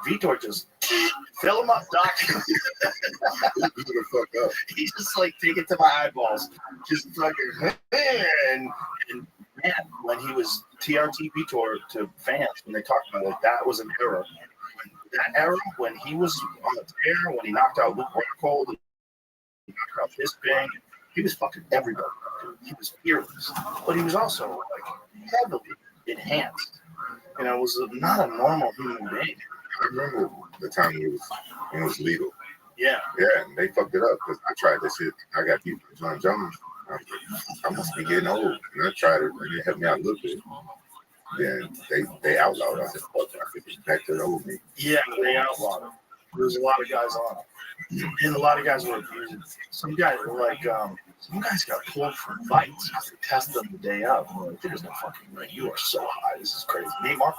Vitor just fill him up, Doc. He just like take it to my eyeballs, just fucking and man, when he was TRT Vitor to fans, when they talked about it, that was an era. That era when he was on the tear, when he knocked out Luke Rockhold, he knocked out Bisping, he was fucking everybody. He was fearless, but he was also like heavily enhanced. You know, it was not a normal human being. I remember the time when it was legal. Yeah. Yeah, and they fucked it up because I tried that shit. I got beat with John Jones. I must be getting old. And I tried it, and it helped me out a little bit. Then they outlawed it. I said, fuck it, I could get back to the old me. Yeah, they outlawed it. There was a lot of guys on it. And a lot of guys were abusing. Some guys were like, some guys got pulled from fights. They tested them the day of. And like, there's no fucking way. You are so high. This is crazy. Name Mark.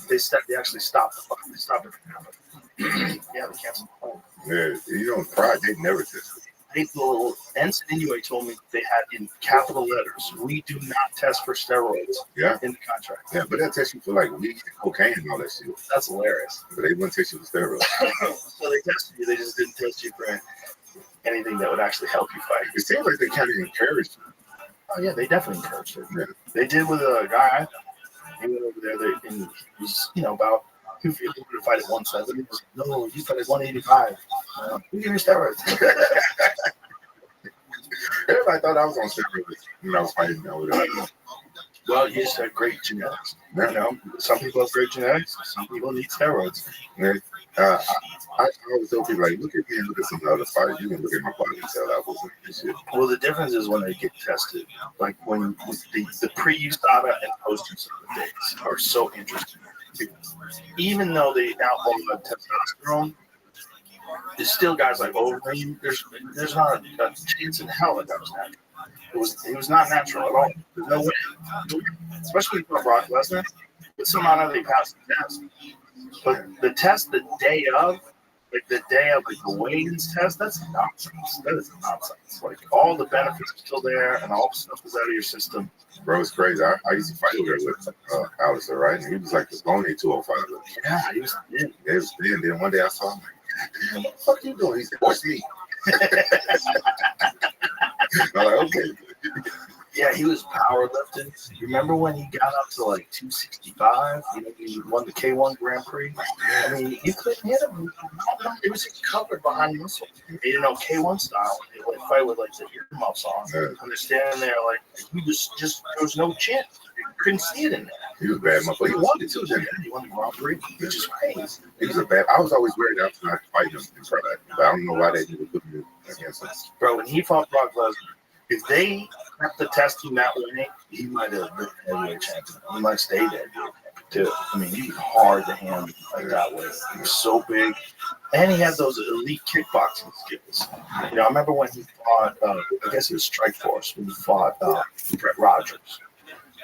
They actually stopped the fucking. They stopped it from happening. Yeah, they canceled the fight. Yeah, you know, Pride, they never tested. People, NCAA told me they had in capital letters, we do not test for steroids in the contract. Yeah, but they'll test you for like weed and cocaine and all that shit. That's hilarious. But they wouldn't test you for steroids. So they tested you, they just didn't test you for anything that would actually help you fight. It seems like they kind of encouraged you. Oh, yeah, they definitely encouraged it. Yeah. They did with a guy. He went over there, and he was, about 250 to fight at 170. He was like, no, you fight at 185. You give me steroids. Everybody thought I was on steroids when I was fighting over there. Well, you just have great genetics. You know, some people have great genetics. Some people need steroids. Yeah. I always tell people, like, look at me and look at some other fighters. You can look at my body and tell I wasn't this shit. Well, the difference is when they get tested. Like when the pre-USADA and post-USADA days are so interesting. Even though they outlawed testosterone, there's still guys like Overeem. There's not a chance in hell that was natural. It was not natural at all. There's no way. Especially for Brock Lesnar. But somehow they passed the test. But the test the day of, like the day of like the weigh-ins test, that's nonsense. That is nonsense. Like all the benefits are still there and all the stuff is out of your system. Bro, it's crazy. I used to fight over there with Alistair, right? And he was like the only 205. Yeah, he was thin. He was thin. Then one day I saw him like, what the fuck are you doing? He said, watch me. I'm like, okay. Yeah, he was powerlifting. You remember when he got up to like 265? He won the K1 Grand Prix. I mean, you couldn't hit him. It was just covered behind muscle. K1 style. They would fight with like the earmuffs on. Yeah. And they're standing there like he was just there was no chin. You couldn't see it in there. He was bad, motherfucker. He won it too, didn't he? He won the Grand Prix, which is crazy. He was a bad. I was always worried after I fight him in Pride, but I don't know why they didn't put him against us. Bro, when he fought Brock Lesnar, if they have to test him that way, he might have been heavyweight champion. He might stay there too. I mean, he was hard to handle like that way. He was so big, and he had those elite kickboxing skills. I remember when he fought. I guess it was Strikeforce when he fought Brett Rogers.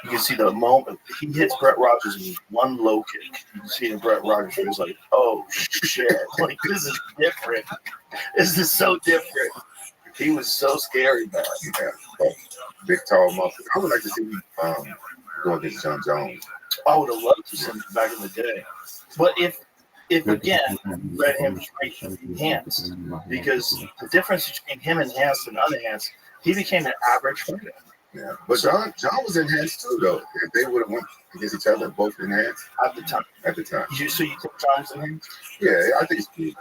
You can see the moment he hits Brett Rogers in one low kick. You can see in Brett Rogers, he was like, "Oh shit! Like this is different. This is so different." He was so scary, man. Yeah. Big, tall muscle. I would like to see him go against John Jones. I would have loved to see him back in the day. But if again, let him fight enhanced, because the difference between him enhanced and unenhanced, he became an average fighter. Yeah, but John was enhanced too, though. If they would have went against each other, both enhanced at the time. So you think John was enhanced? Yeah, I think it's good.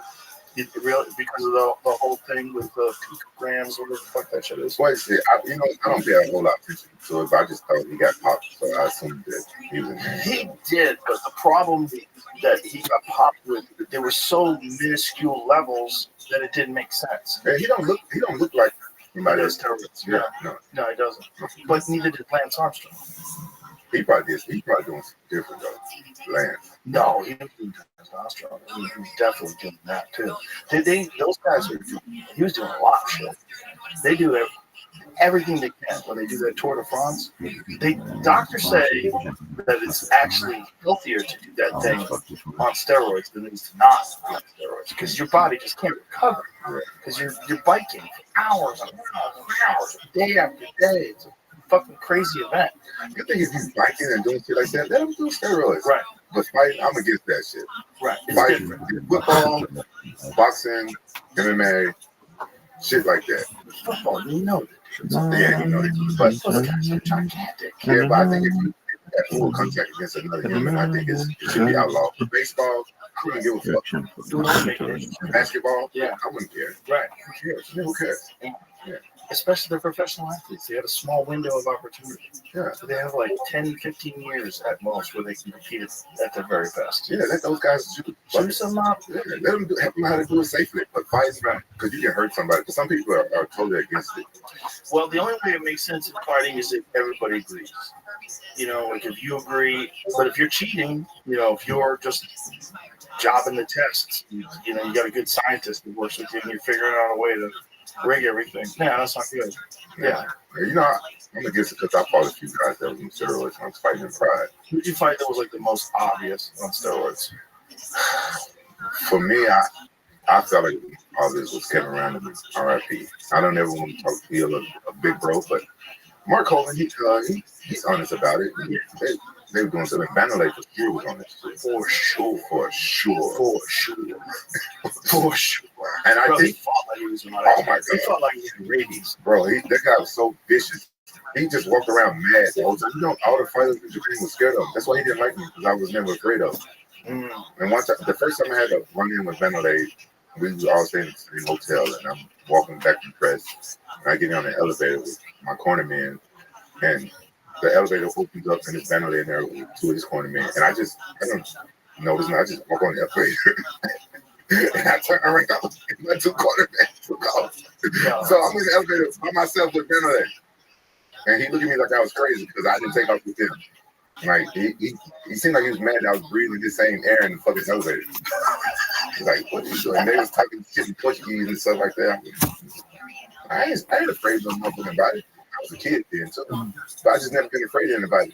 Really, because of the whole thing with the picograms or whatever the fuck that shit is. Well, I don't pay a whole lot of attention. So if I just thought he got popped, so I assumed that he was enhanced. He did, but the problem that he got popped with, there were so minuscule levels that it didn't make sense. Yeah, he don't look like anybody else. Terrorists. Yeah, no, he doesn't. But neither did Lance Armstrong. He probably did. He's probably doing something different though. Lance. No, he didn't do testosterone. He was definitely doing that too. Those guys he was doing a lot of shit. They do everything they can when they do that Tour de France. Doctors say that it's actually healthier to do that thing on steroids than it is to not be on steroids, because your body just can't recover. Because you're biking for hours and hours and hours, day after day. It's a fucking crazy event. You think if he's biking and doing shit like that, let him do steroids. Right. But fighting, I'm against that shit. Right. It's Fighting, different. football, boxing, MMA, shit like that. Football, you know. Yeah, you know, but Those guys are gigantic. yeah, but I think if you have full contact against another human, I think it should be outlawed. But baseball, I wouldn't give a fuck. Do it on vacation. Basketball, Yeah. I wouldn't care. Right. Who cares? Who cares? Yeah. Especially the professional athletes. They have a small window of opportunity. Yeah. So they have like 10, 15 years at most where they can compete at their very best. Yeah, let those guys shoot. Shoot some up. Yeah, let them help them how to do it safely. But fighting, because you can hurt somebody. Because some people are totally against it. Well, the only way it makes sense in fighting is if everybody agrees. You know, like if you agree, but if you're cheating, you know, if you're just jobbing the tests, you know, you got a good scientist who works with you and you're figuring out a way to rig everything. Yeah, that's not good. Yeah. You know, I'm against it because I fought a few guys that was in steroids when I was fighting in Pride. Who did you fight that was like the most obvious on steroids? For me, I felt like all this was Kevin Randall, RIP. I don't ever want to feel a big bro, but Mark Hogan, he's honest about it. They were doing something. Vanderlei for sure was on this shit. For sure. And I think, he fought like he was oh my God, he fought like he had rabies. Bro, that guy was so vicious. He just walked around mad the whole time. You know, all the fighters in Japan were scared of him. That's why he didn't like me, because I was never afraid of him. And once the first time I had to run in with Vanderlei, we were all staying in the same hotel, and I'm walking back from press, and I get on the elevator with my corner man, and the elevator opens up, and it's Vanderlei in there with two of his corner men, and I don't notice, I just walk on the elevator, and I turn around, and my two corner men took off. So I'm in the elevator by myself with Vanderlei, and he looked at me like I was crazy because I didn't take off with him. Like he seemed like he was mad that I was breathing the same air in the fucking elevator. He's like, what are you doing? They was talking shit in Portuguese and stuff like that. I ain't afraid of no motherfucking body. I was a kid then, so but I just never been afraid of anybody.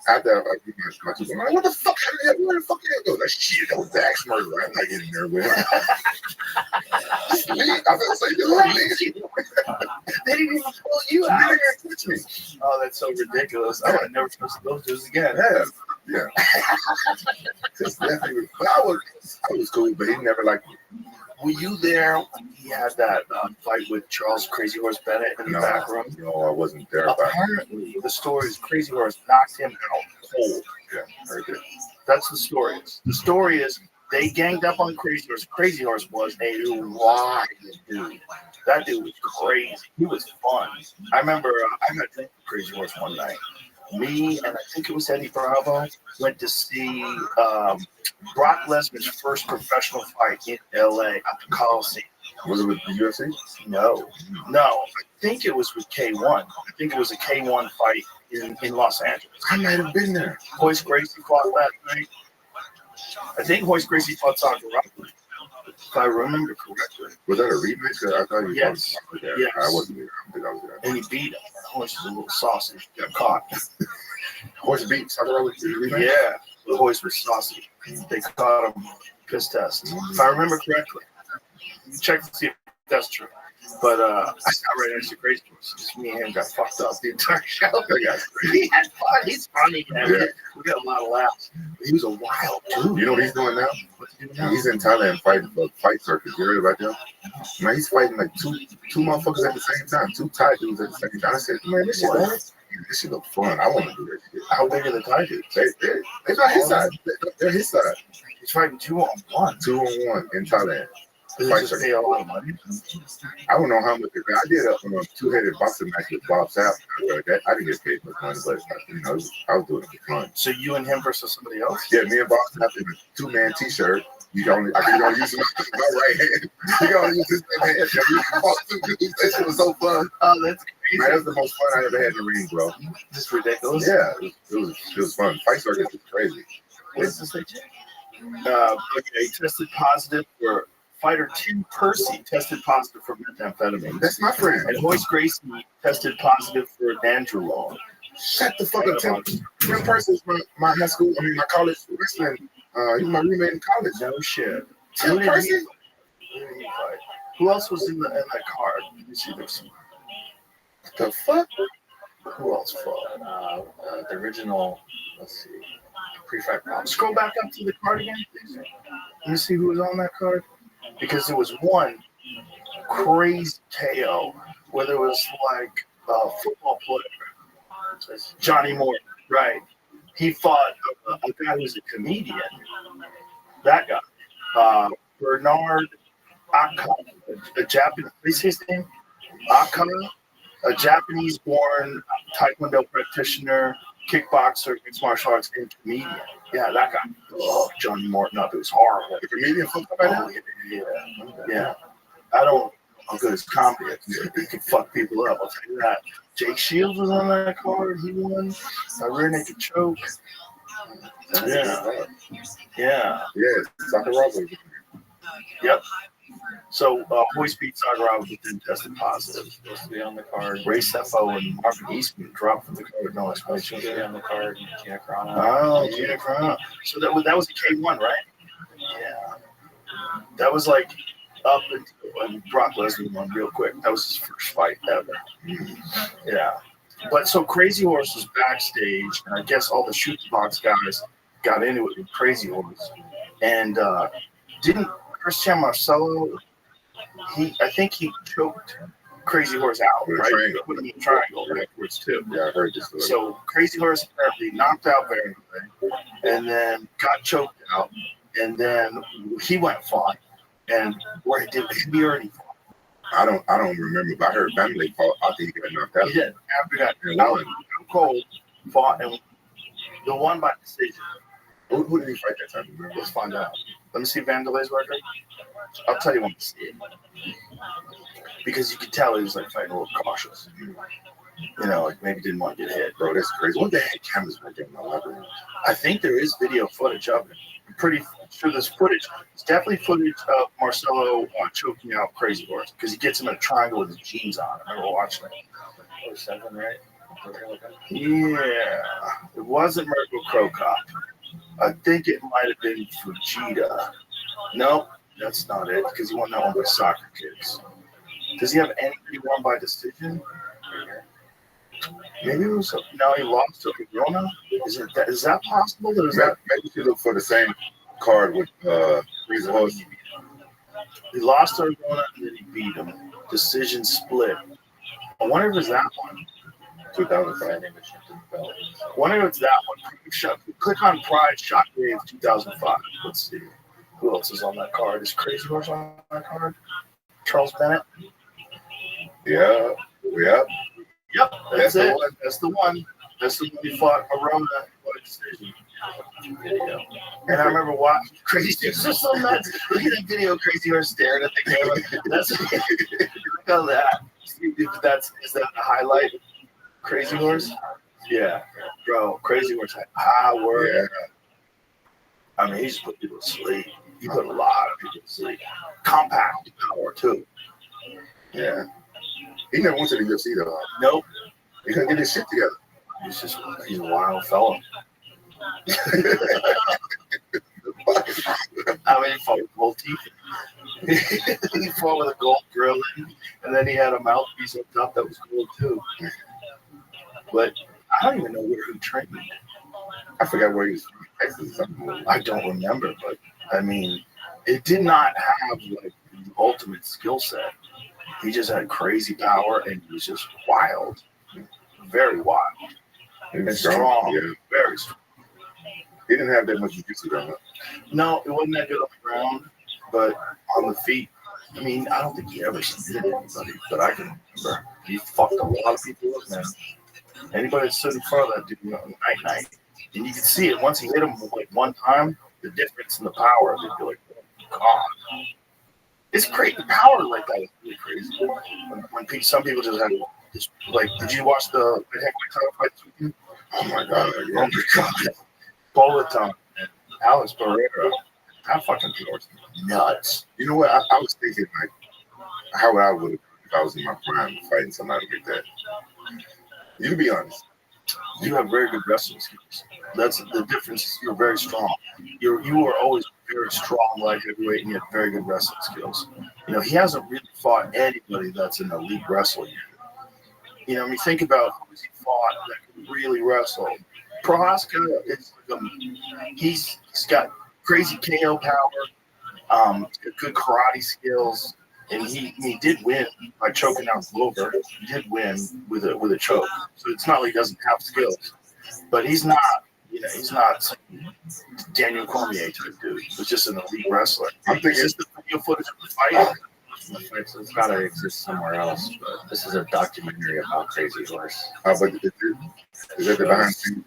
After I beat my two, I'm like, what the fuck? Where the fuck are you? Like, shit, that was the axe murderer. I'm not getting there with him. I felt like they didn't even pull you out. Oh, that's so ridiculous. I would have never trusted those dudes again. Yeah. But I was cool, but he never liked me. Were you there when he had that fight with Charles Crazy Horse Bennett in the back room? No, I wasn't there. Apparently, the story is Crazy Horse knocked him out cold. Yeah, heard that. That's the story. The story is they ganged up on Crazy Horse. Crazy Horse was a wild dude. That dude was crazy. He was fun. I remember I got to Crazy Horse one night. Me and I think it was Eddie Bravo went to see Brock Lesnar's first professional fight in LA at the Coliseum. Was it with the UFC? No. I think it was with K1. I think it was a K1 fight in Los Angeles. I might have been there. Hoist Gracie fought that night. I think Hoist Gracie fought Sandra Rockland, if I remember correctly. Was that a rematch? I thought you Yes. Yes. I wasn't there. I don't think I was there. And he beat him. Hoist was a little saucy. Got caught. Hoist beat Sandra Rockland? Yeah. The Hoist was saucy. They caught him piss test. If I remember correctly. You check to see if that's true. But I got right next to Crazy Horse. Just me and him got fucked up the entire show. He had fun. He's funny. Yeah. We got a lot of laughs. He was a wild dude. You know what he's doing now? He's in Thailand fighting for fight circus. You heard about that? Man, he's fighting like two motherfuckers at the same time. Two Thai dudes at the same time. I said, man, this shit look fun. I want to do that shit. How big are the Thai dudes? They're not his side. They're his side. He's fighting 2-on-1. 2-on-1 in Thailand. Does he just pay a lot of money? I don't know how much. I did a two-headed boxing match with Bob Sapp. I didn't get paid much money, but I was doing it for fun. So you and him versus somebody else? Yeah, me and Bob Sapp in a two-man T-shirt. I can only use my right hand. You can only use this hand. That shit was so fun. Oh, that's crazy. Man, that was the most fun I ever had in the ring, bro. This is ridiculous. Yeah, it was fun. Fight circus is crazy. What does this say? He tested positive for. Fighter Tim Percy tested positive for methamphetamine. That's my friend. And Hoist Gracie tested positive for nandrolone. Shut the fuck up, Tim Percy is my high school, my college wrestling. He was my roommate in college. No shit. Tim Percy? Who else was in that card? Let me see this. The fuck? Who else fought? The original, let's see. Pre-fight promos. Scroll back up to the card again, please. Let me see who was on that card. Because there was one crazy KO where there was like a football player, Johnny Moore, right? He fought a guy who's a comedian. That guy, Bernard Aka, a Japanese. What's his name? Aka, a Japanese-born Taekwondo practitioner, kickboxer, mixed martial arts, and comedian. Yeah, that guy. Oh, Johnny Morton up. It was horrible. The comedian from now? Yeah. I don't know how good his comedy is. He can fuck people up. I'll tell you that. Jake Shields was on that card. He won. A rear naked choke. Yeah. Yes, Sakuraba. Yep. So, Hoist beat Sakuraba, but then tested positive. Supposed to be on the card. Ray Sefo and Marvin Eastman dropped from the card. No explanation. Supposed to be on the card. Gina Carano. Oh, Gina Carano. So that was a K1, right? Yeah. That was like up until Brock Lesnar won real quick. That was his first fight ever. Yeah. But so Crazy Horse was backstage, and I guess all the shoot box guys got into it with Crazy Horse. And didn't Christian Marcello, I think he choked Crazy Horse out, With a right? triangle. Put him in a triangle afterwards, too. Yeah, I heard this story. So Crazy Horse apparently knocked out Barry, and then got choked out, and then he went and fought. And where did he already fought? I don't remember, but I heard Family fought after he got knocked out. He did. After that, And out won. cold, fought, and the one by decision. Who did he fight that time? Remember? Let's find out. Let me see Vandelay's record. I'll tell you when you see it. Because you could tell he was like fighting a little cautious. You know, like maybe didn't want to get hit. Bro, that's crazy. What the heck cameras right there in my living room? I think there is video footage of it. I'm pretty sure there's footage. It's definitely footage of Marcelo choking out Crazy Horse because he gets him in a triangle with his jeans on. I remember watching it. 07, right? Yeah. It wasn't Mirko Krokop. I think it might have been Fujita. Nope, that's not it because he won that one by soccer kids. Does he have anybody won by decision? Maybe it was no. He lost to Corona. Is that possible? Or is that Maybe you look for the same card with Crazy Horse. he lost to Corona and then he beat him? Decision split. I wonder if it's that one. 2005. I wonder if it's that one. Click on Pride Shockwave 2005. Let's see. Who else is on that card? Is Crazy Horse on that card? Charles Bennett? Yeah. Yep, that's the it. one. That's the one. That's the one he fought Arona by decision. And I remember watching Crazy Horse was so nuts. Look at that video of Crazy Horse staring at the camera. That's look at that. Is that the highlight? Crazy Horse? Yeah. Bro, Crazy Horse had power. Yeah. I mean, he just put people to sleep. He put a lot of people to sleep. Compact power, too. Yeah. He never went to the UFC though. Nope. He couldn't get his shit together. He's a wild fella. I mean, he fought with gold teeth. He fought with a gold grill, and then he had a mouthpiece up top that was gold, too. But I don't even know where he trained. I forgot where he was from. Texas or something. I don't remember, but I mean, it did not have like the ultimate skill set. He just had crazy power and he was just wild, very wild, and strong, Yeah. very strong. He didn't have that much jiu-jitsu though. No, it wasn't that good on the ground, but on the feet. I mean, I don't think he ever submitted anybody, but I can remember. He fucked a lot of people up, man. Anybody that stood in front of that dude on night, and you can see it once he hit him like one time, the difference in the power. They'd be like, oh, God. It's crazy. The power like that is really crazy. When some people just have just like, did you watch the heavyweight title fight this weekend? Oh my god, Oh yeah. my God. Boleton and Alex Pereira. That fucking was nuts. You know what? I was thinking like how I would have if I was in my prime fighting somebody like that. You be honest. You have very good wrestling skills. That's the difference. You're very strong. You were always very strong, light heavyweight, and you had very good wrestling skills. You know, he hasn't really fought anybody that's an elite wrestler yet. You know, when you think about who he fought that could really wrestle, Prohaska is he's got crazy KO power, good karate skills, and he did win by choking out Glover. He did win with a choke, so it's not like he doesn't have skills, but he's not. He's not some Daniel Cormier type dude. He's just an elite wrestler. I'm thinking it's the video footage of the fight. It's got to exist somewhere else, but this is a documentary about Crazy Horse. But is that the behind scene?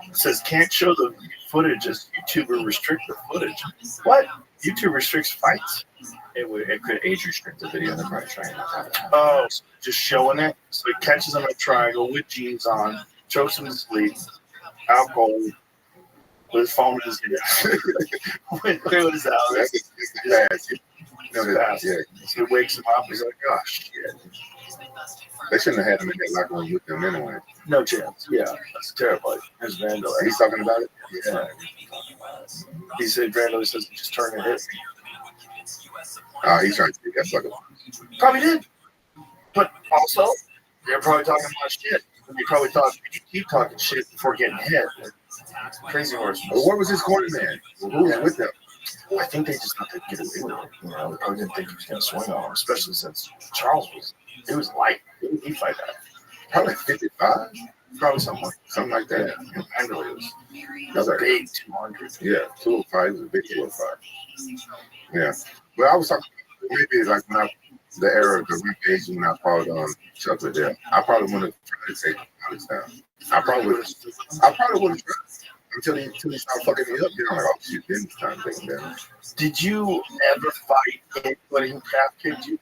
It says can't show the footage as YouTube will restrict the footage. What? YouTube restricts fights? It could age restrict the video. They're probably trying not to have it. Oh, so just showing it. So he catches him in a triangle with jeans on, chokes him to sleep, alcohol, with his phone in his ear. With his out. That's Yeah. So he wakes him up. He's like, oh, shit. They shouldn't have had him in that locker room with them anyway. No chance. Yeah, that's terrible. There's Vandal. He's talking about it? Yeah. He said, Vandal says, just turn and hit me. He's trying to do that sucker. Probably did. But also, they're probably talking a lot of shit. And they probably thought we could keep talking shit before getting hit. Crazy Horse. Well, what was his corner man? Who was with them? I think they just thought they'd get away with it. They probably didn't think he was going to swing on him, especially since Charles it was light. He fight that. Probably like 55? Probably something like that. Yeah. And Vandal was That's big 200. Yeah, 205 is a big 205. Yeah. But I was talking maybe like when the era of the rampage when I fought Chuck Liddell. I probably would have tried to take Alex down. I probably would have tried until he started fucking me up. Then I'm like, oh shit, then it's time to take him down. Did you ever fight anybody who calf kicked you?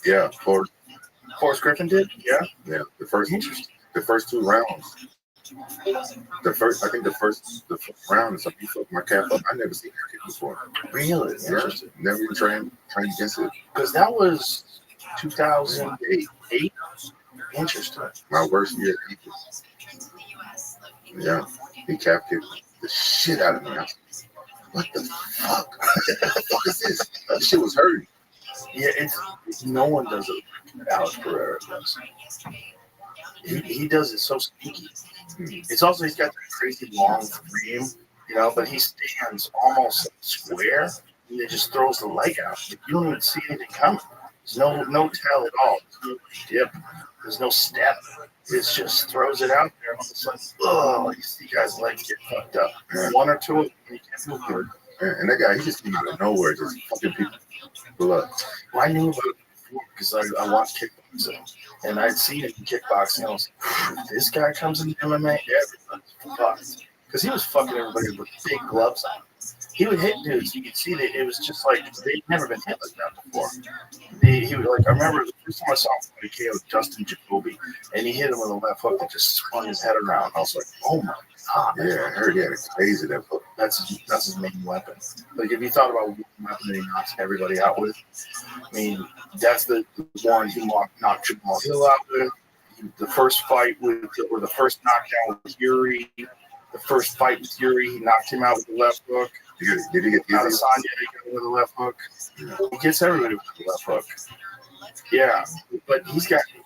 Yeah, Forrest Griffin did? Yeah. Yeah. The first 2 rounds. The first round, so he fucked my calf up. I never seen that kick before. Really? Yeah. Never even trained against it. Because that was 2008. Interesting. My worst year. Yeah. He calf kicked the shit out of me. I was like, what the fuck? What the fuck is this? That shit was hurting. Yeah, no one does it like Alex Pereira does. He does it so sneaky. It's also he's got that crazy long frame, but he stands almost square and then just throws the leg out. You don't even see anything coming. There's no tail at all. There's no dip. There's no step. It just throws it out there. And it's like, oh, you see guys' legs get fucked up. One or two, and you can't move through. And that guy, he just came out of nowhere, just fucking people blood. Well, I knew about it before because I watched kickboxing, and I'd seen it in kickboxing. I was like, if this guy comes in MMA, everybody's fucked. Because he was fucking everybody with big gloves on. He would hit dudes. You could see that it was just like they'd never been hit like that before. He would I remember the first time I saw him play KO Justin Jacoby, and he hit him with a left hook that just spun his head around. I was like, oh my god! Yeah, I heard he had a crazy that hook. That's his main weapon. Like if you thought about what weapon that he knocks everybody out with, I mean that's the one he knocked Jamal Hill out with. The first fight or the first knockdown with Yuri. The first fight with Yuri, he knocked him out with the left hook. Did he get Adesanya, he got him with the left hook. Yeah. He gets everybody with the left hook. Yeah, but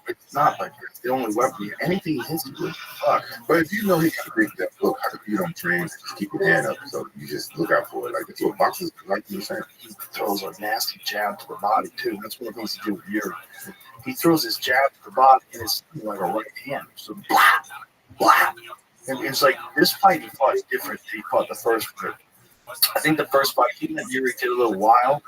it's not like that's the only weapon. Anything he hits you with, fuck. But if you know he got a big left hook, how come you don't train to just keep your hand up so you just look out for it? Like that's what boxers like you were saying. He throws a nasty jab to the body too. That's one of the things he do with Yuri. He throws his jab to the body and it's like a right hand. So blah, blah. And it's like this fight he fought is different than he fought the first fight. I think the first fight he and Yuri did a little wild,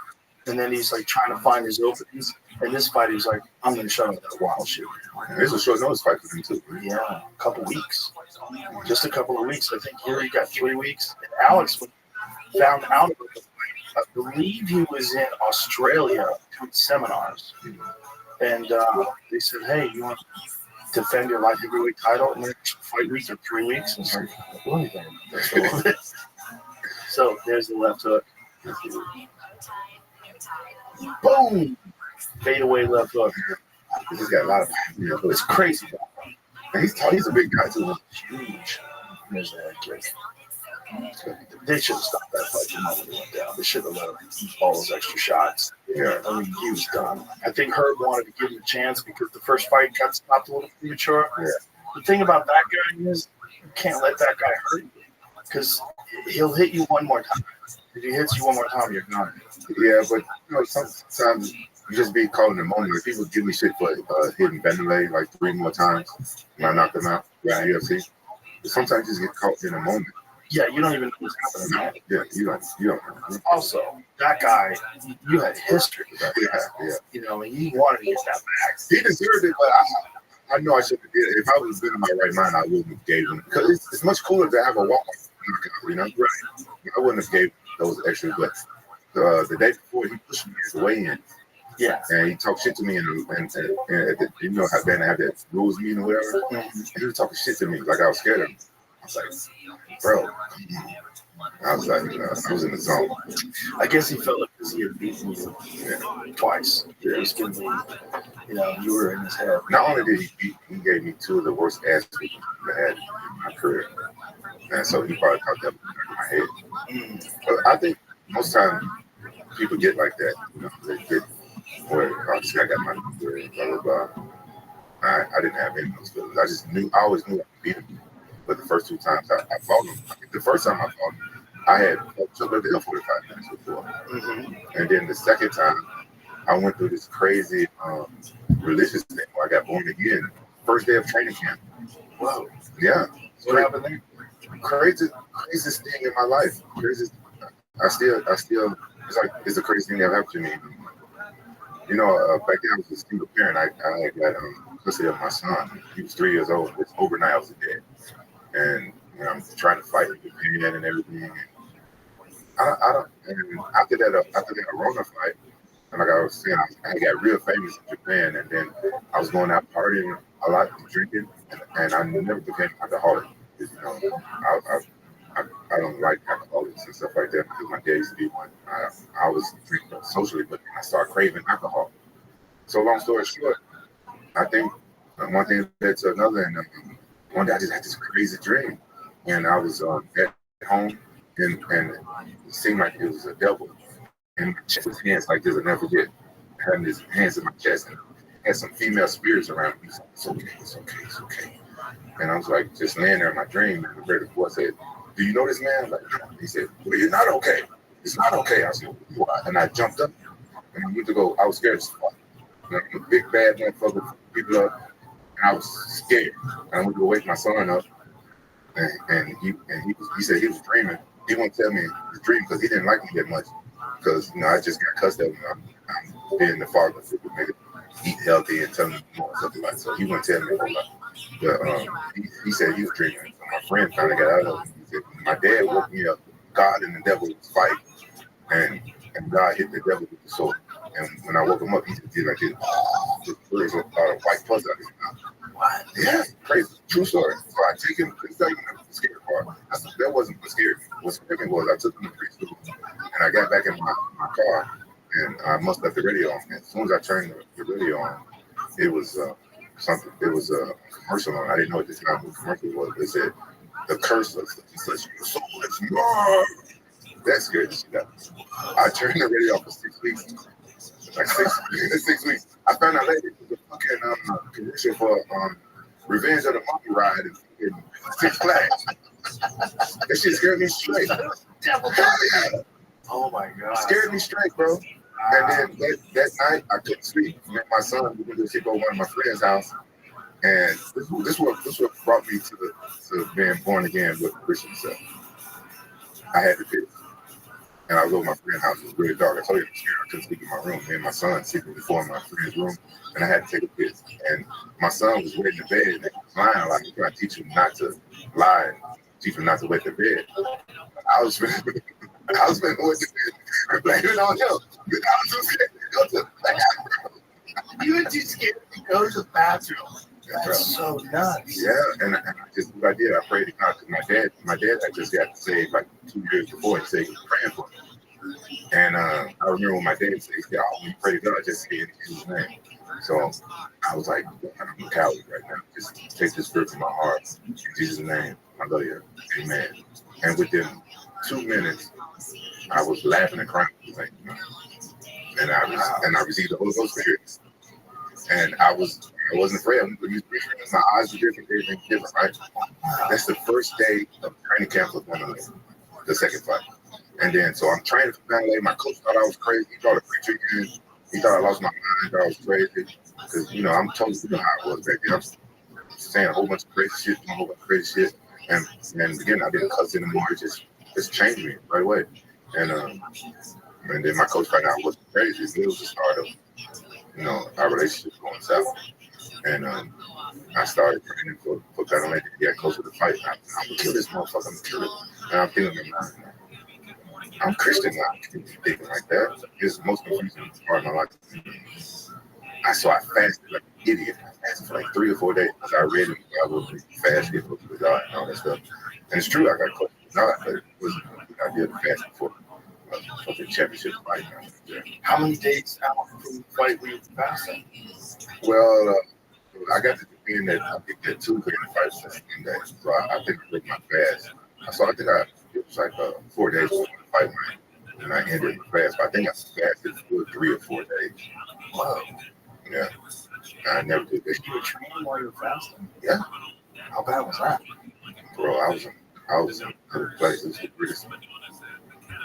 and then he's like trying to find his openings. And this fight he's like, I'm gonna shut up that wild shit. It's a short notice fight for him too. Right? Yeah, a couple weeks. Just a couple of weeks. I think Yuri got 3 weeks. And Alex found out about the fight. I believe he was in Australia doing seminars. And they said, hey, you want to defend your light heavyweight title in the next fight week or 3 weeks? And so I'm like, so there's the left hook. Boom! Fade away left hook. He's got a lot of, it's crazy. And he's a big guy too. Huge. There's that kid. They should have stopped that fight when he went down. They should have let him eat all those extra shots. Yeah. I mean, he was done. I think Herb wanted to give him a chance because the first fight got stopped a little premature. Yeah. The thing about that guy is You can't let that guy hurt you because he'll hit you one more time. If he hits you one more time, you're done. Yeah, but sometimes you just be caught in the moment. Like, people give me shit for hitting Vanderlei like 3 more times when I knocked him out in UFC. But sometimes you just get caught in the moment. Yeah, you don't even know what's happening. Man. Yeah, you don't know. Also, that guy, you had history. Yeah. You know, he wanted to get that back. He deserved it, but I know I should have did it. If I was in my right mind, I wouldn't have gave him, because it's much cooler to have a walk knockout, you know? Right. I wouldn't have gave those extra, but the day before, he pushed me at the weigh-in. Yeah. And he talked shit to me, and you know how Ben had that rules meeting or whatever? Mm-hmm. And he was talking shit to me like I was scared of him. I was like, bro, I was like, I was in the zone. I guess he felt like because he had beaten you twice. Yeah. You know, you were in his head. Not only did he beat, he gave me 2 of the worst ass beats I had in my career. And so he probably thought that was in my head. But I think most times people get like that. You know, they get where obviously I got my number, blah, blah, blah. I didn't have any of those feelings. I always knew I could beat him. But the first 2 times I fought him, the first time I fought him, I had took the L 45 minutes before. Mm-hmm. And then the second time, I went through this crazy religious thing where I got born again. First day of training camp. Wow. Yeah. What happened there? Craziest thing in my life. Craziest. I still. It's the craziest thing that happened to me. You know, back then I was a single parent. I had got custody of my son. He was 3 years old. Overnight I was dead. And you know, I'm trying to fight with Japan and everything. And I don't. And after that Arona fight, and like I was saying, I got real famous in Japan, and then I was going out partying a lot, drinking, and I never became alcoholic. You know, I don't like alcoholics and stuff like that because my dad used to be one. I was drinking socially, but then I started craving alcohol. So long story short, I think one thing led to another, and one day I just had this crazy dream, and I was at home, and it seemed like it was a devil, and his hands like this, I never forget, having his hands in my chest, and had some female spirits around me. It's okay. And I was like, just laying there in my dream, and the very boy said, "Do you know this man?" Like, he said, "Well, you're not okay. It's not okay." I said, "Why?" And I jumped up, and I went to go. I was scared as fuck. Like a big bad motherfucker, people up. I was scared. I went to wake my son up, and he said he was dreaming. He won't tell me his dream because he didn't like me that much. Because you know I just got cussed out. I'm being the father to make it eat healthy and tell me more something like that. So he wouldn't tell me a whole lot. But he said he was dreaming. So my friend finally got out of it. He said my dad woke me up. God and the devil was fighting, and God hit the devil with the sword. And when I woke him up, he just did like this. Just there's a white pus out of his mouth. What? Yeah, crazy. True story. So I take him. It's not even the scary part. That wasn't what scared me. What scared me was I took him to preschool, and I got back in my car, and I must have left the radio on. And as soon as I turned the radio on, it was something. It was a commercial on. I didn't know what this kind of commercial was. They said the curse of such so much more. That scared the shit out of me. I turned the radio off for 6 weeks. Like 6 weeks. I found out later it was a fucking commercial for Revenge of the Monkey Ride in Six Flags. That shit scared me straight. Oh my god. Scared me straight, bro. And then that night I couldn't sleep. Me and my son, we went to sleep over one of my friend's house. And this what brought me to being born again with Christian stuff. I had to piss. And I was over my friend's house. It was really dark. I told you I was scared. I couldn't sleep in my room. Me and my son sleeping before in my friend's room, and I had to take a piss. And my son was wet in the bed, and he was lying like he trying to teach him not to lie, teach him not to wet the bed. I was finna wet the bed and blame it on him. I was too scared to go to the bathroom. You were too scared to go to the bathroom. That's so nuts. Yeah, and I just what I did, I prayed to God because my dad had just got saved like 2 years before. He said he was praying for me. And I remember when my dad said, he said, "Oh, when you pray to God, just say it in his name." So I was like, I'm a coward right now. Just take this spirit from my heart. In Jesus' name, I love you. Amen. And within 2 minutes, I was laughing and crying. Like, and I received the Holy Ghost Spirit. and I wasn't afraid. My eyes were different, everything different, right? That's the first day of training camp with one of them, the second fight. And then, so I'm training for Mandalay. My coach thought I was crazy. He thought a preacher again. He thought I lost my mind. Thought I was crazy. Because, you know, I'm totally, you know how it was back then. I'm saying a whole bunch of crazy shit, doing a whole bunch of crazy shit. And again, I didn't cuss anymore. It just changed me right away. And then my coach found out I wasn't crazy. It was the start of, you know, our relationship going south. And I started training for Mandalay to get closer to the fight. I'm going to kill this motherfucker. I'm going to kill it. And I'm thinking, I'm Christian now. I can't be thinking like that. It's the most confusing part of my life. I fasted like an idiot. I fasted for like 3 or 4 days. I read in the Bible, fasted for God and all that stuff. And it's true, I got close to God, but it wasn't I did fast for the championship fight. How many days out from the fight were you fasting? Well, I got to defend that. I think that Tuesday in the fight was the same day. So I think I broke my fast. So I think it was like 4 days before the fight when I ended the fast. But I think I fasted for 3 or 4 days. Wow. Yeah. I never did that. You were training while you were fasting? Yeah. How bad was that? Bro, I was in a place. It was the greatest thing.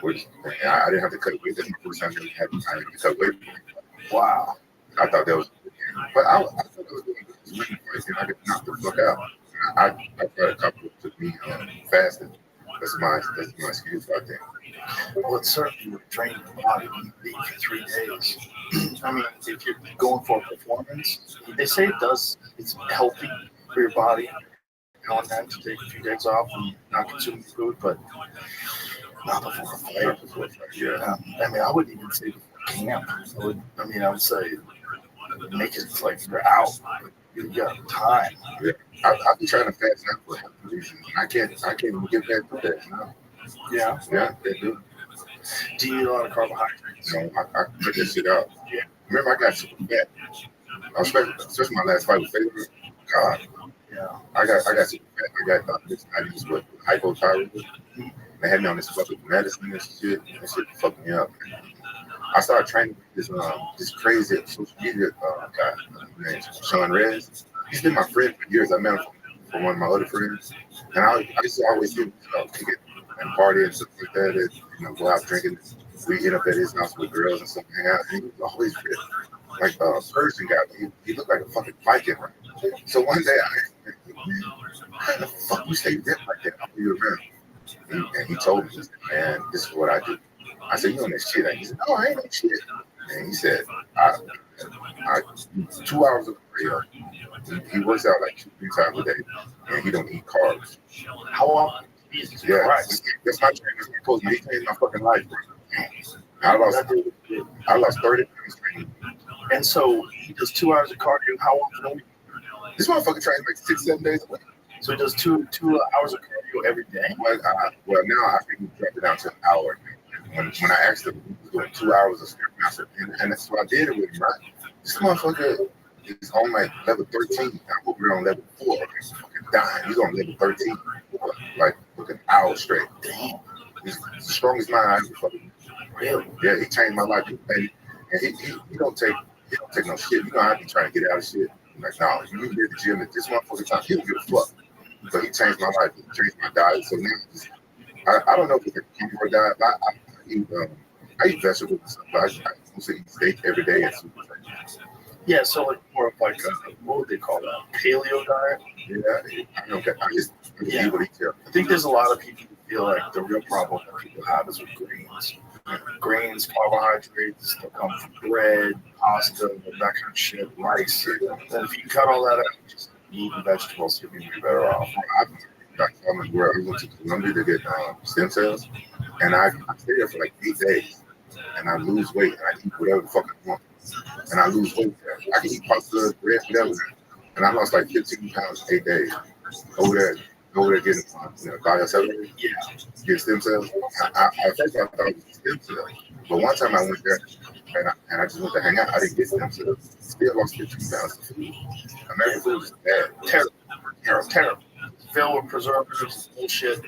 I didn't have to cut weight. That's my first time I had to cut weight. Wow. I thought that was, but I thought I was doing this winning fight, and I could knock the fuck out. I tried a couple to me fasting. That's my excuse right there. Well, it's certainly would drain your body when you eat for 3 days. I mean, if you're going for a performance, they say it's healthy for your body now and then to take a few days off and not consume food, but not before a fight. Yeah. I mean, I wouldn't even say before camp. I would say make it like you're out. You got time. Yeah. I've been trying to fast now for health reasons. I can't even get back to that, you know? Yeah. Yeah, they do. Do you eat a lot of carbohydrates? So I cut that shit out. Yeah. Remember, I got super fat. Especially my last fight with Favorite. God. Yeah. I got super fat. I got this hypothyroidism. They had me on this fucking medicine and shit. That shit fucked me up. I started training with this crazy social media guy named Sean Reyes. He's been my friend for years. I met him from one of my other friends. And I used to always see him kick it and party and stuff like that. And, you know, go out drinking. We end up at his house with girls and stuff, hang out. And he was always fit. Like a Persian guy. He looked like a fucking Viking. Right? So one day I asked him, how the fuck you stay ripped like that after you're around? And he told me, he said, man, this is what I do. I said, you on that shit? And he said, no, I ain't on shit. And he said, I 2 hours of cardio. He works out like 2-3 times a day, and he don't eat carbs. How often? Jesus Christ. That's my training. That's my coach. He changed my fucking life, bro. I lost 30 pounds training. And so he does 2 hours of cardio. How often a week? This motherfucker trains like 6-7 days a week. So he does two hours of cardio every day? Well, now I think he dropped it down to an hour. When I asked him, he was doing 2 hours of strength master, and that's what I did it with him, right? This motherfucker is on like level 13. I'm over on level 4. He's fucking dying. He's on level 13, like an hour straight. Damn. He's the strongest man I ever fucking. Really? Yeah, he changed my life. And he don't take no shit. You know, I be trying to get out of shit. I'm like, no, you need to be at the gym at this motherfucker time. He don't give a fuck. So he changed my life. He changed my diet. So now I don't know if it's a carnivore diet. I eat vegetables and stuff. I mostly eat steak every day and soup. Yeah, so like more of like what would they call that? Paleo diet? Yeah, I don't get. I just eat what he tells. I think there's a lot of people who feel like the real problem that people have is with grains. Grains, carbohydrates, they come from bread, pasta, that kind of shit, rice. And if you cut all that out, just eat vegetables, you'll be better off. I went to Colombia to get stem cells, and I stayed there for like 8 days, and I lose weight, and I eat whatever the fuck I want, and I lose weight. I can eat pasta, bread, whatever, and I lost like 15 pounds in 8 days. Over there getting biocellular, get stem cells. At first I thought it was stem cells, but one time I went there and I just went to hang out. I didn't get stem cells. Still lost 15 pounds of food. American food is bad. Terrible. Filled with preservatives, bullshit,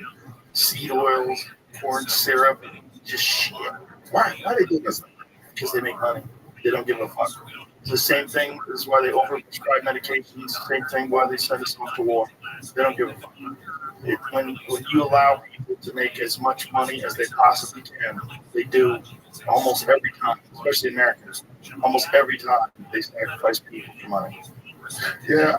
seed oils, corn syrup, just shit. Why they doing this? Because they make money. They don't give a fuck. The same thing is why they overprescribe medications. Same thing why they send us off to war. They don't give a fuck. When you allow people to make as much money as they possibly can, they do almost every time, especially Americans. Almost every time they sacrifice people for money. Yeah,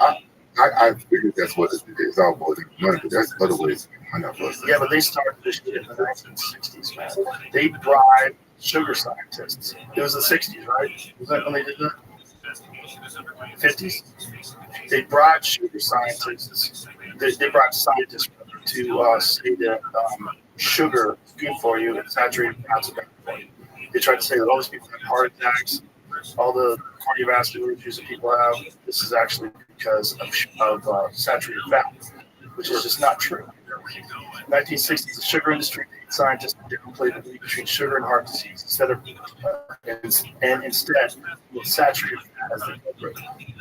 I figured that's what it is. All boils down to money, but there's other ways to make money off us. Yeah, but they started this shit in the 1960s, man. They bribed sugar scientists. It was the 60s, right? Was that when they did that? 50s? They bribed sugar scientists. They bribed scientists to say that sugar is good for you and saturated fats are bad for you. They tried to say that all these people have heart attacks, all the cardiovascular issues that people have. This is actually because of saturated fat, which is just not true. In the 1960s, the sugar industry scientists downplayed the link between sugar and heart disease instead saturated fat as the culprit.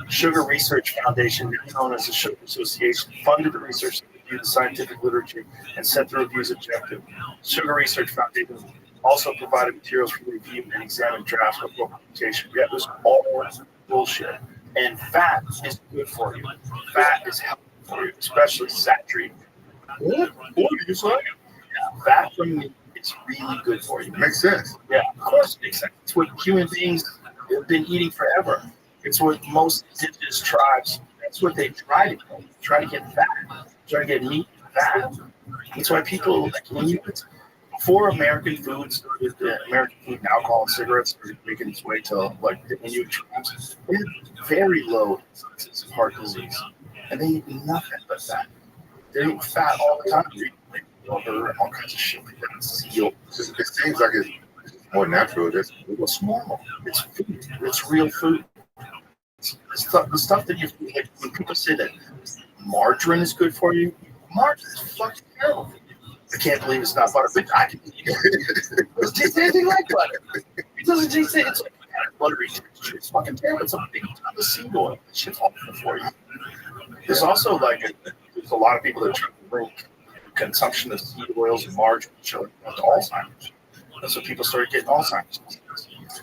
Sugar Research Foundation, now known as the Sugar Association, funded the research that reviewed the scientific literature and set the review's objective. Sugar Research Foundation also provided materials for review and examined drafts of publication. Yet it was all bullshit. And fat is good for you. Fat is healthy for you, especially saturated. What are you saying? Yeah, fat from meat is really good for you. Makes sense. Yeah, of course it makes sense. It's what human beings have been eating forever. It's what most indigenous tribes, that's what they try to do. Try to get fat. Try to get meat fat. That's why people, like, when you, before American food started, American food and alcohol and cigarettes started making its way to, like, the Inuit tribes, they had very low instances of heart disease. And they eat nothing but fat. They eat fat all the time. They eat rubber and all kinds of shit like that. Seal. It seems like it's more natural. It's normal. It's food. It's real food. The stuff that you, like, when people say that margarine is good for you, margarine is fucking terrible. I can't believe it's not butter, but I can eat it. It tastes anything like butter. It doesn't taste it. It's like a buttery texture. It's fucking terrible. It's a big ton of seed oil. That shit's awful for you. There's also like there's a lot of people that try to link consumption of seed oils and margarine to Alzheimer's. That's when people started getting Alzheimer's.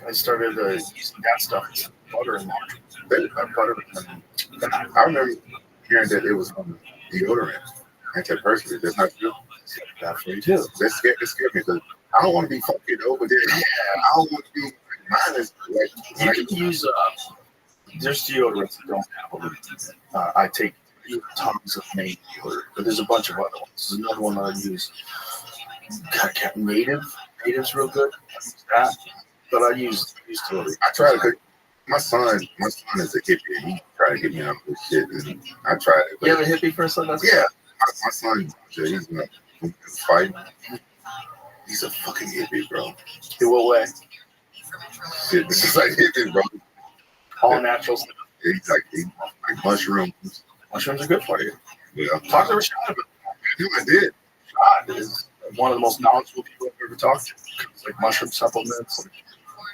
They started using that stuff instead of butter and margarine. Butter and I remember hearing that it was on deodorant, antiperspirant. That's not true. bad for you too. That scared me because I don't want to be fucking over there. Yeah, I don't want to be minus. Like, you can use there's deodorants that don't have a lid. I take tons of main deodorant, but there's a bunch of other ones. There's another one that I use. Native's real good. I use that, but I use deodorant. I try to. My son is a hippie. He tried to get me on this shit, and I tried it. You have a hippie for a son? Yeah, my son, he's gonna fight. He's a fucking hippie, bro. In what way? Shit, this is like hippie, bro. All natural stuff. He's like mushrooms. Mushrooms are good for you. Yeah. Talk to Rashad about Yeah, I did. Rashad is one of the most knowledgeable people I've ever talked to. It's like mushroom supplements, like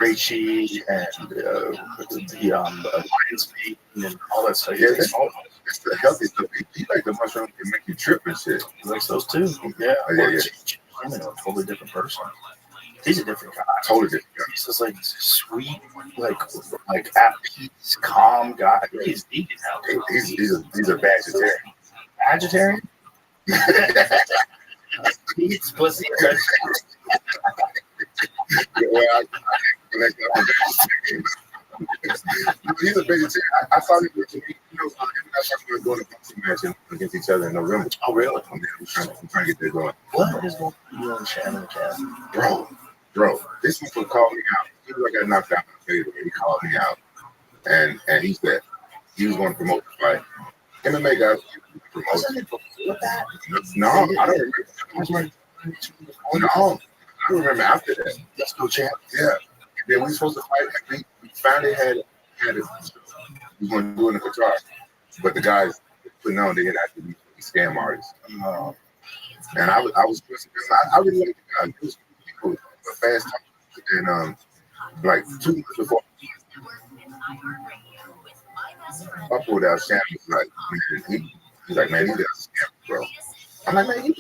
reishi, and the lion's meat, and all that stuff. Yeah, it's the healthy stuff. He like the mushrooms can make you trip and shit. He likes those too. Yeah. Yeah. I'm a totally different person. He's a different guy. Totally different guy. He's just like sweet, like at peace, calm guy. He's vegan now. He's a vegetarian. Vegetarian? He eats pussy. Well, I connect that he's a vegetarian. I saw him with me. We're doing a boxing match against each other in November. Oh, really? I'm trying to get that going. What is going on in Shannon Cat? Bro, this people called me out. As soon as I got knocked out in the favor, he called me out. And he said he was going to promote the fight. MMA guys Wasn't it before that? No, I don't remember. No, I remember after that. Let's go, champ. Yeah. And then we were supposed to fight. And we finally had it. We were going to do it in Qatar. But the guys putting on, they had actually be scam artists. And I was I really like the guy. He was cool, a fast talker. And like 2 months before, I pulled out Shannon. He's like, man, he's got a scammer, bro. I'm like, man, he's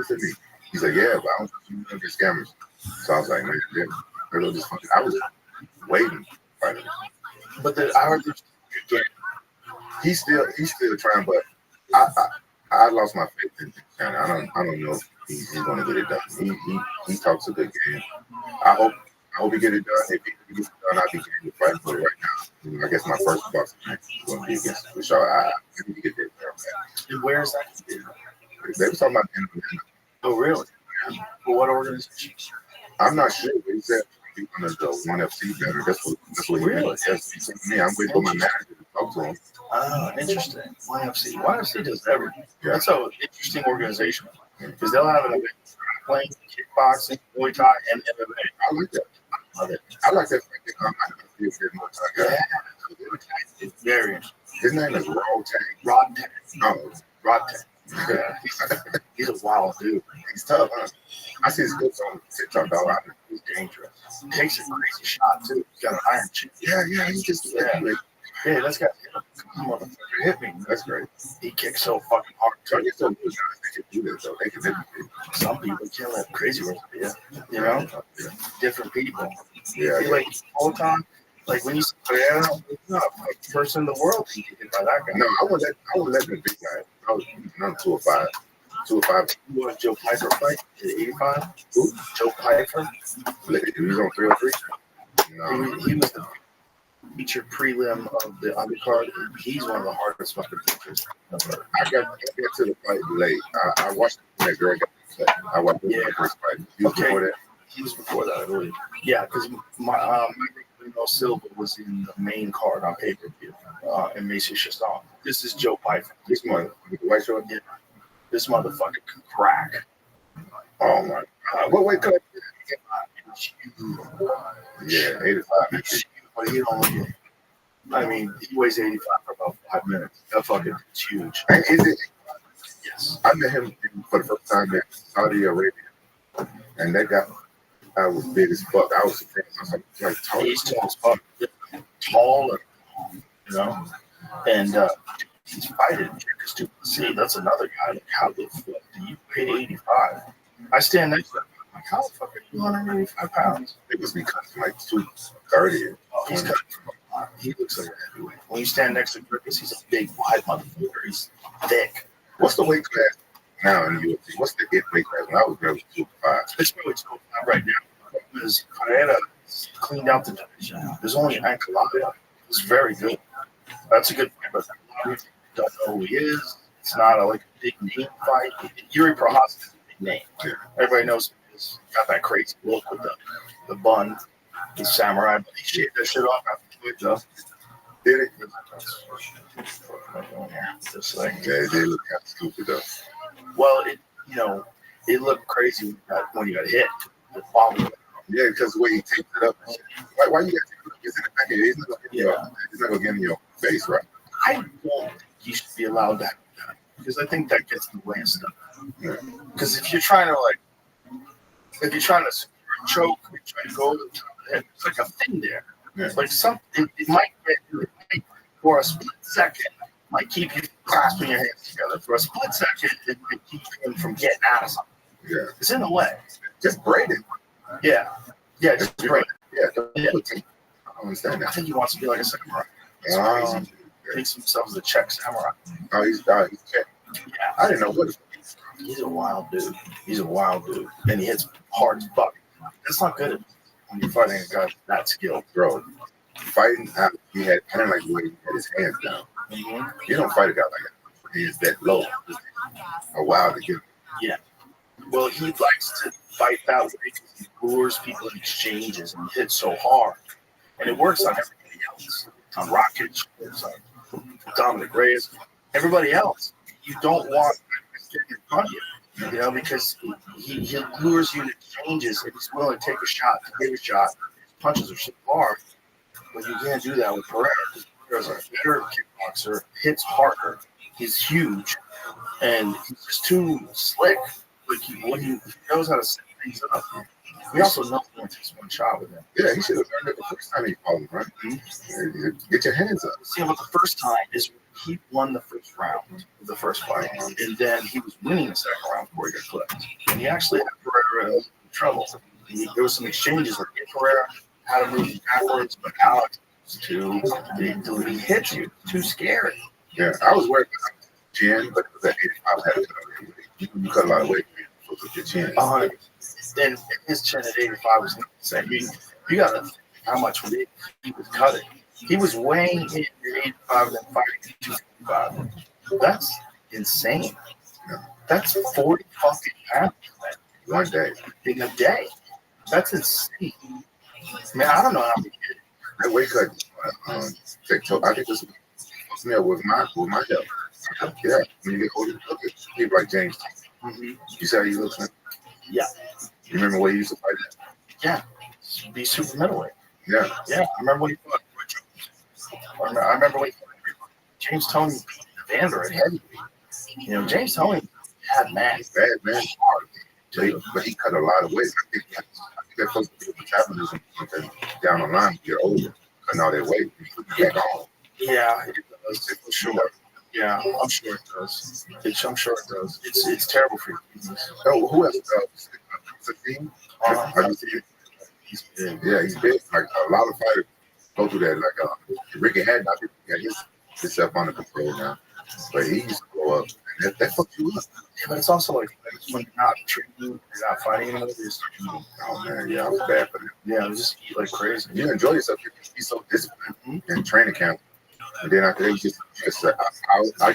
to me. He's like, yeah, but I don't think you get scammers. So I was like, man, yeah, I was waiting. But I heard there's again. He's still trying, but I lost my faith in China. I don't know if he's going to get it done. He talks a good game. I hope he get it done. If he gets it done, I'll be getting the fight for it right now. I guess my first boxing match is going to be against Rothschild. I need to get that done. And where is that? They were talking about Indiana. Oh, really? For what organization? I'm not sure. But he said he's one of the ONE FC better. That's what he Really? said to me. I'm waiting for my manager to talk to him. Oh, interesting. ONE FC does everything. Yeah. That's an interesting organization because they'll have an event playing kickboxing, Muay Thai, and MMA. I like that. I love it. I like that. I'm not going to more time. Yeah. It's very interesting. His name is Rod Tang. Oh, Rod Tang. Yeah. He's a wild dude. he's tough, huh? I see his clips on TikTok, though. He's dangerous. He takes a crazy shot, too. He's got an iron chin. Yeah, he just Yeah, that's got motherfucker hit me. That's great. He kicks so fucking hard. So I guess those guys, they can do this, though. They can hit me. Some people kill that crazy ones. Yeah. You know? Yeah. Different people. Yeah, He, like, all the time. Like, when you say, yeah, it's not a person in the world can get hit by that guy. No, I would let the big guy. I was 205. 205. You want Joe Piper fight at 85? Who? Joe Piper? He was on 303. No. He was the featured prelim of the undercard. He's one of the hardest fucking pitchers ever. I got to the fight late. I watched that girl get cut. I watched the first fight. You was before that? He was before that, I believe. Yeah, because my Silva was in the main card on pay-per-view in Macy Shaston. This is Joe Piper. This one with the white shirt? Yeah. This motherfucker can crack. Oh my God. What weight cut? Yeah, 85. But he don't look it. I mean, he weighs 85 for about 5 minutes. That fucking is huge. And is it? Yes. I met him for the first time in Saudi Arabia, and that guy was big as fuck. I was surprised. I was like tall. He's tall as fuck. Tall, and, you know, and he's fighting because see, that's another guy. Like, how the fuck do you pay 85? I stand next to him. Like, how the fuck are you 185 pounds? It was because like 230. Oh, he's cutting from a lot. He looks like a heavyweight. When you stand next to Griffiths, he's a big, wide motherfucker. He's thick. What's the weight class now in the UFC? What's the weight class? When I was there, it was 205. It's probably 205 right now. Because Carrera cleaned out the division. There's only Ankalaga. It's very good. That's a good fight, but a lot of people don't know who he is. It's not a big name fight. Yuri Prohaska is a big name. Yeah. Everybody knows he's got that crazy look with the bun. He's samurai, but he shaved that shit off after the fight, though. Did it? Just like, Yeah, they look kind of stupid though. well, it looked crazy when you got hit. The bottom. Yeah, because the way he taped it up. Why you got to take it up? It's in the back of your head. It's not going to get in your face, right? I don't think you should be allowed that because I think that gets in the way of stuff. Because if you're trying to choke, you're trying to go to the top of the head, it's like a thing there. Yeah. It's like it might for a split second, might keep you clasping your hands together. For a split second, it might keep you from getting out of something. Yeah. It's in the way. Just braid it. Yeah, just break. Yeah. Yeah. I don't understand I that. think he wants to be like a samurai. It's Oh, crazy. He thinks himself as a Czech samurai. he's checked. Yeah. I didn't know what. He's a wild dude. And he hits hard as fuck. That's not good when you're fighting a guy that skilled. Bro, fighting out, he had kind of like the way he had his hands down. Mm-hmm. You don't fight a guy like that. He is that low. A while to get. Well, he likes to fight that way because he lures people in exchanges and hits so hard. And it works on everybody else. On Rocket, it's on Dominic Reyes, everybody else. You don't want to get in front of you, because he lures you in exchanges and he's willing to take a shot, to give a shot. His punches are so hard, but you can't do that with Pereira. Pereira's a better kickboxer, hits harder, he's huge, and he's just too slick. Like he knows how to set things up. We also know he only takes one shot with him. Yeah, he should have learned it the first time he fought him, right? Mm-hmm. Get your hands up. See, about the first time is he won the first round of the first fight, and then he was winning the second round before he got clipped. And he actually had Pereira in trouble. There was some exchanges where Pereira had to move backwards, but Alex He hits you. Too scary. Yeah, I was worried about chin, but it was at 85. I had to cut a lot of weight. You cut a lot of weight. So took your chin. And his chin at 85 was insane. You got to think how much weight he was cutting. He was weighing in at 85 and fighting at 255. That's insane. Yeah. That's 40 fucking pounds One day. in a day. That's insane. Man, I don't know how we did it. That weight cut, I think this fucks me up with my health. Yeah, when you get older, look at people like James. Mm-hmm. You see how he looks like? Yeah. You remember when he used to fight that? Yeah. Be super middleweight. Yeah. Yeah. I remember when he fought Roy Jones. I remember when he fought James Toney beat Evander at heavyweight. You know, James Toney had man. Bad man. But he cut a lot of weight. I think that's supposed to be a metabolism something down the line. You get older, cutting all that weight. You back on. Yeah, it does. For sure. Yeah, I'm sure it does. I'm sure it does. It's terrible for you. Oh, who else? Sabine? Have you seen it? He's big. Yeah, he's big. Like a lot of fighters go through that. Like Ricky Hatton, I think he got himself under control now. But he used to go up. That fucks you up. Yeah, but it's also like when you're not training, you're not fighting anymore, you're just Oh man, yeah, I was bad for that. yeah, just eat like crazy. You enjoy yourself. You be so disciplined in training camp. And then after that, you just I always say, I'm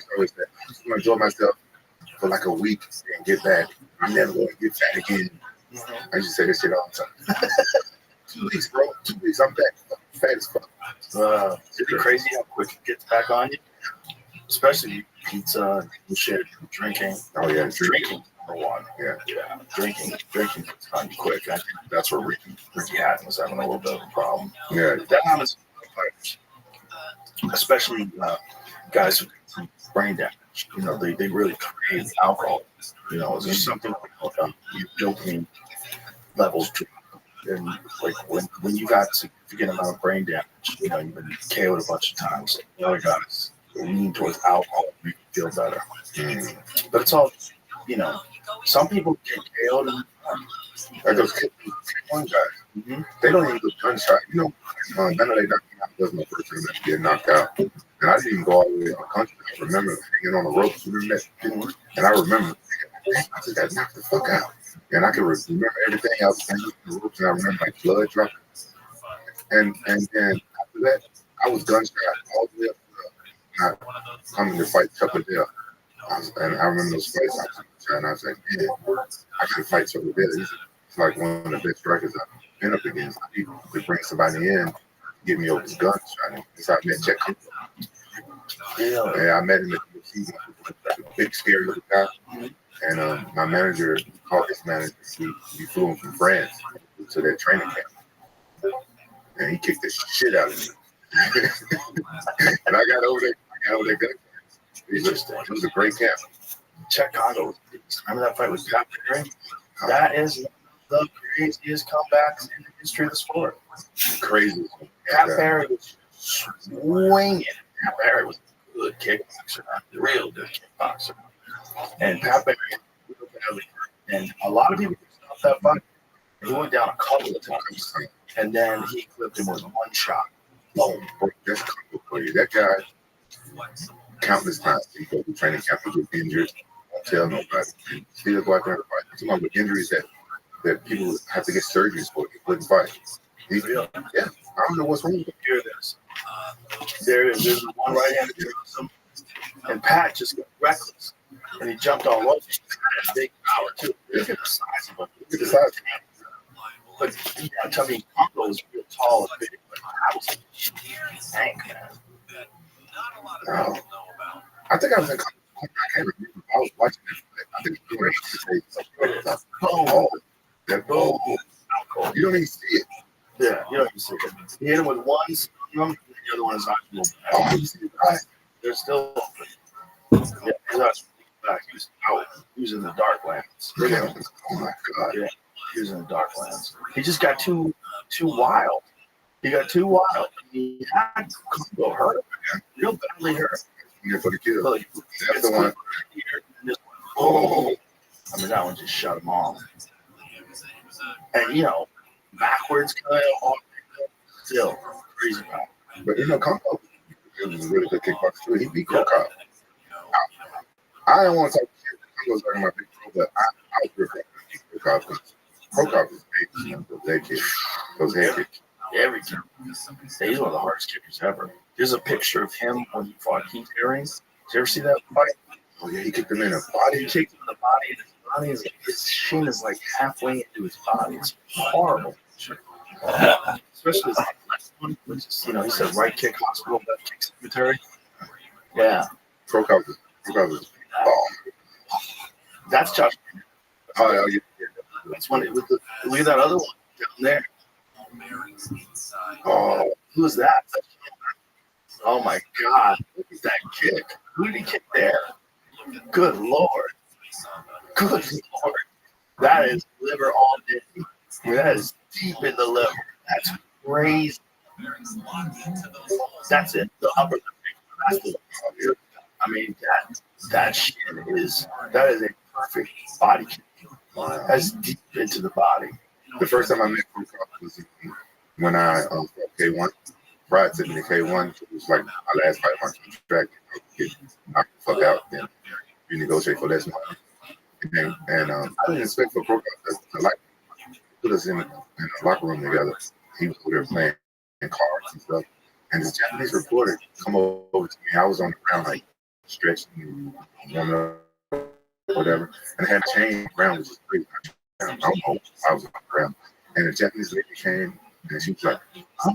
just gonna enjoy myself for like a week and get back. I'm never gonna get fat again. I used to say this shit all the time. 2 weeks, bro. 2 weeks, I'm back. Fat as fuck. It'd be crazy how quick it gets back on you. Especially pizza and shit, drinking. Oh yeah, Drinking number one. Yeah. Drinking gets on you quick. I think that's where Ricky Hatton was having a little bit of a problem. Yeah. That happens to fighters, especially guys with brain damage. You know, they really crave alcohol. You know, it's just something like your dopamine levels drop. And like when you got significant amount of brain damage, you know, you've been KO'd a bunch of times. The other guys lean towards alcohol to make you feel better. But it's all, you know, some people get KO'd and Like those one guys, they don't even do gunshot. You know, none of they knocked me out. Wasn't the first time that get knocked out. And I didn't even go all the way on country. I remember hanging on the ropes. Remember that? And I remember, I just got knocked the fuck out. And I can remember everything. I was hanging on the ropes, and I remember my blood dropping. And then after that, I was gunshot all the way up to not coming to fight Chuck Liddell. And I remember those fights. And I was like, man, I should fight Chuck Liddell. He's like one of the best strikers I've been up against. He could bring somebody in, get me over his gunshot. So I met Jack. Yeah, I met him at the UFC. Big, scary little guy. And my manager called his manager. We flew him from France to that training camp. And he kicked the shit out of me. And I got over there good. It was a great camp. Czech Congo. Remember that fight with Pat Barry? That is the craziest comebacks in the history of the sport. Crazy. Pat Barry was swinging. Pat Barry was a good kickboxer, a real good kickboxer. And Pat Barry was real badly hurt. And a lot of people stopped that fight. He went down a couple of times. And then he clipped him with one shot. Boom. That's cool for you. That guy, countless times, he goes to training camp to get injured. Don't tell nobody. Still go out there and fight. I'm talking about with injuries that people have to get surgeries for. They couldn't fight. Yeah. I don't know what's wrong with him. Hear this. There's one right-handed him, and Pat just got reckless. And he jumped all over. He had a big power, too. Look at the size of him. Look at the size of him. But yeah, I mean, Congo was real tall and big, but I was a tank, man. Wow. I think I was in Congo. I can't remember. I was watching it. I think you were that boom. You don't even see it. Yeah, you don't even see it. He hit him with one, and the other one is not cool. Oh, you see it? Right. They're still open. Yeah, he's not back. He was out. He was in the dark lands. Yeah. Oh my God. Yeah, he was in the dark lands. He just got too wild. He got too wild. He had Congo hurt. Real badly hurt. Yeah, for the kill. Like, That's the one. Oh, I mean, that one just shut him off. And, you know, backwards cut, still crazy power. But Combo, it was a really good kickboxer too. He beat Krokop. I don't want to talk shit. Combo's like my big bro, but I prefer Krokop because Krokop is dangerous. Those head kicks. Those head kicks. Every time. He's one of the hardest kickers ever. There's a picture of him when he fought Keith Haring. Did you ever see that fight? Oh yeah, he kicked him in the body. He kicked him in the body, and his body is his shin is like halfway into his body. It's horrible. Especially his left one, which is, he said right kick hospital, left kick cemetery. Yeah. Krokop is That's Josh. Oh yeah. That's one. Look at that other one down there. Oh, who was that? Oh my God! Look at that kick. Who did he kick there? Good Lord! Good Lord! That is liver all day. That is deep in the liver. That's crazy. That's it. The upper lip. I mean, that shit is a perfect body kick. That's deep into the body. The first time I met Krokop was when I fought K1. Pride took me to K1. It was like my last fight on contract. I get knocked the fuck out. Then you negotiate for less money. And I didn't expect for Krokop to like put us in a locker room together. He was over there playing cards and stuff. And this Japanese reporter come over to me. I was on the ground like stretching, warming up, whatever. And I had a chain ground, which is crazy. I don't know. I was on the ground. And the Japanese lady came and she was like,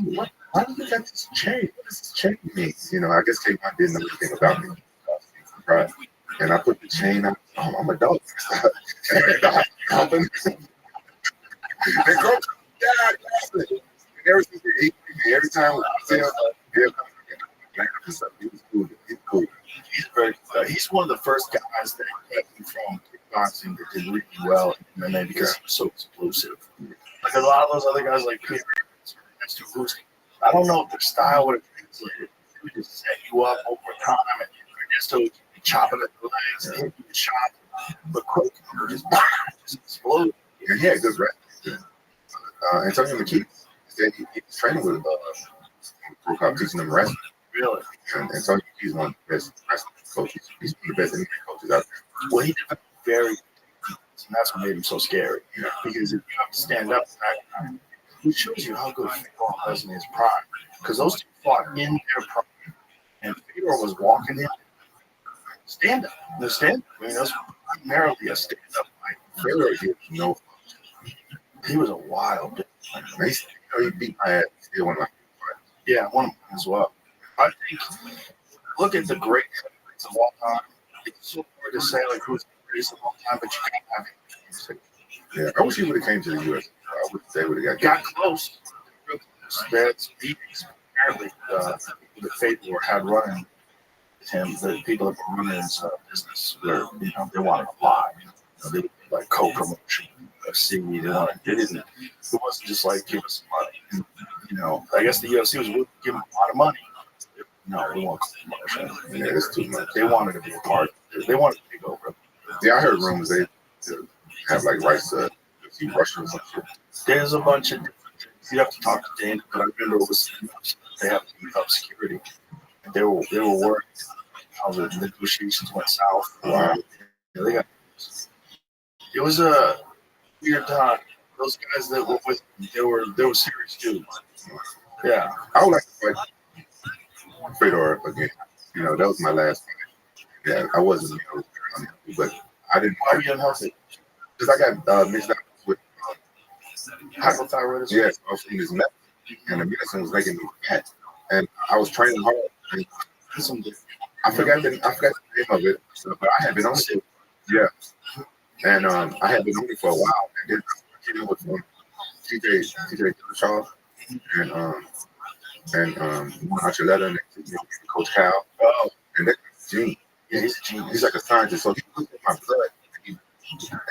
what? Why do you got this chain? What does this chain mean? I guess K1 didn't know anything about me. Right. And I put the chain on. Oh, I'm a dog. Every time I see him, he was cool. He's cool. He's one of the first guys that came from kickboxing that did really well in MMA because he was so explosive. Like a lot of those other guys, like Peter, I don't know if their style would have translated. He would just set you up over time, and Ernesto would be chopping at the legs and hit you with shots. But Krokop would just explode. And he had good wrestling. Antonio McKee said he was training with Krokop, teaching him wrestling. Really? And Antonio McKee's one of the best wrestling coaches. He's one of the best MMA coaches out there. Well, he developed very, and that's what made him so scary. Because if you have to stand up, it shows you how good Fedor was in his prime. Because those two fought in their prime, and Fedor was walking in stand up. The stand up. I mean, that was primarily a stand up fight. Fedor did no. He was a wild dude. He beat my ass. Still one of my fights. Yeah, one of them as well. I think, look at the great heavyweights of all time. It's so hard to say like who's the greatest of all time, but you can't have it. Yeah, I wish he would have came to the U.S. I wish they would have got close. They had some meetings. Apparently, the Fedor had running with him. The people that were running his business, where they wanted a lot. They did like co-promotion. They didn't. It wasn't just like give us money. I guess the UFC was willing to give them a lot of money. No, we want promotion. Yeah, it's too much. They wanted to be a part. They wanted to take over. Yeah, I heard rumors they have like rights to see Russia or some shit. There's a bunch of different things. You have to talk to Dana, but I remember it was they have to keep up security. And they were worried how the negotiations went south. Wow. Yeah, it was a weird time. Those guys that were with me, they were serious dudes. Yeah. I would like to fight Fedor again. That was my last fight. Yeah, I wasn't, but I didn't. Why were you unhealthy? Because I got mixed up with hypothyroidism. Yes, I was in this medicine, and the medicine was making me fat. And I was training hard. And I forgot the name of it, but I had been on it. Yeah. And I had been on it for a while, and then I came in with TJ Shaw and Archuleta and Coach Cal. Oh, and that's Gene. Yeah, he's a genius. He's like a scientist, so he looked at my blood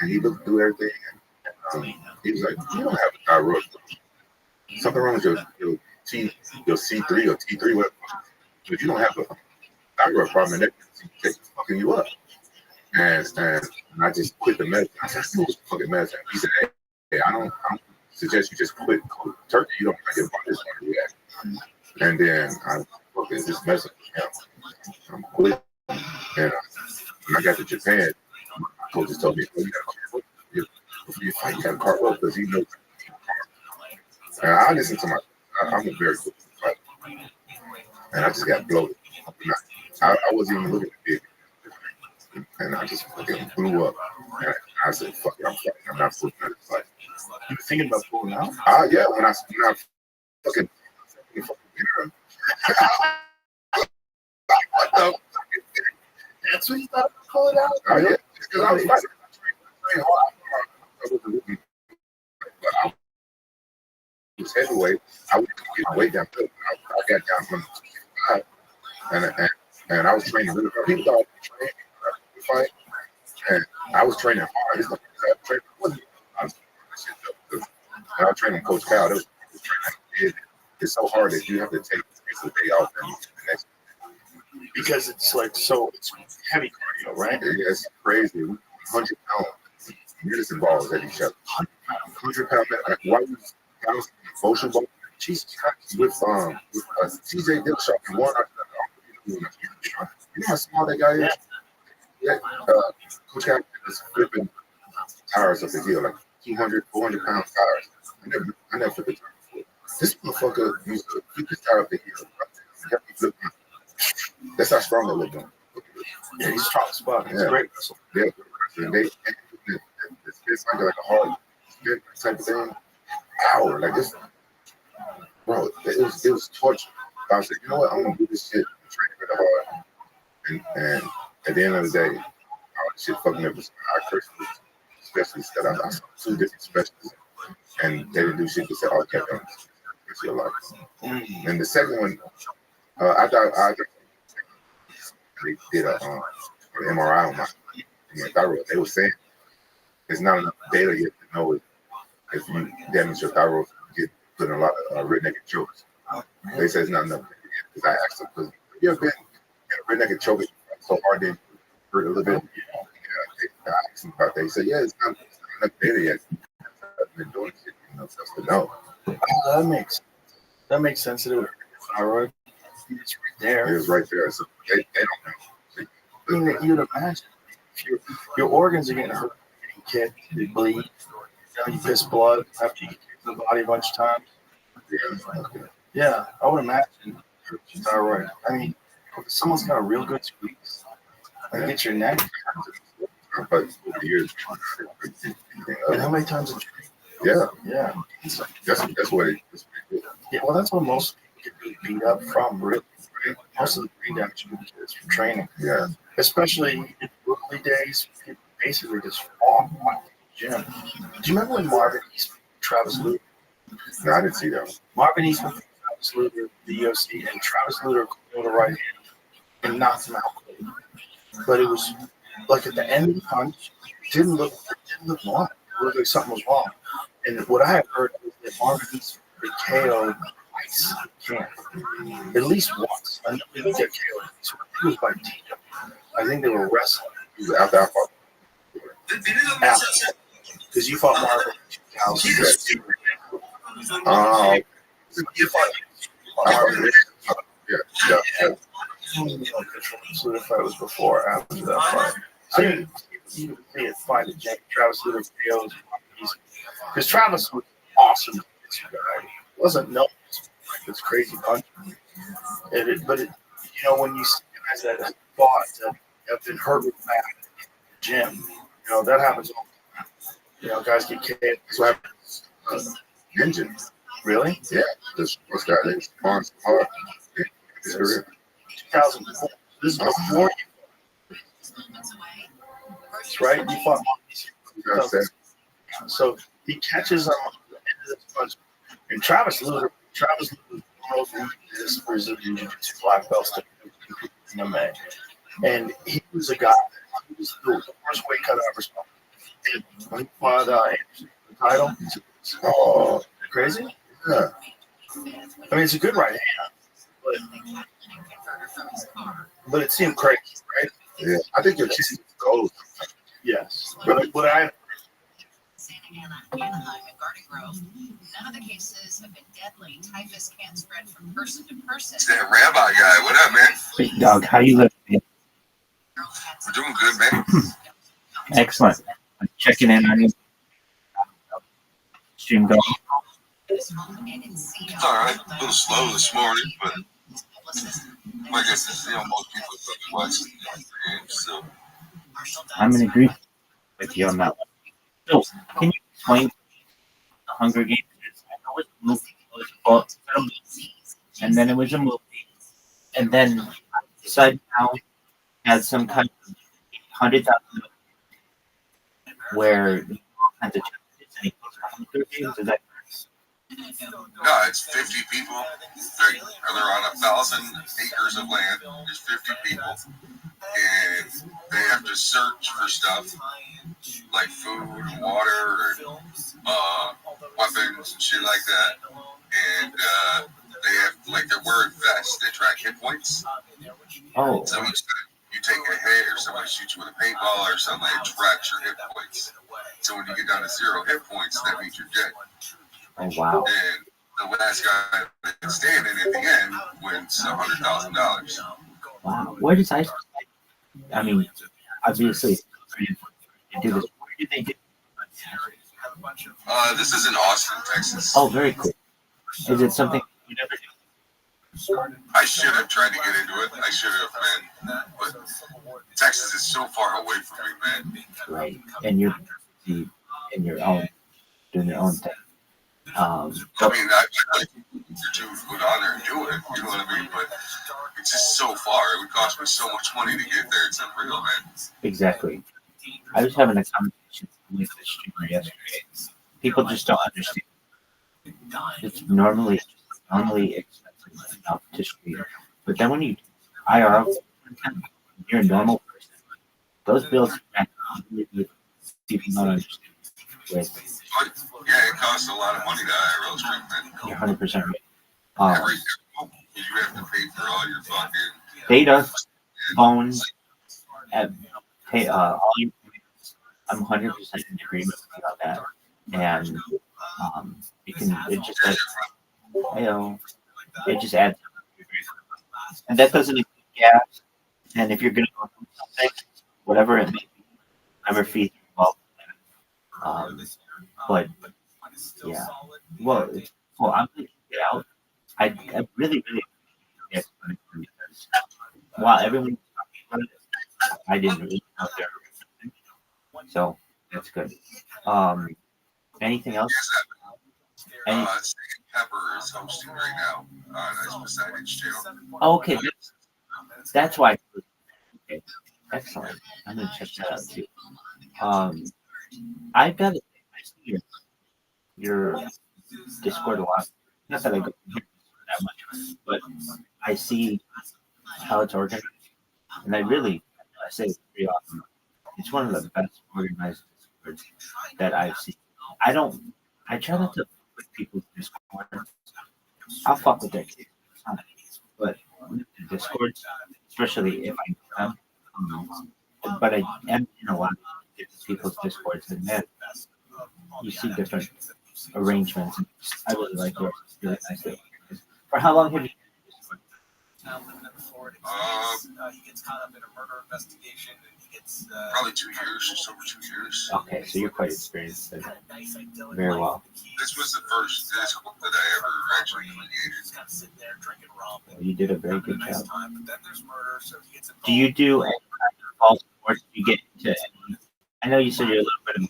and he looked through everything. And he was like, "You don't have a thyroid. Something wrong with your C3 or T3, whatever. But you don't have a thyroid problem, and that's fucking you up." And I just quit the medicine. I said, "I was fucking medicine." He said, "Hey, I don't suggest you just quit cold turkey. You don't want your body's going to react." And then I just messing with him. I'm quitting. And when I got to Japan, my coach just told me, oh, you got to before you fight, you got to cart rope because he knows. And I listen to I'm a very good fighter. And I just got bloated. I wasn't even looking at it. And I just fucking blew up. And I said, fuck it, I'm fighting. I'm not putting another fight. You were thinking about pulling out? Yeah, when I fucking what the? That's what you thought about pulling out? Oh, yeah, because I was fighting. I wasn't looking, but I was heavyweight. I was getting my weight down. I got down from 25, and I was training really hard. People thought I was training to fight, and I was training hard. It's like I was training. I was training Coach Kyle. That was training. It's so hard that you have to take a day off and the next. Because it's like it's heavy cardio, right? Yeah, it's crazy. 100-pound medicine balls at each other. 100-pound. Why you bouncing motion ball? Jesus Christ. With TJ Dillshaw and one. You know how small that guy is? Yeah. Coach Kyle is flipping tires up the hill, like 200, 400-pound tires. I never flipped a tire before. This motherfucker used to flip his tire up the hill. That's how strong they look on. Yeah, he's strong as fuck. He's a great wrestler. Yeah, and it's like a hard type of thing. Hour like this, bro. It was torture. I was like, you know what? I'm gonna do this shit. I'm training really hard, and at the end of the day, all this shit fucking up. I cursed specialists that I saw 2 different specialists, and they didn't do shit. They said, "Oh, okay, it's your life." And the second one, I they did a MRI on my thyroid. They were saying there's not enough data yet to know if you damage your thyroid, you get put in a lot of redneck choke. They say it's not enough data yet. Because I asked them, because you ever been in a redneck choke so hard they hurt a little bit? Yeah, I asked them about that. He said, yeah, it's not enough data yet. I've been doing shit, to know. That makes sense. It was thyroid. It's right there. It was right there. So they don't know. You'd imagine if your organs are getting hurt, getting kicked, they bleed, you piss blood after you get kicked in the body a bunch of times. Yeah, I would imagine thyroid. I mean, if someone's got a real good squeeze, get your neck. And how many times a day? Yeah. That's what it is. Yeah, well, that's what most people get really beat up from, really. Right? Most of the brain damage is from training. Yeah. Especially in the early days, people basically just fall in the gym. Do you remember when Marvin Eastman, Travis Luter? No, I didn't see that one. Marvin Eastman, Travis Luter, the UFC, and Travis Luter caught the right hand and knocked him out cold. But it was like at the end of the punch, it didn't look wrong. It looked like something was wrong. And what I have heard is that Marvin Eastman KO'd twice in camp. At least once. I know he didn't get KO'd. So it was by TJ. I think they were wrestling. He was after I fought. Because you fought Marvin in 2000. You fought Marvin. Yeah. So the fight was before or after that fight. So you see it fight at Travis Luter KO'd. Because Travis was awesome. It wasn't this crazy punch. But when you see guys that have fought, that have been hurt with back in the gym, that happens all the time. Guys get kicked. So happens. Engine. Really? Yeah. This guy is hard. His career. 2004. This is before you. That's right. You fought. So he catches him at the end of this punch. And Travis Luter world this Brazilian Jiu-Jitsu black belt in MMA. And he was a guy that was the worst weight cut I ever saw. And when he fought Anderson for the title, crazy? Yeah. I mean, it's a good right hand, but it seemed crazy, right? Yeah. I think your cheese goes. Yes. But what I Anaheim, and Garden Grove. None of the cases have been deadly. Typhus can't spread from person to person. It's that rabbi guy. What up, man? Big dog, how you living? We're doing good, man. Excellent. I'm checking in on you. Stream going. It's all right. A little slow this morning, but I guess it's, most people probably watch the game, so. I'm in agreement with you on that one. So, can you explain the Hunger Games? I know it was a movie, and then it was a movie, and then Side Now had some kind of 100,000 where all kinds of challenges and Hunger Games. Is that No, it's 50 people. They're on 1,000 acres of land. There's 50 people, and they have to search for stuff like food, water, and weapons and shit like that. And they have they're wearing vests. They track hit points. Oh, So each time you take a hit or somebody shoots you with a paintball or something, it tracks your hit points. So when you get down to 0 hit points, that means you're dead. oh wow. And the last guy that's standing at the end wins $100,000. Wow. Where does ice? I mean, obviously, they do this. Where do they do? This is in Austin, Texas. Oh, very cool. Is it something you never do? I should have tried to get into it. I should have, man. But Texas is so far away from me, man. Right. And you're in your own, doing your own thing. I mean, I like to go down there and do it. You know what I mean? But it's just so far. It would cost me so much money to get there. It's unreal, man. Exactly. I was having a conversation with the streamer yesterday. People just don't understand. It's normally expensive enough to stream, but then when you IRL, you're a normal person. Those bills are people don't understand. With, But, yeah, it costs a lot of money to IRL stream, man. you're 100% right. You have to pay for all your fucking Data, phones, pay all your. I'm 100% in agreement with you on that, and it just adds, it just adds, and that doesn't include gas. And if you're gonna go do something, whatever it may be, whatever fees are involved. But yeah, well, I'm gonna get out. I really get because while everyone was talking about it, I didn't really out there. So that's good. Anything else? Pepper is hosting right now on Ice Poseidon's channel. Oh, okay, that's why. Okay, excellent. I'm gonna check that out too. I've got I see your Discord a lot. Not that I go that much, but I see how it's organized, and I say it's pretty awesome. It's one of the best organized Discords that I've seen. I try not to put people's Discord. I'll fuck with their kids, but Discords, especially if I know them, but I am in a lot of people's Discords, and then you see different arrangements. I really like yours. It's really nice. For how long have you? He gets caught up in a murder investigation, and he gets Probably 2 years, just over 2 years. Okay, so you're quite experienced. Very well. This was the first Discord that I ever actually created. Well, you did a very good job. But then there's murder, so he gets Do you do any kind of fall sports? Do you get into any? I know you said you're a little bit of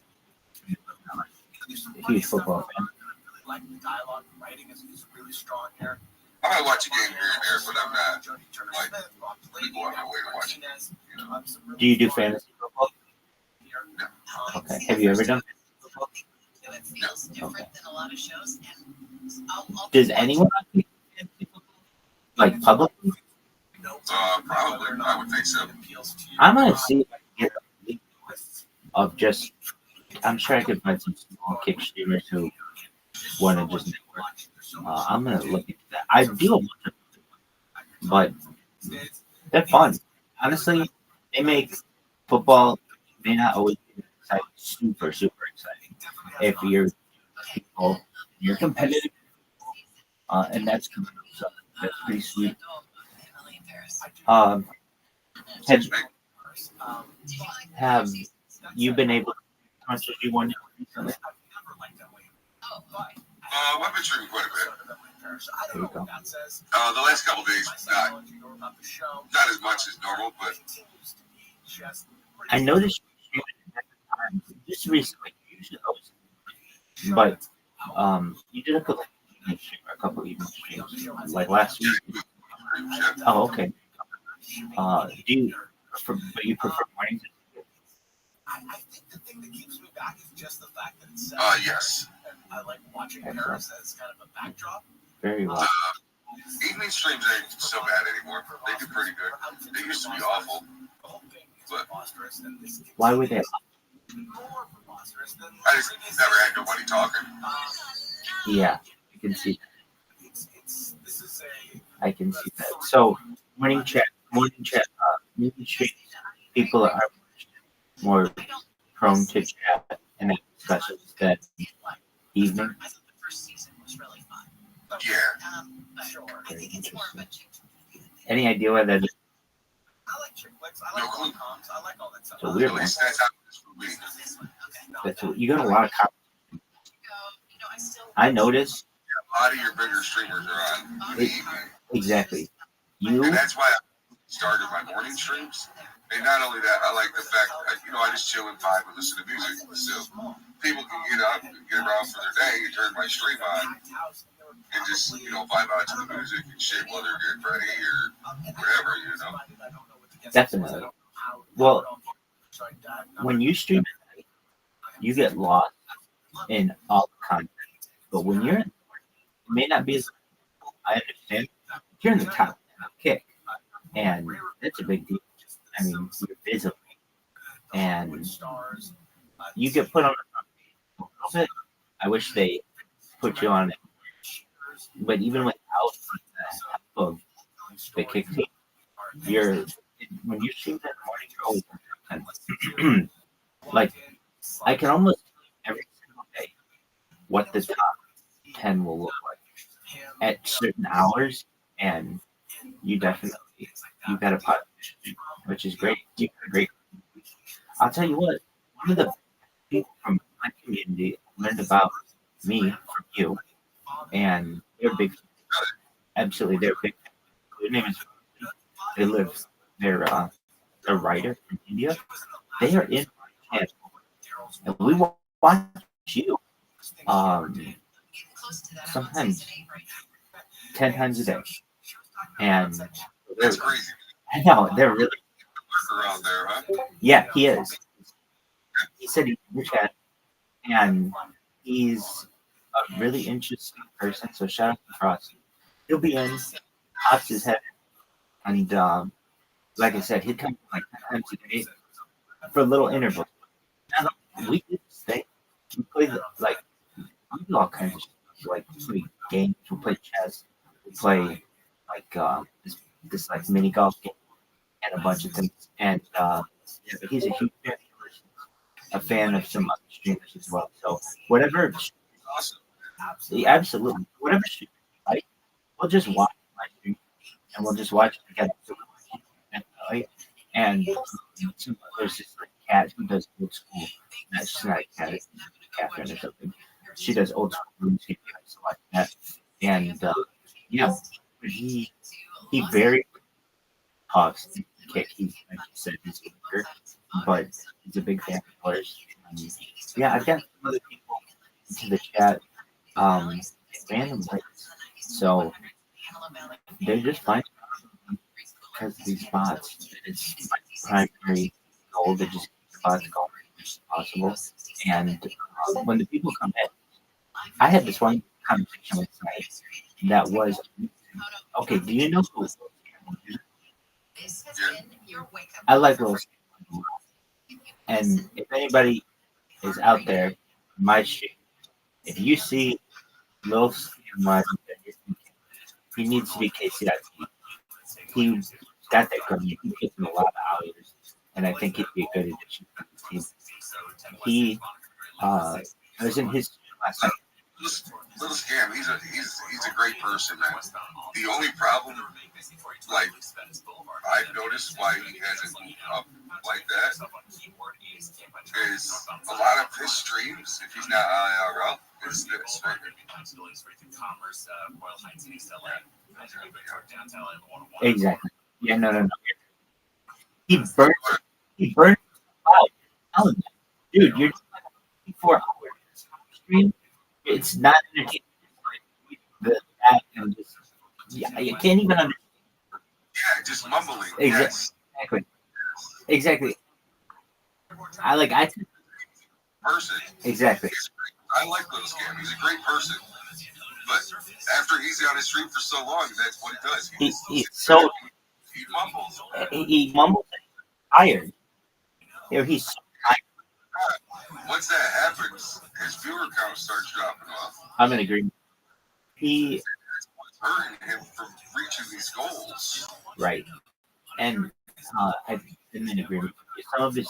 a huge football fan. like the dialogue writing is really strong here. I might watch a game here and there, but I'm not like go on my way to watch it. Do you do fantasy football? No. Okay. Have you ever done football? Okay. Does anyone do fantasy football? Like publicly? Probably. I would think so. I'm gonna see if I can get a league of just. I'm sure I could find some small kick streamers who want to just network. I'm gonna look into that. I do a bunch of them, but they're fun. Honestly, they make football may not always be exciting, super exciting, if you're people, you're competitive, and that's pretty sweet. Um, have have you been able to much as you wanted recently? I've been streaming quite a bit. There you go. The last couple days, not as much as normal, but I noticed you streaming just recently. You usually host, but you did a couple evening streams like last week. yeah. Oh, okay. Do you prefer mornings? I think the thing that keeps me back is just the fact that it's Yes. I like watching Paris as kind of a backdrop. Very well. Evening streams ain't so bad anymore. They do pretty good. They used to be awful. But Why would they? I just never had nobody talking. Yeah, I can see. I can see that. So morning chat, maybe people are more prone to chat and have discussions that evening. Yeah. Very interesting. Any idea why that is? No clue. It's a weird At one. least that's how it is for me. You got a lot of I noticed A lot of your bigger streamers are on the evening. exactly. And that's why I started my morning streams. And not only that, I like the fact that, I just chill and vibe and listen to music. So people can get up and get around for their day and turn my stream on and just, vibe out to the music and shit while they're getting ready or whatever, Definitely. Well, when you stream, you get lost in all the content. But when you're it may not be as I understand. You're in the top kick, and that's a big deal. I mean, you're visible, and you get put on a little bit. I wish they put you on it, but even without the help of the kick team, when you stream that morning, you're always on. Like I can almost every single day what the top 10 will look like at certain hours, and you got a pot, which is great. You got a great. I'll tell you what. One of the people from my community learned about me from you, and they're big. Absolutely, they're big. Their name is. They live. They're a writer from India. They are in my camp, and we watch you. Sometimes 10 times a day, and That's crazy. I know they're really. Around there, huh? Yeah, he is. He said he's in the chat, and he's a really interesting person. So shout out to Frost. He'll be in, pops his head, and like I said, he'd come like 10 times a day for little intervals. Now, we do this thing. We play we do all kinds of stuff. Like we play games, we play chess, we play like this like mini golf game and a bunch of things. And he's a huge fan. A fan of some other streamers as well. So whatever, Awesome. absolutely, whatever stream you like, we'll just watch my stream and we'll just watch it together. And there's this like cat who does old school. She's not a cat, it's Catherine or something. She does old school RuneScape, so like that. And he very talks kick. Like you said, he's a worker, but he's a big fan of players. I've got some other people into the chat random ways. So they're just fine because of these bots. It's my primary goal to just keep the bots going as much as possible. And when the people come in, I had this one conversation with somebody that was, okay, do you know who? I like Will. And if anybody is out there, my stream, if you see Lil Scam, he needs to be KCIT. He's got that going. He gets him a lot of hours, and I think he'd be a good addition to the team. He I was in his last night. Little Scam, he's a great person, man. The only problem, like, I've noticed why he hasn't moved up like that is a lot of his streams, if he's not IRL, is this. Exactly. Yeah, no. He burned out. Telling you, dude, you're 24 hours stream. It's not entertaining. That and just, yeah, you can't even understand. Yeah, just mumbling. Yes. Exactly. I person. Exactly. I like Little Scam. He's a great person. But after he's on his stream for so long, that's what he does. He mumbles. He mumbles. Tired. He's so tired. Once that happens, his viewer count starts dropping off. I'm in agreement. He hurting him from reaching these goals. Right. And I'm in agreement. Some of his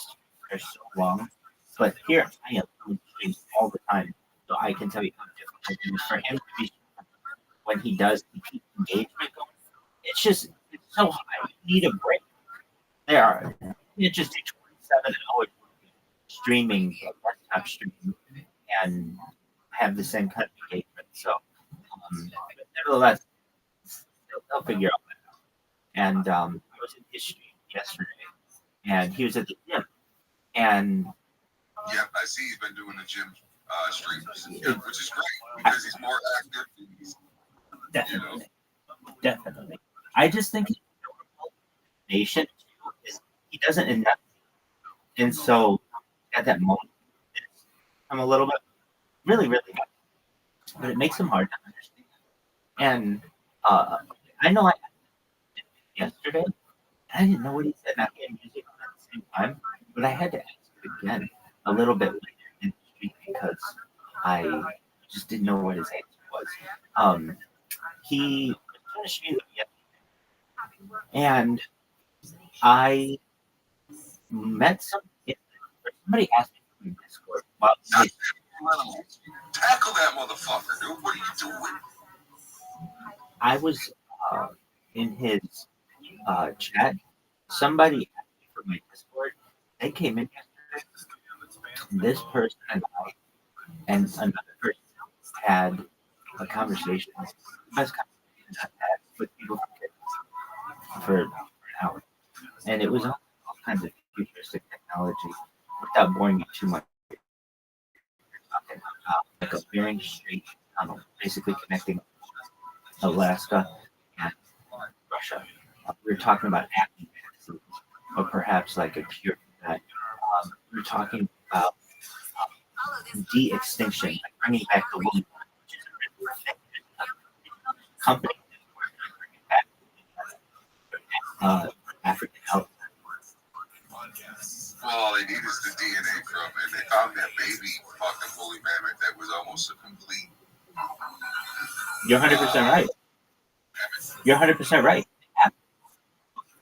are so long, but here I am doing streams all the time, so I can tell you how difficult it is for him to be when he does keep engagement going. It's so high. You need a break. You just do 27 hours streaming, desktop streaming, and have the same kind of engagement. So, but nevertheless, they'll figure out that. And I was in his stream yesterday, and he was at the gym. And yeah, I see he's been doing the gym streams, which is great because he's more active. Definitely. I just think nation is he doesn't enough, and so at that moment, I'm a little bit really, but it makes him hard to understand. And I know yesterday, I didn't know what he said. And I had music on at the same time, but I had to ask it again a little bit later in the street because I just didn't know what his answer was. He was trying to stream yesterday, and I met somebody asked me from Discord about tackle that motherfucker, dude. What are you doing? I was in his chat. Somebody asked me for my Discord. They came in yesterday. This person and I and another person had a conversation. Best conversation I've had with people for an hour. And it was all kinds of futuristic technology without boring you too much. Like a Bering Strait tunnel, basically connecting Alaska and Russia. We were talking about acting vaccines, or perhaps like a cure for that. We were talking about de-extinction, like bringing back the woman, which is a really company that bringing back African health. Well, all they need is the DNA from it. They found that baby fucking woolly mammoth that was almost a complete. You're 100% right. You're 100% right.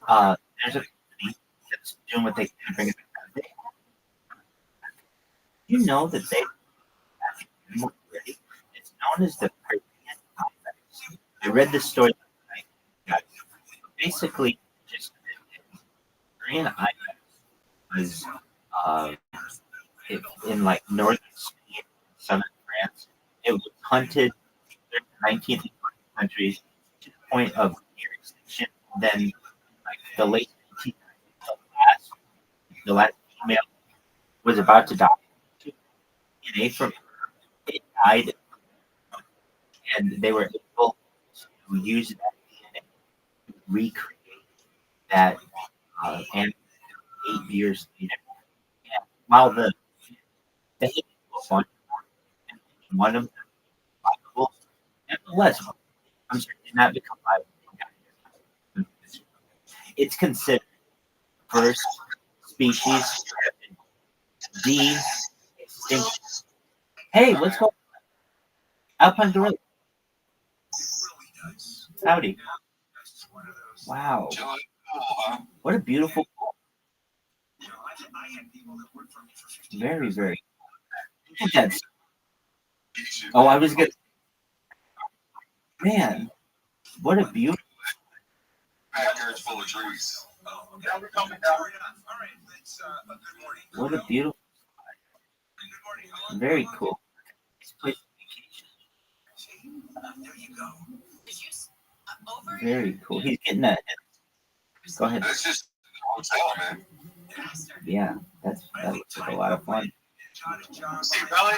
There's a company that's doing what they can to bring it back. You know that they already. It's known as the Korean ibex. I read this story last night. Basically, just Korean ibex was in like northern Spain, southern France. It was hunted in the 19th and 20th centuries to the point of near extinction. Then, like the late 19th, the last female was about to die. DNA from it died, and they were able to use that DNA to recreate that animal 8 years later. And while they fun, one of them viable, nevertheless, I'm sorry, did not become viable. It's considered first species de-extinction. Hey, what's going on? Alpine Gorilla. Howdy. Wow. What a beautiful pool. Very, very. Look at that. Oh, I was good. Man, what a beautiful. Backyard's full of trees. Oh, okay. All right. It's good morning. What a beautiful. Good morning. How long- Very how long- cool. This place is There you go. Did you over very cool. He's getting that. Go ahead. That's just a hotel, man. Yeah, that looks like a lot of fun. See, really?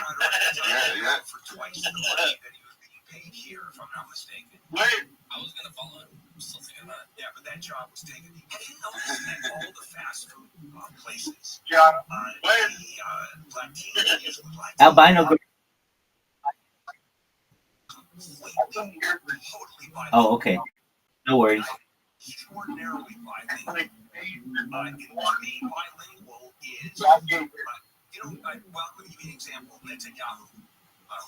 Yeah. For twice the money that he was being paid here, if I'm not mistaken. Wait. I was gonna follow it. I'm still thinking about it. Yeah, but that job was taken. Have you noticed that all the fast food places? Yeah. The Latinos with Latinos Albino. totally by Oh, okay. No worries. extraordinarily bilingual. And to me, bilingual is, well, let me give you an example. Netanyahu,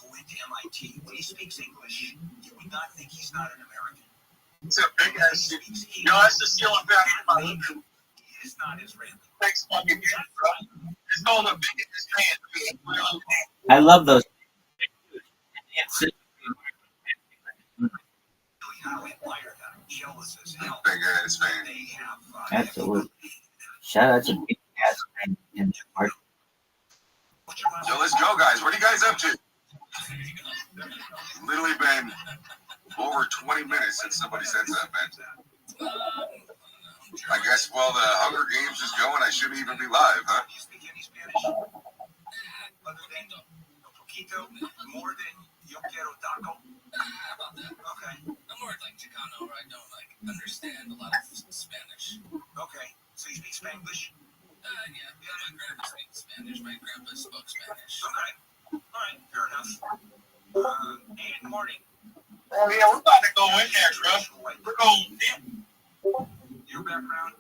who went to MIT, when he speaks English, you would not think he's not an American. It's a big ass city. He You know, that's the skill of that. he is not Israeli. Thanks, fucking shit, bro. It's all the biggest man. I love those. How admired, I'm jealous as hell. Big ass man. They have, Absolutely. Shout out to big ass man in the park. So let's go, guys. What are you guys up to? Literally been over 20 minutes since somebody said that, man. I guess while the Hunger Games is going, I shouldn't even be live, huh? You speak any Spanish? Other than no poquito, more than yo quiero taco? Okay. I'm more like Chicano, where I don't understand a lot of Spanish. Okay. So you speak Spanglish? Yeah. My grandpa speaks Spanish. My grandpa spoke Spanish. Okay. All right. Fair enough. And morning. Oh, yeah, we're about to go in there, bro. We're going in. Your background?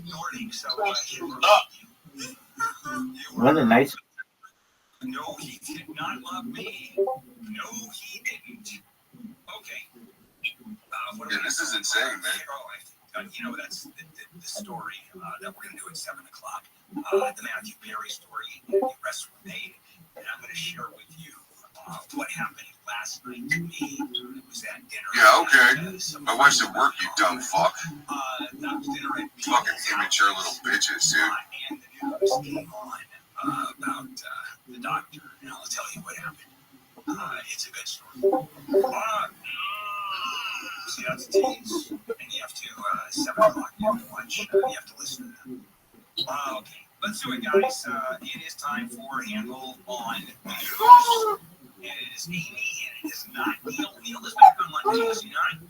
Nordic, so What a nice. No, he did not love me. No, he didn't. Okay. Yeah, this is insane, man. You know, that's the story that we're going to do at 7 o'clock. The Matthew Perry story, and the arrests were made. And I'm going to share with you what happened last night to me. It was at dinner. Yeah, okay. My wife's at work, you dumb fuck. That was dinner at Fucking immature little bitches, dude. And the news came on about the doctor, and I'll tell you what happened. It's a good story. See, that's a tease, and you have to 7 o'clock. You have to watch. You have to listen to them. Okay, let's do it, guys. It is time for Handle on News. And it is Amy, and it is not Neil. Neil is back on Monday, is he not?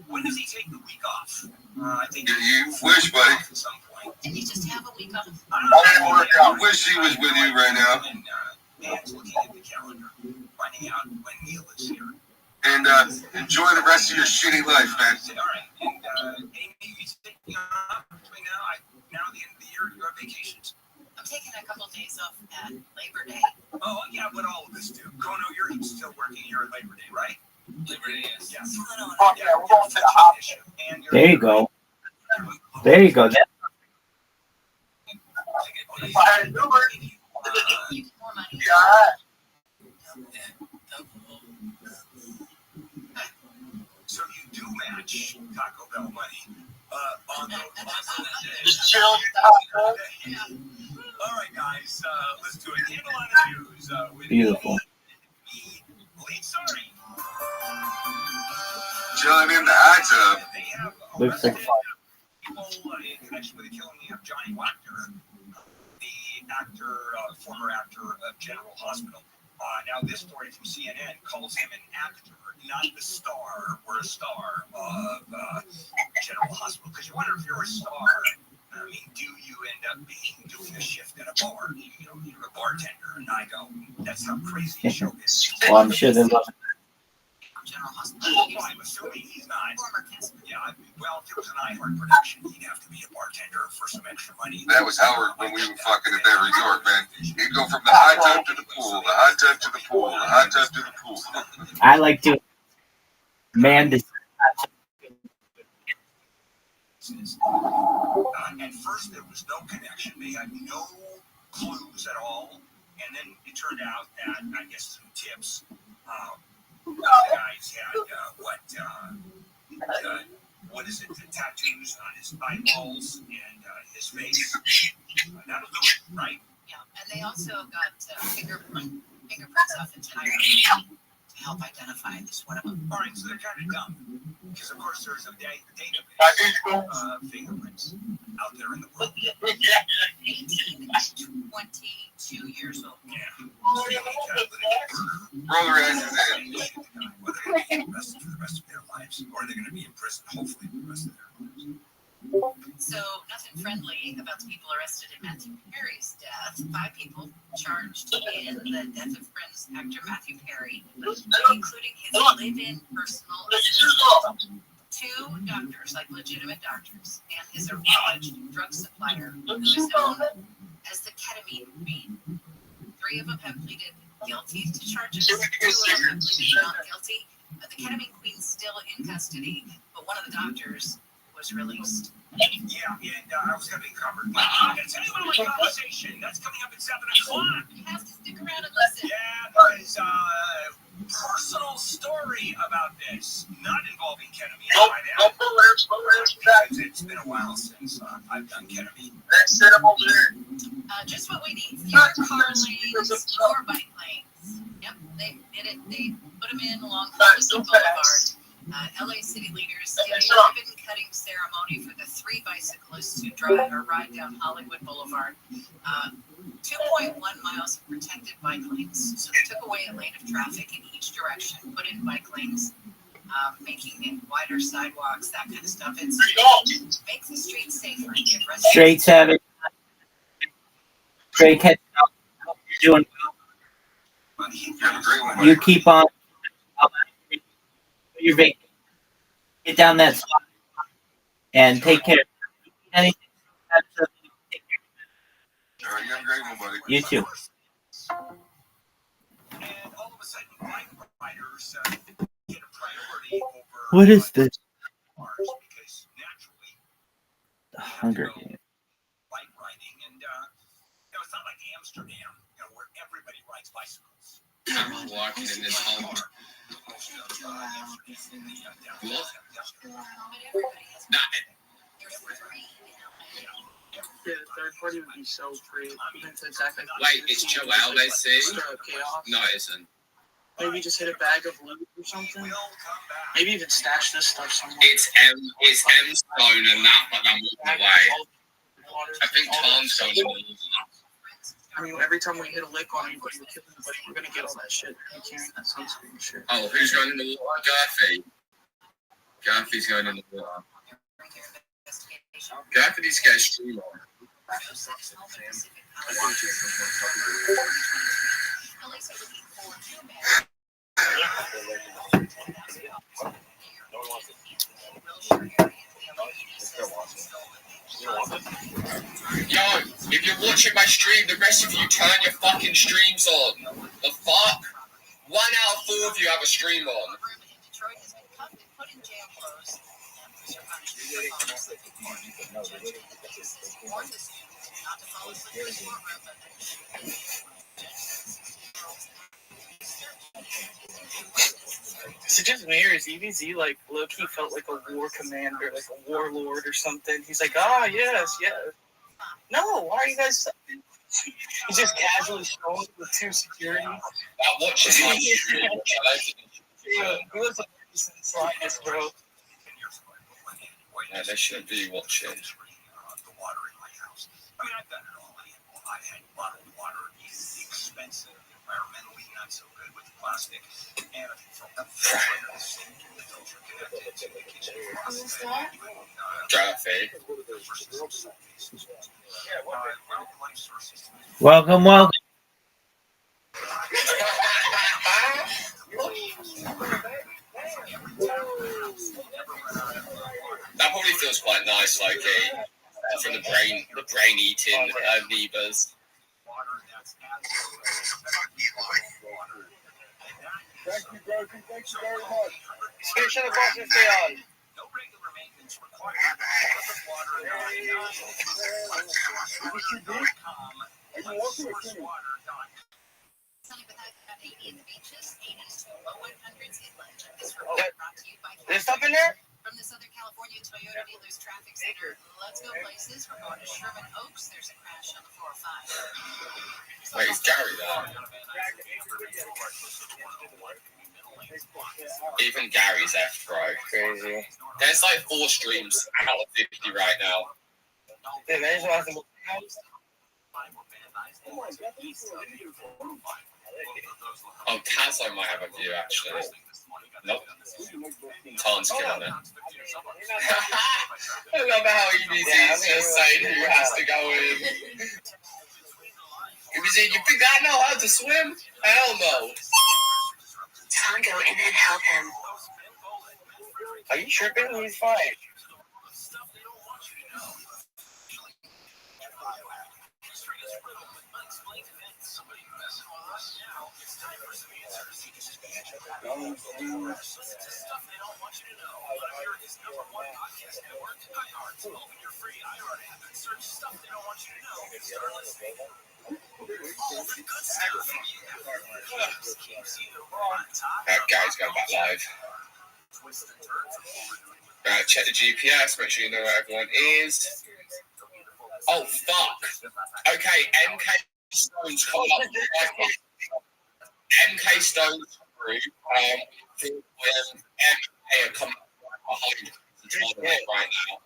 When does he take the week off? I think You wish, buddy. at some point. Did you just have a week off? I wish he was with you right now. And Dan's looking at the calendar, finding out when Neil is here. And enjoy the rest of your shitty life, man. All right, and Amy, you taking off between now and the end of the year? You have vacations? I'm taking a couple days off at Labor Day. Oh, yeah, what all of us do. Kono, you're still working here at Labor Day, right? Labor Day, yes. Yes. Fuck yeah, we're going to the hospital. There you go. There you go. That, You get more money. So you do match Taco Bell money on the yeah. All right, guys, let's do it. Handle on the news with beautiful. me, Lee. Sorry. Chilling in the hot tub. They have Looks like fun. people in connection with the killing of Johnny Wachter, the actor, former actor of General Hospital. Now, this story from CNN calls him an actor, not the star or a star of General Hospital. Because you wonder if you're a star. I mean, do you end up doing a shift at a bar? You know, you're a bartender, and I go, that's how crazy the show is. Well, I'm sure they love it. General Hospital. Well, I'm assuming he's not. Former cancer. Yeah, well, if it was an iHeart production, he'd have to be a bartender for some extra money. That was Howard when we were fucking at that resort, man. He'd go from the hot tub to the pool, the hot tub to the pool, the hot tub to the pool. I like to. Man, this. At first, there was no connection. They had no clues at all. And then it turned out that, I guess through tips, the guys had what is it? The tattoos on his eyeballs and his face. That'll do it, right? Yeah, and they also got fingerprints off the tire to help identify this one of them. All right, so they're kind of dumb because, of course, there's a database of fingerprints out there in the world. 18 and 22 years old. Yeah. Roll their asses in. Whether they're going to be arrested for the rest of their lives or they're going to be in prison, hopefully, for the rest of their lives. So nothing friendly about the people arrested in Matthew Perry's death. 5 people charged in the death of Friends actor Matthew Perry, including his live-in personal assistant, 2 doctors, like legitimate doctors, and his alleged drug supplier, who is known as the ketamine queen. 3 of them have pleaded guilty to charges. 2 of them have pleaded not guilty. But the ketamine queen's still in custody, but one of the doctors was released. Yeah, and I was going to be covered. But it's anyone with conversation. That's coming up at 7 o'clock. You have to stick around and listen. Yeah, there's a personal story about this, not involving ketamine. Because it's been a while since I've done ketamine. Just what we need. Fewer car lanes, more bike lanes. Yep, they did it. They put them in along Hollywood Boulevard. LA city leaders did a ribbon-cutting ceremony for the 3 bicyclists who drive or ride down Hollywood Boulevard. 2.1 miles of protected bike lanes. So they took away a lane of traffic in each direction, put in bike lanes, making it wider sidewalks, that kind of stuff. It makes the streets safer. Straight Savage. Straight catching up. You're doing well. Have a great one. You keep on. You're vacant. Get down that spot and take care. Anything. Take care. All right, you have a great one, buddy. You too. And all of a sudden, bike riders get a priority over What is this? cars because naturally, The Hunger Games. bike riding, and it's not like Amsterdam, where everybody rides bicycles. I'm walking in this home. What? Yeah, the third party would be so free. It's exactly Wait, it's chill out, they say? chaos. No, it isn't. Maybe just hit a bag of loot or something. Maybe even stash this stuff somewhere. It's M Stone and that, but I'm walking away. I think Tom's going to. I mean, every time we hit a lick on anybody, we kill anybody, we're gonna get all that shit. You can't that sunscreen and shit. Oh, who's going in the water? Garthy. Garthy's going in the water. Garthy needs to get a stream on. Yo, if you're watching my stream, the rest of you turn your fucking streams on. The fuck? 1 out of 4 of you have a stream on. Is it just me or is EVZ like low-key felt like a war commander, like a warlord or something? He's like, yes. No, why are you guys... He's just casually strolling with 2 security. Now watching my stream. Yeah, he looks like a decent scientist, bro. Yeah, they should be watching. The water in my house. I mean, I've done it all. I've had bottled water, expensive, environmentally not so good with the plastic, and a filter connected to the kitchen faucet. Traffic. Welcome. That probably feels quite nice, like from the brain eating amoebas. Thank you very much. Station across the on. No regular maintenance required. Water. 80 in the beaches, 80s to low 100s inland. This report brought to you by There's stuff in there? From the Southern California Toyota Dealers Traffic Center. Let's go places. We're going to Sherman Oaks. There's a crash on the 405. Wait, is Gary there? Even Gary's F, bro. Crazy. There's like 4 streams out of 50 right now. Dude, man, just want to Oh, Tazo might have a view actually. Nope. Ton's killing it. I love how EBZ is just saying who has to go in. EBZ, you think I know how to swim? Hell no. Ton, go in and help him. Are you tripping? He's fine. That guy's going back live. Check the GPS, make sure you know where everyone is. Oh, fuck. Okay, MK Stone's come up. MK Stone's group. MK are coming behind the tournament right now.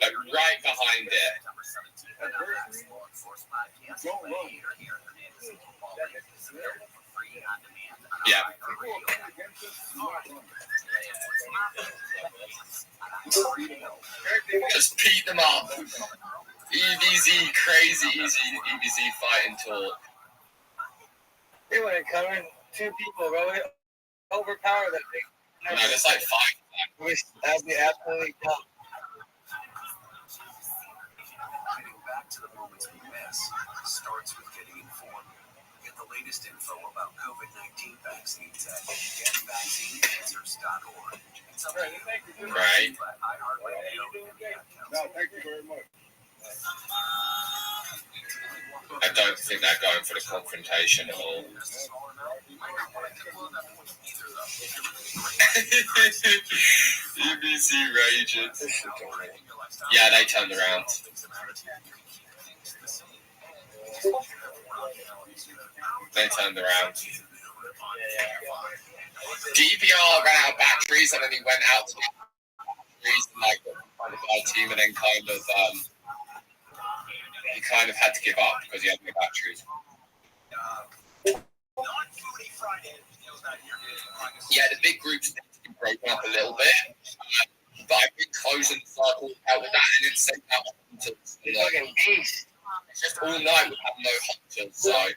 Like right behind it. Yeah. Just beat them up. EBZ, crazy easy EBZ fighting talk. They would have come in 2 people, bro. Overpower that thing. No, there's like 5. That'd be absolutely dumb. Getting back to the moments we miss starts with getting informed. Get the latest info about COVID-19 vaccines at getvaccineanswers.org. It's up to you. Right. No, thank you very much. I don't think they're going for the confrontation at all. EBC rages. Yeah, they turned around. They turned around. DPR ran out of batteries and then he went out to batteries and like kind of our team and then he kind of had to give up because he had no batteries. Yeah, the big groups need to be broken up a little bit. But I've been closing the circle out with that and then sent out hunters. It's just all night we have no hunters, so and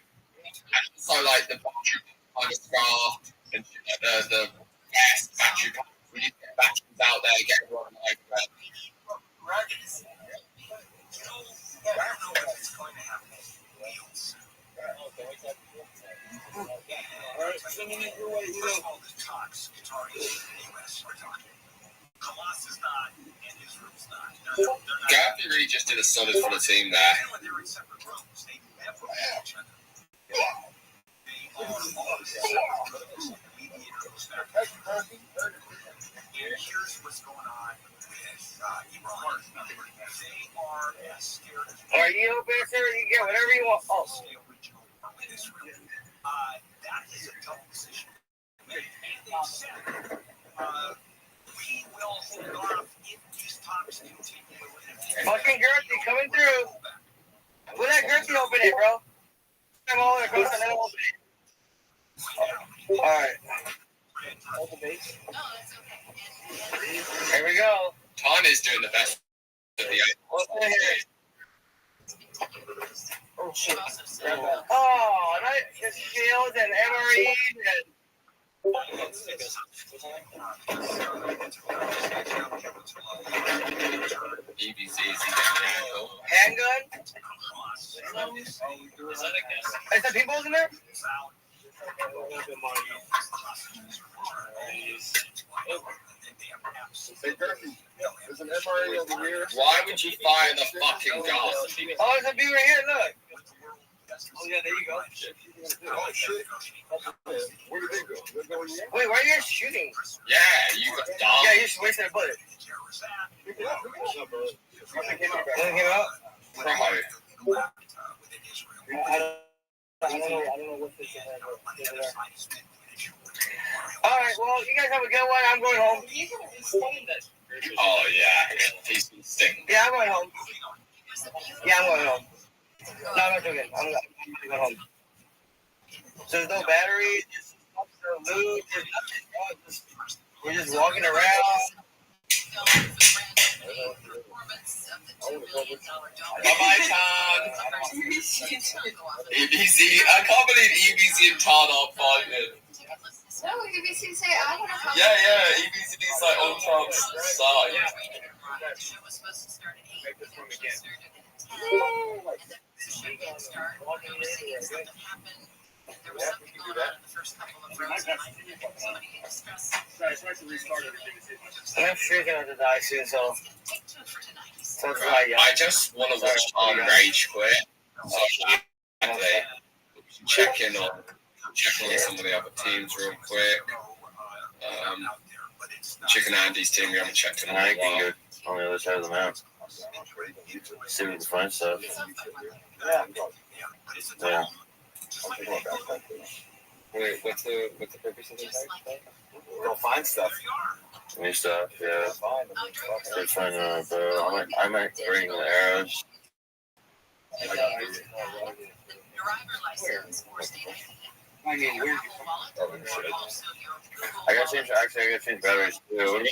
also like the battery kind of craft and the gas battery packs, we need to get batteries out there, get everyone like that. Gaffney really just did a solid for the team there. Here's what's going on with Iran. They are as scared as Are you open, sir? You get whatever you want. Oh. That is a tough decision. And they said, we will hold off if these talks continue. Fucking Gertie coming through. Put that Gertie open it, bro. I'm all across and then I'll open it. Alright. Open base. Here we go. Tana's doing the best of the What's in here? Oh shit. Oh, nice shields and MRE and EBC is in handgun? Is there people in there? There's an MRA over here. Why would you fire the fucking gun? Oh, there's a bee right here. Look. Oh yeah, there you go. Oh shit. Where did they go? They're going in? Wait, why are you guys shooting? Yeah, you got dumb. Yeah, you're just wasting a bullet. Pick it up. Nothing came out? Bro. I don't know what this is. Alright, well, you guys have a good one. I'm going home. Oh, yeah. Piece of stink. Yeah, I'm going home. Yeah, I'm going home. No, I'm not doing it. I'm going home. So there's no battery, there's no loot, there's nothing. We're just walking around. Bye-bye, Todd. EBC. I can't believe EBC and Todd are fighting. No, EBC say I want to come. Yeah. EBC's like on Todd's side. The show was supposed to start at 8. It actually started at 10. And then the show didn't start. They were saying something happened. There was something going on in the first couple of rows. Somebody in distress. I'm sure you're going to die soon, so. I just want to watch Todd rage quit. So checking on some of the other teams real quick. Chicken Andy's team, we haven't checked in a while. I can go on the other side of the map. See if we can find stuff. Yeah. Wait, what's the purpose of this? Go find stuff. New stuff, yeah. They're finding out, bro. I might bring the arrows. I mean, where's I gotta change batteries too. What about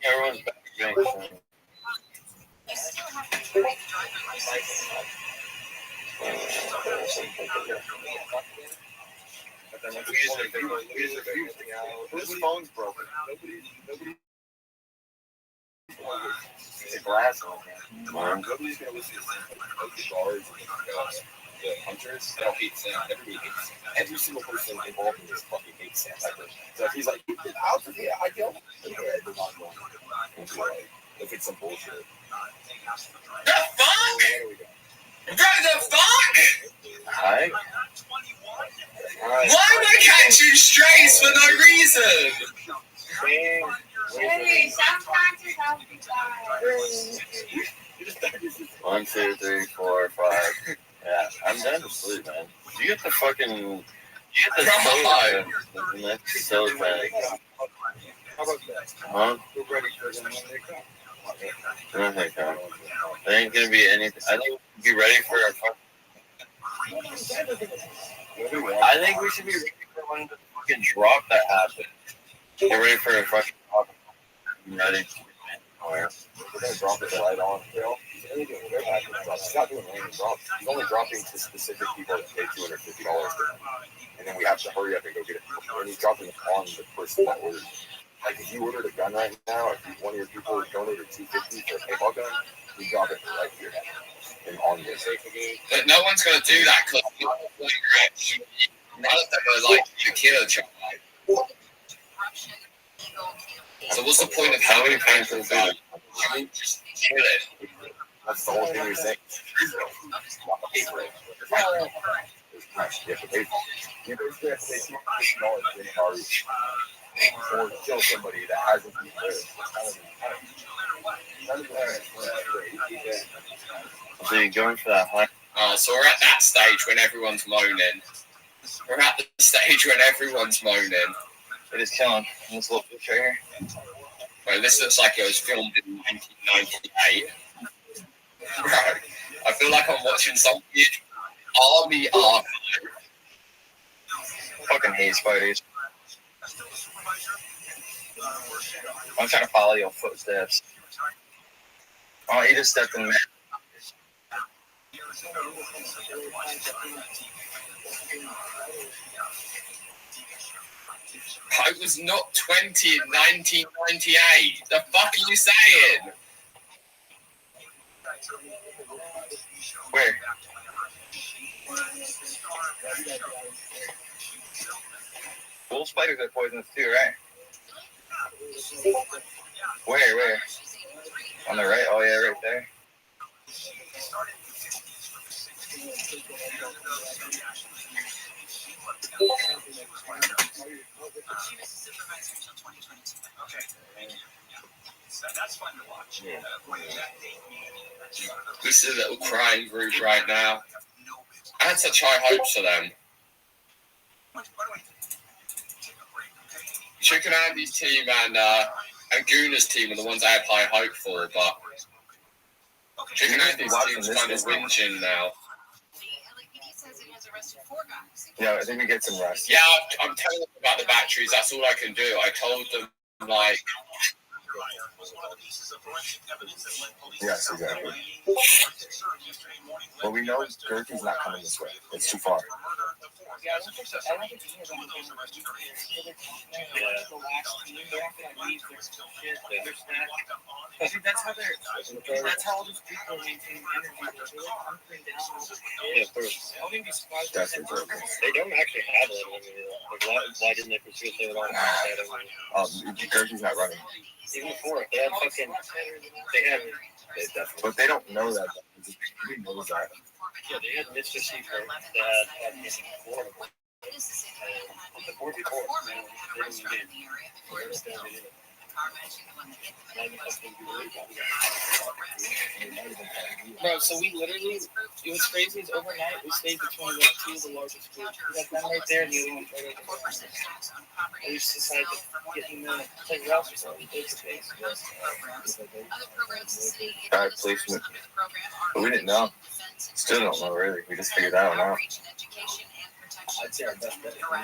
everyone's battery banks? You still have to carry the driver license. Whose phone's broken? Nobody. It's a glass on there. Nobody's gonna listen to the guards and the hunters. They don't hate Sam. Everybody hates Sam. Every single person involved in this fucking hates Sam Piper. So if he's like, out of here, I don't. They're not going into like, if it's some bullshit. The fuck? Bro, the fuck? Hi? Why am I catching strays for no reason? Hey, sometimes it's all the time. 1, 2, 3, 4, 5. Yeah, I'm done to sleep, man. You get the fucking. You get the soda. That's so bad. Huh? We're ready for them when they come. Nothing, Tom. There ain't gonna be anything. I think we'll be ready for a fucking. I think we should be ready for when the fucking drop that happened. Get ready for a fucking drop. I'm ready. We're gonna drop it right on Phil. He's only doing He's not doing random drops. He's only dropping to specific people that pay $250. And then we have to hurry up and go get it. And he's dropping it on the person that ordered. Like if you ordered a gun right now, if one of your people donated $250 for a paintball gun, we drop it right here and on this. But no one's gonna do that because none of them are like the killer child. So what's the point of How many having times have we just kill it? That's the whole thing you're saying. You have to pay for it. You basically have to pay $250 in car or kill somebody that hasn't been So you're going for that high? So we're at that stage when everyone's moaning. We're at the stage when everyone's moaning. It is killing. This little picture here. Well, this looks like it was filmed in 1998. Right. I feel like I'm watching some huge army archive. Fucking hate spiders. I'm trying to follow your footsteps. Oh, he just stepped in the map. I was not 20 in 1998. The fuck are you saying? Where? Bull spiders are poisonous too, right? Where? On the right? Oh, yeah, right there. She was a supervisor until 2022. Okay. So that's fun to watch. Yeah. What does that date mean? This is a little crying group right now. I had such high hopes for them. Why don't we take a break, okay? Chicken Andy's team and Guinness team are the ones I had high hope for, but Chicken Andy's team's kind of whinging now. Yeah, I think we get some rest. Yeah, I'm telling them about the batteries. That's all I can do. I told them, like, Yes, exactly. Well, we know Gertie's not coming this way. It's too far. Yeah, I don't think so. I don't think he has anything. See, that's how all these people maintain energy. They're like hunkering down. Yeah, of course. I wouldn't be surprised if That's they the said joke. They don't actually have it. Why didn't they pursue it? They would all Gertie's not running. even before. They had fucking. They had. They definitely, but they don't know that. He knows that. Yeah, they had Mr. Secret. They had fucking Florida. The board before. They didn't get it. Bro, so we literally, it was crazy. Is overnight we stayed between like two of the largest groups. We got them right there and the other one right over there. We just decided to get in the play Ralph or something face to face. Bad placement. But we didn't know. Still don't know really. We just figured that one out. I'd say our best bet. all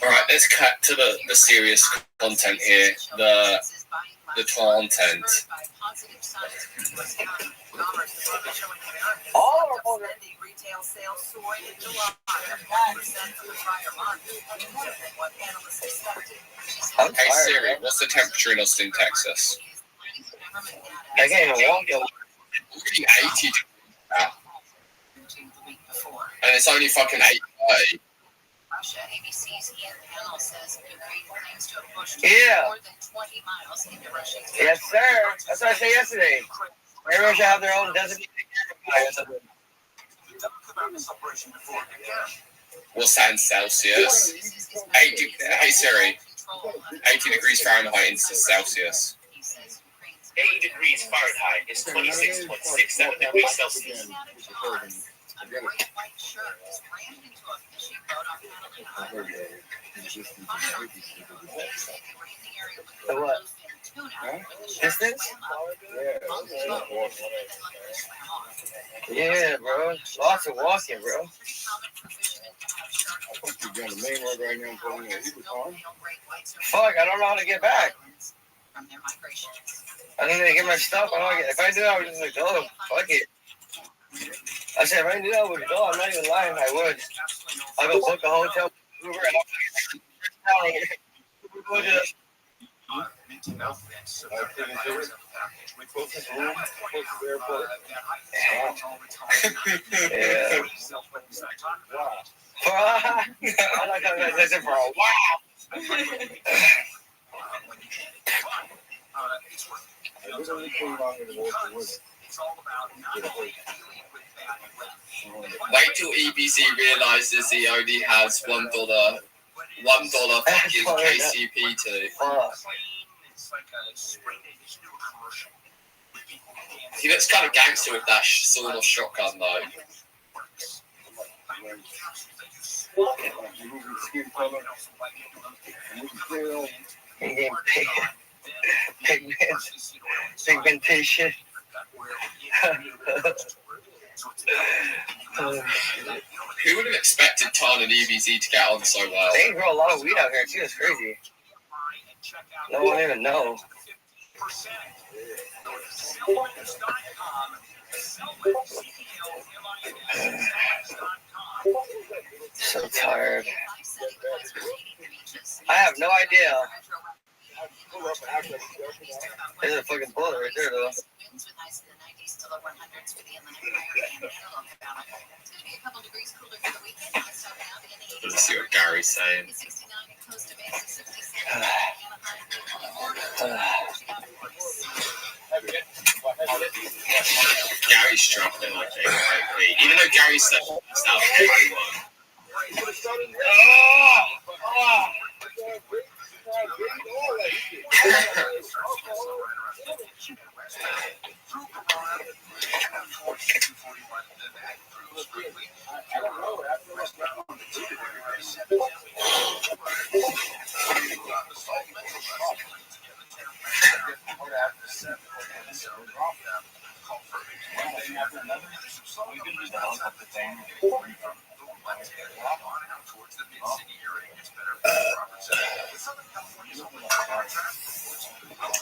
right, let's cut to the serious content here. The content. Oh, retail sales soared in July, 5% from the prior month. What analysts expected. Hey Siri, what's the temperature in Austin, Texas? I can't even walk. Already 80 and it's only fucking 8:30. Russia, ABC's Ian Pennell says Ukraine claims to have pushed Yeah. more than 20 miles into Russian territory. Yes, sir. That's what I said yesterday. Everyone should have their own designated camera. What's that in Celsius? 80. Hey Siri, 80 degrees Fahrenheit into Celsius. 80 degrees Fahrenheit is 26.67 degrees Celsius. A great white shark is rammed into a fishing boat off Catalina Island. Fishermen caught it on video. They say they were in the area with the bluefin tuna when the shark Distance? swam up, bumped the boat, and then swam off. Yeah, bro. Lots of walking, bro. Pretty common for fishermen to have shark You're on the main road right now, pulling in. Fuck, I don't know how to get back. from their migration. I need to get my stuff. I don't get, if I do, I would just like, oh, fuck it. I said, if I do, I would go. I'm not even lying. I would. I'll go book a hotel. Uber. Yeah. I'm not going to listen for a while. Wait till EBC realizes he only has $1 fucking KCP to. He looks kind of gangster with that sword or shotgun though. Pigmentation. Who would have expected Tarn and EBZ to get on so well? They grow a lot of weed out here too. It's crazy. No one even knows. So tired. I have no idea. There's a fucking bullet right there, though. Let's see what Gary's saying. Gary's struggling, I think. Even though Gary's such a best out of everyone.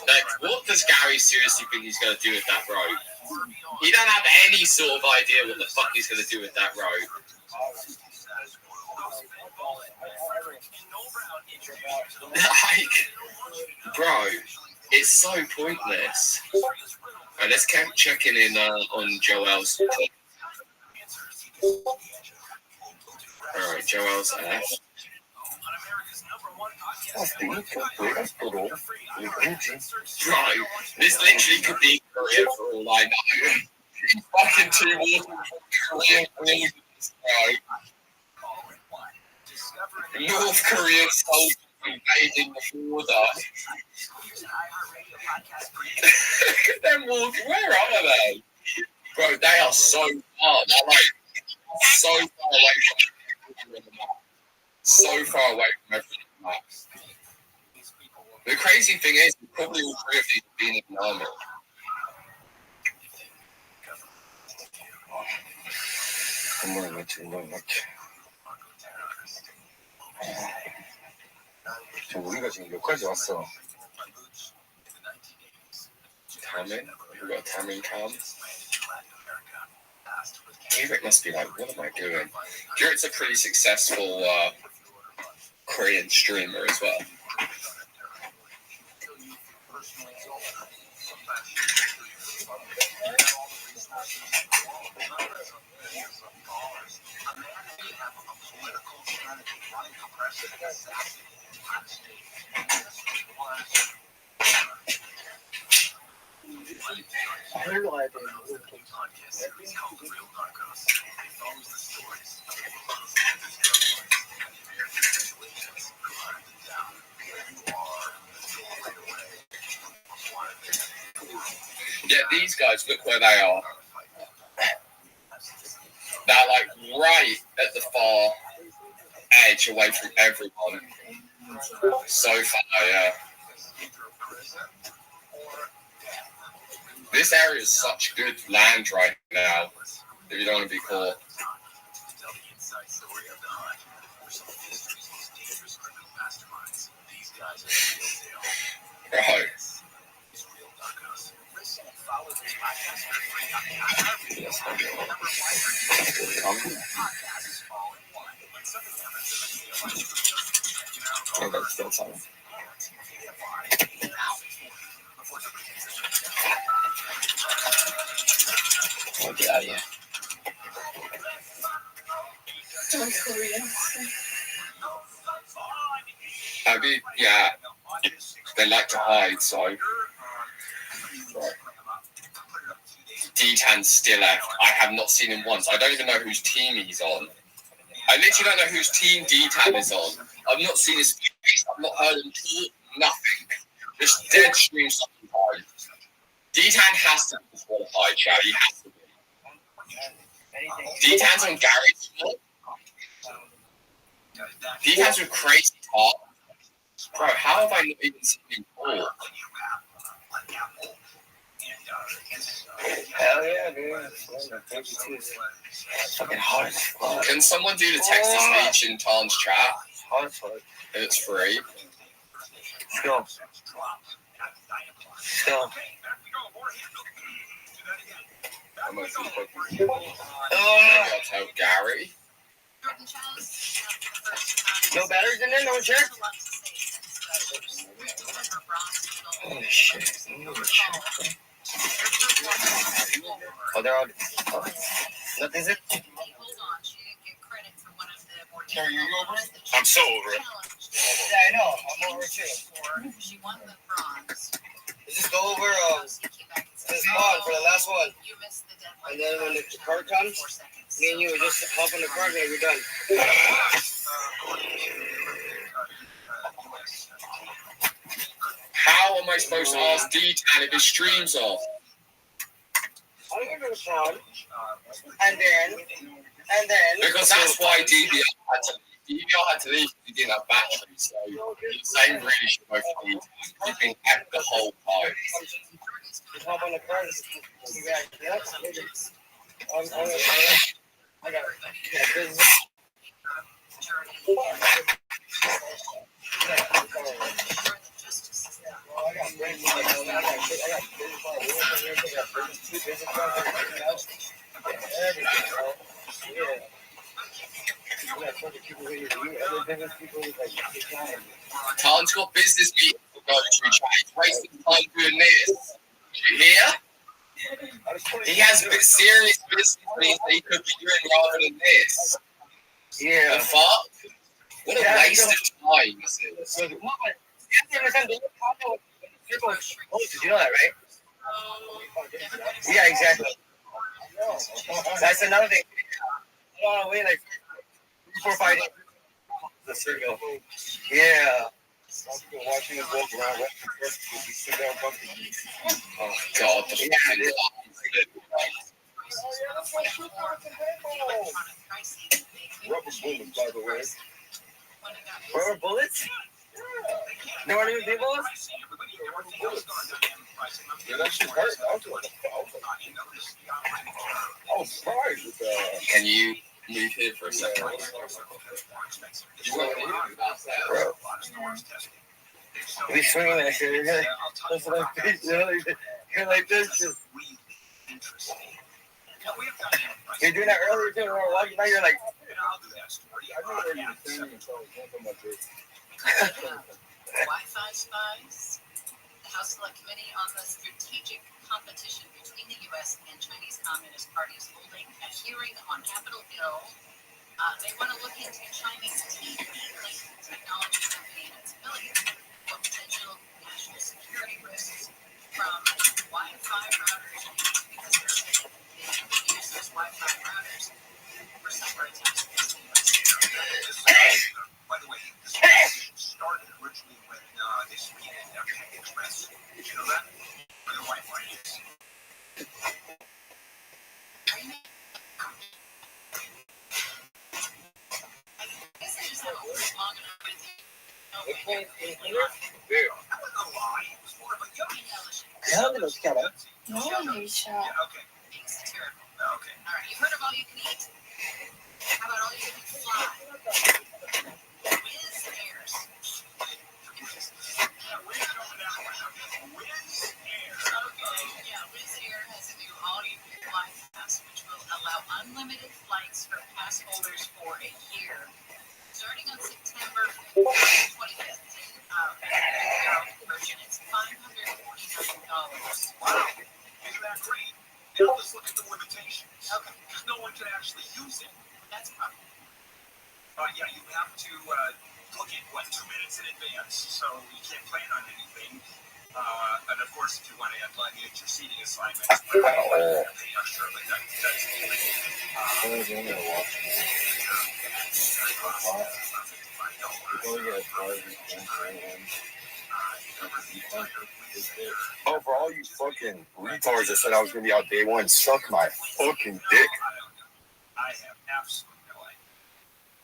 Like, what does Gary seriously think he's going to do with that rope? He don't have any sort of idea what the fuck he's going to do with that rope. Like, bro, it's so pointless. Right, let's keep checking in on Joel's. Alright, Joel's F. Bro, this literally could be Korea for all I know. Fucking 2 Korean North Korean soldiers invading the border. Look at them walking. Where are they? Bro, they are so far. They're like so far away from the map. So far away from everything on the map. The crazy thing is, probably all 3 of these have been in the army. 저 우리가 지금 여기까지 왔어. Tamin? We've got a Tamin cam. Garrett must be like, what am I doing? Garrett's a pretty successful Korean streamer as well. Yeah, these guys, look where they are. They're like right at the far edge away from everyone. So far, yeah. This area is such good land right now if you don't want to be caught. Right. I'll get out of here. I mean, yeah, they like to hide, so. Right. D-Tan's still left. I have not seen him once. I don't even know whose team he's on. I literally don't know whose team D-Tan is on. I've not seen his face. I've not heard him talk. Nothing. Just dead stream something. D-Tan has to be qualified, chat. He has to be. D-Tan's on Gary's fault. D-Tan's with crazy talk. Bro, how have I not even seen him talk? Hell yeah, dude. It's fucking hard as fuck. Can someone do the text-to-speech in Tan's chat? Hard as fuck. It's free. Let's go. Let's go. I'll tell Gary. No batteries in there? No check? Holy shit. No check. Oh, they're all. Oh. Nothing's it? Hold on, she didn't get credit for one of the more Are you over it? I'm so over it. challenged Yeah, I know. I'm over too. She won the bronze. Just go over this pod for the last one. You missed the deadline. And then when the card comes, me and you will just hop on the card and we're done. How am I supposed to ask D-Tan if his stream's off? I'll go to the pod. And then. Because that's why DVR had to leave because he didn't have battery. So the same really should go for D-Tan. He's been hacked the whole time. Just hop on the card. Yep. I got it. Yeah, business. Tom's got business meetings to go to. He's wasting time doing this. Did you hear? He has serious business meetings that he could be doing rather than this. Yeah. The fuck? What a waste of time this is. You know that, right? Yeah, exactly. That's another thing. I don't want to wait like 4 or 5 days. The circle. Yeah. Watching us walk around. Oh, God. The Rubber bullets, by the way. Rubber bullets? There weren't even big bullets? Yeah, that shit hurt. I was surprised with that. Can you move here for a second? Bro. He's swinging that shit. That's what I'm thinking. You're like this. You're doing that earlier too. When we were walking by, you're like. Wi-Fi spies. The House Select Committee on the Strategic Competition between the U.S. and Chinese Communist parties holding a hearing on Capitol Hill. They want to look into Chinese TV technology company and its affiliates for potential national security risks from Wi-Fi routers because they're saying they use those Wi-Fi routers for cyber attacks against the U.S. By the way, this started originally when they screened Panda Express. Did you know that? Where the Wi-Fi is. I guess I just haven't worked long enough with you. Okay. Being satirical. Okay. All right, you've heard of all you can eat. How about all you can fly? Wizz Airs. Okay, yeah, Wizz Air has a new all-you-can-fly pass, which will allow unlimited flights for pass holders for a year, starting on September 25th. Version is $549. Wow. Isn't that great? Now let's look at the limitations. Okay. Because no one can actually use it. That's a problem. Yeah, you have to book it, 2 minutes in advance, so you can't plan on anything. And of course, if you want to add luggage or seating assignments, sure, but that's Oh, for all you fucking retards that said I was gonna be out day one, suck my fucking dick. I have absolutely no idea.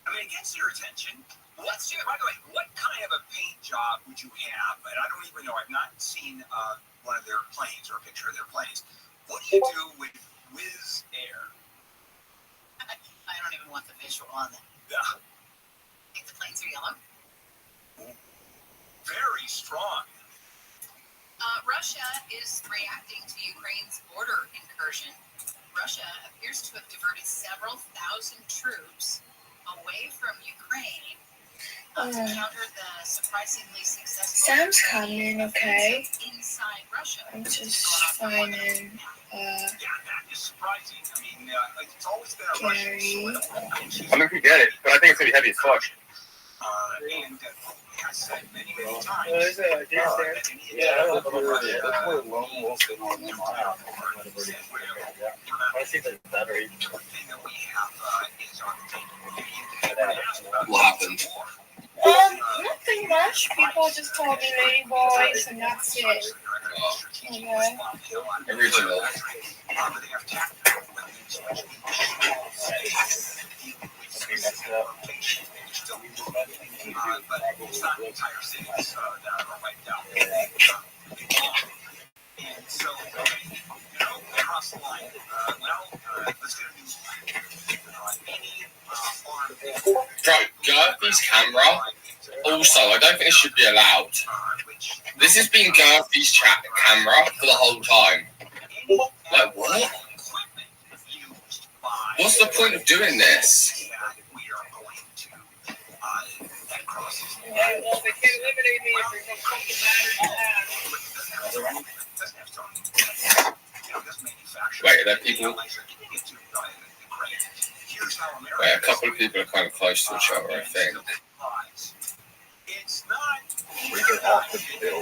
I mean, it gets your attention. Let's do it. By the way, what kind of a paint job would you have? And I don't even know. I've not seen one of their planes or a picture of their planes. What do you do with Wizz Air? I don't even want the visual on them. Yeah. I think the planes are yellow. Very strong. Russia is reacting to Ukraine's border incursion. Russia appears to have diverted several thousand troops away from Ukraine to counter the surprisingly successful Sam's coming, okay. inside Russia. I'm just finding Yeah, that is surprising. I mean, it's always been a Gary. Russian soil. I mean, we get it, but I think it's gonna be heavy as fuck. And has said many times. There's a deer there. Yeah, that's where Lone Wolf is on the mile. I see the battery. What happened? Nothing much. People just call me Lady Boys, and that's it. Okay. Original. But it's not entire cities that are wiped out. And so, across the line, let's get a new Bro, Gerthy's camera. Also, I don't think it should be allowed. This has been Gerthy's camera for the whole time. Like, what? What's the point of doing this? Well, they can't eliminate me if there's no fucking battery. Wait, are there people? Wait, a couple of people are kind of close to each other, I think. It's not. We get off the bill.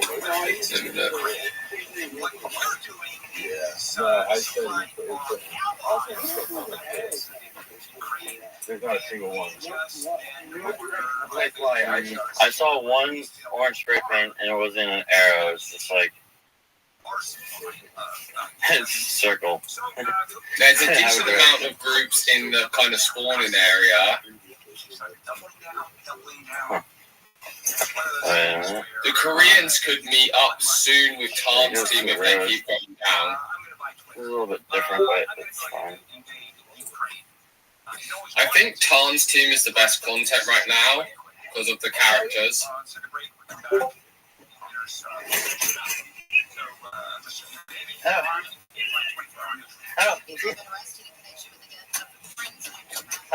Yeah. I said there's not a single one. I saw one orange spray paint and it was in an arrow. It's just like it's a circle. There's a decent amount of groups in the kind of spawning area. The Koreans could meet up soon with Tom's team if they keep going down. It's a little bit different, but it's fine. I think Tan's team is the best content right now because of the characters. I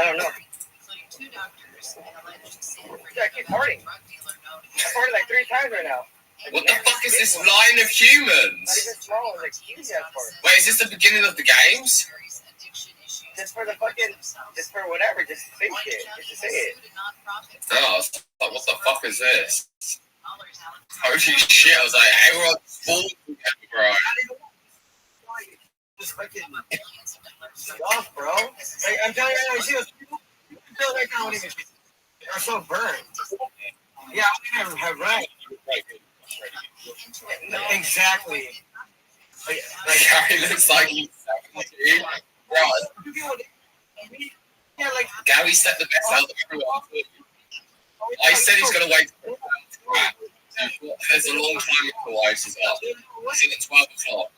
don't know. Yeah, I keep farting. I farted like 3 times right now. What the fuck is this line of humans? Not even small, like huge ass fart. Wait, is this the beginning of the games? Just for the fucking, just for whatever, just say shit, just to say it. Oh, what the fuck is this? Holy shit, I was like, everyone's full, bro. Just fucking off, bro. Like, I'm telling you right now, you see those people? They're like, I don't even, they're so burned. Yeah, I don't even have right. Exactly. Gary looks like he's 17. Yeah, like Gary set the best out of everyone. I said he's gonna wait. There's a long time until ice is up. It's at 12 o'clock.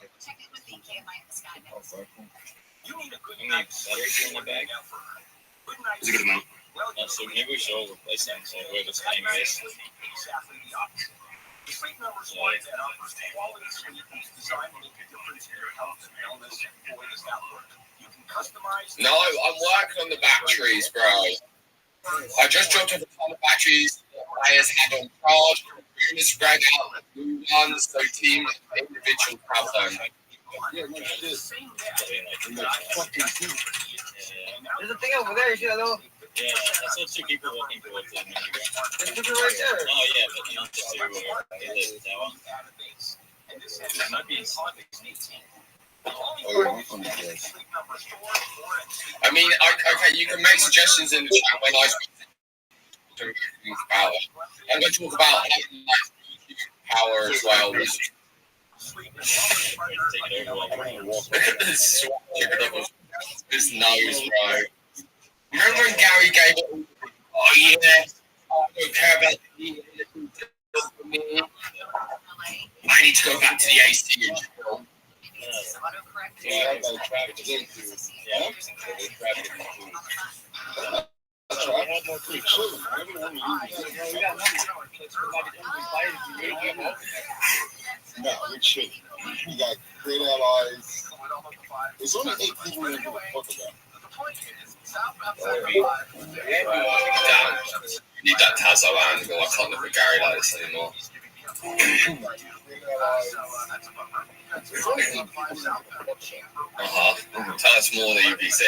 You need a good You need batteries in the bag? It's a good amount. So maybe we should replace them so where this thing is. Exactly the opposite. Sleep Number's like that quality sleep is designed to make a difference in your health and wellness. Boy, does that work. You can customize. No, I'm working on the batteries, bro. I just dropped off a ton of batteries. Players had on charge. We're going to spread out the blue ones so teams and individuals have them. there's a thing over there, you see that though? Yeah, I saw 2 people walking towards it a minute ago. There's people right there. Oh yeah, but not the 2 where they live that one. It might be I mean, okay, you can make suggestions in the chat when I speak about it. I'm going to talk about power as well. His nose, bro. Remember when Gary gave it? Oh yeah, I don't care about the for me. I need to go back to the AC and chill. Yeah, I got traffic. Yeah, traffic. I had no clue. Everyone no, we should. We got great allies. There's only 8 people we give a fuck about. Damn. You need that Tazo angle. I can't look at Gary like this anymore. Tell us more, the UPC.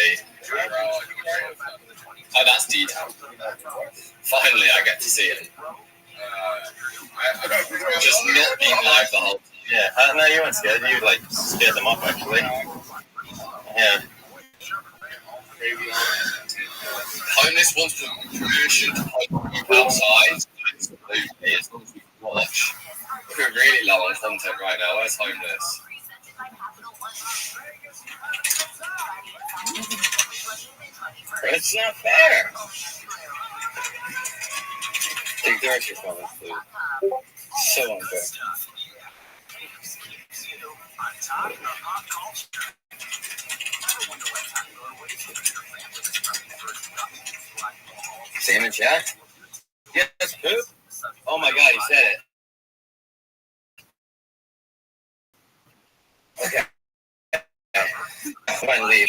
Oh, that's detailed. Finally, I get to see it. Just not being live the whole time. Yeah, no, you weren't scared. You like scared them off actually. Yeah. Homeless wants permission to post outside. Absolutely, as long as we can watch. We're really low on content right now. Where's homeless? It's not fair. Take the rest of your phone, please. So unfair. Sam in chat? Yes, poop. Oh my god, he said it. Okay. I'm going to leave.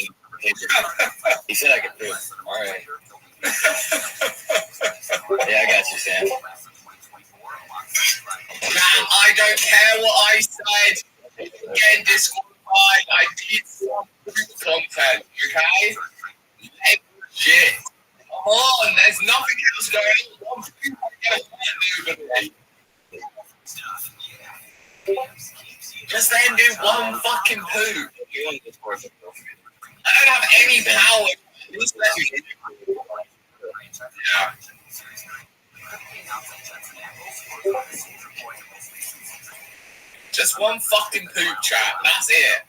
He said I could poop. Alright. Yeah, I got you, Sam. I don't care what I said. Get disqualified. I did some content, okay? Shit. Come on, there's nothing else going on. Just then do one fucking poo. I don't have any power. Yeah. Just one fucking poop chat. That's it.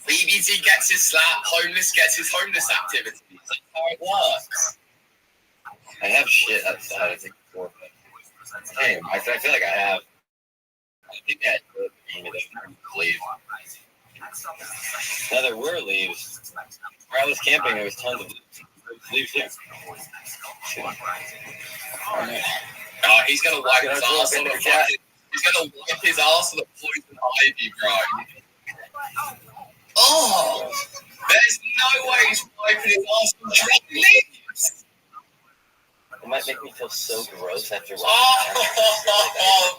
BBC gets his slap. Homeless gets his homeless activities. That's how it works. I have shit outside. I think before. Hey, I feel like I have. I think I leave. Now there were leaves. Where I was camping, there was tons of leaves here. Oh, he's gonna wipe his ass on the fucking. He's gonna wipe his ass on the poison ivy, bro. Oh, there's no way he's wiping his ass on dry leaves. It might make me feel so gross after watching. Oh,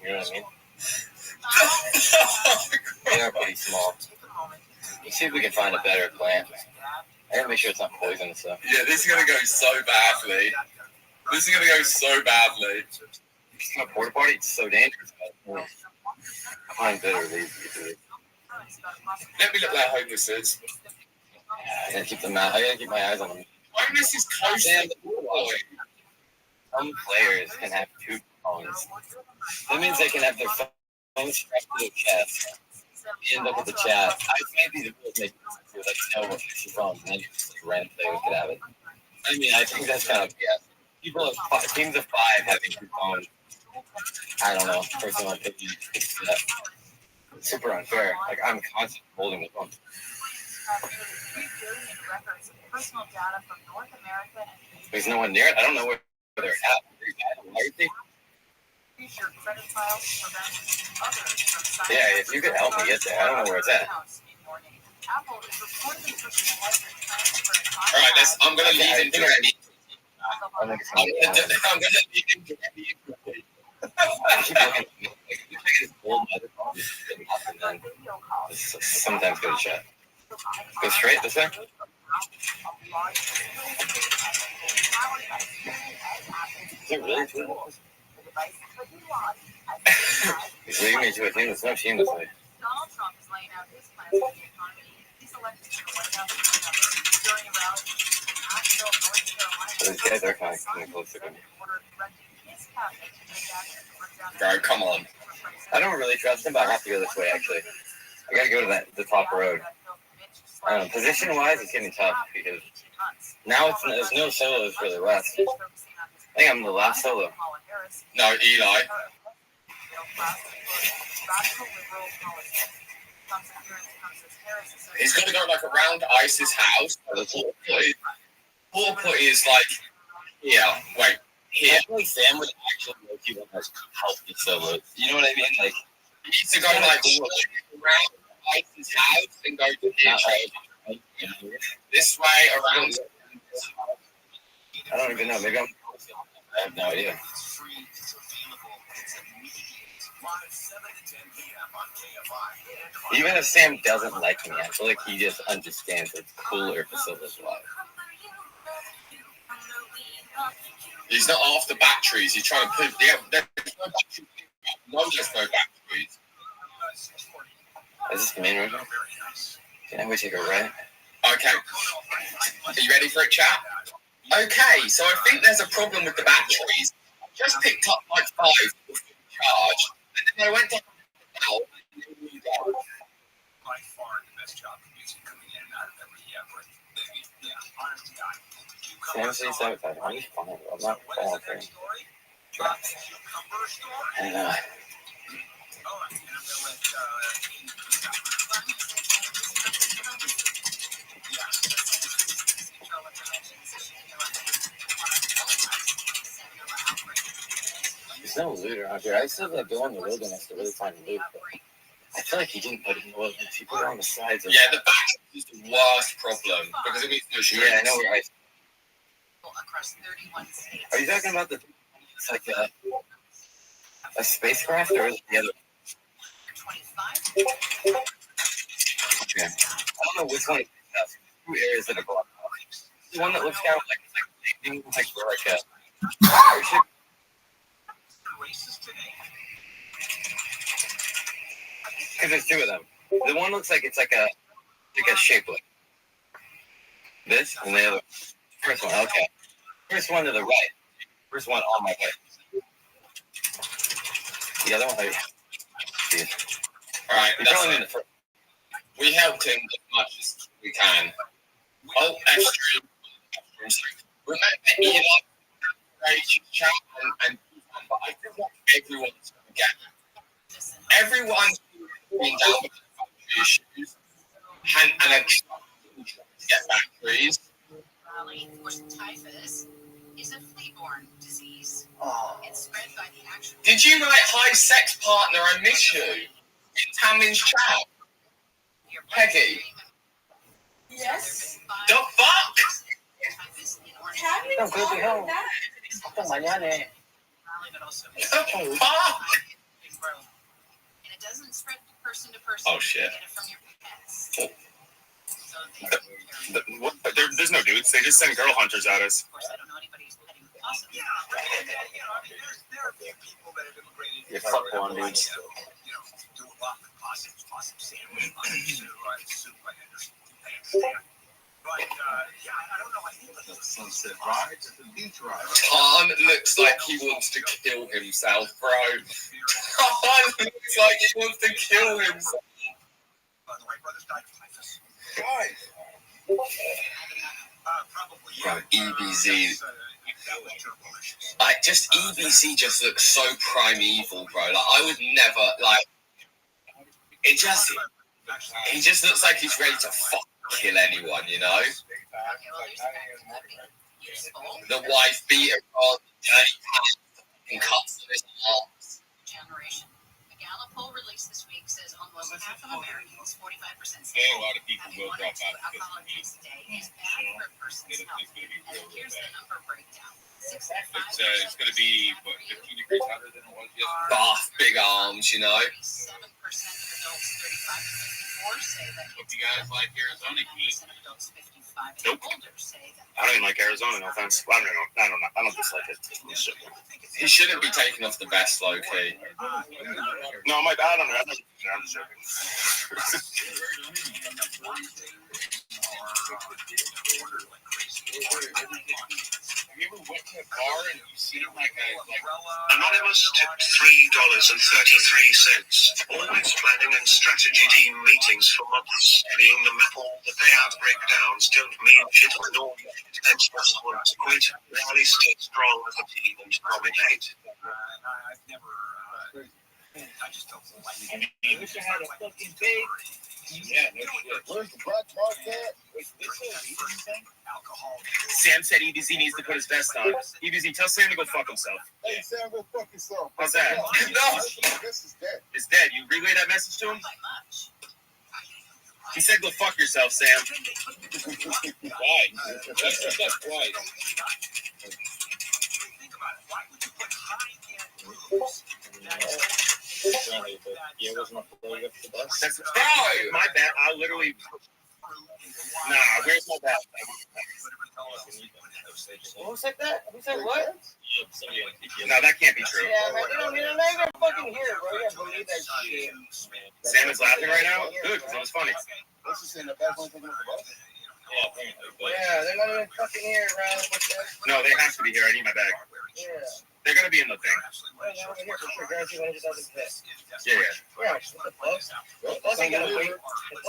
you know what I mean? They are pretty small. Let's see if we can find a better plant. I gotta make sure it's not poisonous stuff. Yeah, this is gonna go so badly. This is gonna go so badly. It's not a porta potty. It's so dangerous. Find better leaves. Let me look where homeless is. I gotta keep them out. I gotta keep my eyes on them. Homeless is coasting. Some players can have 2 phones. That means they can have their phones strapped to their chest. And look at the chat. I maybe the rules make it like know what your phone and then just random players could have it. I mean, I think that's kind of people of teams of 5 having 2 phones. I don't know. Personal opinion. It's super unfair. Like I'm constantly holding the phone. There's no one near it. I don't know where they're at. Yeah, if you could help me get there. I don't know where it's at. Alright, I'm gonna leave indirectly. I'm gonna leave indirectly. Sometimes go to chat. Go straight this way? Is it really 2 hours? He's leading me to a team. There's no team this way. Donald Trump is laying out his plans for the economy. He's elected to the White House in November during a rally in Asheville, North Carolina. Those guys are kind of coming closer to me. Bro, come on. I don't really trust him, but I have to go this way, actually. I gotta go to the top road. Position-wise, it's getting tough because now there's no solos for the rest. I think I'm the last solo. No, Eli. He's gonna go like around Ice's house. The porta potty is like here. Wait, here. I feel like Sam would actually know people has healthy solos. You know what I mean? Like he needs to go like around Ice's house and go to here. This way around. I don't even know. Maybe I have no idea. Even if Sam doesn't like me, I feel like he just understands it's cooler to still this life. He's not after batteries. He's trying to put. Yeah, there's no batteries. No, there's no batteries. Is this the main road? Can we take a right? Okay. Are you ready for it, chat? Okay, so I think there's a problem with the batteries. I just picked up like 5 charged, and then I went down out. By far the best job of music coming in and out of every person. Yeah, honestly, Seriously, so I'm fine. I'm not falling for it. And, there's no loot around here. I still gotta go in the wilderness to really find loot, but I feel like he didn't put it in the wilderness. He put it on the sides of Yeah, the back is the worst problem because it means no streets. Yeah, I know, right? Across 31 states. Are you talking about the? It's like a spacecraft, or is it the other? 25. Okay. I don't know which one. It's 2 areas that are blocked off. The one that looks kind of like we're like a airship. Because there's 2 of them. The one looks like it's like a shape like this, and the other first one. Okay, first one to the right. First one on my right. The other one. All right, You're probably in the first. we helped him as much as we can. Oh, extra. Remember, Elon, chat and but I think what everyone's going to get. Everyone's been down with the issues and are trying to get batteries. Typhus is a flea-borne disease. It's spread by the actual. Did you write hi sex partner? I miss you. In Tamin's chat. Peggy. Yes. The fuck? Tammy's on that. The fuck? And it doesn't spread person to person. Oh shit. You get it from your pets. But there's no dudes. They just send girl hunters at us. Of course, I don't know anybody who's petting awesome. Yeah, I mean, there are a few people that have immigrated. Yeah, fuck one, dude. Do a lot with possum sandwich, soup, I understand. But, yeah, I don't know. I think the sunset rides at the beach ride. Khan looks like he wants to kill himself, bro. Khan looks like he wants to kill himself. The Wright brothers died of typhus. Why? Bro, EBZ. Like, just EBC just looks so primeval, bro. Like, I would never, like, it just, he just looks like he's ready to kill anyone, you know? The wife beater on dirty pants and cuts on his arms. Generation. A Gallup poll released this week says almost half of Americans, 45%, say A lot of people having will one or drop two out of alcoholic drinks a day is bad for a person's health. And then here's the number breakdown. It's going to be, what, 15 degrees hotter than it was yesterday? Buff, big arms, you know? 37% of adults 35 to 54 say that Hope you guys like Arizona heat. 10% of adults 55 and Nope. older say that. I don't even like Arizona, no offense. I don't dislike it. He shouldn't be taking off the vest, low-key. No, I don't know. I'm just joking. Have you ever went to a bar and you seen like Anonymous tipped $3.33. Always planning and strategy team meetings for months. Being the metal, the payout breakdowns don't mean shit at all. Hence just want to quit. Rally stay strong as a team and dominate. I've never, I just don't like it. I wish I had a fucking big. Yeah, no shit. Where's the black market? Wait, this is Alcohol. Sam said EBZ needs to put his vest on. EBZ, tell Sam to go fuck himself. Hey, Sam, go fuck yourself. How's that? No. This is dead. It's dead. You relay that message to him? He said go fuck yourself, Sam. Why? That's why. Think about it. Why would you put high-end moves Yeah, it wasn't a flag up the bus. That's my bad. I literally. Nah, where's my bad? Who said that? Who said what? No, that can't be true. Yeah, man, you're not even fucking here, bro. You gotta believe that shit. Sam is laughing right now? Good, because it was funny. What's he saying? The best one taking the bus? Yeah, they're not even fucking here, right? No, they have to be here. I need my bag. Yeah. They're going to be in the thing. Yeah, over here for sure. Guarantee when he just doesn't fit. Yeah. Yeah, what the fuck? Plus, ain't gonna wait.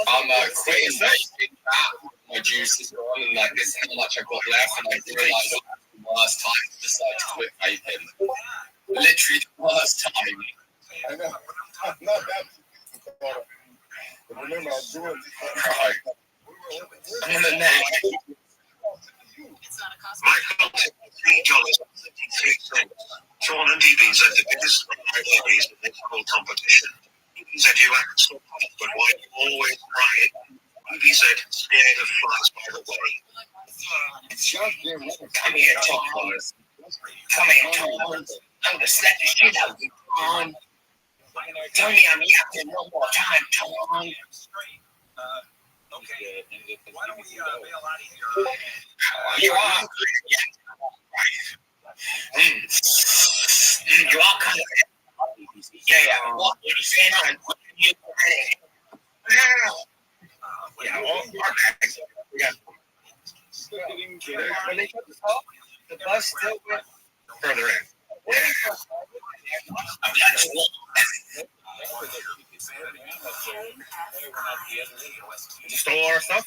I'm quitting vaping that. My juice is gone, and like this is how much I've got left, and I realised the last time I decided to quit vaping. Literally the worst time. I know. Not that. But remember, I was doing. Right. I'm on the neck. My contact $3.53. Sean and DBs are the biggest rivalries in this whole competition. DB said you act so hard, but why you always crying? DB said, scared of flies by the way. Come here, Tom. Come here, Tom. I'm gonna slap the shit out of you, Tom. Tell me I'm yapping one more time, Tom. Okay. Why don't we bail out of here? You are. You all kind of. Yeah. What are you saying? I'm putting you in. Yeah, all our bags. We got. When they took the call, the bus still went Further in. You stole our stuff?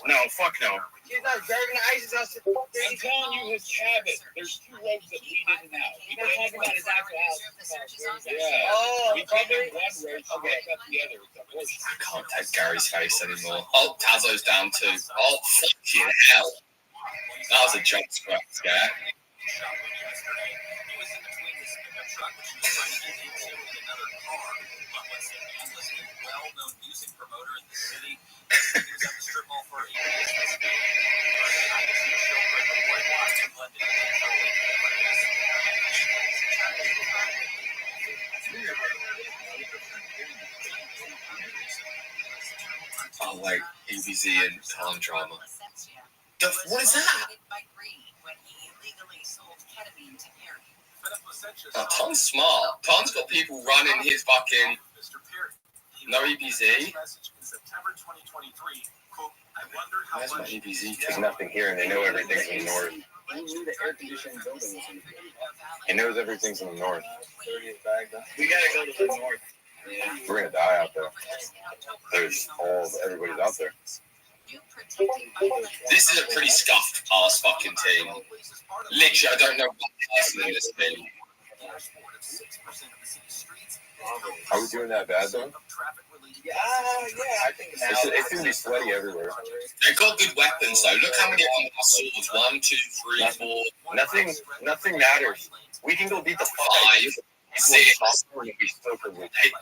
No, fuck no. She's not driving the ISIS house to I'm telling you, his cabin. There's two roads that lead in and out. We're talking about his actual house. Yeah. Oh, We come in one road, okay, up the other. I can't take Gary's face anymore. Oh, Tazo's down too. Oh, fucking hell. That was a jump scare. Well-known music promoter in the city. Oh, wait. EBZ and Tom drama. What is that? Oh, Tom's smart. Tom's got people running his fucking. No EBZ. Where's my EBZ? There's nothing here, and they know everything's in the north. He knows everything's in the north. we gotta go to the north. We're gonna die out there. There's everybody's out there. This is a pretty scuffed ass fucking team. Literally, I don't know what person in this team. Are we doing that bad though? Yeah, I think It's gonna be sweaty everywhere. They've got good weapons though. Look how many of them have swords. 1, 2, 3, 4. Nothing matters. We can go beat the 5, 6. They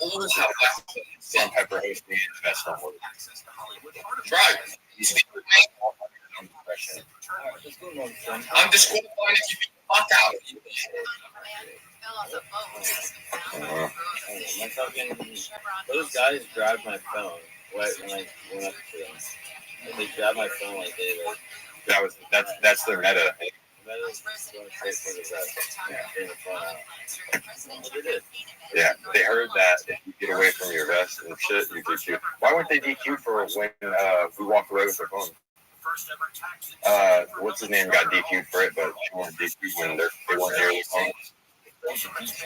all have weapons. Sam Pepper hosting the best on board. Bro, you speak with me. I'm disqualifying if you beat the fuck out of you. My fucking, those guys grabbed my phone when I went up to them. They grabbed my phone like they were. That's their meta. Yeah, they heard that if you get away from your vest and shit, you DQ. Why weren't they DQ for when we walked away with their phone? What's his name got DQ'd for it, but they weren't DQ'd when they weren't near the phone.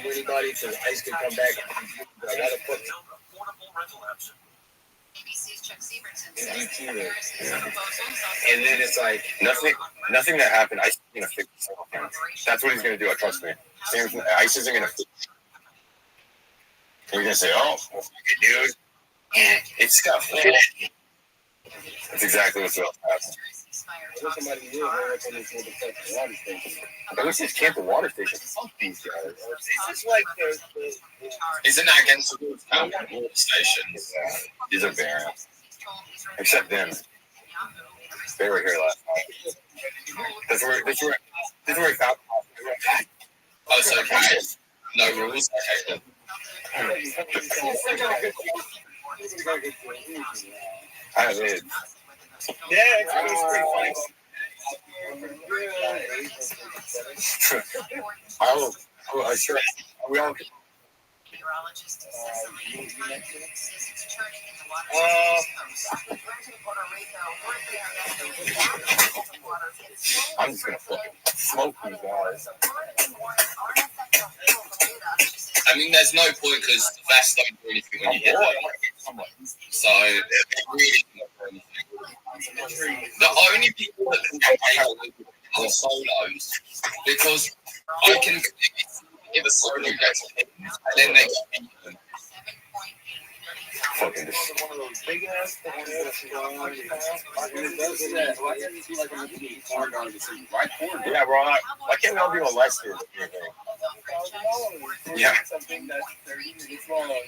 Anybody so ICE can come back and and then it's like Nothing that happened. ICE is gonna fix it. That's what he's gonna do. Trust me. ICE isn't gonna fix it. You're gonna say, "Oh, well, dude, it's stuff." That's exactly what's going to happen. At least it's camp and water station. Fuck these guys. it's just like Isn't that against the rules of water stations? These are barren. Except them. They were here last night. This is where we found. Oh, so No rules. Okay. I did. Yeah, it's pretty funny. I sure. We all. Meteorologist says it's turning in the water. I'm just gonna fucking smoke these guys. I mean, there's no point because the vests don't do anything when you hit them. So it really doesn't do anything. The only people that can get paid are solos because I can if a solo gets hit and then they get beaten. Fucking just. Yeah, bro. Why can't we all be molested? Yeah.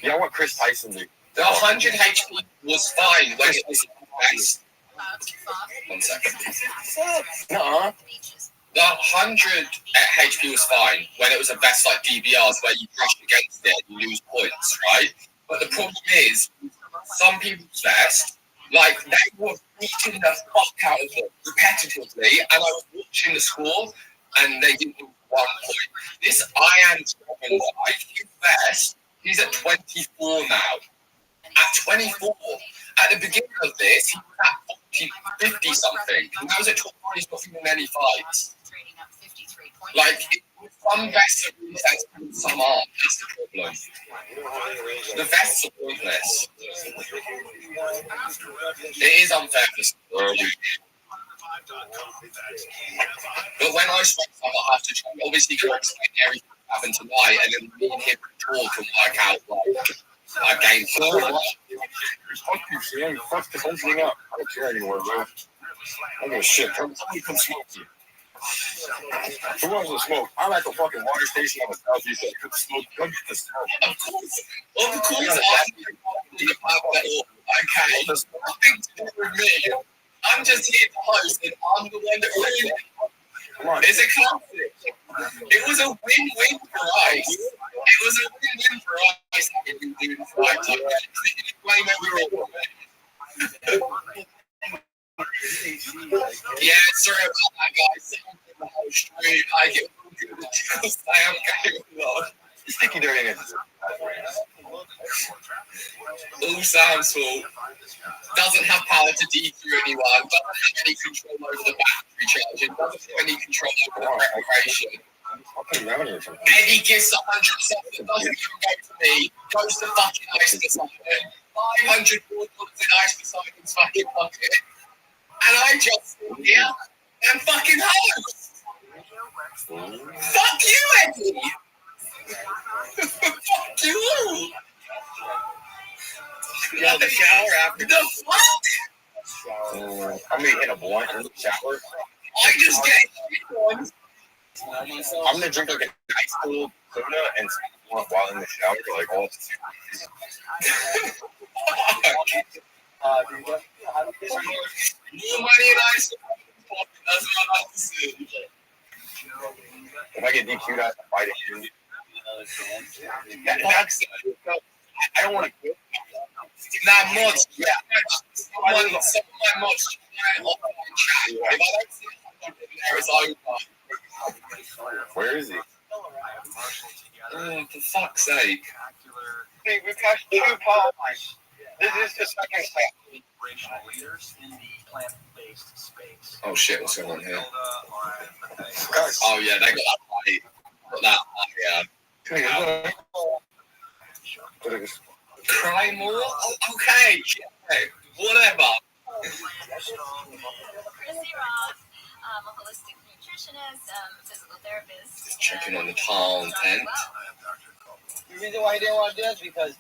Yeah, I want Chris Tyson to. The 100 HP was fine when it was best. 1 second. Nuh-uh. The 100 HP was fine when it was a vest like DBRs where you brush against it and you lose points, right? But the problem is, some people's vests, like, they were beating the fuck out of them repetitively, and I was watching the score, and they didn't do 1 point. This Iron Dragon guy, his vest, he's at 24 now. At 24, at the beginning of this, he was at 50 something, and now he's at 24, he's not even any fights. Like, some vests are really sensitive, some aren't. That's the problem. The vests are pointless. It is unfair for some. But when I strike up, I have to try. Obviously, go explain everything that happened tonight, and then me and him talk and work out like a game plan. Fuck you, Sam. Fuck this whole thing up. I don't care anymore, bro. I don't give a shit. Come smoke you. Who wants to smoke? I'm at the fucking water station on the southeast. Come smoke. Come get the smoke. Of course, I'm okay. Nothing to do with me. I'm just here to host, and I'm the one that ruined it. It's a conflict. It was a win-win for us. It was a win-win for us. Yeah, sorry about that, guys. The whole street, I get Sam going on. Sticky dirty niggas. All Sam's fault. Doesn't have power to DQ anyone. Doesn't have any control over the battery charging. Doesn't have any control over the preparation. Eddie gives 100 something. Doesn't even go to me. Goes to fucking ice for something. $500 in ice for something's fucking pocket. And I just sit here and fucking host. Fuck you, Eddie. Fuck you. Yeah, the shower after. The fuck? I'm gonna hit a blunt in the shower. I just get shit on. I'm gonna drink like a ice cold soda and smoke while in the shower, like all. More money and ice. That's what I like to see. If I get DQ'd, I have to fight again. I don't want to quit. Not much. Yeah. Some of my mods off in chat. If I don't see it, there is over. Where is he? Oh, for fuck's sake. Hey, we've got 2 pods. This is the second step. Oh shit, what's going on here? Oh yeah, they got that party. Got that party, yeah. Cry more? Oh, okay, whatever. A holistic nutritionist, physical therapist. Just checking on the content. The reason why he didn't want to do that is because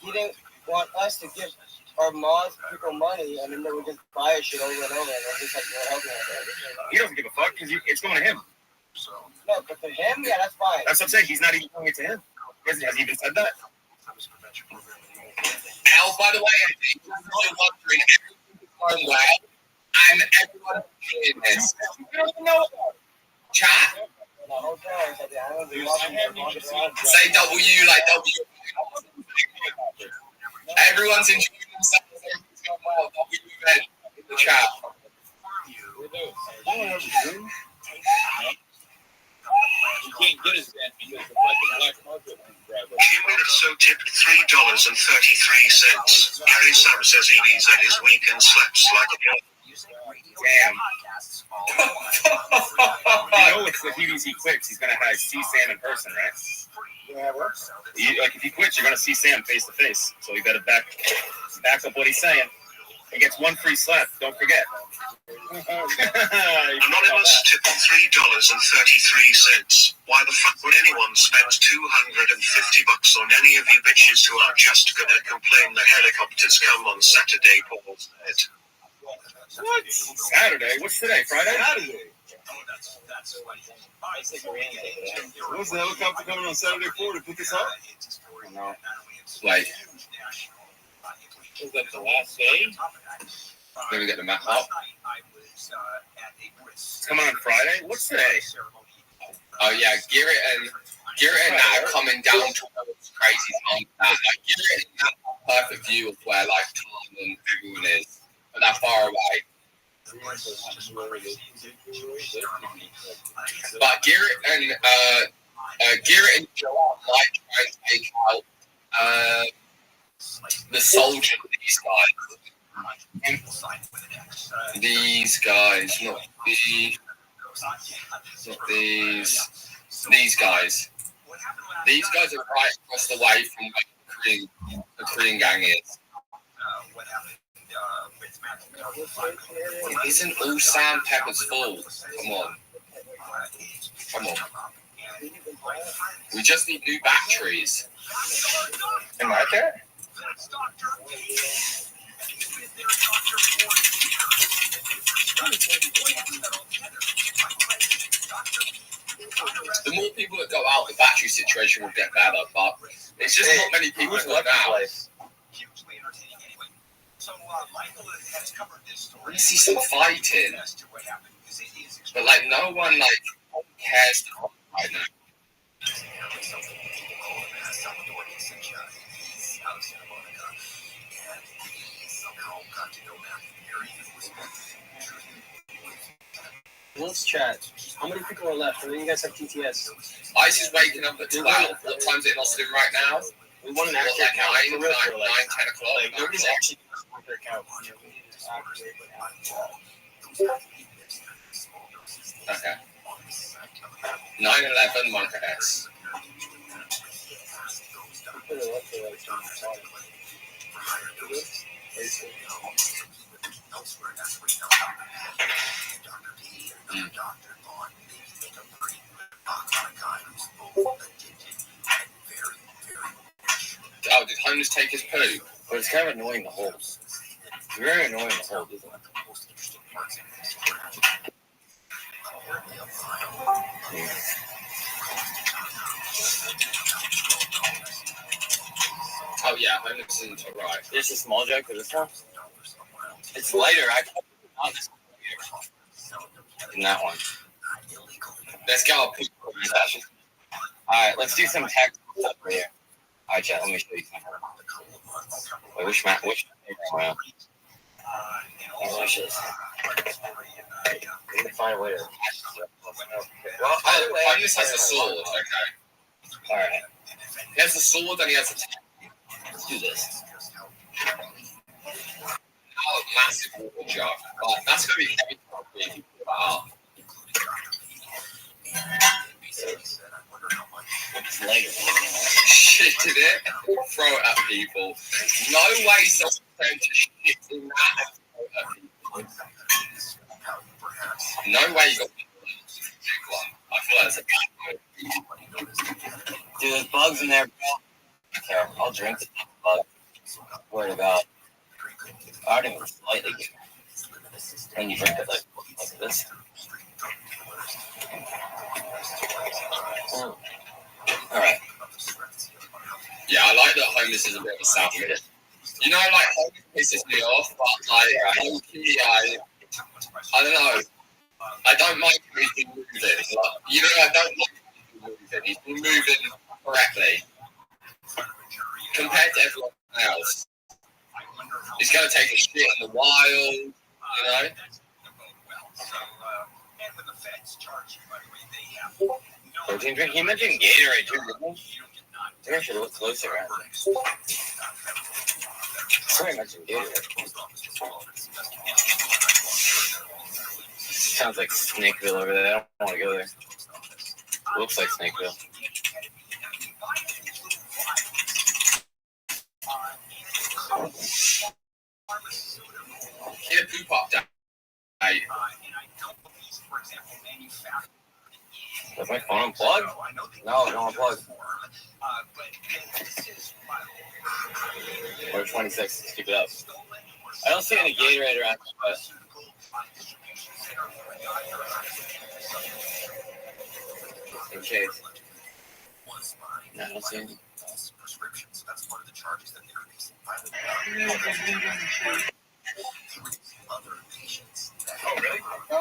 he didn't want us to give our moms people money and then they would just buy shit over and over and just like we're helping with it. He doesn't give a fuck because it's going to him. No, but for him, yeah, that's fine. That's what I'm saying. He's not even doing it to him. Has he even said that? Al, by the way, I think you're really wondering everything's going well, and everyone's doing this. You don't know about it. Chat? Say W, like W. Everyone's enjoying themselves. Everything's going well. W event in the chat. You can't get his that because the fucking black market won't grab it. So tipped $3.33. Gary Sam says EBZ is weak and slaps like a girl. Damn. You know, it's if he quits, he's gonna have see Sam in person, right? Yeah, what? Like if he quits, you're gonna see Sam face to face. So you better back up what he's saying. He gets one free slap. Don't forget. Anonymous tipped $3.33. Why the fuck would anyone spend $250 on any of you bitches who are just gonna complain the helicopters come on Saturday? Paul's head. What? Saturday? What's today? Friday? Saturday. What's the helicopter coming on Saturday for to pick us up? No. Like, Is that the last day? let me get the map up. It's coming on Friday? What's today? Oh yeah, Garrett and that are coming down towards crazy time. Like Garrett and that perfect view of where like Tom and everyone is, but that far away. But Garrett and Joel might try and take out the soldier. These guys, not these guys. These guys are right across the way from where the Korean gang is. It isn't all sandpeppers full. Come on. We just need new batteries. Am I there? The more people that go out, the battery situation will get better, but it's just not many people that go out. I want to see some fighting, but like no one like cares right now. Let's chat. How many people are left? I mean, you guys have TTS. Ice is waking up at 12. What time's it in Austin right now? We want an actual Like count. 9, 10 o'clock. Like, nobody's actually on their count. Okay. 9/11 Marker S. Oh, did Holmes take his poo? But it's kind of annoying to hold. It's very annoying to hold, isn't it? Oh yeah, Holmes isn't alright. There's a small jug for this one. It's lighter. I put it on this one. In that one. Let's go. Alright, let's do some text stuff for you. Alright, chat, let me show you something. Wait, which map? Wow. Delicious. We need to find a way to. Well, Holmes has a sword, okay. Alright. He has a sword and he has a tank. Let's do this. Oh, massive water jug. But that's going to be heavy for me. It's lighter. Shit in it. Throw it at people. No way someone's going to shit in that and throw it at people. No way you got big one. I feel like it's a bad move. Dude, there's bugs in there, bro. Okay, I'll drink the bug. Worried about. I don't even slightly get it. And you drink it like this. Alright. Yeah, I like that Homeless is a bit of a savage. You know, like, Homeless pisses me off, but, like, I don't know. I don't mind him moving. You know, I don't mind him moving. He's been moving correctly compared to everyone else. He's going to take a shit in the wild, you know? Protein drink? He mentioned Gatorade too, didn't he? I think I should look closer at it. Sorry, I mentioned Gatorade. Sounds like Snakeville over there. I don't want to go there. Looks like Snakeville. Yeah, poo pop down. Is my phone unplugged? No, don't unplug. Or 26. Let's keep it up. I don't see any Gatorade around, but. In case. No, I don't see any. Oh, really?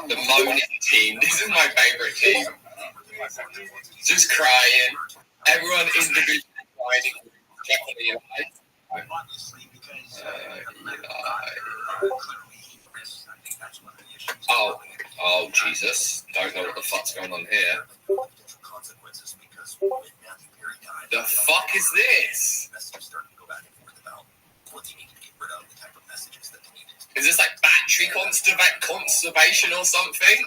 The moaning team. This is my favorite team. Just crying. Everyone individually crying. Definitely Eli. Oh, Jesus. Don't know what the fuck's going on here. The fuck is this? Is this like battery conservation or something?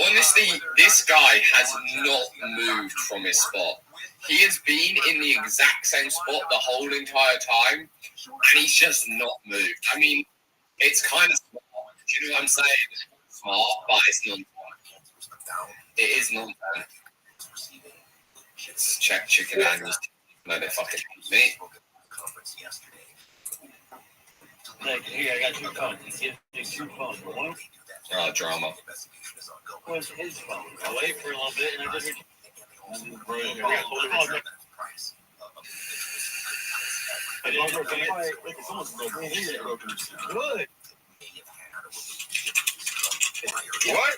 Honestly, this guy has not moved from his spot. He has been in the exact same spot the whole entire time, and he's just not moved. I mean, it's kind of smart. Do you know what I'm saying? It's smart, but it's nonsense. It is nonsense. Let's check chicken angles. No, they fucking hate me. Like, here, I got 2 phones. He has 2 phones. One Drama. was his phone. I waited for a little bit, and I just... Good. What?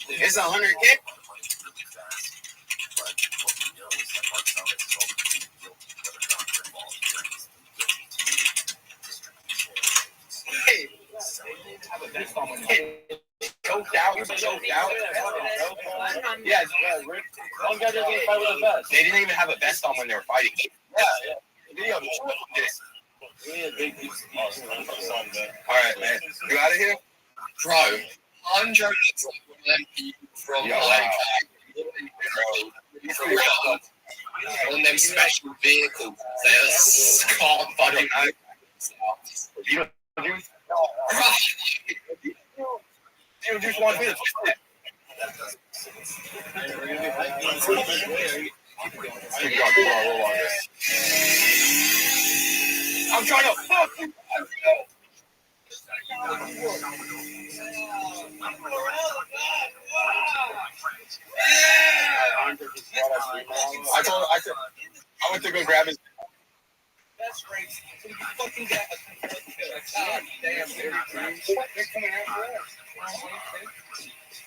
It's 100K? Hey. Choked out. Yeah, one guy doesn't even fight with a vest. They didn't even have a vest on when they were fighting. Yeah. Video did it. Alright, man. You out of here? Bro, hundreds of them people from on them special vehicles. They're can't fucking You just want to I'm trying to fuck you. I went to go grab his. That's great.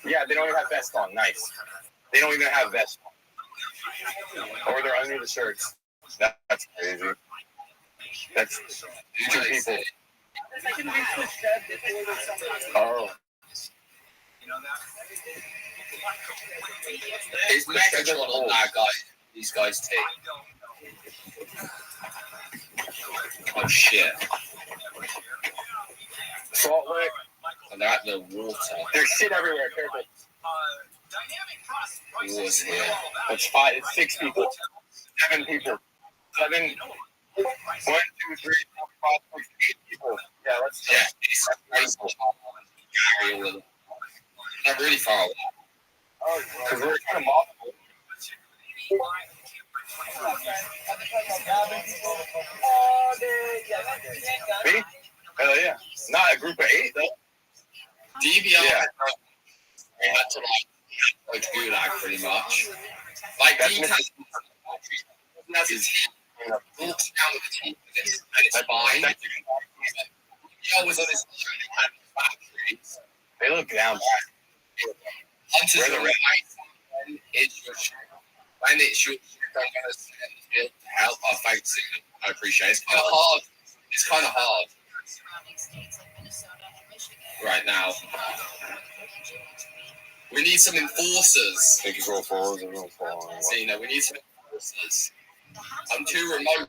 Yeah, they don't even have vests on. Nice. They don't even have vests on. Or they're under the shirts. That's crazy. That's 2 people. Oh. It's Megatron on that guy. These guys take. Oh shit. Salt Lake. And they're at the water. There's shit everywhere. Careful. Water's here. It's 5. It's 6 people. 7 people. 7. 1, 2, 3, 4, 5, 6, 8 people. Yeah, let's check. They're really far away. Because we're kind of off. Me? Hell yeah. Not a group of 8 though. DBI had to like gulag pretty much. Like he has his walks down with the team and it's fine. Yo was on his factories. They look down. Hunters are right. When it's your shit, I'm gonna send it to help. Oh, thanks. I appreciate it. It's kind of hard. It's kind of hard right now. We need some enforcers. They can go forward and go forward. Zena, we need some enforcers. I'm too remote.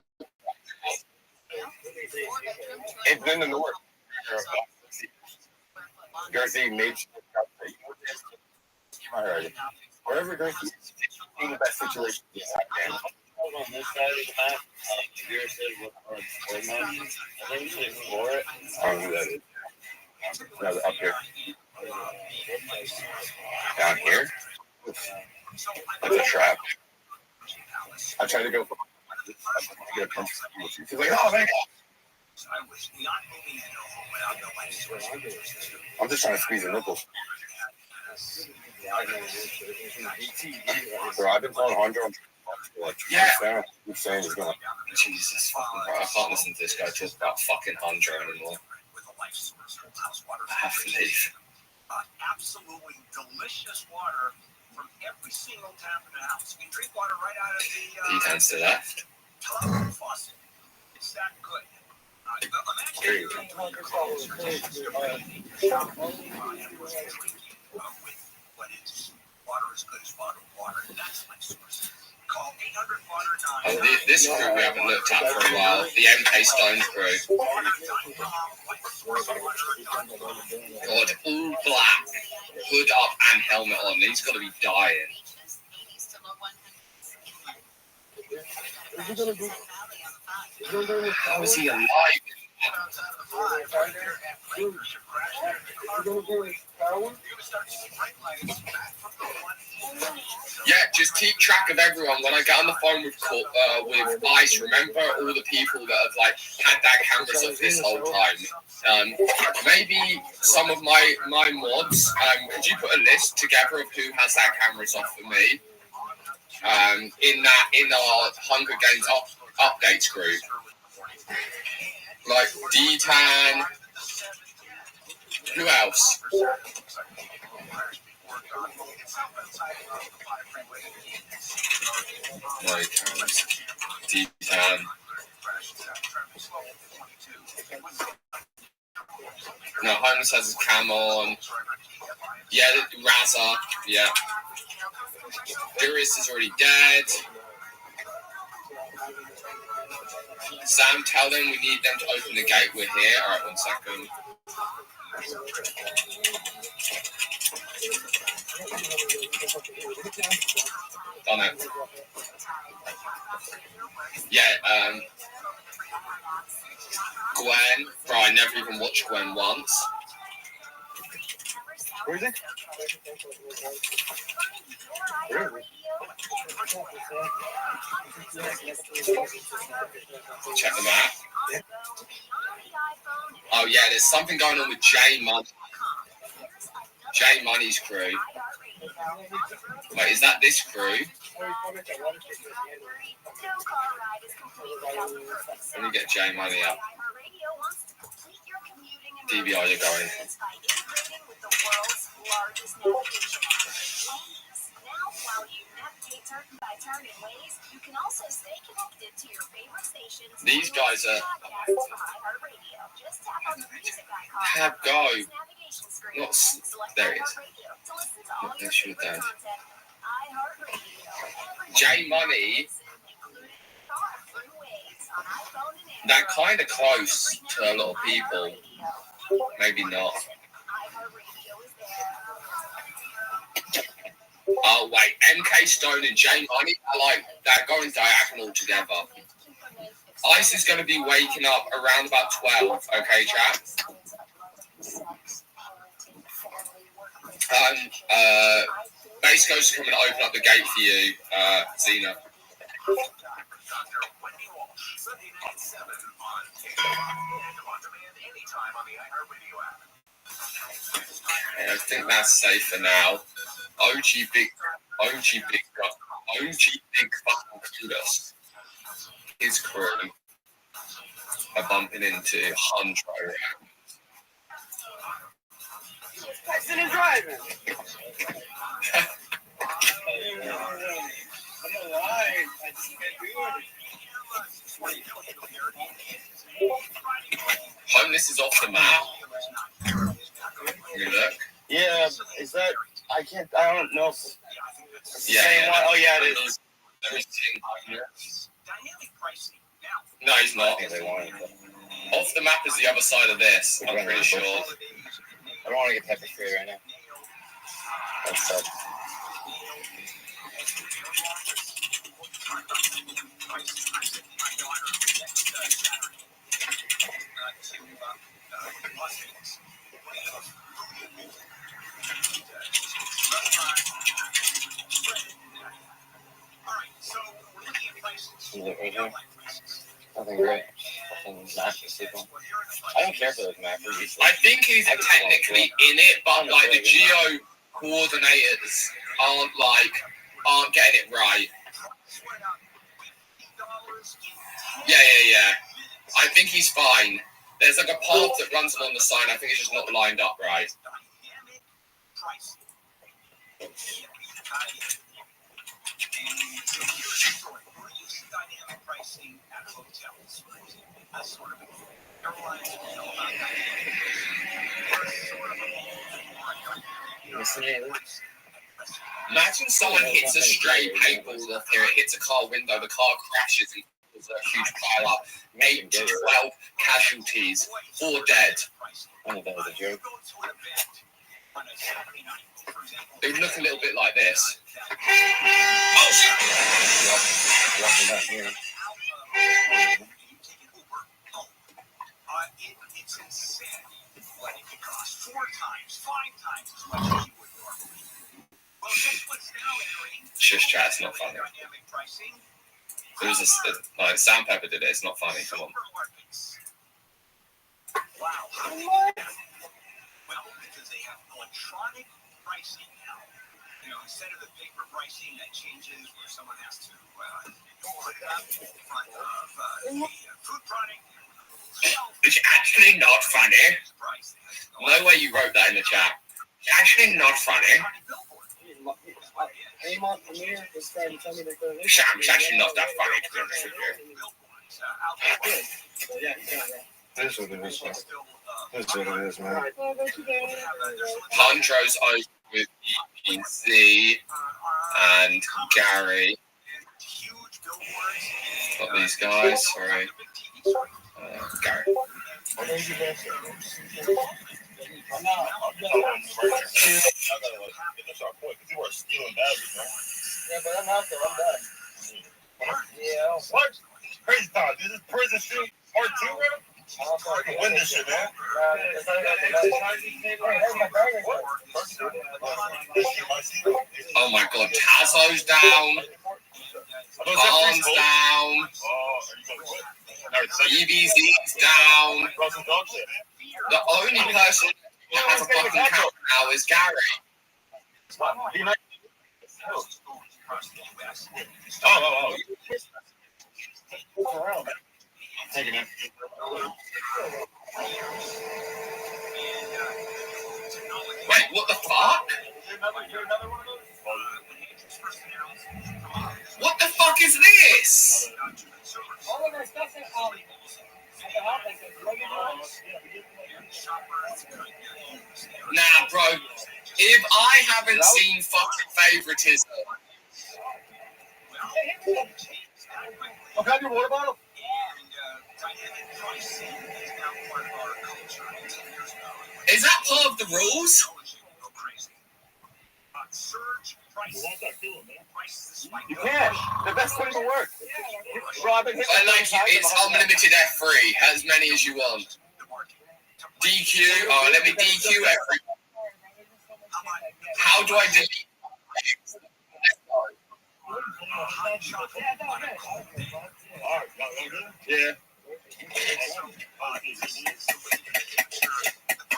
It's in the north. Garcia made wherever Garcia is in the best situation. Yeah, On this side of the map, here it says what map? I think you should explore it. I don't know who that is. No, up here. Down here? That's a trap. I tried to go for get a punch. She's like, oh, my God. I'm just trying to squeeze the nipples. Bro, I've been calling Andre on Yeah. He's saying he's going. Jesus fucking Christ. I can't listen to this guy talk about fucking Hondro anymore. I have to leave. Absolutely delicious water from every single tap in the house. You can drink water right out of the He tends to left. faucet. It's that good. Water as good as bottled water. That's my source. Call 800 water 9. This crew we haven't looked at for a while. The MK Stone crew. God, all black, hood up and helmet on. He's got to be dying. How is he alive? Yeah, just keep track of everyone. When I get on the phone with ICE, remember all the people that have like had their cameras up this whole time. Maybe some of my mods. Could you put a list together of who has their cameras off for me? In our Hunger Games updates group, like D-Tan. Who else? Like D-Tan. No, Holmes has his cam on. Yeah, Raza. Yeah. Darius is already dead. Sam, tell them we need them to open the gate. We're here. Alright, 1 second. Done it. Yeah, Gwen. Bro, I never even watched Gwen once. Where is it? Check them out. Yeah. Oh yeah, there's something going on with J Money. J Money's crew. Wait, is that this crew? Let me get J Money up. DBI, you're going. These guys are have go. What's there it is. Not sure that. J Money. They're kind of close to a lot of people. Maybe not. Oh wait, MK Stone and J Money are like they're going diagonal together. Ice is going to be waking up around about 12. Okay, chat. Base Coast is coming to open up the gate for you, Xena. Okay, I think that's safe for now. OG big fucking kudos. His crew are bumping into Hondro. driving. I'm alive. I just can't do it. Homeless is off the map. You look. Yeah, is that? I don't know. Yeah. Oh, yeah, it is. No, he's not. Off the map is the other side of this, I'm pretty sure. I don't want to get pepper spray right now. That's tough. Nothing great. I don't care for those macros. I think he's technically in it, but like the geo coordinators aren't getting it right. Yeah. I think he's fine. There's like a path that runs along the sign. I think it's just not lined up right. Imagine someone hits a stray paintball off here, it hits a car window, the car crashes and causes a huge pile up. 8 to 12 casualties, 4 dead. I know that was a joke. It would look a little bit like this. It's insane what it could cost 4 times, 5 times as much as you would normally. Well, guess what's now entering? Shush chat, it's not funny. Dynamic pricing. It was like Sandpepper did it, it's not funny, come on. Wow. Well, because they have electronic pricing now. You know, instead of the paper pricing that changes where someone has to put it up in front of the food product. It's actually not funny. No way you wrote that in the chat. It's actually not funny. Sam, it's actually not that funny, to be honest with you. It is what it is, man. It is what it is, man. Pandro's over with EPZ and Gary. Got these guys, sorry. Gary. Yeah, but I'm out there. I'm done. Yeah. What? Crazy thought. This is prison shit. Part 2, bro? I can win this shit, man. Oh my god, Tazo's down. Khan's down. EBZ's down. The only person that has a fucking count now is Gary. Oh. Taking it. Wait, what the fuck? What the fuck is this? Nah, bro. If I haven't seen fucking favoritism. Okay, your water bottle? Is that part of the rules? You can. The best way to work. I like it. It's unlimited F3. As many as you want. DQ. Oh, let me DQ every. How do I delete? Yeah.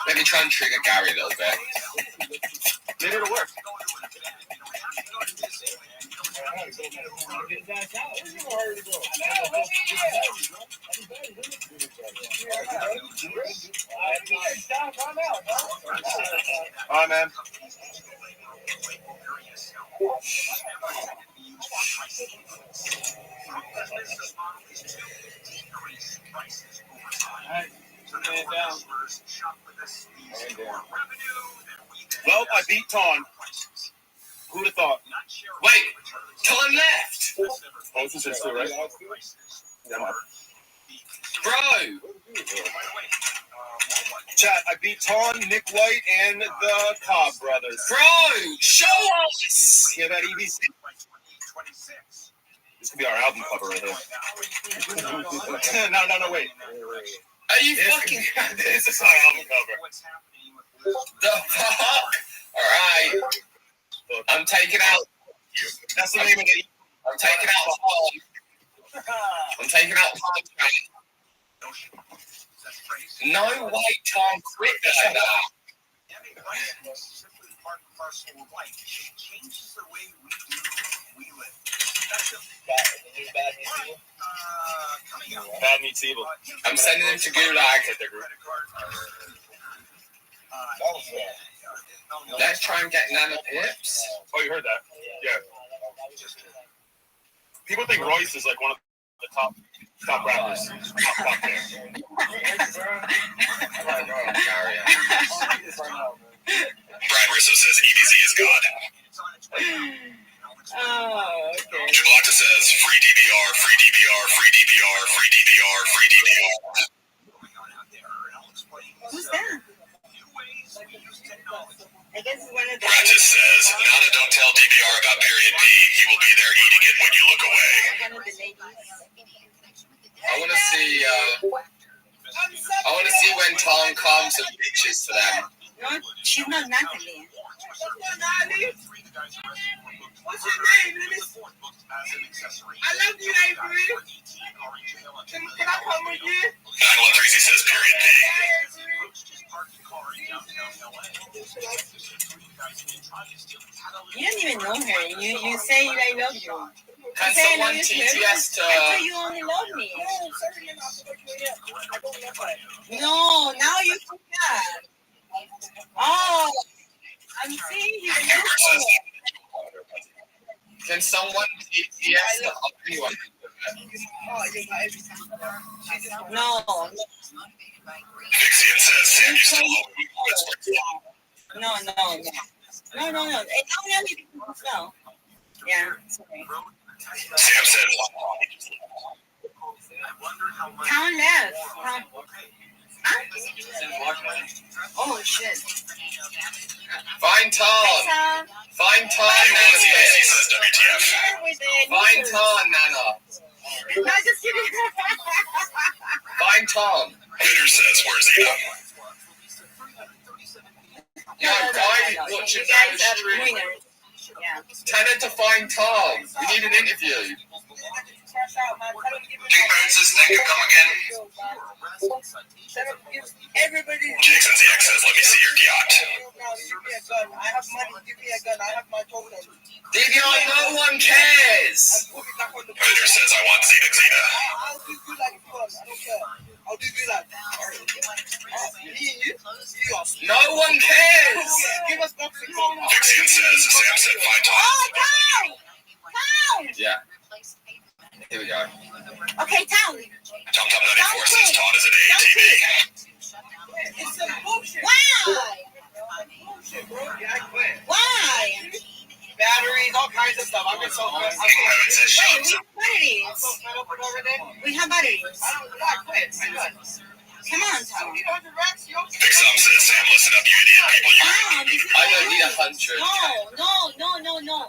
Let me try and trigger Gary a little bit. Maybe it'll work. All right, man. Well, I beat Ton. Who'd have thought? Wait, Ton left. Oh, this is still right? Yeah, man. Bro. Chat, I beat Ton, Nick White, and the Cobb brothers. Bro, show us. Yeah, that EBC. This could be our album cover right here. No, wait. Are you fucking... This is our album cover. The fuck? Alright. I'm taking out... That's the name of it. I'm taking out Tom. I'm taking out Tom. No way Tom quit like that. Bad meets evil. I'm sending him to Gulag. Let's try and get Nana Pips. Oh, you heard that? Yeah. People think Royce is like one of the top rappers. Top there. Brian Russo says EBZ is God. Oh, okay. Jablocta says free DBR, free DBR, free DBR, free DBR, free DBR. Who's that? I guess it's one of the. Ratis says, Nana, don't tell DBR about period P. He will be there eating it when you look away. One of the ladies. I want to see. I want to see when Tom comes and bitches for them. No, she's not Natalie. What's your name? I love you, Avery. Can I come with you? 913 says period P. You don't even know her. You say I love you. Can someone TTS to... I thought you only love me. No, now you forgot. Oh, I'm seeing you. Can someone TTS to anyone? No. Fixian says, Sam, you still No. No. Yeah. Sorry. Sam said, Town left. Huh? Oh, shit. Find Tom. Find Tom, Nana. he says WTF. Find Tom, Nana. No, just kidding. Find Tom. Bitter says, where's he up? Yo, guy watching Nana's stream. Yeah. Tell her to find Tom. We need an interview. King Francis, thank you, come again. Jason ZX says, let me see your yacht. I have money. Give me a gun. I have my token. DVR, no one cares. Bitter says, I want Zeta Zeta. I'll do you like you want. I don't care. I'll do you like. No one cares. Give us boxing. Fixian says, Sam said, find Tom. Oh, Town! Yeah. Here we go. Okay, Town. TomTom94 says, Todd is an AATV. It's some bullshit. Why? Bullshit, bro. Yeah, I quit. Why? Batteries, all kinds of stuff. I'm just so good. King Pirate says, Wait, Sean. we have batteries. I don't know. I quit. I'm done. Come on, Town. Fixum says, Sam, listen up, you idiot people. Town, this is I don't need 100. No.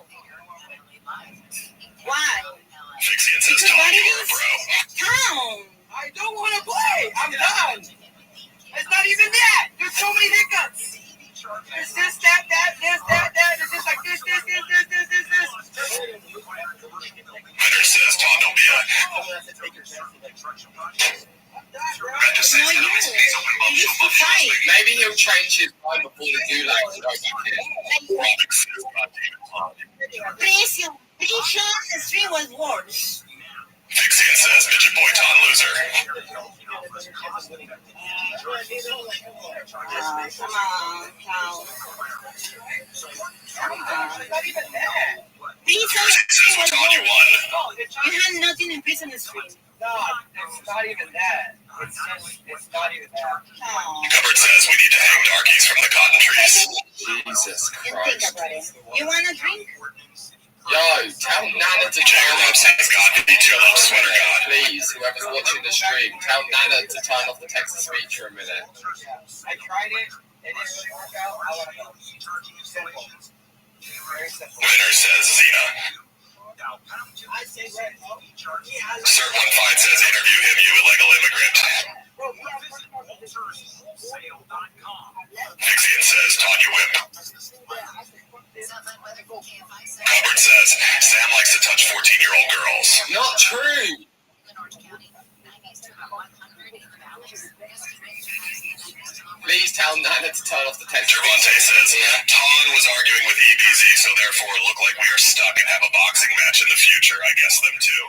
Why? Fixian says, Tom, you are a bro. Town. I don't want to play. I'm done. It's not even that. There's so many hiccups. It's this, that, it's just like this. Bitter says, Tom, don't be a... Red just says, no, it's please open bump. Maybe he'll change his mind before the Gulag to go back in. Precio. Being shot on the street was worse. Fixian says midget boy Ton loser. Come on, Cal. Being shot on the street was Ton, you worse. won. You had nothing in prison the street. No, it's not even that. It's not even that. Hubbard says we need to hang darkies from the cotton trees. Jesus And think Christ. about it. You want a drink? Yo, tell Nana to Jacob turn Love says God be chill up, sweater God. Please, whoever's watching the stream, tell Nana to turn off the text to speech for a minute. I tried it. It didn't really work out. I want to go. Simple. Very simple. Winner says Xena. I say right. Sir One Fight says interview him, you illegal immigrant. Fixian says Ton, you wimp. Hubbard says Sam likes to touch 14-year-old girls. Not true. Please tell Nana to turn off the text. Gervonta says Ton was arguing with EBZ, so therefore it looked like we are stuck and have a boxing match in the future. I guess them too.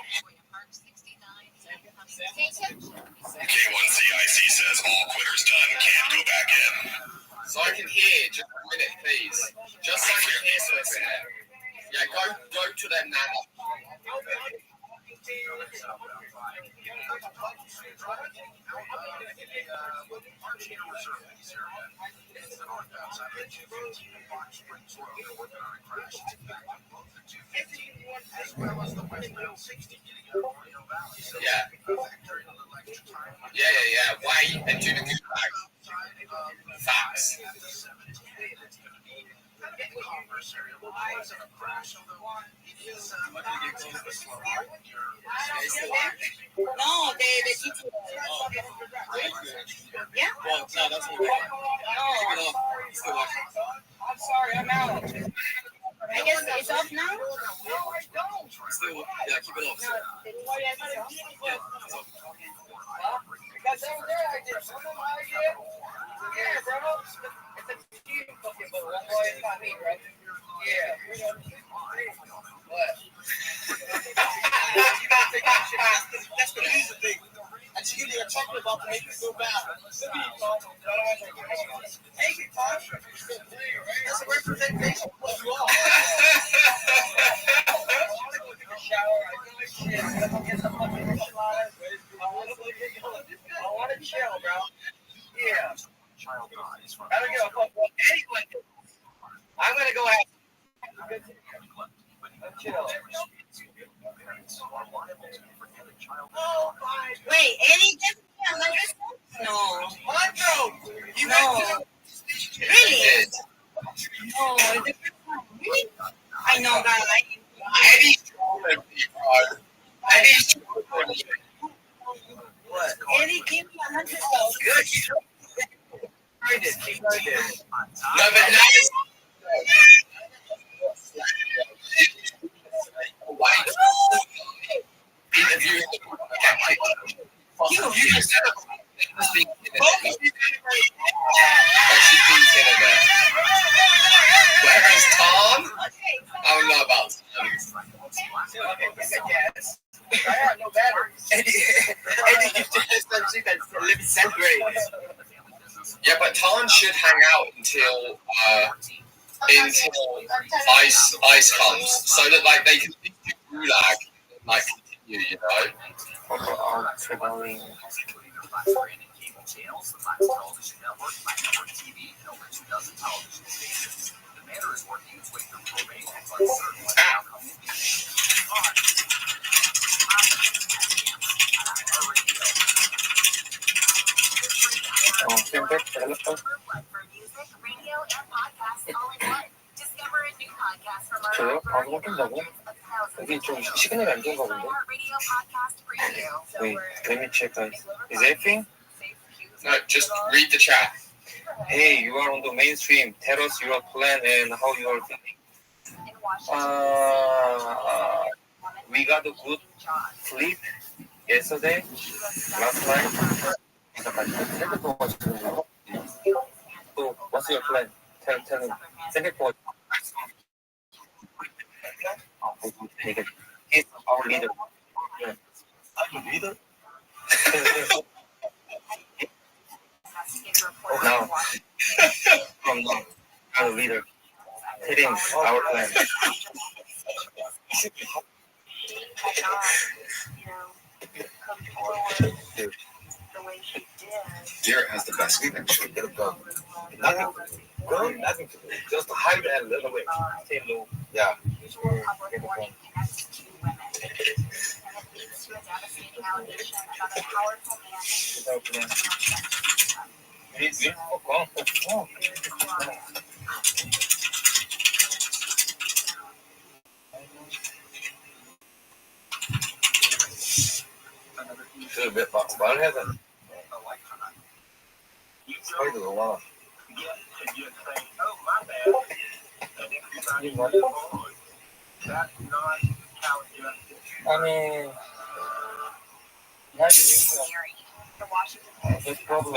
K1CIC says all quitters done, can't go back in. So I can hear, just a minute, please. Just so I can hear for a minute. Yeah, go to them, Nana. Yeah. Wait and do the good bag. Facts. No, the GT. Yeah? Well, no, that's what we're doing. I'm sorry, I'm out. I guess it's off now? Still, yeah, keep it up. Yeah, it's up. That's over there, I did. Yeah, bro. It's a team fucking, but one boy is not me, right? Yeah. What? You gotta take that shit. That's the music thing. And she they're talking about to make you feel bad. Take it, Tom. That's a representation of what you are. I want to go take a shower. I feel like shit. I'm gonna get some fucking enchiladas. I want to chill, bro. Yeah. I don't give a fuck what anyone does. I'm gonna go ahead. Chill. Wait, Eddie just No. Andrew! You No. Really? No, it's the first time. Really? I know that. What? Eddie, give me $100. Good. He tried it. No, but now Whereas Tom, I don't know about Tom. I have no batteries. Eddie lives in grade. Yeah, but Tom should hang out until ice comes, so that like they can do gulag and like continue, you know. Traveling. 저요? 방송 낀다고? 여기 좀 시그널이 안 좋은가 본데? Wait, let me check guys. Is everything? No, just read the chat. Hey, you are on the mainstream. Tell us your plan and how you are feeling. We got a good sleep yesterday, last night. So, what's your plan? Tell me. He's our leader. I'm the leader. No. From our leader. Hitting our plan. Garrett has the best connection. Nothing to do. Just to hide and run away. Stay low. Yeah. Should have been about heaven. Quite a lot. I mean,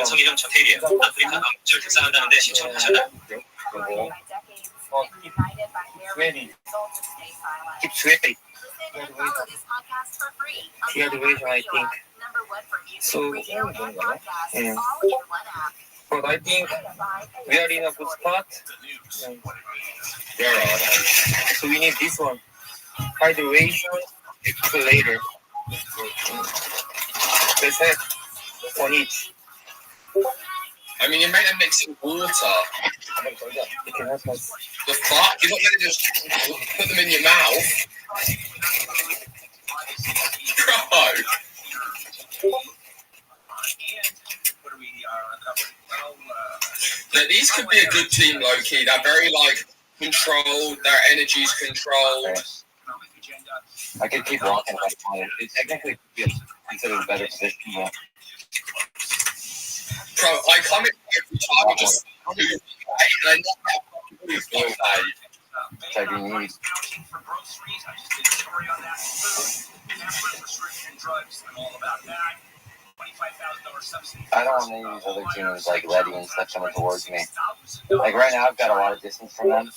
성희경 전태일이에요. 아프리카 남쪽을 쌓아다는데 신청하셨나요? Keep sweating. The other way, I think. So, yeah. But I think we are in a good spot. Yeah. So we need this one. Hydration later. That's it. On each. I mean, you made them mix in water. You can have us. The fuck? You're not going to just put them in your mouth. Bro. Now, these could be a good team, low-key. They're very, controlled. Their energy's controlled. I could keep walking. It technically could be considered a better position. But... Bro, I come in every time and just I don't want any of these other teams letting and stuff coming towards me. Like right now, I've got a lot of distance from them.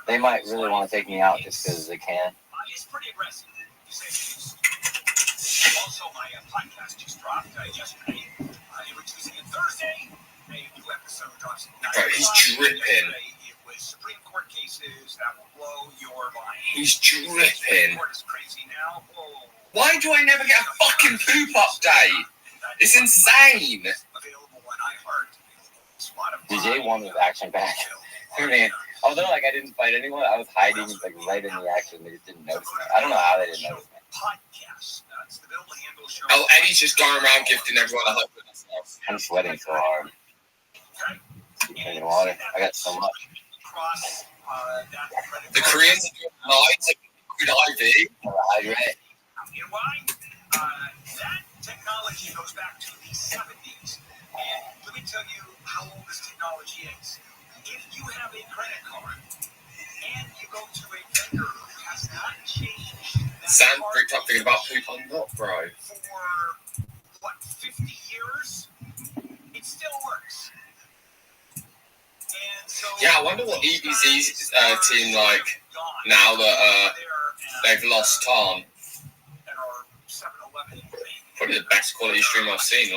They might really want to take me out just because they can. It's pretty aggressive. Also, my podcast just dropped yesterday. They were Tuesday and Thursday. A new episode drops. Bro, he's dripping. It was Supreme Court cases that will blow your mind. He's dripping. Court is crazy now. Whoa. Why do I never get a fucking poop update? It's insane. Available on iHeart. DJ won with action back. I mean, although I didn't fight anyone, I was hiding right in the action. They just didn't notice me. I don't know how they didn't notice me. Oh, Eddie's just going around gifting everyone a hug with himself. I'm sweating so hard. Drinking water. I got so much. The Koreans are doing lines of IV. Hydrate. You know why? That technology goes back to the 70s. And let me tell you how old this technology is. If you have a credit card and you go to a vendor who has not changed Sam bricked up thinking about poop on what, bro? For, 50 years, it still works. And so, yeah, I wonder what EBZ's team now that they've lost Tom. Probably the best quality stream I've seen,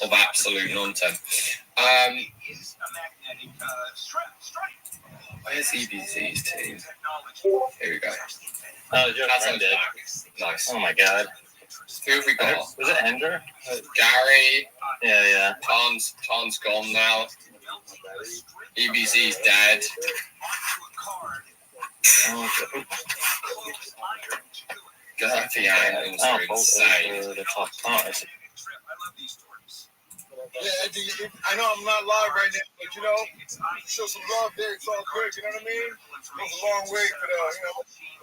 of absolute nonsense. Where's EBZ's team? Here we go. Oh, that's dead. Nice. Oh my god. Who have we got? Was it Ender? Gary. Yeah. Tom's gone now. EBZ's dead. Garthy Angles are insane. Yeah, I know I'm not live right now, but show some love there. It's all good. You know what I mean? Goes a long way for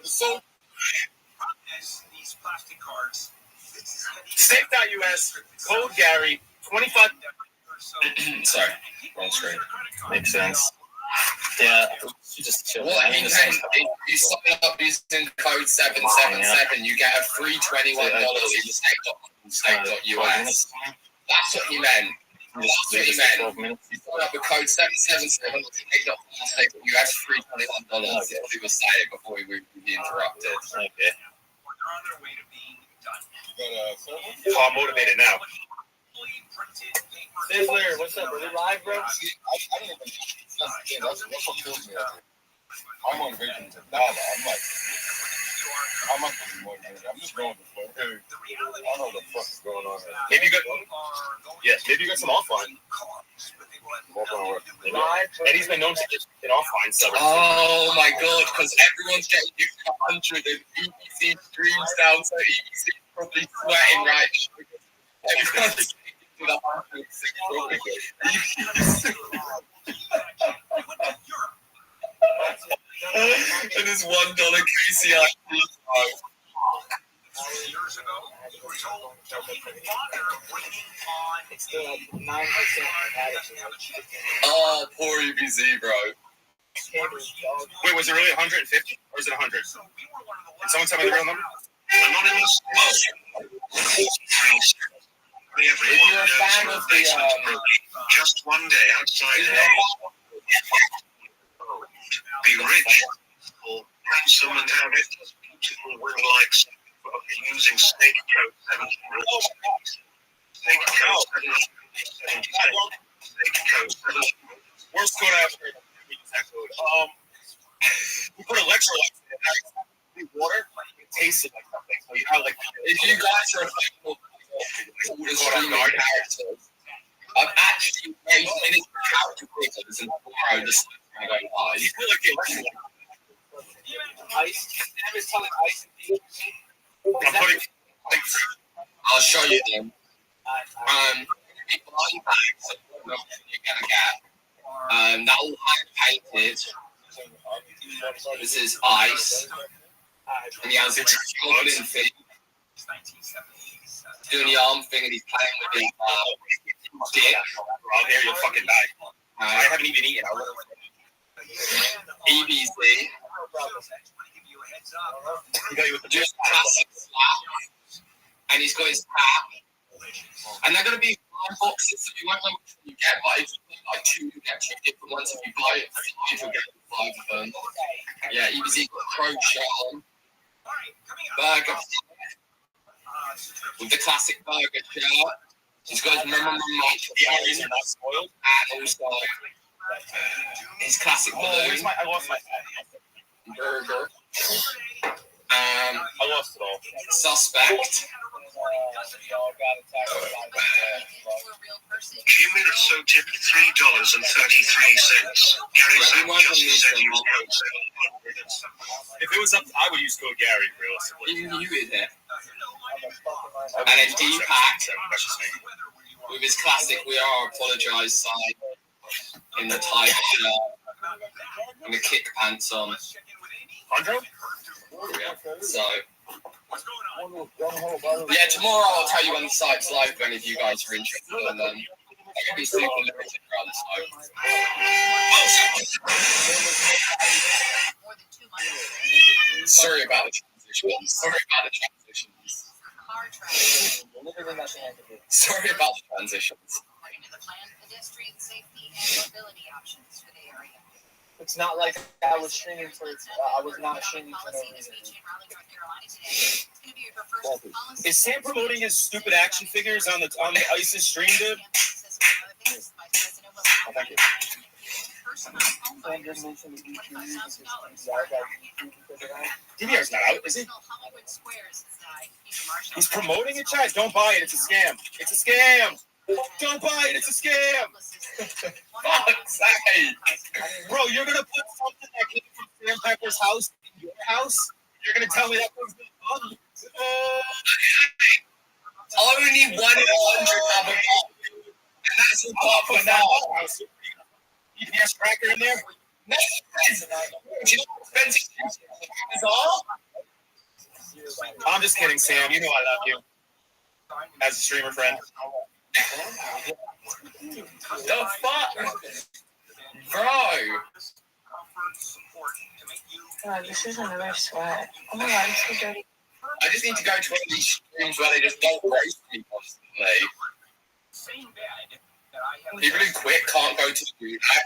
the soul. These plastic cards. Safe.us, code Gary, 25. Sorry, wrong screen. Makes sense. Yeah, just chill. Well, I mean, if you sign up using code 777, you get a free $21 in state.us. That's what he meant. Last week, man, you sign up with code 777 to take the say that you have $321. People say it before we be interrupted. Okay. Oh, I'm motivated now. Sizzler, what's up? Are we live, bro? I don't even. That's what kills me. I'm on vision to nada. I'm not motivated. I'm just going with the flow. I don't know what the fuck is going on here. Maybe you got. Yes, maybe you got some offline. Eddie's been known to get offline stuff. Oh my god, because everyone's getting used to 100 and EBC streams down, so EBC is probably sweating right now. Everyone's getting to the 106 and this $1 KCI. Years ago, we were told to leave water waiting on It's still like 9% attitude. Oh, poor EBZ, bro. Wait, was it really 150 or is it 100? Did someone tell me the real number? Anonymous. Everyone knows your basement early. Just one day outside be rich or handsome and have it beautiful wing-like using snake code 777. Snake code 777. Snake code 777. Worst code I ever heard. We put electrolytes in it. Water, it tasted like something. So you know, like if you guys are all the streaming characters, I've actually made many character creators and borrowed the stuff I go by. you feel like it. Ice. Every time ice and I'm putting. I'll show you them. Big blind bags of what you're gonna get. That all hand painted. This is ice. And he has a goblin thing. Doing the arm thing and he's playing with his dick. Out here, you'll fucking die. I haven't even eaten. EBZ. He got you with the Just classic slap. And he's got his tap. And they're going to be 5 boxes, so you won't know which one you get, but if you get like 2, you get 2 different ones. If you buy it, 5, you'll get 5 of them. Yeah, EBZ got a crow shirt on. Burger. With the classic burger shirt. He's got his mum The Aries are not spoiled. and also his classic balloon. I lost my hat. Burger. I lost it all. Suspect. Jimmy so tipped $3.33. Gary said just said you code 7. If it was up, I would use code Gary, realistically. Even you in it. And then Deepak with his classic "We Are Apologise" sign in the tiger shirt and the kick pants on. Andrew? So, yeah, tomorrow I'll tell you when the site's live for any of you guys are interested in them. It can be super limited around the site. Sorry about the transitions. Sorry about the transitions. It's not like I was streaming for. I was not streaming for no reason. Is Sam promoting his stupid action figures on the ISIS stream, dude? Oh, thank you. DVR's not out, is he? He's promoting it, Chad. Don't buy it. It's a scam. It's a scam. Don't buy it. It's a scam. Fuck's sake. Bro, you're going to put something that came from Sam Pepper's house in your house? You're going to tell me that was fun? Only 1 in 100 have a pop. And that's a pop for now. EPS cracker in there? No, do you know how expensive these are? I'm just kidding, Sam. You know I love you. As a streamer friend. The fuck? Bro. God, this is another sweat. Oh my god, it's so dirty. I just need to go to one of these streams where they just don't roast me constantly. People who quit can't go to the gulag.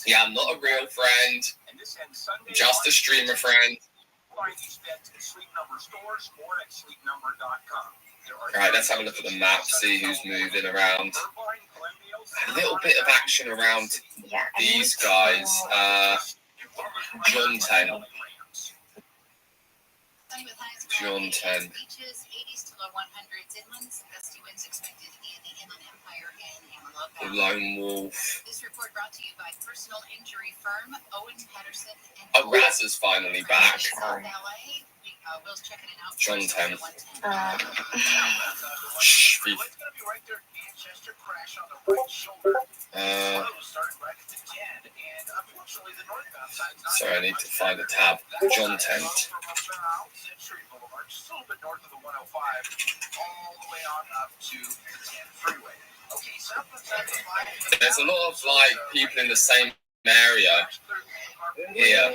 Yeah, I'm not a real friend, just a streamer friend. Alright, let's have a look at the map, see who's moving around. A little bit of action around these guys. John 10. John 10. The Lone Wolf. This report brought to you by personal injury firm Owen Patterson and Oh, Raz is finally back. Will's checking it out. John 10. Sorry, I need to find a tab. John 10. There's a lot of like people in the same area here.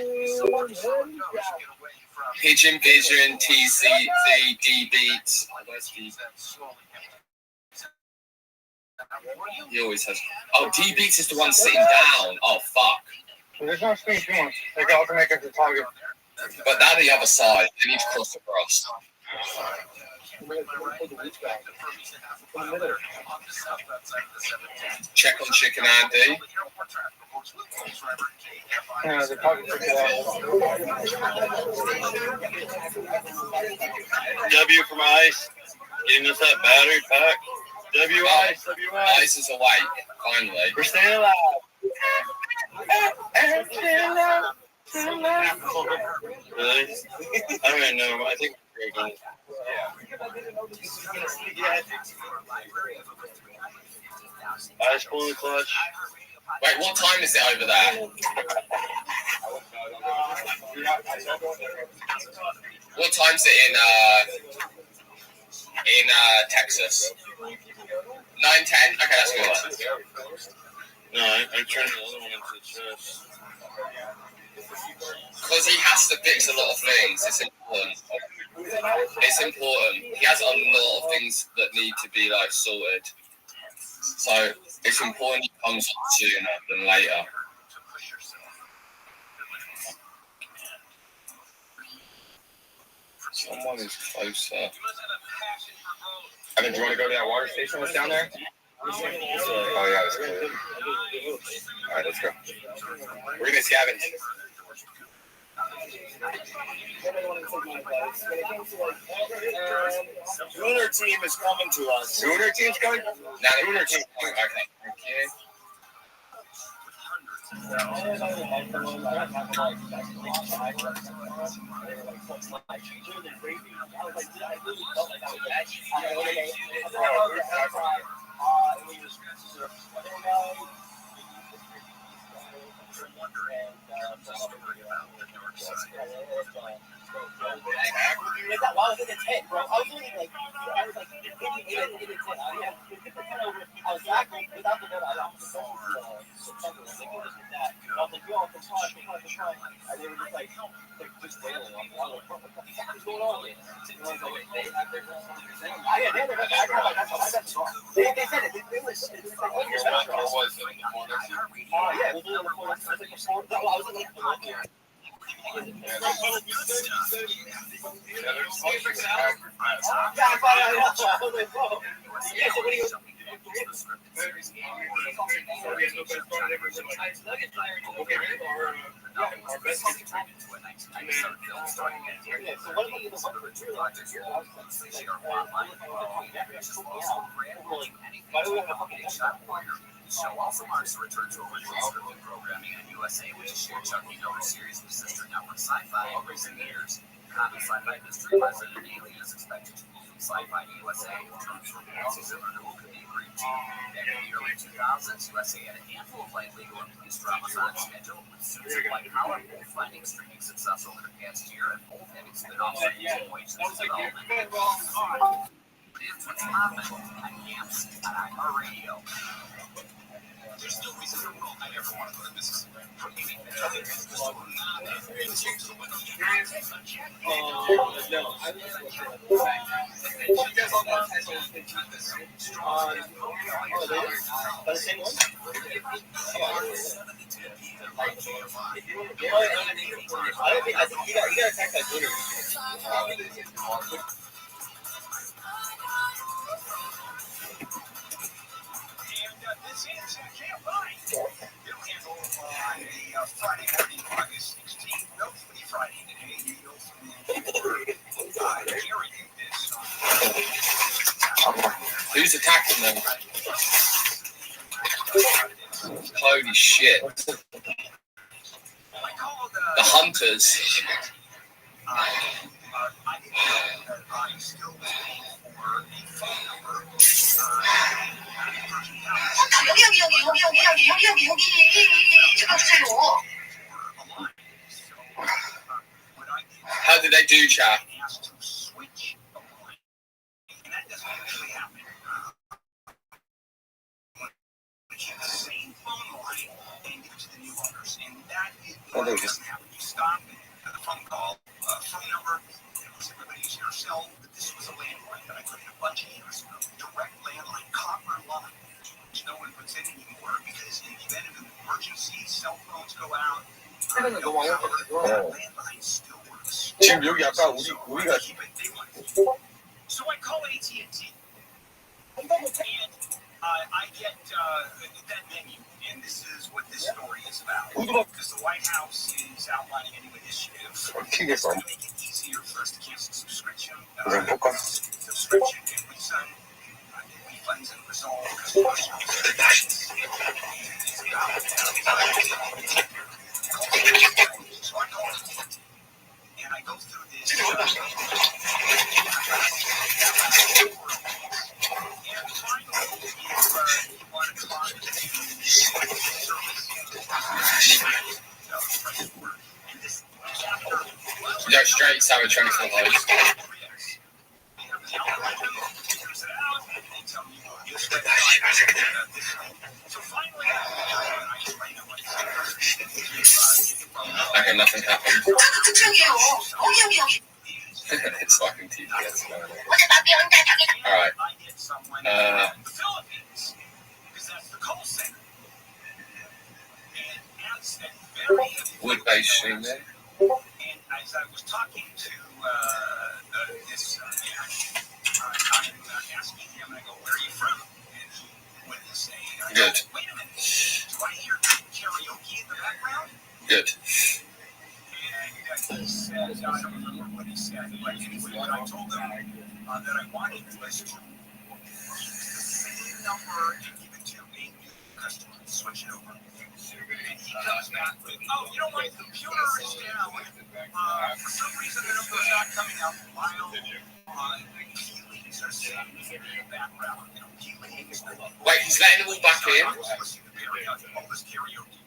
Pigeon Vision, TCC, D Beats. He always has. Oh, D Beats is the one sitting down. Oh fuck. There's no screen too much. They got to make it the target. But now the other side, they need to cross across. Check on Chicken Andy. Yeah, they probably took it out. W from Ice, getting us that battery pack. W Ice, W Ice. Ice is awake, finally. We're staying alive. Really? I don't even know. I think we're going. Ice pulling the clutch. Wait, what time is it over there? What time's it in Texas? 9:10? Okay, that's good. No, I'm turning the other one into the chest. Because he has to fix a lot of things. It's important. It's important. He has a lot of things that need to be like sorted. So it's important he comes on sooner than later. Someone is closer. Evan, do you want to go to that water station that's down there? Oh yeah, that's good. All right, let's go. We're gonna scavenge. Lunar team is coming to us. Sooner team's coming? Now the Lunar team's coming. Okay. Okay. While I was in the tent, bro, I was only like, I was like 58 in the tent. I was acting without the note. I was supposed to September. I think it was that. And I was like, yo, I'm trying. And they were just like just wailing. I was like, what the fuck is going on here? And I was like, they got the song. They said it. It was like, oh, you're special. Or was it in the corner? Yeah, it was in the corner. I was like, I was like, The show also marks the return to original scripted programming on USA, which is shared Chucky Miller series with sister network Sci-Fi in recent years. Common sci-fi mystery President Alien is expected to move from Sci-Fi to USA. Troops reports similar to who could be agreed to. Back in the early 2000s, USA had a handful of light legal and police dramas on schedule, with Suits and White Collar both finding streaming success over the past year and both having spin-offs and continuations of development. It's what's poppin' on Camps on iHeartRadio. There's no reason in the world I ever want to go to Mississippi. For anything. I think you gotta attack that Guinness. This is Camp Vine. They'll handle on a Friday morning, August 16th. No Free Friday today. You know from the carrying this. Who's attacking them? Holy shit. The hunters. How did they do, chat? Oh, they just stop the phone call, phone number. Everybody using our cell, but this was a landline that I put in a bunch of years ago. Direct landline, copper line, which no one puts in anymore because in the event of an emergency, cell phones go out. Landline still works. So I call AT&T, and I get that menu, and this is what this story is about. Because the White House is outlining a new initiative to make it easier for us to cancel subscription. Subscription and refund, refunds and resolve customer service. So I call it, and I go through this. You go straight Cybertronics for those. Okay, nothing happened. It's fucking TPS. Alright. Wood-based stream there. And as I was talking to this man, I'm asking him, and I go, where are you from? And he went to say, good. Wait a minute, do I hear karaoke in the background? Good. And he said, I don't remember what he said, but anyway, when I told him that I wanted was to use the same number and give it to a new customer, switch it over. And he comes back with, oh, you know, my computer is down. For some reason, the number's not coming up while peelings are sitting in the background. You know, peelings. Wait, he's letting them all back in? All this karaoke.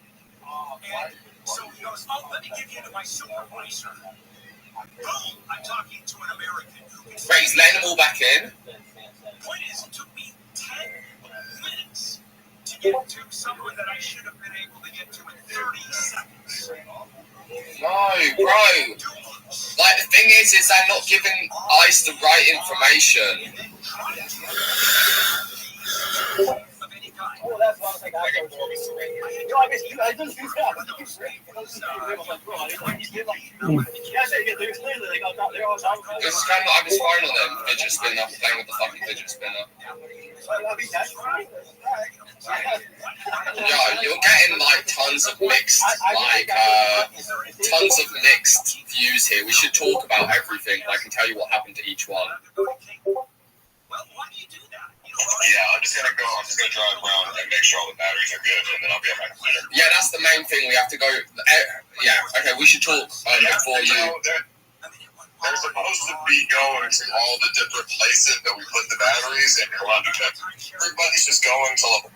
And so he goes, oh, let me give you to my supervisor. Boom, I'm talking to an American who can... Wait, he's letting them all back in? Point is, it took me 10 minutes to get to someone that I should have been able to get to in 30 seconds. No, bro. Like, the thing is they're not giving ICE the right information. Oh, that's what I was like. I don't know. I guess I don't do that. I think it's great. It's kind of, I was fine on them. Fidget spinner, playing with the fucking fidget spinner. Yeah, you're getting like tons of mixed views here. We should talk about everything. I can tell you what happened to each one. Yeah, I'm just gonna drive around and make sure all the batteries are good, and then I'll be at my computer. Yeah, that's the main thing. We have to go. Yeah, okay, we should talk before you. They're supposed to be going to all the different places that we put the batteries, and everybody's just going to.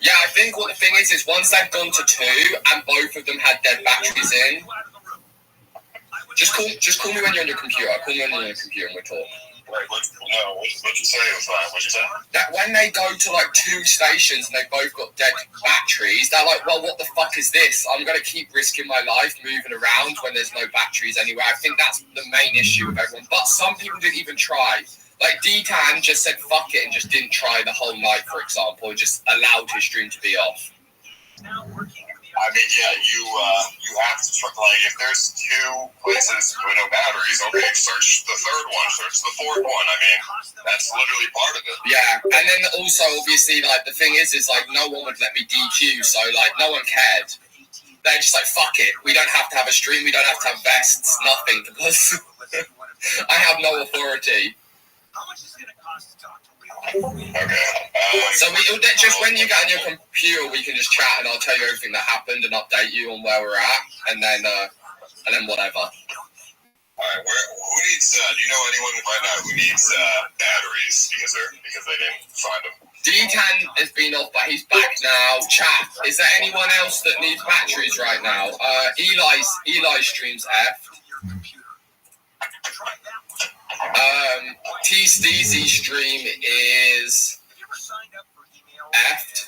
Yeah, I think what the thing is once they've gone to 2 and both of them had dead batteries in. Just call me when you're on your computer. Call me when you're on your computer and we'll talk. What'd you say? What'd you say? That when they go to like 2 stations and they both got dead batteries, they're like, well, what the fuck is this? I'm going to keep risking my life moving around when there's no batteries anywhere. I think that's the main issue with everyone. But some people didn't even try. Like D-Tan just said fuck it and just didn't try the whole night, for example, and just allowed his stream to be off. I mean, yeah, you have to try, like, if there's 2 places with no batteries, okay, search the 3rd one, search the 4th one. I mean, that's literally part of it. Yeah, and then also, obviously, like, the thing is like, no one would let me DQ, so, like, no one cared. They're just like, fuck it, we don't have to have a stream, we don't have to have vests, nothing, because I have no authority. So just when you get on your computer, we can just chat and I'll tell you everything that happened and update you on where we're at, and then whatever. All right, who needs? Do you know anyone right now who needs batteries because they didn't find them? D-Tan has been off, but he's back now. Chat, is there anyone else that needs batteries right now? Eli's stream's F. T Steezy stream is F.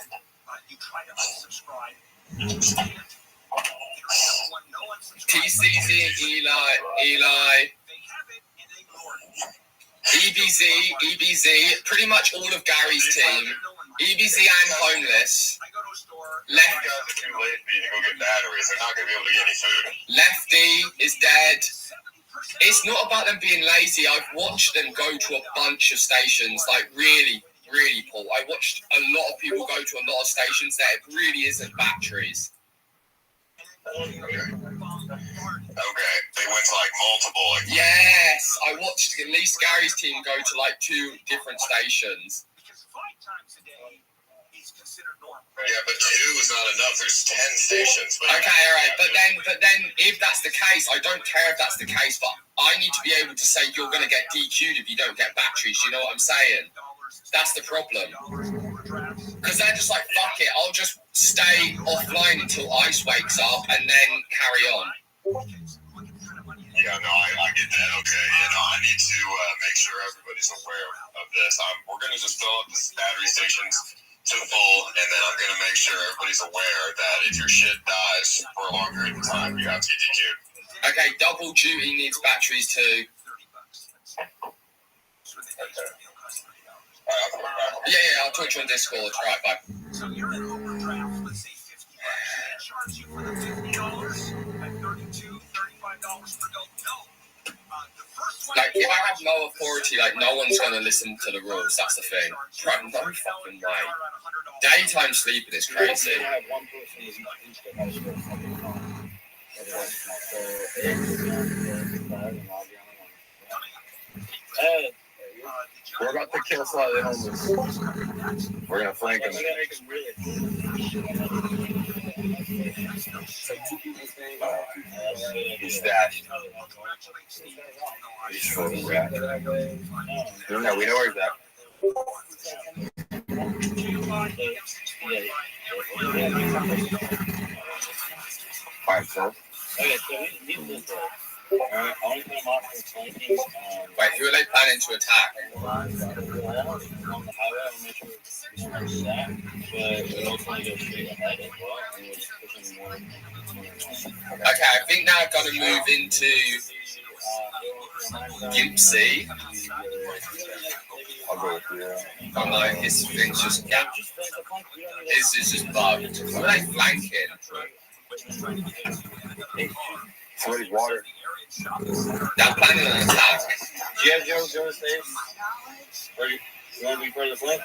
T Steezy, Eli, EBZ, pretty much all of Gary's team. EBZ and Homeless. Lefty guys are too late for you to go get batteries. They're not going to be able to get any food. Lefty is dead. It's not about them being lazy. I've watched them go to a bunch of stations, like really, really, Paul. I watched a lot of people go to a lot of stations that it really isn't batteries. Okay, they went to like multiple. Like, yes, I watched at least Gary's team go to like 2 different stations. Yeah, but 2 is not enough. There's 10 stations. Okay, all right, but then if that's the case, I don't care if that's the case, but I need to be able to say you're going to get DQ'd if you don't get batteries. You know what I'm saying? That's the problem. Because they're just like, fuck it, I'll just stay offline until Ice wakes up and then carry on. Yeah, no, I get that. Okay, yeah, no, I need to make sure everybody's aware of this. We're going to just fill up the battery stations to full, and then I'm going to make sure everybody's aware that if your shit dies for a long period of time, you have to get DQ'd. Okay, Double Duty needs batteries too. Yeah, I'll talk to you on Discord. Right, bye. So you're in overdraft, let's say $50. Charge you for the $50 at $32, $35 per go. No. Like, if I have no authority, like, no one's going to listen to the rules. That's the thing. Right, no fucking way. Daytime sleeping is crazy. We're about to kill some of the homeless. We're going to flank them. He's stashed. He's short of rat. No, we know where he's at. Alright, so. Okay, so we need this. Alright, only thing I'm offering flanking. Wait, who are they planning to attack? Okay, I think now I've got to move into Gimpsy. I'll go with you. I'm like, this thing's just gapped. This is just bugged. What are they flanking? Somebody's water. They're planning on attack. Do you have Joe safe? Or you want to be part of the flank?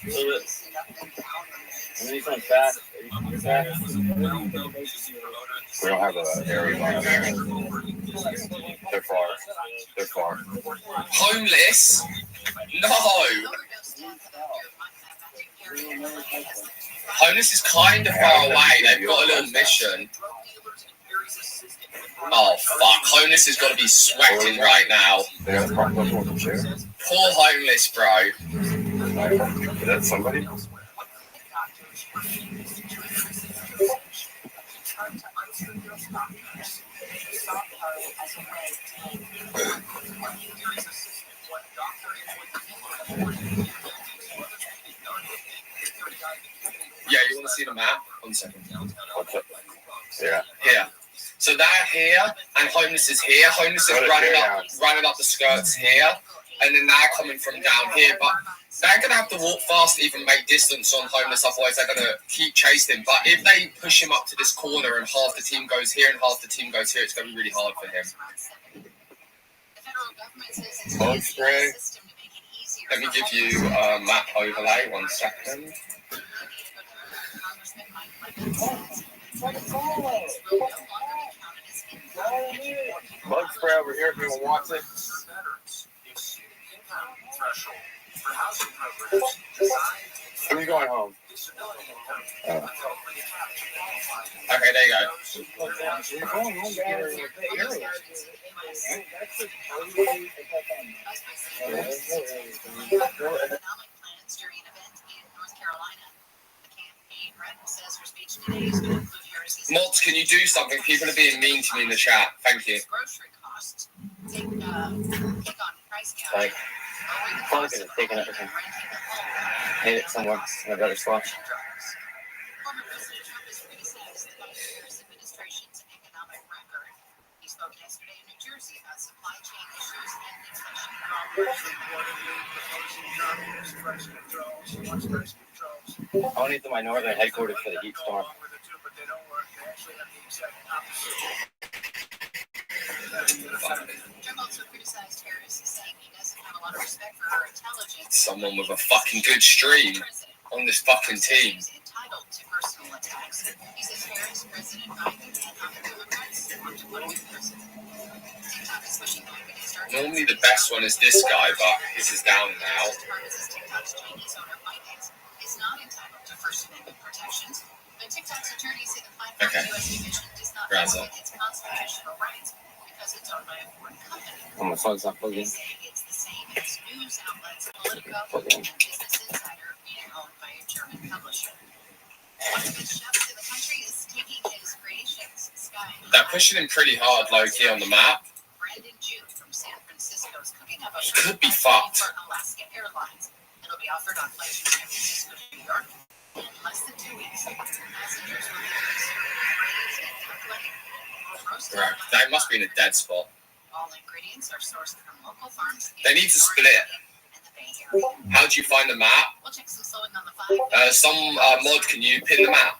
A little bit. I need something fast. Are you fast? We don't have an area on there. They're far. They're far. Homeless? No! Homeless is kind of far away. They've got a little mission. Oh, fuck. Homeless has got to be sweating right now. Poor Homeless, bro. Is that somebody? Yeah, you want to see the map? 1 second. Yeah. Here. So they're here, and homeless is here. Homeless is running up the skirts here, and then they're coming from down here. But they're going to have to walk fast to even make distance on homeless, otherwise they're going to keep chasing him. But if they push him up to this corner and half the team goes here and half the team goes here, it's going to be really hard for him. Bug spray. Let me give you a map overlay, 1 second. Bug spray over here if anyone wants it. Who's going home? Okay, there you go. Mods, can you do something? People are being mean to me in the chat. Thank you. Like, probably could have taken everything. Hid it somewhere in a better spot. I want to my northern headquarters for the heat storm. Someone with a fucking good stream on this fucking team. Normally the best one is this guy, but his is down now. Okay. Raza. Oh, my phone's not plugged in. Plug in. They're pushing him pretty hard, low-key, on the map. He could be fucked. Right, they must be in a dead spot. They need to split. How do you find the map? Some mod, can you pin the map?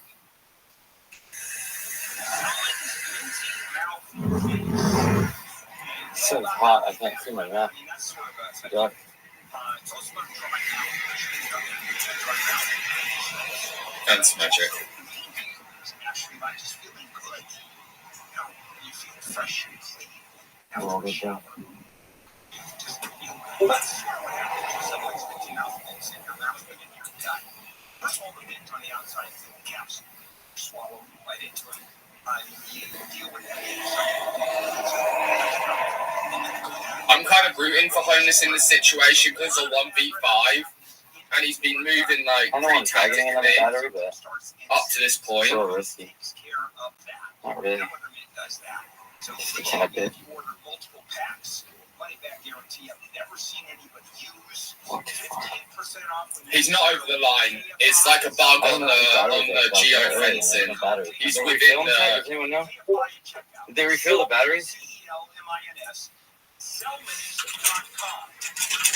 It's so hot, I can't see my map. Dark. That's magic. Roll it down. I'm kind of rooting for homeless in this situation because of 1v5, and he's been moving like pretty tactically up to this point. It's a little risky. Not really. Just a tad bit. He's not over the line. It's like a bug on the geo fencing. He's within the. Anyone know? Did they refill the batteries?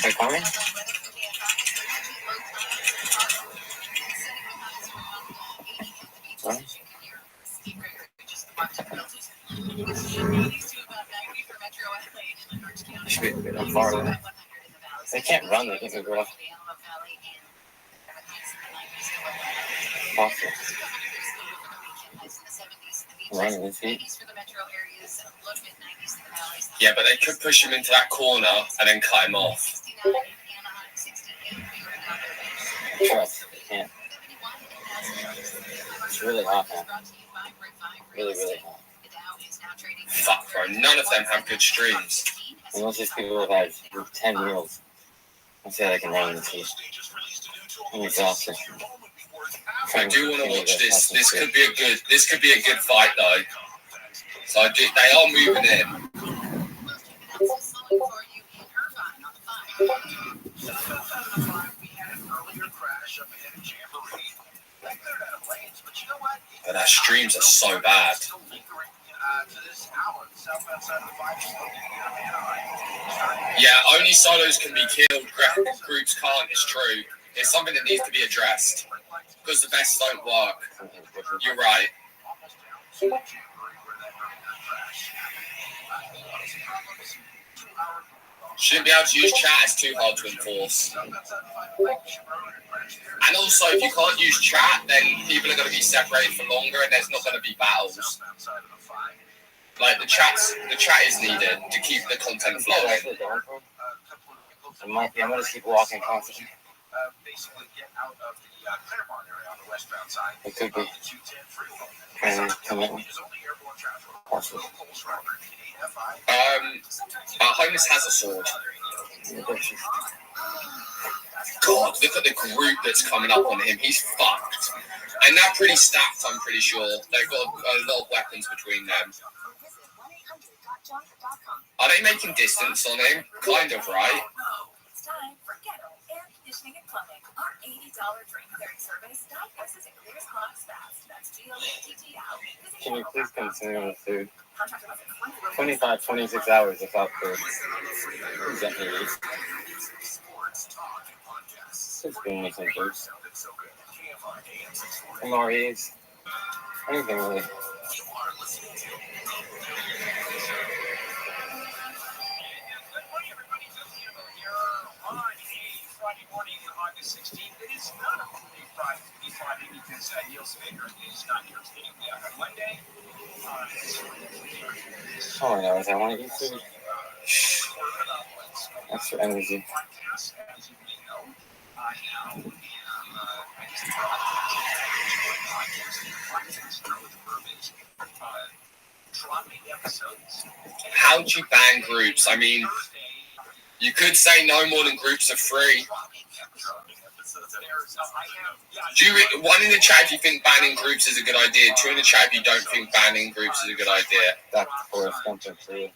They're coming? Huh? Should be a bit far away. They can't run, they can't move it off. Awesome. Running his feet. Yeah, but they could push him into that corner and then cut him off. Trust, they can't. It's really hot, man. Really, really hot. Fuck, bro. None of them have good streams. Unless these people have had 10 meals. Let's see how they can run in this heat. I'm exhausted. I do want to watch this. This could be a good fight, though. So they are moving in. their streams are so bad. Yeah, only solos can be killed. Groups can't. It's true. It's something that needs to be addressed because the vests don't work. You're right. Shouldn't be able to use chat. It's too hard to enforce. And also, if you can't use chat, then people are going to be separated for longer, and there's not going to be battles. Like the chat is needed to keep the content flowing. I'm gonna keep walking constantly. It could be. Homeless has a sword. God, look at the group that's coming up on him. He's fucked. And they're pretty stacked, I'm pretty sure. They've got a lot of weapons between them. Are they making distance on him? Kind of, right? It's time for Ghetto Air Conditioning and Plumbing. Our $80 drain clearing service diagnoses and clears clogs fast. That's GOATTL. Can you please continue with food? 25, 26 hours without food. Exactly. Just being with some first. MREs. Anything really. Friday morning, August 16th. It is not a Friday because Neil Svader is not here today. We have on Monday. All I know is I want to eat food. Extra energy. How do you ban groups? I mean, you could say no more than groups of 3. One in the chat if you think banning groups is a good idea. 2 in the chat if you don't think banning groups is a good idea. That's Forrest Gump too.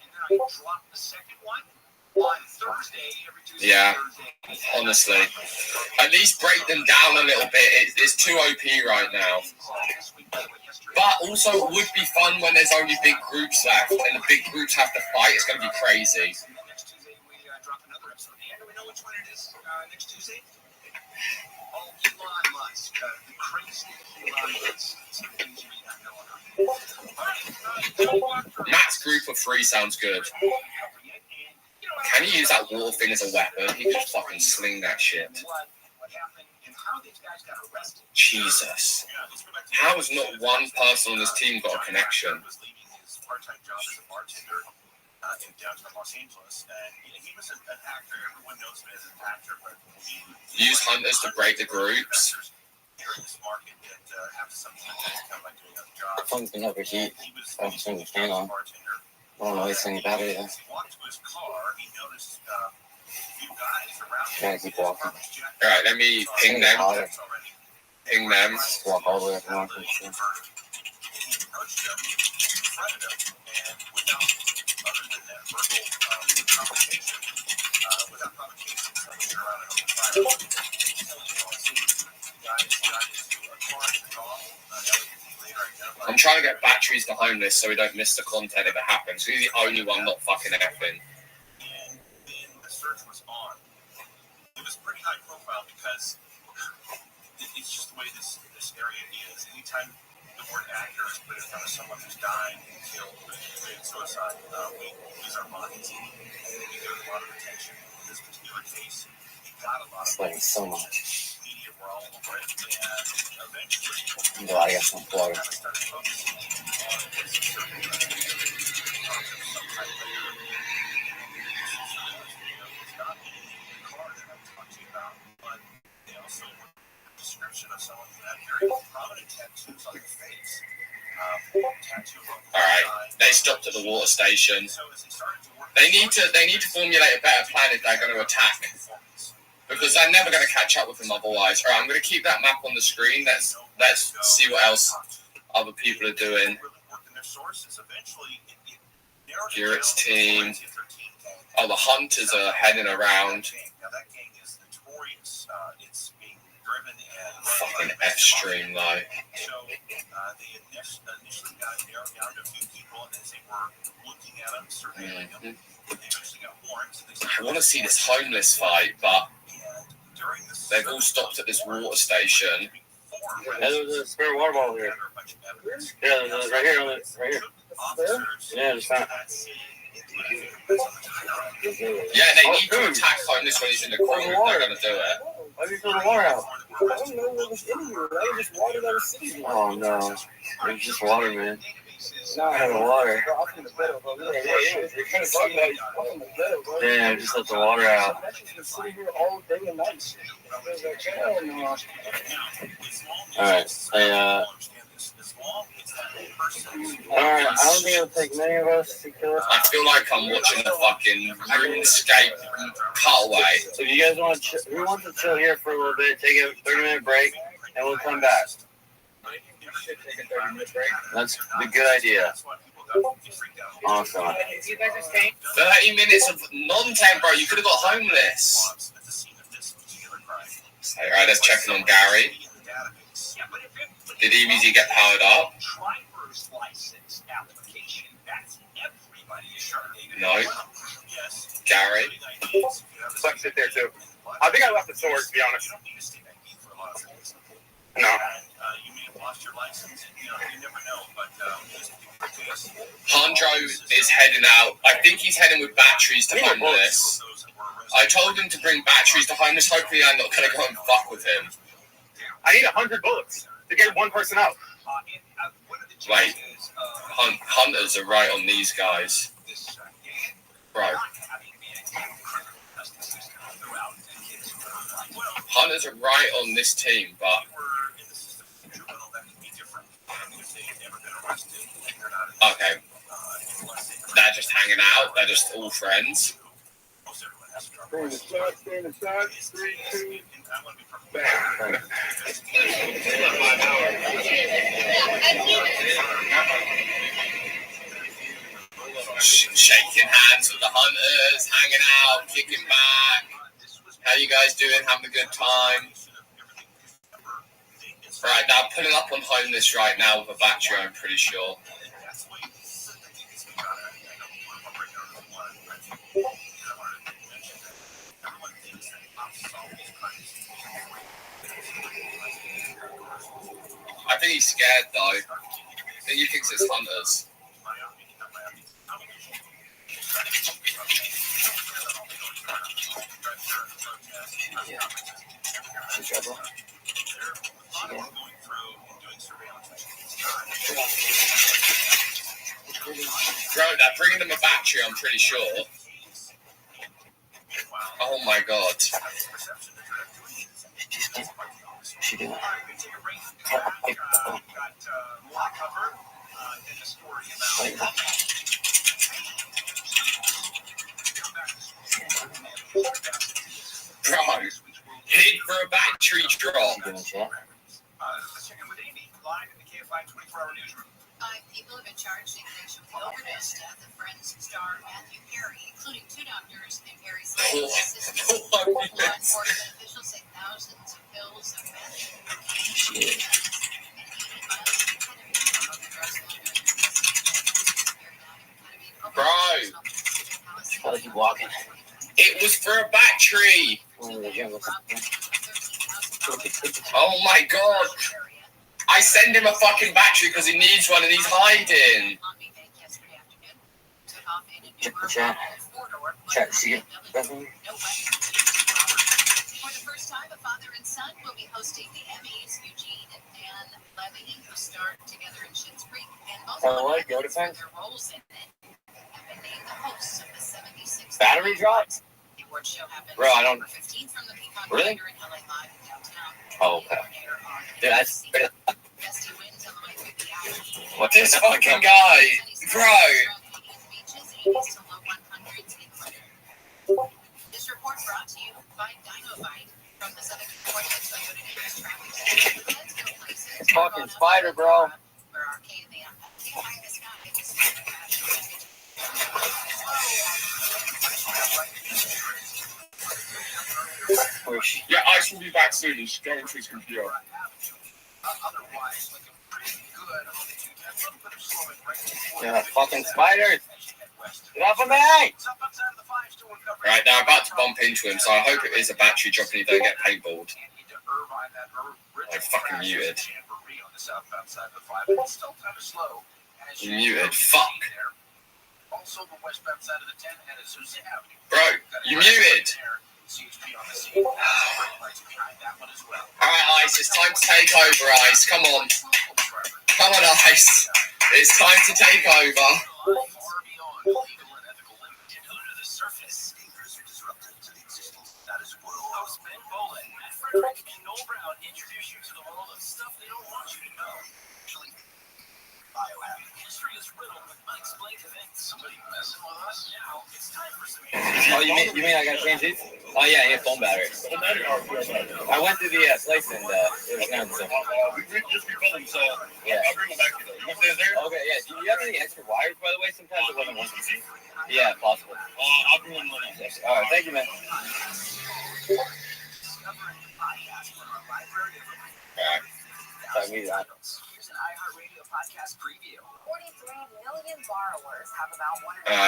Yeah, honestly. At least break them down a little bit. It's too OP right now. But also it would be fun when there's only big groups left and the big groups have to fight. It's going to be crazy. Matt's group of 3 sounds good. Can you use that water thing as a weapon? He could just fucking sling that shit. Jesus. How has not one person on this team got a connection? In downtown Los Angeles, and he was an actor. Everyone knows him as an actor, but use hunters to break the groups. The phone's been overheat. I don't turn the fan on. I don't know anything about it either. Gotta keep walking. Alright, let me ping them. Ping them. Just walk all the way up and walk. I'm trying to get batteries to homeless so we don't miss the content if it happens. He's the only one not fucking effing. And then the search was on. It was pretty high profile because it's just the way this area is. Anytime the word actor is put in front of someone who's dying and killed and committed suicide, we lose our minds. And we get a lot of attention. In this particular case, it got a lot of attention. So much. Media were all over it, and eventually, no, I got some water. Description of someone who had very prominent tattoos on their face. Alright, they stopped at the water station. They need to formulate a better plan if they're going to attack. Because they're never going to catch up with him otherwise. Alright, I'm going to keep that map on the screen. Let's see what else other people are doing. Garrett's team. Oh, the hunters are heading around. Fucking F-stream, though. So they initially got narrowed down to a few people, and as they were looking at them, surveilling them, they actually got warrants. I want to see this homeless fight, but they've all stopped at this water station. Yeah, there's a spare water bottle here. Yeah, there's right here. Right here. Yeah, just found Yeah, they need to attack homeless when he's in the corner. They're going to do it. Why did you throw the water out? I don't know what was in here. That was just water that was sitting here. Oh no, it's just water, man. No, I had water. Yeah, just let the water out. That shit's been sitting here all day and night. Alright, alright, I don't think it'll take many of us to kill it. I feel like I'm watching a fucking RuneScape cutaway. So if you guys want to, we want to chill here for a little bit, take a 30-minute break, and we'll come back. That's a good idea. Awesome. 30 minutes of non-temp, bro. You could have got homeless. Alright, let's check in on Gary. Did EBZ get powered up? No. Gary? So I can sit there too. I think I left the sword, to be honest. No. Hondro is heading out. I think he's heading with batteries to homeless. I told him to bring batteries to homeless. Hopefully I'm not going to go and fuck with him. I need 100 bullets to get one person out. Wait. Hunters are right on these guys. Bro. Hunters are right on this team, but... Okay. They're just hanging out. They're just all friends. Stay inside. 3, 2, Shaking hands with the hunters, hanging out, kicking back. How you guys doing? Having a good time? Right, now pulling up on homeless right now with a battery, I'm pretty sure. I think he's scared though. I think he thinks it's hunters. Bro, they're bringing them a battery, I'm pretty sure. Oh my god. She doing? Bro, hit for a battery drop. Five people have been charged in connection with the overdose death of Friends star Matthew Perry, including 2 doctors and Perry's assistant. Law enforcement officials say thousands of pills of meth. Bro, gotta keep walking. It was for a battery. Oh my god. I send him a fucking battery because he needs one and he's hiding. Check the chat. Chat, see it. For the first time, a father and son will be hosting the Emmys. Eugene and Dan Levy, who starred together in Schitt's Creek, and both of their roles in it, have been named the hosts of the 76th Battery dropped? The award show happens Bro, I don't. November 15th from the Peacock Really? Theater in LA Live in downtown. Oh, okay. Dude, that's. Bestie wins on the way through the action. What this fucking guy? Bro. This report brought to you by Dynobite from the Southern California Toyota News Traffic Center. Let's go places. Fucking spider, bro. Where arcade the behind the sky is push. Yeah, Ice will be back soon. He's going to his computer. Yeah, fucking spiders. Get off of me! Right, they're about to bump into him, so I hope it is a battery drop and he don't get paintballed. I'm fucking muted. You muted. Fuck. Bro, you muted. Alright, Ice, it's time to take over, Ice. Come on. Come on, Ice. It's time to take over. Oh, you mean I gotta change these? Oh yeah, phone battery. I went to the place and it was gone. So. We just refilled them, so Yeah. I'll bring them back to you. You want to stay there? Okay, yeah. Do you have any extra wires, by the way? Sometimes it wasn't one. Yeah, possible. I'll bring them later. All right, thank you, man. All right. I need that.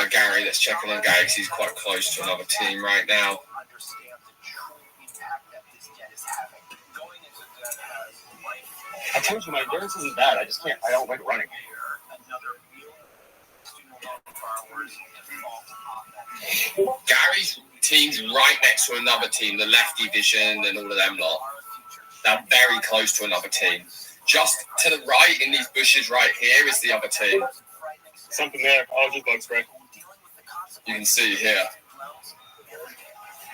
Gary, let's check on Gary because he's quite close to another team right now. I told you my endurance isn't bad. I just can't. I don't like running. Gary's team's right next to another team, the left division and all of them lot. They're very close to another team. Just to the right in these bushes right here is the other team. Something there. Oh, just bug spray. You can see here.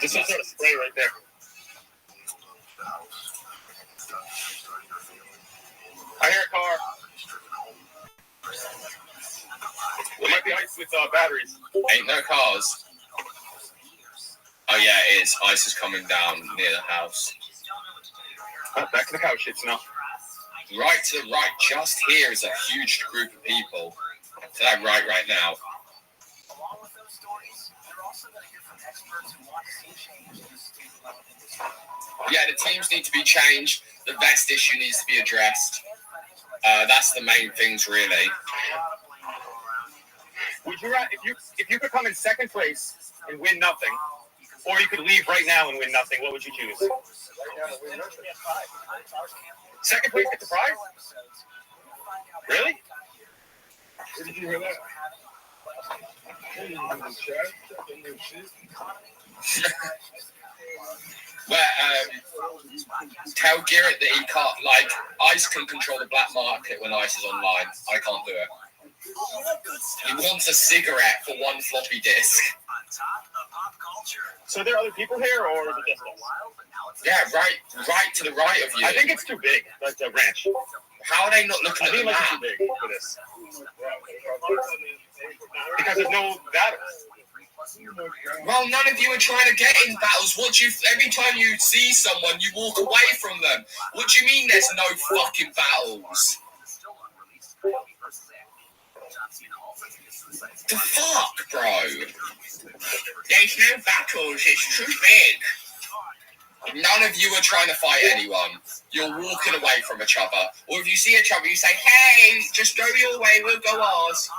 Just some sort of spray right there. I hear a car. It might be Ice with batteries. Ain't no cars. Oh yeah, it is. Ice is coming down near the house. Oh, back to the couch shits now. Right to the right, just here is a huge group of people. To that right now. Yeah, the teams need to be changed. The vest issue needs to be addressed. That's the main things, really. Would you rather, if you could come in second place and win nothing, or you could leave right now and win nothing, what would you choose? Second place gets the prize? Really? Where did you hear that? Well, tell Garrett that he can't, like, Ice can control the black market when Ice is online. I can't do it. He wants a cigarette for one floppy disk. So are there other people here, or is it just us? Yeah, right to the right of you. I think it's too big, like the ranch. How are they not looking I at think the it's map? too big for this. Because there's no battles. Well, none of you are trying to get in battles. Every time you see someone, you walk away from them. What do you mean there's no fucking battles? The fuck, bro? There's no battles. It's too big. None of you are trying to fight anyone. You're walking away from each other. Or if you see each other, you say, hey, just go your way, we'll go ours.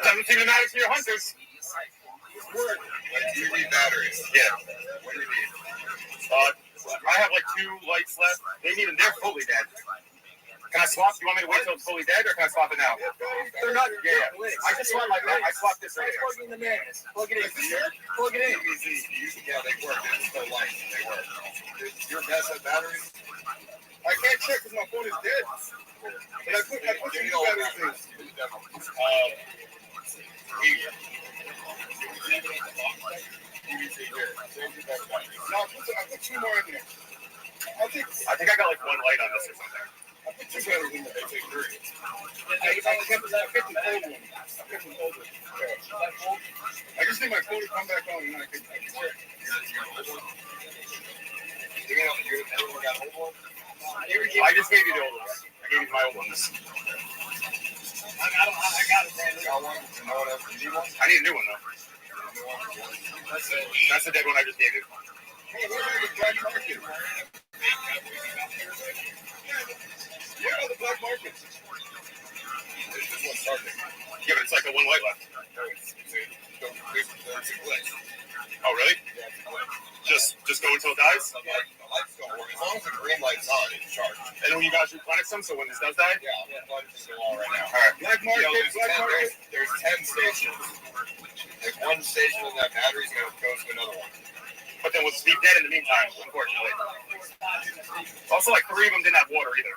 Doesn't seem to matter to your hunters. You need batteries. Yeah. What do you need? I have like 2 lights left. They're fully dead. Can I swap? Do you want me to wait till it's fully dead, or can I swap it now? They're not. Yeah. I just swap like that. I swapped this right here. Plug in the magnets. Plug it in. Plug it in. Yeah, they work. There's no light. They work. Your gas had batteries? I can't check because my phone is dead. But I put some new batteries in. No, I put 2 more in there. I think I got like 1 light on this or something. I put 2 batteries in there. I take 3. I kept the old one. I just need my phone to come back on and I can check. I just gave you the old ones. I gave you my old ones. got it, man. Got one. No one else. You need one? I need a new one though. That's the dead one I just gave you. Hey, where are the black market? Yeah, the black market. This one's starting. Yeah, but it's like a one light left. No, it's a glitch. Oh, really? Yeah, it's a glitch. Just go until it dies? The lights don't work. As long as the green light's on, it's charged. And then when you guys replenish them, so when this does die? Yeah, I'm replenishing them all right now. All right. Black market, there's 10 stations. There's one station in that battery's going to go to another one. But then we'll be dead in the meantime, unfortunately. Also, like 3 of them didn't have water either.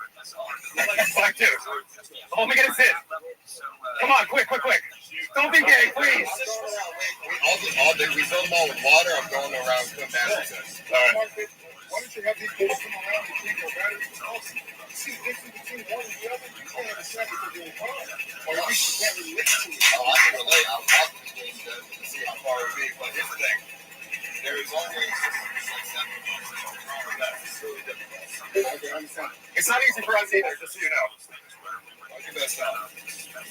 Like 2. Oh, let me get his hit. Come on, quick. Don't be gay, please. We fill them all with water. I'm going around to batteries. All right. Why don't you have these people come around and keep your batteries? See the difference between one and the other? You can't have a second to do it wrong. Or at least you can't relate to it. Oh, I can relate. I'll talk to the game to see how far it is. But here's the thing. There is only like 7 It's really difficult. Okay, I understand. It's not easy for us either, just so you know. I'll do best now.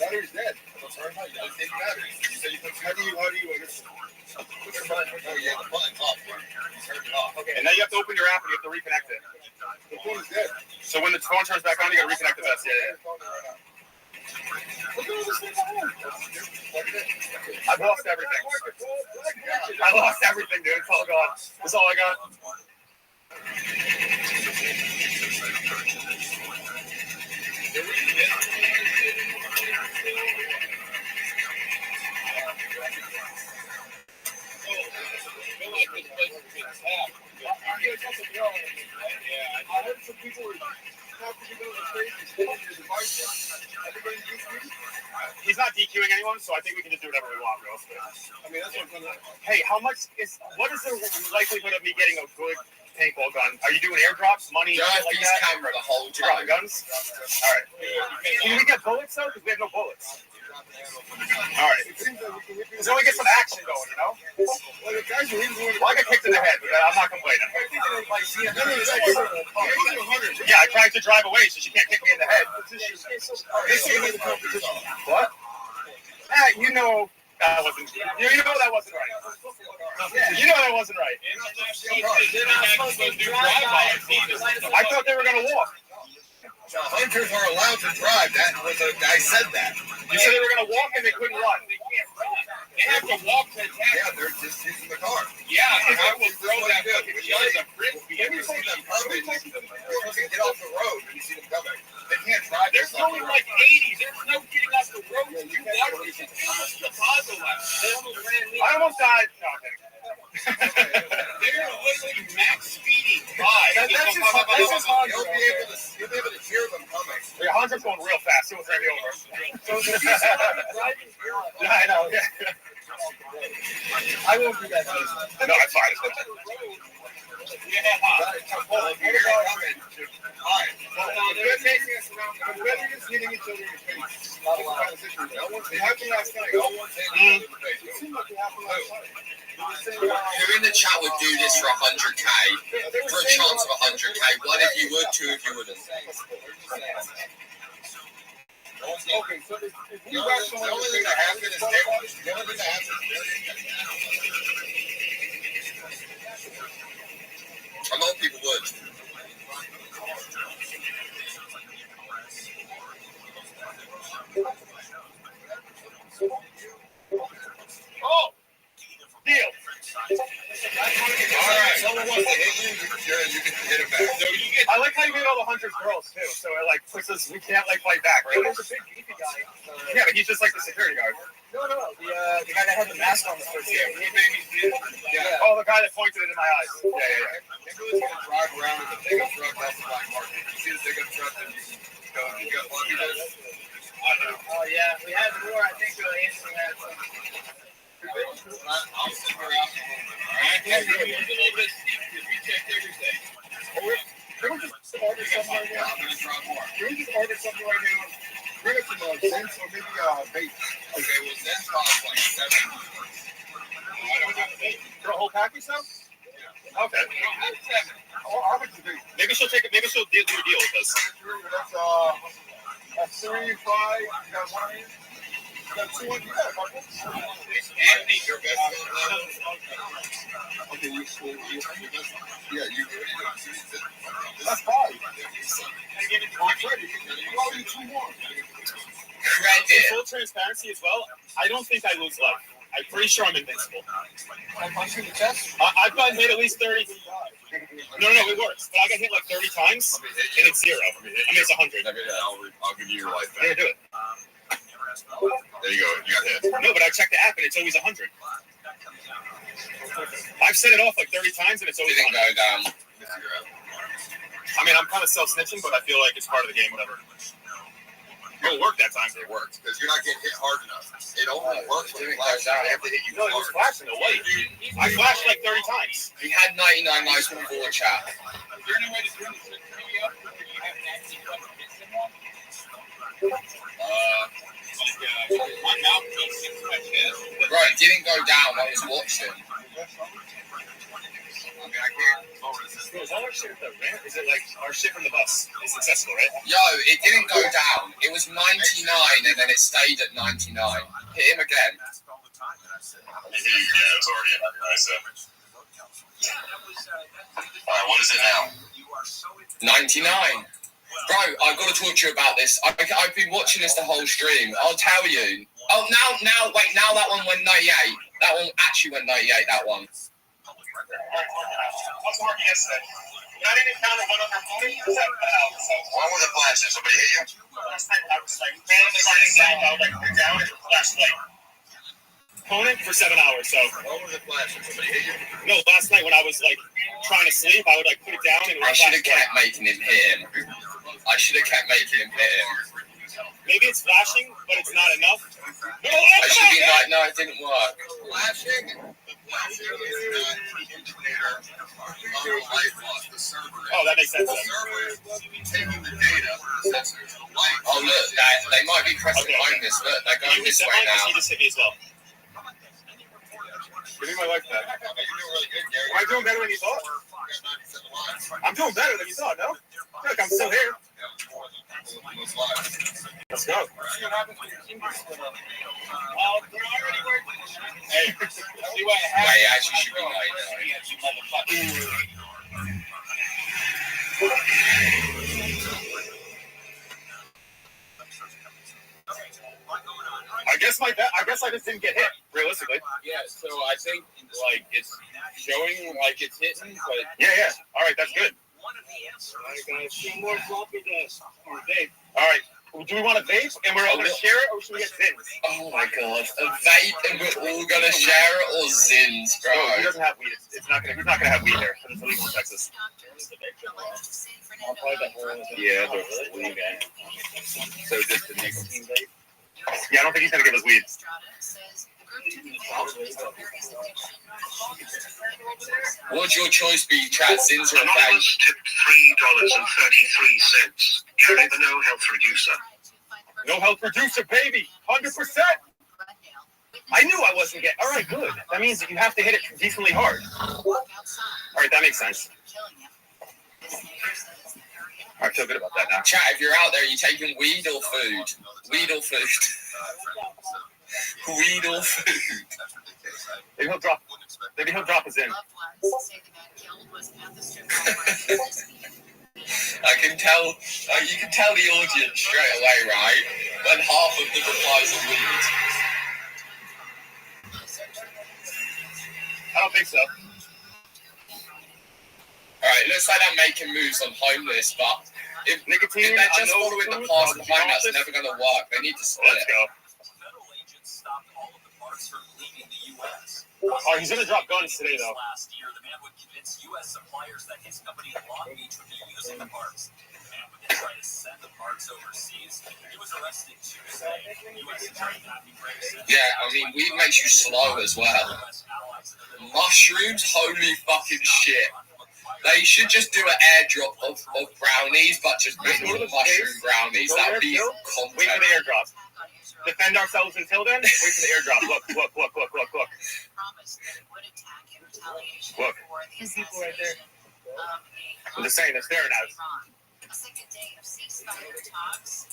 Battery's dead. I'm sorry, you gotta take batteries. You said you put how do you put your button? Oh yeah, the button's off. Turn it off. Okay. And now you have to open your app and you have to reconnect it. The phone is dead. So when the phone turns back on, you gotta reconnect the vest. Yeah. Look at all this thing on. I've lost everything. I lost everything, dude. It's all gone. That's all I got. I heard some people were he's not DQing anyone, so I think we can just do whatever we want, real quick. I mean, that's what I'm talking about. Hey, what is the likelihood of me getting a good paintball gun? Are you doing airdrops, money, Drive like these that? camera the whole You dropping time. guns? All right. Can we get bullets though? Because we have no bullets. All right. So we get some action going, you know? Well, I got kicked in the head, but I'm not complaining. Yeah, I tried to drive away so she can't kick me in the head. What? You know that wasn't. You know that wasn't right. You know that wasn't right. I thought they were gonna walk. Hunters are allowed to drive. I said that. You said they were gonna walk and they couldn't run. They have to walk to attack. Yeah, they're just using the car. Yeah, I will throw that fucking gun as a frisbee. When you see them coming, you get off the road when you see them coming. They can't drive. There's only like 80s. There's no getting off the road. You watch it. I almost died. No, okay. They're literally max speeding by. That's just hard. You'll be able to hear them coming. Yeah, Hunter's going real fast. He was ran me over. Yeah, I know. Yeah. I won't do that. No, it's fine. Who in the chat would do this for 100k? For a chance of 100k? One if you would, 2 if you wouldn't. Okay, so if you got someone the only thing that happened is the only thing that happened is a lot of people would. Oh! Deal. Alright, someone wants to hit you can hit him back. So you get I like how you made all the Hunters girls too, so it like puts us, we can't like fight back, right? There's a big beefy guy. Yeah, but he's just like the security guard. No, the guy that had the mask on the first yeah, Oh, the guy that pointed it in my eyes. Yeah. Everyone's gonna drive around in the bigger truck, that's the black market. You see the bigger truck and you got lucky there? Oh yeah, we had more. I think Anthony had some. I'll send her out. Alright, yeah, we're a little bit steep because we checked everything. Can we just order something right now? I'm gonna drop more. Can we just order something right now? Bring us some Zens or maybe bait. Okay, well, Zens cost like 7. For a whole package now? Yeah. Okay. How much is it? Maybe she'll do a deal with us. 3, 5, you got 1 in. You got 2 in. Andy, your best Okay, you That's 5. Credit. You owe you 2 more. Credit. Full transparency as well. I don't think I lose life. I'm pretty sure I'm invincible. I punch you in the chest. I've gotten hit at least 30. No, it works. But I got hit like 30 times, and it's 0. I mean, it's 100. I'll give you your life back. Here, do it. There you go. You got hit. No, but I checked the app, and it's always 100. I've set it off like 30 times, and it's always Didn't 100. go down. I mean, I'm kind of self-snitching, but I feel like it's part of the game, whatever. It'll work that time. It worked because you're not getting hit hard enough. It only works when it flashes. They have to hit you No, it was hard. flashing the light. I flashed like 30 times. We had 99 lives before chat. Is there any way to turn this video up? Do you have an anti weapon someone? My mouth goes into my chest. Bro, it didn't go down. I was watching. I mean, I can't. Is all our shit at the ramp? Is it like our shit from the bus is successful, right? Yo, it didn't go down. It was 99 and then it stayed at 99. Hit him again. Yeah, it's already in. Alright, what is it now? 99. Bro, I've got to talk to you about this. I've been watching this the whole stream. I'll tell you. Oh, now that one went 98. That one actually went 98, that one. What's the work yesterday? I didn't encounter one other opponent. What was the flash? Somebody hit you? Last night I was like, man, I'm running down. I was like, down and flash light. Opponent for 7 hours, so. What was the flash? Somebody hit you? No, last night when I was like trying to sleep, I would like put it down and it would I should have flash kept making him hit him. Maybe it's flashing, but it's not enough. No, I should be like, no, it didn't work. Flashing? Indicator on the light loss, the server. Oh, that makes sense. The server is taking the data from the sensors. The light. Oh, look, they might be pressing behind this. Look, they're going this way now. You just hit me as well. Give me my life back. You're doing really good, Gary. Am I doing better than you thought? I'm doing better than you thought, no? Look, I'm still here. Let's go. Hey, see what Wait, actually should be I guess I just didn't get hit, realistically. Yeah, so I think like it's showing like it's hitting, but Yeah. All right, that's good. some more floppy disk or vape. All right. Do we want to vape and we're all going to share it, or should we get Zins? Oh my god, a vape and we're all gonna share it, or Zins, bro? No, he doesn't have weed. He's not gonna have weed there. It's illegal in Texas. Yeah, the weed guy. So just the nicotine vape? Yeah, I don't think he's gonna give us weed. What'd your choice be, chat? Zins or a vape? Anonymous tipped $3.33. Gary, the no health reducer. No health reducer, baby. 100%. I knew I wasn't getting. All right, good. That means that you have to hit it decently hard. All right, that makes sense. I feel good about that now. Chat, if you're out there, are you taking weed or food? Weed or food? Weed or food? Maybe he'll drop us in. I can tell, you can tell the audience straight away, right? When half of the replies are weed. I don't think so. Alright, looks like I'm making moves on homeless, but if they're just following the path behind us, it's never going to work. They need to split. Let's go. Oh, he's going to drop guns today, though. Last year, the man would convince U.S. suppliers that his company in Long Beach would be using the parts. The man would then try to send the parts overseas. He was arrested Tuesday. U.S. Attorney Matthew Perry said, Yeah, I mean, weed makes you slow as well. Mushrooms, holy fucking shit. They should just do an airdrop of brownies, but just make them mushroom brownies. That would be content. Wait for the airdrop. Defend ourselves until then. Wait for the airdrop. Look. Look. There's people right there. I'm just saying, they're staring at us. A second day of ceasefire talks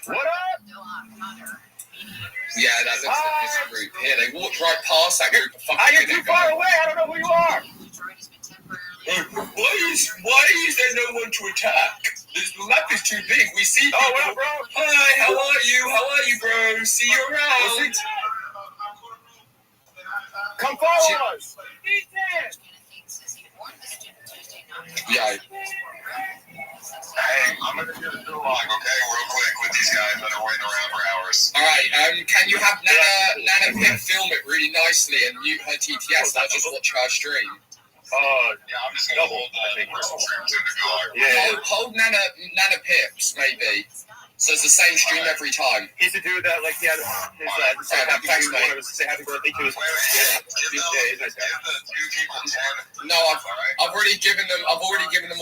What up? Yeah, that looks like this group. Here, they walked right past that group of fucking You're too far away. I don't know who you are. Why is there no one to attack? The map is too big. We see people. Oh, what up, bro? Hi, how are you? How are you, bro? See you around. Come follow us. Yeah. Hey, I'm gonna do the vlog, okay, real quick with these guys that are waiting around for hours. All right. Can you have Nana Pip film it really nicely and mute her TTS? I'll just watch her stream. Yeah, I'm just gonna hold the personal streams in the vlog. Yeah. Hold Nana Pips maybe. So it's the same stream every time. He used to do that, like he had his say happy birthday to his No, I've already given them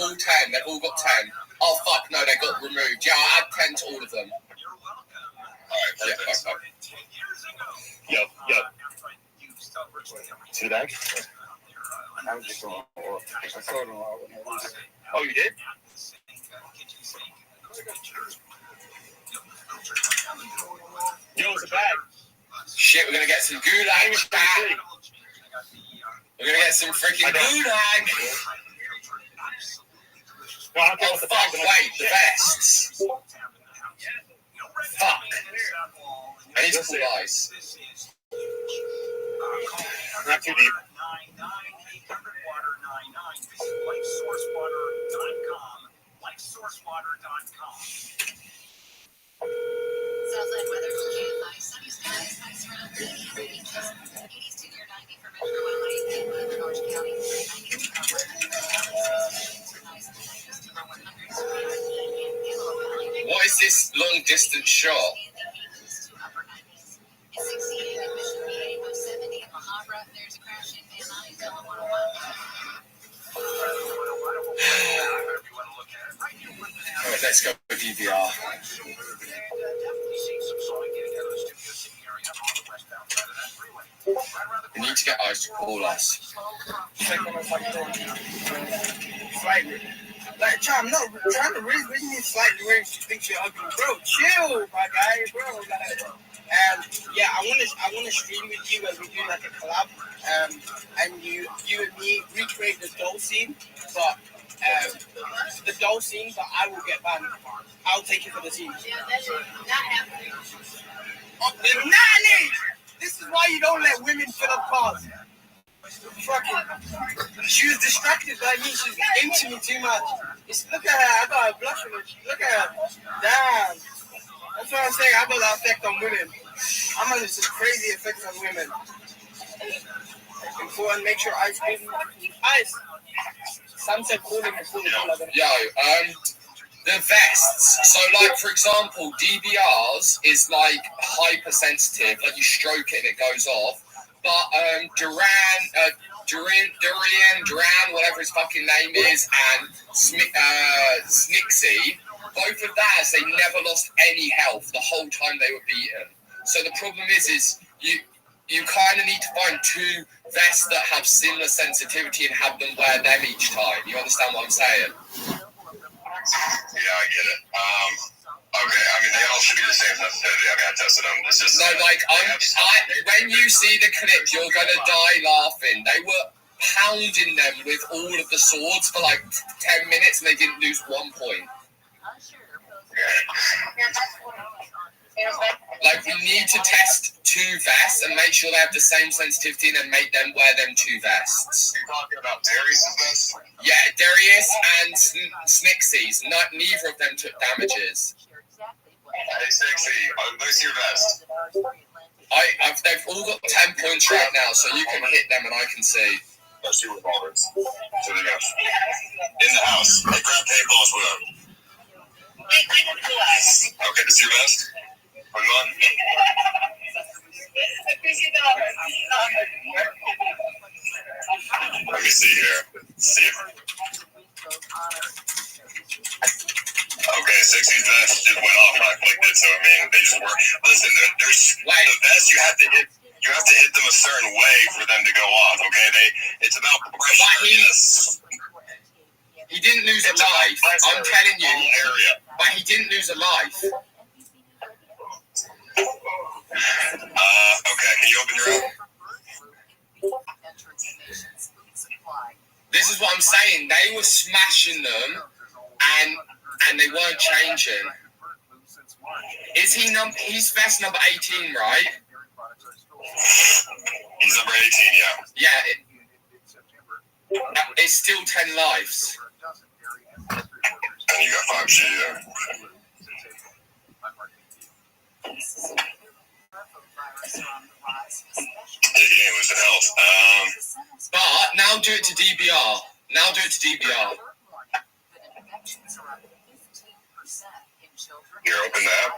all 10. They've all got 10. Oh fuck no, they got removed. Yeah, I'll add 10 to all of them. Alright, yeah, Yo. See that? I was just going. I saw it. Oh, you did? Yo, it's a bag. Shit, we're gonna get some gulag. We're gonna get some freaking gulag. Oh, fuck, wait, the vests. Fuck. I need to pull eyes. Not too deep. Southland weather, KFI, sunny skies, nice around 80 beaches, 80s to near 90 for Metro LA, and Orange County, 90s to upper 100s, What is this long distance shot? 68 in Mission VA, 70 in Mahabra, there's a crash in Van Nuys, Della 101. Alright, let's go with DVR. We need to get eyes to call us. Slightly. Like, I'm not trying to really, what do you mean slightly where she thinks you're ugly? Bro, chill, my guy, bro. Like, yeah, I wanna stream with you as we do like a collab. And you and me recreate the doll scene, but I will get banned. I'll take it for the team. Yeah, that is not happening. Oh, this is why you don't let women fill up cars. Fucking, she was distracted by me. She's into me too much. Look at her. I got a blush on her. Look at her. Damn. That's what I'm saying. I got that effect on women. I'm under some crazy effects on women. Important. Make sure ice cream. Ice. Sunset cooling before the call. The vests. So, like, for example, DVRs is like hypersensitive. Like, you stroke it and it goes off. But Duran, whatever his fucking name is, and Snixie, both of theirs, they never lost any health the whole time they were beaten. So the problem is you kind of need to find two vests that have similar sensitivity and have them wear them each time. You understand what I'm saying? Yeah, I get it. Okay, I mean, they all should be the same sensitivity. I mean, I tested them. It's just... No, like, when you see the clip, you're going to die laughing. They were pounding them with all of the swords for like 10 minutes and they didn't lose 1 point. Like, we need to test two vests and make sure they have the same sensitivity and then make them wear them two vests. You're talking about Darius' vest? Yeah, Darius and Snixie's. Neither of them took damages. Hey, Sexy, let me see your vest. They've all got 10 points right now, so you can hit them and I can see. Let's see revolvers. So they got in the house. Hey, grab paintballs with them. Okay, this is your vest? Put it on. Let me see here. See if... Okay, 60's vest just went off when I clicked it, so I mean, they just work. Listen, there's the vest you have to hit them a certain way for them to go off, okay? It's about pressure. He didn't lose a life. I'm telling you. But he didn't lose a life. Okay, can you open your own? This is what I'm saying. They were smashing them, and they weren't changing. Is he he's vest number 18, right? He's number 18, yeah. Yeah. It's still 10 lives. And you got 5 shit, yeah. He ain't losing health. But now do it to DBR. Now do it to DBR. You're open the app?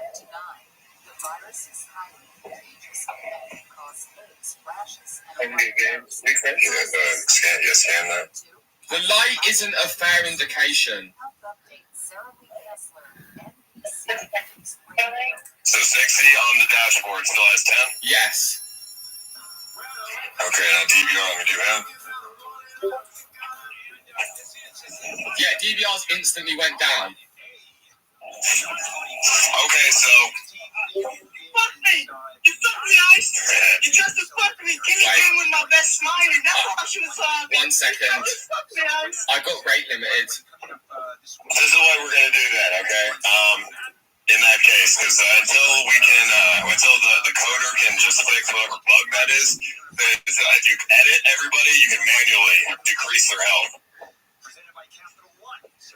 Scan that. The light isn't a fair indication. So 60 on the dashboard still has 10? Yes. Okay, now DVR, let me do him. Yeah, DVR's instantly went down. Okay, so... Fuck me! You fuck me, Ice! You just fuck me! Kenny came with my best smiling. That's why she was 1 second. Fuck me, Ice! I got rate limited. This is what we're gonna do then, okay? In that case, because until we can, until the coder can just fix whatever bug that is, if you edit everybody, you can manually decrease their health.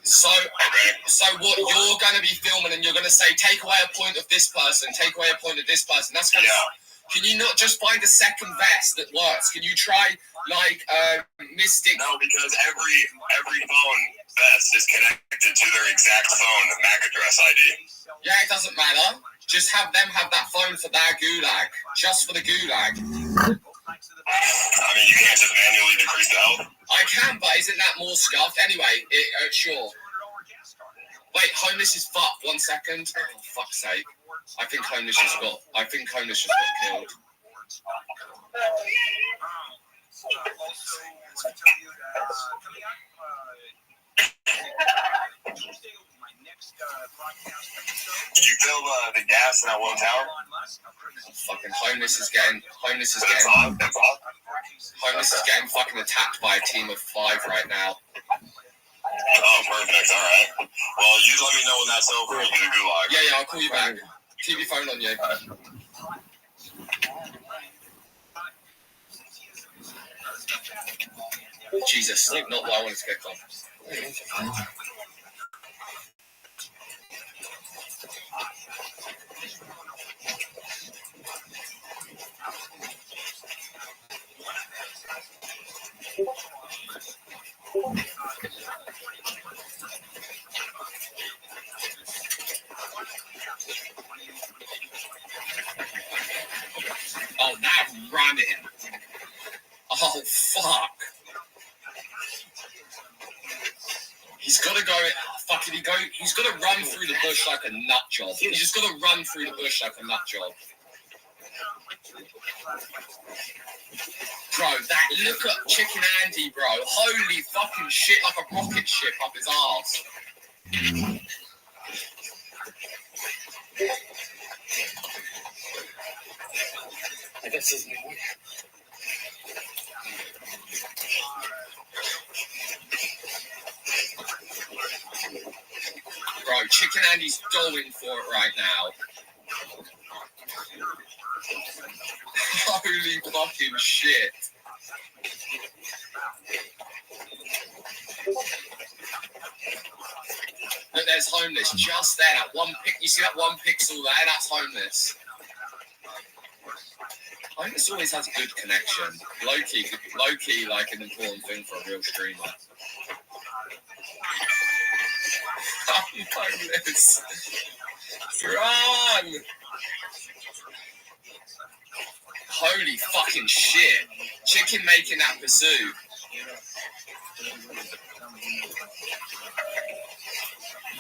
So what you're going to be filming and you're going to say, take away a point of this person, take away a point of this person. That's kind of. Can you not just find a second vest that works? Can you try like Mystic? No, because every phone vest is connected to their exact phone MAC address ID. Yeah, it doesn't matter. Just have them have that phone for their gulag, just for the gulag. I mean, you can't just manually decrease the health. I can, but isn't that more scuffed? Anyway, sure. Wait, Homeless is fucked. 1 second. Oh, fuck's sake. I think Homeless just got killed. Did you fill the gas in that one tower? Fucking Homeless is getting fucking attacked by a team of 5 right now. Oh, perfect. All right. Well, you let me know when that's over. You can gulag. Yeah, I'll call you back. Keep your phone on you. Jesus, not what I wanted to get on. Oh, now running. Oh, fuck. He's got to go. He's got to run through the bush like a nut job. He's just got to run through the bush like a nut job. Bro, look at Chicken Andy, bro. Holy fucking shit, like a rocket ship up his arse. I guess it's me. Bro, Chicken Andy's going for it right now. Holy fucking shit. Look, there's Homeless just there. That one you see that one pixel there? That's Homeless. Homeless always has a good connection. Low key, like an important thing for a real streamer. Homeless. Run! Holy fucking shit. Chicken making that pursuit.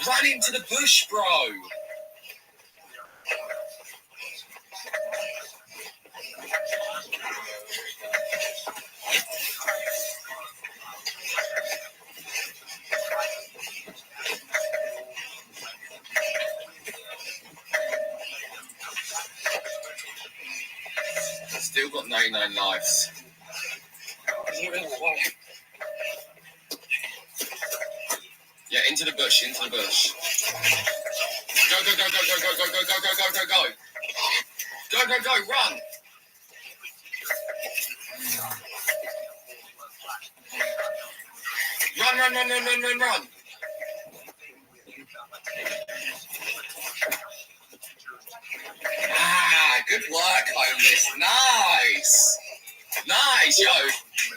Run into the bush, bro. 99 lives. Yeah, into the bush, into the bush. Go, go, go, go, go, go, go, go, go, go, go, go, go. Go, go, go, run. Run, run, run, run, run, run, run. Ah, good work, homeless. Nice. Nice, yo.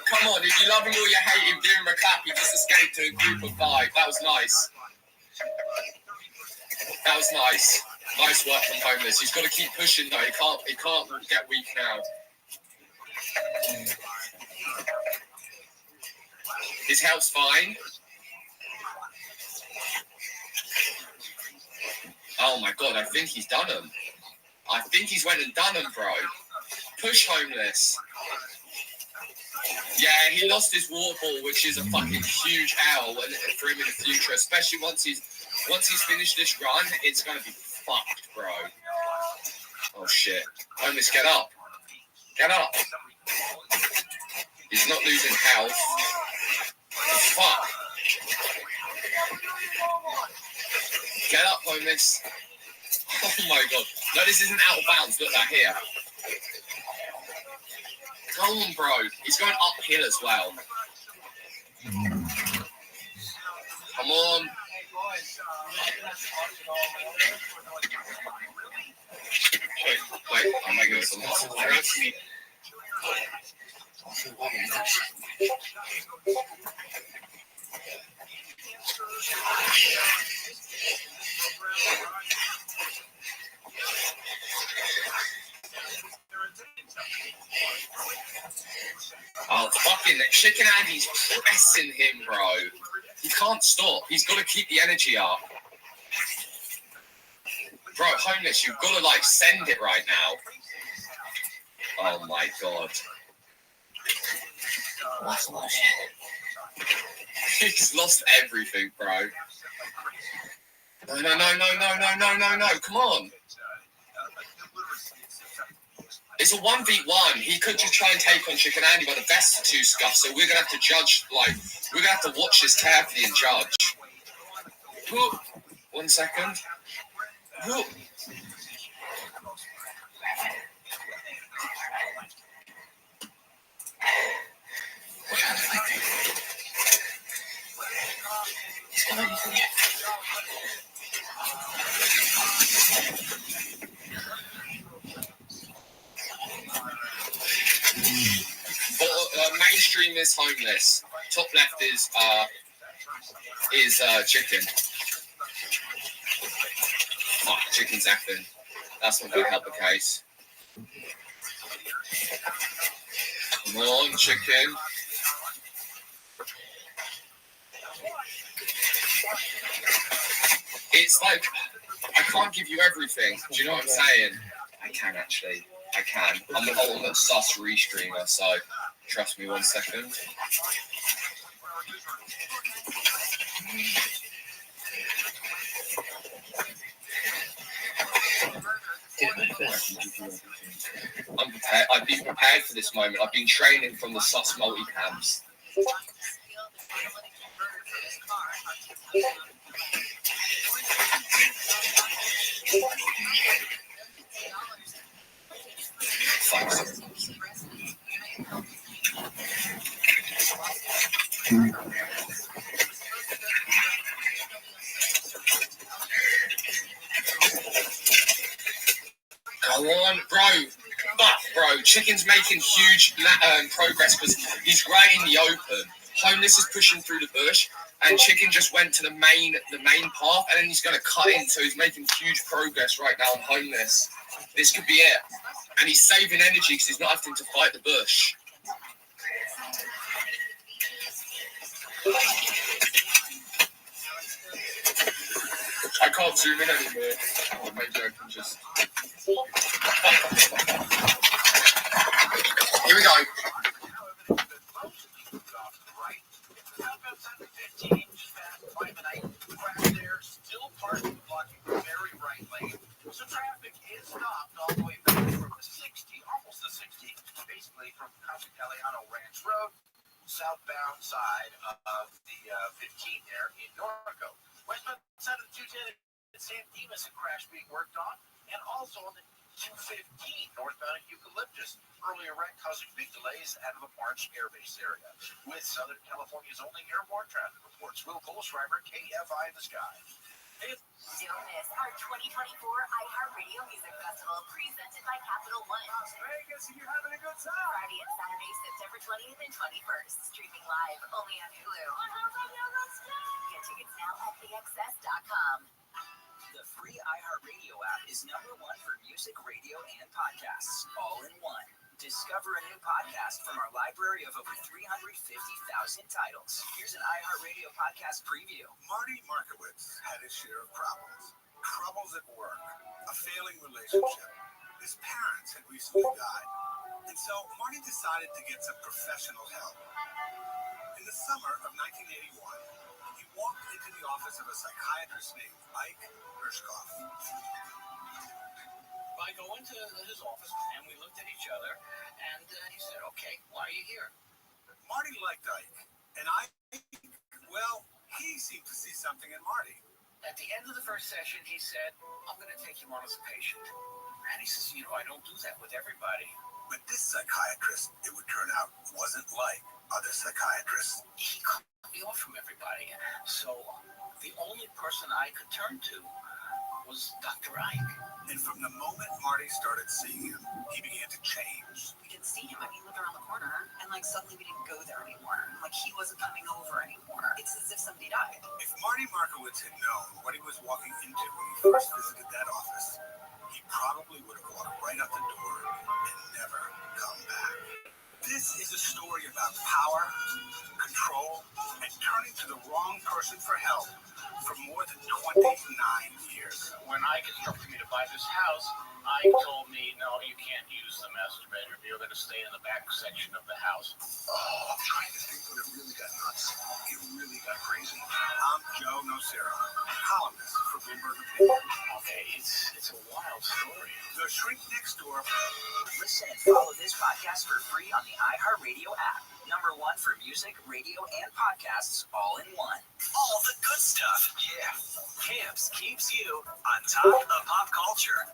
Come on, if you love him or you hate him, give him a clap. He just escaped to a group of 5. That was nice. That was nice. Nice work from homeless. He's got to keep pushing though. He can't get weak now. His health's fine. Oh my god, I think he's done him. I think he's went and done him, bro. Push homeless. Yeah, he lost his water ball, which is a fucking huge L for him in the future, especially once he's finished this run. It's gonna be fucked, bro. Oh shit. Homeless, get up. Get up. He's not losing health. Oh, fuck. Get up, homeless. Oh my god. No, this isn't out of bounds. Look that here. Come on, bro. He's going uphill as well. Come on. Wait, I'm making this a lot. Oh, fucking Chicken Andy's pressing him, bro. He can't stop. He's got to keep the energy up. Bro, homeless, you've got to, like, send it right now. Oh, my God. That's a lot of shit. He's lost everything, bro. No, no, no, no, no, no, no, no, no. Come on. It's a 1v1. He could just try and take on Chicken Andy, but the best of 2 scuffs. So we're going to have to judge, like, we're going to have to watch this carefully and judge. 1 second. Mainstream is homeless. Top left is chicken. Oh, chicken's effing. That's not going to help the case. Come on, chicken. It's like, I can't give you everything. Do you know what I'm saying? I can actually. I can. I'm an ultimate sus restreamer, so trust me 1 second. I'm prepared. I've been prepared for this moment. I've been training from the sus multicams. Come on, bro. But, bro, Chicken's making huge progress because he's right in the open. Homeless is pushing through the bush, and Chicken just went to the main path, and then he's going to cut in. So he's making huge progress right now on Homeless. This could be it. And he's saving energy because he's not having to fight the bush. I can't zoom in anymore. Or maybe I can just... Here we go. So traffic is stopped all the way back from the 60, almost the 60, basically side of the 15 there in Norco. Westbound side of the 210 in San Dimas, a crash being worked on, and also on the 215 northbound at Eucalyptus. Earlier wreck causing big delays out of the March Air Base area. With Southern California's only airborne traffic reports, Will Goldschreiber, KFI The Sky. Don't miss our 2024 iHeartRadio Music Festival presented by Capital One. Las Vegas, and you're having a good time. Friday and Saturday, September 20th and 21st. Streaming live only on Hulu. Get tickets now at AXS.com. The free iHeartRadio app is #1 for music, radio, and podcasts, all in one. Discover a new podcast from our library of over 350,000 titles. Here's an iHeartRadio podcast preview. Marty Markowitz had his share of problems. Troubles at work, a failing relationship. His parents had recently died. And so Marty decided to get some professional help. In the summer of 1981, he walked into the office of a psychiatrist named Ike Hershkoff. I go into his office, and we looked at each other, and he said, okay, why are you here? Marty liked Ike, and Ike, well, he seemed to see something in Marty. At the end of the first session, he said, I'm going to take him on as a patient. And he says, I don't do that with everybody. But this psychiatrist, it would turn out, wasn't like other psychiatrists. He cut me off from everybody. So the only person I could turn to was Dr. Ike. And from the moment Marty started seeing him, he began to change. We didn't see him. He lived around the corner, and suddenly we didn't go there anymore. He wasn't coming over anymore. It's as if somebody died. If Marty Markowitz had known what he was walking into when he first visited that office, he probably would have walked right out the door and never come back. This is a story about power, control, and turning to the wrong person for help for more than 29 years. When Ike instructed me to buy this house, Ike told me, no, you can't use the master bedroom. You're going to stay in the back section of the house. Oh, I'm trying to think when it really got nuts. It really got crazy. I'm Joe Nocera, columnist for Bloomberg Opinion. Okay, it's a wild story. The Shrink Next Door. Listen and follow this podcast for free on the iHeartRadio app. #1 for music, radio, and podcasts, all in one. All the good stuff. Yeah. Camps keeps you on top of pop culture.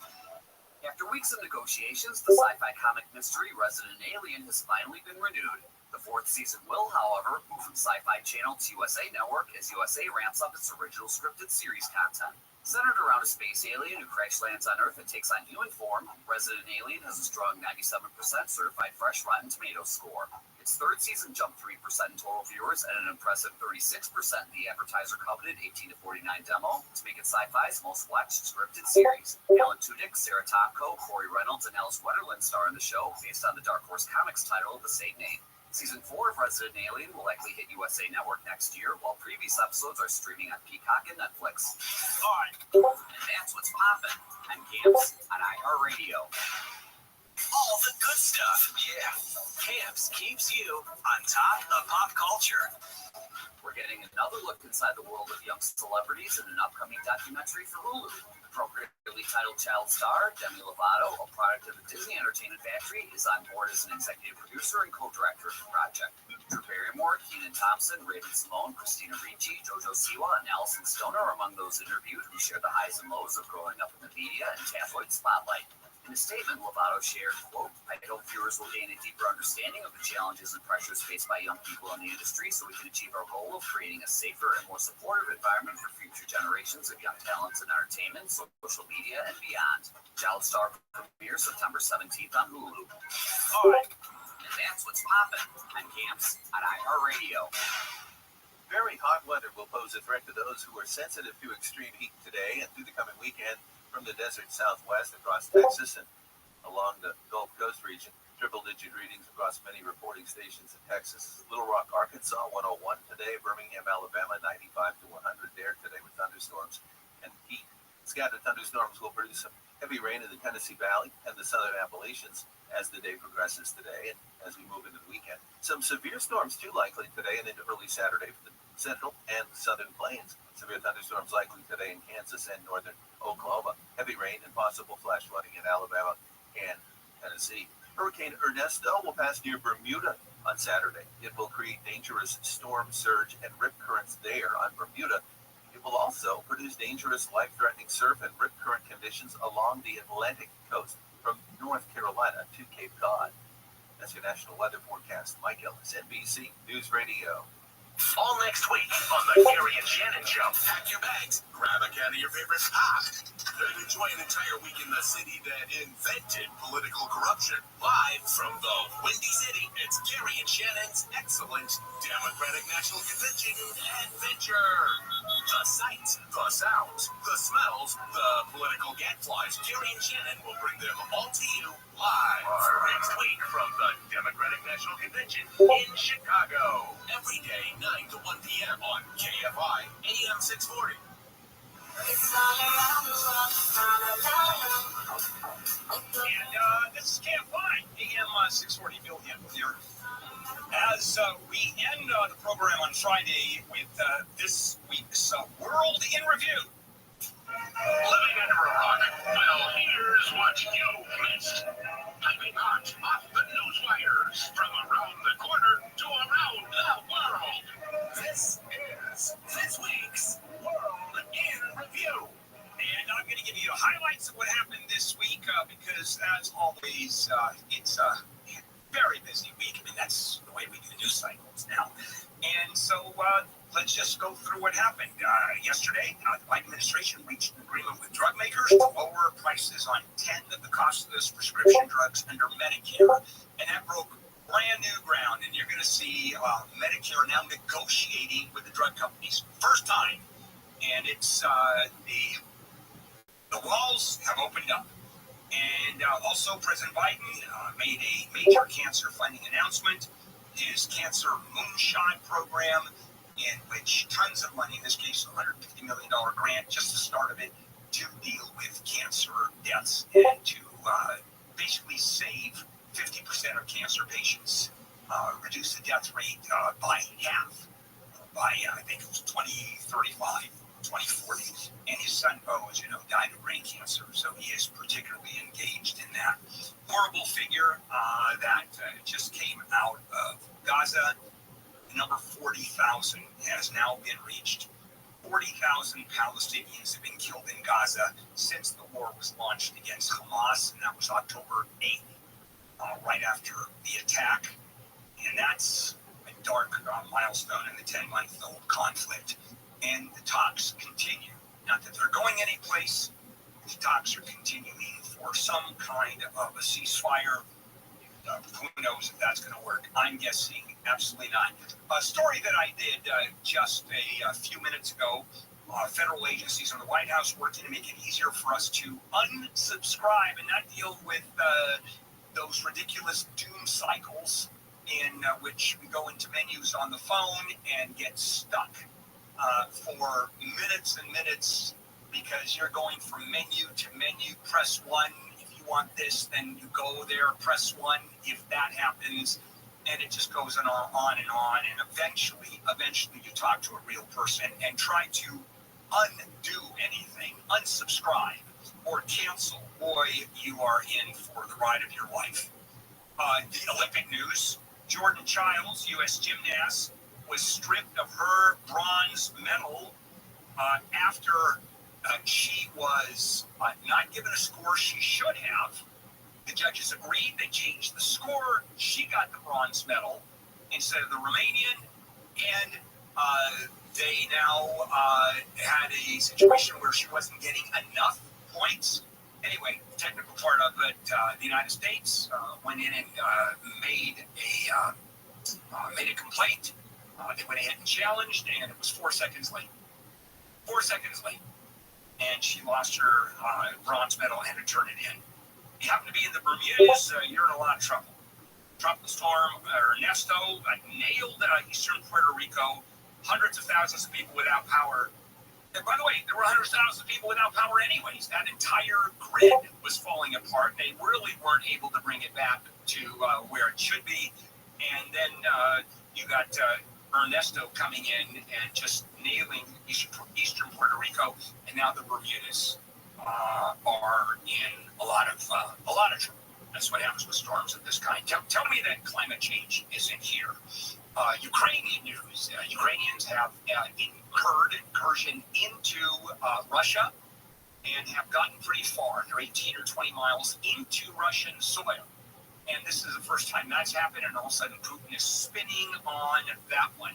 After weeks of negotiations, the sci-fi comic mystery Resident Alien has finally been renewed. The 4th season will, however, move from Sci-Fi Channel to USA Network as USA ramps up its original scripted series content. Centered around a space alien who crash lands on Earth and takes on human form, Resident Alien has a strong 97% certified fresh Rotten Tomatoes score. Its 3rd season jumped 3% in total viewers and an impressive 36% in the advertiser-coveted 18 to 49 demo to make it Sci-Fi's most watched scripted series. Alan Tudyk, Sarah Tomko, Corey Reynolds, and Alice Wetterland star in the show based on the Dark Horse Comics title of the same name. Season 4 of Resident Alien will likely hit USA Network next year, while previous episodes are streaming on Peacock and Netflix. Alright, and that's what's poppin'. I'm Camps on iHeartRadio. All the good stuff. Yeah. Camps keeps you on top of pop culture. We're getting another look inside the world of young celebrities in an upcoming documentary for Hulu. Appropriately titled Child Star, Demi Lovato, a product of the Disney Entertainment Factory, is on board as an executive producer and co-director of the project. Drew Barrymore, Kenan Thompson, Raven Simone, Christina Ricci, Jojo Siwa, and Allison Stone are among those interviewed who share the highs and lows of growing up in the media and tabloid spotlight. In a statement, Lovato shared, quote, I hope viewers will gain a deeper understanding of the challenges and pressures faced by young people in the industry so we can achieve our goal of creating a safer and more supportive environment for future generations of young talents in entertainment, social media, and beyond. Child Star premieres September 17th on Hulu. All right, and that's what's poppin'. I'm Camps on iHeartRadio. Very hot weather will pose a threat to those who are sensitive to extreme heat today and through the coming weekend. From the desert southwest across Texas and along the Gulf Coast region. Triple-digit readings across many reporting stations in Texas. Little Rock, Arkansas, 101 today. Birmingham, Alabama, 95 to 100 there today with thunderstorms and heat. Scattered thunderstorms will produce some heavy rain in the Tennessee Valley and the southern Appalachians as the day progresses today and as we move into the weekend. Some severe storms, too, likely today and into early Saturday for the central and the southern plains. Severe thunderstorms likely today in Kansas and northern Oklahoma. Heavy rain and possible flash flooding in Alabama and Tennessee. Hurricane Ernesto will pass near Bermuda on Saturday. It will create dangerous storm surge and rip currents there on Bermuda. It will also produce dangerous, life-threatening surf and rip current conditions along the Atlantic coast from North Carolina to Cape Cod. That's your national weather forecast. Mike Ellis, NBC News Radio. All next week on the Gary and Shannon Show. Pack your bags, grab a can of your favorite pop, and enjoy an entire week in the city that invented political corruption. Live from the Windy City, it's Gary and Shannon's excellent Democratic National Convention adventure. The sights, the sounds, the smells, the political gadflies. Gary and Shannon will bring them all to you live next week from the Democratic National Convention in Chicago. Every day, 9 to 1 p.m. on KFI AM 640. And this is KFI AM 640. Bill Hill here. As we end the program on Friday with this week's World in Review. Living under a rock? Well, here's what you missed. Piping hot off the news wires from around the corner to around the world. This is this week's World in Review. And I'm going to give you highlights of what happened this week because, as always, it's a very busy week. I mean, that's the way we do news cycles now. And so let's just go through what happened. Yesterday, the Biden administration reached an agreement with drug makers to lower prices on 10 of the costless prescription drugs under Medicare. And that broke brand new ground. And you're going to see Medicare now negotiating with the drug companies. First time. And it's the walls have opened up. And also, President Biden made a major cancer funding announcement. His Cancer Moonshot program, in which tons of money, in this case, a $150 million grant, just the start of it, to deal with cancer deaths and to basically save 50% of cancer patients, reduce the death rate by half by, I think it was 2035. 2040. And his son, Bo, as you know, died of brain cancer, so he is particularly engaged in that. Horrible figure that just came out of Gaza. Number 40,000 has now been reached. 40,000 Palestinians have been killed in Gaza since the war was launched against Hamas, and that was October 8th, right after the attack. And that's a dark milestone in the 10-month-old conflict. And the talks continue. Not that they're going anyplace. The talks are continuing for some kind of a ceasefire. Who knows if that's going to work? I'm guessing absolutely not. A story that I did just a few minutes ago. Federal agencies in the White House working to make it easier for us to unsubscribe and not deal with those ridiculous doom cycles in which we go into menus on the phone and get stuck for minutes and minutes because you're going from menu to menu. Press 1 if you want this, then you go there, press 1 if that happens, and it just goes on and on, and eventually you talk to a real person and try to undo anything, unsubscribe or cancel. Boy, you are in for the ride of your life. The Olympic news: Jordan Childs, U.S. gymnast, was stripped of her bronze medal after she was not given a score she should have. The judges agreed. They changed the score. She got the bronze medal instead of the Romanian. And they now had a situation where she wasn't getting enough points. Anyway, the technical part of it, the United States went in and made a complaint. They went ahead and challenged, and it was 4 seconds late. 4 seconds late. And she lost her bronze medal and had to turn it in. If you happen to be in the Bermudas, you're in a lot of trouble. Tropical storm Ernesto nailed eastern Puerto Rico. Hundreds of thousands of people without power. And by the way, there were hundreds of thousands of people without power anyways. That entire grid was falling apart. They really weren't able to bring it back to where it should be. And then you got Ernesto coming in and just nailing eastern Puerto Rico, and now the Bermudas are in a lot of trouble. That's what happens with storms of this kind. Tell me that climate change isn't here. Ukrainian news. Ukrainians have incurred incursion into Russia and have gotten pretty far. They're 18 or 20 miles into Russian soil. And this is the first time that's happened, and all of a sudden Putin is spinning on that one.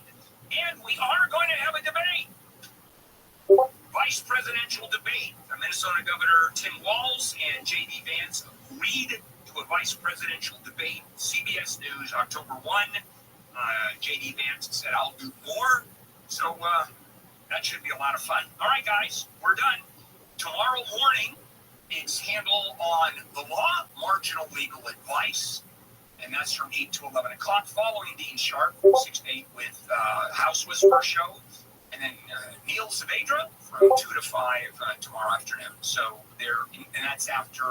And we are going to have a debate. Vice presidential debate. Minnesota Governor Tim Walz and J.D. Vance agreed to a vice presidential debate. CBS News, October 1. J.D. Vance said, I'll do more. So that should be a lot of fun. All right, guys, we're done. Tomorrow morning, it's Handle on the Law, marginal legal advice. And that's from 8 to 11 o'clock, following Dean Sharp, 6 to 8 with House Whisper Show. And then Neil Saavedra from 2 to 5 tomorrow afternoon. So and that's after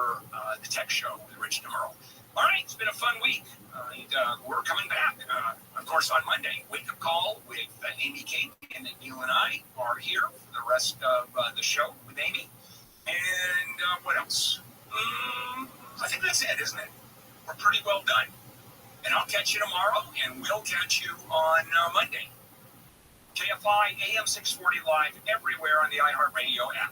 the tech show with Rich DeMerle. All right, it's been a fun week. We're coming back, of course, on Monday. Wake Up Call with Amy King, and then you and I are here for the rest of the show with Amy. And what else? I think that's it, isn't it? We're pretty well done. And I'll catch you tomorrow, and we'll catch you on Monday. KFI AM 640 live everywhere on the iHeartRadio app.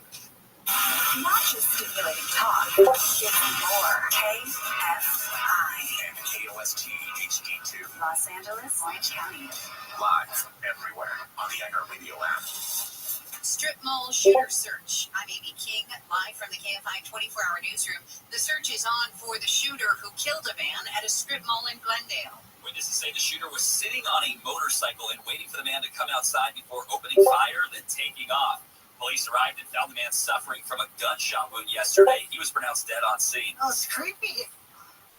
Not just stimulating talk, it's more. KFI. And KOST HD2. Los Angeles, Orange County. Live everywhere on the iHeartRadio app. Strip mall shooter search. I'm Amy King, live from the KFI 24-hour newsroom. The search is on for the shooter who killed a man at a strip mall in Glendale. Witnesses say the shooter was sitting on a motorcycle and waiting for the man to come outside before opening fire, then taking off. Police arrived and found the man suffering from a gunshot wound yesterday. He was pronounced dead on scene. Oh, it's creepy.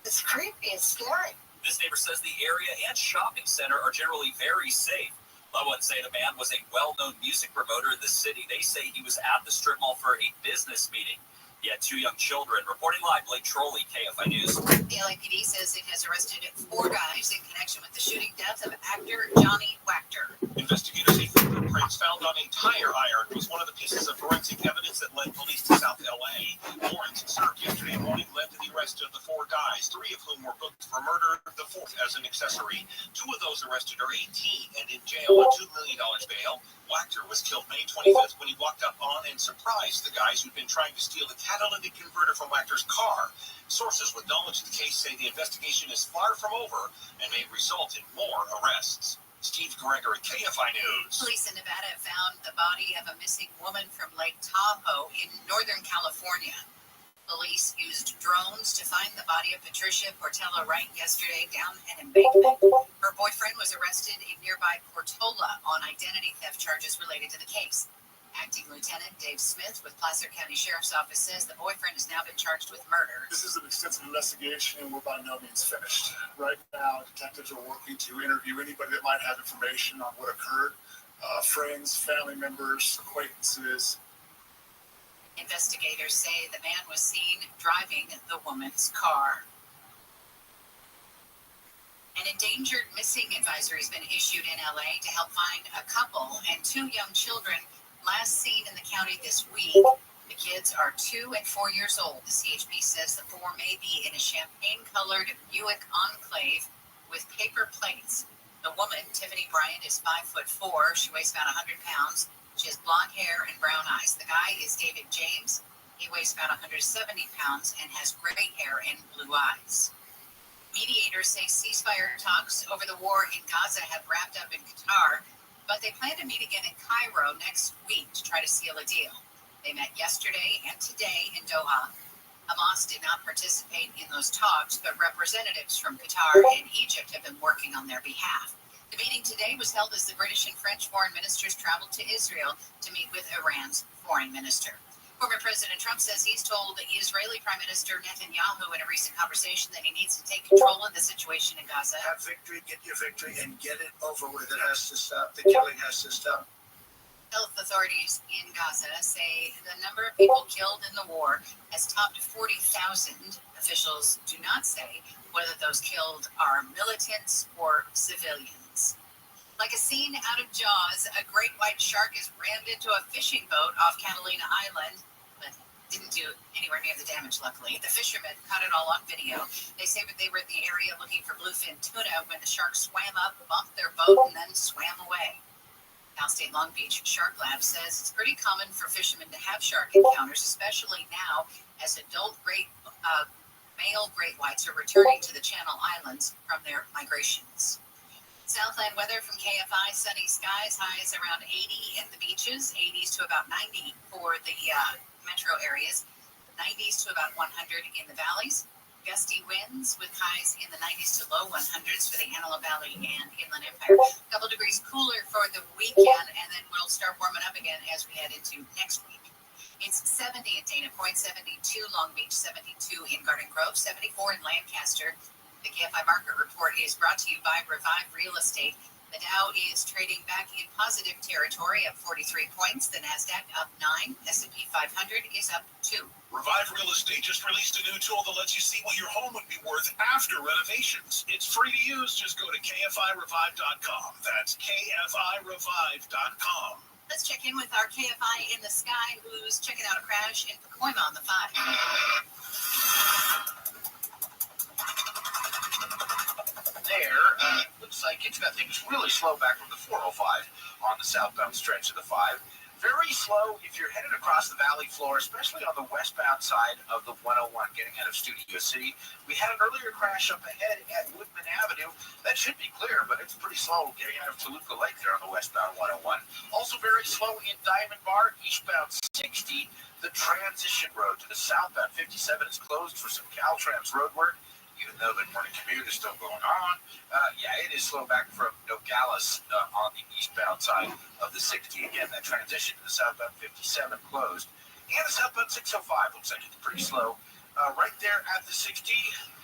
It's creepy. It's scary. This neighbor says the area and shopping center are generally very safe. Loved ones say the man was a well-known music promoter in the city. They say he was at the strip mall for a business meeting. He had 2 young children. Reporting live, Blake Trolley, KFI News. The LAPD says it has arrested 4 guys in connection with the shooting death of actor Johnny Wachter. Investigators say fingerprints found on a tire iron was one of the pieces of forensic evidence that led police to South LA. Warrants served yesterday morning led to the arrest of the 4 guys, 3 of whom were booked for murder, the 4th as an accessory. 2 of those arrested are 18 and in jail on $2 million bail. Wachter was killed May 25th when he walked up on and surprised the guys who'd been trying to steal the catalytic converter from Wachter's car. Sources with knowledge of the case say the investigation is far from over and may result in more arrests. Steve Gregory, KFI News. Police in Nevada found the body of a missing woman from Lake Tahoe in Northern California. Police used drones to find the body of Patricia Portela Wright yesterday down an embankment. Her boyfriend was arrested in nearby Portola on identity theft charges related to the case. Acting Lieutenant Dave Smith with Placer County Sheriff's Office says the boyfriend has now been charged with murder. This is an extensive investigation and we're by no means finished. Right now, detectives are working to interview anybody that might have information on what occurred. Friends, family members, acquaintances. Investigators say the man was seen driving the woman's car. An endangered missing advisory has been issued in LA to help find a couple and 2 young children last seen in the county this week. The kids are 2 and 4 years old. The CHP says the 4 may be in a champagne-colored Buick Enclave with paper plates. The woman, Tiffany Bryant, is 5'4". She weighs about 100 pounds. She has blonde hair and brown eyes. The guy is David James. He weighs about 170 pounds and has gray hair and blue eyes. Mediators say ceasefire talks over the war in Gaza have wrapped up in Qatar, but they plan to meet again in Cairo next week to try to seal a deal. They met yesterday and today in Doha. Hamas did not participate in those talks, but representatives from Qatar and Egypt have been working on their behalf. The meeting today was held as the British and French foreign ministers traveled to Israel to meet with Iran's foreign minister. Former President Trump says he's told the Israeli Prime Minister Netanyahu in a recent conversation that he needs to take control of the situation in Gaza. Have victory, get your victory, and get it over with. It has to stop. The killing has to stop. Health authorities in Gaza say the number of people killed in the war has topped 40,000. Officials do not say whether those killed are militants or civilians. Like a scene out of Jaws, a great white shark is rammed into a fishing boat off Catalina Island, but didn't do anywhere near the damage, luckily. The fishermen caught it all on video. They say that they were in the area looking for bluefin tuna when the shark swam up, bumped their boat, and then swam away. Cal State Long Beach Shark Lab says it's pretty common for fishermen to have shark encounters, especially now as adult male great whites are returning to the Channel Islands from their migrations. Southland weather from KFI, sunny skies, highs around 80 at the beaches, 80s to about 90 for the metro areas, 90s to about 100 in the valleys. Gusty winds with highs in the 90s to low 100s for the Antelope Valley and Inland Empire. A couple degrees cooler for the weekend, and then we'll start warming up again as we head into next week. It's 70 at Dana Point, 72 Long Beach, 72 in Garden Grove, 74 in Lancaster. The KFI Market Report is brought to you by Revive Real Estate. The Dow is trading back in positive territory, up 43 points. The NASDAQ up 9. S&P 500 is up 2. Revive Real Estate just released a new tool that lets you see what your home would be worth after renovations. It's free to use. Just go to kfirevive.com. That's kfirevive.com. Let's check in with our KFI in the sky, who's checking out a crash in Pacoima on the 5. There, looks like it's got things really slow back from the 405 on the southbound stretch of the 5. Very slow if you're headed across the valley floor, especially on the westbound side of the 101 getting out of Studio City. We had an earlier crash up ahead at Woodman Avenue. That should be clear, but it's pretty slow getting out of Toluca Lake there on the westbound 101. Also very slow in Diamond Bar, eastbound 60. The transition road to the southbound 57 is closed for some Caltrans road work. Even though the morning commute is still going on, it is slow back from Nogales on the eastbound side of the 60. Again, that transition to the southbound 57 closed. And the southbound 605 looks like it's pretty slow. Right there at the 60,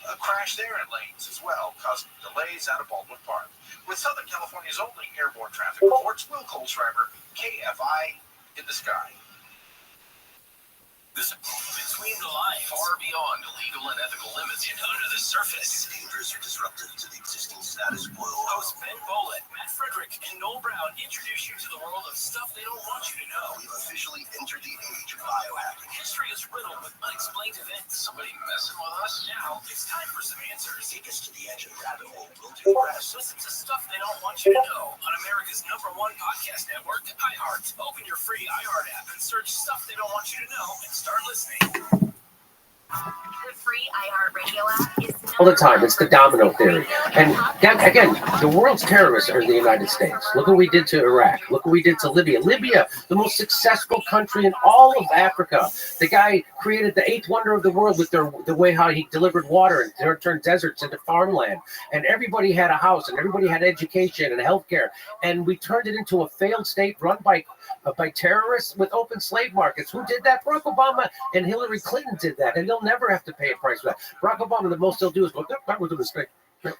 a crash there in lanes as well, causing delays out of Baldwin Park. With Southern California's only airborne traffic reports, Will Kohlschreiber, KFI in the sky. This between the lines, far beyond legal and ethical limits and under the surface. Behaviors are disruptive to the existing status quo. Hosts Ben Bolin, Matt Frederick, and Noel Brown introduce you to the world of stuff they don't want you to know. We've officially entered the age of biohacking. History is riddled with unexplained events. Somebody messing with us? Now it's time for some answers. Take us to the edge of the rabbit hole. We'll do the rest. Listen to stuff they don't want you to know on America's #1 podcast network, iHeart. Open your free iHeart app and search stuff they don't want you to know and start listening. The free iHeartRadio app is all the time. It's the domino theory. And again, the world's terrorists are the United States. Look what we did to Iraq. Look what we did to Libya. Libya, the most successful country in all of Africa. The guy created the 8th wonder of the world with the way how he delivered water and turned deserts into farmland. And everybody had a house and everybody had education and healthcare. And we turned it into a failed state run by terrorists with open slave markets. Who did that? Barack Obama and Hillary Clinton did that. And they'll never have to pay a price for that. Barack Obama, the most they'll do is go, that was a mistake.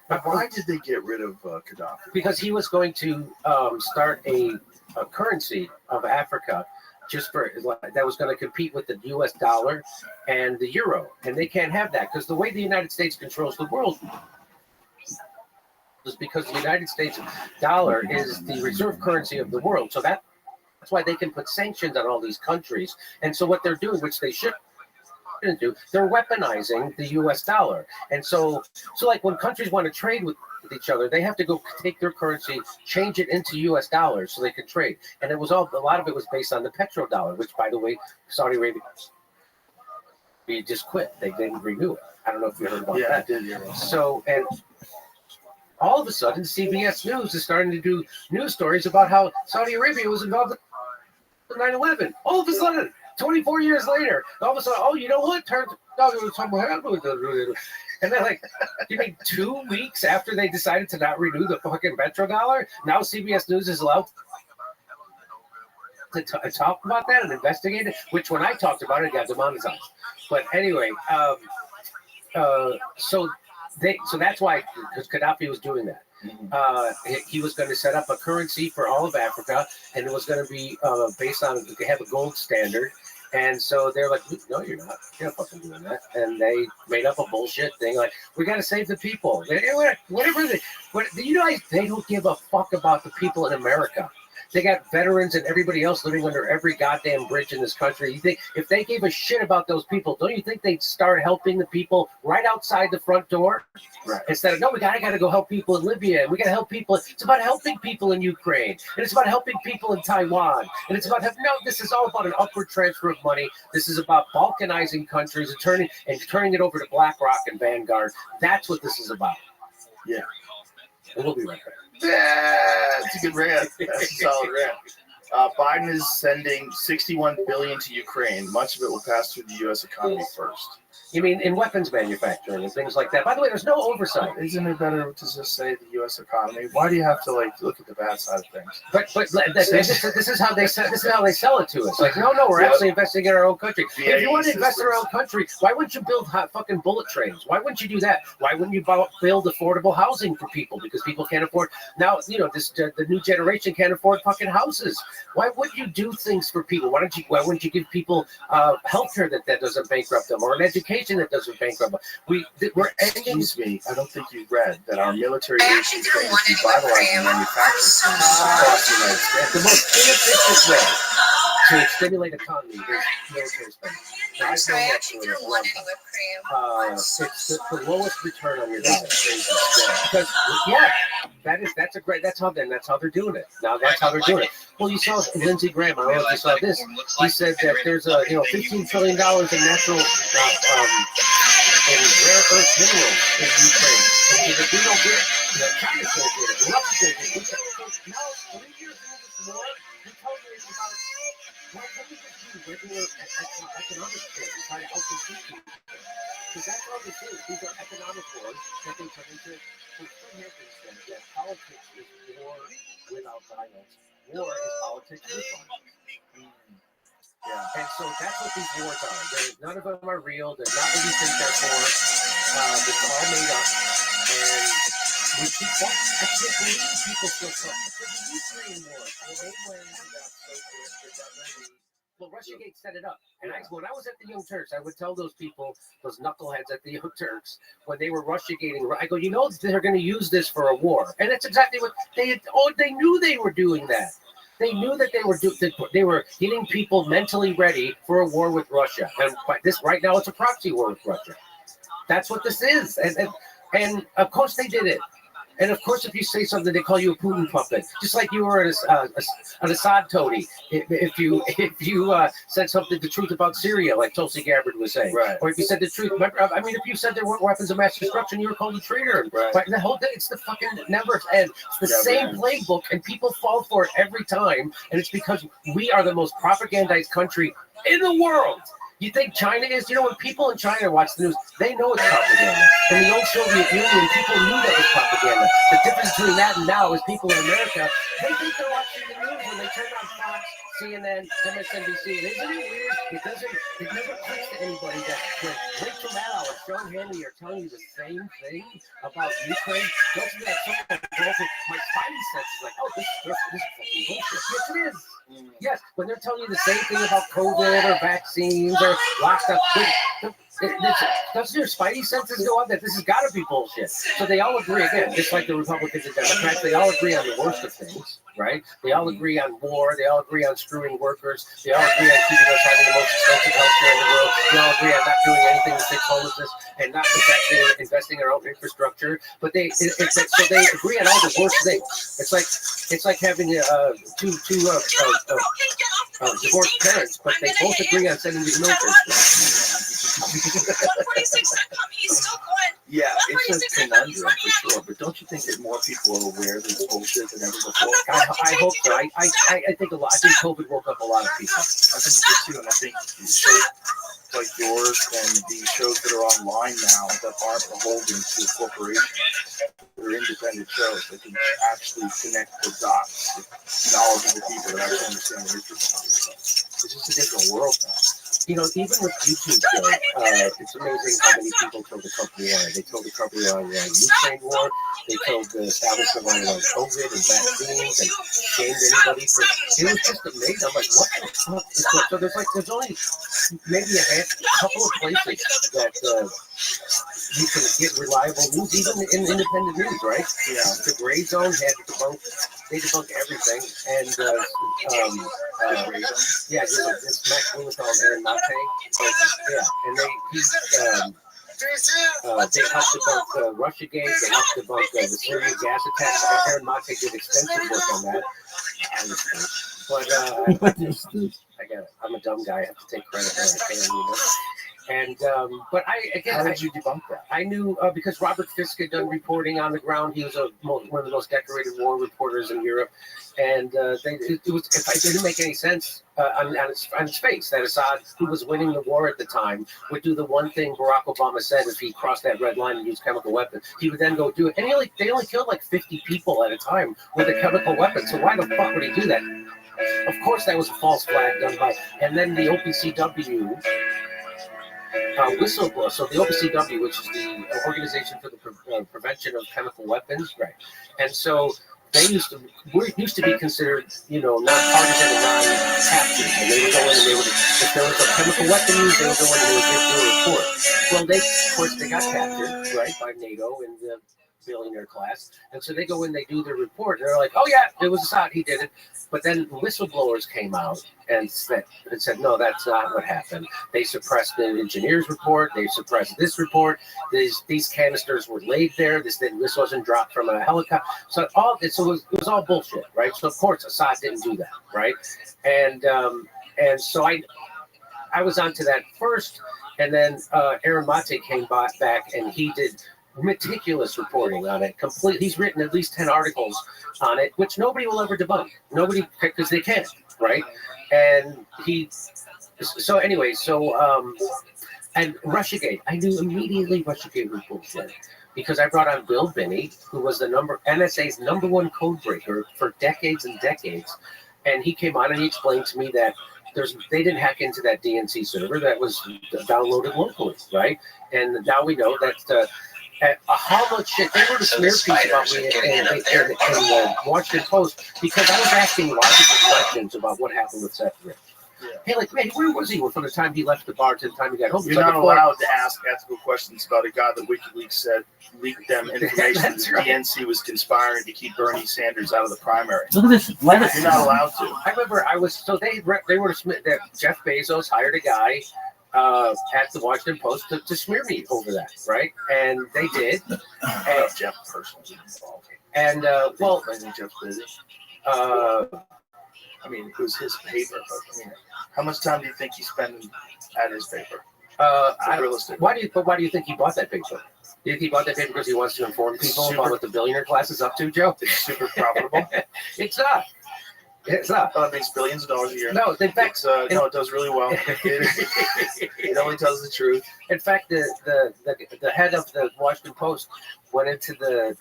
Why did they get rid of Gaddafi? Because he was going to start a currency of Africa just for that was going to compete with the U.S. dollar and the euro. And they can't have that because the way the United States controls the world is because the United States dollar is the reserve currency of the world. So that's why they can put sanctions on all these countries. And so what they're doing, which they shouldn't do, they're weaponizing the U.S. dollar. And so like when countries want to trade with each other, they have to go take their currency, change it into U.S. dollars so they can trade. And a lot of it was based on the petrodollar, which, by the way, Saudi Arabia just quit. They didn't renew it. I don't know if you heard about that. Yeah, I did hear about that. So, and all of a sudden, CBS News is starting to do news stories about how Saudi Arabia was involved in 9/11. All of a sudden, 24 years later, all of a sudden, oh, you know what? Turns out it was something happened. And they're like, you mean 2 weeks after they decided to not renew the fucking petrodollar? Now CBS News is allowed to talk about that and investigate it, which when I talked about it, got demonetized. But anyway, so that's why, because Gaddafi was doing that. He was going to set up a currency for all of Africa, and it was going to be based on, they have a gold standard. And so they're like, no, you're not. You're not fucking doing that. And they made up a bullshit thing like, we got to save the people. Whatever. You know, they don't give a fuck about the people in America. They got veterans and everybody else living under every goddamn bridge in this country. You think if they gave a shit about those people, don't you think they'd start helping the people right outside the front door? Right. Instead of, no, I got to go help people in Libya, and we got to help people. It's about helping people in Ukraine, and it's about helping people in Taiwan, and it's about this is all about an upward transfer of money. This is about balkanizing countries and turning it over to BlackRock and Vanguard. That's what this is about. Yeah. And we'll be right back. That's a good rant. That's a solid rant. Biden is sending $61 billion to Ukraine. Much of it will pass through the U.S. economy first. You mean in weapons manufacturing and things like that? By the way, there's no oversight. Isn't it better to just say the U.S. economy? Why do you have to look at the bad side of things? But this is how they sell it to us. Like, no, we're actually investing in our own country. If you want to invest in our own country, why wouldn't you build fucking bullet trains? Why wouldn't you do that? Why wouldn't you build affordable housing for people? Because people can't afford now. The new generation can't afford fucking houses. Why wouldn't you do things for people? Why wouldn't you give people healthcare that doesn't bankrupt them, or an education that doesn't bankrupt them? We're ending. Excuse me, I don't think you read that our military agencies are revitalizing manufacturing across the United States. The most inefficient way to stimulate economy is military spending. Now, I'm sorry, I actually threw one in whipped cream. It's the lowest return on your dollar. Because that's how they're doing it. Now that's how they're doing it. Well, you saw Lindsey Graham. I don't know if you saw this. He said that there's $15 trillion in natural and rare earth minerals in Ukraine. And if we don't get it, China's going to get it. Russia's going to get it. So now, 3 years into this war, we told you about why can't we just do regular economic things and try to outcompete people? Because that's all this is. These are economic wars that they turn into. So Fred Hampton said that politics is war without violence. War is politics with violence. Yeah. And so that's what these wars are. None of them are real. They're not what you think they're for. It's all made up. And we keep watching. I can't believe people still talk. The Ukraine war. Well, they went and got so good. They got ready. Well, Russiagate set it up. And when I was at the Young Turks, I would tell those people, those knuckleheads at the Young Turks, when they were Russiagating, I go, they're going to use this for a war. And that's exactly what they knew they were doing that. They knew that they were getting people mentally ready for a war with Russia. And right now, it's a proxy war with Russia. That's what this is. And of course they did it. And of course, if you say something, they call you a Putin puppet, just like you were an Assad toady. If you said something, the truth about Syria, like Tulsi Gabbard was saying, right? Or if you said the truth, if you said there weren't weapons of mass destruction, you were called a traitor. Right. But the whole thing, it's the fucking never end. It's the same playbook, and people fall for it every time. And it's because we are the most propagandized country in the world. You think China is? When people in China watch the news, they know it's propaganda. In the old Soviet Union, people knew that was propaganda. The difference between that and now is people in America, they think they're watching the news when they turn on Fox, CNN, MSNBC. And isn't it weird? It never clicks to anybody that Rachel Maddow or Sean Hannity are telling you the same thing about Ukraine. Don't you have something my spidey sense is like, oh, this is fucking bullshit. Yes, it is. Yes, when they're telling you the same thing about COVID or vaccines or lockdown, doesn't your spidey senses go up that this has got to be bullshit? So they all agree, again, just like the Republicans and Democrats, they all agree on the worst of things, right? They all agree on war. They all agree on screwing workers. They all agree on keeping us having the most expensive healthcare in the world. They all agree on not doing anything to fix homelessness and not investing in our own infrastructure. But so they agree on all the worst things. It's like having two divorced parents, but they both agree on sending you to the military. Yeah, it's a conundrum for sure. But don't you think that more people are aware of this bullshit than ever before? I hope so. I think a lot. I think COVID woke up a lot of people. I think it did too, and I think shows like yours and the shows that are online now that aren't beholden to a corporation, they're independent shows that can actually connect the dots with knowledgeable people that actually understand the history behind it. It's just a different world now. Even with YouTube shows, it's amazing how many people told the company on. They told the company on the Ukraine war. They told the establishment on COVID and vaccines and shamed anybody for. It was just amazing. I'm like, what the fuck is that? So there's only maybe a couple of places that you can get reliable news, even in independent news, right? Yeah. The Gray Zone had the both. They debunk everything. And yeah, it's Max Blumenthal and Aaron Mate. Yeah, and they helped debunk Russiagate. They helped debunk the Syrian gas attacks. Aaron Mate did extensive work on that. But I'm a dumb guy. I have to take credit where I can, you know. And but how did you debunk that? I knew because Robert Fisk had done reporting on the ground. He was one of the most decorated war reporters in Europe, and it didn't make any sense on its face that Assad, who was winning the war at the time, would do the one thing Barack Obama said if he crossed that red line and used chemical weapons. He would then go do it, and they only killed like 50 people at a time with a chemical weapon. So why the fuck would he do that? Of course, that was a false flag done by, and then the OPCW. Whistleblower. So the OPCW, which is the Organization for the Prevention of Chemical Weapons, right? And so they used to be considered, you know, non-partisan and non-captured. And they would go in and they would, if there was a chemical weapon used, they would go in and they would give a report. Well, of course, they got captured, right, by NATO and the billionaire class. And so they go in, they do their report, and they're like, oh yeah, it was Assad, he did it. But then whistleblowers came out and said, no, that's not what happened. They suppressed the engineer's report. They suppressed this report. These canisters were laid there. This wasn't dropped from a helicopter. So it was all bullshit, right? So of course Assad didn't do that, right? And so I was onto that first, and then Aaron Mate came back and he did meticulous reporting on it. He's written at least 10 articles on it, which nobody will ever debunk. Nobody, because they can't, right? And and Russiagate, I knew immediately Russiagate was bullshit because I brought on Bill Binney, who was the NSA's number one code breaker for decades and decades, and he came on and he explained to me that they didn't hack into that DNC server that was downloaded locally, right? And now we know that. How much shit they wrote a smear piece about me in the Washington Post because I was asking logical questions about what happened with Seth Rich. Yeah. Hey, like, man, where was he from the time he left the bar to the time he got home? You're not allowed to ask ethical questions about a guy that WikiLeaks said leaked them information that the DNC was conspiring to keep Bernie Sanders out of the primary. Look at this. You're not allowed to. I remember they wrote that Jeff Bezos hired a guy at the Washington Post to smear me over that, right? And they did. And Jeff personally involved. And Jeff's busy. I mean, it was his paper, but I mean, how much time do you think he's spending at his paper? Realistic. Why do you think he bought that paper? Do you think he bought that paper because he wants to inform people about what the billionaire class is up to, Joe? It's super profitable. It's not. It's not. Oh, it makes billions of dollars a year. No, in fact, it does really well. It only tells the truth. In fact, the head of the Washington Post went into the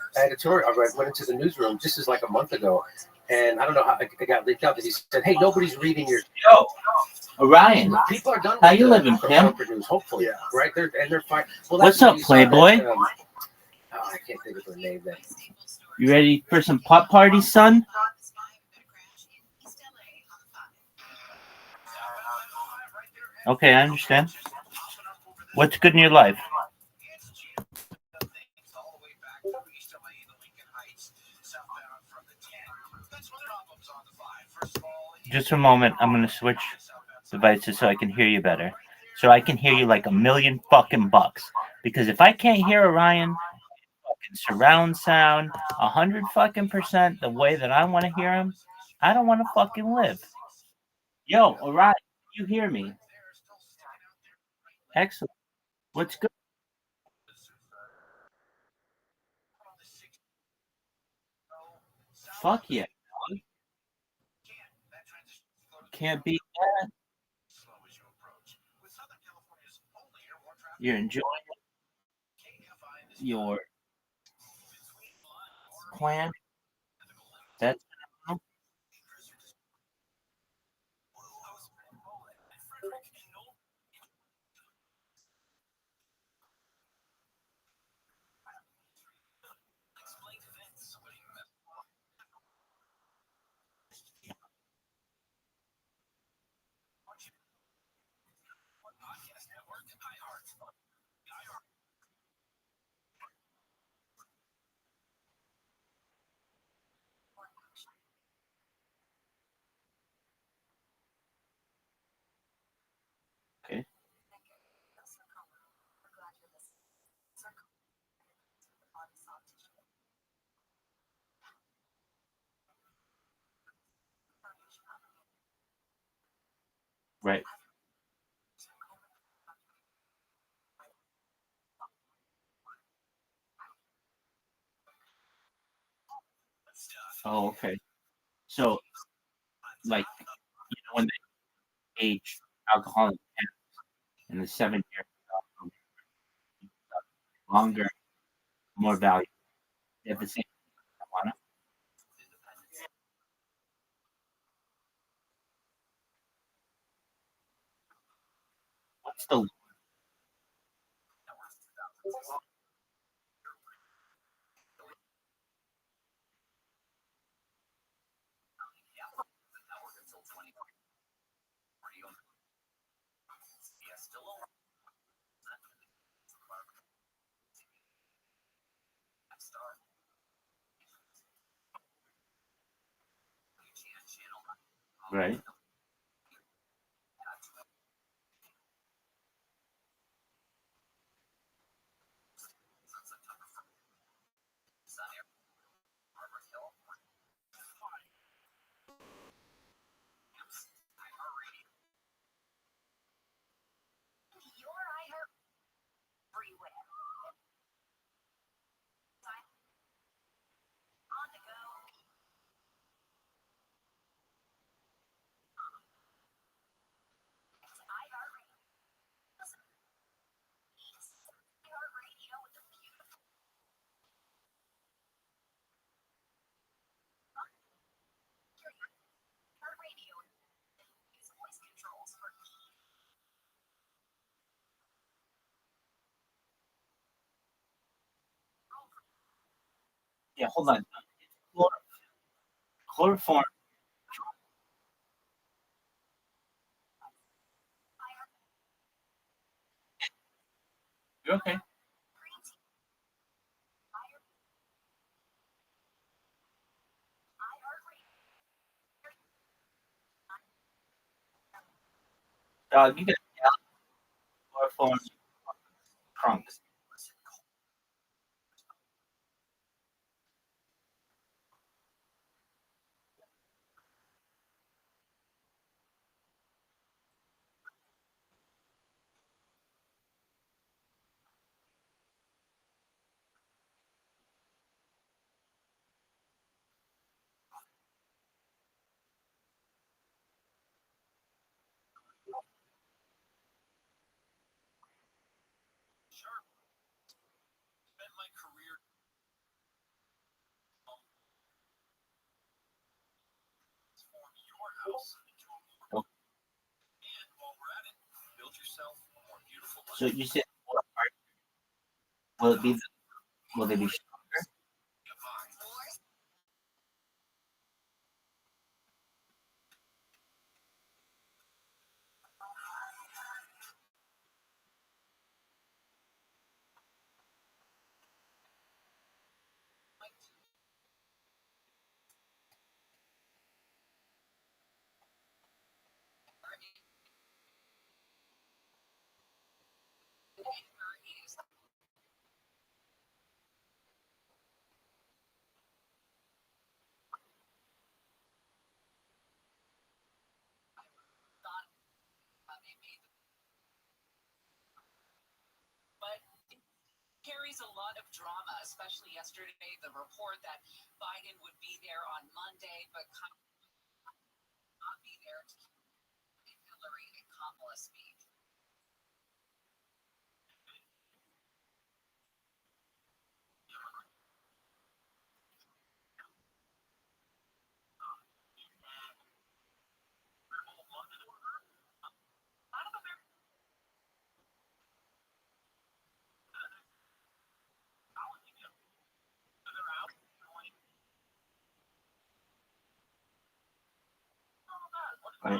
newsroom just as like a month ago, and I don't know how it got leaked out that he said, "Hey, nobody's reading your." Yo, Orion. People are done. How you living, Pim? Hopefully, yeah. Right. They're fine. Well, what's up, Playboy? I can't think of her name. Then. You ready for some pop parties, son? Okay, I understand. What's good in your life? Just a moment. I'm going to switch devices so I can hear you better. So I can hear you like $1,000,000 fucking bucks. Because if I can't hear Orion, fucking surround sound, 100 fucking % the way that I want to hear him, I don't want to fucking live. Yo, Orion, you hear me? Excellent. What's good? Fuck yeah. Can't beat that. You're enjoying your plan. That's Right. Oh, okay. So, like, when they age alcohol in the 7 year longer, more value. At the same marijuana. What's the right? Your iHeart everywhere. On the go. iHeartRadio. iHeartRadio with a beautiful iHeartRadio. Use voice controls for Yeah, hold on. Chloroform. You're okay. Dog, you got chloroform trunks. Spent my career transform your house into a more Oh, and while we're at it, build yourself a more beautiful life. so you said will it be? Will they be stronger? But it carries a lot of drama, especially yesterday. The report that Biden would be there on Monday, but not be there to keep Hillary and Kamala speak. Right.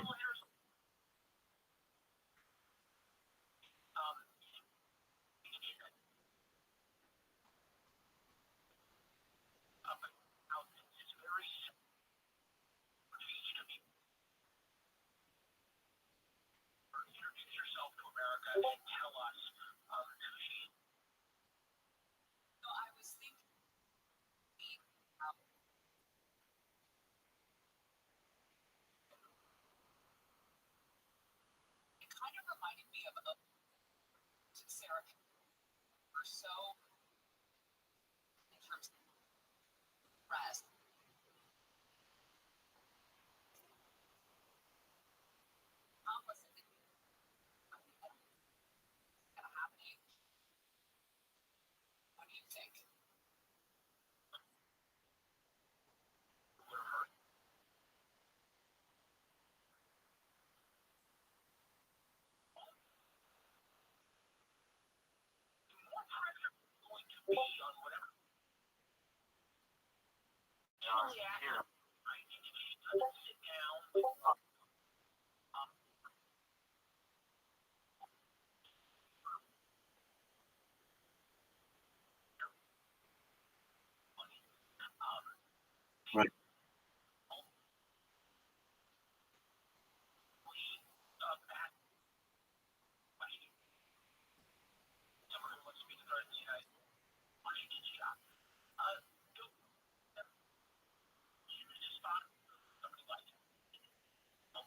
Introduce yourself to America and tell us who she is. So I was thinking, kind of reminded me of Sarah or so in terms of press. Listen, happening. What do you think? Be on whatever. Here. I think if she doesn't sit down with Right.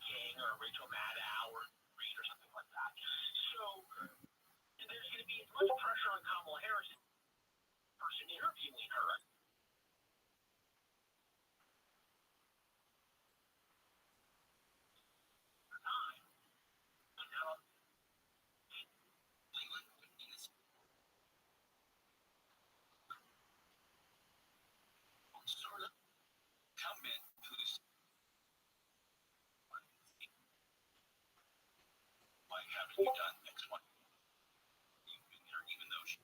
King or Rachel Maddow or Reed or something like that. So there's going to be as much pressure on Kamala Harris, the person interviewing her. Sort of incumbent who's like, haven't you done next one? Even though she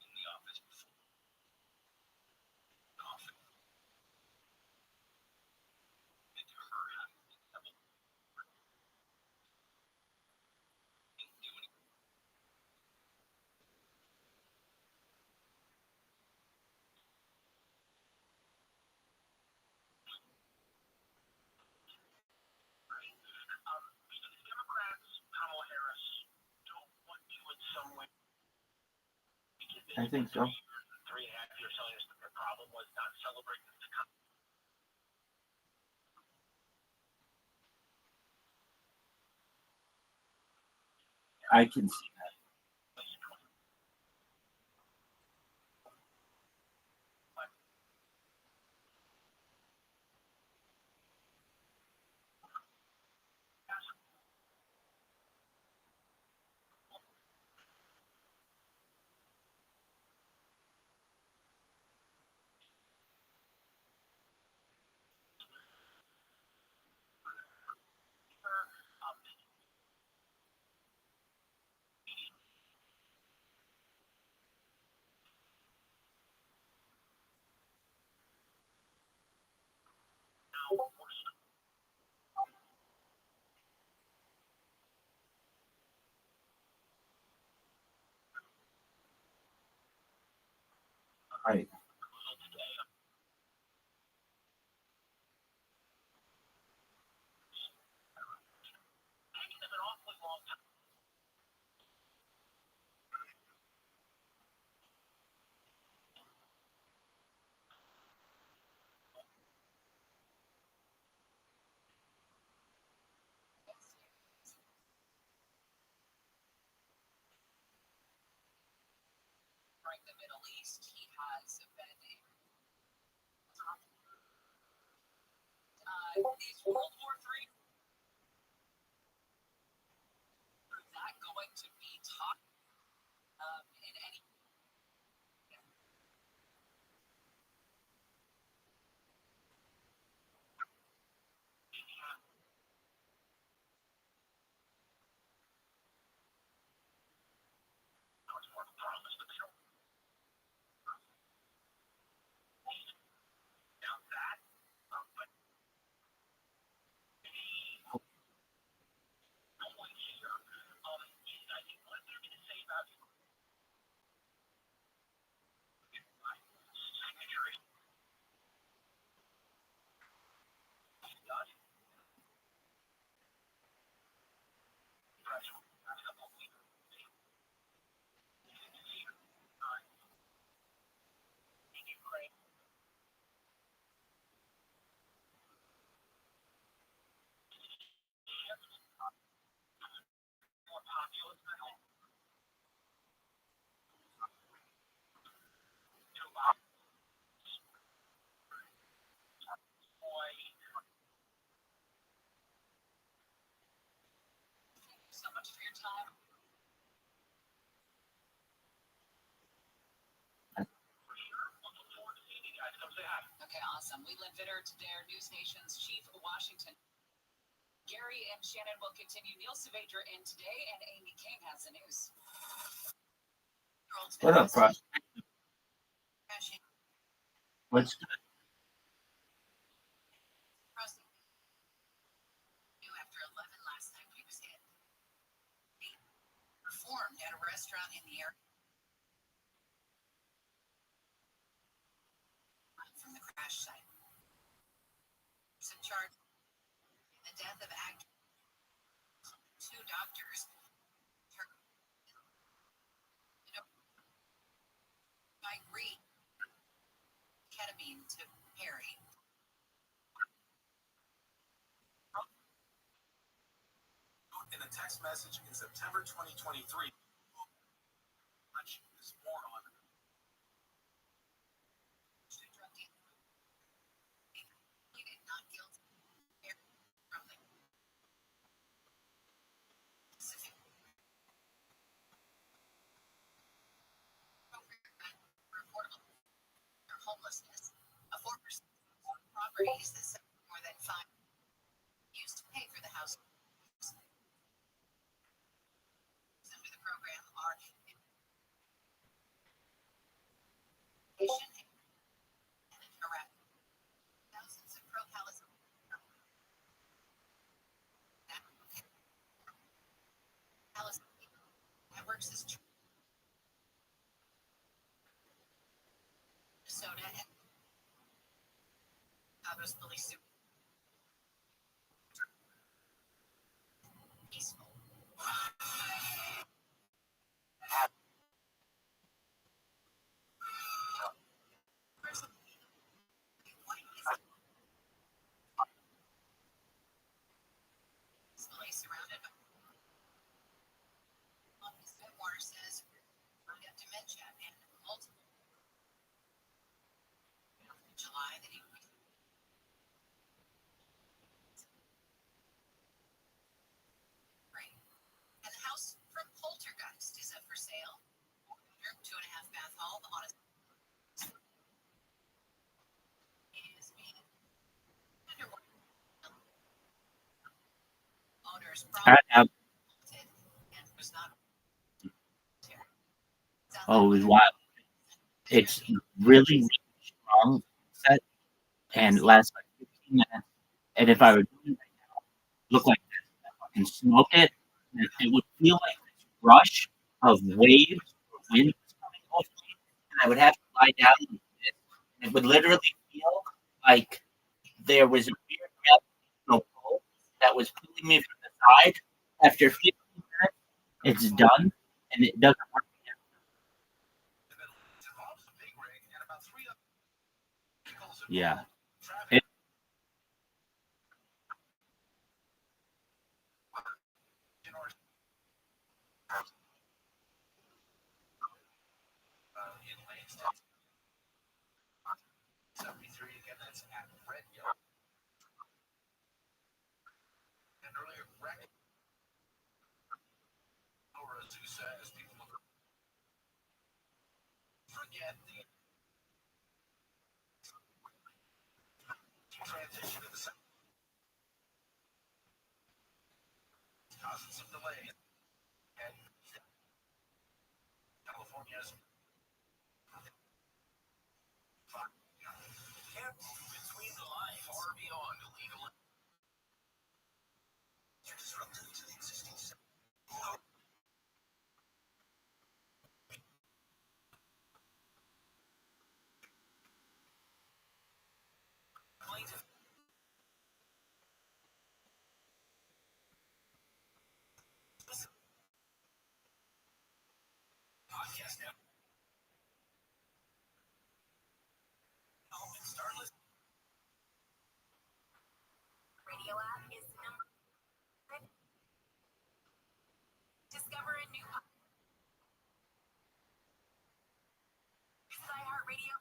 in the office before. Often. And to her having double doing because the Democrats, Kamala Harris, don't want to in some way. I think so. 3.5 years telling us that their problem was not celebrating the I can see that. Right. During the Middle East, he has been is World War III. Is that going to be taught in any? Okay, awesome. Leland Vitter to Dare News Nation's Chief Washington. Gary and Shannon will continue. Neil Saavedra in today, and Amy King has the news. What up, bro? What's good? After 11 last night, he was hit. He performed at a restaurant in the area. From the crash site. He's in charge in the death of actor. 2 doctors. I agree. Ketamine to Perry. In a text message in September 2023, much is more on. Pleaded not guilty. From the Pacific program reportable for homelessness. A 4% properties that more than 5 used to pay for the house. Under the program are and Iraq. Thousands of pro-Palestinian networks is Minnesota and Chicago's police peaceful. Surrounded by Whitmore says he had dementia and multiple in July that he right. And the house from Poltergeist is up for sale. 2.5 bath home on a is being underwater. Owners And was not. oh, it was wild. It's really, really strong set, and it lasts like 15 minutes. And if I were doing it right now, look like this, and smoke it, and it would feel like this rush of waves or wind was coming over me, and I would have to lie down like this, and it would literally feel like there was a weird gravitational pull that was pulling me from the side. After 15 minutes, it's done, and it doesn't work again. Yeah. It, In Lanestown. 73 again, that's at Red Yard. And earlier, Breck. Over Azusa as people look. Forget the transition to the second. Causing some delays. And California's can't move between the lines far beyond illegal. You're disruptive to the existing system. Podcast now. Radio app is number. Discover a new. This is iHeartRadio.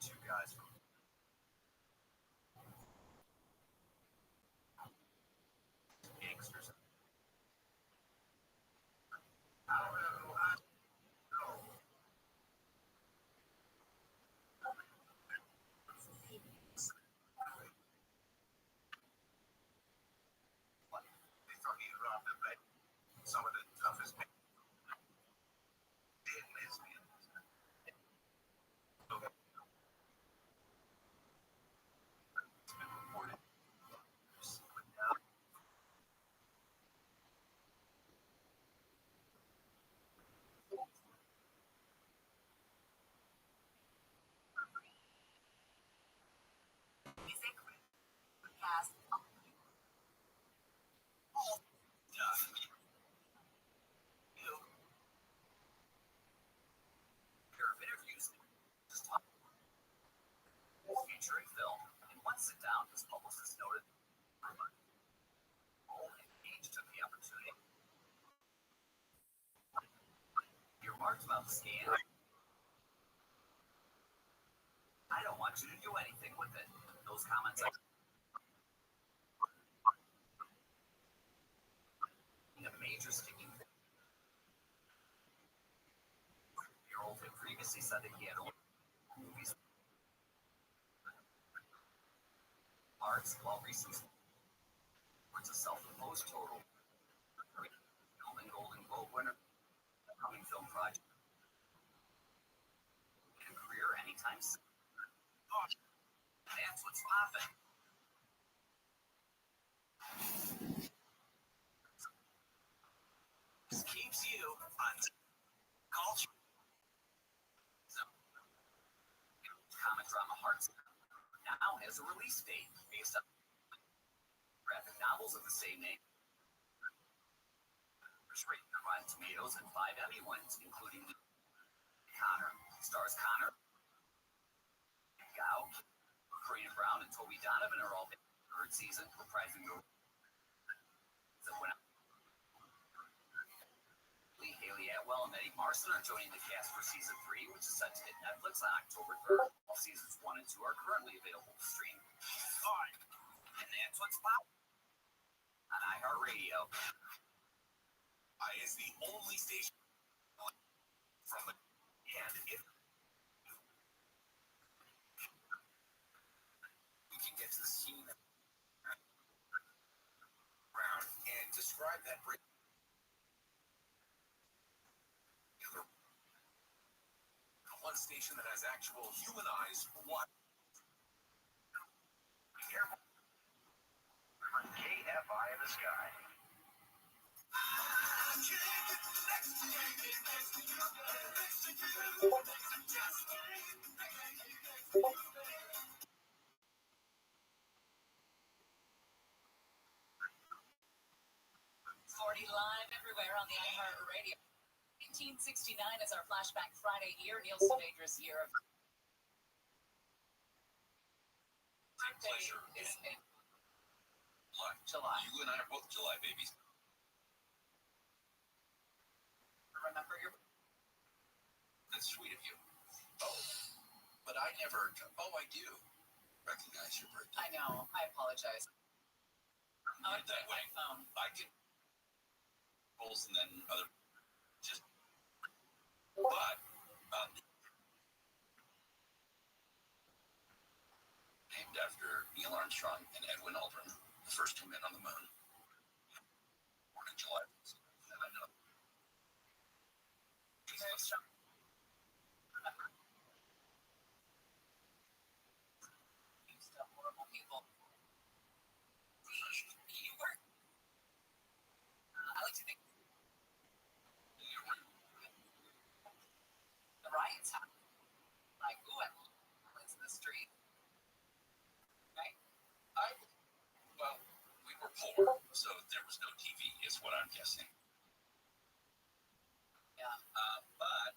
Two guys from gangsters. They thought he robbed a bank. Some of the toughest men in lesbians. It's been reported. Music cast. Pair of interviews featuring film. In one sit down, his publicist noted Age took the opportunity. He remarked about the scam. I don't want you to do anything with it. Those comments a major sticking point. Year-old had previously said that he had movies arts while recent was a self-imposed total. Film and Golden Globe winner. Upcoming film project. And career anytime soon. That's what's popping. This keeps you on culture. So, comic drama Hearts now has a release date based on graphic novels of the same name. Rated on Rotten Tomatoes and 5 Emmy wins, including Connor, stars Connor, Gao, Karina Brown, and Toby Donovan are all third season, reprising the winner. Lee Haley Atwell and Eddie Marson are joining the cast for season 3, which is set to hit Netflix on October 3rd. All seasons 1 and 2 are currently available to stream. Alright, and that's what's popping on iHeartRadio. I is the only station from the and if we can get to the scene around and describe that break. One station that has actual human eyes. What? Careful. KFI in the sky. Forty live everywhere on the iHeartRadio. 1969 is our Flashback Friday year. Neil Savadra's year of pleasure is in July. You and I are both July babies. remember your. That's sweet of you. Oh, but I never. Oh, I do recognize your birthday. I know. I apologize. I'll that way. I can. Goals and then other. Just. But. Named after Neil Armstrong and Edwin Aldrin, the first two men on the moon. Born in July. And I know. Horrible people. You were. I like to think. The riots happened. Like, ooh, it's in the street. Right? Well, we were poor, so there was no TV, is what I'm guessing. Yeah. But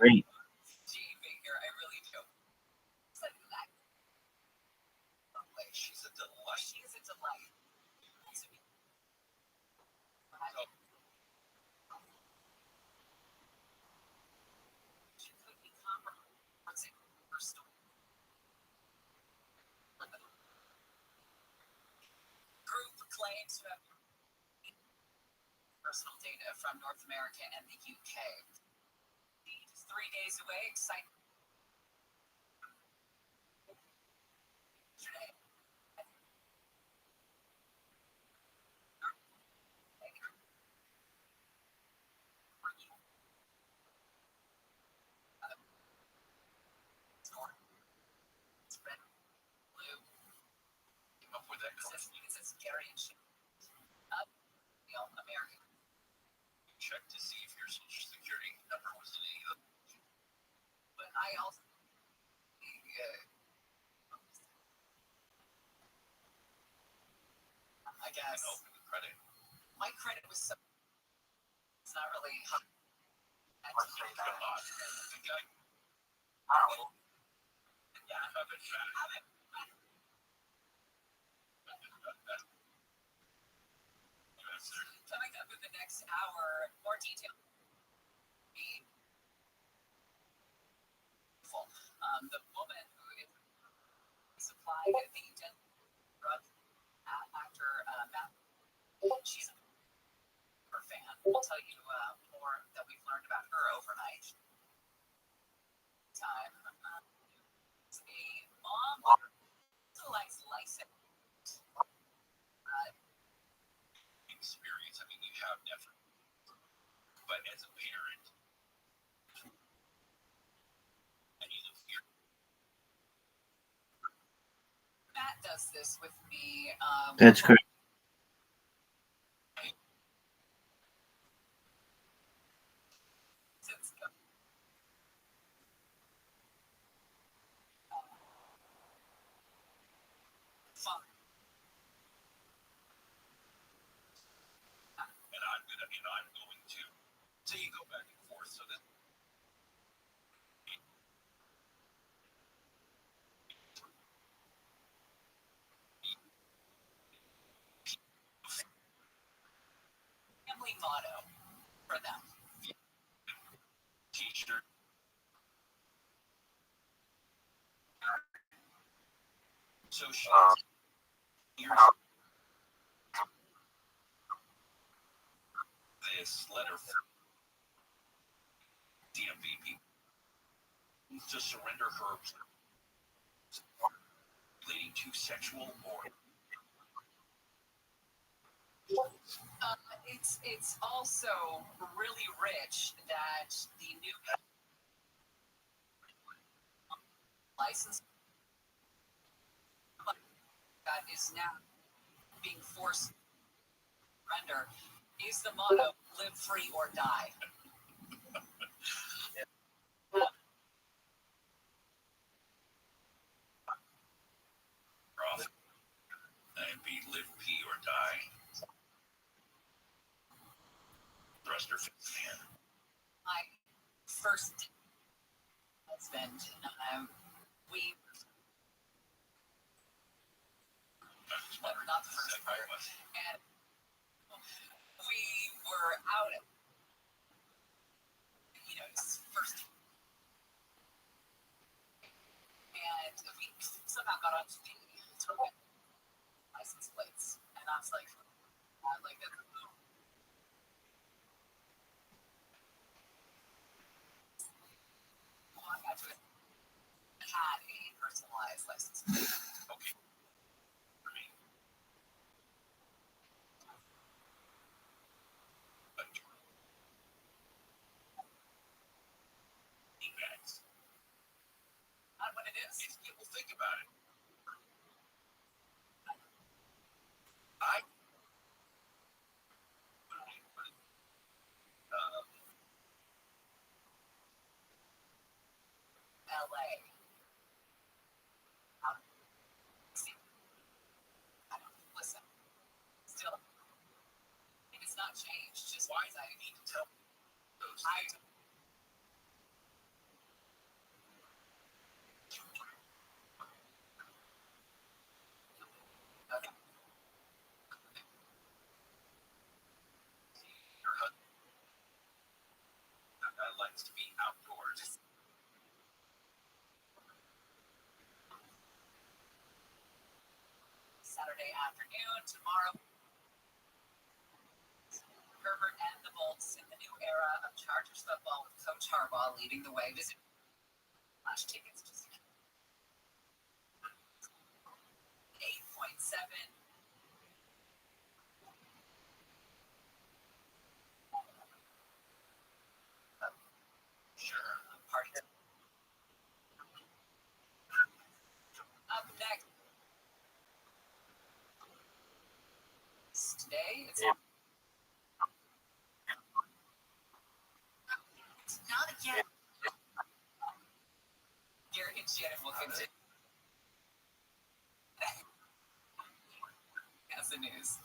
great. Gee, Baker, I really do. She's a delight. She is a delight. She could be compromising her story. Group claims to have personal data from North America and the UK. It's 3 days away. Exciting. Today. Came up with that color. It says Gary and she. American. Check to see if your social security number was in any of them. But I also. I guess. Open the credit. My credit was so. It's not really. Let's say that. The guy. Yeah, have it back. Coming up in the next hour, more detail. The woman who is supplying the drug after Matt, she's a fan. We'll tell you more that we've learned about her overnight. Time. A mom who likes license. Experience. I mean, you have never. But as a parent, and you live here. Matt does this with me. That's correct. And I'm going to. So you go back and forth. So that. Family motto for them. T-shirt. So she. This letter from DMV people to surrender her leading to sexual or. It's also really rich that the new license that is now being forced to surrender is the motto: live free or die. And be live, pee, or die. Thruster fan. My first husband, we not the first part, and we were out at his first, and we somehow got onto the license plates, and I was like that. Had a personalized license plate. Okay. For me. Not what it is. People think about it. to be outdoors. Saturday afternoon, tomorrow, Herbert and the Bolts in the new era of Chargers football with Coach Harbaugh leading the way. Visit flash tickets to 8.7. Party. Up next. Today, it's not again. Gary and Shannon will continue. That's the news.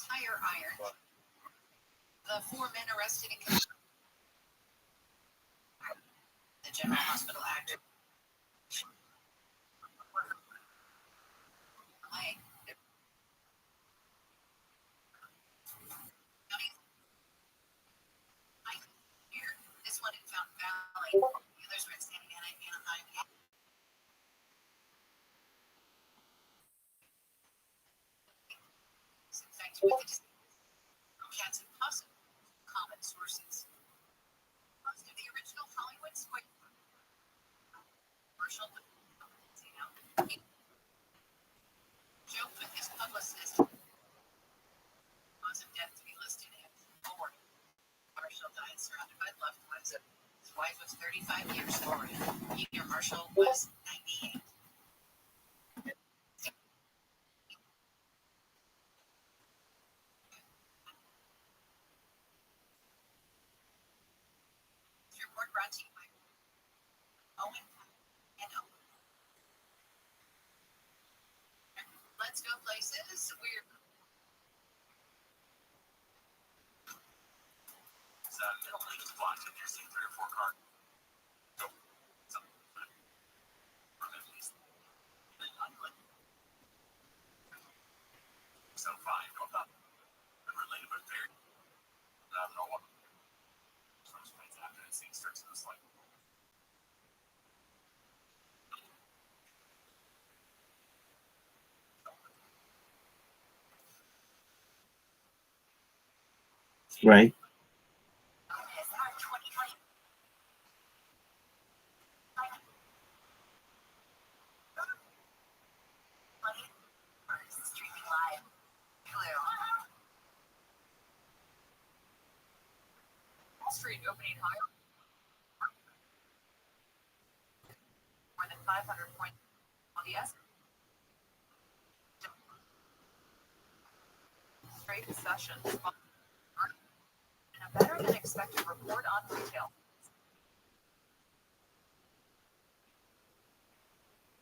Tire iron. The 4 men arrested in the General Hospital actor. This one in Fountain Valley. The others were in Santa Ana, Anaheim. Infected with the disease. Cats and possum. Common sources. Most of the original Hollywood square. Commercial. He joked with his publicist. Cause of death to be listed as forward. Marshall died surrounded by loved ones. His wife was 35 years forward. Peter Marshall was 98. This report brought to you by Owen and Owen. Let's go places. We're middle lane spot if you're seeing 3 or 4 cars. Go. So fine, go up. Related but very not at all. So it's after the scene starts to this like. Right. Streaming live. Wall Street opening higher. More than 500 points on the S. Straight sessions. And a better than expected report on retail.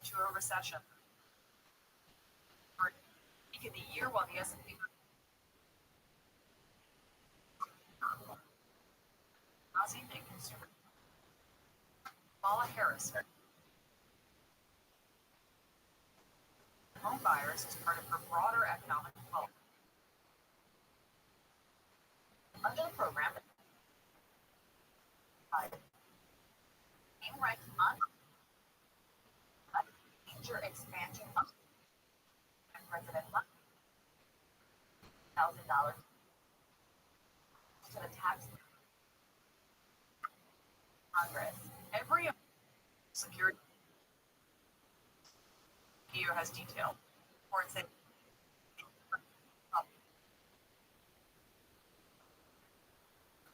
To a recession. In the year while the S&P housing and consumer. Kamala Harris. Home buyers as part of her broader economic policy. Under the program, being ranked on major expansion of President $1,000 to the tax Congress. Every security video has detail. Reports that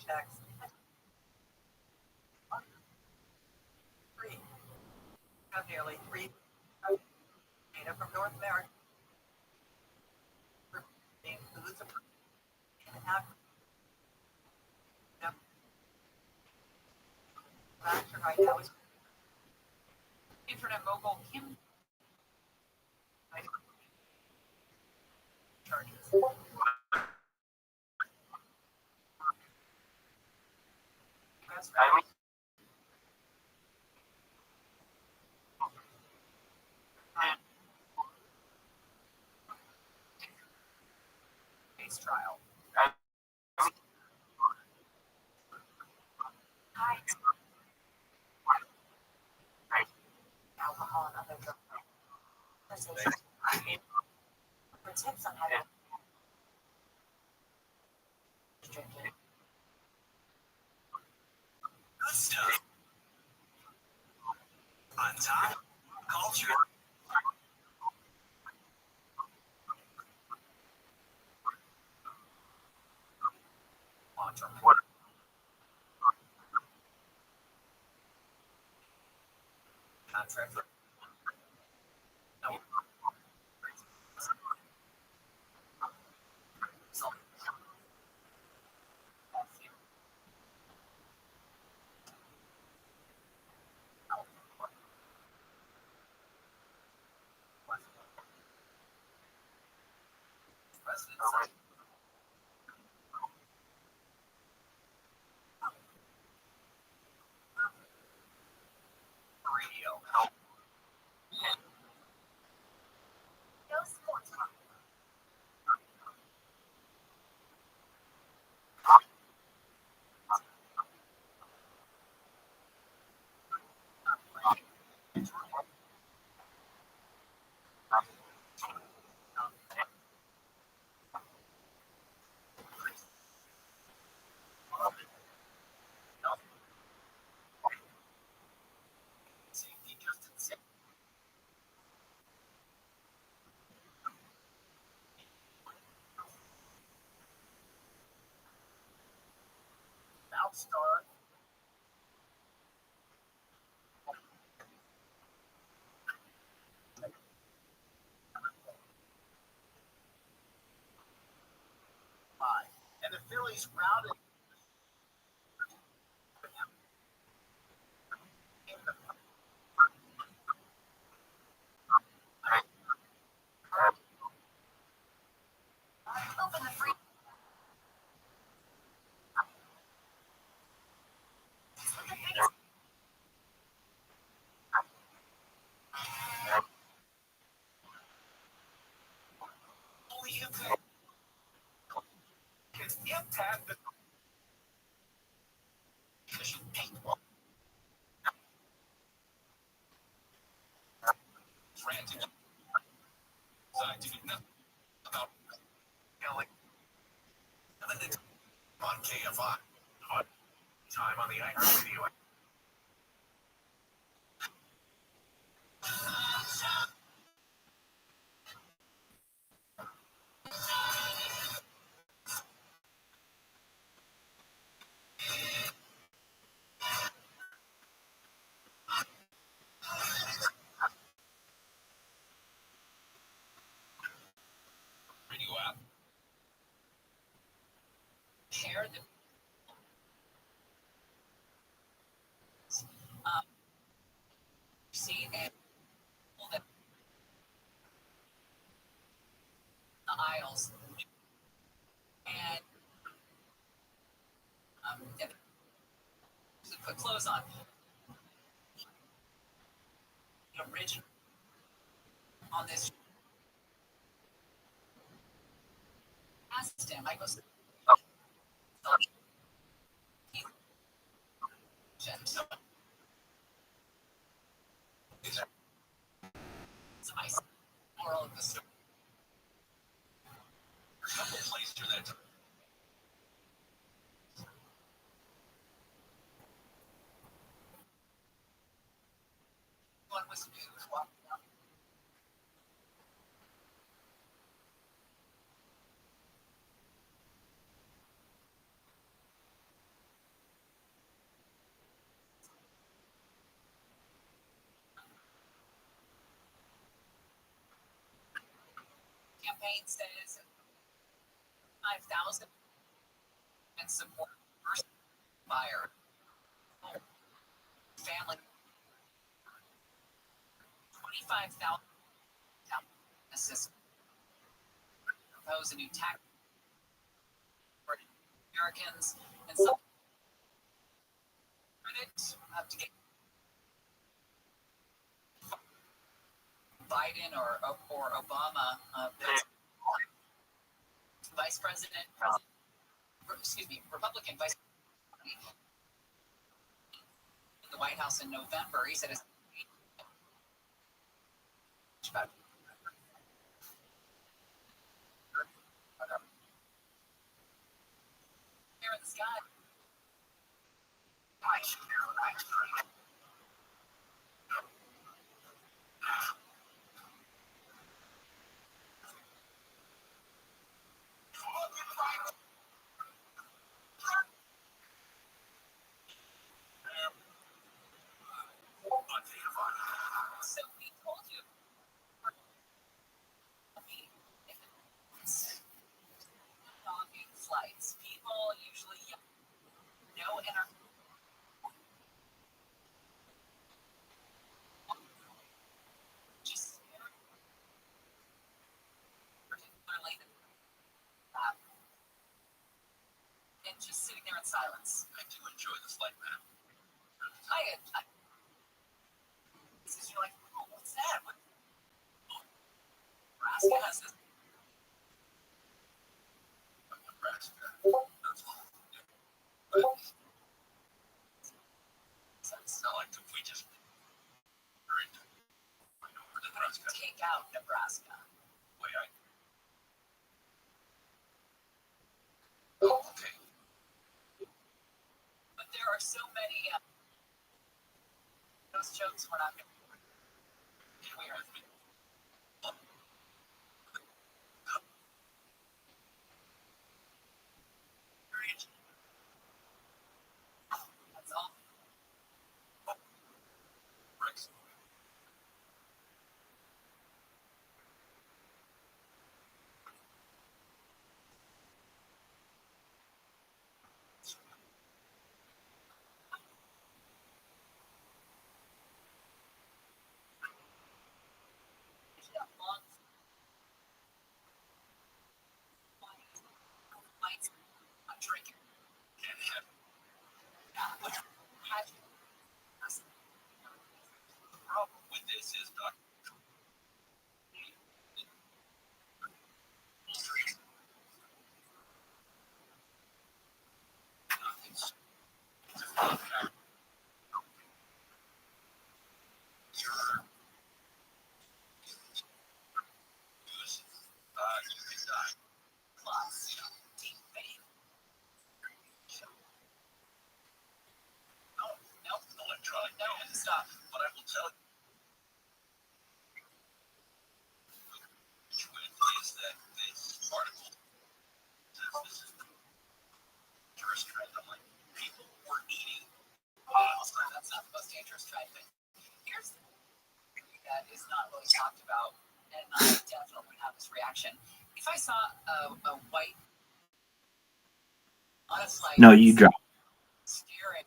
tax of nearly 3 data from North America. Foods and factor right now is internet mogul Kim charges. Case trial. For tips on how to drinking. Good stuff. On top, culture. Long-term. Contract. No. Radio. No sports talk. Safety distance. Outstar. And the Phillies routed. Open the free. The biggest. Only impact. Impact the paintball. Frantic. Side to do nothing about yelling. On KFI. On time on the iHeartRadio. Radio app. Share the see the aisles and put clothes on. Original on this. Asked him, I go, moral of the story. A couple plays through that. One was new. Campaign says 5,000 and support first buyer family 25,000 assist propose a new tax for Americans and some credit to get Biden or Obama vice president, Republican vice president in the White House in November. He said much about here in the sky. So we told you dogging flights. People usually know and are just particularly and just sitting there in silence. I do enjoy the flight map. I you're like, oh, what's that? What? Nebraska has this. Nebraska. It's not like if we just over Nebraska. Take out Nebraska. Way Oh, okay. But there are so many those jokes we're not going to That's all. Drinking. The problem with this is not electronic band. Stop. But I will tell you is that this article says this is the tourist trend. I'm like, people were eating That's not the most dangerous trend, but here's the thing that is not really talked about, and I definitely would have this reaction. If I saw a white on a flight, No, you drop. staring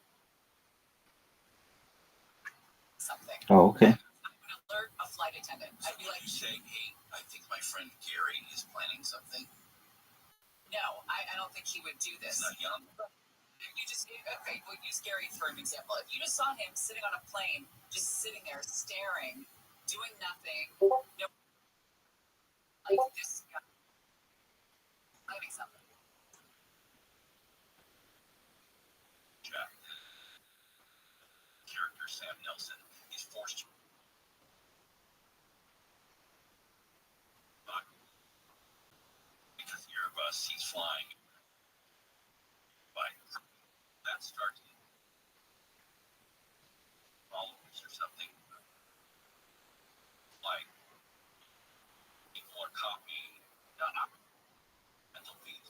something. Oh, okay. I would alert a flight attendant. I'd be like, saying, hey, I think my friend Gary is planning something. no, I don't think he would do this. He's not young. You just, okay, we'll use Gary for an example. If you just saw him sitting on a plane, just sitting there staring, doing nothing, no, like this guy planning something. Character Sam Nelson is forced to because the Airbus he's flying by that starts followers or something like people are copying and the lead.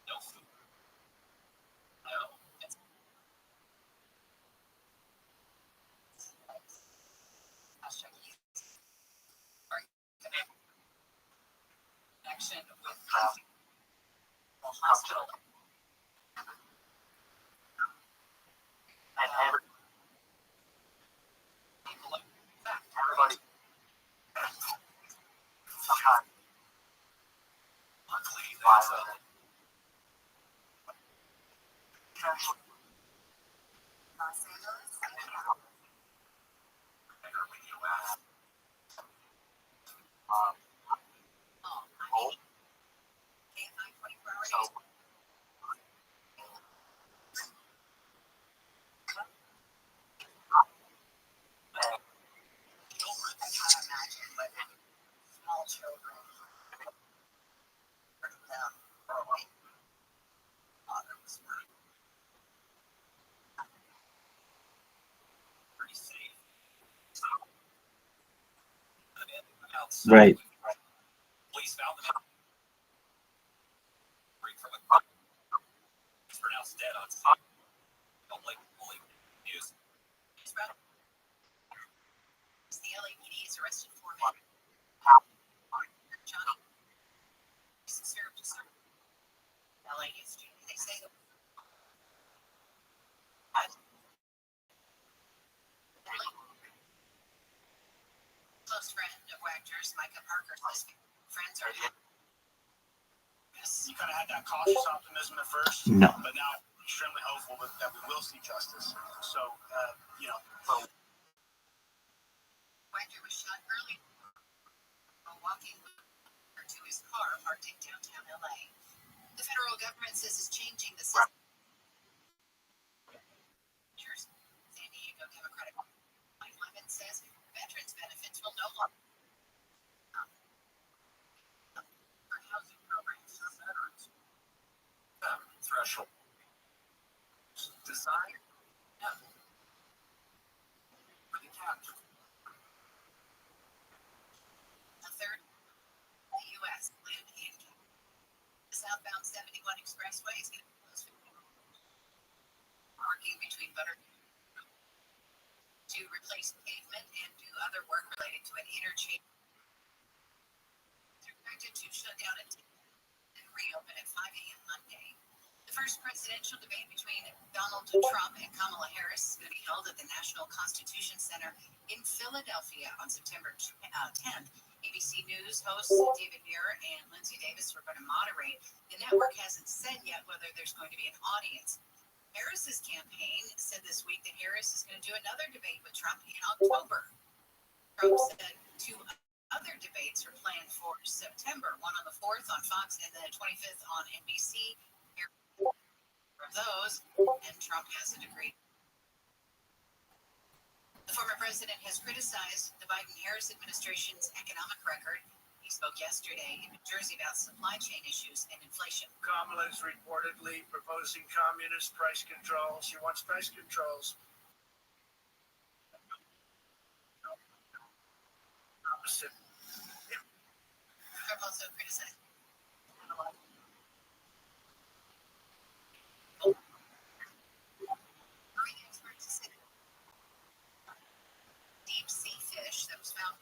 No food. No. Hashtag connection with hospital. And everybody. Sometimes. Luckily, Right. Police found them from a pronounced dead on scene. News. The LAPD has arrested 4 men. Johnny served LA history. They say close friend of Wagner's, Micah Parker, says friends are You kind of had that cautious optimism at first, No. but now extremely hopeful that we will see justice. So, Wagner was shot early while walking to his car parked in downtown LA. The federal government says it's changing the system. San Diego Democratic Mike Levin says veterans benefits will no longer for housing programs for veterans. threshold. Desire? No. For the capture. A third, the U.S. land and the southbound 71 expressway is going to close working between Butter to replace pavement and do other work related to an interchange. It's expected to shut down and reopen at 5 a.m. Monday. The first presidential debate between Donald Trump and Kamala Harris is going to be held at the National Constitution Center in Philadelphia on September 10th. ABC News hosts David Muir and Lindsay Davis were going to moderate. The network hasn't said yet whether there's going to be an audience. Harris's campaign said this week that Harris is going to do another debate with Trump in October. Trump said 2 other debates are planned for September, one on the 4th on Fox and the 25th on NBC. Of those, and Trump hasn't agreed. The former president has criticized the Biden-Harris administration's economic record. He spoke yesterday in New Jersey about supply chain issues and inflation. Kamala is reportedly proposing communist price controls. She wants price controls. Opposite. Trump also criticized marine experts said deep sea fish that was found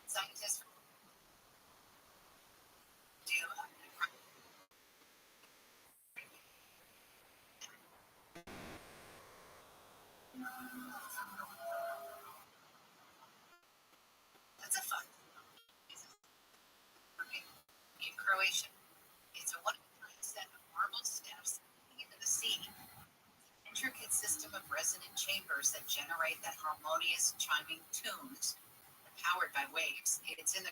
scientists do that's a fun in Croatia. It's a one-of-a-kind set of marble steps into the sea. Intricate system of resonant chambers that generate that harmonious chiming tunes powered by waves. It's in the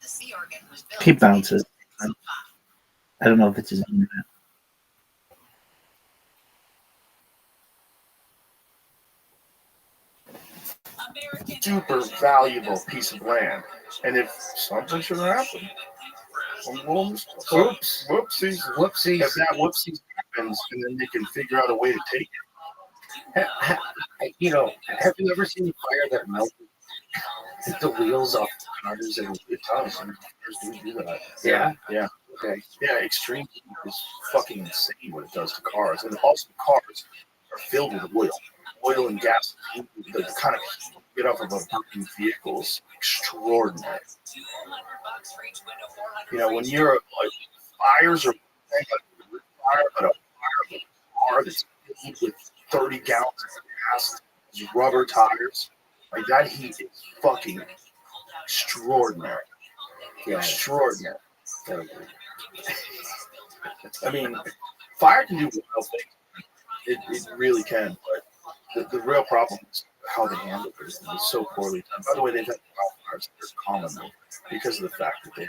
sea organ was built. He bounces. I don't know if it's his internet. Super valuable piece of land. And if something should happen, whoopsies. If that whoopsies happens, and then they can figure out a way to take it. Have you ever seen a fire that melted the wheels off the cars? And it does. And cars do that. Yeah. Yeah. Okay. Yeah, extreme heat is fucking insane what it does to cars. And also cars are filled with oil and gas. The kind of heat you get off of a burning vehicle is extraordinary. When you're fires are fire, but a fire of a car that's filled with 30 gallons of gas, these rubber tires, like that heat is fucking extraordinary. Yeah. Extraordinary. I mean, fire can do wild things. It really can, but the real problem is how they handle it. It's so poorly done. By the way, they've had wildfires that are common because of the fact that they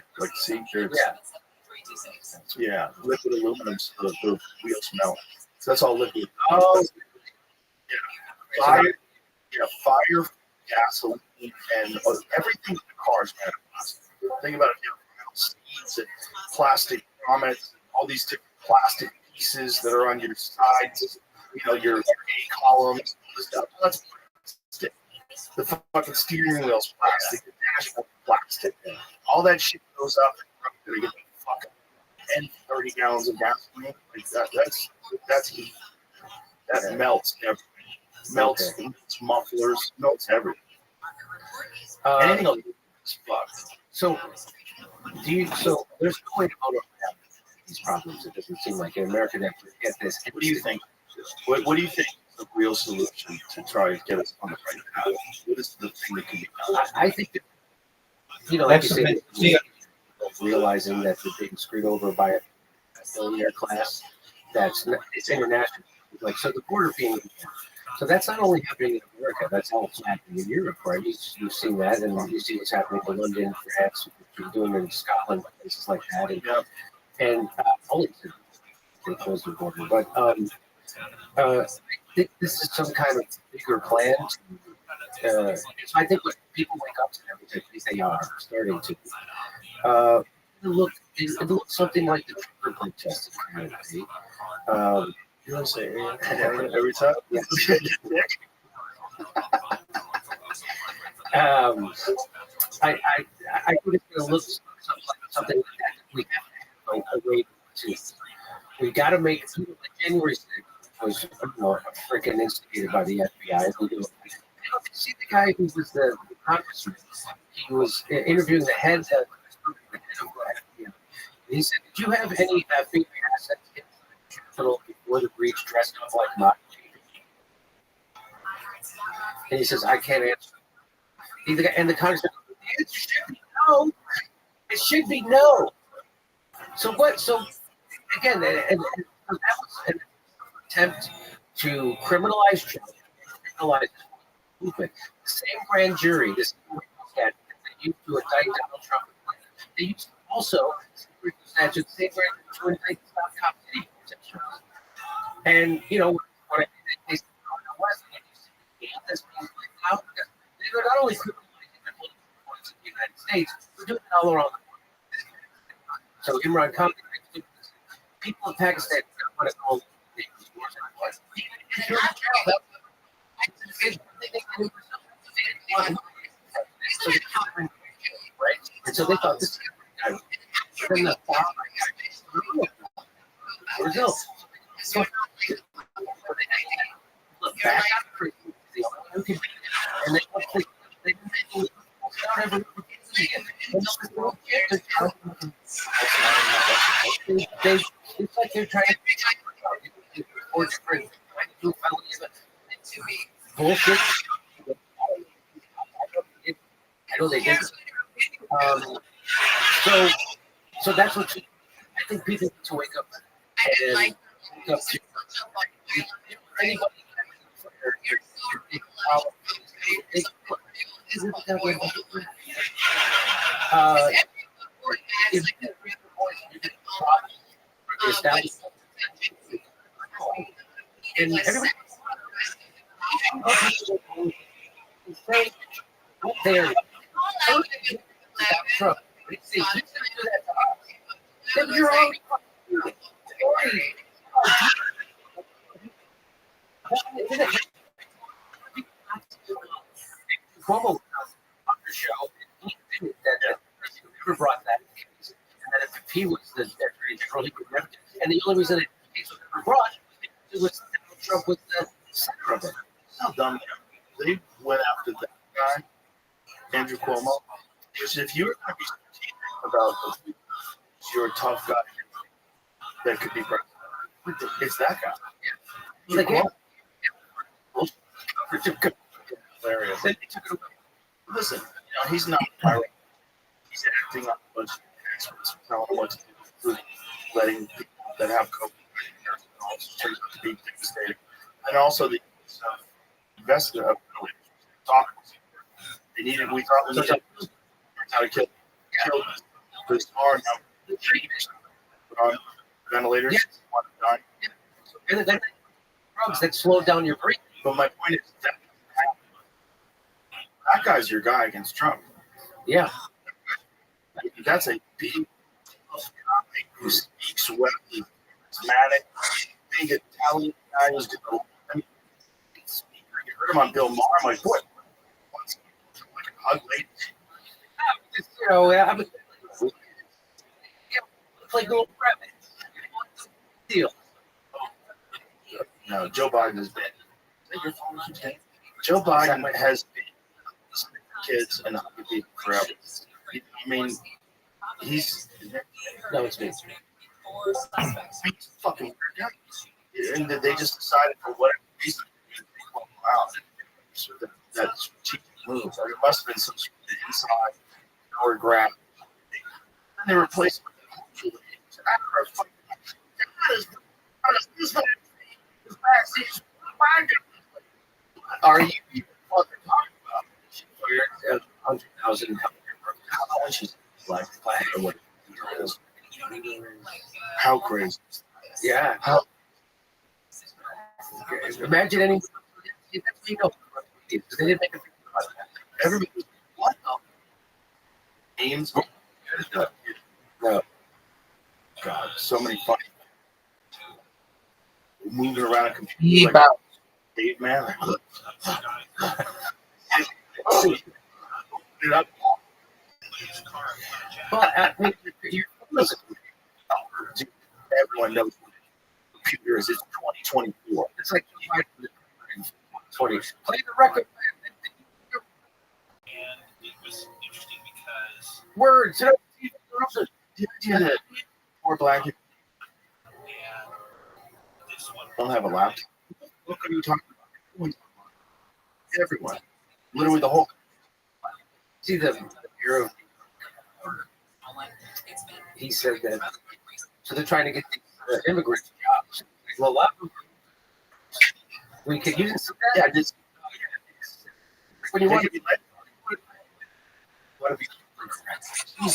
liquid aluminum, so the wheels melt. So that's all liquid. Oh, fire, gasoline, and everything in the car is made of plastic. Think about it, seats and plastic grommets, all these different plastic pieces that are on your sides, your A columns, that's plastic. The fucking steering wheel's plastic, the dashboard plastic. All that shit goes up and you're gonna get the fucking 10, 30 gallons of gasoline. Like that's heat. That melts everything. Melts mufflers, melts everything. Anything else is fucked. So there's no way to go around these problems. It doesn't seem like in America that we get this. What do you think? What do you think is the real solution to try to get us on the right path? What is the thing that can be done? I think that, like you said, realizing that they're being screwed over by a billionaire class it's international. Like, so the border being, so that's not only happening in America, that's also happening in Europe, right? You've seen that, and you see what's happening in London, France, you're doing it in Scotland, places like that, and only they closed the border, but I think this is some kind of bigger plan. So I think when people wake up to everything, at least they are starting to. It looks something like the trigger protest in Canada. You want to say every time? Yeah. I think it's going to look something like that. We have to go away to. We got to make January 6th was freaking instigated by the FBI. See the guy who was the congressman? He was interviewing the head of the FBI. He said, "Did you have any favorite assets in the Capitol before the breach dressed up like mine?" And he says, "I can't answer." And the congressman, "It should be no. It should be no." So what? So again, and that was an attempt to criminalize children, criminalize movement. The same grand jury, this statute that they used to indict Donald Trump, they used to also statute, the same grand jury to indict Stop Cop City. And what they said in the West, this being played out, because they're not only criminalizing the political force in the United States, we're doing it all around the world. So Imran Khan, people in Pakistan don't want to call these wars anymore. Right? And so they thought this guy from the Brazil. So look back and they start every it's like they're trying to bullshit. I know they did. So that's what I think people need to wake up and wake up to. Anybody and everybody there. Trump. See, you do that to us. Then you're all Cuomo on the show, he never brought that case, and that if he was the attorney general, he would never. And the only reason that case was never brought was that Trump was the center of it. How dumb they went after that guy, Andrew Cuomo. Because if you're going to be strategic about this, you're a tough guy that could be president. It's that guy. Yeah. Like, hilarious. They took it away. Listen, he's not pirate. He's acting on a bunch of experts telling him what to do, letting people that have COVID turns out to be devastating. And also the investigator doctors. They needed. We thought we needed how to kill this car now. Put on ventilators. Yeah. And then drugs that slow down your breathing. But my point is that That guy's your guy against Trump. Yeah. That's a big guy who speaks well, he's charismatic, big Italian guy who's going to speaker. You heard him on Bill Maher. I'm like, what? What's like an ugly? You know, I was like a little prep. Deal. No, Joe Biden has been. Joe Biden has been kids and other people forever. I mean, he's no, it's me. He's fucking weird guy. And they just decided for whatever reason to take one out. So that's cheap move. Or it must have been some sort of inside or grab. And they replaced it with are you even fucking talking about? 100,000 how much is black flag or what? How crazy? Yeah. How? Imagine any. They didn't make a big deal about that. Everybody was what? Games? No. God, so many funny. Moving around a computer like Dave Manley. But I mean, listen, everyone knows what a computer is. It's 2024. It's like 20. Play the record. And it was interesting because Words. The idea that poor black people don't have a laptop. What are you talking about? Everyone. Literally the whole. See the Bureau. He said that. So they're trying to get the immigrant jobs. Well, a lot of them. We could use it. Yeah, just when you want to be like.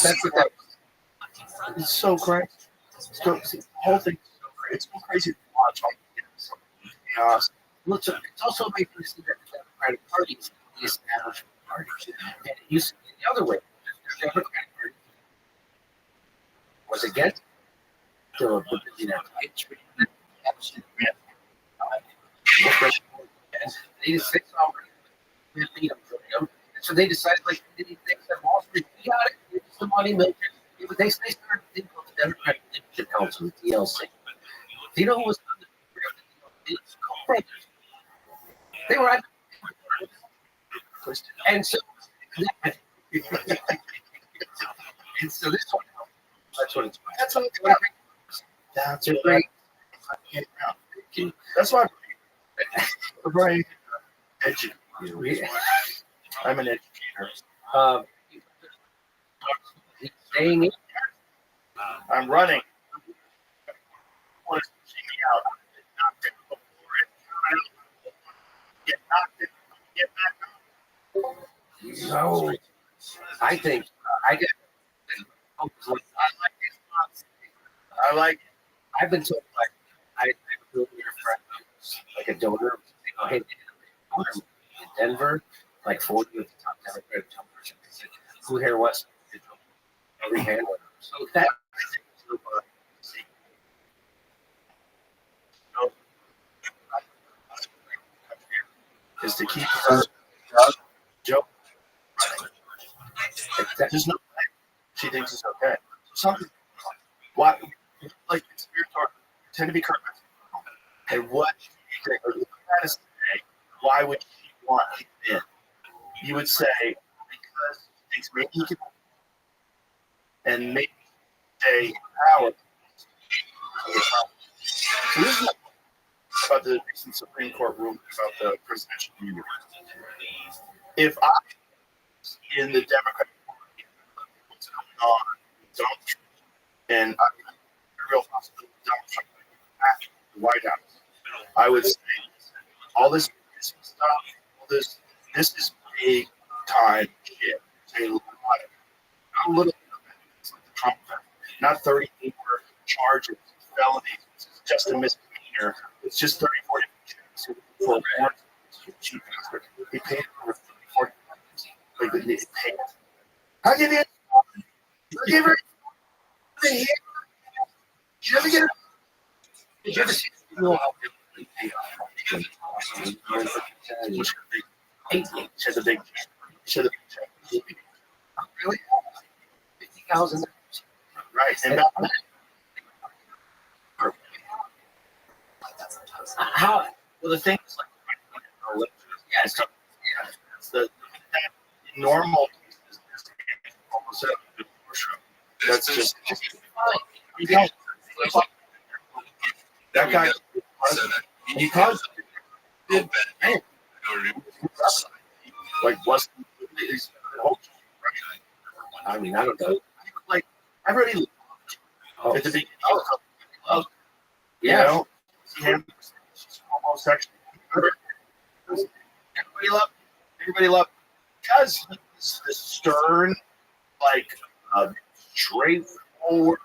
That's what that. It's so crazy. The whole thing is so crazy. It's so crazy to watch all this chaos. Well, it's also making me see that the Democratic Party is the establishment party. And it used to be the other way. The Democratic Party was against the so they decided, like, they said, Wall Street, we got it. It's the money makers. They started thinking of the Democratic Leadership Council, the TLC. Do you know who was on the brothers? They were at and so and so this one, that's what it's That's what it's about. That's right. That's why I'm very educated. I'm an educator. Staying in. I'm running. Want to see me out? Knocked it before it. Get knocked it. Get back up. No, I think I get. I like it. I like it. I've been told like I feel your friend, like a donor. Hey, in Denver, like 40 of the top Democratic donors. Who here was every hand? So that is to keep Joe. There's no. She thinks it's okay. Something. Why? Like spiritual tend to be correct. And what? Why would she want him in? You would say because he thinks maybe he can, and maybe say power. So this is about the recent Supreme Court ruling about the presidential immunity. If I in the Democratic Party, what's going on, Donald Trump, and a real possibility Donald Trump back to the White House, I would say all this stuff, all this is big time shit. A little bit of it's like the Trump thing. Not 34 charges, felonies. It's just a misdemeanor. It's just 30, 40 checks for warrants. He paid over 40. Like, I'll give you. I'll give her. Did you ever get her? Did you ever see the video how they pay off? Said the big. Really? $50,000. Right. And how? Well, the thing is, like, yeah, it's the normal. That's just that guy. He caused like was. I mean, I don't know. Like everybody. It's a big. Yeah. You know, homosexual. Everybody loved because he's the stern, like straightforward,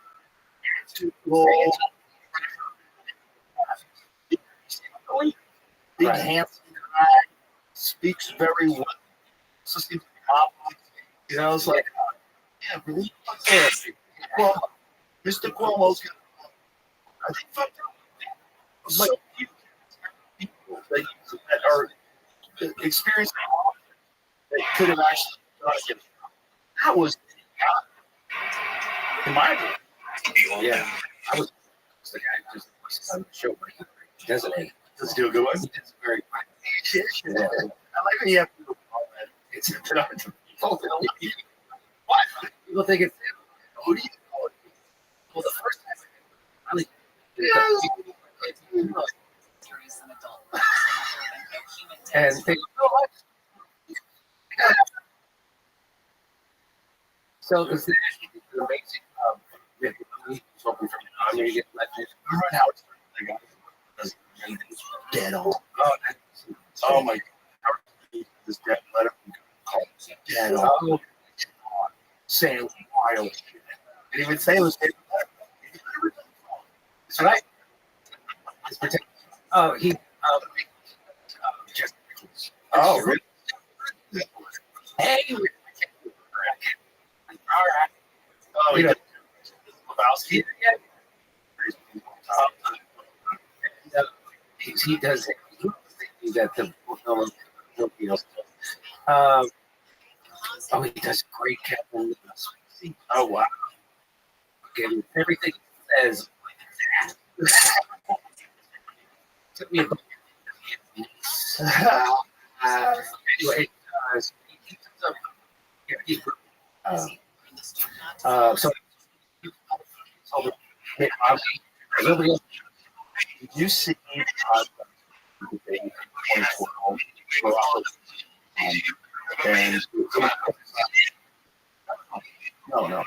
big handsome guy, speaks very well. So seems confident. You know, it's like, yeah, really. Well, Mr. Cuomo's gonna. I think fucked up. So people that are experiencing that could have actually done it. That was in my opinion. Yeah, I was the guy who just on the show, but he doesn't. Let's do a good one. It's very funny. Yeah. I like when you have to do all that. It's what? People think it's who do you call it? Well, the first time I like. And they so it's amazing. Something from I'm gonna get right now. It's dead on. Oh my God! This dead letter dead on. Saying wild shit. Didn't even say it was dead. That's right. Oh, he. Just. Oh, really? Hey. All right. Oh, he does. Lebowski. He does it. He's at the Filipinos. Oh, he does great Captain. Oh wow. Okay, everything he says. Took me anyway, so nobody else. Did you see the debate in 2012? And no.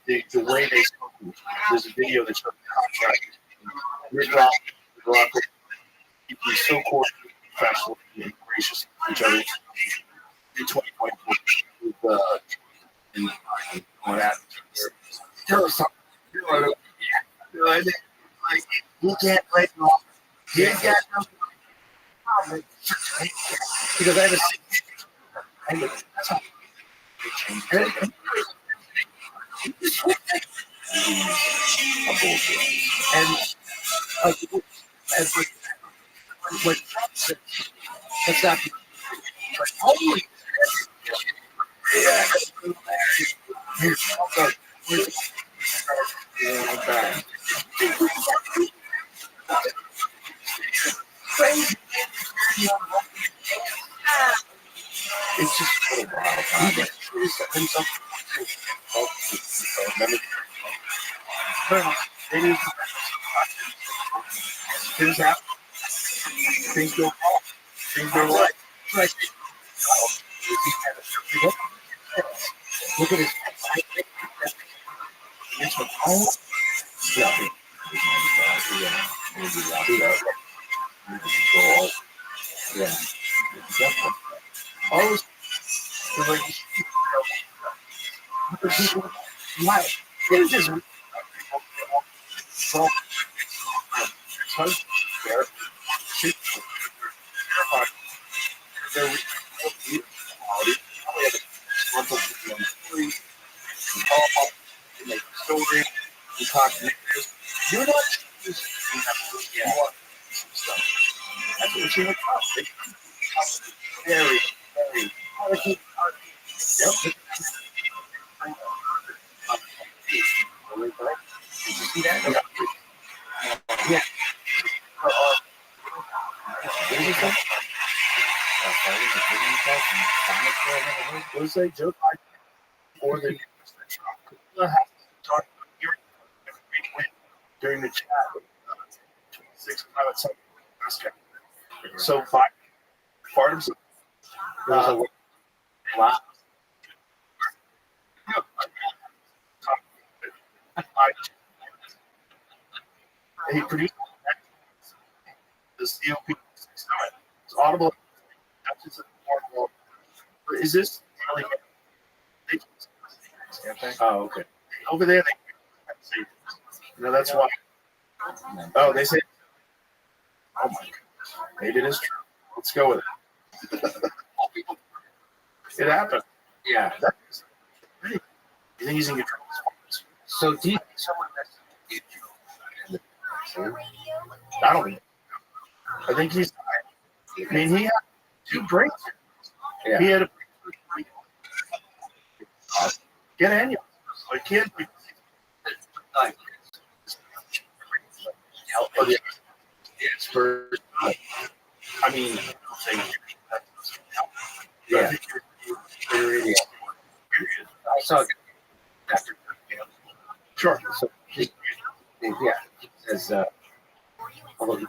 The way they spoke, there's a video that showed the contract. He's so cordial, professional, and gracious to each other. In 2024, and all that. Tell us something. Like, he can't play golf. He ain't got no. Because I haven't seen. That's how and what Trump said, that's not but holy it's just so things happen. Things go wrong. Things go right. Look at his yeah. Always it's just so Yeah. That's what we're seeing with Trump. Very, very. Yep. Did you see that? Yeah. What is that? Joe Biden or the talk during the chat with 26 pilots. So part of wow. He produced this COP. It's audible. Is this really? Oh, okay. Over there, no, that's why. Oh, they say. Oh my God. Maybe it is true. Let's go with it. It happened. Yeah. You think he's in control? So do you think someone I don't know. I think he's. I mean, he had 2 breaks. Yeah. He had a get annual. A kid. Spurs. I mean, yeah. I saw it after. Sure. So, yeah, he says, although he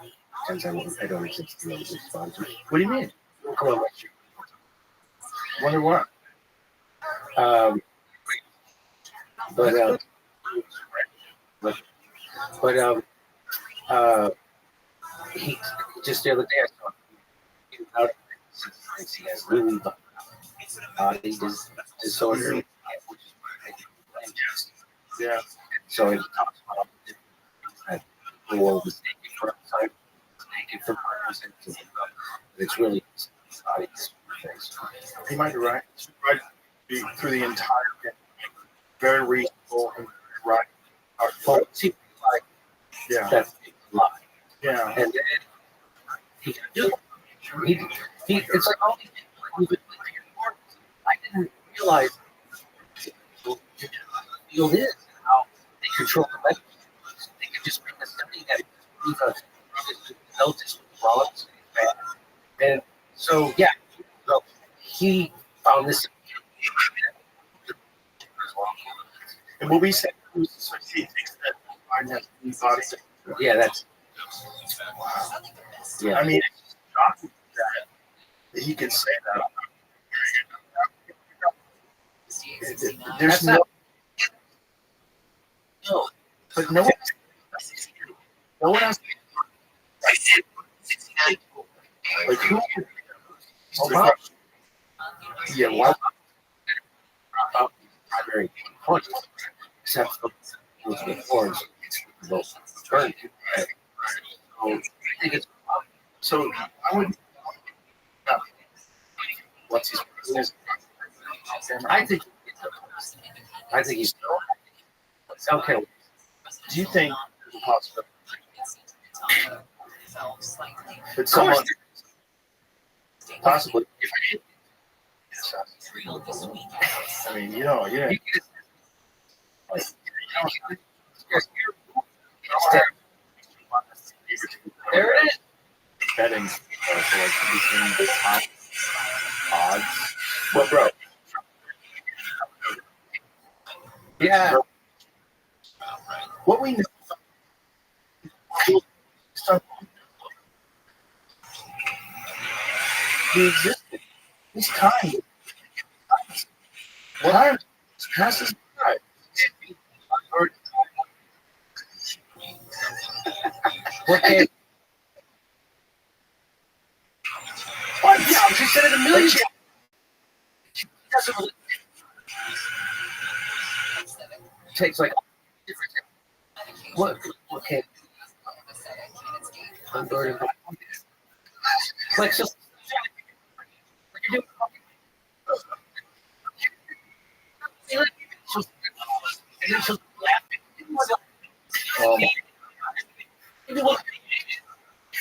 depends I don't exist to know his response. What do you mean? Come on, let's Wonder what? But he just the other day I saw him out. He has really body disorder. Yeah. So he talks about the world is taken for time, taken for purpose, and it's really body disorder. He might be right. He might be through the entire game. Very reasonable and right. Well, it seems like that's a lie. Yeah. And then he it's like all these people I didn't realize the field is how they control the message. They can just make a study that proves a notice wrong and so yeah, so he found this. And what we said was he thinks that Biden has new body. Yeah, that's yeah. I mean, it's shocking that he can say that. There's no, but no one else. Like who? Obama. Yeah, why? Primary point, except for Elizabeth Warren's both turned. So I think it's so I would. What's his business? I think he's okay. Do you think there's a possibility that someone possibly? I mean, yeah. There it is. Betting so like between the top odds. Well, bro. Yeah. What we know. He existed. He's kind. Time passes by. Okay. What? Yeah, she said it a million times. She doesn't really takes like different. What? Okay. Like so.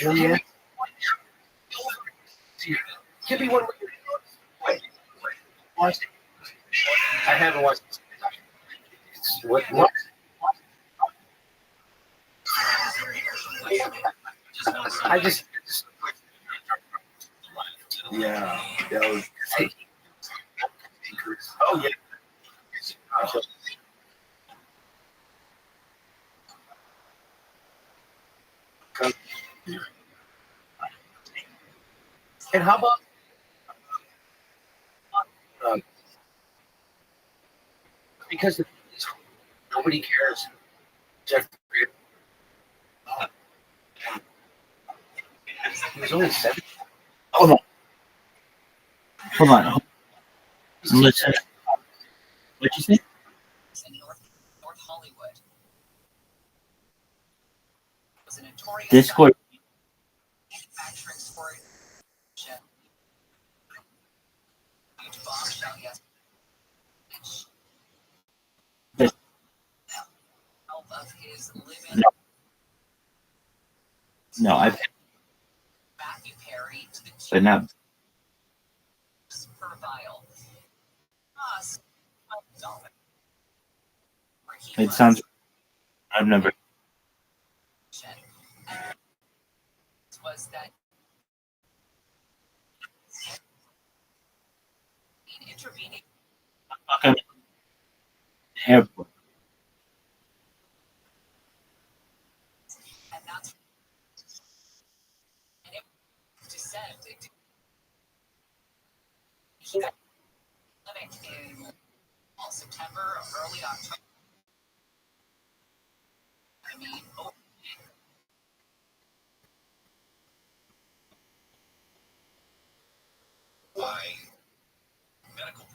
Yeah. Give me one. Wait. Watch it. I haven't watched it. What? I just. Yeah. That was. Oh, yeah. And how about because nobody cares. Jeff, he was only 7. Hold on. I'm listening. What'd you say? In North Hollywood. It was a notorious Discord. manufacturing storage. Huge bombshell yesterday. Of his living. No, I've. Matthew Perry to the But now. per vial. $12. It sounds. I've never. Was that intervening Airport. and that's and it descent in September or early October. I mean, by medical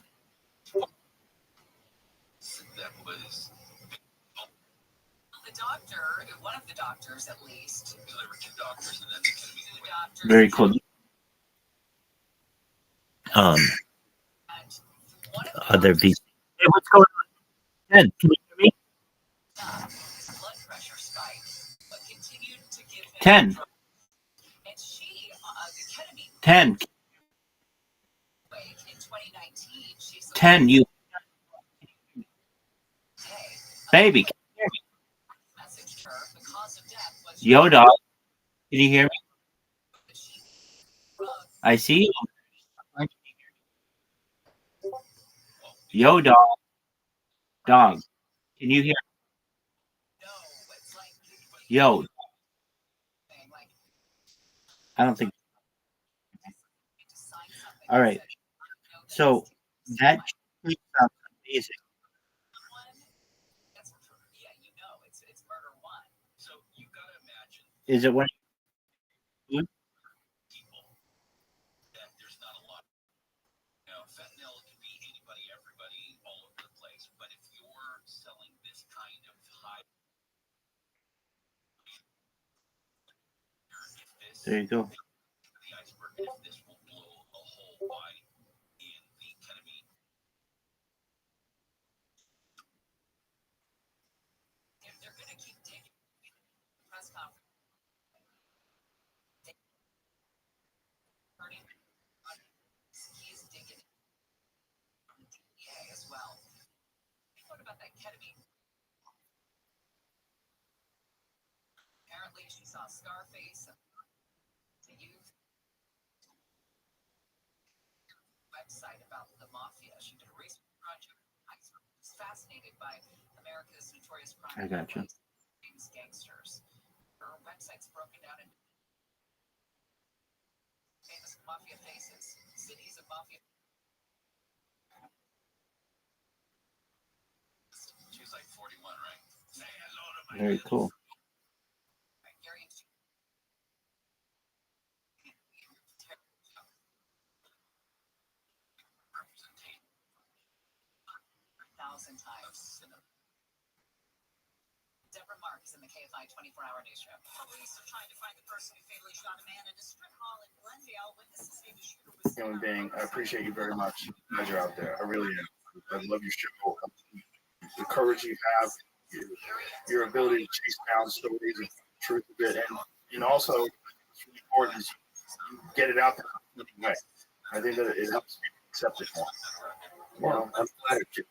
that was the doctor, one of the doctors at least. There were 2 doctors and then the doctors. Very cool. Other VC. Hey, what's going on? Ken, can you hear me? Blood pressure spike, but continued to give him 10. And she, the ketamine 10. in 2019, she's 10. You. Baby. Can you hear me? messaged her. The cause of death was Yo, dog. Can you hear me? I see you. Yo, dog. Dog. Can you hear me? Yo. I don't think. All right. So that sounds amazing. it's murder one. So you gotta imagine Is it when? people that there's not a lot. Fentanyl can be anybody, everybody, all over the place. But if you're selling this kind of high, There you go. the iceberg, if this will blow a hole wide in the ketamine. If they're going to keep digging, press conference. He's digging DEA as well. What about that ketamine? Apparently, she saw Scarface, the youth website about the mafia. She did a research project. I was fascinated by America's notorious crime. I got you. Gangsters. Her website's broken down into famous mafia faces, cities of mafia. She's like 41, right? Say hello to my Very cool. Times. Deborah Marks in the KFI 24-hour newsroom. Police are trying to find the person who fatally shot a man in a strip mall in Glendale. Witnesses say the shooter was Human being, I appreciate you very much. Glad you're out there. I really am. I love your show. The courage you have, your ability to chase down stories and truth of it, and and also it's really important is you get it out there in a way. I think that it helps people accept it more. Well, I'm glad you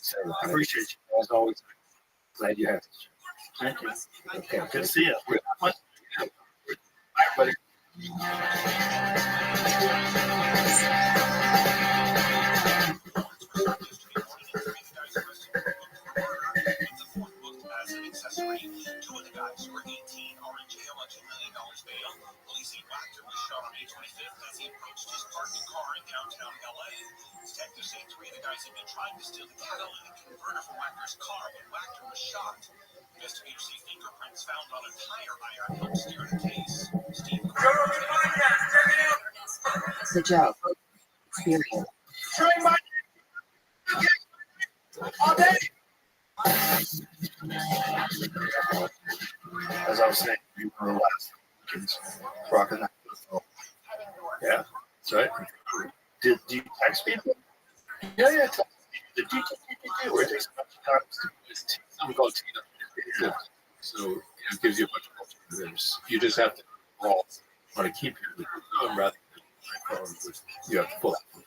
say that. I appreciate you as always. Glad you have this. Thank you. Okay, Good to see you. Bye, everybody. As an accessory, two of the guys who were 18 are in jail on $2 million bail. Police say Wachter was shot on May 25th as he approached his parked car in downtown LA. Detectives say three of the guys had been trying to steal the catalytic converter from Wachter's car when Wachter was shot. Investigators see fingerprints found on a tire iron helped steer the case. Steve Good job. Experience. All day. As I was saying, you were the last kids rocking that. Yeah, that's right. Do you text people? Yeah. Did you? Where it takes a bunch of times to do something called Tina. So it gives you a bunch of alternatives. You just have to roll on a keypad rather than my phone, which you have to pull out.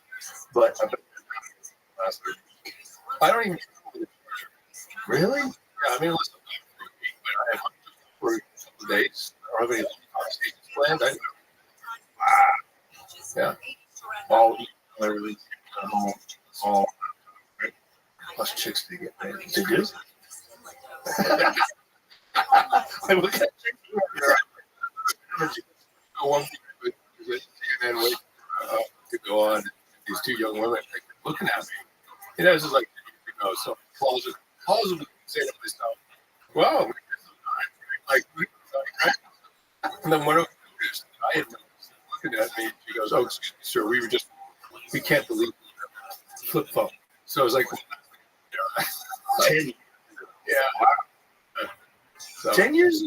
But I don't even. Really? Yeah, I mean, listen, I have for a couple of days. I don't have any conversations planned. Yeah. All everything. All right. Plus chicks to get paid. They do? I look at one thing CNN wait to go on. These two young women looking at me. You know, this is like, so plausibly say to myself, wow, like, and then one of them noticed, I had noticed, looking at me, she goes, oh, excuse me, sir, we can't delete the flip phone. So I was like, 10 yeah. So, 10 years?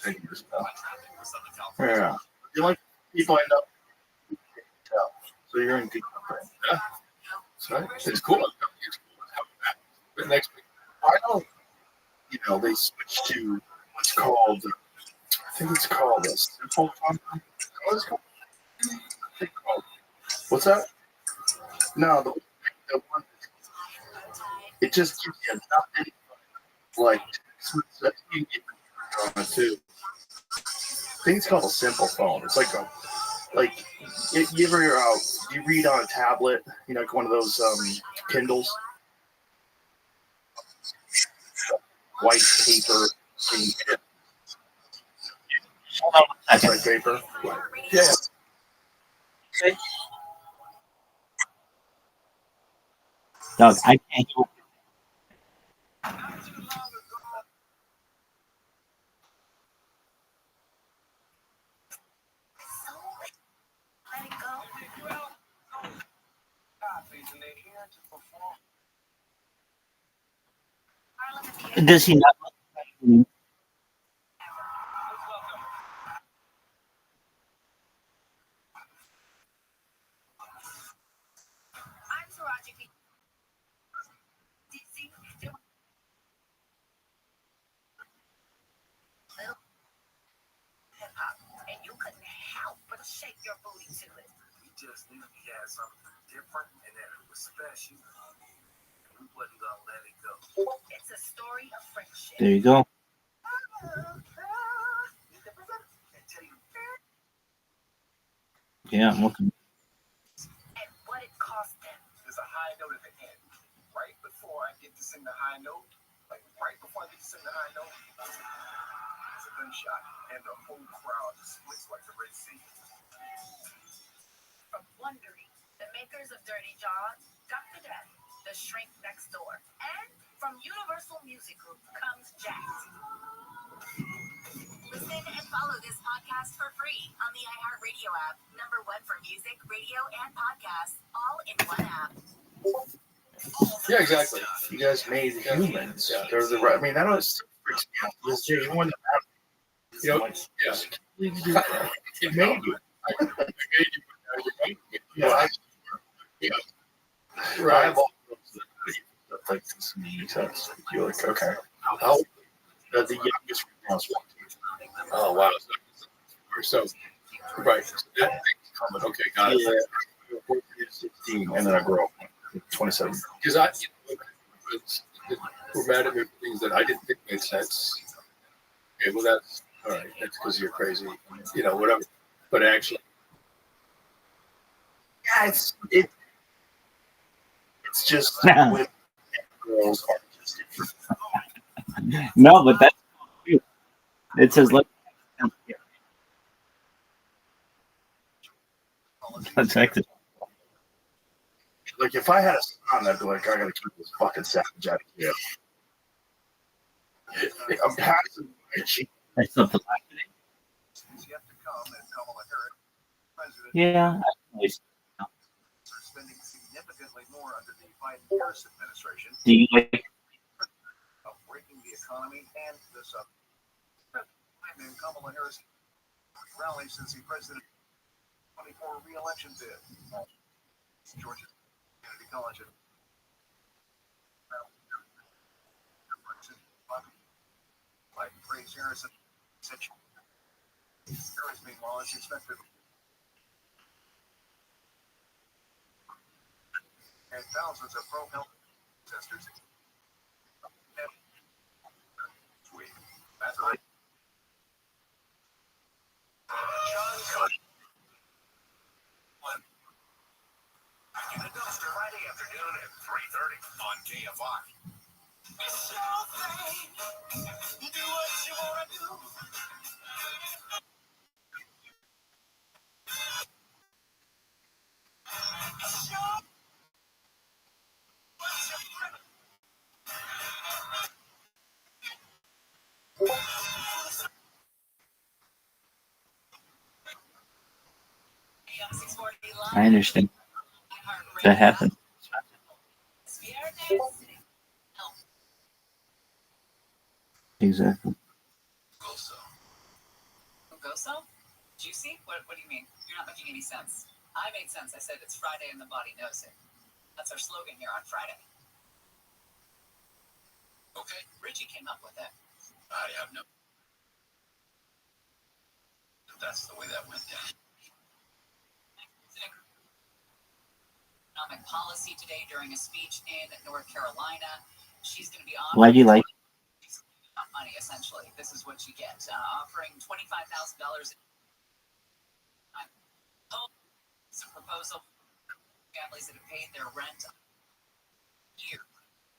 10 years ago. Yeah. You like people end up, so you're in good company. Yeah. So it's cool. But next week, why don't they switch to what's called? I think it's called a simple phone. What's it called? I think called. What's that? No, the one. It just gives you nothing like you get on it too. I think it's called a simple phone. It's like you ever you read on a tablet, like one of those Kindles, white paper. White paper. Yeah. Doug, I can't. Does he not? And you couldn't help but shake your booty to it. We just knew he had something different and that it was special. We wasn't gonna let it go. It's a story of friendship. There you go. Yeah, I'm looking. And what it cost them. There's a high note at the end. Right before I get to sing the high note, there's a gunshot, and the whole crowd splits like the Red Sea. From Wondery, the makers of Dirty John, Dr. Death, The Shrink Next Door, and from Universal Music Group comes Jacked. Listen and follow this podcast for free on the iHeartRadio app. #1 for music, radio, and podcasts, all in one app. Yeah, exactly. You guys made humans. They're the right. I mean, that was freaks me out. You want to it made you. Yeah. Right. I have all those that like this. You're like, okay. The youngest female SWAT team. Oh wow! So right, so that thing's coming. Okay, got it. Yeah. 14 to 16, and then I grow up. 27. Because we're mad at me for things that I didn't think made sense. Okay, well that's all right. That's because you're crazy. Whatever. But actually, yeah, it's just with girls are just different. No, but that's true. It says let. That's active. Like if I had a son, I'd be like, I gotta keep this fucking savage out of here. I'm passing. That's something like that. Yeah. Spending significantly more under the Biden-Harris administration. Do you like Breaking the economy and this up. And Kamala Harris rally since the president 24 re-election bid. Georgia Kennedy College. Biden praised Harris. Harris, meanwhile, is expected. And thousands of pro-health protesters. That's right. John Cody. In the dumpster Friday afternoon at 3:30 on KFI. It's your thing. You do what you want to do. I understand. That happened. Exactly. Goso? Juicy? What do you mean? You're not making any sense. I made sense. I said it's Friday and the body knows it. That's our slogan here on Friday. Okay. Richie came up with it. I have no. That's the way that went down. Economic policy today during a speech in North Carolina. She's going to be Why do you like? Money, essentially. This is what you get. Offering $25,000. It's a proposal for families that have paid their rent year,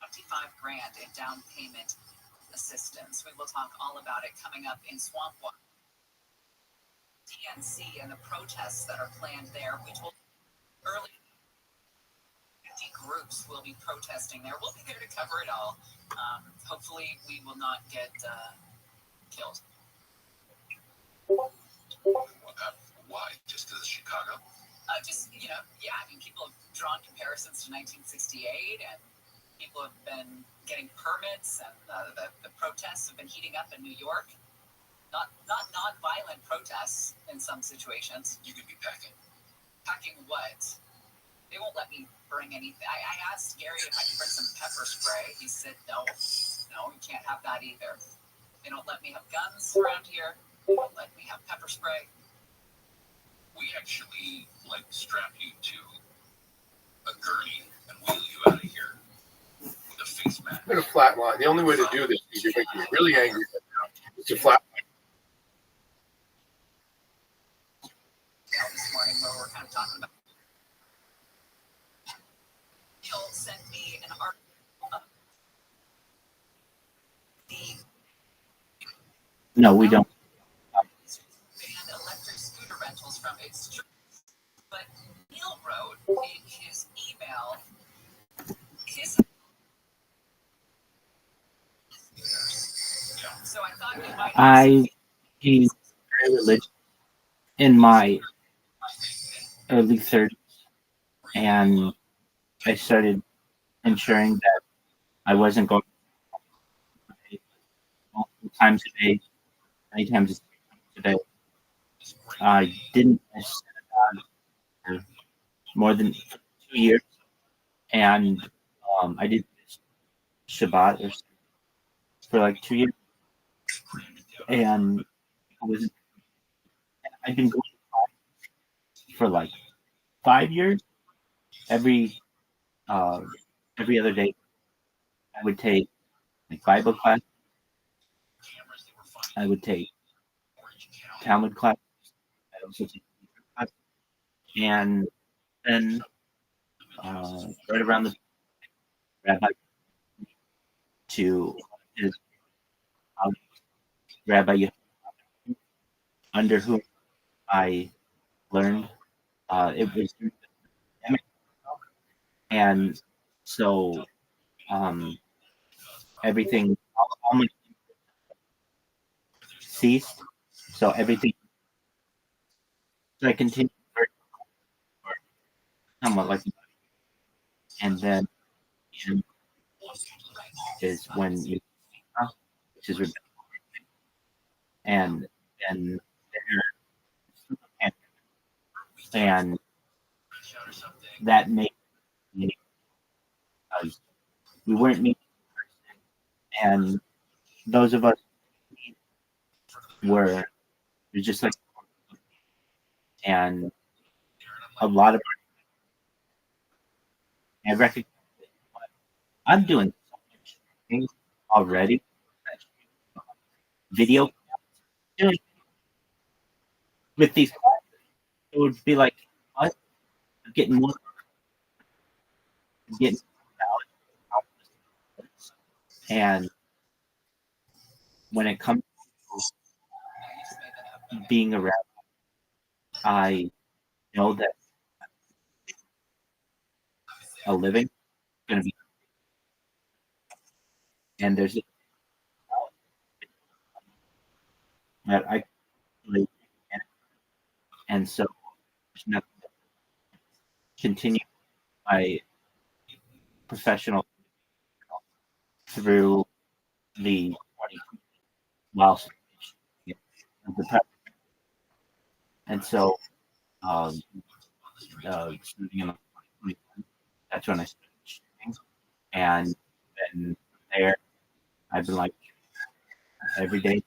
$25,000 in down payment assistance. We will talk all about it coming up in Swamp Walk. DNC and the protests that are planned there. We told earlier 50 groups will be protesting there. We'll be there to cover it all. Hopefully, we will not get killed. Why? Just because Chicago? People have drawn comparisons to 1968, and people have been getting permits, and the protests have been heating up in New York. Not non-violent protests in some situations. You could be packing. Packing what? They won't let me bring anything. I asked Gary if I could bring some pepper spray. He said no, you can't have that either. They don't let me have guns around here. They don't let me have pepper spray. We actually strap you to a gurney and wheel you out of here with a face mask. I'm going to flatline. The only way to do this is you're making me really angry. It's a flatline. This morning, where we're kind of talking about. He'll send me an article of the. No, we don't. And electric scooter rentals from its streets. But Neil wrote in his email so I thought you might. He's very religious in my early 30s, and I started ensuring that I wasn't going multiple times a day, many times a day. I didn't miss more than 2 years, and I did Shabbat for 2 years, and I've been going for like 5 years. Every other day, I would take like Bible class. I would take Talmud class. I also take class, and then right around the rabbi to his Rabbi under whom I learned. It was and so everything all my ceased. So everything. So I continued for somewhat like, and then is when you, which is and then and that made me because we weren't meeting, and those of us were just like, and a lot of I recognize I'm doing so much things already. Video with these classes, it would be like, what? I'm getting more, I'm getting out. And when it comes to being a rabbi, I know that a living is going to be, and there's that I really, and so there's nothing to continue my professional through the 20 whilst the prep. And so that's when I started shooting, and then there I've been like every day.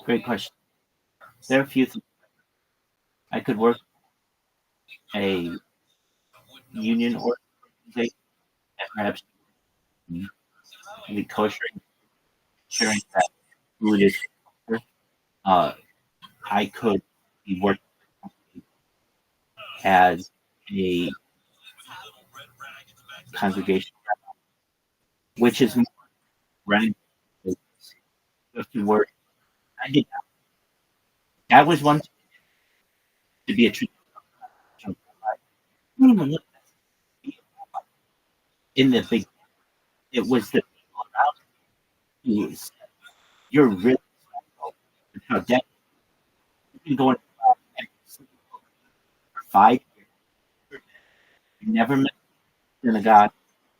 Great question. There are a few things. I could work a union organization and perhaps the kosher ensuring that food is kosher. I could be working as a congregation, which is more running. If you work, I did that was one to be a true in the big. It was the people around you. You're really how dead. You've been going for 5 years. You never met in a God.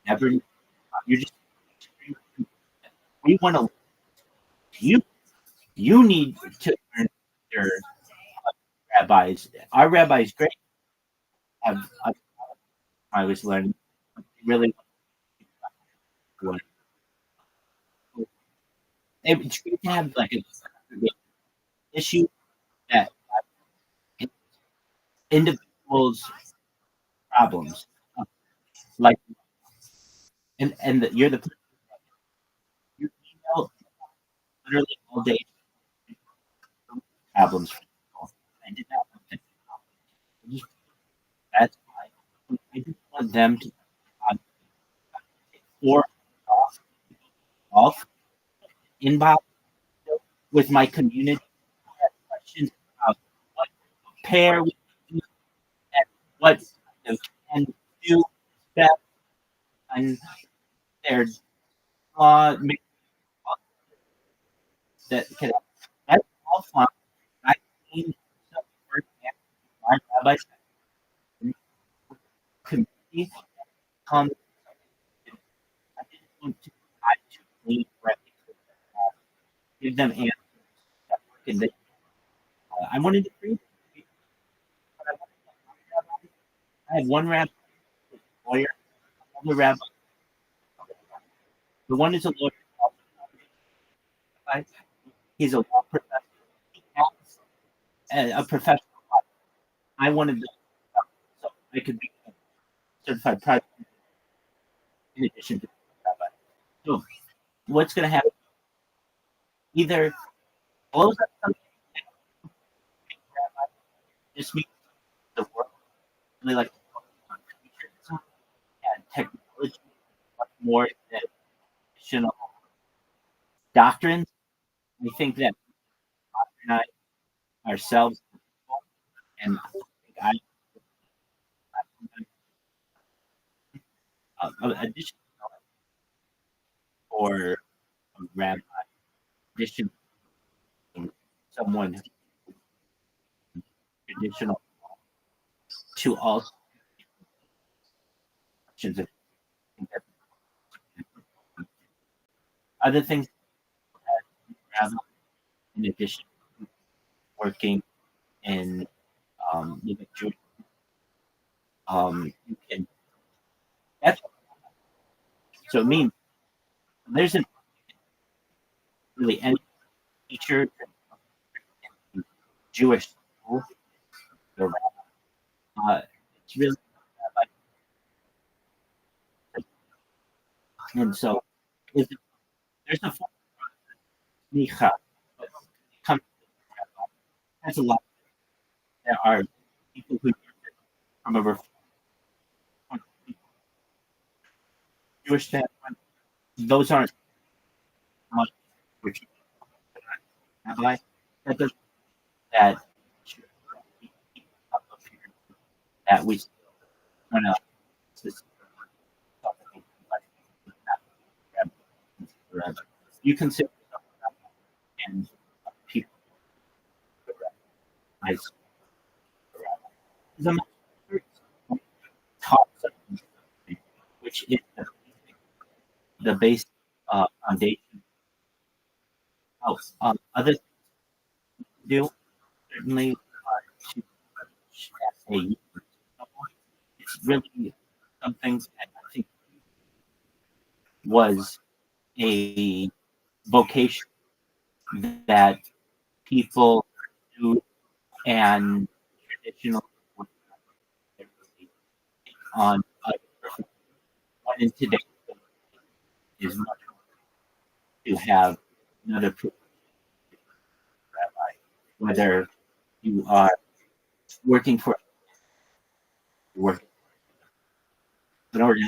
Never. You just. We want to. You need to learn your rabbis. Our rabbis great. I was learning really. It's great to have like an issue that individuals' problems, like, and you're the you email literally all day problems. I did not want them. That's why I just want them to or off inbox with my community questions about what pair we do and what they can do best and their law that can that's all fun. I mean my rabbi community comes. I didn't want to try to lead give them answers I wanted to create. I had one rabbi, lawyer, another rabbi. The one is a lawyer. He's a law professor. A professional. I wanted to, so I could be certified private in addition to rabbi. So what's going to happen? Either blows up something. This means the world really like and technology much more than traditional doctrines. We think that modernize ourselves and I addition or a rabbi addition someone traditional to all questions of other things in addition to working in living Jewish you can that's so it means there isn't really any teacher in Jewish school the it's really and so there's a smicha that's a lot. There are people who from over Jewish standpoint, those aren't much which rabbi that does that that we want to you consider and people which is the base foundation. Other things to do certainly it's really something that I think was a vocation that people do and traditional on one in today is much to have another rabbi, whether you are working for working in order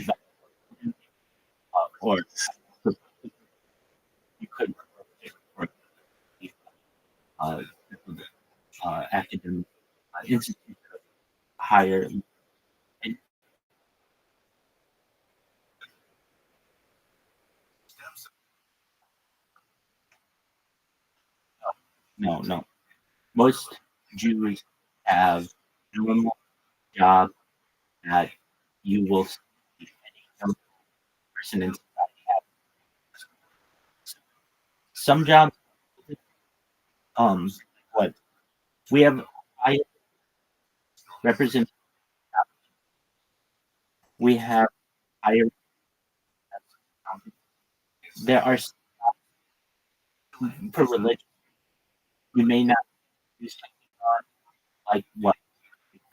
or you could work for academic institute higher. No. Most Jews have normal job that you will see any person in society have. Some jobs, what we have, I represent. We have higher. There are for religion. We may not do something like what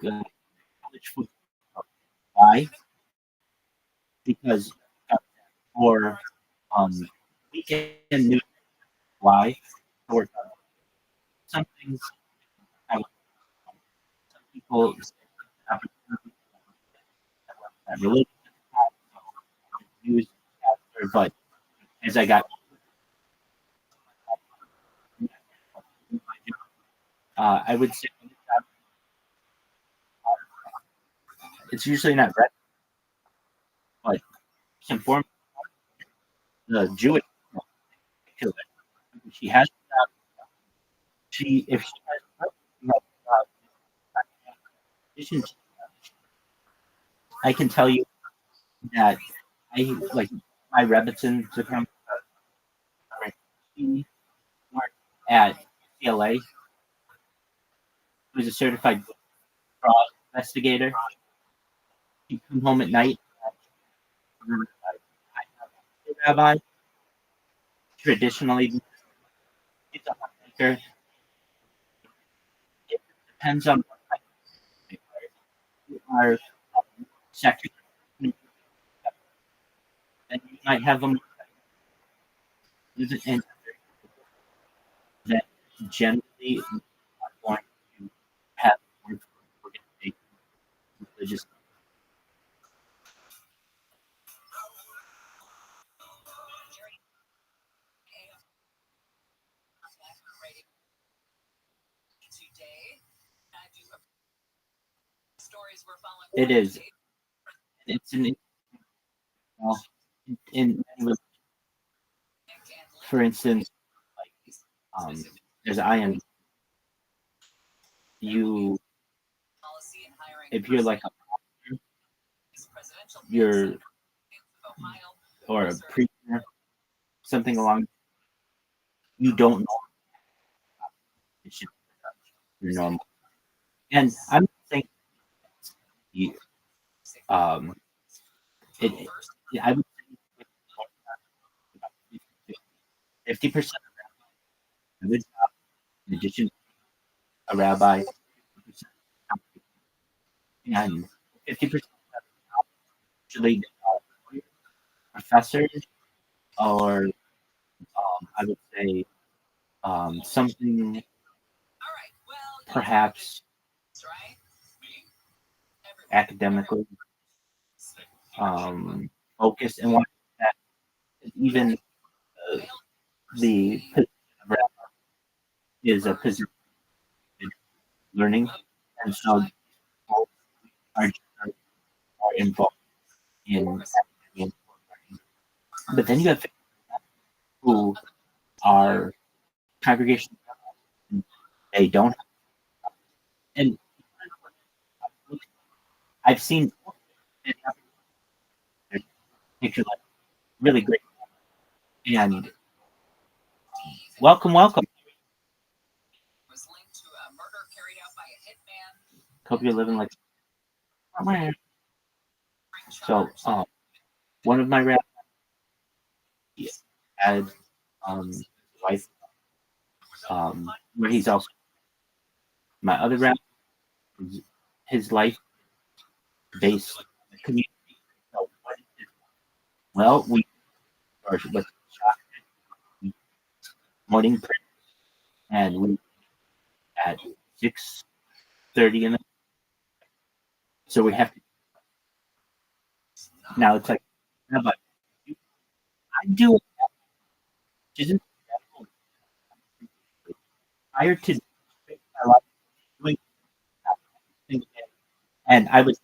college football. Why? Because for weekend news. Why? For some things, some people religion news, but as I got I would say it's usually not red, but it's important. The Jewish she has if she has I can tell you that I like my Rebbitzin to come at UCLA. He was a certified fraud investigator. He'd come home at night. Rabbi, traditionally, he's a homemaker. It depends on what type of are secular, and you might have them and that generally are going to have more religious. It is. It's an in for instance, like as I am, you if you're like you're or a preacher, something along, you don't know. You're normal, and I'm saying you, I would say 50% of a good job, in addition to a rabbi, and 50% usually professors, or I would say something perhaps academically focused, and one that even the position of rabbi is a position of learning, and so both are involved in. But then you have who are congregation, they don't, and I've seen picture like really great, and welcome. Hope you're living like so. One of my rabbis had wife, where he's also my other rabbi. His life based community. Well, we started with morning prayer, and we at 6:30 in the. So we have to. Now it's like, but I do it. Prior to my life doing, and I was.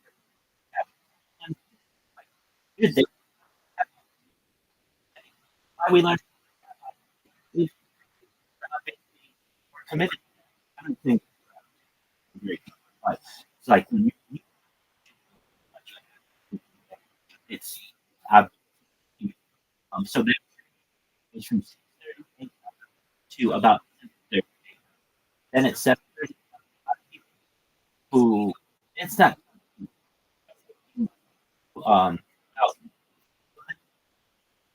Why we learn committed. I don't think but it's like when it's so that is from 6:30 to about 7:30. Then it's 7:30. Who it's not out.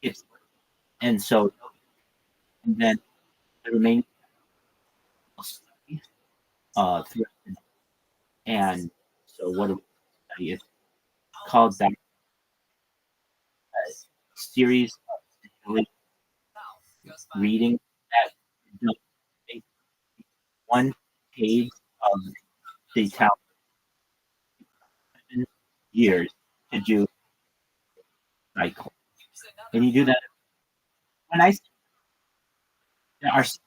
It's and so and then the remaining throughout the day. And so what do we study? It's called that series of reading that one page of the town years to do cycle. And you do that when there are some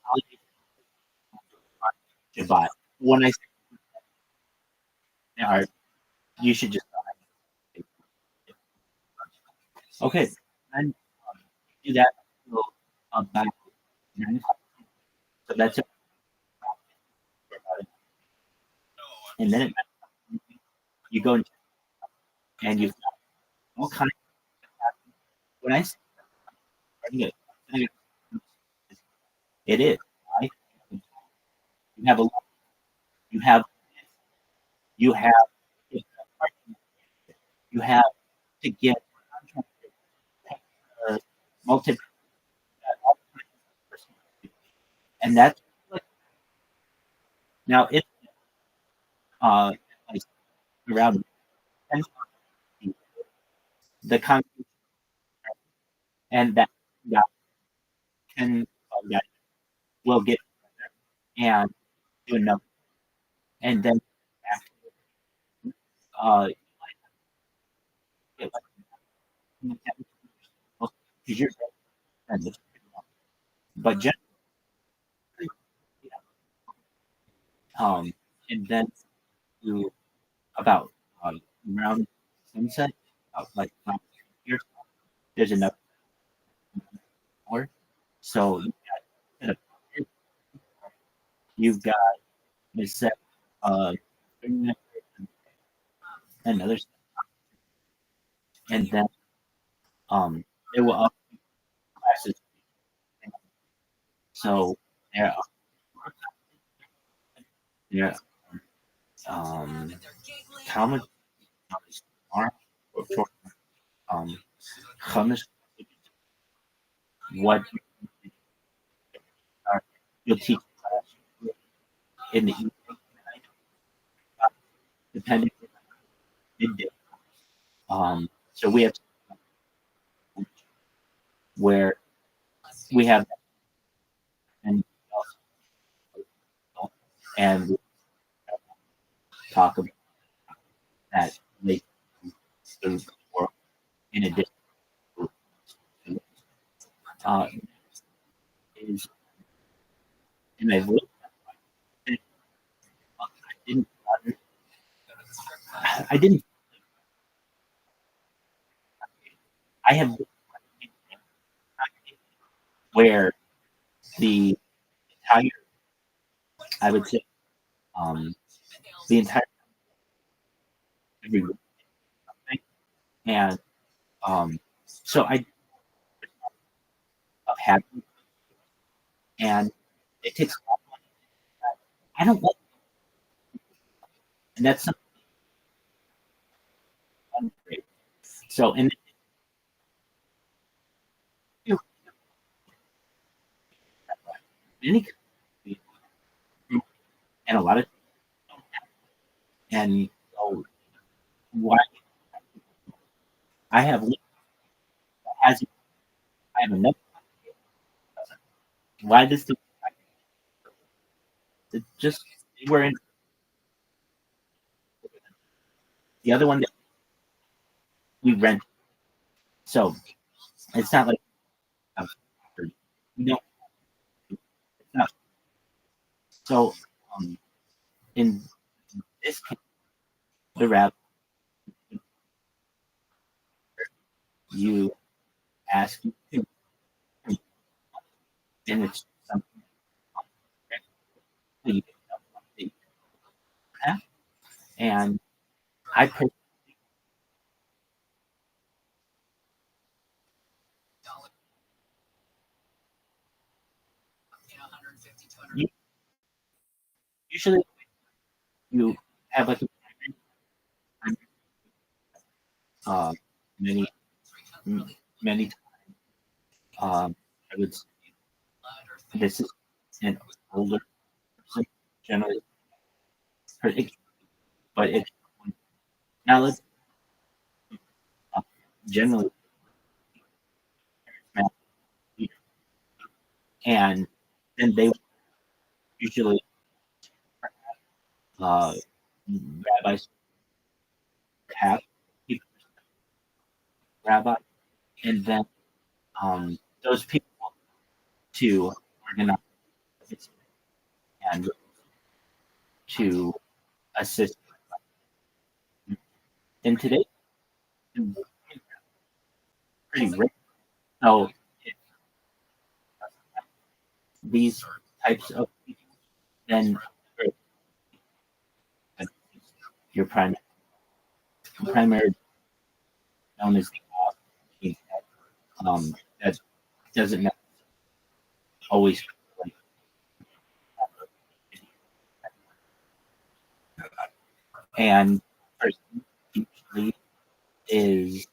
holidays Shabbat. When I say there are, you should just okay. And do that until about 9 o'clock. So that's it. And then you go and you've got all kinds of when I say it is have a you have you have you have to get multi, and that's now it's like around 10 the concrete and that can that will get and do enough and then uh because you're but generally, and then you about around sunset like here there's enough more so you've got a set and others and then they will up classes so there there common are خمس what you'll teach in the evening depending midday so we have where we have and we talk about that late or in addition is and I didn't I have where the entire I would say the entire every week and so I of having and it takes a lot of money. I don't like and that's something great. So in any and a lot of and so why I have has I have enough why this thing it just we're in the other one that we rent so it's not like no it's not so in this case the rap you ask and it's something and I pay usually you have like many many I would say this is an older person generally but it's now let's generally and then they usually rabbis have rabbi and then those people to organize and to assist in today pretty rare so these types of people then your primary known as the that doesn't always and person usually is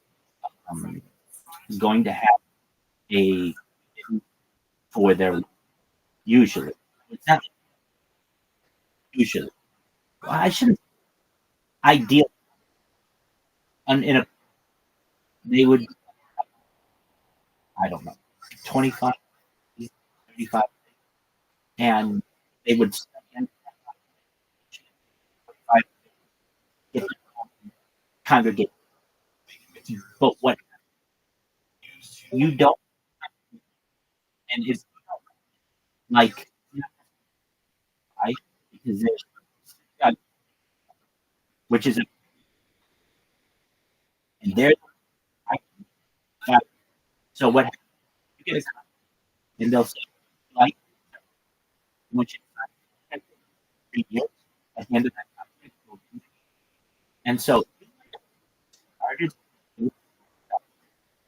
going to have a for their usually. It's not usually. Well, I shouldn't. Ideal. In a they would. I don't know. 25, 35, and they would stand congregate. But what you don't, and it's like, right? Because there's, which is, and there's, so what you get, and they'll say, like, which is 3 years at the end of that contract. And so, started,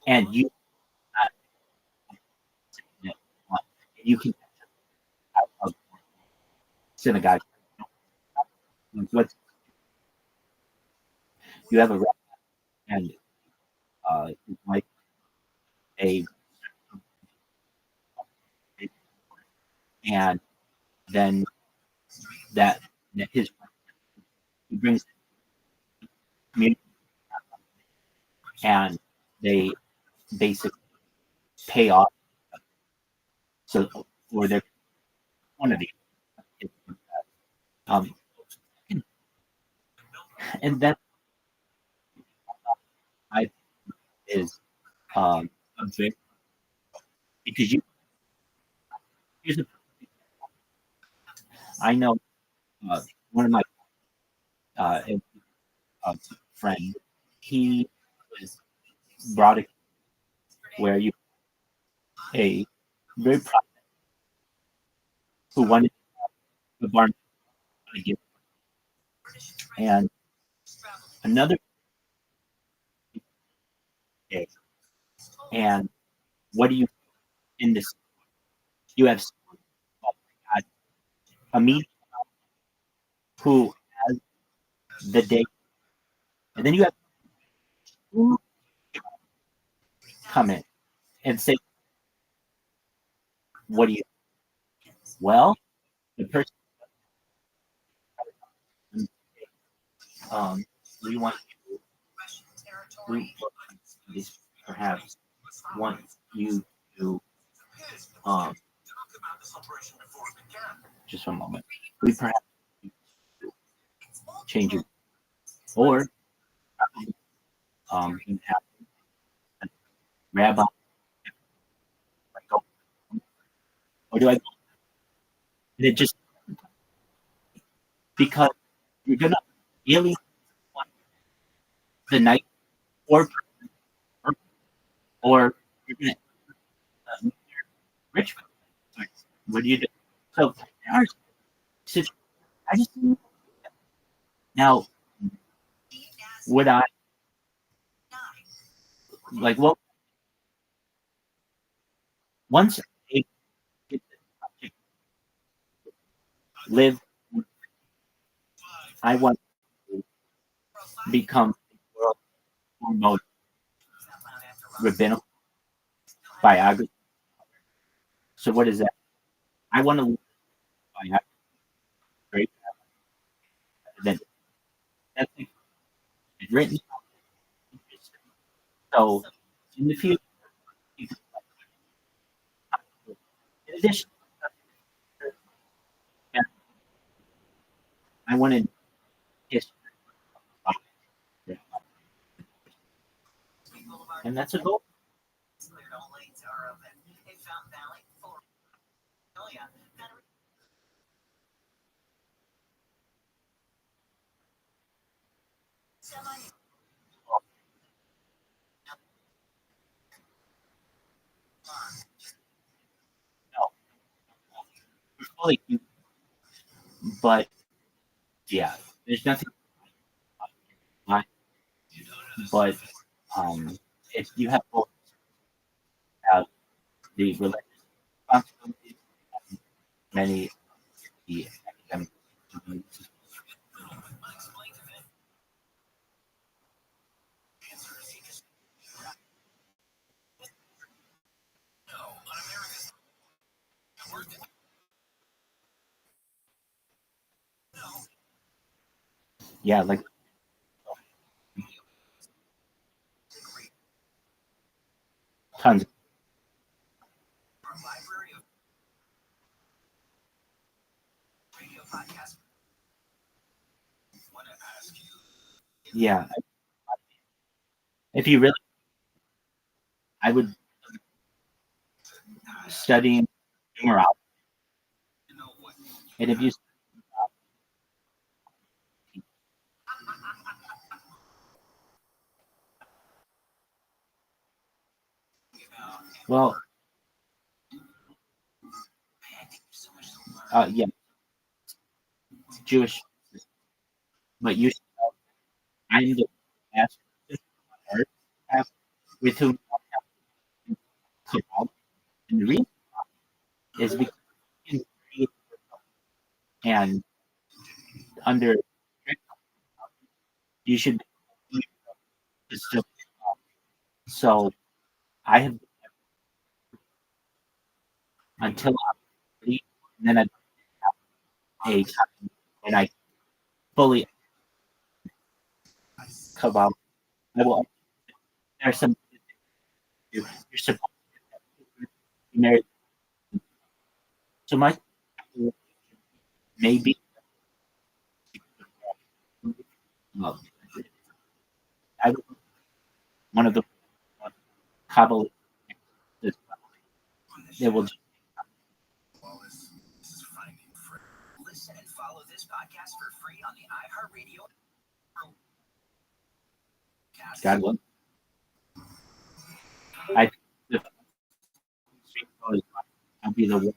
and you, you can have a synagogue. What you have a rep, and it's like a, and then that his he brings community, and they basically pay off so for their quantity. Um, and that I is a big, because you here's a, I know one of my friend, he was brought a where you a very proud who wanted the barn to give, and another day, and what do you in this? You have a meeting who has the day, and then you have who come in and say, "What do you?" Well, the person we want we perhaps want you to just one moment. We perhaps change your or have a rabbi or do I? And it just because you're gonna really want the night or you're gonna rich. What do you do? So there are situations. I just now would I like well once I get to live, I want to become world foremost rabbinical biography. So what is that? I want to live by great then that's it's written. So in the future, in addition, I wanted history, and that's a goal. No, fully, but yeah, there's nothing. But if you have both have the religious responsibilities, many the academic responsibilities. Yeah, like tons. Yeah, if you really, I would study numerology, and if you, well, yeah, Jewish, but you, I'm the best on earth have with whom I have come out, and the reason is because you can create and under you should be still. So I have until I'm ready, and then I have a time when I fully come out. I will. There's some you're supposed to be married. So my maybe I one of the Kabbalah they will Listen and follow this podcast for free on the iHeartRadio. God will. I the I'll be the one.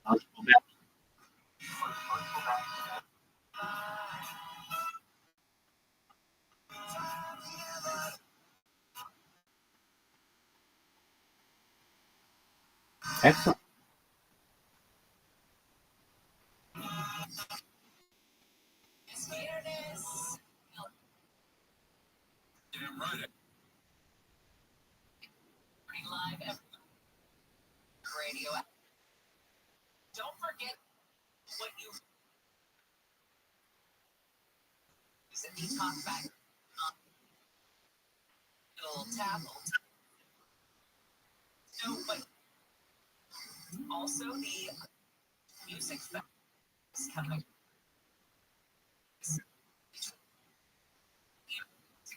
I'll go back. Excellent. Live radio. Don't forget what you said. We talk back. Little tablet. No, but also the music coming.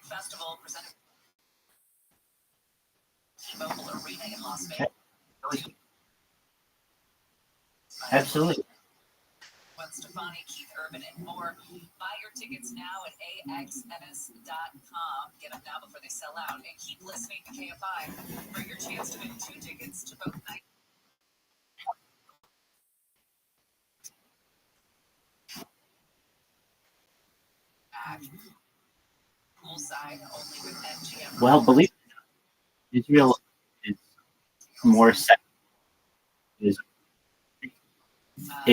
Festival presented T-Mobile Arena in Las Vegas. Absolutely. Stefani, Keith Urban, and more. Buy your tickets now at axns.com. Get them now before they sell out. And keep listening to KFI for your chance to win 2 tickets to both nights. Poolside only with MGM. Well, believe Israel is more set. It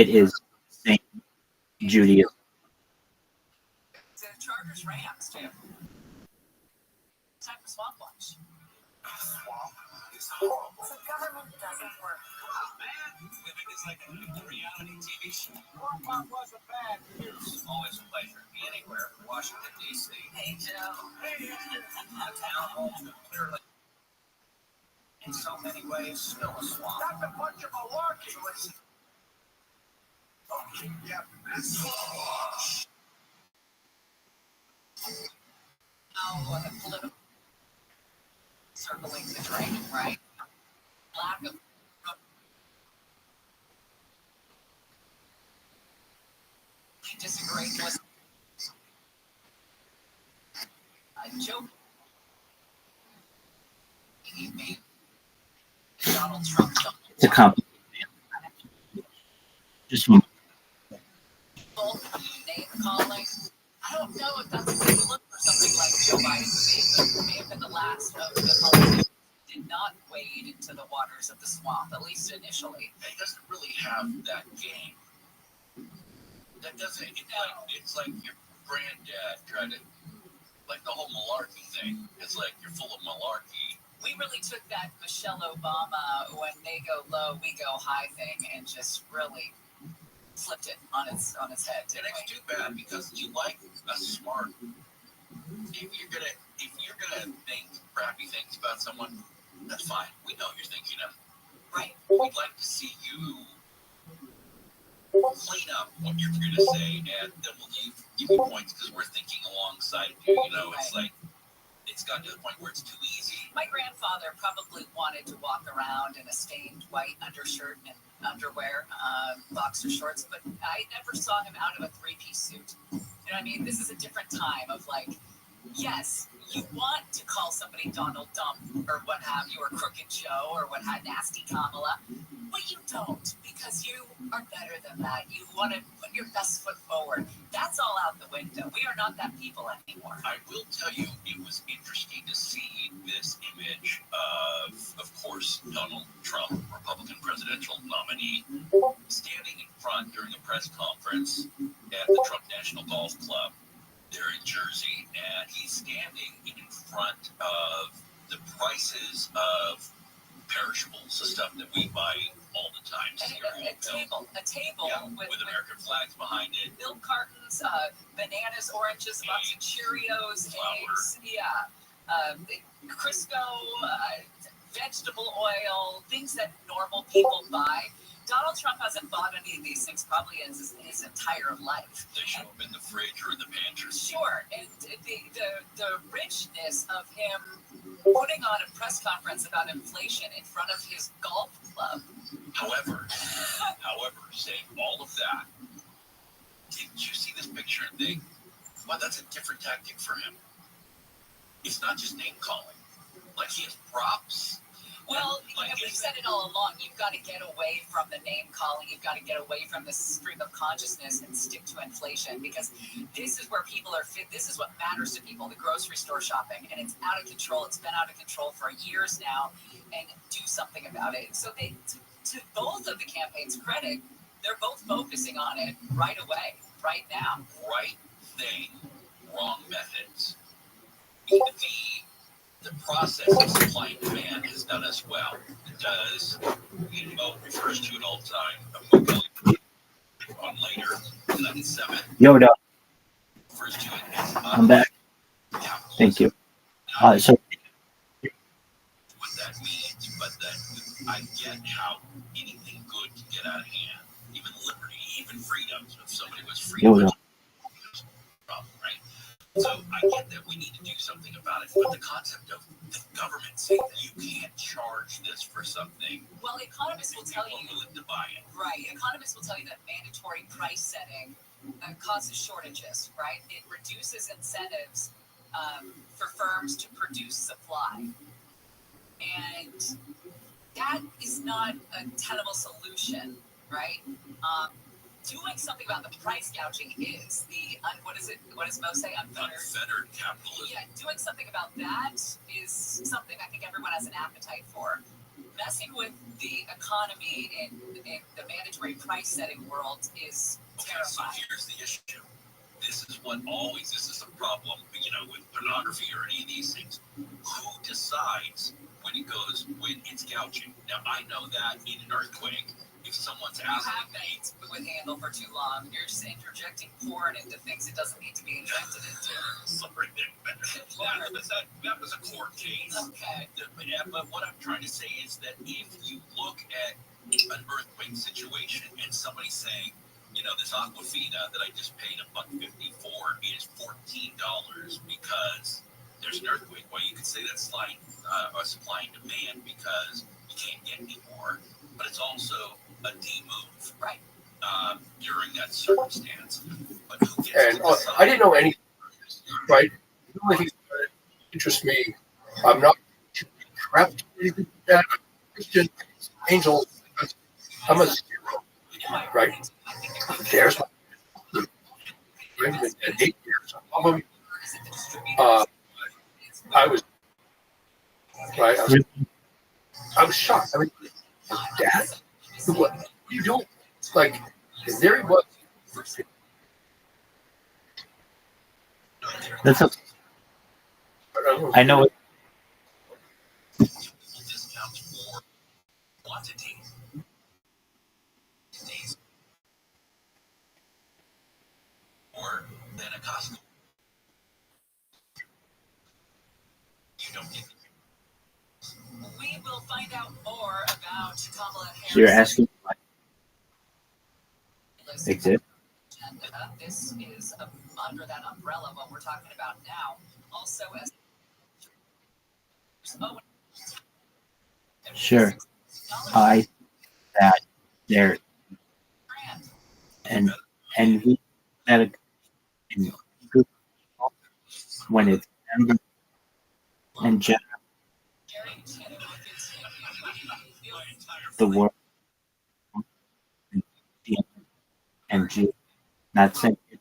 is Saint Judaism. Chargers Rams too. Time for Swamp Watch. Swamp is horrible. So government doesn't work. Oh, man. Living is like a reality TV show. Swamp wasn't bad news. Always a pleasure. Be anywhere. Washington, D.C. Hey, Joe. Hey, a town home that clearly, in so many ways, still a swamp. That's a bunch of malarkey. Okay, yep. That's Swamp Watch. Oh, the political circling the drain, right? Lack of disagree with Joe. Donald Trump. It's a complicated. Just one. Name calling. I don't know if that's a good look for something like Joe Biden. May have been the last of the politicians who did not wade into the waters of the swamp, at least initially. He doesn't really have that game. That doesn't. It's like your granddad tried to, like the whole malarkey thing. It's like you're full of malarkey. We really took that Michelle Obama, when they go low, we go high thing and just really flipped it on its head. And it's too bad because you like a smart. If you're gonna think crappy things about someone, that's fine. We know you're thinking them. Right. We'd like to see you clean up what you're going to say, and then we'll give you points because we're thinking alongside you. You know, it's like it's gotten to the point where it's too easy. My grandfather probably wanted to walk around in a stained white undershirt and underwear, boxer shorts, but I never saw him out of a three-piece suit. You know what I mean? This is a different time of like, yes, you want to call somebody Donald Dump or what have you, or Crooked Joe or what have Nasty Kamala, but you don't, because you are better than that. You want to put your best foot forward. That's all out the window. We are not that people anymore. I will tell you, it was interesting to see this image of course, Donald Trump, Republican presidential nominee, standing in front during a press conference at the Trump National Golf Club. They're in Jersey, and he's standing in front of the prices of perishables, the stuff that we buy all the time. A table yeah, with American flags behind it. Milk cartons, bananas, oranges, a box of Cheerios, eggs, Crisco, vegetable oil, things that normal people buy. Donald Trump hasn't bought any of these things probably in his entire life. They show up in the fridge or in the pantry. Sure, and the richness of him putting on a press conference about inflation in front of his golf club. However, saying all of that, did you see this picture and think, wow, that's a different tactic for him? It's not just name calling. Like, he has props. Well, we've said it all along. You've got to get away from the name calling. You've got to get away from the stream of consciousness and stick to inflation, because this is where people are fit. This is what matters to people, the grocery store shopping. And it's out of control. It's been out of control for years now, and do something about it. So to both of the campaign's credit, they're both focusing on it right away, right now. Right thing, wrong methods. The process of supply and demand has done us well. It does. Mo refers to it all the time. On later, 2007. Yoda. Refers to it. I'm back. Thank you. So. What that means, but that I get how anything good can get out of hand. Even liberty, even freedom. So if somebody was free, problem, right? So I get that we need to do something about it, but the concept of the government saying that you can't charge this for something. Well, economists will tell you to buy it. Right. Economists will tell you that mandatory price setting causes shortages. Right. It reduces incentives for firms to produce supply, and that is not a tenable solution. Right. Doing something about the price gouging is what does Mo say? Unfettered capitalism. Yeah, doing something about that is something I think everyone has an appetite for. Messing with the economy in the mandatory price setting world is terrifying. So here's the issue. This is a problem, with pornography or any of these things. Who decides when it's gouging? Now, I know that in an earthquake, if someone's asking me with handle for too long, you're just interjecting porn into things it doesn't need to be injected into. Sorry, that was a court case. Okay. But what I'm trying to say is that if you look at an earthquake situation and somebody's saying, this Aquafina that I just paid $1.50 for is $14 because there's an earthquake. Well, you could say that's supply and demand because you can't get any more, but it's also a D-move, right? During that circumstance. But who gets and I didn't know anything, right? The only thing that interests me, I'm not trapped in that Christian angel. I'm a zero, right? There's my 8 years. I was right. I was shocked. I mean, Dad, what you don't like? There he was. I know. Discounts for quantity. Days more than a Costco. You don't get. We will find out more about Kamala Harris. So you're asking what exists? This is under that umbrella what we're talking about now. Also, as Sure. I that there and we that a group of people, when it's younger and general, the world and Jew, not saying it.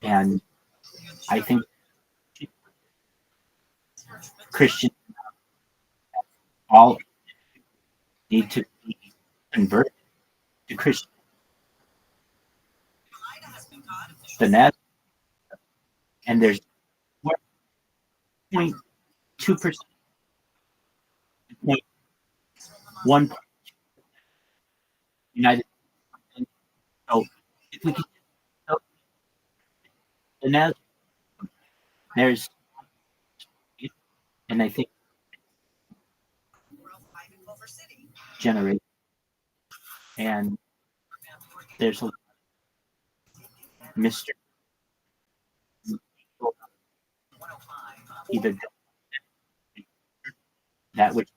And I think Christians all need to be converted to Christian. The Nazareth, and there's 0.2%, 0.1 United States. So if we can, so the Nazareth, there's, and I think generate, and there's a mystery. Either that which,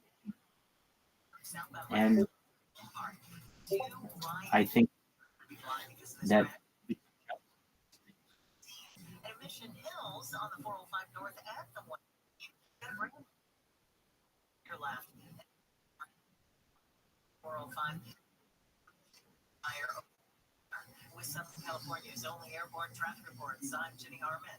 and I think that Mission Hills on the 405 North at the one. Your left. 405. With Southern California's only airborne traffic reports. I'm Jenny Harmon.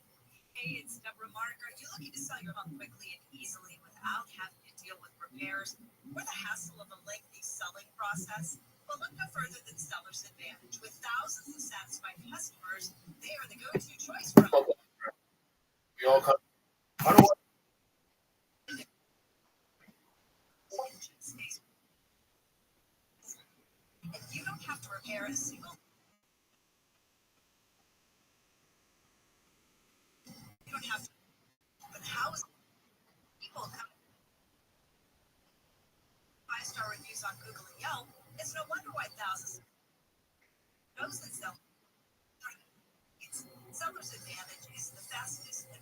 Hey, it's Deborah Mark. Are you looking to sell your home quickly and easily without having to deal with repairs or the hassle of a lengthy selling process? Well, look no further than Seller's Advantage. With thousands of satisfied customers, they are the go-to choice for home. We all come. I don't want. And you don't have to repair a single. You don't have to. But how is people come? 5-star reviews on Google and Yelp. It's no wonder why thousands knows that Seller's Advantage is the fastest and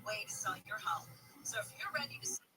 way to sell your home. So if you're ready to sell,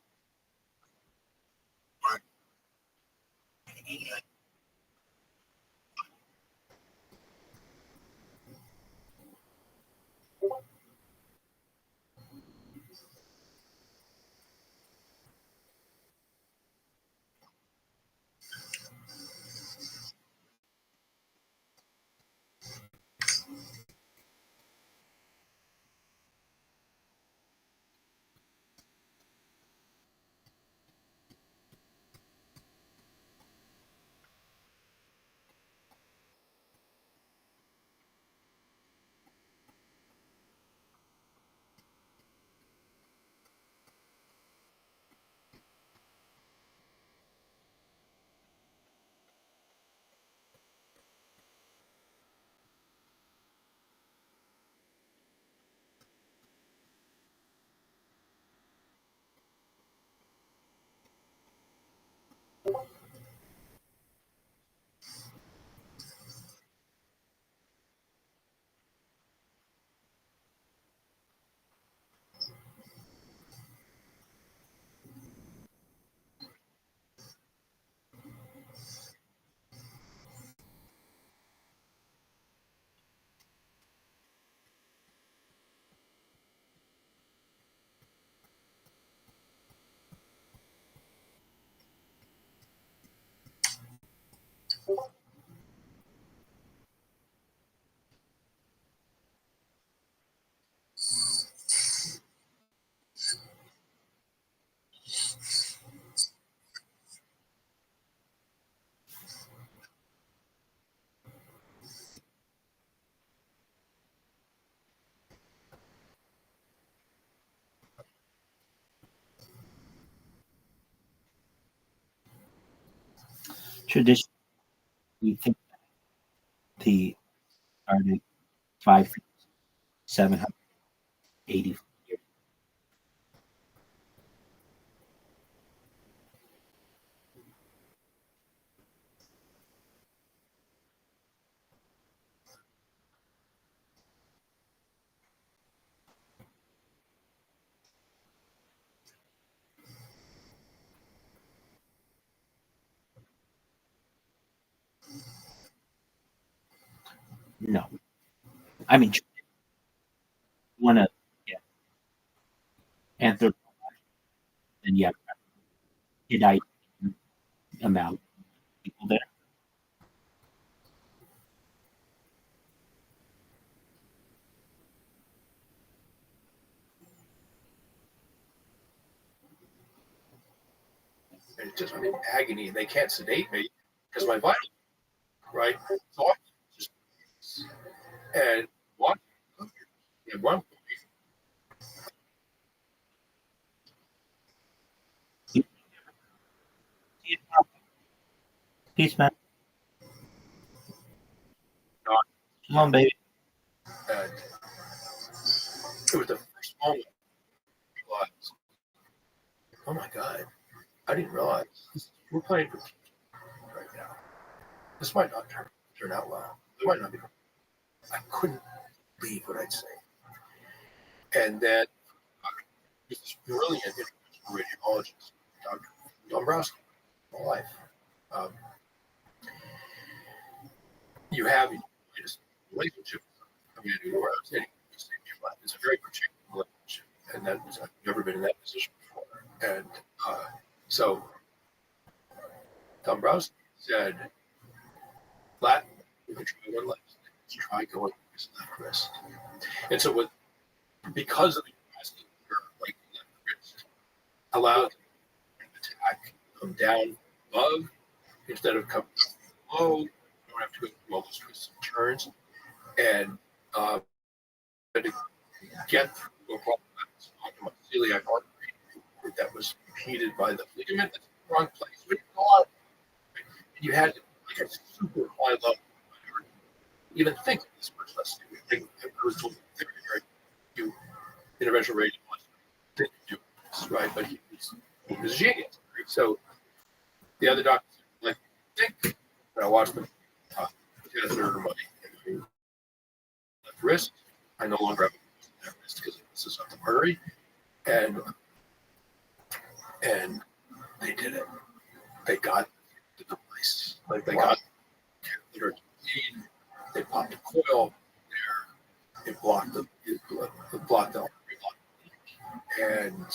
tradition. We think the started 5,780 years. No, I mean, you want to anthropology, then yeah, Hittite amount of people there. It's just I'm in agony, and they can't sedate me because my vital, right? So I just and one, and one. Peace, man. Come on, baby. And it was the first moment I realized, oh my God, I didn't realize we're playing for right now. This might not turn out well. It might not be. I couldn't believe what I'd say. And then this brilliant radiologist, Dr. Dombrowski, my life. You have a relationship with somebody who I was saying, it's a very particular relationship, and that was, I've never been in that position before. And so Dombrowski said, "Flat, we can try one left. Let's try going with his left wrist." And so because of the capacity of like left wrist allowed the attack to come down above instead of coming below. You don't have to go through all those twists and turns. And to get through a problem onto my celiac artery that was impeded by the ligament that's in the wrong place. When you go out, you had like a super high level. Even think of this much less. I was told very, very few interventional radiologists didn't do this, right? But he was a genius. Right? So the other doctors like think. And I watched them catheter my left wrist. I no longer have a left wrist because this is up the artery, and they did it. They got the device. Like they got the catheter. They popped a coil there. It blocked the artery, and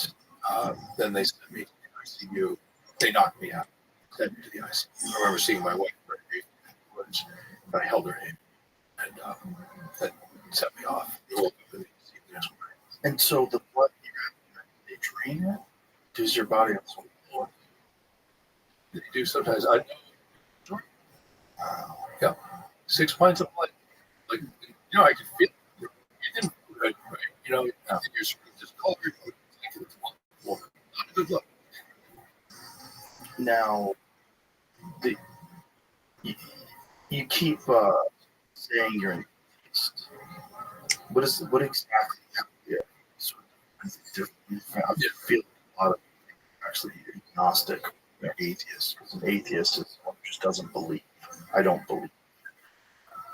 then they sent me to the ICU. They knocked me out. Sent me to the ICU. I remember seeing my wife very briefly afterwards. I held her hand, and that set me off. And so the blood they drain it? Does your body also blood? They do sometimes. I know. Yeah, 6 pints of blood. Like I could feel it. It didn't feel good, right? And you're sort of discolored. Not a good look. Now, you keep saying you're an atheist. What exactly? Yeah, sort of different. I feel a lot of actually agnostic or atheist. Because an atheist is one who just doesn't believe. I don't believe.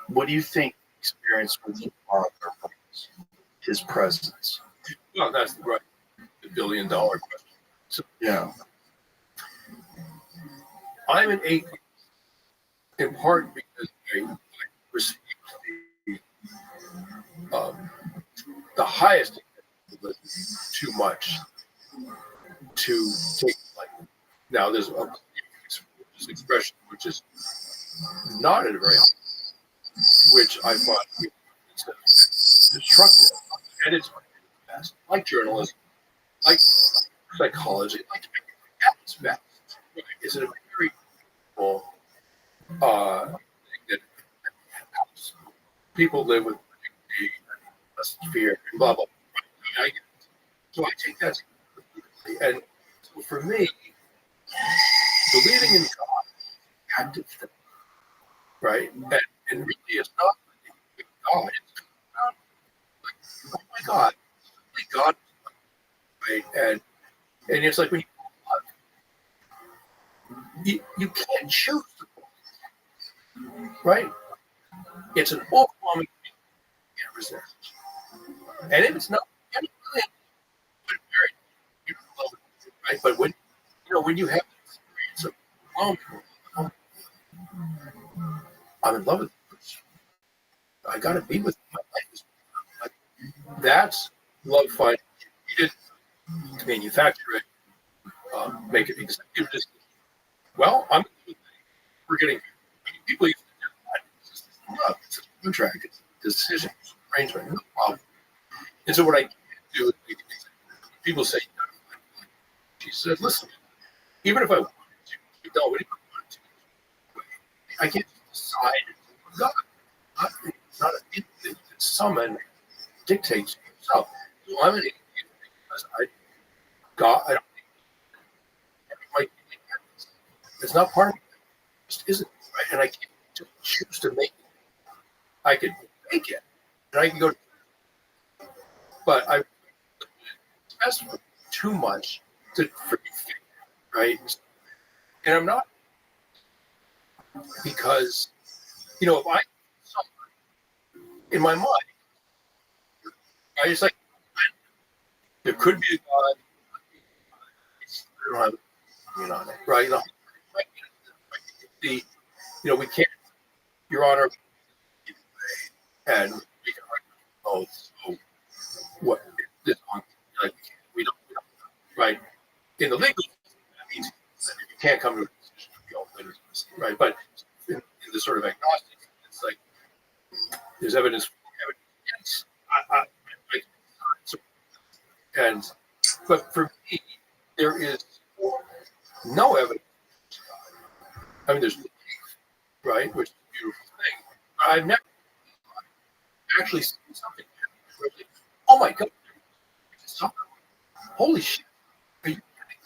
What do you think experience with your father was? His presence. Well, that's right. The $1 billion question. So, yeah. I'm an atheist in part because I received the highest too much to take lightly. Now, there's a expression which is not at a very high, which I find destructive, and it's like journalism, like psychology, like math. It's a very cool thing that people live with fear and blah blah. So I take that seriously. And so for me, believing in God active thing, right? And really, it's not like God. It's not like, oh my God, like God, right? And it's like when you can't choose, right? It's an overwhelming thing you can't resist. And if it's not, right? But when you have the experience of, oh, I'm in love with this person. I got to be with my life. Like, that's love fight. You didn't manufacture it, make it executive decision. Well, we're getting people used to do that. It's just love. It's a contract. It's a decision. It's an arrangement. No problem. And so what I can't do is make it executive. People say, she said, listen, even if I wanted to, no, even if I wanted to, I can't decide. God, it's not an entity that someone dictates himself. So I'm an idiot because God, I don't think it's not part of me. It just isn't, right? And I can't choose to make it. I could make it, and I can go, but it's best for too much to forget, right? And I'm not, because, if I, in my mind, I just like, there could be a God. I don't have an opinion on it, right? We can't, Your Honor, and we can argue both. So what this on, like, we don't, right? In the legal, that means that if you can't come to a decision, right? But in the sort of agnostic, it's like there's evidence against. But for me, there is no evidence. I mean, there's belief, right, which is a beautiful thing. But I've never actually seen something where it's like, oh my God, holy shit, are you kidding?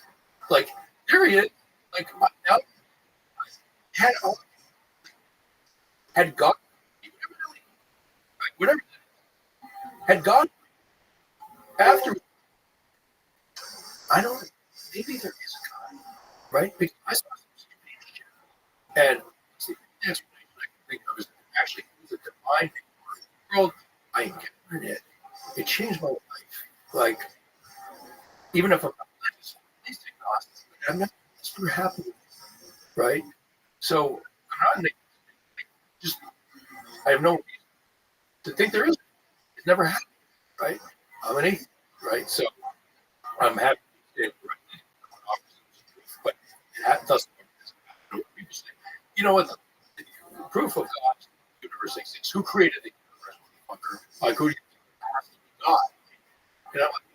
Like, there he is. Like, now, had God, whatever, had God, after, I don't, maybe there is a God, right? Because I saw some shit. And the next thing I can think of is actually the divine world. I encountered it. It changed my life. Like, even if I'm not religious, at least agnostic, I'm not, it's never happened, right? So I'm not just, I have no reason to think there is. It never happened, right? I'm an atheist, right? So I'm happy to stand correctly, but that doesn't matter. People say, you know what? The proof of God's universe exists. Who created the universe? Like, who do you think God? And I'm like,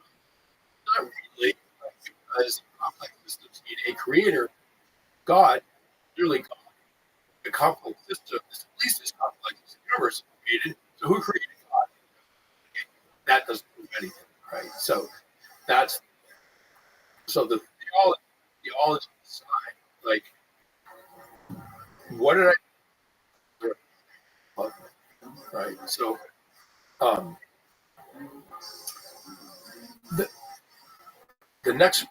not really, because complex systems need a creator. God, really God. The complex system is at least as complex as the universe created. So who created God? That doesn't prove anything, right? So that's the theology side. Like, what did I do? Right? So the next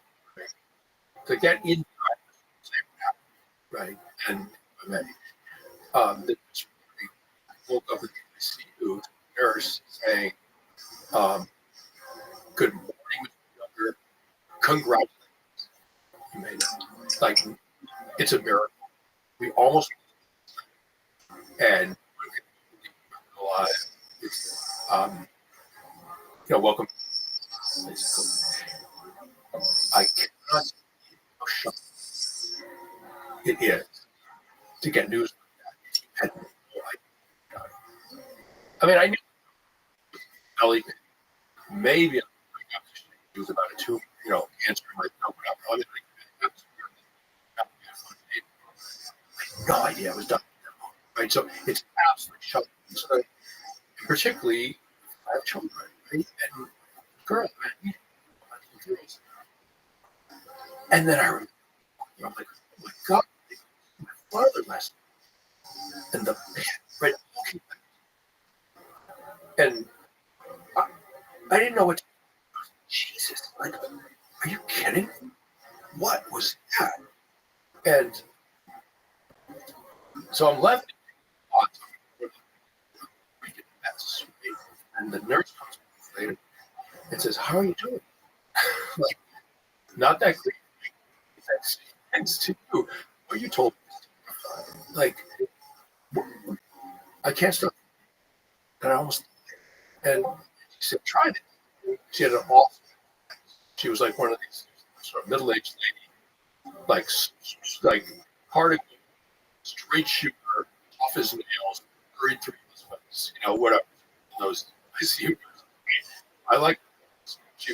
to get in, right? And I woke up with the ICU nurse saying, "Good morning, Mr. Younger. Congratulations, you made it. Like, it's a miracle. We almost and alive. Welcome. I cannot how shocked it is to get news like that. I mean, I knew Ellie maybe it was about a two, answer like no, I mean, no idea it was done. Right, so it's absolutely shocking. So, particularly, I have children, right, and girls, and then I'm like, oh my God, one other lesson. And the right, and I didn't know what. Jesus, like, are you kidding? What was that? And so I'm left. And the nurse comes later and says, "How are you doing?" Like, not that great. Thanks to you. What you told me. Like, I can't stop. And I almost. And she said, "Try it." She had an awful. She was like one of these sort of middle-aged lady, like hard, straight shooter, off his nails, hurried through husbands, whatever. Those ICU. I like. She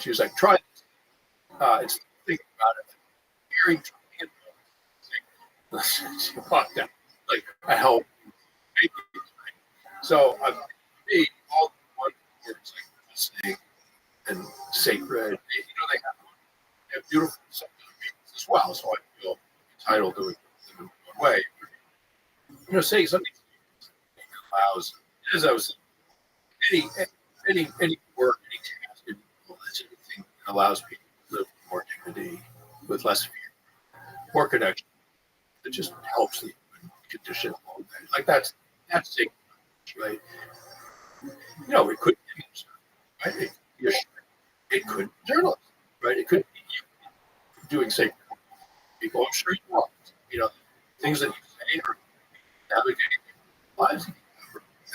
was like, "Try this." It's thinking about it. Hearing, she walked out like I help. So me all the one words like listening and sacred. They have beautiful subjects as well. So I feel entitled to it in one way. Saying something allows, as I was saying, any work, any task, anything that allows people to live with more dignity, with less fear, more connection. It just helps the human condition a little bit. Like that's sacred, right? It could be right? It could be journalists, right? It could be you doing sacred people. I'm sure you are. Things that you say or navigating lives.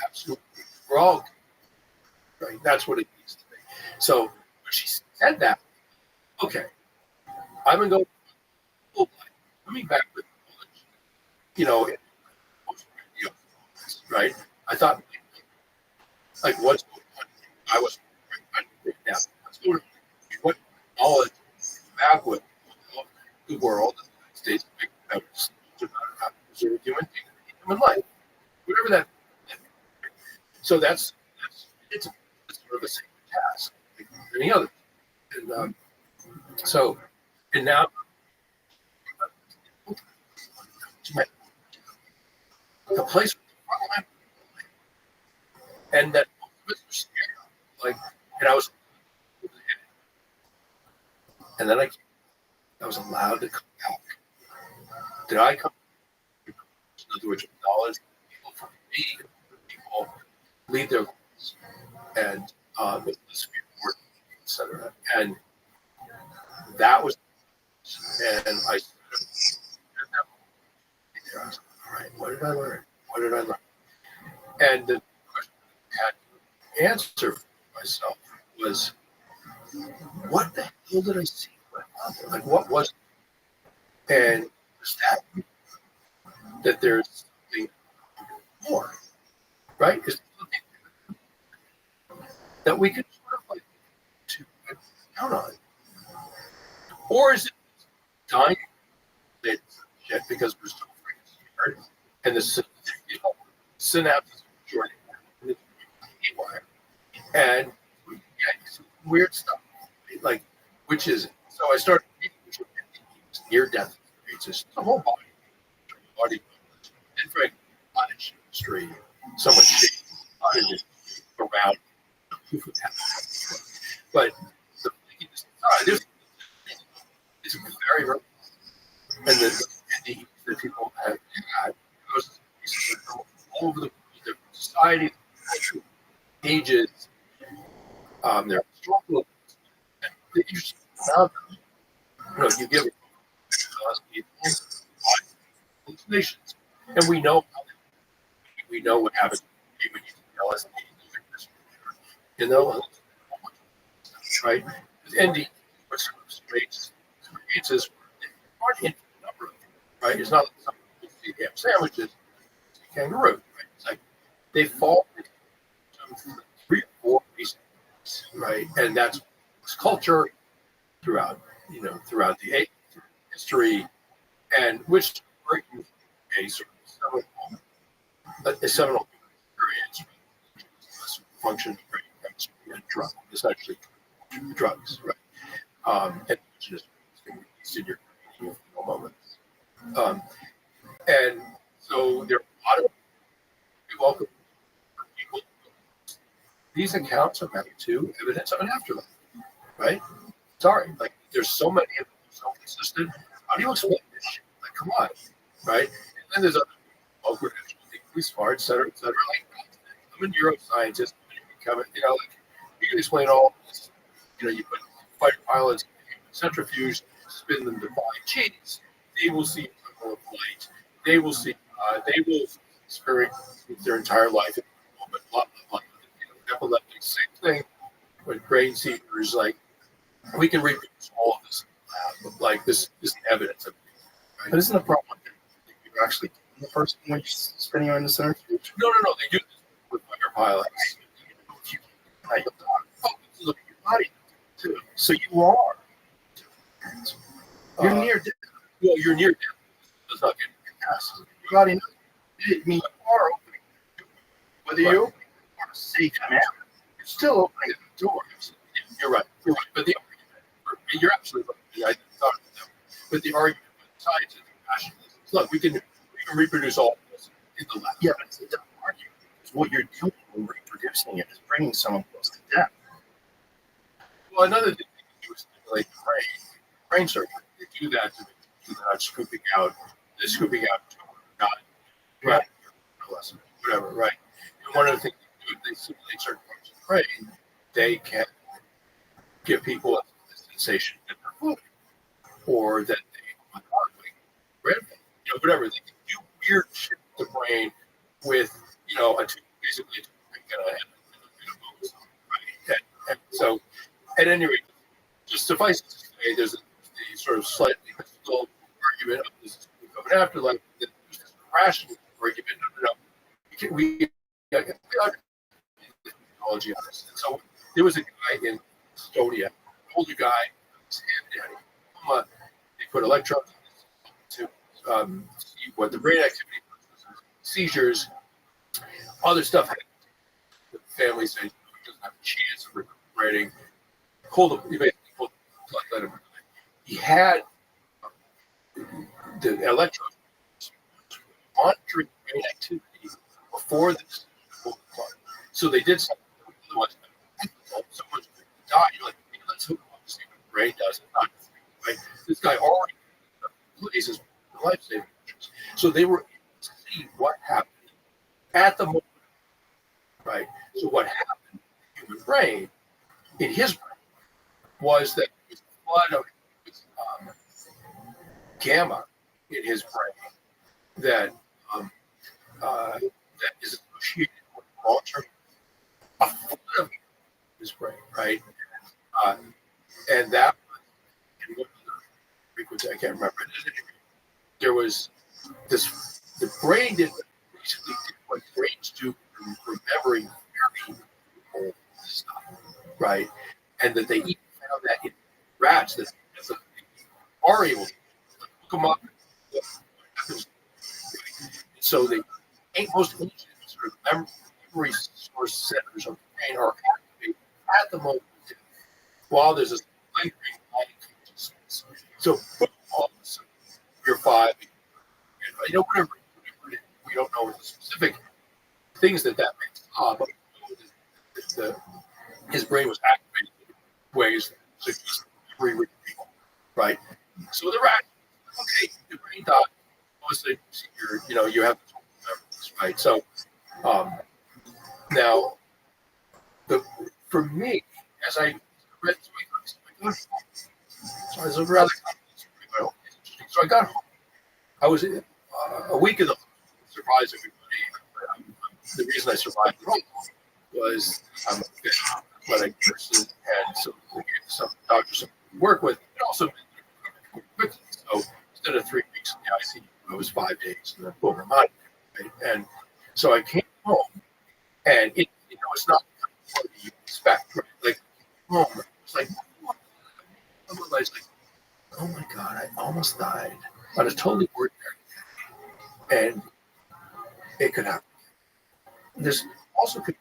Absolutely. We're all right. That's what it needs to be. So when she said that, okay, I'm gonna go coming back with right? I thought like what's going on? I was right now. Let's go to what knowledge back with the world, the United States, about how to preserve human life, whatever that. So it's sort of a same task like any other. And and now the place and that like, and I was, and then I was allowed to come back. Did I come? In other words, knowledge people from me, people lead their goals and with this report, etc. And that was, and I was all right. What did I learn? What did I learn? And the question I had to answer for myself was, what the hell did I see? Like, what was it? And was that there's something more, right? Is something that we can sort of like to count on, or is it dying shit because we're so freaking scared and the synapses joining and weird stuff like which is so I started reading near death experiences, the whole body and for cottage industry, so much around but the it's very rare. And the people have had all over the different societies, ages, their historical, you give hallucinations, and we know what happens when you LSD, right? And the what's experiences aren't in number, right? It's not like some people see ham sandwiches, kangaroo, right? It's like they fall into 3 or 4 reasons, right? And that's culture throughout the history, and which brings a sort of seminal experience, function and drug, essentially drugs, right? And just in your moments. And so there are a lot of people. These accounts are meant to evidence of an afterlife, right? Sorry, like there's so many of them so consistent. How do you explain this shit? Like, come on, right? And then there's other people who are smart, et cetera, et cetera. Like, I'm a neuroscientist. Like, you can explain all this. You put fighter pilots in a centrifuge, spin them to find cheese. They will see a of light. They will see. They will experience their entire life. But blah blah blah. Epileptic, same thing. With brain seizures, like we can reproduce all of this, like this is evidence of it. Right? But isn't the problem that you're actually the person when you're spinning on the centrifuge? No. They do this with fighter pilots. Look at your body too. So you are. You're near death. Well, you're near death. It's not getting your gas. Your body knows. I mean, you are opening. Whether you open or safe man, you're still opening the door. You're right. But you're absolutely right. I thought of that. But the argument with science is rationalism. Look, we can reproduce all of this in the lab. Yeah, but it's a dumb argument. Because what you're doing when reproducing it is bringing someone close to death. Well, another thing they do is stimulate the brain surgery. They do that to not scooping out not whatever, right? And one of the things they do is they simulate certain parts of the brain. They can give people a sensation in their foot, or that they whatever. They can do weird shit to the brain with basically a toothpick and a bone saw, right? And so, at any rate, just suffice it to say, there's the sort of slightly mystical argument of this of an afterlife. There's this rational argument. We technology on this. And so there was a guy in Estonia, an older guy, his daddy. They put electrodes to see what the brain activity was, seizures, other stuff happened. The family said he doesn't have a chance of recuperating. He basically let him. He had the electrodes monitoring brain activity before this. So they did something. Otherwise, someone's going to die. You're like, let's hook up to see what the brain does. It's not right. This guy already places life-saving measures. So they were able to see what happened at the moment. Right. So what happened in the human brain, in his brain, was that there was a flood of gamma in his brain that is associated with long-term a flood of his brain, right? And that was frequency, I can't remember. There was this, the brain did basically what brains do in remembering very old stuff, right? And that they even found that in rats that are able to look them up. So they most ancient sort of memory source centers of the brain are activated at the moment of death, while there's a lingering light consciousness. So all of a sudden, you're 5, whatever. We don't know the specific things that makes up, but his brain was activated in ways that just memory retrieval, right? So the rat, okay, your brain died. Mostly, you have memories, right? So now, for me, as I read through it, so I was rather interesting. So I got home. I was a week of the surprised everybody. The reason I survived the home was I'm a fit athletic person, and so we gave some doctors some work with, and also quickly. So instead of 3 weeks in the ICU, it was 5 days, and then boom, I'm out. Right? And so I came home, and it's not what you expect. Right? Like home, it's like everybody's like, oh my God, I almost died on a totally ordinary day, and it could happen. This also could be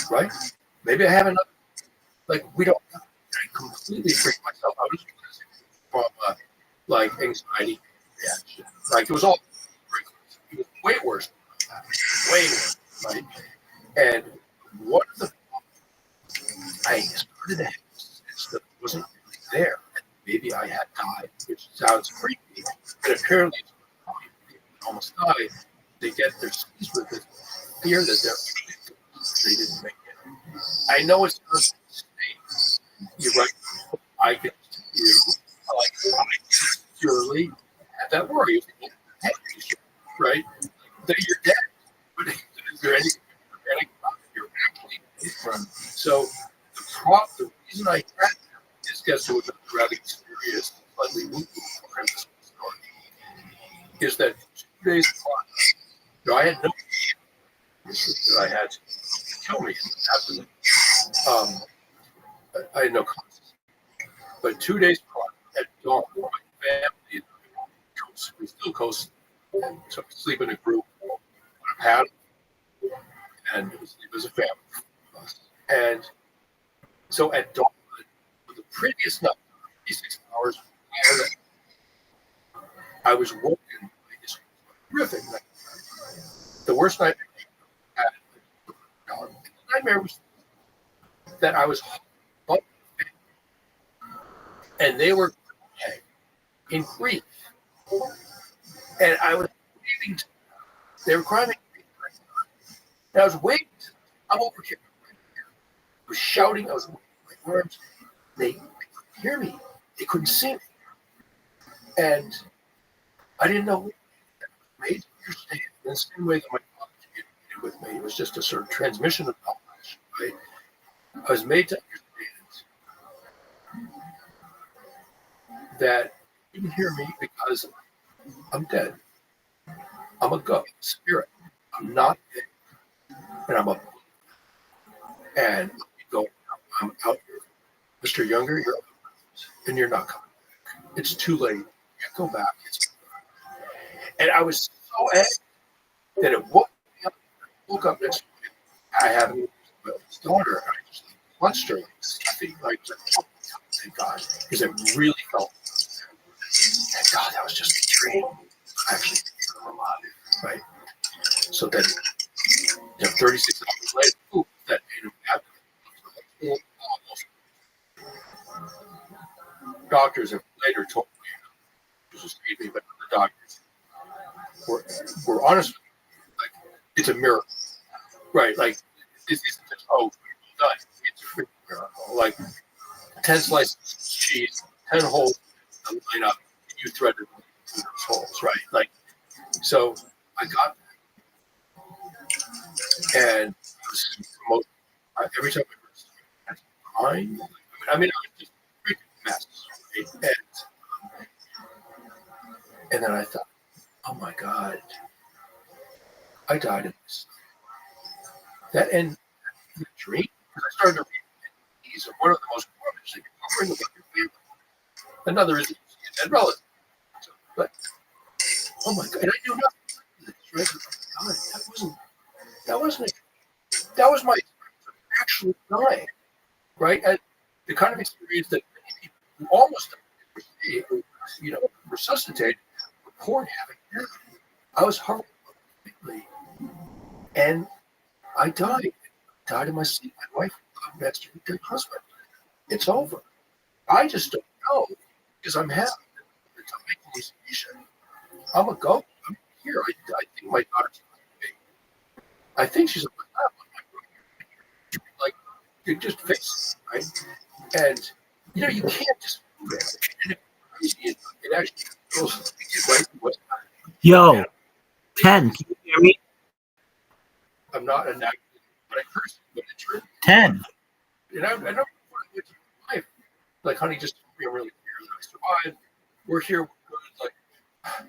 right? Maybe I have another. Like we don't. I completely freaked myself out from like anxiety reaction. Like it was all way worse. Way worse, right? And one of the I started to have sense that wasn't really there. Maybe I had died, which sounds creepy, but apparently almost died. They get their seized with this fear that they didn't make it. I know it's not a mistake. You're right. I can you like I securely have that worry, right? That you're dead. But is there any you're actually from? So the reason I had that is gets to another rather serious, slightly woo story. Is that 2 days prior, I had no idea that I had to kill me after that. I had no concept. But 2 days prior, at dawn, my family, we still coast, so we sleep in a group on a pad, and we sleep as a family. And so at dawn, the previous night, 36 hours, I was woken by this horrific nightmare. The worst nightmare I had. The nightmare was that I was and they were in grief. And I was grieving. They were crying. And I was waiting. I'm over here. I was shouting. I was waving my arms. They couldn't hear me. They couldn't see me. And I didn't know what I made to understand. In the same way that my father communicated with me, it was just a sort of transmission of knowledge. Right? I was made to understand that you didn't hear me because I'm dead. I'm a ghost, spirit. I'm not dead. And I'm up. And you go, I'm out here. Mr. Younger, you're up. And you're not coming back. It's too late. You can't go back. And I was so angry that it woke me up. I woke up next morning. I have my daughter, and I just punched her like stuffy. Like, oh, thank God. Because it really felt, thank God, that was just a dream. I actually I'm alive, right? So then, 36 hours later, that made him happy. Doctors have later told me, this is creepy, but the doctors were honest with me. Like, it's a miracle, right? Like, this isn't just, oh, done. It's a freaking miracle. Like, 10 slices of cheese, 10 holes to line up, and you threaded those holes, right? Like, so I got that. And every time I was crying, I mean, I was just a freaking mess, right? And then I thought, oh my God, I died in this. That end the dream, because I started to read these are one of the most common things covering about your family. Another is a dead relative. But oh my God, and I knew nothing. Right? Oh my God, that was my actually dying, right? And the kind of experience that many people who almost resuscitated report having. I was horrible, and I died. Died in my sleep. My wife got next to her husband. It's over. I just don't know because I'm happy. I'm a ghost. I'm here. I think my daughter's with me. I think she's on my lap. Like, you just face it, right? And, you can't just move it. And it actually goes right to what's happening. Yo, 10, can you hear me? I'm not an actor, but I curse, but it's true. 10. And I know what I went to my life. Like, honey, just tell me I'm really here that I survived. We're here. We're good. Like,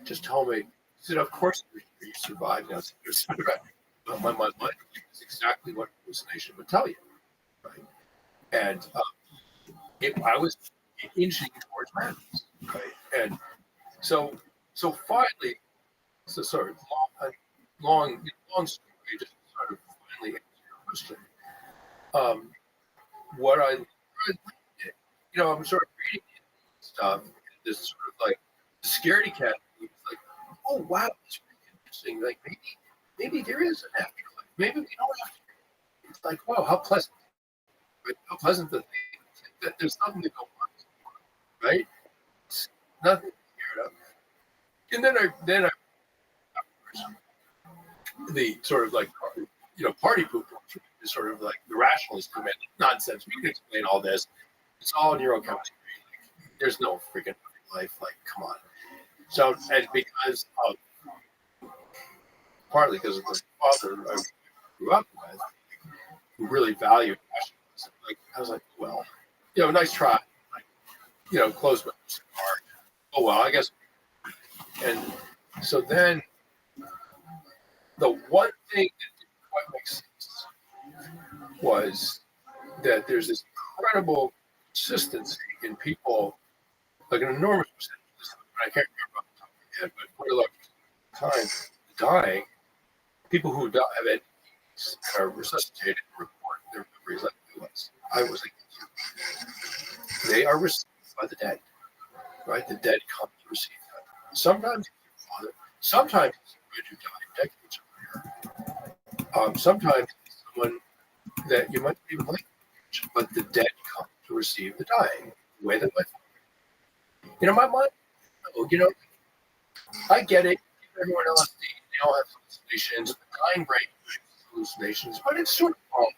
just tell me. He said, of course you survived. Now, my mind is exactly what hallucination would tell you. Right? And I was inching towards madness. Right? And so finally, so sorry, long story, just sort of finally answer your question. What I I'm sort of reading stuff, this sort of like the scaredy cat It's like, oh wow, that's really interesting. Like maybe there is an afterlife. Maybe we don't have to. It's like, wow, how pleasant. Right? How pleasant to think that there's nothing to go on, right? It's nothing to be scared of. And then I the sort of like, party pooper is sort of like the rationalist come in. Nonsense. We can explain all this. It's all neurochemistry. There's no freaking life. Like, come on. So, and because of, partly because of the father I grew up with, who really valued rationalism, like, I was like, well, nice try. Like, close my heart. Oh, well, I guess. And so then the one thing that didn't quite make sense was that there's this incredible consistency in people, like an enormous percentage. I can't remember off the top of my head, but quite a lot of time dying, people who have had are resuscitated and report their memories like I was. They are received by the dead, right? The dead come to receive them. Sometimes it's your father. Sometimes it's someone who died decades earlier. Sometimes it's someone that you might not even like, but the dead come to receive the dying, the way that my father. My mind, I get it. Everyone else, they all have hallucinations. The dying brain has hallucinations, but it's sort of wrong.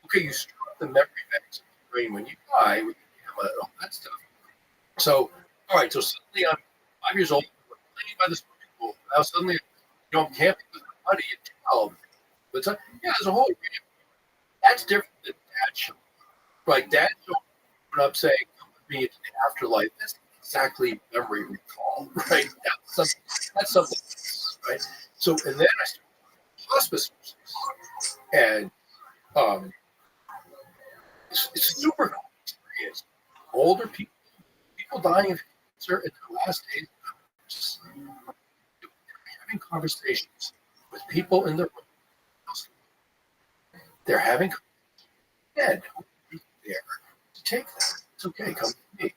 Okay, you strip the memory banks of the brain when you die with the all that stuff. So, all right, so suddenly I'm 5 years old, we're playing by the swimming pool. Now suddenly, I'm camping with my buddy at 12. But there's a whole range. That's different than dad showing up. Like, dad showing up saying, come with me into the afterlife. That's exactly memory recall, right? That's something else, right? So, and then I started hospice nurses. And it's super cool experience. Older people dying of cancer in their last days, having conversations with people in the room. They're having dead there to take them. It's okay, come with me.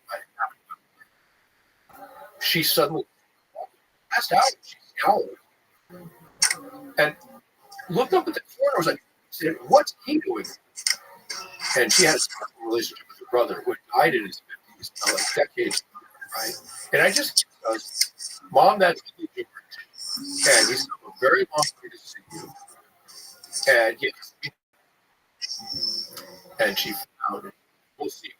She suddenly passed out. She's howling. And looked up at the corner, was like, said, what's he doing? And she had a terrible relationship with her brother who had died in his 50s, like decades ago, right? And I just goes, Mom, that's really different. And he's come a very long way to see you. And yes, and she found it. We'll see.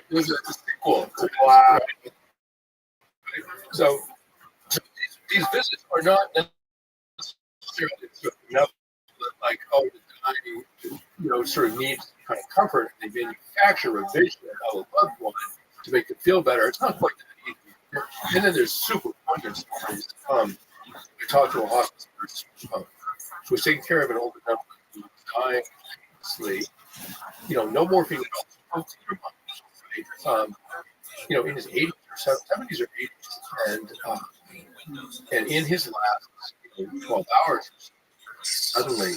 It was a sequel. Wow. So these visits are not necessarily enough, like, oh, the dying, sort of needs kind of comfort. They manufacture a vision of a loved one to make them feel better. It's not quite that easy. And then there's super poignant stories. I talked to a hospice nurse who was taking care of an older gentleman who was dying sleep. No morphine at all. Right? In his 80s or 70s or 80s, and in his last 12 hours, suddenly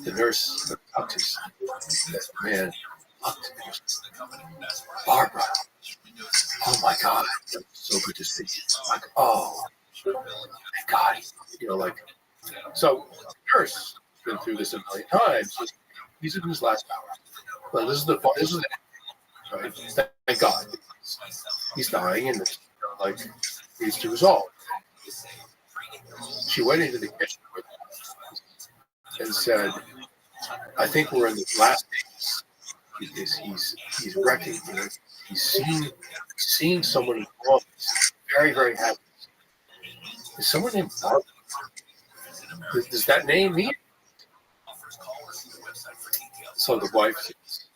the nurse talked to his man, looked and was, Barbara, oh my God, it's so good to see you. Like, oh, thank God, so the nurse has been through this a million times. He's in his last hour. Well, this is it, right? Thank God. He's dying, and needs to resolve. She went into the kitchen with him and said, I think we're in the last days. He's wrecking. He's seen someone wrong. He's very, very happy. Is someone named Barbara? Does that name mean? So the wife says,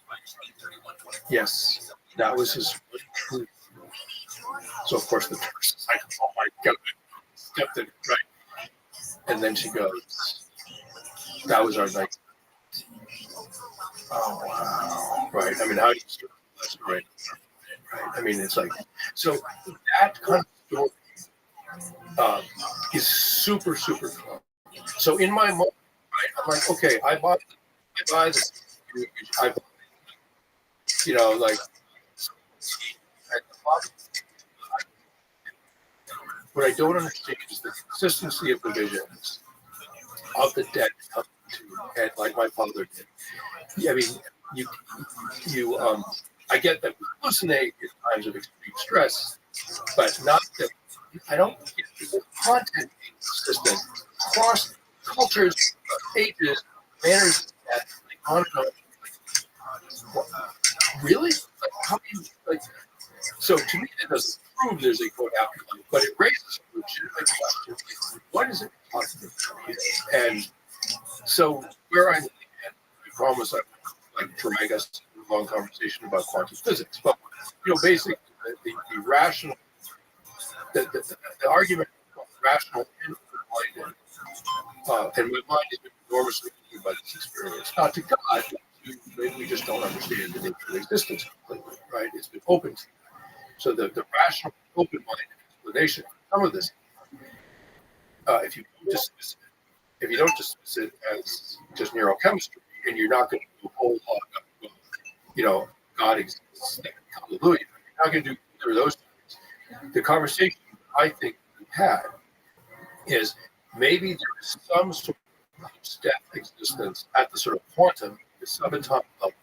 yes, that was his truth. So of course the nurse is like, oh my God, stepped in, right? And then she goes, that was our night. Oh wow, right? I mean, how do you start this, right? I mean, it's like, so that kind of story is super, super cool. So in my mind, right, I'm like, okay, I buy this. like what I don't understand is the consistency of the visions of the dead coming to, and like my father did. I mean, I get that we hallucinate in times of extreme stress, but not that. I don't get the content being consistent across cultures, ages, manners, on and on. Really? Like, how many, like, so to me, that doesn't prove there's a quote afterlife, but it raises a legitimate question. What is it possible? And so where I promise I drag us to a long conversation about quantum physics, but basically the rational, the argument about rational and open-minded, and my mind has been enormously moved by this experience. Not to God, maybe we just don't understand the nature of existence completely, right? It's been open to. So the rational, open-minded explanation for some of this, if you don't dismiss it as just neurochemistry, and you're not going to do a whole lot of, God exists, hallelujah. You're not going to do either of those things. The conversation I think we had is maybe there is some sort of post-death existence at the sort of quantum, the subatomic level,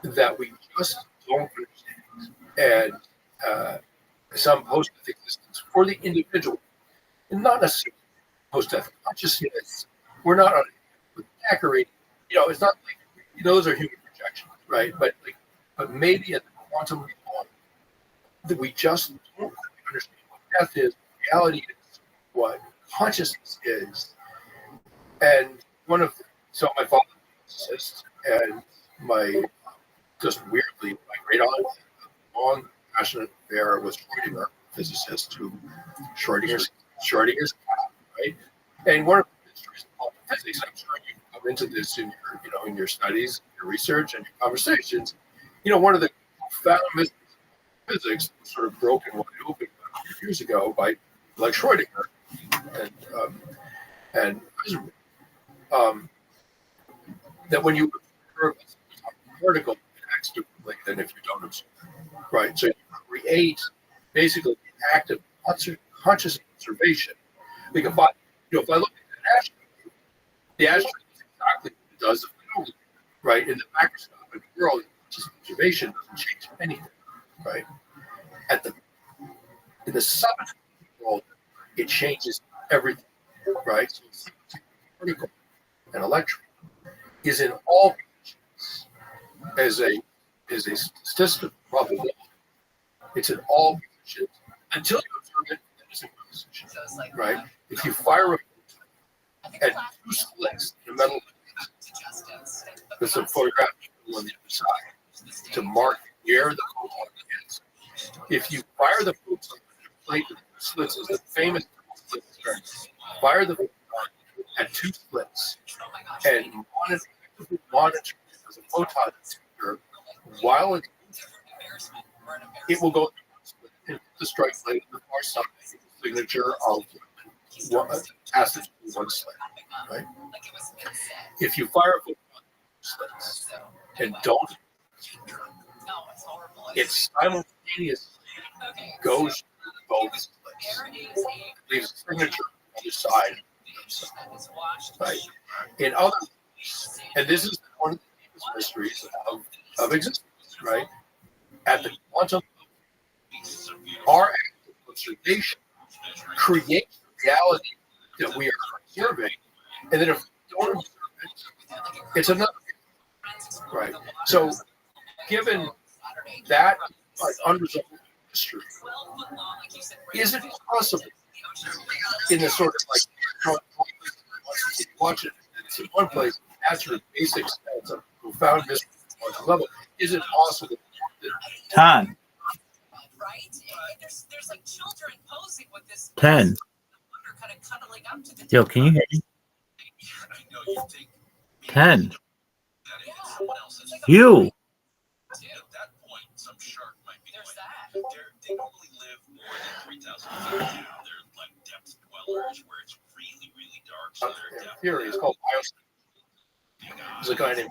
that we just don't understand, and some post-death existence for the individual, and not necessarily post-death consciousness. We're not accurate. It's not like those are human projections, right? But maybe at the quantum level, that we just don't understand what death is, what reality is, what consciousness is, and so my father was a physicist, and just weirdly, my great aunt had a long, passionate affair with Schrödinger, physicist, who Schrödinger's cat, right? And one of the mysteries of physics, I'm sure you come into this in your studies, your research, and your conversations. One of the profound mysteries of physics was sort of broken wide open a few years ago by Schrödinger and Heisenberg. That when you observe a particle, it acts differently than if you don't observe, right? So you create basically the act of conscious observation. Like if I look at an asteroid, the asteroid is exactly what it does if we don't look at it, right? In the macroscopic world, just observation doesn't change anything, right? In the subatomic world, it changes everything, right? So particle and electron is in all conditions as a statistical probability. It's in all conditions until you observe it in a synchronicity, right? If you fire a at two slits in a metal with some photographic on the other side to mark where the photon is. If you fire the photon on a plate with slits, is the famous split experiment. Fire the photon at two slits and monitor as a photon detector while it will go through the strike plate on the far side, signature of acid in one slit, right? If you fire a photon slits and don't, it simultaneously goes through both slits, leaves a signature on the side, right? In other words, and this is one of the deepest mysteries of existence, right? At the quantum, our active observation creates the reality that we are observing, and then if we don't observe it, it's another, right? So, given that unresolved mystery, is it possible in the sort of watch it, it's in one place, answer the basic sense of profound mystery on the level, is it possible? Time. There's like children posing with this 10. kind of cuddling up to the Yo, can you hear me? 10. You. They normally live more than 3,000 feet down. They're like depth dwellers where it's really, really dark. So In theory, it's called biosynthesis. There's a guy named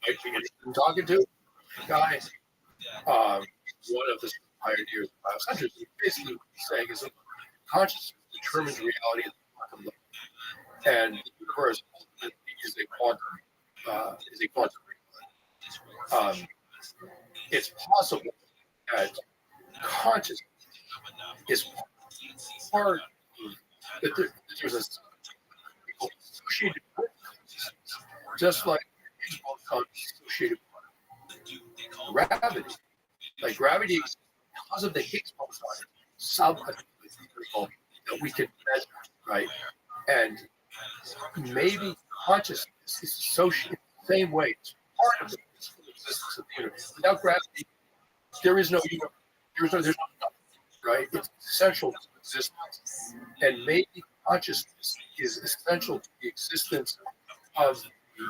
might be interested in talking to, guy, one of the pioneers of biocentrism, basically what he's saying is that consciousness determines reality at the quantum level, and the universe ultimately is a quantum reality. It's possible that consciousness is part of that. There's a associated with consciousness, just like associated with gravity. Like gravity, because of the Higgs boson, subatomic particle that we can measure, right? And maybe consciousness is associated the same way. It's part of the existence of the universe. Without gravity, there is no universe. There's no nothing, right? It's essential to existence. And maybe consciousness is essential to the existence of the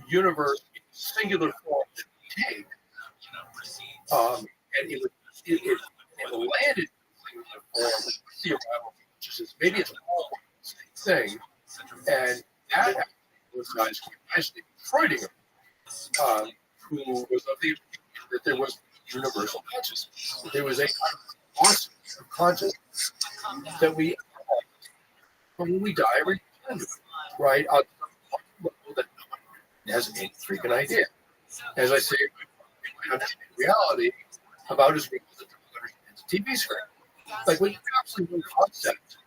universe in singular form that we take. And it landed in singular form with the arrival of consciousness. Maybe it's all the same thing. And that was actually Freudinger, who was of the opinion that there was universal consciousness. There was a kind of loss of consciousness that we, when we die, return to, right? On some level that no one has any freaking idea. As I say, we might understand reality about as well as a TV screen. Like when you absolutely no concept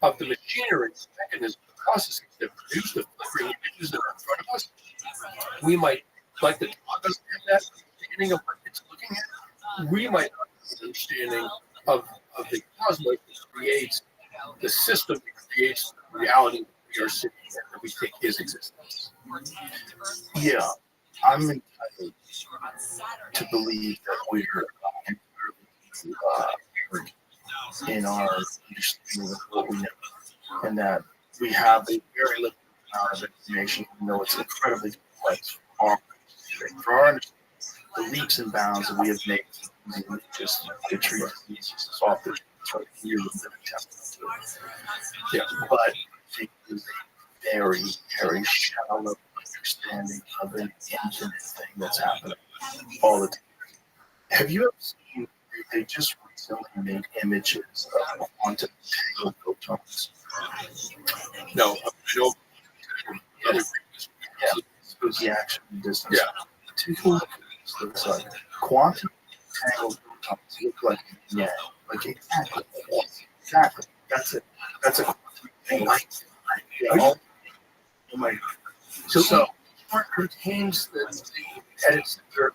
of the machinery, the mechanism, the processes that produce the flickering images that are in front of us, we might, like the dog doesn't have that understanding of what it's looking at. We might not have an understanding of the cosmos that creates the system that creates the reality that we are sitting here that we think is existence. Yeah, I'm entitled to believe that we're in our understanding of what we know, and that we have a very limited amount of information, even though it's incredibly complex for our understanding. The leaps and bounds that we have made just to treat diseases off the chart here with the test. Yeah, but I think there's a very, very shallow understanding of an infinite thing that's happening all the time. Have you ever seen, they just recently made images of quantum entangled photons? No, I don't. Yeah, it was the action distance. Yeah. Take a look at this. Looks like quantum entangled photons look like exactly. That's it. That's a quantum thing. Yeah. Oh my God. So it contains the edits that are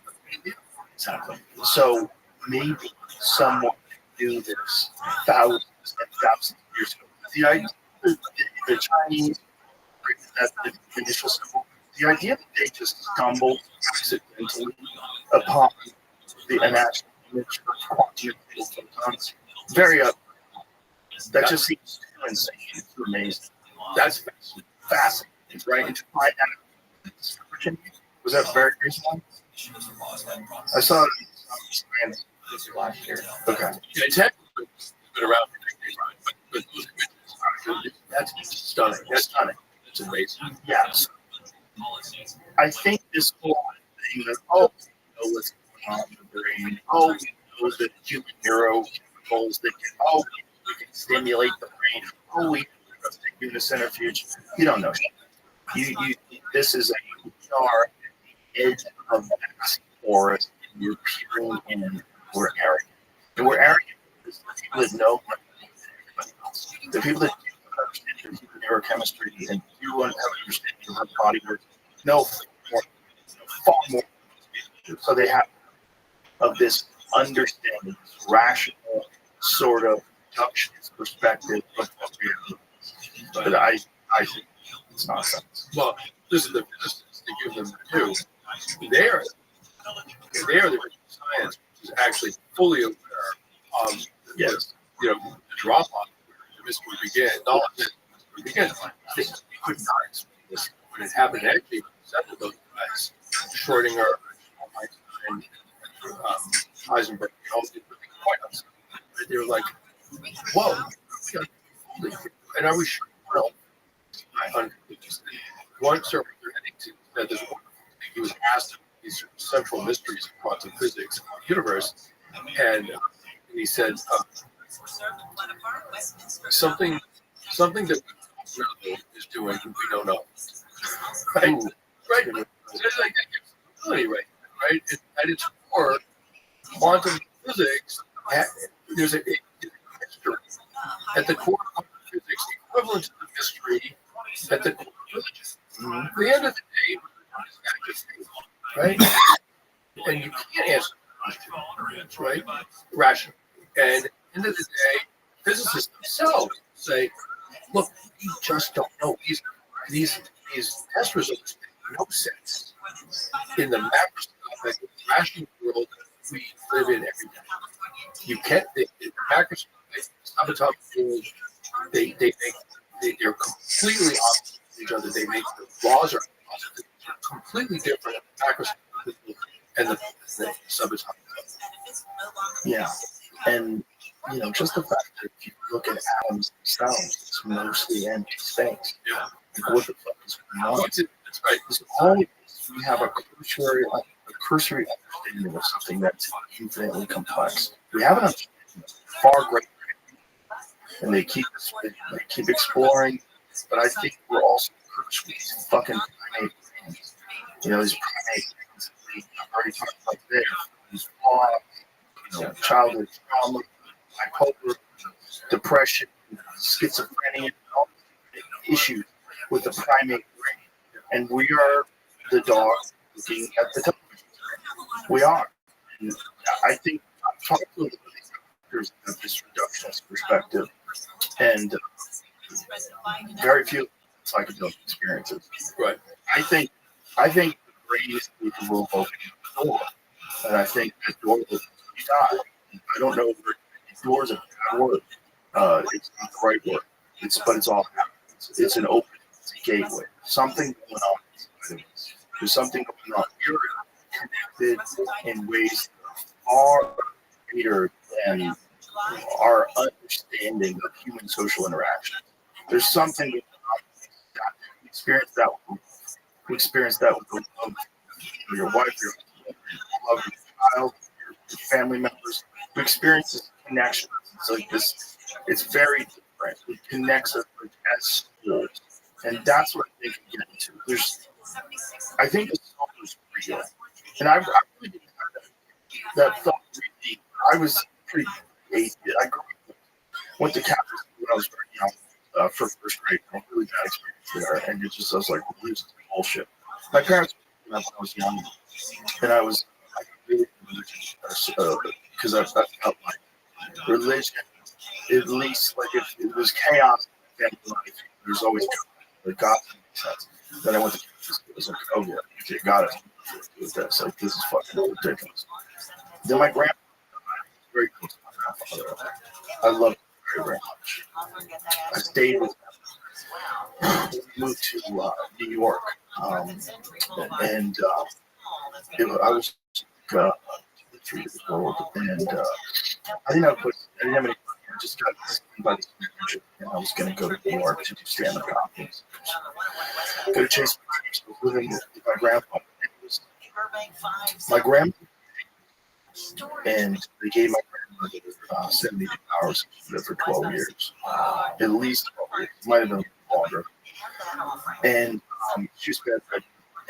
exactly. So maybe someone knew this thousands and thousands of years ago. The idea that the Chinese, that the initial symbol, the idea that they just stumbled accidentally upon an actual image of quantum photons, very that just seems too insane, too amazing. That's fascinating, right? And to find out, was that very recent? I saw it in science last year. Okay. Yeah, it's been around for 10 years, but that's stunning. That's stunning. It's amazing. Yes. I think this whole thing that, we know what's going on in the brain. We know that human neurochemicals that can, we can stimulate the brain. We know the unicentrifuge. You don't know shit. This is we are at the edge of the vast forest, and you're peering in. We're arrogant. And we're arrogant because the people that know more than everybody else. The people that understand human neurochemistry and do have an understanding of how the body works know far more. So they have of this understanding, this rational sort of reductionist perspective of reality. But I think it's nonsense. Well, this is the physicists to give them too. They are the science which is actually fully aware of this, the drop off where this would begin. All of this would begin. They could not explain this when it happened. Actually, several of those guys, Schrodinger, and Heisenberg, all did really quite upset. They were like, "Whoa!" And are we sure? Well, 900. One survey they're heading to said this wonderful he was asked these central mysteries of quantum physics and the universe, and he said something that we is doing we don't know. Right? Right. So it's like that capability right? At its core, quantum physics, there's a mystery. At the core of quantum physics, equivalent to the mystery at the core of religion. At the end of the day, it's active, right? And you can't answer the question, right? Rationally. And at the end of the day, physicists themselves say, look, we just don't know. These test results make no sense in the macroscopic, rational world we live in every day. You can't. The macroscopic, subatomic world, they're completely opposite of each other. They make the laws are completely different at the macroscopic and the subatomic. Yeah, and just the fact that if you look at atoms themselves, it's mostly empty space. Yeah. Like, what the fuck is going on? That's right. It's always we have a cursory understanding of something that's infinitely complex. We have an understanding far greater, and they keep exploring. But I think we're also cursed with these fucking primate brains. These primate brains. I've already talked about there. These childhood trauma, bipolar, depression, schizophrenia, all issues with the primate brain. And we are the dog looking at the television. We are. And I think I've talked to the doctors that have this reductionist perspective, and very few psychedelic experiences. Right. I think the brain is capable of opening the door, and I think the door will die. I don't know if door is a bad word. It's not the right word. But it's all happening. It's an opening. It's a gateway. Something going on. There's something going on. We're connected in ways far greater than our understanding of human social interaction. There's something going on. We experience that. We experience that with your wife, your love, your child, your family members. We experience this connection. It's like this. It's very different. It connects us as schools, and that's what I think we get into. I think the soul is real, and I really didn't have that thought. Really, I was pretty atheist. I went to Catholic school when I was very young, for first grade. I had a really bad experience there, and I was like, well, this is bullshit. My parents were when I was young, and I really because I felt like religion, at least like if it was chaos in family life, there's always God makes sense. Then I went to Catholic school. I was like, oh yeah, okay, God is this. Like, this is fucking ridiculous. Then my grandpa was very close to my grandfather. I loved him very, very much. I stayed with him. We moved to New York, and I was 3 years old, and I didn't have any money. I just got by this manager, and I was going to go to New York to do stand-up comedy. Go to Chase. I was living with my grandpa. My grandma, and they gave my grandmother 72 hours for 12 years, at least 12 years. Might have been longer. And she was bedridden,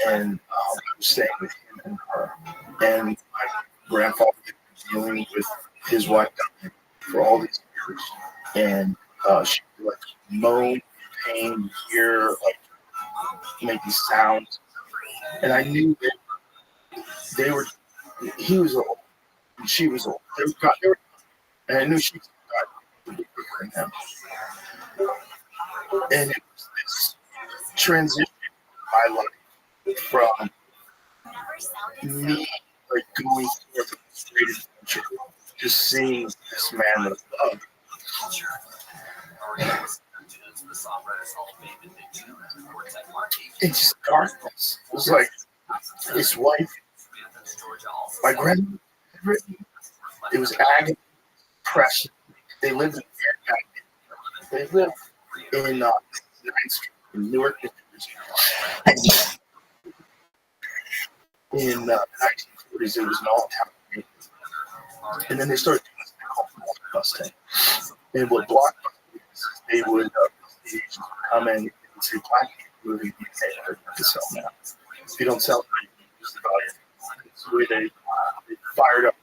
and I was staying with him and her. And my grandfather was dealing with his wife for all these years, and she would like moan, pain, hear, like make these sounds, and I knew that they were. He was old, and she was old. They were, and I knew she was quicker than him. And it was this transition in my life from me like going through a straight adventure, just seeing this man that I love. It's just darkness. It was like his wife, my grandmother, it was agony, depression. They lived in They lived in 9th Street in Newark, New Jersey. in the 1940s, it was an all-town game. And then they started doing this thing called blockbusting. And what blockbusting is, they would come in and say, black people movie these days are to sell now. If you don't sell them, you lose the value. So they fired up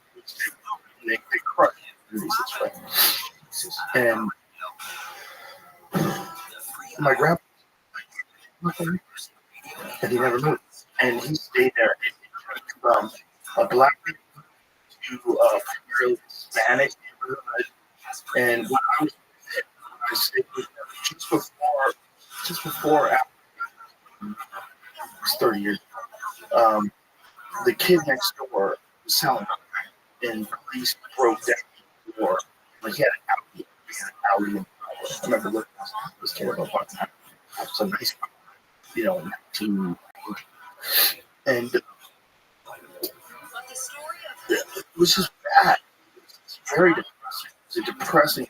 and they crushed movies this way. And my grandpa, and he never moved. And he stayed there. From a black to a primarily Hispanic neighborhood. And when I was with him, I stayed with him just before after, it was 30 years ago. The kid next door was selling it, and the police broke down the door. Like he had an Audi. I remember looking at this kid about fucking house. So nice, 19. And it was just bad. It was very depressing. It was a depressing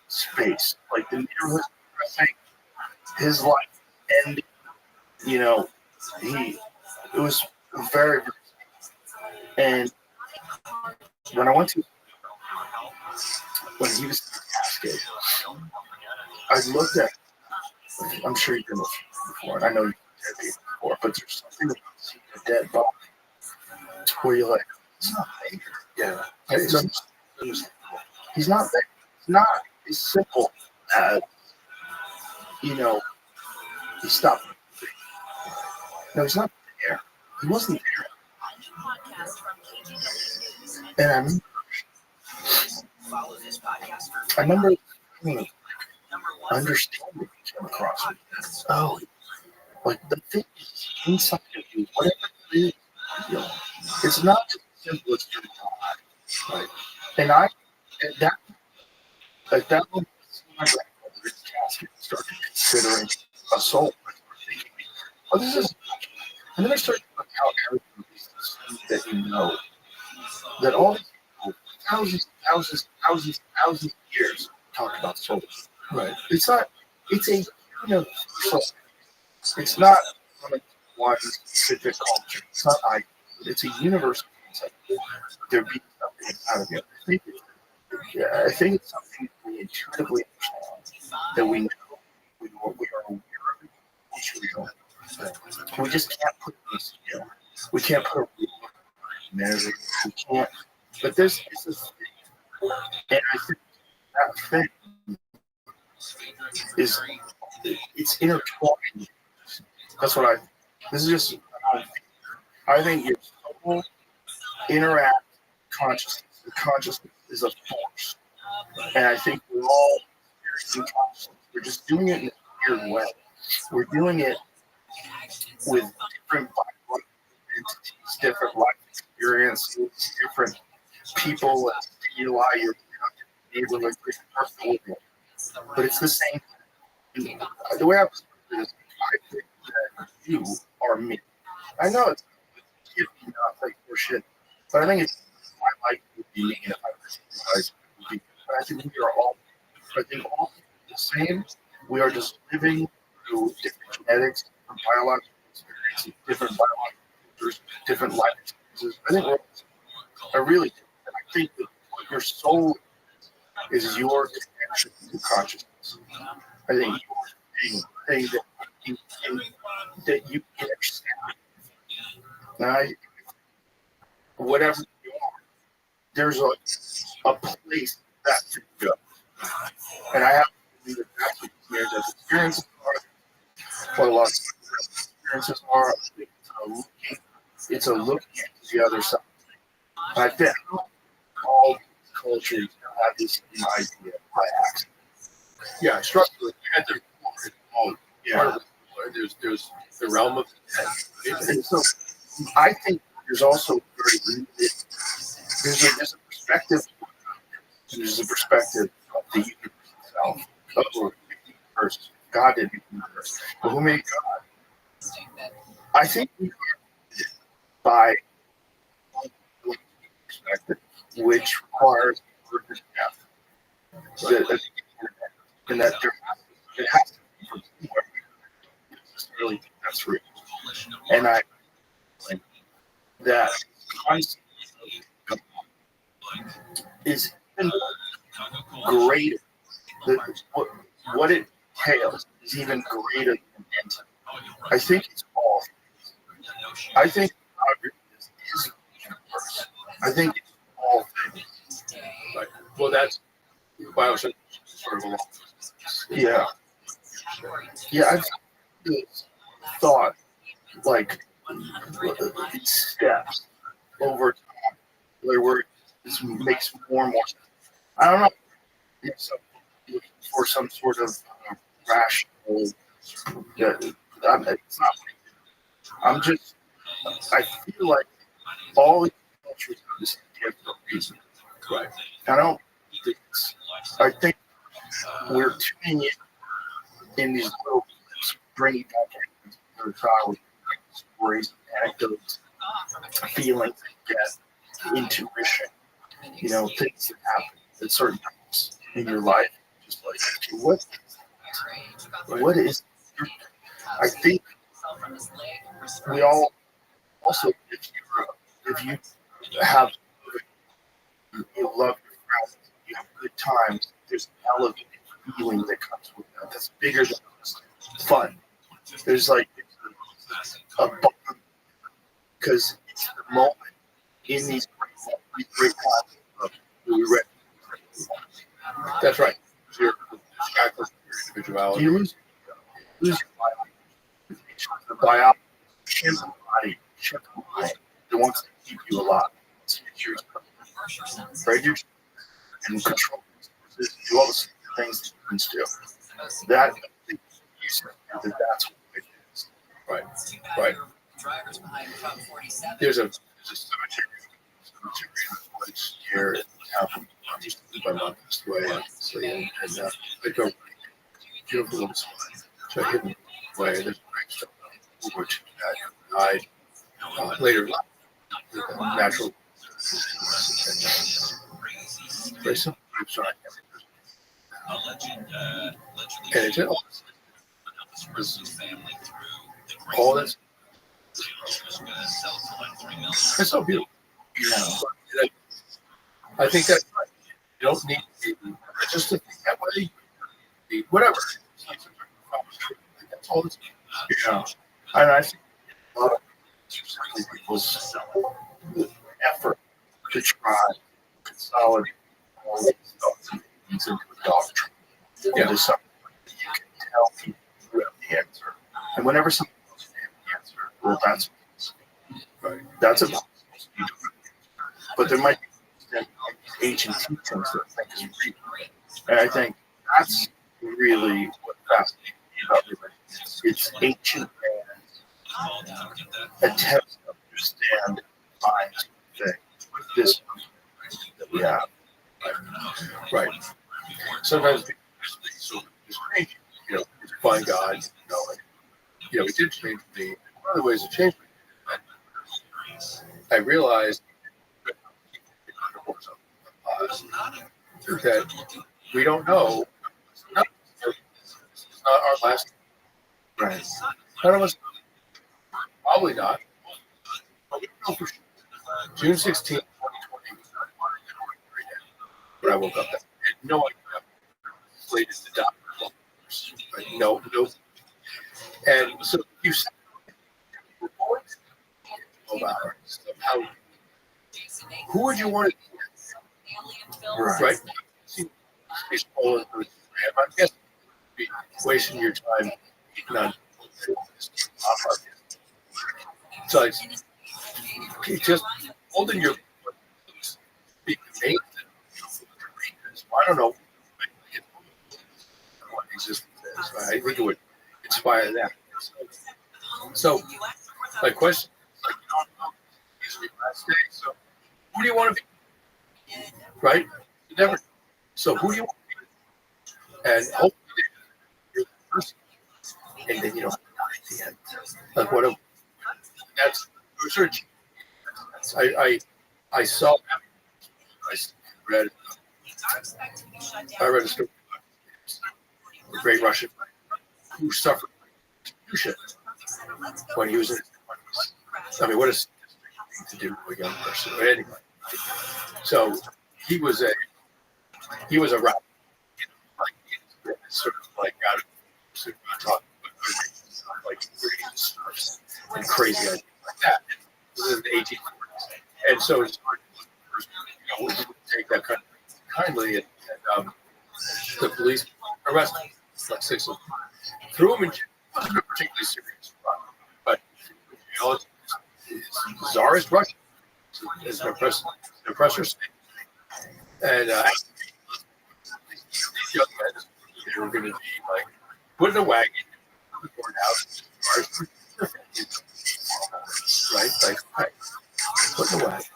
space. Like the neighborhood was depressing. His life ended. It was very, and when I went to, when he was in the casket, I looked at, I'm sure you've been before, and I know you've been before, but there's something about seeing a dead body where you're like, it's not there. Yeah. He's not there. It's not as simple as, he stopped. No, he's not there. He wasn't there. And I remember understanding what came across me. Oh, like the thing is inside of you, whatever it is, it's not as simple as your God. Right? And at that moment, my grandmother's casket started considering a soul. Thinking, oh, this is. And then I started to look how everything is that that all these people, thousands of years talk about souls. Right. It's not. It's a universal. It's not one specific culture. It's not it's a universal concept. There being something out of it. I think it's something we intuitively understand, that we know, we are aware of it, it's real. We just can't put this together. We can't put a real measure. We can't. But this is a thing. And I think that thing it's intertwined. That's what this is just, I think your soul interact consciousness. The consciousness is a force. And I think we're all experiencing consciousness. We're just doing it in a weird way. We're doing it with different life entities, different life experiences, different people and stimuli your neighborhood, but it's the same thing. The way I put it is, I think that you are me. I know it's like for shit, but I think it's my life would be me if I was but I think we are all. I think all the same. We are just living through different genetics, different biological experiences, different biological cultures, different life experiences. I think I really do. And I think that what your soul is your connection to consciousness. I think your thing that you can understand. Now, whatever you are, there's a place that can go. And I have to believe that that's what years of experiences are. What a lot of experiences are. It's a looking at the other side. And I think all cultures have this same idea by accident. Yeah, structurally, there's the realm of and so I think there's also very limited. There's a perspective. There's a perspective of the universe itself. Of the universe. God didn't make the universe. But who made God? I think we are by perspective, which requires birth and death. And that it has to be from somewhere. I really think that's real. And that concept is even greater. What it entails is even greater than intent. I think it's all. I think God is the universe. I think it's all things. Like, well, that's why I was sort of along. Yeah. Yeah, I've thought like these steps over time where it makes more and more sense. I don't know. It's for some sort of rational. It's not. I'm just. I feel like all these cultures have this idea for a reason. Right. I don't think. I think we're tuning in these little clips, bringing back another child, stories, anecdotes, feelings that get, intuition. You know, things that happen at certain times in your life. Just like, what is? I think we all also, if you have, you love your friends, you have good times, there's an elevated feeling that comes with that. That's bigger than just fun. There's like a bond because it's the moment in these great times. That's right. Your individuality. You lose your biology, body, that wants to keep you alive. Right? You and control do all the things that humans do. That's what it is. Right. Right. There's a cemetery here in town. Just my mom passed away, and I go beautiful little spot. So I hit away. There's a gravestone over to that died later. Natural. Very simple. I'm sorry. And it's all this. It's so beautiful. Yeah. I think that you don't need to be just to think that way. Whatever. That's all this. Yeah. And I think a lot of people's effort to try to consolidate all these stuff into a doctrine. Yeah. Into something that you can tell people who have the answer. And whenever somebody else has the answer, well, that's right. That's about. But there might be ancient teachings that I think is real. And I think that's really what fascinates me about religion. It's ancient man's attempts to understand science with this that we have. Right. Sometimes people so strange, you know, find God, he did change me. One of the ways to change me, I realized that we don't know. It's not our last. Right. None of us. Probably not. But we don't know for sure. June 16, 2020. When I woke up, I had no idea. Slated to die. Right? No. And so you said, how, who would you want to be? Right? He's pulling through. I guess you'd be wasting your time on so it's just holding your being amazed. I don't know what existence is. I think it would inspire that. So my question is last day. So who do you want to be? Right? You never. So who do you want to be? And hopefully you're the person. And then you don't die at the end. Like what a that's research. I saw I read a story about the great Russian who suffered persecution when he was in his 20s. I mean, what is to do with a young person. But anyway, so he was a rapper, like sort of like out of talking like dreams and crazy ideas like that. This is the 1840s, and so it's we didn't take that kind of kindly, and the police arrested him, like 6 of them, threw him in jail. It wasn't a particularly serious crime, but you know, it's Tsarist Russia is an oppressor state, and these young men, they were going to be like put in a wagon, to the courthouse, right? Like, put in a wagon,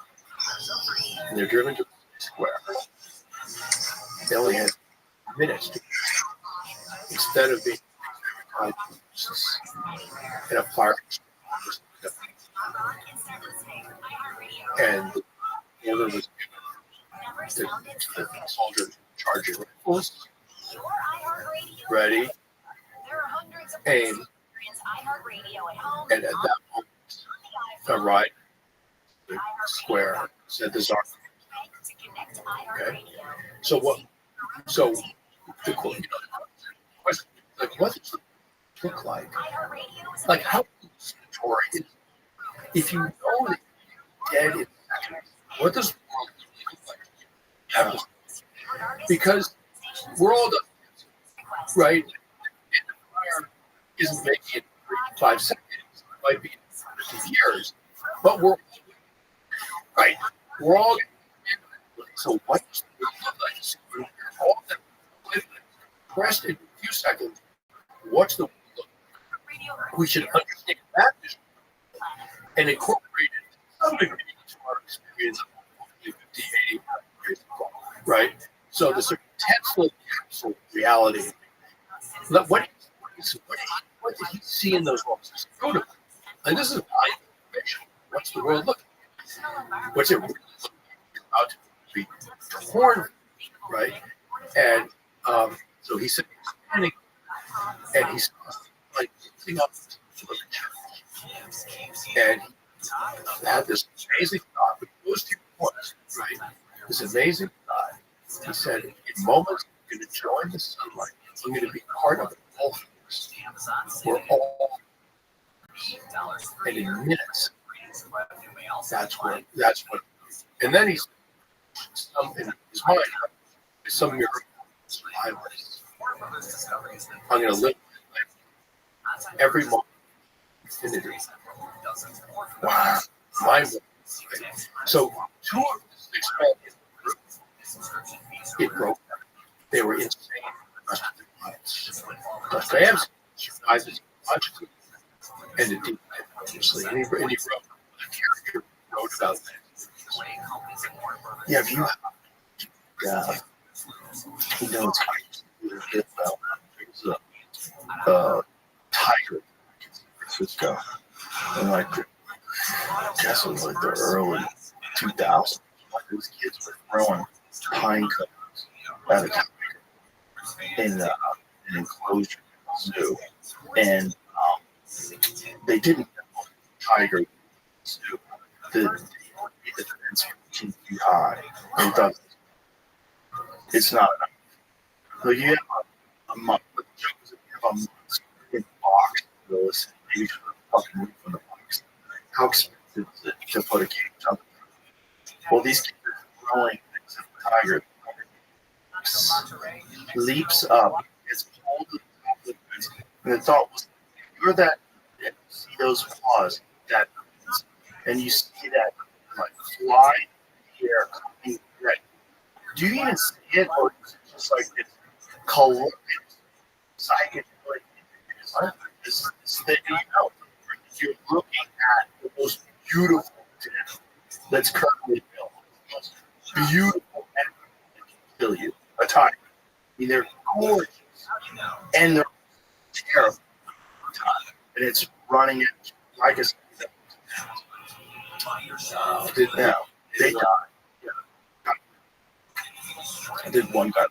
and they're driven to the square. They only had minutes to, instead of being in a fire. And the other was the soldier charging rifles. Ready, aim, and at that moment, the right square said the Tsar. Okay, so what? So the question, like, what does it look like? Like, how story is? If you know that you're dead in seconds, what does the world look like? Because we're all done, right? And the fire isn't making it 5 seconds. It might be 50 years, but we're right. We're all. So what does the world look like? So we're all pressed in a few seconds. What's the world look like? We should understand that vision and incorporate it to some degree into our experience of 50, 80 years ago, right? So the sort of Tesla capsule reality. What did he see in those moments? And this is information. What's the world look like? What's it really look like? About to be torn, right? And so he said, standing, and he's like looking up to the church, and he had this amazing thought, which goes to your point, right? This amazing thought. He said, in moments, I'm going to join the sunlight. I'm going to be part of it all. We're all, and in minutes, that's what. And then he's in his mind, some miracle. I'm going to live every moment. Infinity. Wow. Mind. So 2 of the 6 men in the group, it broke them. They were insane the rest of their lives. Dostoevsky survived his logically and it deep obviously. And he wrote, the character wrote about that. Yeah, if you he knows how to get well. There's a tiger in San Francisco. And like, I guess it was like the early 2000s. Like those kids were throwing pine cones at a tiger in an enclosure zoo. And they didn't know the tiger zoo. The fence 15 feet high. And thought, it's not enough. So you have a month. The joke is if you have a month in box, those maybe just fucking move from the box. How expensive is it to put a cage up? Well, these kids are throwing things at the tiger. Leaps up, gets pulled to the top of the fence, and the thought was, you're that, you see those paws, that, and you see that like fly in the air coming right. Do you even see it, or is it just like it's color, psychic, like this thing? You know, you're looking at the most beautiful thing that's currently built, the most beautiful animal that can kill you, a tiger. I mean, they're gorgeous, and they're terrible, and it's running it like a. They died. I did one guy.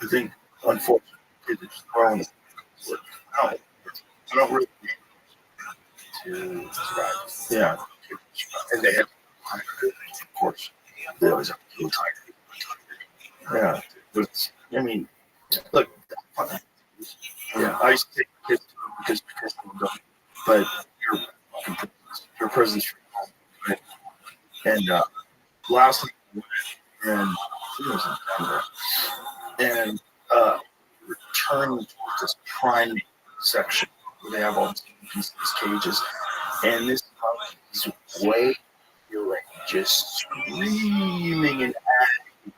I think, unfortunately, it's thrown. I don't really need to survive. Yeah. And they had Of course, they always have a blue tiger. Yeah, but I mean, look. Yeah, I used to take kids to them because they don't. But your presence, right? And last week and he was in Denver, and returned towards this prime section where they have all these cages, and this is way feeling just screaming and acting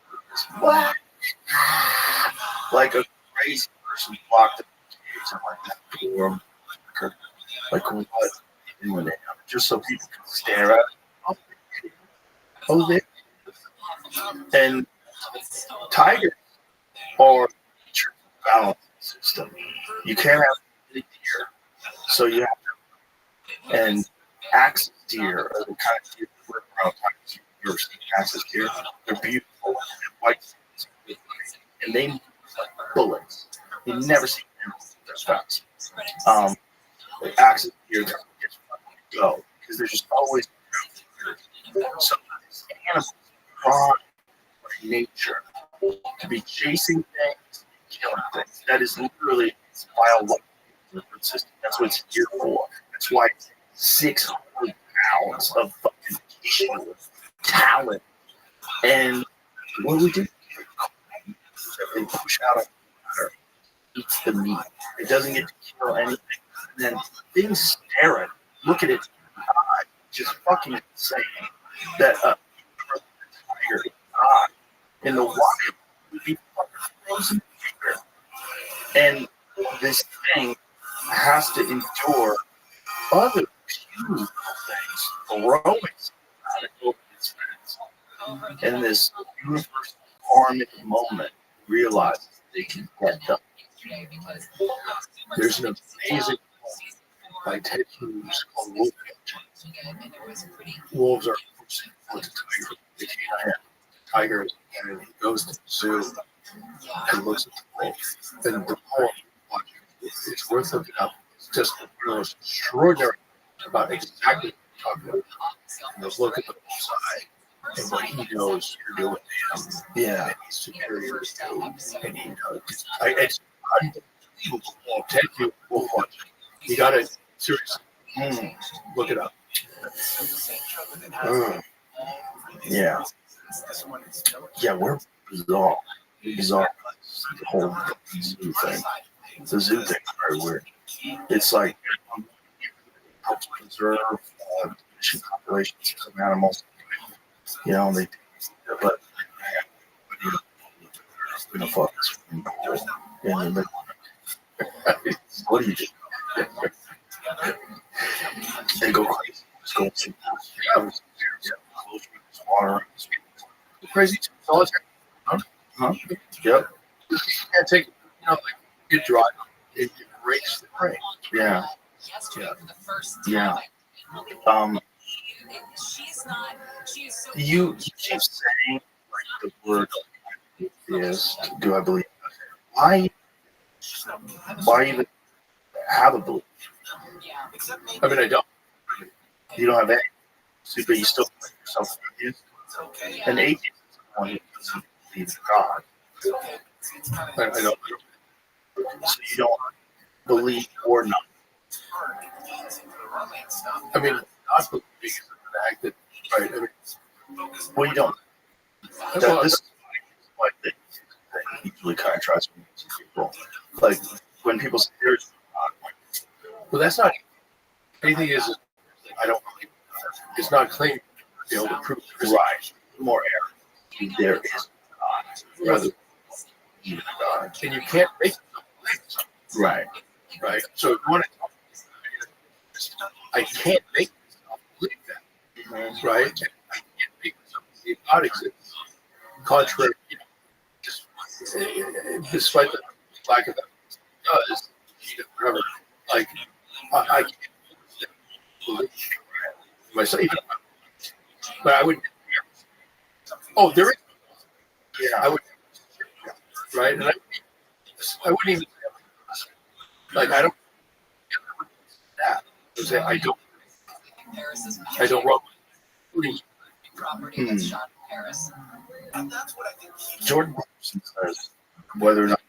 like a crazy person locked in the cage. I'm like that door, like what? Doing it just so people can stare at it. Oh, there. And tigers are balance system. You can't have any deer, so you have to. And axis deer are the kind of deer that work around tigers. You've ever seen axis deer? They're beautiful and white, and they move like bullets. You never see them move fast. The axis deer just go because they're just always so animals prime by nature to be chasing things, killing things. That is literally its biological system. That's what it's here for. That's why it's 600 pounds of fucking tissue, talent, and what do we do? They push out a water, eats the meat. It doesn't get to kill anything. And then things stare at it. Look at it. Just fucking insane that a tiger in the wild would be fucking frozen here. And this thing has to endure other beautiful things growing out of over its fence. And this universal harmonic moment realizes they can get them. There's an amazing by Ted Hughes called Wolf Catching. Wolves are the tiger. They can't tigers, and he goes to the zoo and looks at the wolf. And the poem, it's worth looking up. It's just one of the most extraordinary about exactly what you're talking about. And just look at the wolf's eye and what he knows you're doing to him. Yeah, and he's superior to you, and he knows. It's unbelievable. Ted Hughes, Wolf Watching. You got to. Seriously, look it up. Yeah, we're bizarre. The whole zoo thing. The zoo thing is very weird. It's like helps preserve diminishing populations of some animals. You know, but we're gonna fuck this in the middle. What do you do? They go crazy. Just go to water. Crazy solitary. Huh? Yep. You can't take like you drive. It breaks the brain. Yeah. Yeah. You keep saying like the word yes. Do I believe? Why even have a belief? I mean, I don't. You don't have any. But you still think yourself an atheist. An atheist is one who doesn't believe in God. I don't. So you don't believe or not. I mean, not believing is an act that, right? I mean, well, you don't. This is why they usually kind of tries to make people. Like, when people say there's God, well, that's not. Anything is, I don't believe. It's not claiming to be able to prove right. More error. There is God, rather than God. And you can't make something. Right. Right. So if you want to I can't make myself believe that. Right? And I can't make myself believe God exists. Contrary, despite the lack of evidence it does, whatever. Like, I can't believe myself, even but I would. Oh, there is. Yeah, I would. Right, and I wouldn't even. Like I don't. That I don't. I don't rub. property that's shot in Paris. And that's what I think. Jordan Peterson says whether or not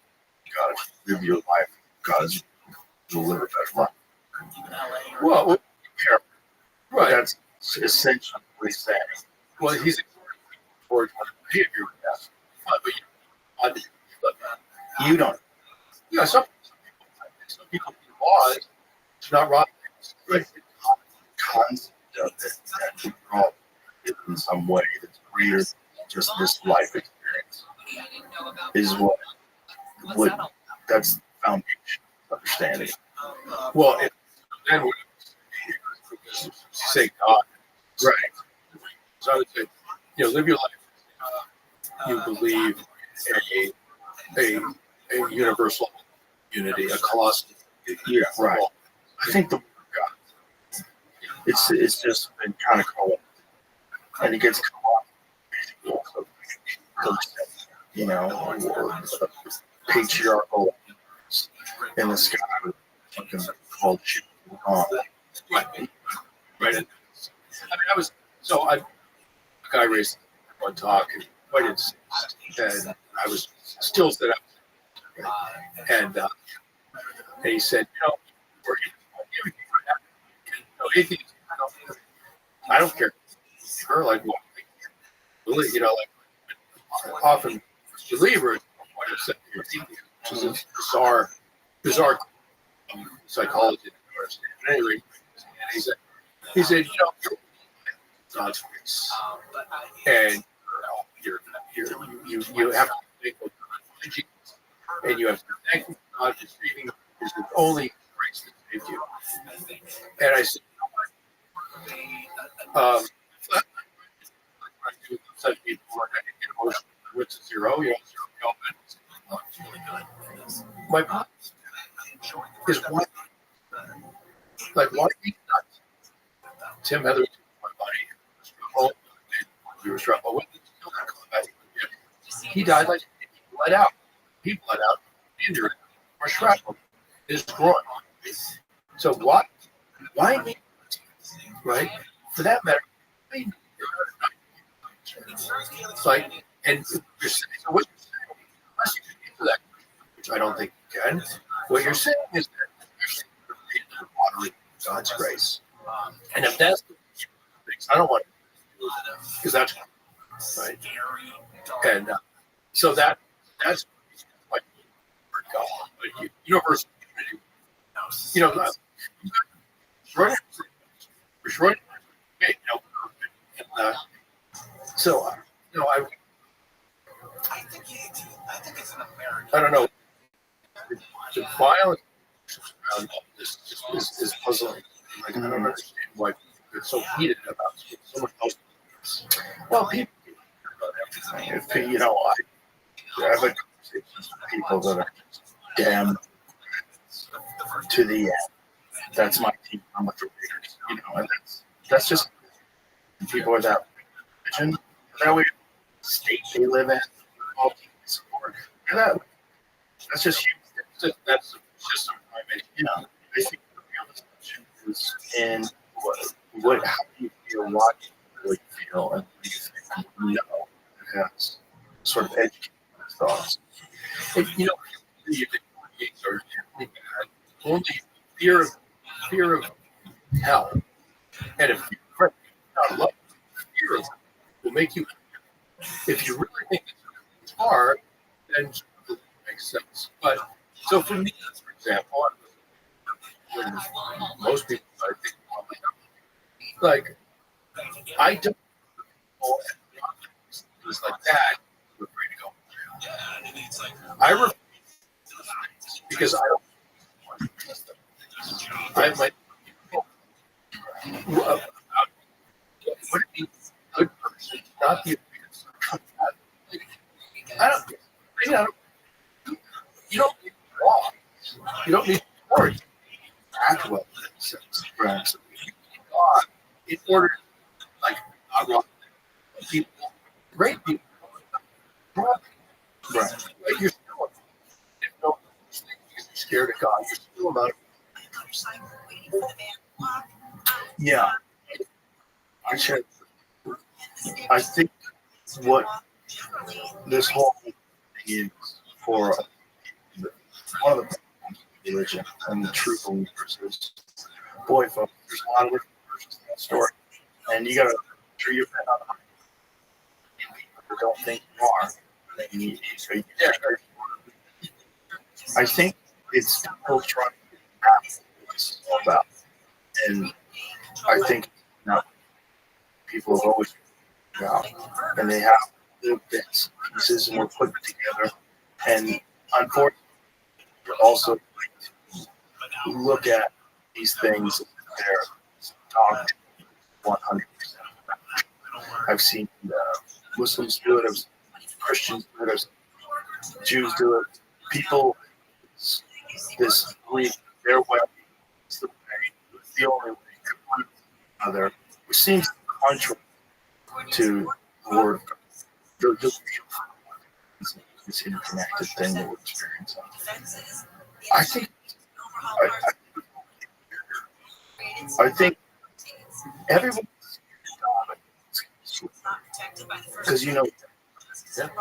God live your life, God will live a better life. Well, yeah, right. That's essentially what he's saying. Well, he's towards behavior, yes. But you don't. Yeah, some people do laws. It's not right. Right. Concept of it that we're all in some way that's greater than just this life experience is what that's the foundation of understanding. Well, then we say God, right? So I would say, live your life. You believe a universal unity, a colossal. Yeah, right. I think the word God, it's just been kind of cool, and it gets co-opted, or patriarchal in the sky with fucking called shit on. Right. A guy raised one talk and invited, and I was still set up, and he said, atheists, I don't care. Or like, often believers, which is a bizarre psychology. But anyway, he said, God's grace, and you have to think of God, and you have to thank God for saving is the only grace that saved you. And I said, what's a zero? My point is why he nuts. Tim Heather, my buddy, we were struck with. He died like he bled out. He bled out, injured, or shrapnel. His groin. So what? Why me? Right? For that matter, it's like, and you're saying, so what you're saying, unless you can get to that, which I don't think you can, what you're saying is that you're watering God's grace. And if that's the things, I don't want to do it, because that's right. And so that's like God, like universal community. Right. So I think it's an American. I don't know. The violence around all this is puzzling. Like, I don't understand why people get so heated about someone else. Well, people, I have a conversation with people that are damn to the end. That's my team. I'm with the Raiders. And that's just people are that religion, that way state they live in, all teams support. That's just that's just I think the real discussion is in what how do you feel, what you really feel, and what do you think it has sort of educated thoughts. And the gates are generally bad. Only fear of hell. And if you're not love, fear of it will make you. If you really think it's hard, then it makes sense. But so for me, for example, most people I think like I don't know things like that. I'm afraid to go. I refuse because I don't. I might. Would it be a good person not be you don't need law. You don't need worry. Act well in that sense. Right. In order, like, not wrong people, great people, right? You're still, you're scared of God. You're still about it. Yeah. I should. I think what this whole thing is for one of the religion and the true believers is, boy, folks, there's a lot of different versions of that story, and you got to sure you're not. People don't think you are. I think it's people trying to figure out what this is all about, and I think now people have always figured out, and they have little bits, pieces, and we're putting it together. And unfortunately, we're also look at these things. They're talked 100%. I've seen Muslims do it. I've seen Christians do it. I've seen Jews do it. People, this belief, their way is the way, it's the only way to one another, which seems contrary to the word of God. This interconnected thing that we're experiencing. I think everyone, because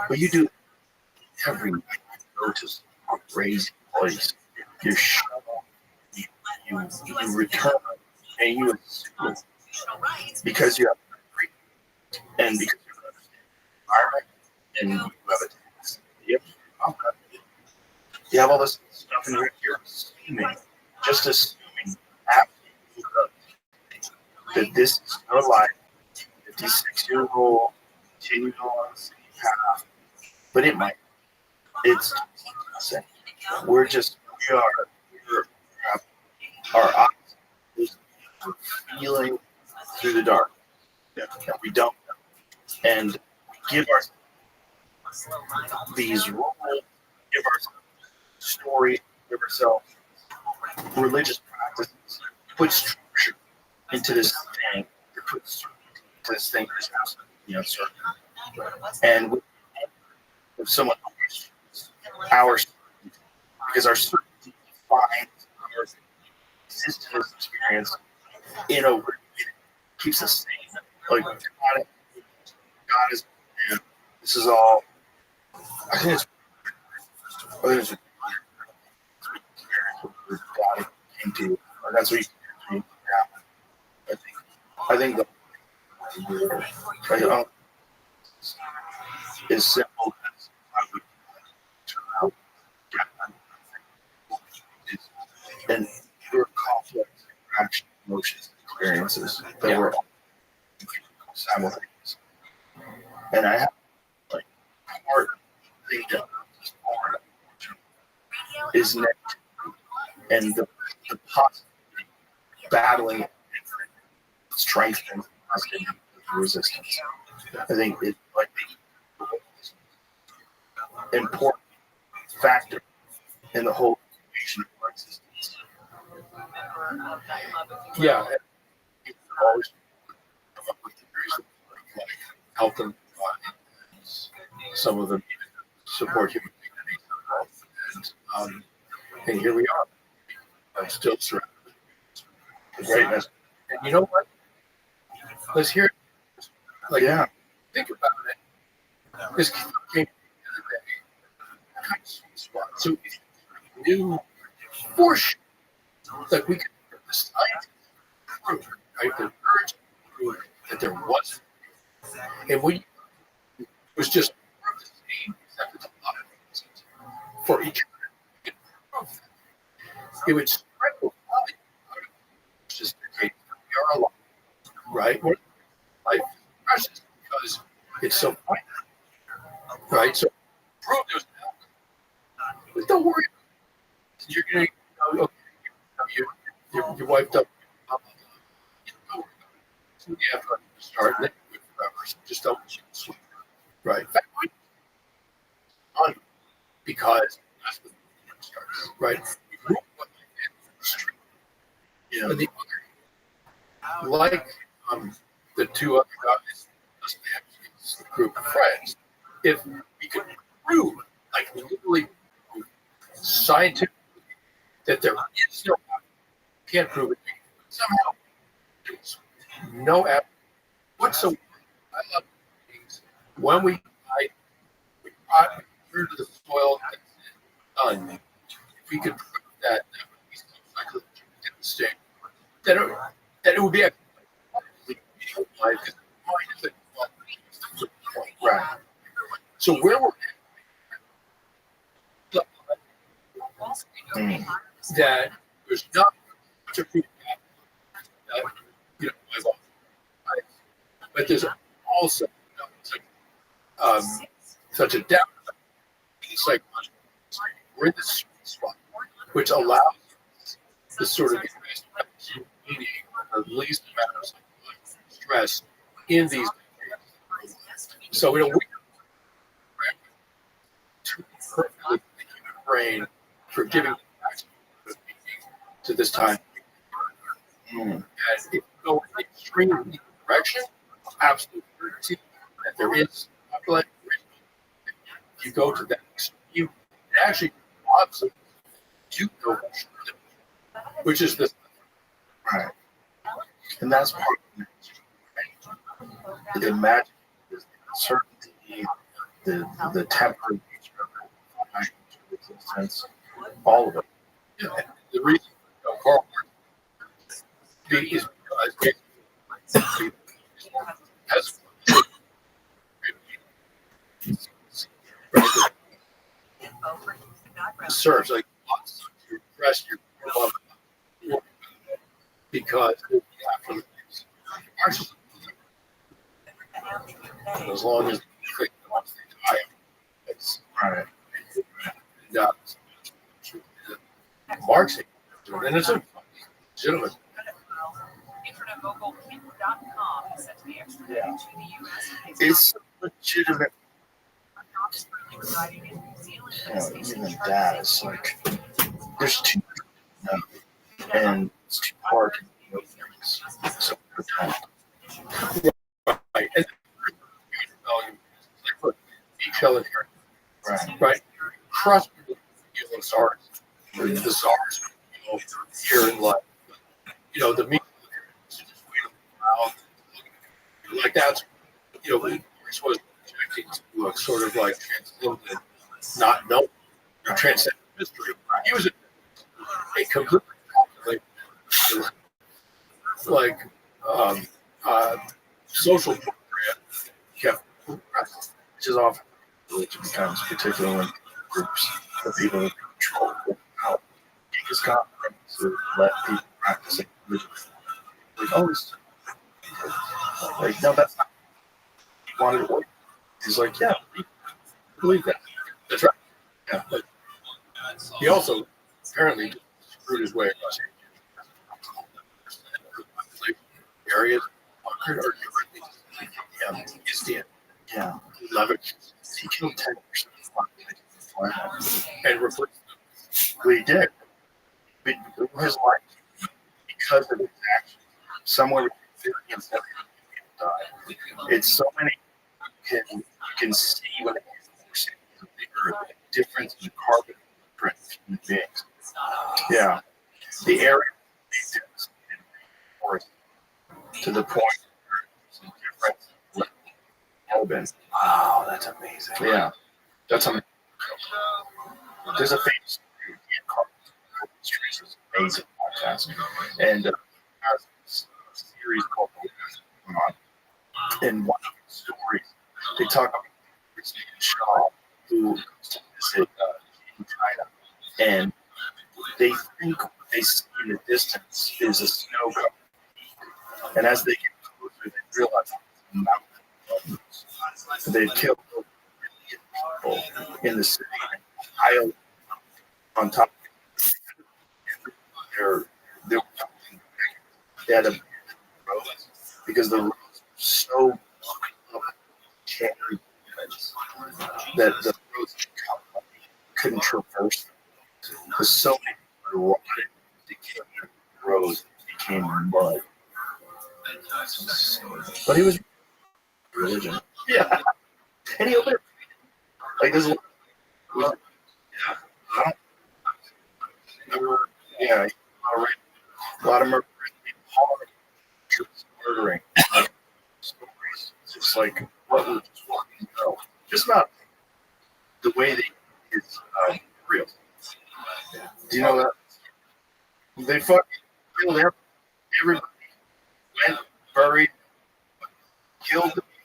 but you do every night. You go to some crazy place. You're shown, you return, and you assume because you have and because you understand the environment and you have a tax. Yep. Okay. You have all this stuff in your you're assuming, just assuming that this is your life, 56-year-old, continue on the same path, but it might. It's we're our eyes are feeling through the dark. And we don't know. And we give ourselves these rules, give ourselves story, give ourselves religious practices, put structure into this thing, put structure into this thing, this house, and if someone our because our certainty defines our existence experience in a way that keeps us sane. Like God is, this is all. I think it's experience what God came to, or that's what he I think the is simple as I would turn out and there are complex interaction, emotions, experiences that were all simultaneous. And I have like part thing that is next and the possibility battling strength and resistance. I think it's like the important factor in the whole equation of our existence. Yeah, always come up with theories that help them. Some of them even support human dignity. And here we are. I'm still surrounded with greatness. And you know what? Let's hear it. Like, think about it. This came the other day. So if you knew for sure that we could decide prove, right? The urge to prove that there was. And we was just the same, except it's a lot of reasons for each other. It would spread the body. Just the case that we are alive, right? We're life precious because it's so finite, right? So prove there's nothing. But don't worry. You're gonna, you wiped up. So you have to start living with forever. So just don't sleep, right? In fact, because that's the starts, right? And the other, like the two other guys, the group of friends, if we could prove, like literally scientifically, that there is no evidence, can't prove it, somehow there's no evidence whatsoever. I love when we return to the soil that's done, if we could prove that would be some psychological devastating, that it would be a life because the mind is a right. So where we're that there's not much of feedback that I've lost, but there's also such a depth psychological. We're in this sweet spot, which allows us to sort of invest meaning or the least amount of psychological stress in these areas. So we to perfectly the human brain for giving to this time. And if you go in the extreme direction, absolutely that there is if you go to that extreme, it actually opposite you go, which is this right. And that's part of the magic, the uncertainty, the temporary nature of existence, all of it. Yeah. The reason Carl is because has serves like to rest your love because as long as it's right. Marks and it's a legitimate. Yeah. It's legitimate. Even that is like there's two and it's too hard to know things. So right. And like detail in here. Right. Trust me, the SARS. The SARS here in life. The media like that's we're supposed to to sort of like transcendent, not know transcendent mystery. Use it a completely like social program kept which is often religion becomes particularly when groups of people in control how is confident to let people practice it. Like, oh, like, no, that's not. He wanted to work. He's like, yeah, I believe that. That's right. Yeah, but he also apparently screwed his way across areas. Yeah, 11. He killed 10% of the population and replaced them. Well, he did. His life, because of his actions, somewhere between 50 and 70 people died. It's so many you can see when it comes to the earth, the difference in the carbon footprint of human beings. Yeah. The area is devastated forest to the point where there's a difference in carbon. Wow, that's amazing. Yeah. That's amazing. There's a famous carbon trees is an amazing podcast. And has this series called in one of the stories, they talk about Shaw, who goes to visit in China, and they think what they see in the distance is a snow cone. And as they get closer, they realize it's a mountain. So they've killed over 1 million people in the city, piled on top of they had a road because the roads were so that the roads couldn't traverse them. Because so many people rotted, decayed roads became mud. But he was religion. Yeah. And he opened it. Like this. Yeah. A lot of murder. Murdering. Stories. It's like what we're just walking just about the way they is real. Do you know that? They fucking killed everybody. Went, buried, killed the people.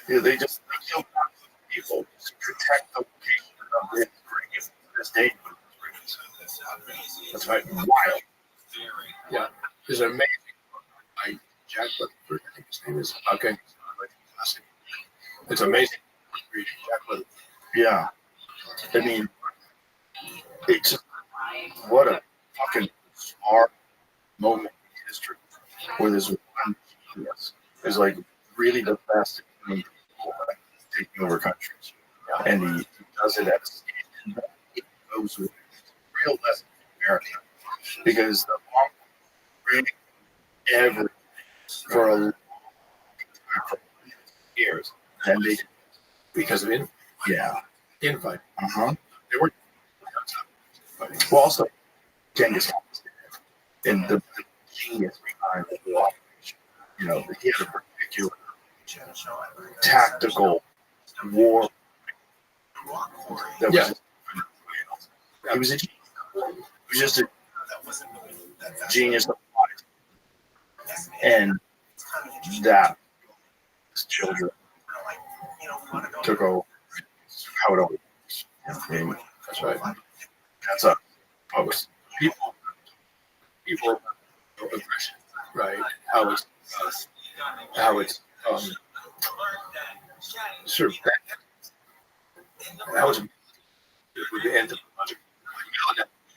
Yeah, they killed people to protect the location of this day. That's right. Wild. Yeah. It's amazing. Jack Rutherford, I think his name is. Okay. It's amazing. Jack Rutherford. Yeah. I mean, it's what a fucking smart moment in history where there's one genius is like really the best at taking over countries. And he does it at a stage and he goes with real lessons in America. Because the long reading everything for a long time, for years, and they because of infighting. They were well, also Genghis Khan and the genius behind the whole operation. You know, he had a particular tactical war that was he was a genius. He was just a genius of life. And that his children took over how it all works. I mean, that's right. That's a post. People aggression, right? How it's sort of that was with the end of the project.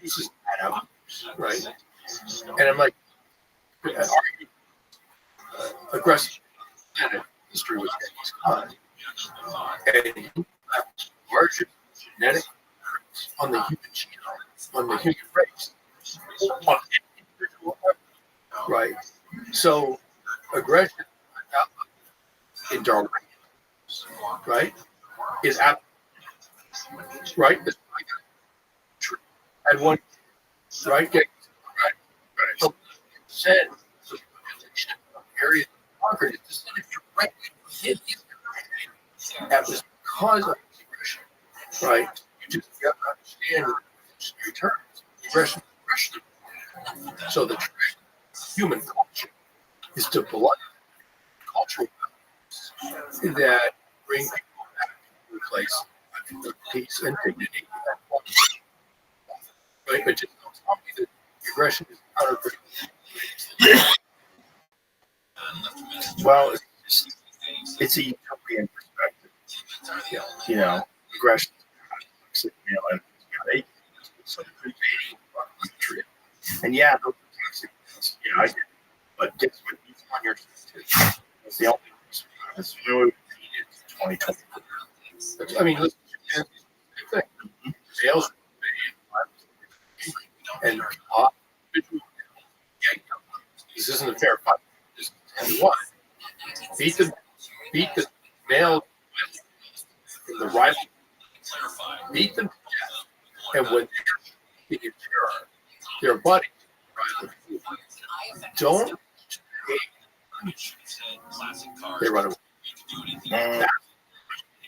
This is bad out, right? And I'm like, aggressive history was Genghis Khan, and he left larger genetic on the human genome, on the human race, on individual level, right? So aggression in Darwin, right, is absolutely right. It's like true. And one, right, so said the population of areas conquered is descended directly from his that was because of aggression, right? You have to understand your terms. Aggression. So the human culture is to blood cultural values that bring people back to a place of peace and dignity. Right? But just don't tell me that aggression is counterproductive. Well, it's a utopian perspective. You know, aggression is and yeah, those are toxic. Yeah, I get it. But guess what? He's on your side. It's the only reason it's really needed 2020. I mean, listen, thing. Sales and this isn't a fair fight. Just 10-1. Beat the male in the rival. Beat them to death. And when they're in terror, their buddies don't they run away. That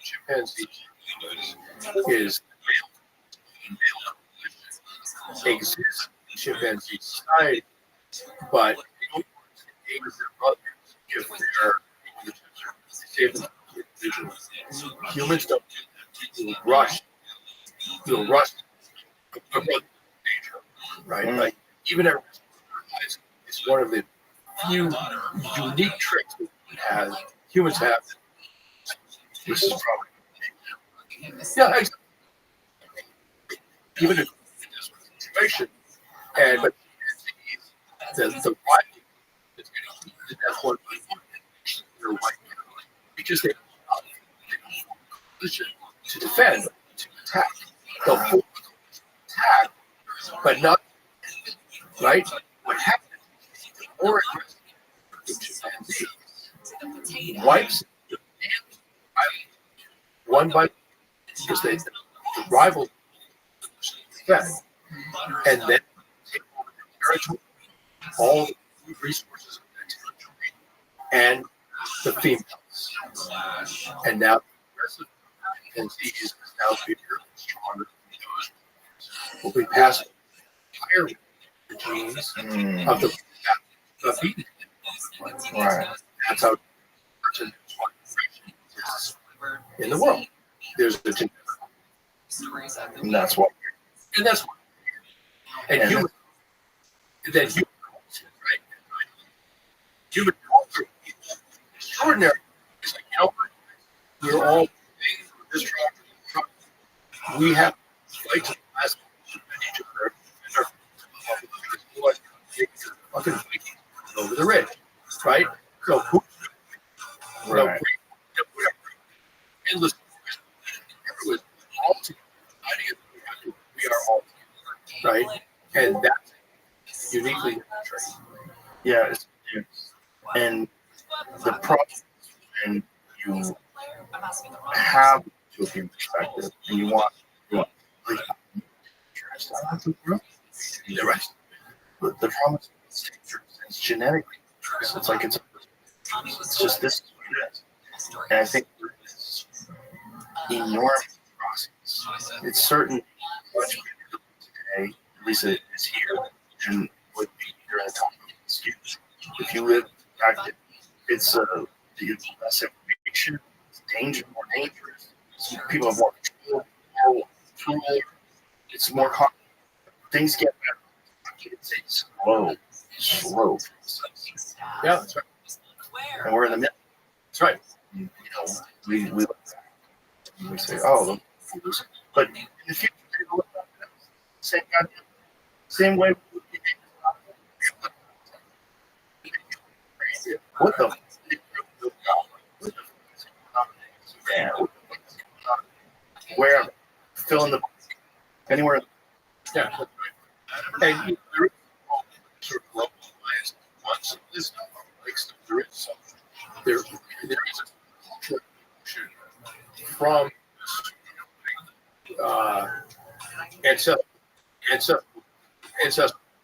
chimpanzee is exists in chimpanzee society, but they don't engage their brothers if they're save them individuals. Humans don't. You'll rush a brother danger, right? Like even everyone it's one of the few unique tricks that humans have. This is probably exactly. Even in this situation, and but the rival is going to keep the death one they're white because they have a position to defend, to attack. They'll attack, but not right. What happens? The more aggressive chimpanzee wipes one by because the rival defend, and then take over the territory, all the resources of that territory, and the females. And now and these now bigger and stronger than those will be passed higher genes of the beaten. Right. That's how in the world. There's the genetic. And that's what. And that's and human then human culture, right? Human culture is extraordinary. It's like, you know what? We're all this tribe. We have to fight to the last each other. Fucking Vikings over the ridge, right? So who? Right. Endless. All together. We are all together, right? And that's uniquely trait. Yeah. And the problem, and you have to be perspective, and you want like, the rest. But the problem is it's genetically. It's like it's just this is what it is. And I think it's enormous process. It's certain much bigger today, at least it is here, and would be during the time of excuse. If you live back then, it's less information, it's more dangerous. People have more control. It's more complex. Things get better. It's slow. Yeah, that's right. And we're in the middle. That's right. You know, we look back. We say, oh, but in the future, they look back at us. Same way. What the? Yeah. Where? Fill in the anywhere. Yeah. That's right. And there is sort of localized once this there is something. There is a culture from ancestral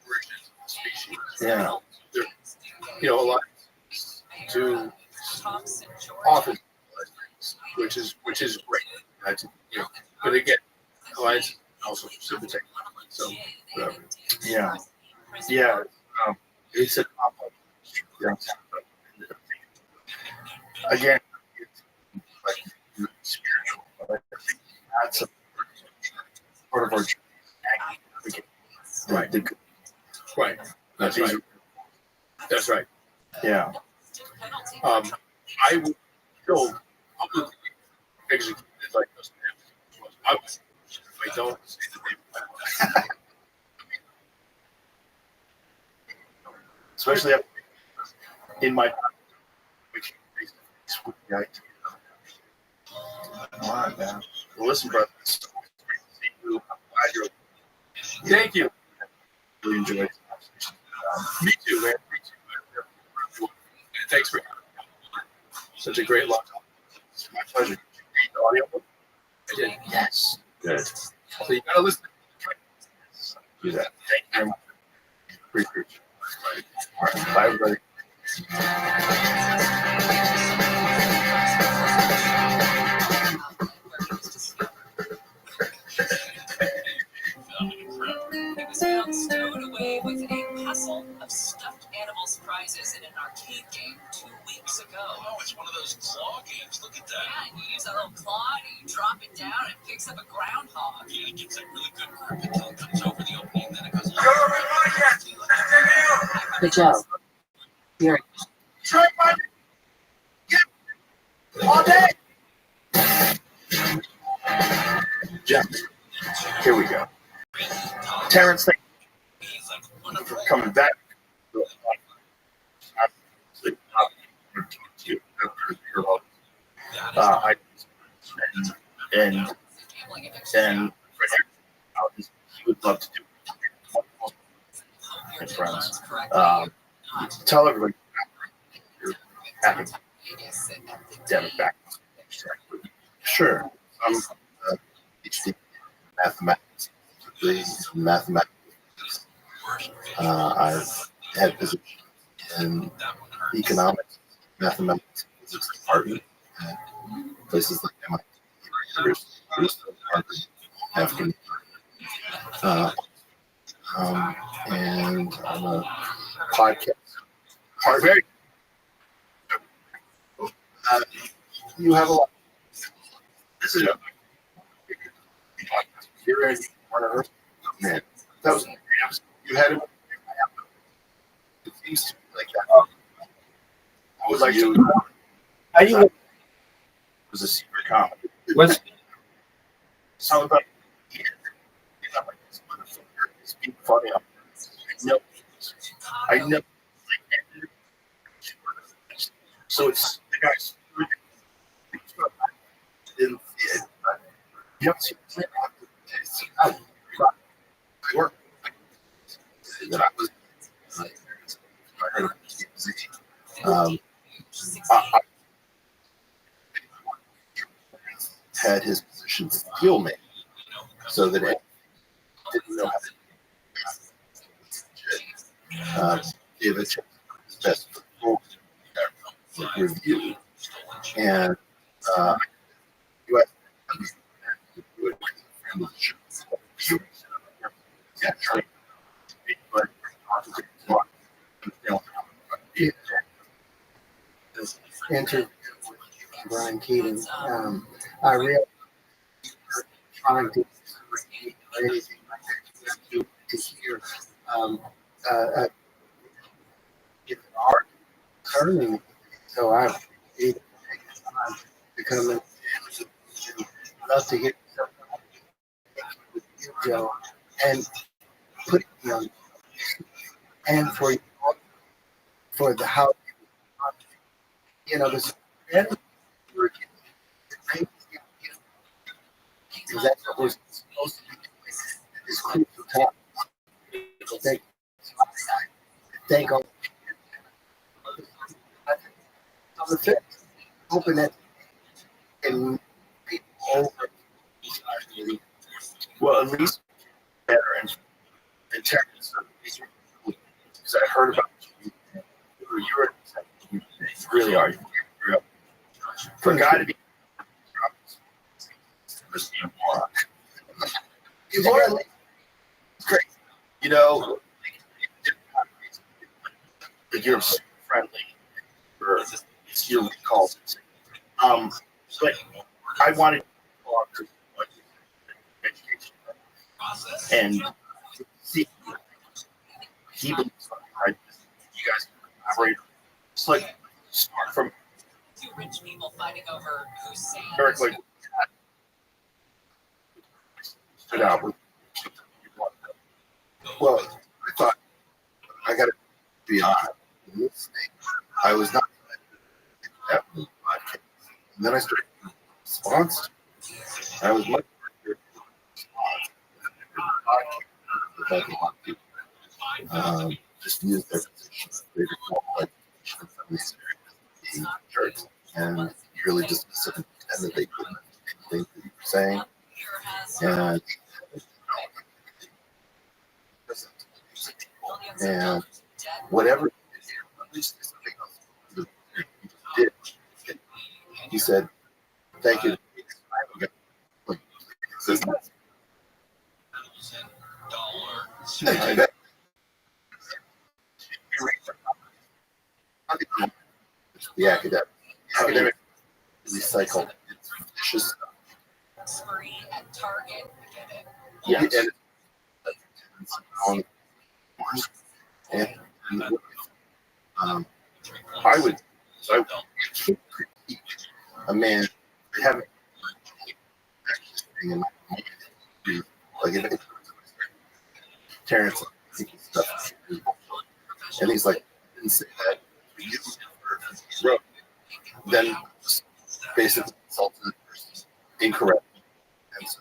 origins of the species. Yeah. There, a lot to often, which is great. That's, but again, alliance also precipitate. So whatever. Yeah. It's a complex. Again, it's like spiritual. But I think that's a part of our journey. Right. Right. That's right. That's right. Yeah. I would still publicly execute it like this. I would, if I don't say the name. Especially in my which with the idea. All right, man. Well, listen, brother. It's great to see you. I'm glad you're. Thank you. Really enjoyed it. Me too, man. Me too. Thanks for such a great luck. It's my pleasure. Did you read the audiobook? I did. Yes. Good. So you gotta listen. Do that. Thank you very much. Appreciate you. All right. Bye, everybody. It was found stowed away with a puzzle of stuffed animals prizes in an arcade game 2 weeks ago. Oh, it's one of those claw games. Look at that. Yeah, you use a little claw and you drop it down and it picks up a groundhog. Yeah, it gets a really good grip until it comes over the opening, then it goes. Good job. You're All day. Jeff, here we go. Terrence, thank you for coming back. And he would love to do it. And friends. Tell everybody you're having Devin back. Sure. I'm PhD mathematics. Mathematics. I've had positions in economics, mathematics, Harvard, places like MIT, Harvard, African, and I'm a podcast. Harvard. You have a lot. This is you're in one of her. Man, that was you had it. It seems to be like that. I would like to. How do you? It was a secret comedy. What's How about? It's being funny. I know. So it's the guys. Didn't see it, but you haven't seen it. I work. That I was. I heard of I had his position steel made so that it didn't know how to give it his best review. And US Enter Brian Keating. I realized trying to anything like that to hear get an art turning. So I need time to come in. Love to hear with you, Joe, and put it on, and for the house, this. Because that's what we're supposed to be doing. This crucial time. Thank all. On the 5th, hoping that can be over. Well, at least better and terrorists. Because I heard about you. You really are. For a guy to be great. You're friendly. It's your recall. But I wanted to talk to education and see he believes right. You guys collaborate. It's like start from Two rich people fighting over whose sand. Eric, like stood out with. Well, I thought I got to be honest. I was not that podcast, and then I started response. I was much more response. A lot of people just use their positions. They like being jerks, and really just pretend that they couldn't think that you were saying, and whatever at least something else did. He said, "Thank you." The academic recycle. It's vicious stuff. Free at Target. Get it. Yeah, and I would critique a man that haven't like if Terrence stuff, and he's like, didn't say that. You wrote, then basically insulted incorrect. And so,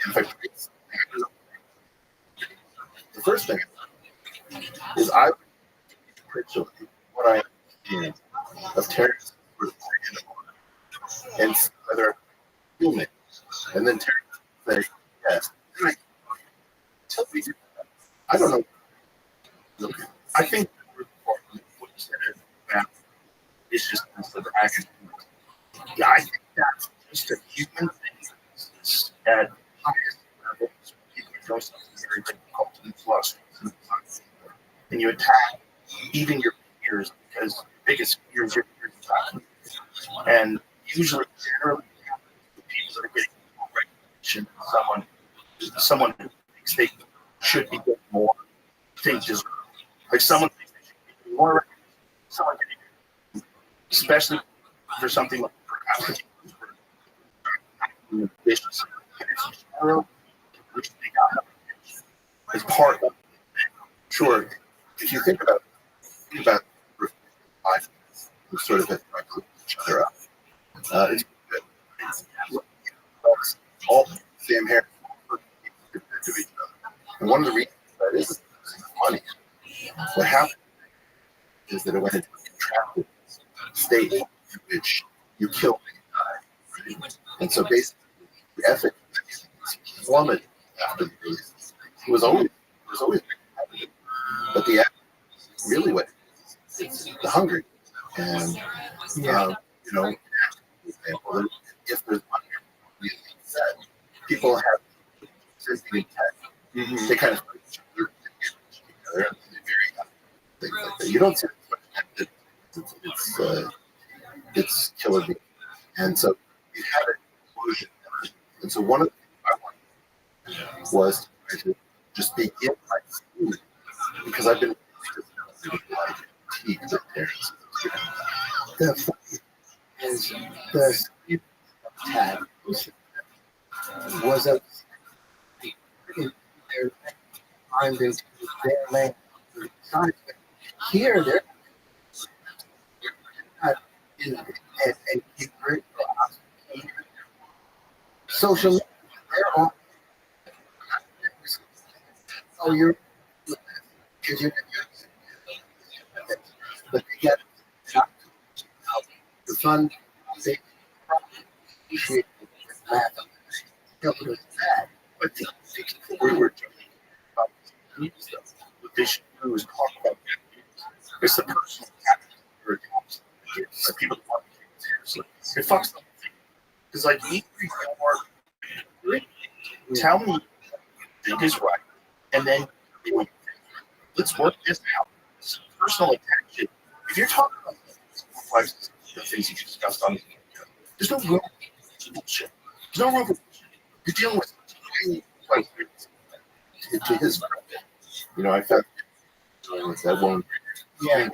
in fact, the first thing is I would what I understand of Terrence and whether human, and then Terrence say yes. And tell me, I don't know. I think what you said is just the dragon. Yeah, I think that's just a human thing at highest level. People know something very difficult and flustered, and you attack even your peers because the biggest fear is your peers attacking. And usually, generally, the people that are getting more recognition, someone who thinks they should be getting more, think deserve. Like someone thinks they should be getting more recognition, someone getting, especially for something like perhaps vicious. Which they got as part of. Sure, if you think about life, sort of each other up. It's good. All Sam Harris to each other. And one of the reasons that is money. What happened is that it went into a contracted state in which you kill and die. And so basically the ethic plummeted after the release. It was always but the ethic really went the hungry. And you know, example, if there's money said, people have existing intent. They kind of each other and things like that. You don't see it's killer bees. And so you had an explosion. And so one of the things I wanted was to try to just begin my food because I've been like fatigued with parents. The is the tag was a climbed into their land. Here, they're and keep great social media. They're on. Oh, you're because you're but they get the fun. They appreciate that. But we were talking about stuff. What they should do is talk about it's the personal capital. People want to take it seriously. It fucks them. Because like you tell me what you think is right, and then let's work this out. It's personal attention. If you're talking about the things you discussed on, there's no room for bullshit. There's no room for bullshit. You're dealing with to his credit. You know, I felt that one. Yeah.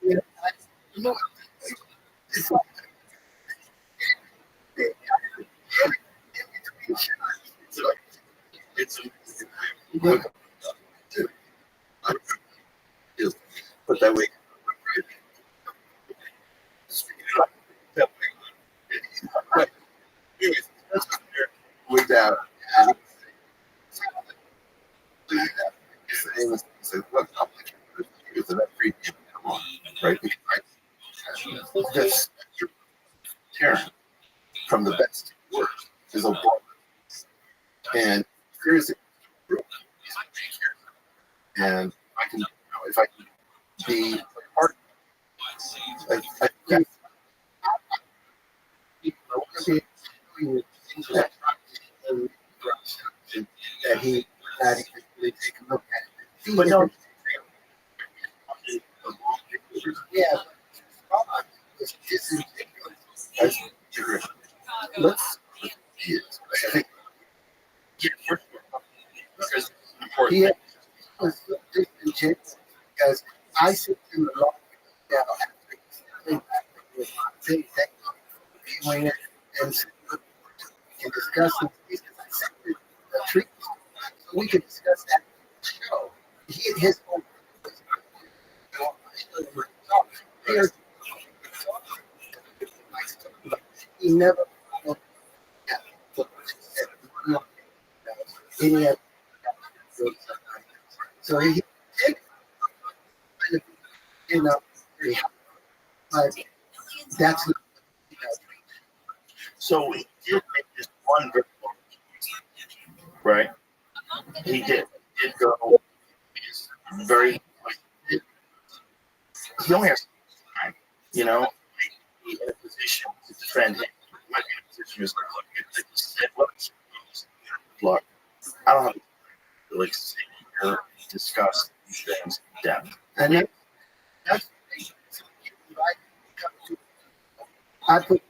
You know, it's like but that way without right? This Karen from the best to the worst is a woman. And seriously, and I can, if I can be part, I guess that he really take a look at it. But no, yeah, this is ridiculous. Let's I think he was disingenuous because I sit in the law now and discuss the treatment. We can discuss that show. His own he never any other. So he did, you know, but that's so he did make this one very long, right? He did go very. He only has time, you know. look, I don't have to really sit here and discuss these things in depth. And that's I put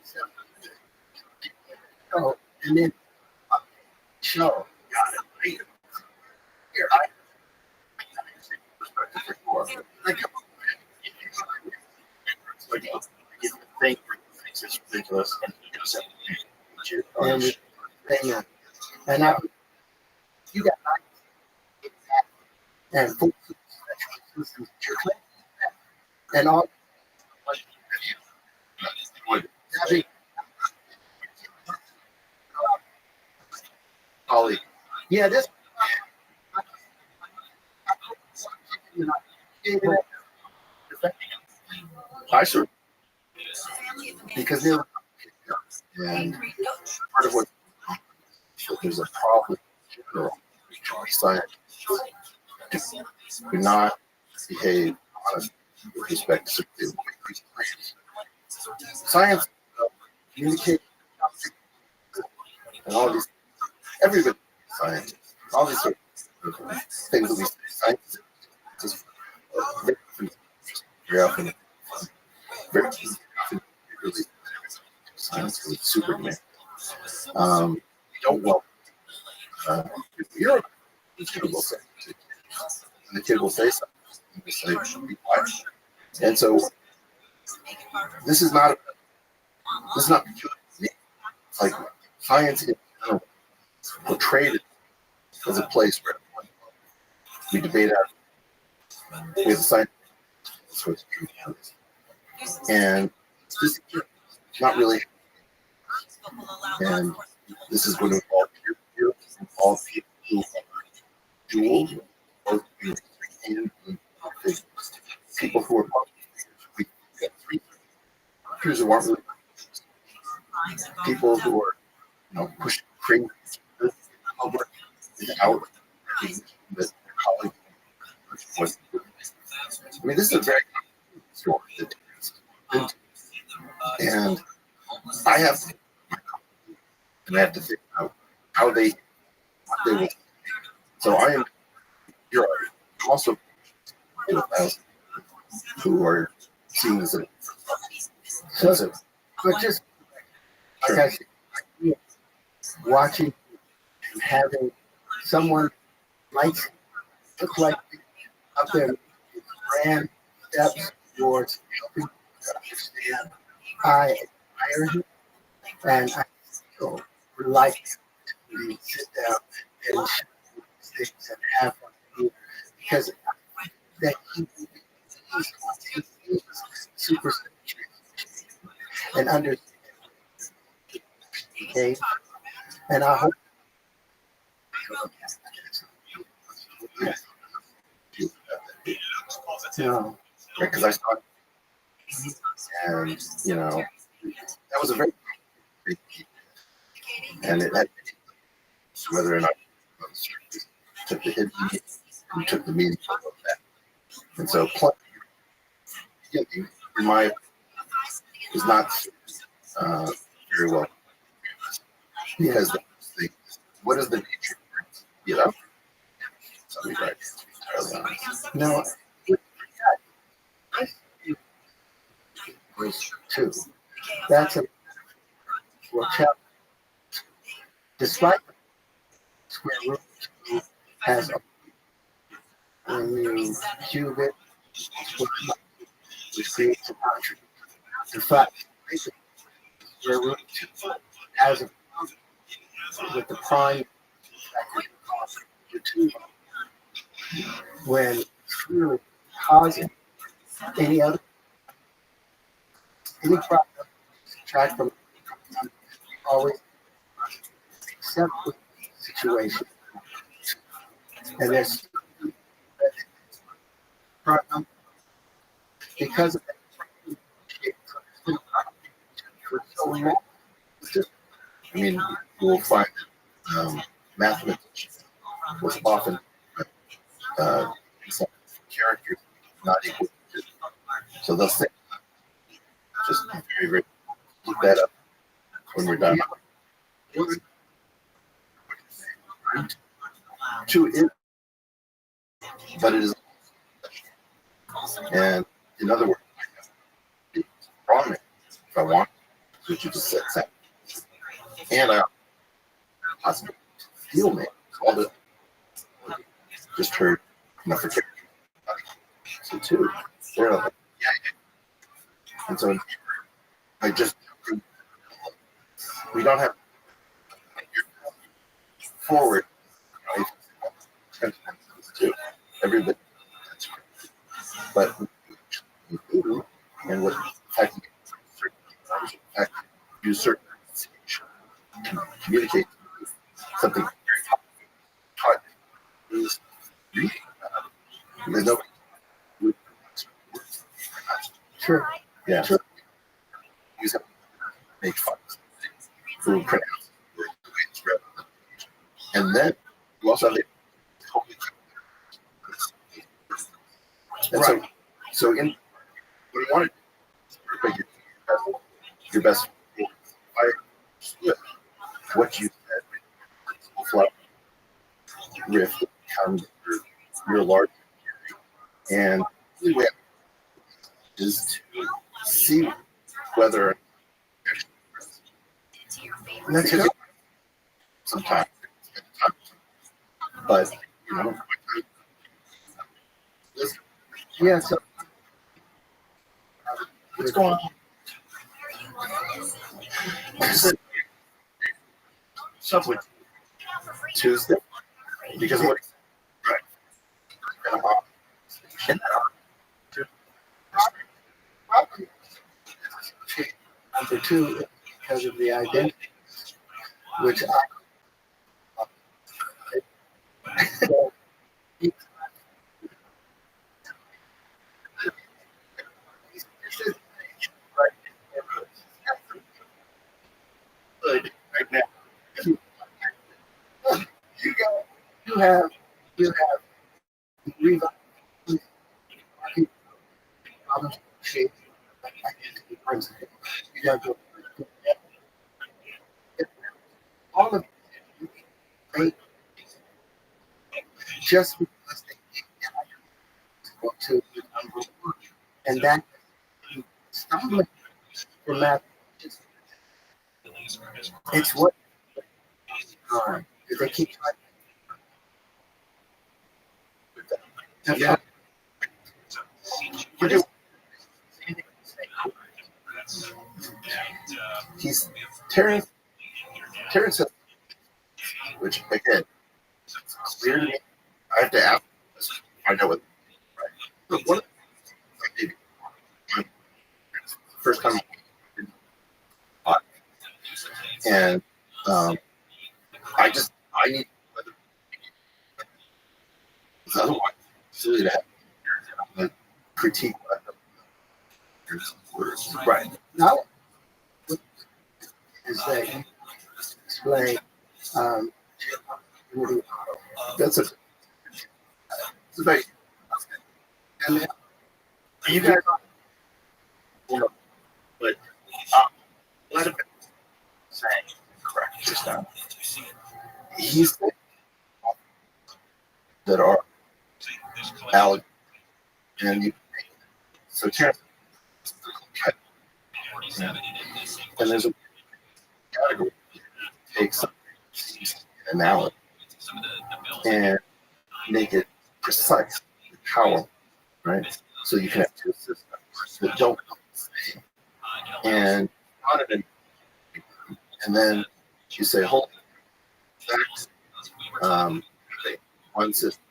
show and then show. Here, like, you think it's ridiculous, and he doesn't. And I, you got and full systems and all. Ollie. Yeah, this. I sure. Because they're And part of what there's a problem in general. Science do not behave honestly with respect to science, communication, and all these. Everybody, science, all these sort of things that we say. Science is very often really science is super demand. Don't well. You're the kid will say, and the kid will say something. He will say, be quiet. And so this is not peculiar to me. It's like science in general portrayed as a place where we debate our we have science sorts of truth. And this is not really, and this is going to involve people who are dual or people who are we get three figures who aren't really people who are pushing crazy over without that colleague was. I mean, this is a very story that and I have to think out how they will. So I am. You're also who are seeing this. So, but just like I said, watching and having someone look like up there grand steps towards helping understand. I admire him, and I still would like to sit down and things and have fun because that he's super and understand. Okay, and I hope. No, because I saw it, and that was a very big deal. And it had whether or not took the hit, who took the meaning of that. And so, in my is not very well because what is the nature? Something right. No, was two. That's a challenge. Despite square root has when you cube it, which creates a boundary. In fact, square root has a with the prime when truly causing any problem subtract from always accept the situation. And there's problem because of that. I mean, you will find mathematicians was often characters not equal to. So they'll say, just very, very, look that up when we're done. to it, but it is. And in other words, I wrong if I want, what you just said, and I possibly feel me. All the just heard enough for so too. They're like, yeah. And so I just we don't have forward. Right? Everybody, but and what use certain communicate something taught is there's no Sure. Yeah. Sure. Use it make fun. Who pronounce the way it's read. And then you also have the and so in what you want to do, your best what you said, flat riff becomes your large, and the way is to see whether that's good sometimes, but you know, yeah. So what's going on? Subway Tuesday because what? Right. Number two, because of the identity, which right now. You have shape identity principle. You got to all of it, just because they go to the number one, and that stumbling for math. It's what they keep trying. Yeah. He's Terrence, which again, it's weird to me. I have to ask. I know it. Right. But first time, and I need otherwise silly to have a critique words. Right. Now, is that you explain That's a very and you guys but let him say correct just now. He's that are Alec and you so Terrence and there's a category take something an Alec and make it precise with power, right? So you can have two systems that don't come the same. And then you say, hold on. One system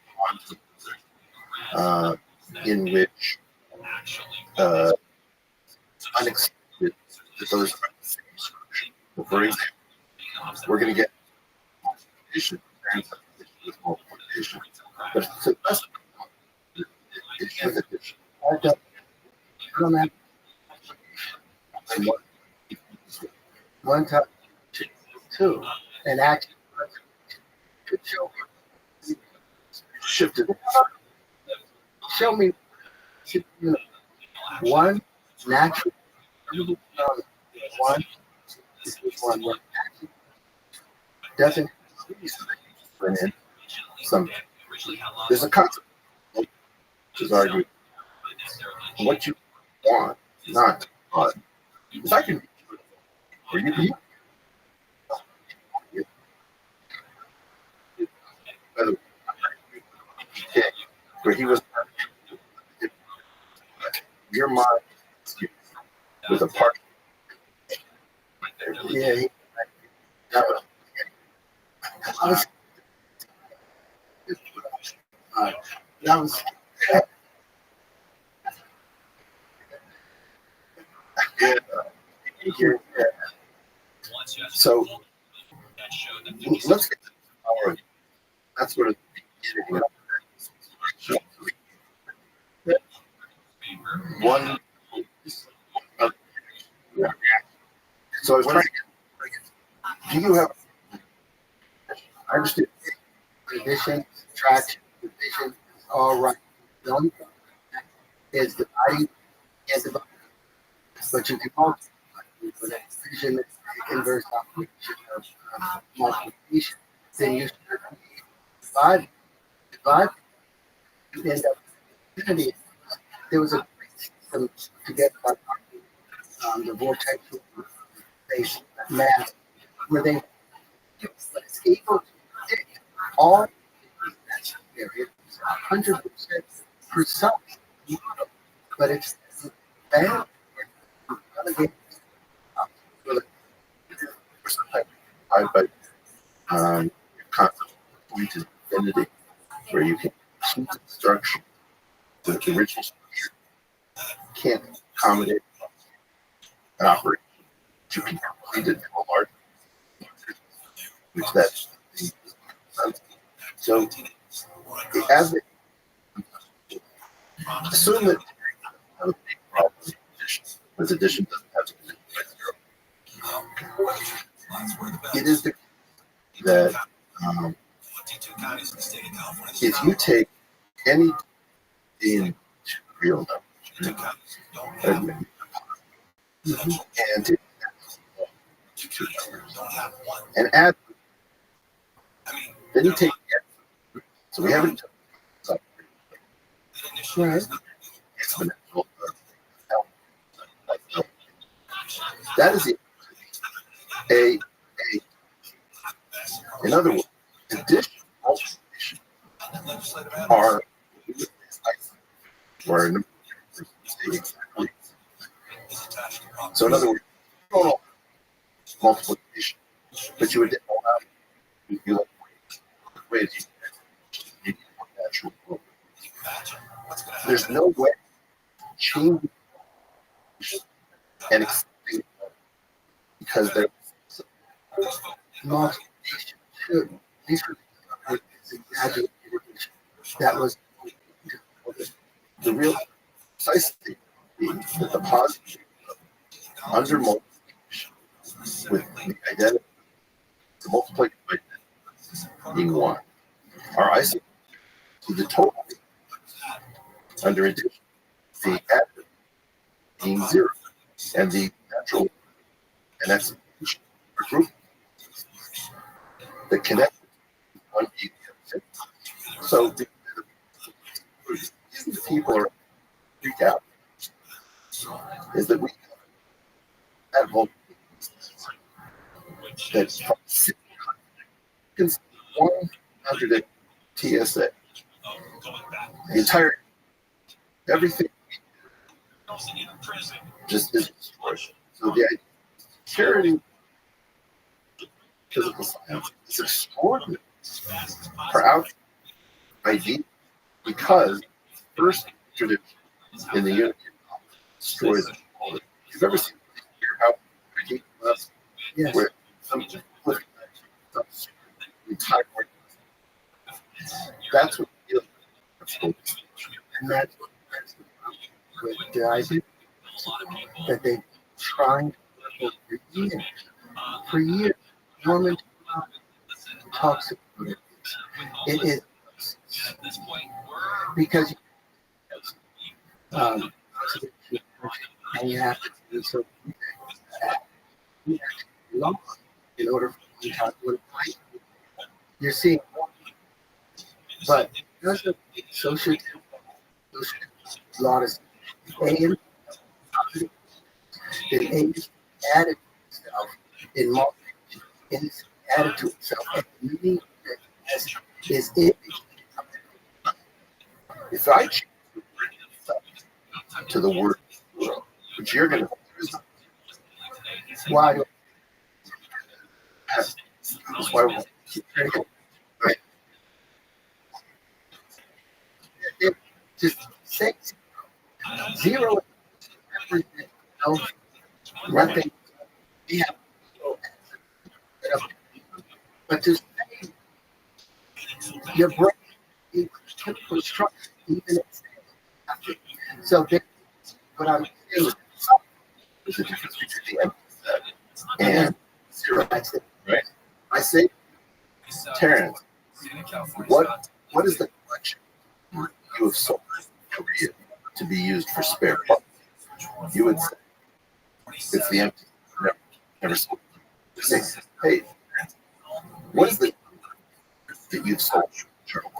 in which unexpected that those are the same structure. For example, we're going to get multiplication with multiplication, but it's the best with addition. One time, two, and actually shifted. Show me one natural, one doesn't went in. There's a concept which is argued what you want, not want. If I can, or you can. Where he was, your mind was a part. Yeah, that was so let's get to our, that's sort of the beginning of one. So I was trying to get, do you have, I understand addition, subtraction, division, all right. The only thing is dividing and dividing. But you can multiply with that division, inverse operation of multiplication. Then you divide, you end up infinity. There was a system to get the vortex based math where they it's able to predict all area 100% precise, but it's bad. But concept point is infinity, where you can choose the structure, the original structure can't accommodate an operation to be completed to a large, which that's so as it, assume that a big problem with addition doesn't have to be zero. It is the that if you take any in real number and add, then you take, so we haven't exponential. That is it. In other words, addition, multiplication are where so in other words, total multiplication, but you would you like ways you natural. There's no way to change and explain because there's multiplication should these are exaggerated. That was the real precise thing that the positive under multiplication with the identity to multiply by being 1. Our isolation to the total under addition, the additive being 0, and the natural and exponential are group. The connect one being the other. So the people are freaked out is that we have multiple that's 100 TSA. The entire everything just is destroyed. So the charity physical science is extraordinary for our ID because first tradition in the unity destroys it. You've ever seen how where some entire that's what and that's with the idea that they tried for years. Norman talks about it. It is because and you have to do so in order for you to talk about it. You're seeing more But because of social laws, and age added itself in multi in its added to itself and the meaning is it. If I change to the word world, which you're going to Why do that's why we keep critical. Right. it just say zero represents nothing. Yeah. But to say your brain is construct even it's so then what I'm saying is There's a difference between the empty set and zero. that's it. Right. I say, Terrence, what is the collection you have sold in Korea to be used for spare parts? You would say it's the empty. Never sold. Say, hey, what is the that you've sold journal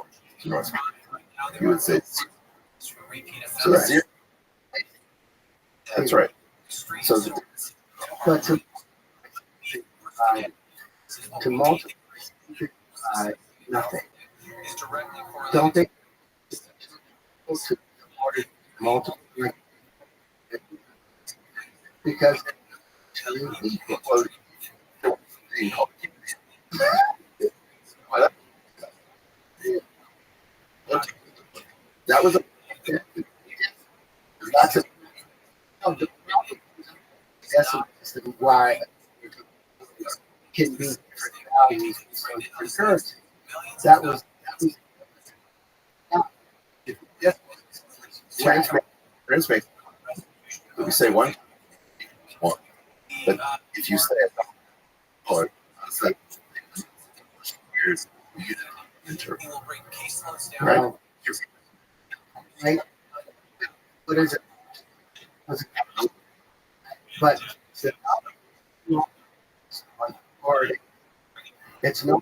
to North Korea? You would say zero. So zero. That's right. So But to multiply nothing. Don't they to order multiply because to equal that was a that's a that's why can be different values in different currency. That was transmit. If you say one, but if you say it, or years, you interpret. Right? Right? What is it? But it's no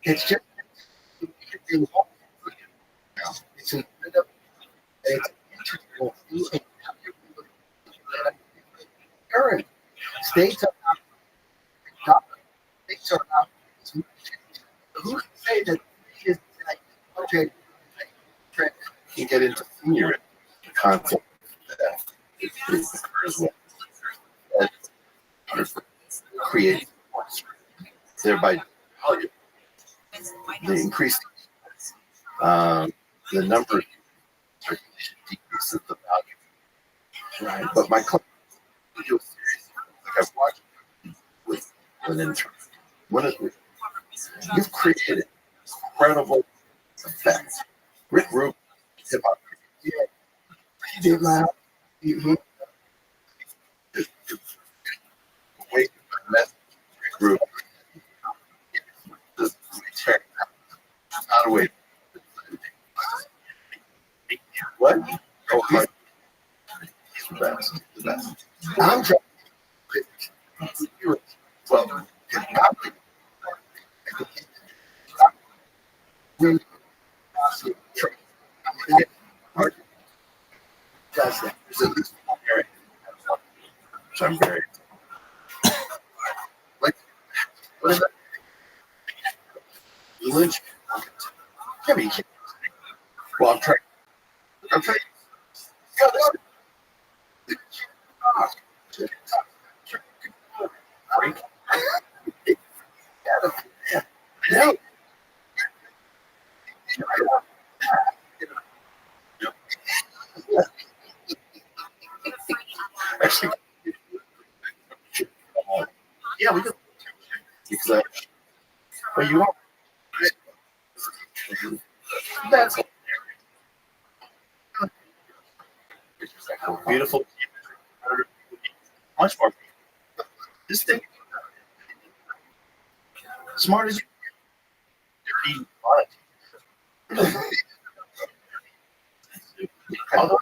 it's just it's a current states are not states are not who say that is like okay You get into theory, the concept that it occurs when create thereby value. The increase the number of circulation decreases the value. Right. But my client video series, like I've watched with an intern, you've created incredible effects. Rick Rubin, hip hop. Yeah. He did my Wait, I met Rick Rubin. Not a way. What? Oh, my. He's the best. The best. I'm trying Well, when does that. So I'm very like what is that? Lynch. Yeah, but you can't. Well, I'm trying. Yeah, break. No. Actually, yeah, we do. Because but you won't. That's beautiful. Much more. This thing, smart as you. Dirty. Although,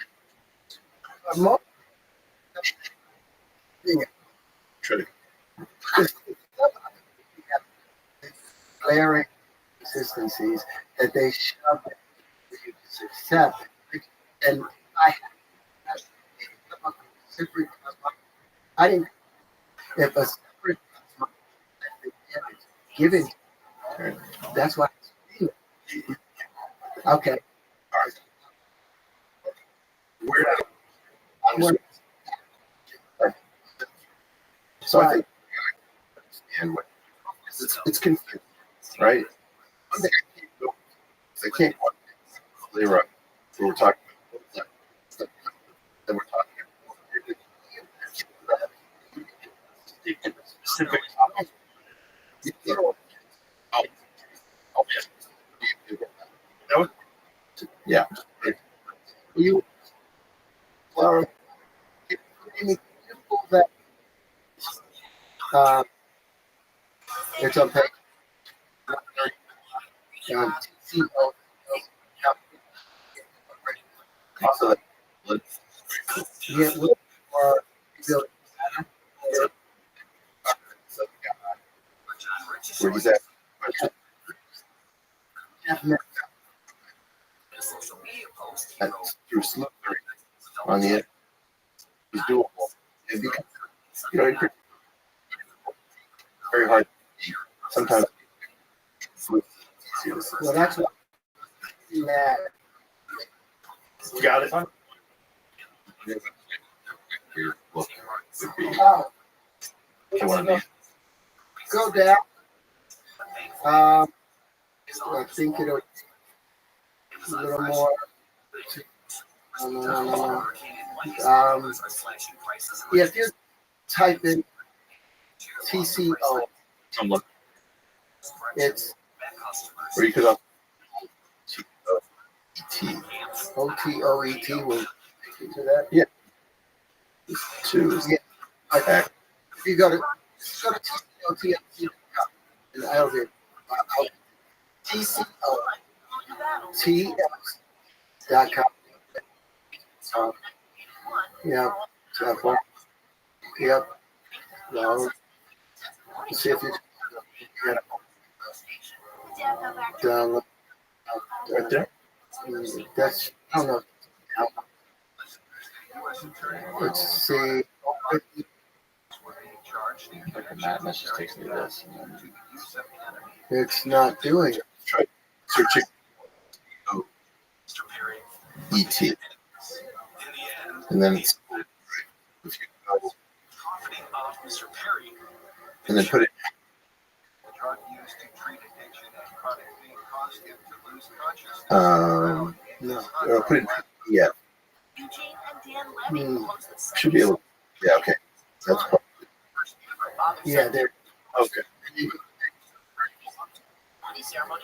Larry inconsistencies that they shove for you to accept. And I I didn't. If a separate given, that's why. Okay. So I think it's confusing, right? They can't they were talking about that we're talking about specific topics. Yeah. You, Laura, any people that it's on page TCO. Also, Yeah, look for building. where was that? That's through smoothing on the end. It's doable. And because, it's very hard. Sometimes. Well, that's what that. You got it. Go down. I think it'll a little more. Yeah, if you type in TCO, it's or you could OTOET will take you to that. Yeah. Two. Yeah. Okay. If you go to TCO, and I'll get TCO.com. Yeah. Yep. No. See if you get download right there. That's I don't know. Let's see. Matt just takes me this. It's not doing it. Try searching. ET. And then it's and then put it. No. Put it. Yeah. Should be able. Yeah. Okay. That's probably. Yeah. There. Okay.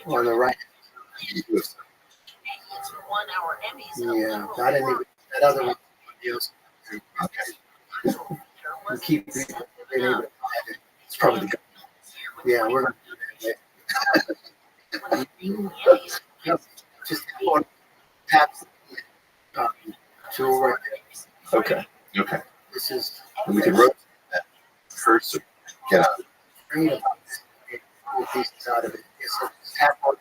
On the right. Yeah. I didn't even that other one. Okay. We keep being able to find it. It's probably the. Yeah, we're gonna do that. Yep. Just on tap tool right there. Okay. Okay. This is. And we can rotate that first. So get out. Bring it up. Pull pieces out of it. So tap on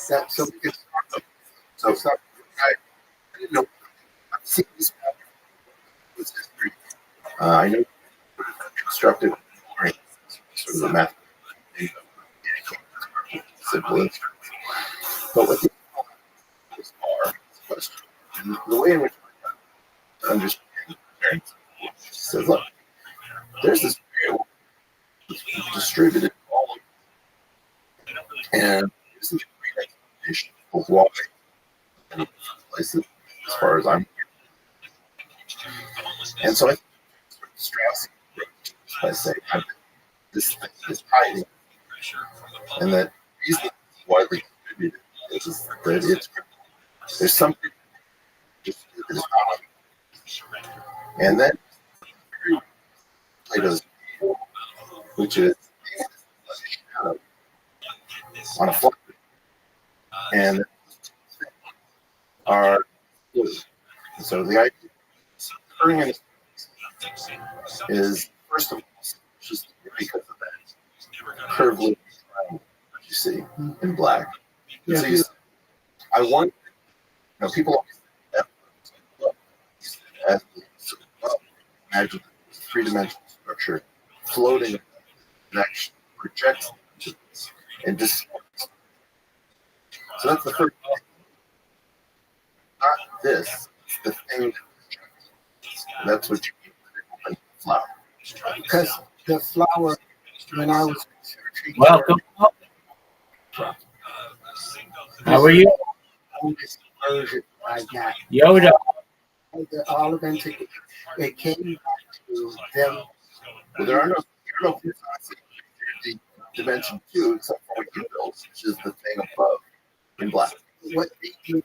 that so we can start. I didn't know. I've seen this. I know constructed sort of the math simple, but with the question, the way in which I understand says, look, there's this variable distributed all over, and this is a great explanation of why in places as far as I'm. And so I stress by saying this is hiding, and that reason it's widely distributed is that there's something that is not, and then Plato's, which is shadow on a flag, and are so the idea occurring in is first of all just because of that curved you see in black. Yeah, So I want, people always as imagine a three-dimensional structure floating next projects and just so that's the first thing. Not this, the thing. That's what you mean with the flower. because the flower, when I was researching, Welcome. How are you? oldest version I got. Yoda. All of them together. It came back to them. Well, there are no dimension 2 except for what you built, which is the thing above in black. What they did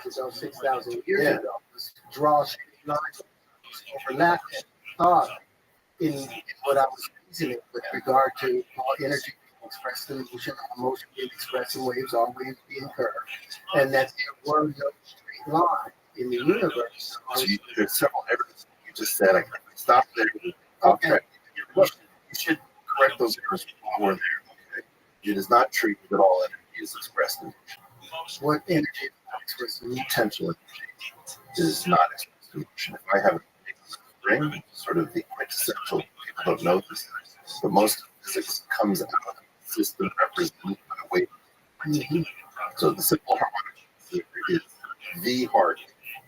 6,000 years ago was draw straight lines, overlap, and thought in what I was reasoning with regard to all energy being expressed in motion, all motion being expressed in waves, all waves being curved, and that there were no straight line in the universe. So there's several errors. You just said I can stop there. Okay. You should correct those errors while we're there. Okay. It is not true that all energy is expressed in motion. What energy is expressed in motion? Potential energy is not expressed in motion. If I have a spring, sort of the quintessential, people don't know this, but most of physics comes out of the system represented by wave. Mm-hmm. So the simple harmonic is the heart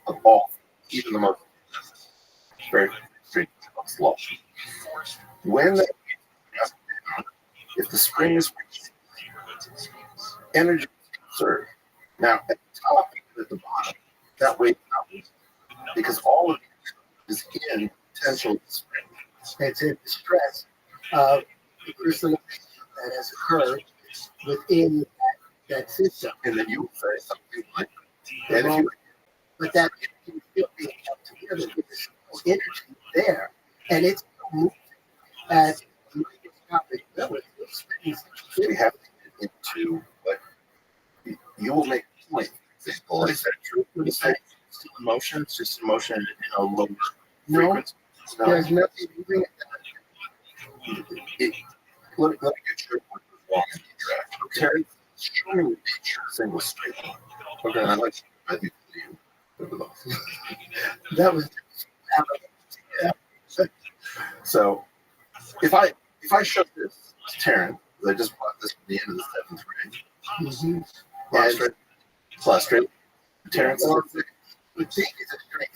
of all, even the most very straight slow. When the if the spring is energy is conserved. Now at the top and at the bottom, that wave because all of it is in potential spring. It's in the stress of the crystallization that has occurred within that system. And then you would say something like, and if you, but that energy is still being held together. There's no energy there, and it's moving at microscopic levels. we have to get into what you will make a point. Example, is that true? What is that? Still in motion? It's just in motion in a low frequency. No, there's nothing moving. Let me get your point wrong in the interaction. Okay, show me what nature single straight line. Okay, I think you. That was yeah. So if I show this to Taryn, I just brought this to the end of the seventh grade. Mm-hmm. And plus straight. Taryn says the thing is a straight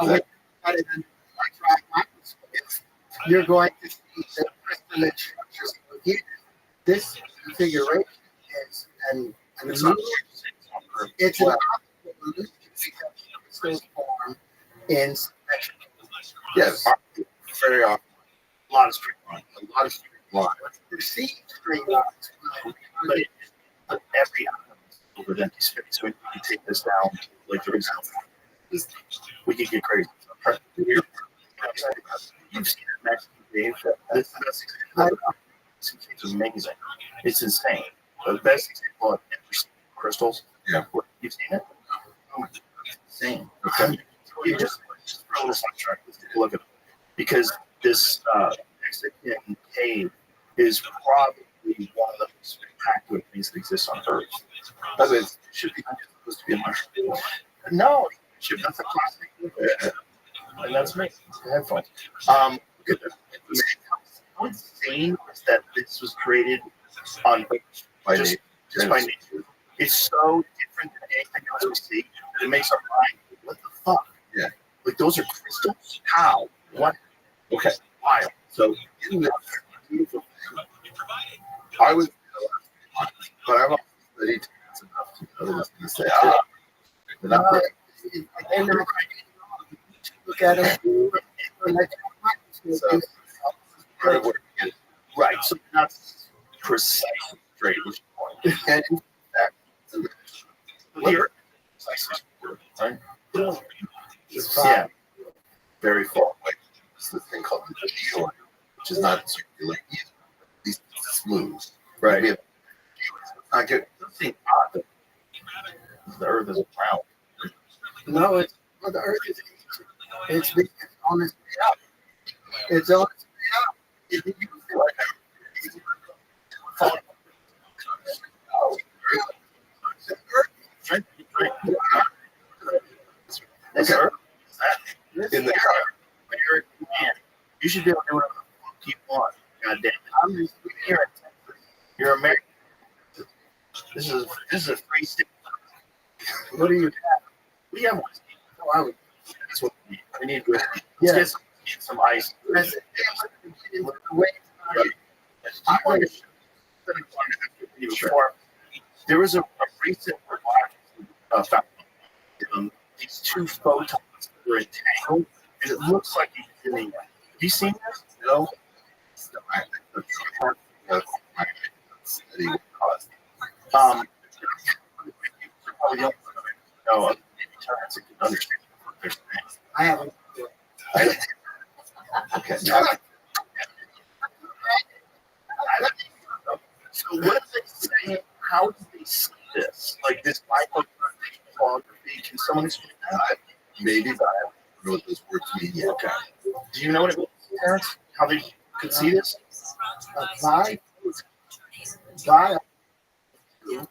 line. You're going to see the crystalline structures again. This configuration is it's an optical illusion because crystals form in symmetry. Yes, very often. A lot of straight lines. Perceived straight lines, but every atom is over empty space. So we can take this down, like for example, we can get crazy. You've seen it, Max Dave. This is the best example. It's amazing. It's insane. The best example of crystals. Yeah. You've seen it? Oh, it's insane. Okay. You just throw this on track. Let's take a look at it. Because this Mexican cave is probably one of the most spectacular things that exists on Earth. By the way, it should be supposed to be a mushroom. No, it should be. That's a classic. And that's me. Headphones. How insane is that this was created on just by nature? It's so different than anything else we see that it makes our mind. What the fuck? Yeah. Like those are crystals? How? What? Okay. Wild. So in this beautiful thing, I was, but I've also studied enough to know that it's going to say, they're not there. Look at it. So, right. So not precisely straight, which is the point. And in fact, here, right? Yeah. Very far away. It's this thing called the shore, which is not circular either. At least it's smooth. Right. It's not good. It seems odd that the Earth is round. No, the Earth is. It's on its way up. It's on its way up. should be able to do whatever the fuck you want. God damn it. I'm just here. You're American. This is a free state. What do you have? We have one. Oh, I would. That's what we need. We need whiskey. Yeah. Let's get some ice. I want to before. There was a recent found these two photons were entangled, and it looks like he's doing that. Have you seen this? No. Understand what they're saying. I haven't. Okay. So what did they say? How did they see this? Like this microphotography? Can someone explain that? Maybe, but I don't know what those words mean yet. Okay. Do you know what it means, parents? How they could see this? By That's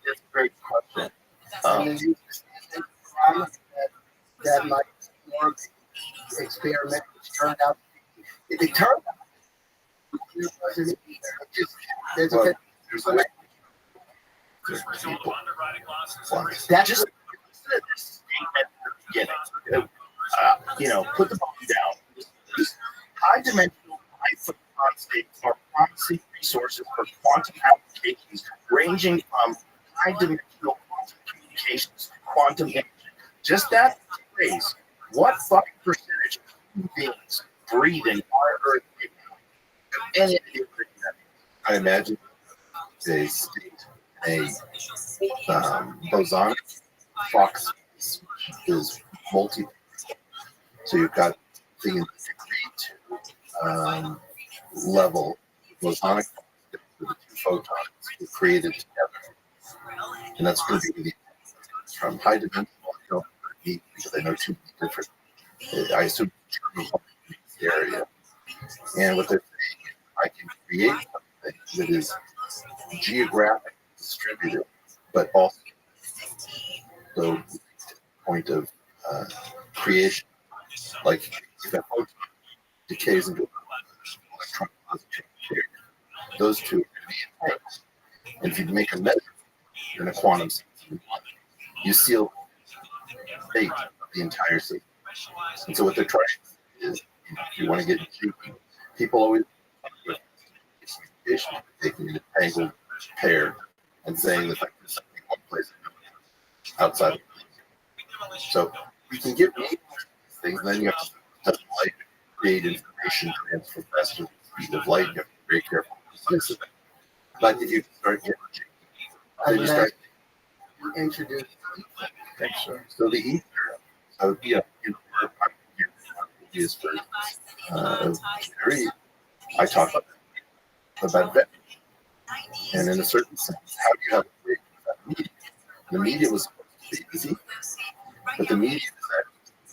a great question. That might work. Experiment turned out. It turned out. It wasn't just there's a Well, that's just put the ball down. High dimensional, high photon states are promising resources for quantum applications ranging from high dimensional quantum communications to quantum energy. Just that phrase, what fucking percentage of human beings breathing on Earth right now have any idea what that means? I imagine a state, bosonic Fox is multi. So you've got the degree to level bosonic with the two photons were created together, and that's going to be the from high dimensional. I don't need because I know two different. I assume the area, and what they're saying, I can create something that is geographically distributed, but also the point of creation, like if a photon decays into an electron positive, those two are going to be entangled. And if you make a measurement in a quantum sense, you seal the fate of the entire system. And so what they're trying to do is, if you want to get cheeky, people always taking an entangled pair and saying that like there's something one place outside of the so you can get things, and then you have to touch light, create information transfer faster than the speed of light. You have to be very careful. But if you start getting then you start introduce. Thanks, sir. so the ether. So is for very. I talk about that, and in a certain sense, how do you have a media? The media was supposed to be easy, but the media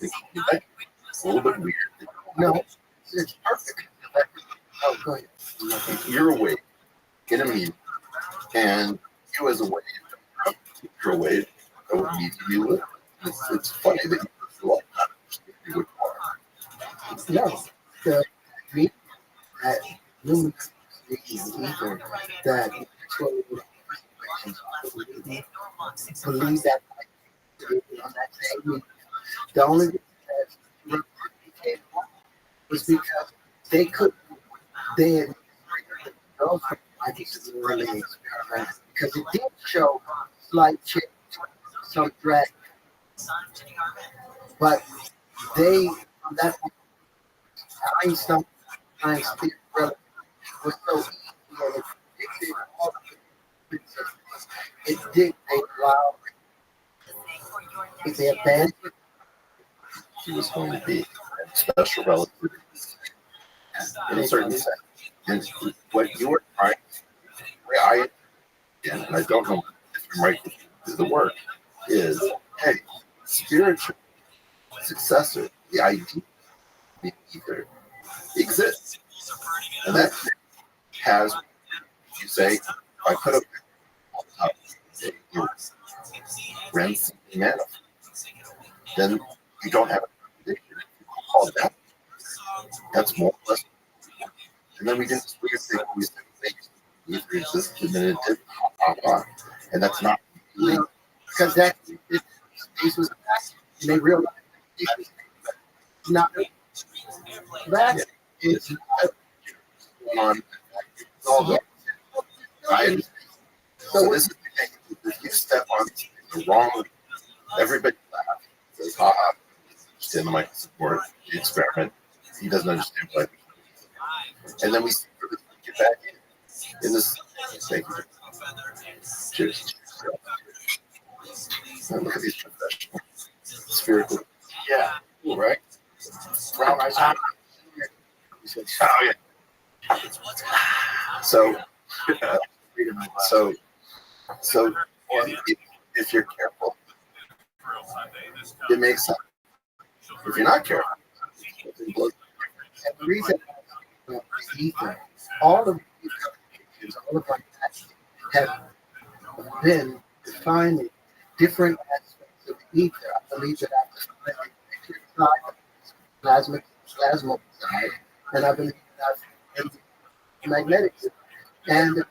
is actually a little bit weird. No, it's perfect. Oh, go ahead. You're a wave in a media, and you as a wave, you're a wave, so what media you live. It's funny that you like that. No, the media that luminous ether that believe that on that same. The only reason that was because they could then go from early experiment because it did show slight change, some drag, but they on that Einstein theory was so easy and it did allow if they abandoned He was going to be special relativity in a certain sense. And what you're trying, and I don't know if I'm right to the work, is hey, spiritual successor, the idea, the ether exists. And that has, you say, I put up rents and manifold. Then you don't have a contradiction. You call that. That's more or less. And then we did this weird thing where we said things either existed and then it did and that's not legal. Because that space was and they realized it was not that it's on all the so this is the thing. If you step on the wrong, everybody laughs. Says, haha, stand the mic support the experiment. He doesn't understand what. And then we get back in this. Thank you. Cheers. And look at these professional, spherical. Yeah, cool, right? Brown ice cream. Oh yeah. So if you're careful, it makes sense. If you're not careful, and the reason the ether, all of these applications, all of our actions have been defining different aspects of the ether. I believe that I've defined the electric side, plasma side, and I believe that I've the magnetic side. And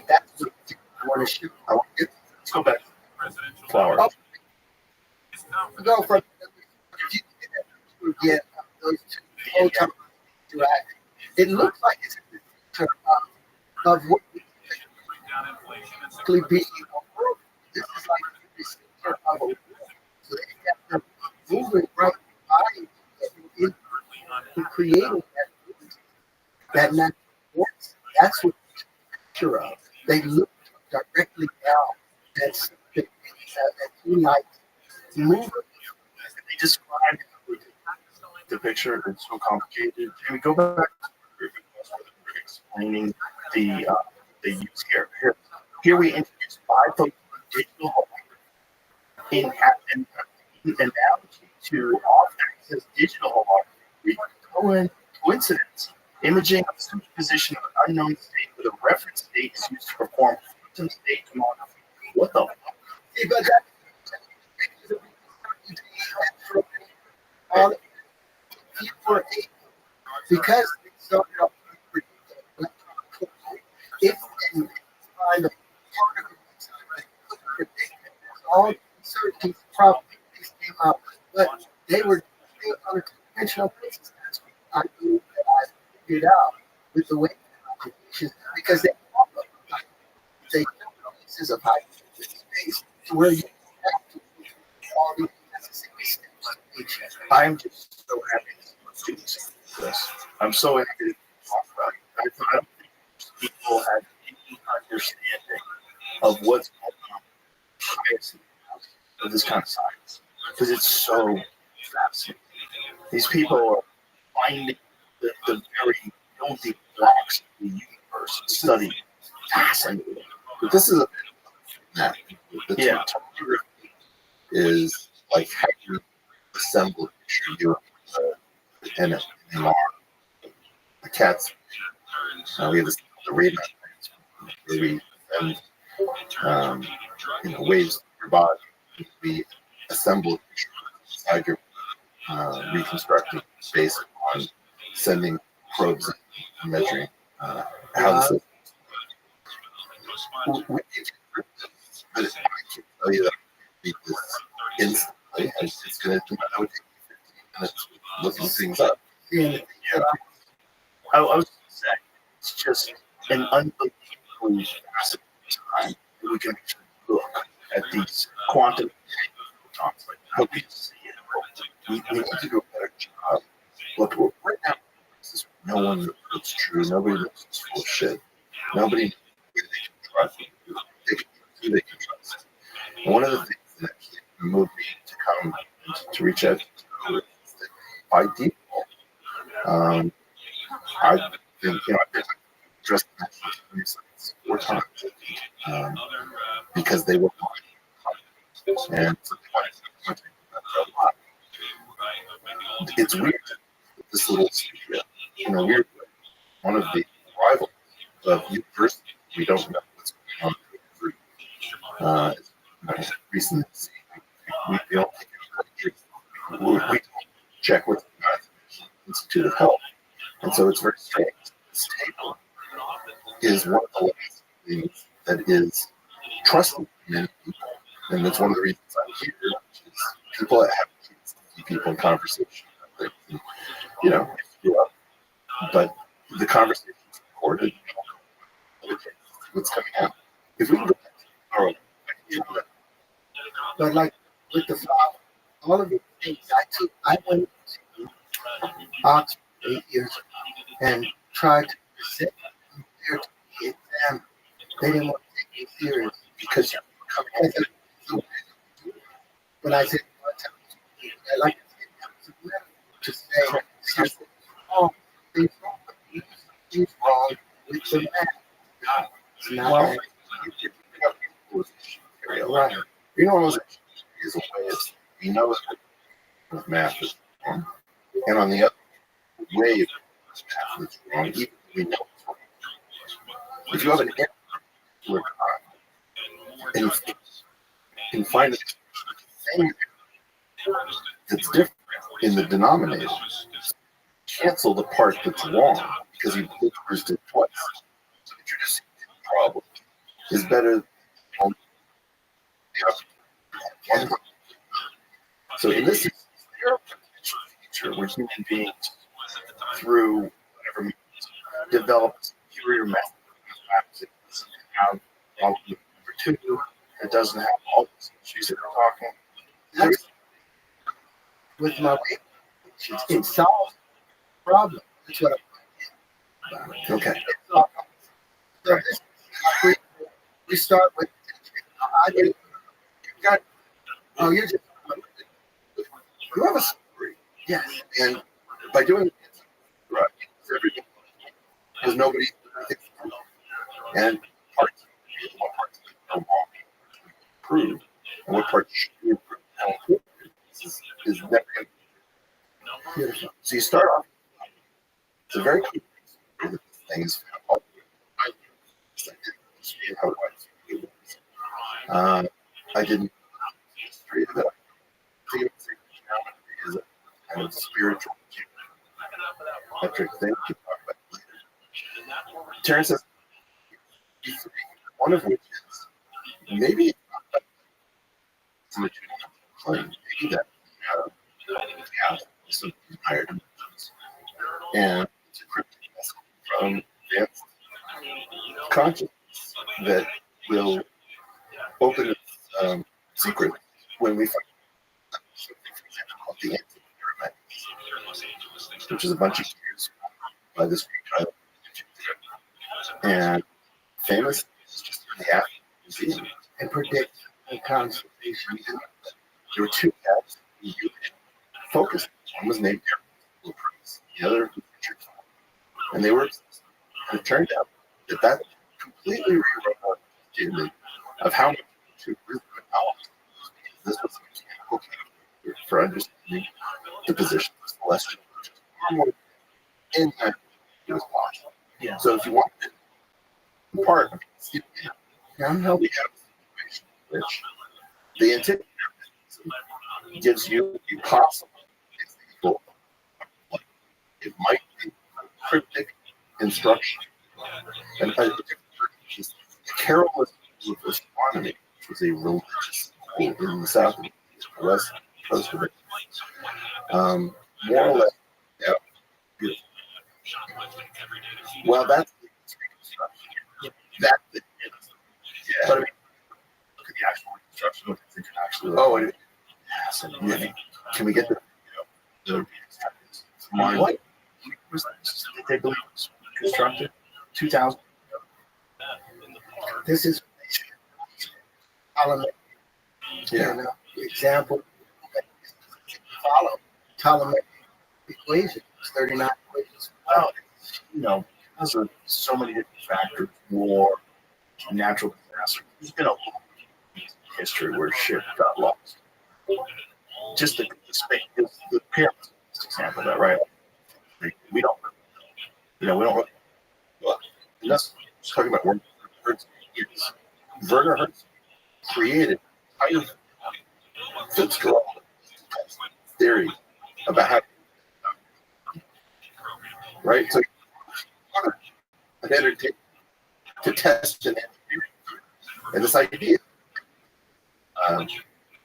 that's what I want to shoot. Let's go back. Flower. Oh. Go from get those two photons interacting. It looks like it's a picture of what actually being a world. This is like a picture of a world. So they have moving right by in creating that natural force. That's what it's a picture of. They look directly down at two lights moving. They described the picture. It's so complicated. Can we go back to explaining the use here? Here we introduce 5 photons of digital in an analogy to off-axis digital holography. Coincidence. Imaging of superposition of an unknown state with a reference state is used to perform quantum state tomography. What the fuck? See, but that because they started off if they find a particle all certainties probably came out, but they were on a conventional basis. That's what I believe that I figured out with the way applications because they pieces of high space to where you have to all these necessary steps. I'm just so happy to do this. I'm so happy to talk about it. I don't think people have any understanding of what's going on of this kind of science because it's so fascinating. These people are finding the very building blocks of the universe and studying. Fascinating. But this is the tomography is like how you assemble a picture in an MR. The cats, we have the radar where we send waves to your body. We assemble a picture inside your reconstructing based on sending probes and measuring how this is. But I can tell you that I beat this instantly, and it's going to I would take 15 minutes looking things up. Yeah. I was going to say, it's just an unbelievably fascinating time that we can actually look at these quantum photons. I hope you see it. We need to do a better job. Look, right now, no one knows it's true. Nobody knows it's full of shit. Nobody knows who they can trust. Who they can trust. And one of the things that moved me to come to reach out to is that by default, I've been addressed science 4 times because they were mine. And it's weird. This little studio, in a weird way, one of the rivals of university, we don't know what's going on. we check with the Institute of Health. And so it's very strange. This table is one of the last things that is trusted in many people. And that's one of the reasons I'm here, which is people that have kids, keep people in conversation. You know, but the conversation is recorded. What's coming out? If we can go back to but like with the father, all of the things I went to Oxford 8 years ago and tried to present there to the exam. They didn't want to take me serious because you're coming at it. When I said, I like to say, oh, things wrong with the math. It's not Well, right. Renormalization is a way of we know that math is wrong, and on the other way of math is wrong, even if we know it's wrong. If you have an error to a crime, and you can find a thing that's different in the denominator, cancel the part that's wrong because you introduced it twice. So introducing the problem is better than so in this future, where human beings, through whatever means, develop a superior method of mathematics, have problem number 2, it doesn't have all these issues that we're talking. With my weight, it solves the problem. That's what I'm okay. So we start with you just you have a story. Yes. And by doing it, right, everything, because nobody thinks and parts what parts are wrong improved and what parts should be improved and improved is never going to be. So you start off, it's a very cool things how I didn't history that I think is a kind of spiritual metric thing to talk about later. Terrence says one of which is maybe maybe that some higher dimensions and it's a cryptic message from advanced consciousness that will open its secret when we find the answer, which is a bunch of years by this Greek child, and famous is just in the African museum and predict a constellation. There were 2 cats who focused. One was named Eric, the other was Richard, and they were obsessed. And it turned out that completely rewrote our understanding of how much to really develop. This was a mechanical calculator for understanding the position of the celestial, which is far more in that it was possible. Yeah. So if you want to part of it, we have a situation which the antiquity gives you a possible example. It might be a cryptic instruction. And the Carolist School of Astronomy, which was a religious school in the south and west coast of it, more or less, yeah, beautiful. Well, that's the construction. That's the yeah. But I mean, look at the actual construction. Look at the actual. Oh, it is. Yeah. Can we get the what? They believe it was constructed 2000. This is Ptolemaic. Yeah. Example. Follow Ptolemaic equation. It's 39 equations. Well, those are so many different factors. War, natural disaster. There's been a long history where shit got lost. Just the pyramids, example of that, right? We don't, we don't. Well, that's talking about Werner Hertz. Werner Hertz created Fitzgerald theory about how, right? So an entertainment to test an engineering, and this idea,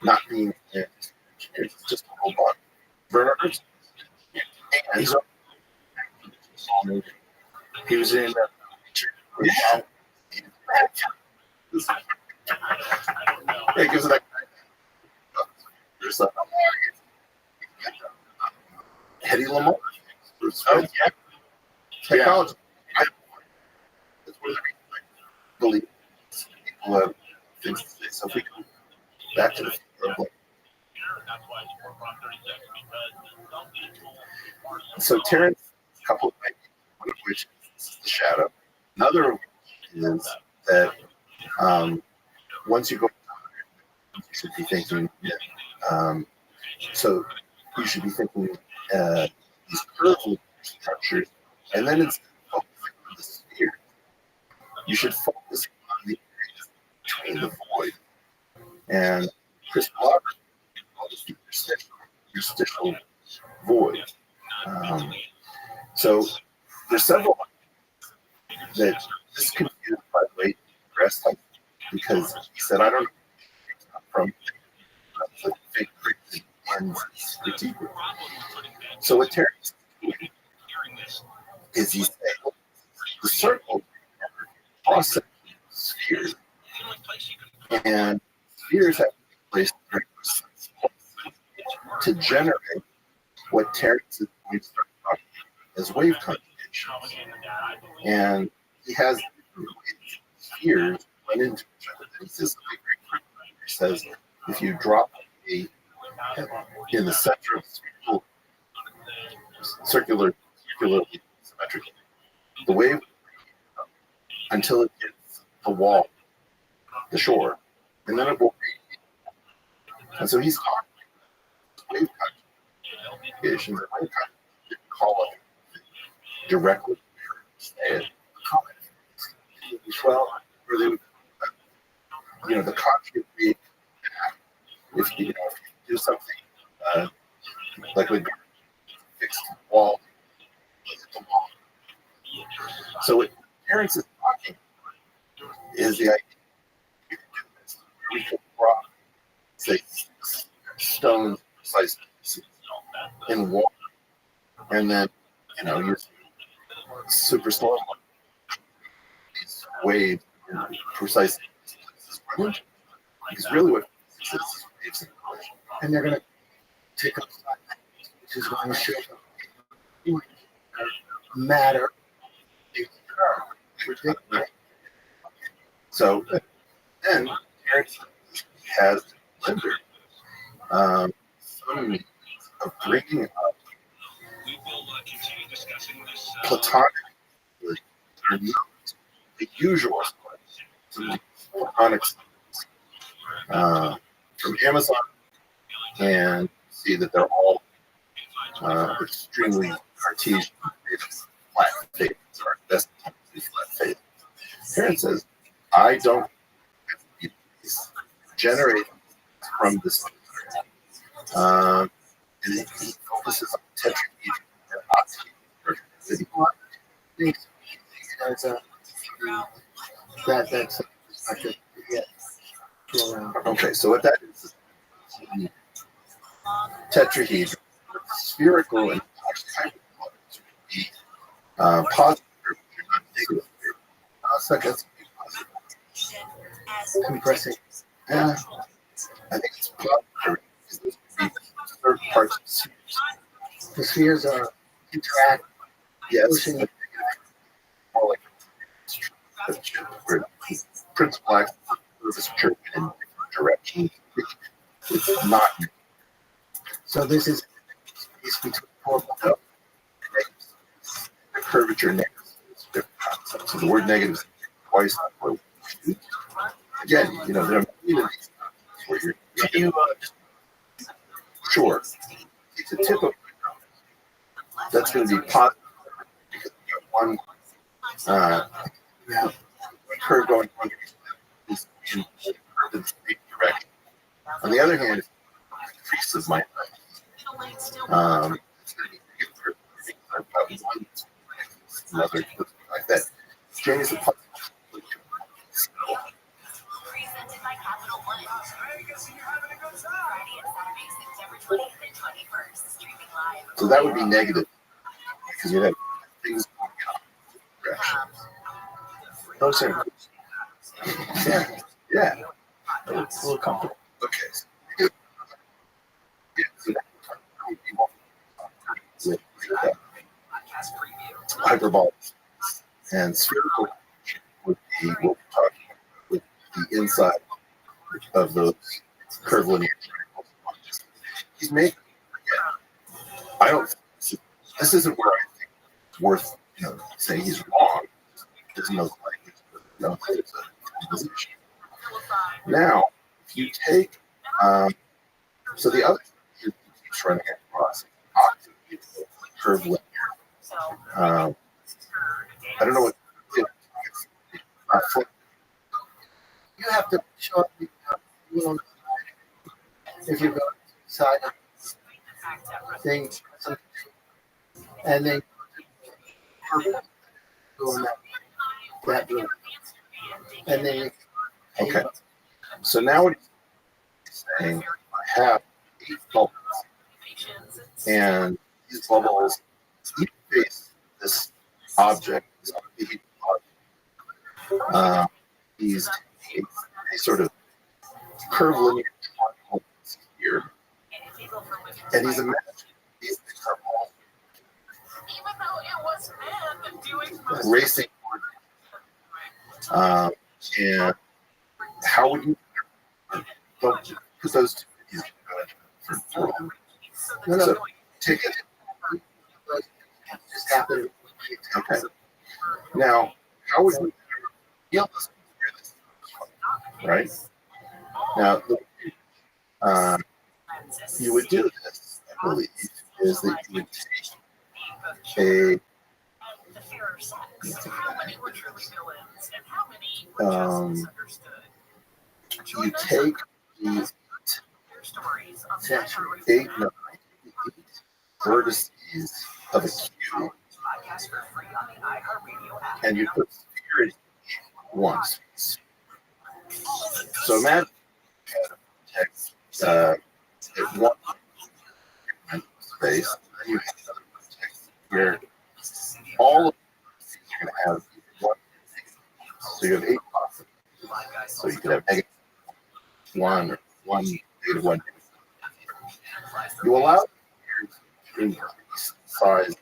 not being it's just a robot. Werner Herzog. And so, he was in. Yeah. It gives it like. There's a Hedy Lamarr. Oh, yeah. Technology. Yeah. That's where I believe people have things to say. So if we go back to the so Terrence, a couple of things, one of which is the shadow. Another of which is that once you go, you should be thinking. So you should be thinking these curved structures, and then instead of focusing on the sphere, you should focus on the area between the void. And crystallography called this interstitial void. So there's several that this confused, by the way, Rest because he said, I don't know from the fake and critique. So what Terry's doing is he's saying the circle cross spheres, and spheres have to be placed to generate what Terrence is going to start talking as wave conjugations. And he has spheres run into each other. He says, he says if you drop a in the center of circularly symmetric, the wave until it hits the wall, the shore, and then it will radiate. And so he's talking wave conjugations, and wave conjugations call it directly comment. Well, where they would, the conjugate being if you do something like a fixed wall, the wall. So what Terrence is talking is the idea we can draw, say, stones precisely in water, and then use super slow these waves precisely. Because really what this is waves in motion. And they're going to take up which is going to show matter. So then Terrence has rendered some means of bringing up platonic that are not the usual platonic from Amazon, and see that they're all extremely Cartesian, flat faces, or best flat faces. Terrence says, I don't generate from this. And he focuses on tetrahedron and octahedron. That's okay, so what that is tetrahedron, spherical and octahedron would be positive, not negative. That's compressing. Yeah, I think it's positive because those would be third parts of the spheres. The spheres are interact. Yes. Pushing. More like where principal axis is church in different directions. It's not. So this is between four. No. The curvature negative is a different concept. So the word negative is twice. Again, there are many of these concepts where you're sure. It's a tip of that's going to be positive because you have one curve going one is in the same direction. On the other hand, it increases my Another like that. Jamie's a puzzle. Presented by Capital One. Las Vegas, and you're having a good time. Friday and Saturday, September 20th and 21st. Streaming live. So that would be negative because you'd have things going on. Oh, sorry. Yeah. A little comfortable. Okay. Yeah, so that would be with hyperbolic and spherical would be what we're talking about with the inside of those curvilinear triangles. He's making. I don't. This isn't where I think it's worth saying he's wrong. There's no language. No, it's a position. Now, if you take so the other is just running across curvilinear. I don't know what you have to show me if you go inside of things and then go in that room. And then okay. So now what he's saying, I have 8 bubbles. And these bubbles each face this object, these a sort of curvilinear triangles here. And he's imagining these things are all racing. And how would you put those two together? So take it. Just happened. Okay. Now, how would we feel this? Right? Now, you would do this, I believe, is that you would take you take these 8 vertices of a cube and you put sphere in once. So imagine text at one space, and you have another text where all of these are going to have one. So you have 8 possible. So you could have -1 or 1, -1. You allow in size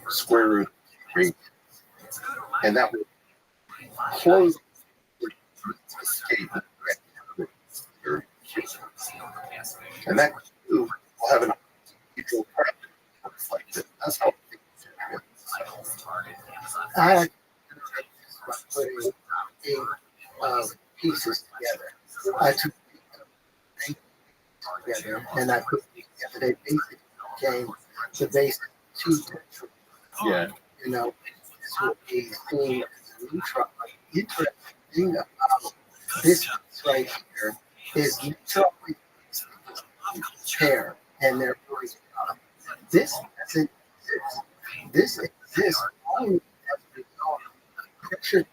square root 3, and that will close the escape. And that will have an equal practice like this. That's how I putting 8 pieces together. I took together and I put these together. They basically became the basic 2 dimensions. Yeah. You know, this would be seen as a neutron. Interesting thing about this piece right here is neutrally pair, and they're really this doesn't exist. This exists only as a result of pressure,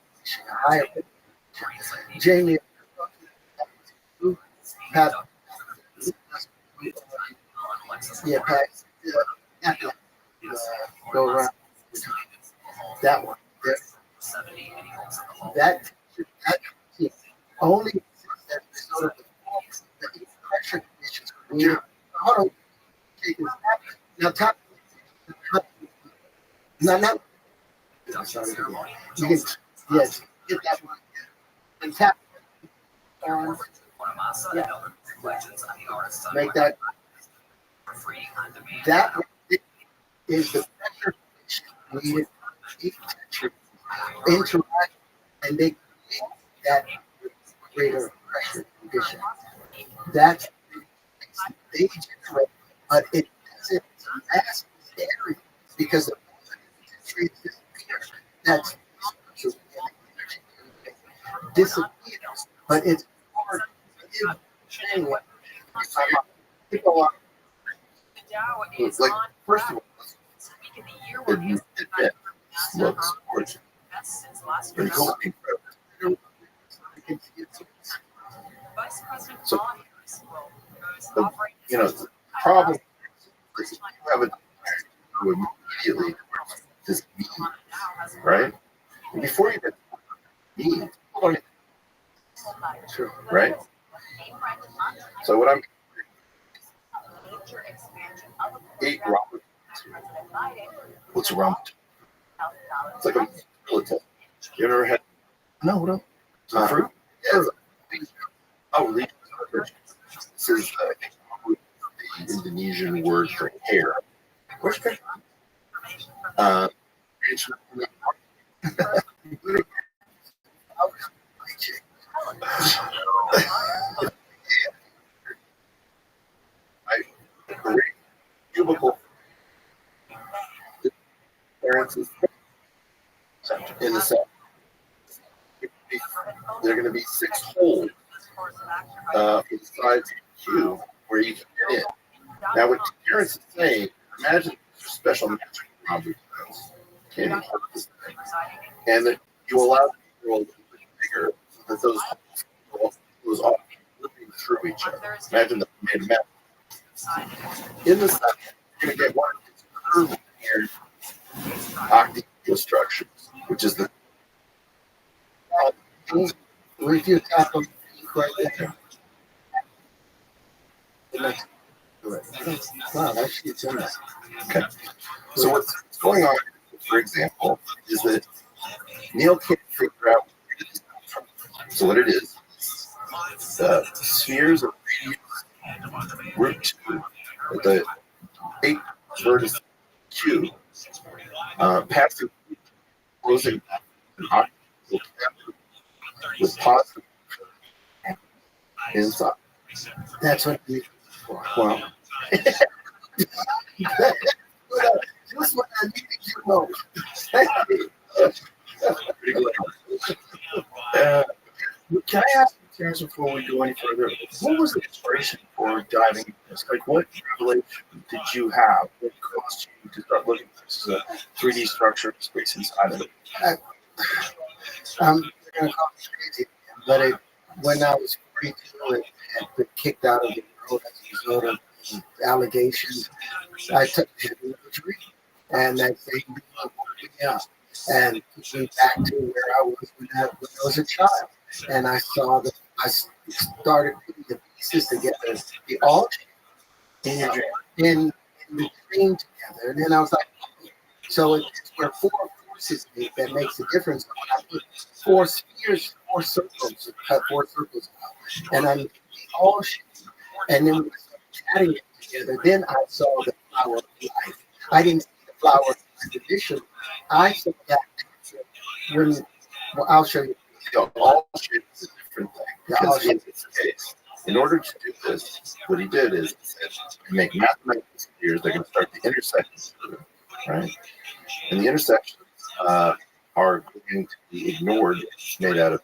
higher pressure. Jamie, Pat, yeah, Pat, go around that one. That only exists as a result of the pressure conditions. Hold on. Now tap. No. You can, yes, get that one. And tap. Yeah. Make that. That is the pressure needed to interact and they create that greater pressure condition. That's they generate, but it doesn't mass area because the that's disappears, but it's hard to anyway. People are Like, first of all, admit this looks gorgeous. Very cool. So, you know, the problem is you have a desire to immediately this mean, right? And before you get mean, sure, right? So what I'm 8 ramen. What's a ramen? It's like a millet. You ever had? No, what up? Fruit? Yeah. Oh, leaf. This is the Indonesian word for hair. Where's that? Cubicle appearances in the cell. There are going to be 6 holes inside the cube where you can get in. Now, what Terrence is saying, imagine special magic Robert candy and that you allow the world to be bigger so that those holes all living through each other. Imagine that we made a map. In the cell, you're going to get one of these curved octahedral structures, which is the if you tap them right there. Wow, actually it's in there. Okay. So what's going on, for example, is that Neil can't figure out where it is from. So what it is, the spheres of radius root 2, the 8 vertices cube, passing closing an octahedral with positive inside. That's what we Well, just what I needed you to know. Can I ask you, Terrence, before we go any further, what was the inspiration for diving into this? Like, what revelation did you have that caused you to start looking at this as a 3D structure space inside of it? I'm going to call it crazy, but when I was 42 and had been kicked out of the world as a result of allegations, I took the injury, and that thing woke me up and took me back to where I was when I was a child. And I saw that I started putting the pieces together, the all in the dream together. And then I was like, so it's where 4 forces meet that makes a difference. When I put 4 spheres, 4 circles, cut 4 circles out, and I'm all shape. And then when I started chatting it together, then I saw the flower of life. I didn't see the flower of tradition. I saw that when, well, I'll show you. All shape is a different thing. Because in this case, in order to do this, what he did is make mathematical spheres. They're going to start the intersections, right? And the intersections are going to be ignored, made out of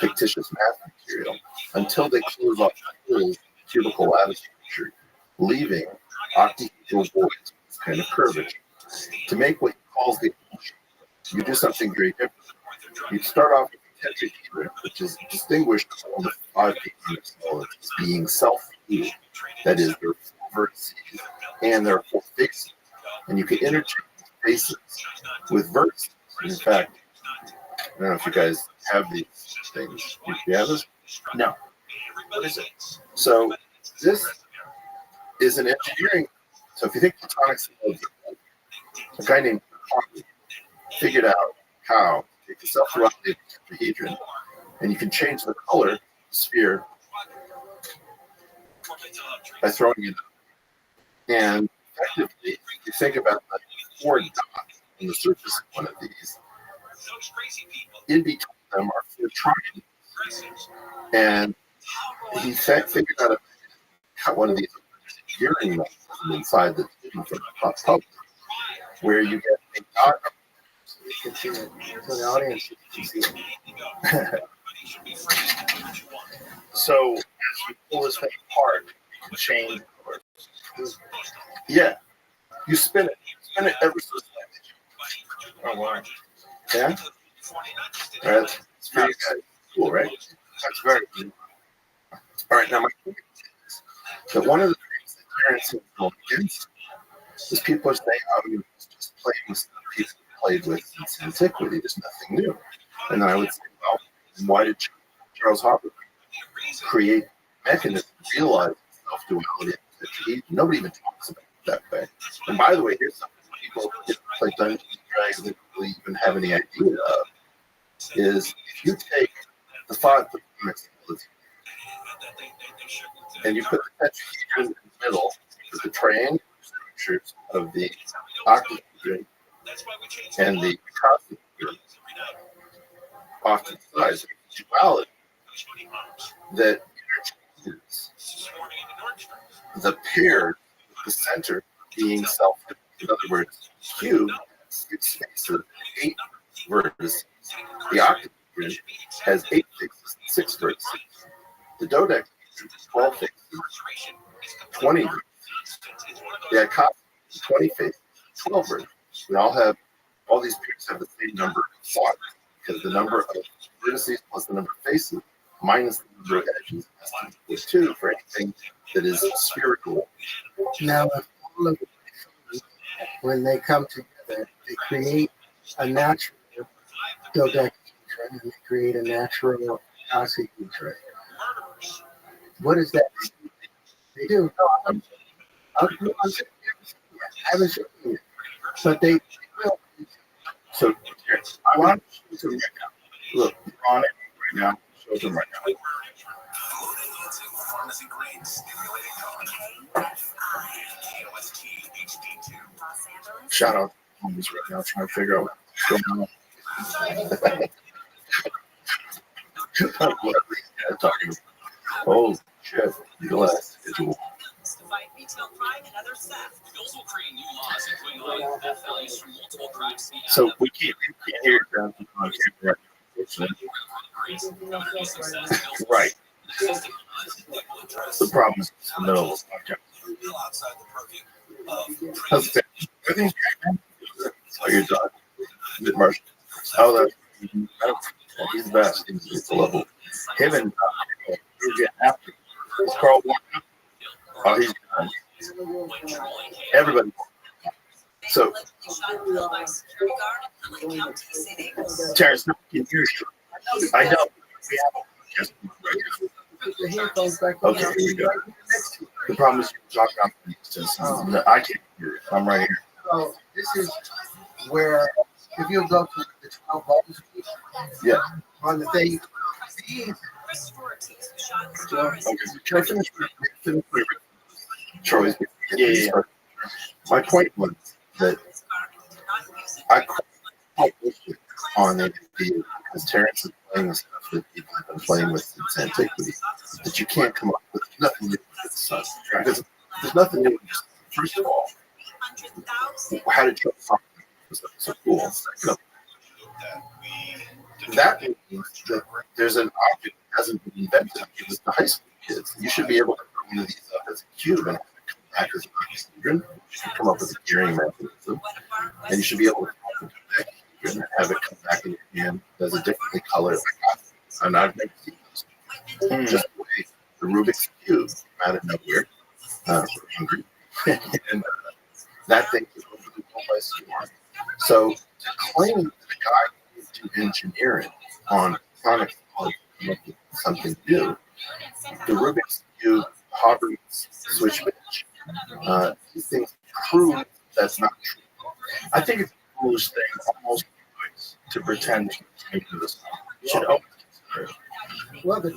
fictitious math material, until they close off the whole cubical lattice structure, leaving octahedral voids, kind of curvature. To make what he calls the illusion, you do something very different. You start off with the tetrahedron, which is distinguished from the 5 pieces as being self-fluid. That is, there are 4 vertices and there are 4 faces. And you can interchange faces with vertices. In fact, I don't know if you guys have these things. Do you have this? No. What is it? So this is an engineering. So if you think platonics, a guy named Hawking figured out how to take the self-rotating tetrahedron, and you can change the color of the sphere by throwing it up. And effectively, if you think about the 4 dots on the surface of one of these, in between them are 4 triangles. And he figured out to cut one of these gearing mechanisms inside the tube from the top, where you get a dot. You can see it. So the audience can see it. So as you pull this thing apart, you can change colors. Yeah. You spin it ever so slightly. Oh, wow. Yeah? All right. It's pretty cool, right? That's very good. All right. Now, my point is that one of the things that parents have gone against is people are saying, oh, you're just playing with stuff people played with since antiquity. There's nothing new. And then I would say, well, why did Charles Hopper create mechanisms to realize self-duality? Nobody even talks about it that way. And by the way, here's something people get to play Dungeons and Dragons and really even have any idea of, is if you take the 5 foot and you put the tetrahedron in the middle with the triangular structures of the octahedron and the icosahedron off to the sides of the duality, that interchanges the pair, the center being self. In other words, cube, 6 faces, 8 vertices. The octahedron has 8 faces, 6 vertices. The dodecahedron has 12 faces, 20 vertices. The icosahedron, 20 faces, 12 vertices. We all these pairs have the same number of quadrants, because the number of vertices plus the number of faces minus the number of edges is 2 for anything that is spherical. Now, when they come together, they create a natural dodecahedron and they create a natural icosahedron. What is that? They do. No, I haven't shown you yet. But they will. So, I want to show them right now. Look, you're on it right now. Show them right now. Pharmacy grade stimulating tone. Shout out to homies right now trying to figure out what's going on. Whatever these guys talking about. Oh, shit. The last schedule. To fight retail crime and other theft. The bills will create new laws, including allowing theft values from multiple crimes to be So we can't hear it down on camera. Right. The problem is in the middle of the podcast. How's it? Everything's great, man. How your dog? Good, Marshall. How that? He's the best. He's the level. Him and after. Is Carl walking? Oh, he's done. Everybody. So, Terrence, no one can hear you. I know. We have just okay, here we go. The problem is you're talking off the distance. I can't hear it. I'm right here. So this is where if you go to the 12 buttons, yeah, on the thing, Troy's. Yeah. My point was that I quite on it because Terrence is playing with stuff that people have been playing with since antiquity. That you can't come up with nothing new with the sun. Because there's nothing new. First of all, how did you talk? So cool. No. That means that there's an object that hasn't been invented. It was the high school kids. You should be able to put one of these up as a cube and have it come back as an octahedron. You should come up with a gearing mechanism. And you should be able to come up with a decahedron and have it come back in your hand as a differently colored. And I've never seen those. Just the way the Rubik's Cube came out of nowhere. We're hungry. And that thing is over the whole by storm. So to claim that a guy to engineer it on sonic something new, the Rubik's Cube, Hopper's switch bitch, these things prove that's not true. I think it's a foolish thing almost to pretend to do this. You should always consider it. Well, but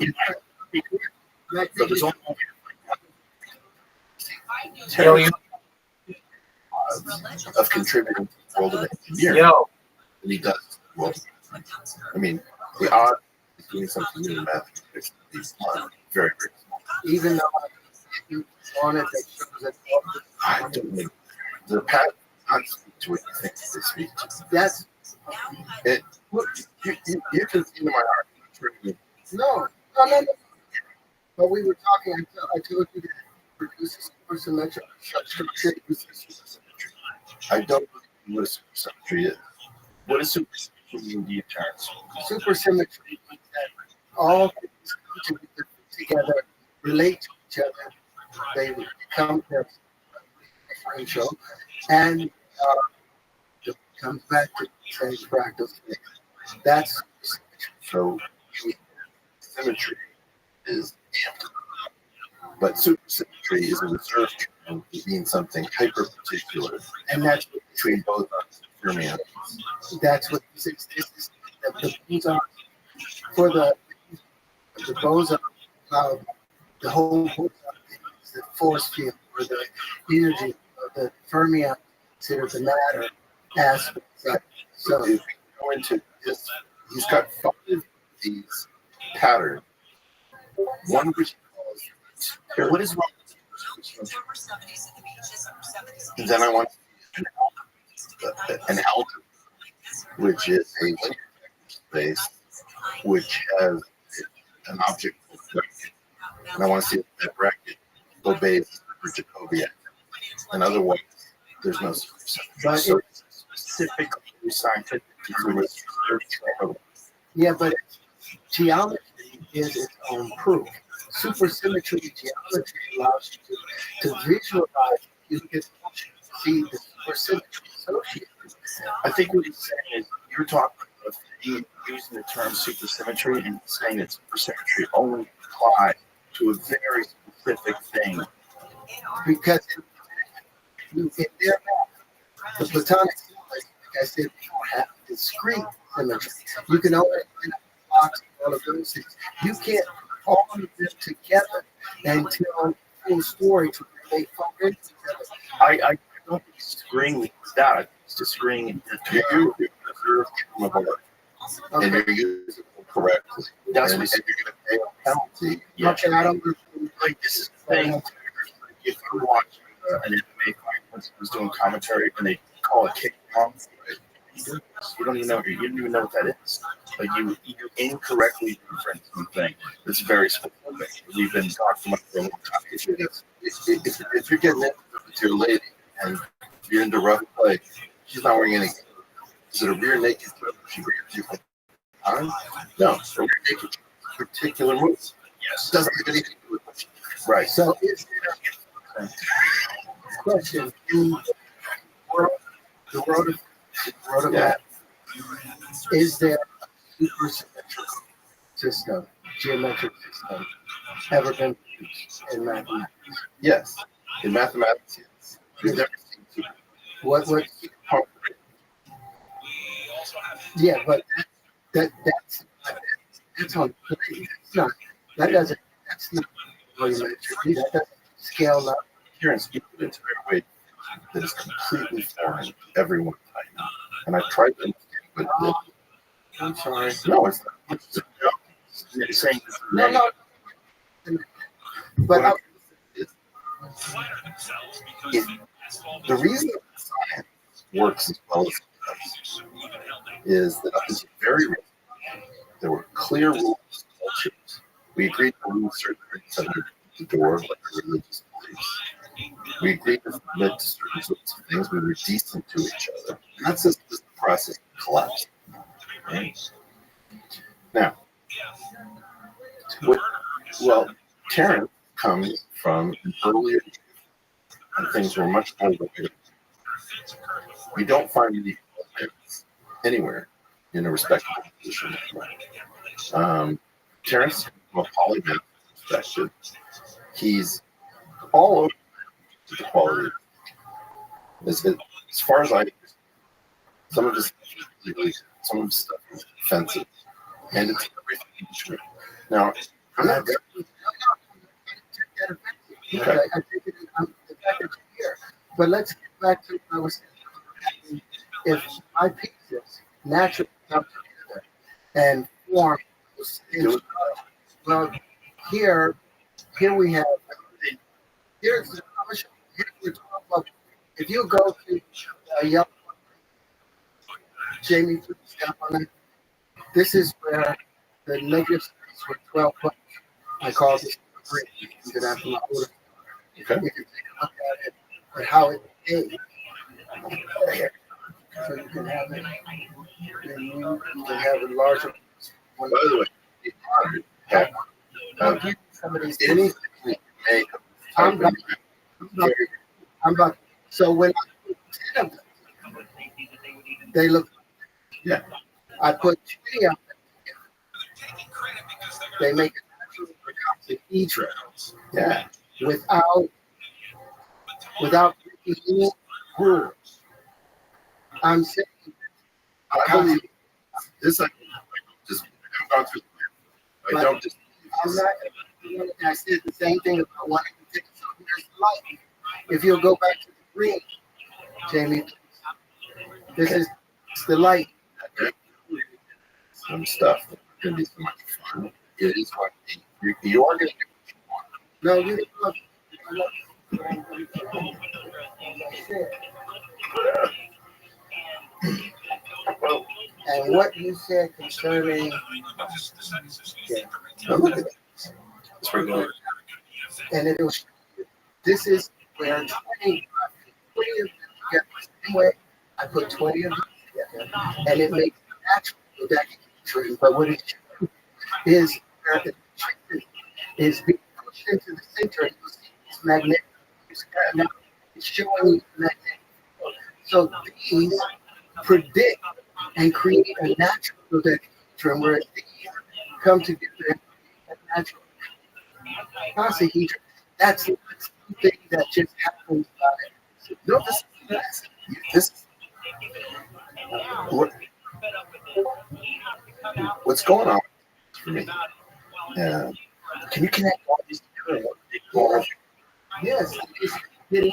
there's only of contributing to the world of engineering. And he does. Well, I mean, the odds of doing something new in mathematics is very, very small. Even though you on it that shows that I don't know. The patent not speak to what you think they speak to. That's it. Look, you can see into my heart. No. But we were talking. I told you that produces supersymmetric I don't know what a supersymmetry is. What does supersymmetry mean to you, Terrence? Supersymmetry means that all things come together, relate to each other. They become differential, and it comes back to the same practice. That's so symmetry is amped, but supersymmetry is a reserved term. It means something hyper particular, and that's between both fermions. That's what this is. The boson for the boson of the whole boson is the force field or the energy of the fermion considered the matter aspects of it. So if we go into this, he's got 5 of these patterns. One of which calls, what is wrong with and then I want an algebra, which is a linear space which has an object bracket. And I want to see if that bracket obeys the Jacobian. And otherwise, there's no supersymmetry. But so it's specifically scientific. Yeah, but geometry is its own proof. Supersymmetry geometry allows you to visualize. You can see the supersymmetry associated. I think what he's saying is you're talking about using the term supersymmetry and saying that supersymmetry only applies to a very specific thing. Because in their math, the Platonic symbols, like I said before, have discrete symmetry. You can only find a box of all of those things. You can't put all of them together and tell a full story to where they fall into each other. I don't think he's disagreeing with that. He's disagreeing in the term reserved term of art. Okay. And you're using it correctly. That's what you're going to pay a penalty. Yeah. Okay, I don't like this is the thing. If you're watching an MMA fight, was doing commentary and they call it kickdown, you don't even know what that is. Like you incorrectly reference something that's very specific. We've been talking about for a long time. If you're getting into with your lady and you're into rough play, she's not wearing any. Is it a rear naked throw? She rears you time? No, it's a rear naked particular move. Yes. Doesn't have anything to do with it. Right. So is there a question in the world of math, is there a supersymmetrical system, geometric system, ever been used in mathematics? Yes. In mathematics, yes. We've never seen super. What yeah, but that's on play. It's not. That doesn't. That's not geometry. That doesn't scale up. Appearance you put into a way that is completely foreign to everyone I know. And I've tried to understand, but I'm sorry. No, it's not. It's a joke. You're saying this is no. But the reason science works as well as it does is that up until very recently, there were clear rules, cultures. We agreed to leave certain things under the door, like religious beliefs. We agreed to submit to certain sorts of things. We were decent to each other. And that's just the process of collapse. Right? Now, Terrence comes from an earlier and things were much more related. We don't find any anywhere in a respectable position. Terrence, from a polymath perspective, he's all over the quality. As far as I understand, some of his stuff is offensive, and it's everything in between. Now, I'm not there. Okay. I think it is the fact that you're here. But let's get back to what I was saying. If my pieces naturally come together and form, well, here we have. Here's the if you go to Yellow, Jamie put the stamp on it. This is where the negative space with 12 points. I call this 3. You can after my order. Okay. You can take a look at it. but how it behaves. So you can have it, and you can have a larger one. By the way, it's hard. Yeah. I'll give you some of these Anything that you make, I'm about, so when I put 10 of them, they look, yeah. I put 20 of them, they make a natural tetrahedron. Yeah. Without breaking any rules. I'm saying, I believe this. I just have gone through. I don't just. I'm not. I said the same thing about wanting to take something. There's the light. If you'll go back to the green, Jamie, this is the light. Some stuff that can be so much fun. It is what you are going to do. No, you look. And what you said concerning, Look at this. It's pretty good. and it was, this is where 20 of them together the same way. I put 20 of them together, and it makes a natural dodecahedron. But what it is where the trick is being pushed into the center, and you see it's magnetic. It's showing you magnetic. So these predict and create a natural dodecahedron where these come together and create a natural icosahedron. That's something that just happens by it. No, this what's going on for me? Can you connect all these together? Yes, it's getting,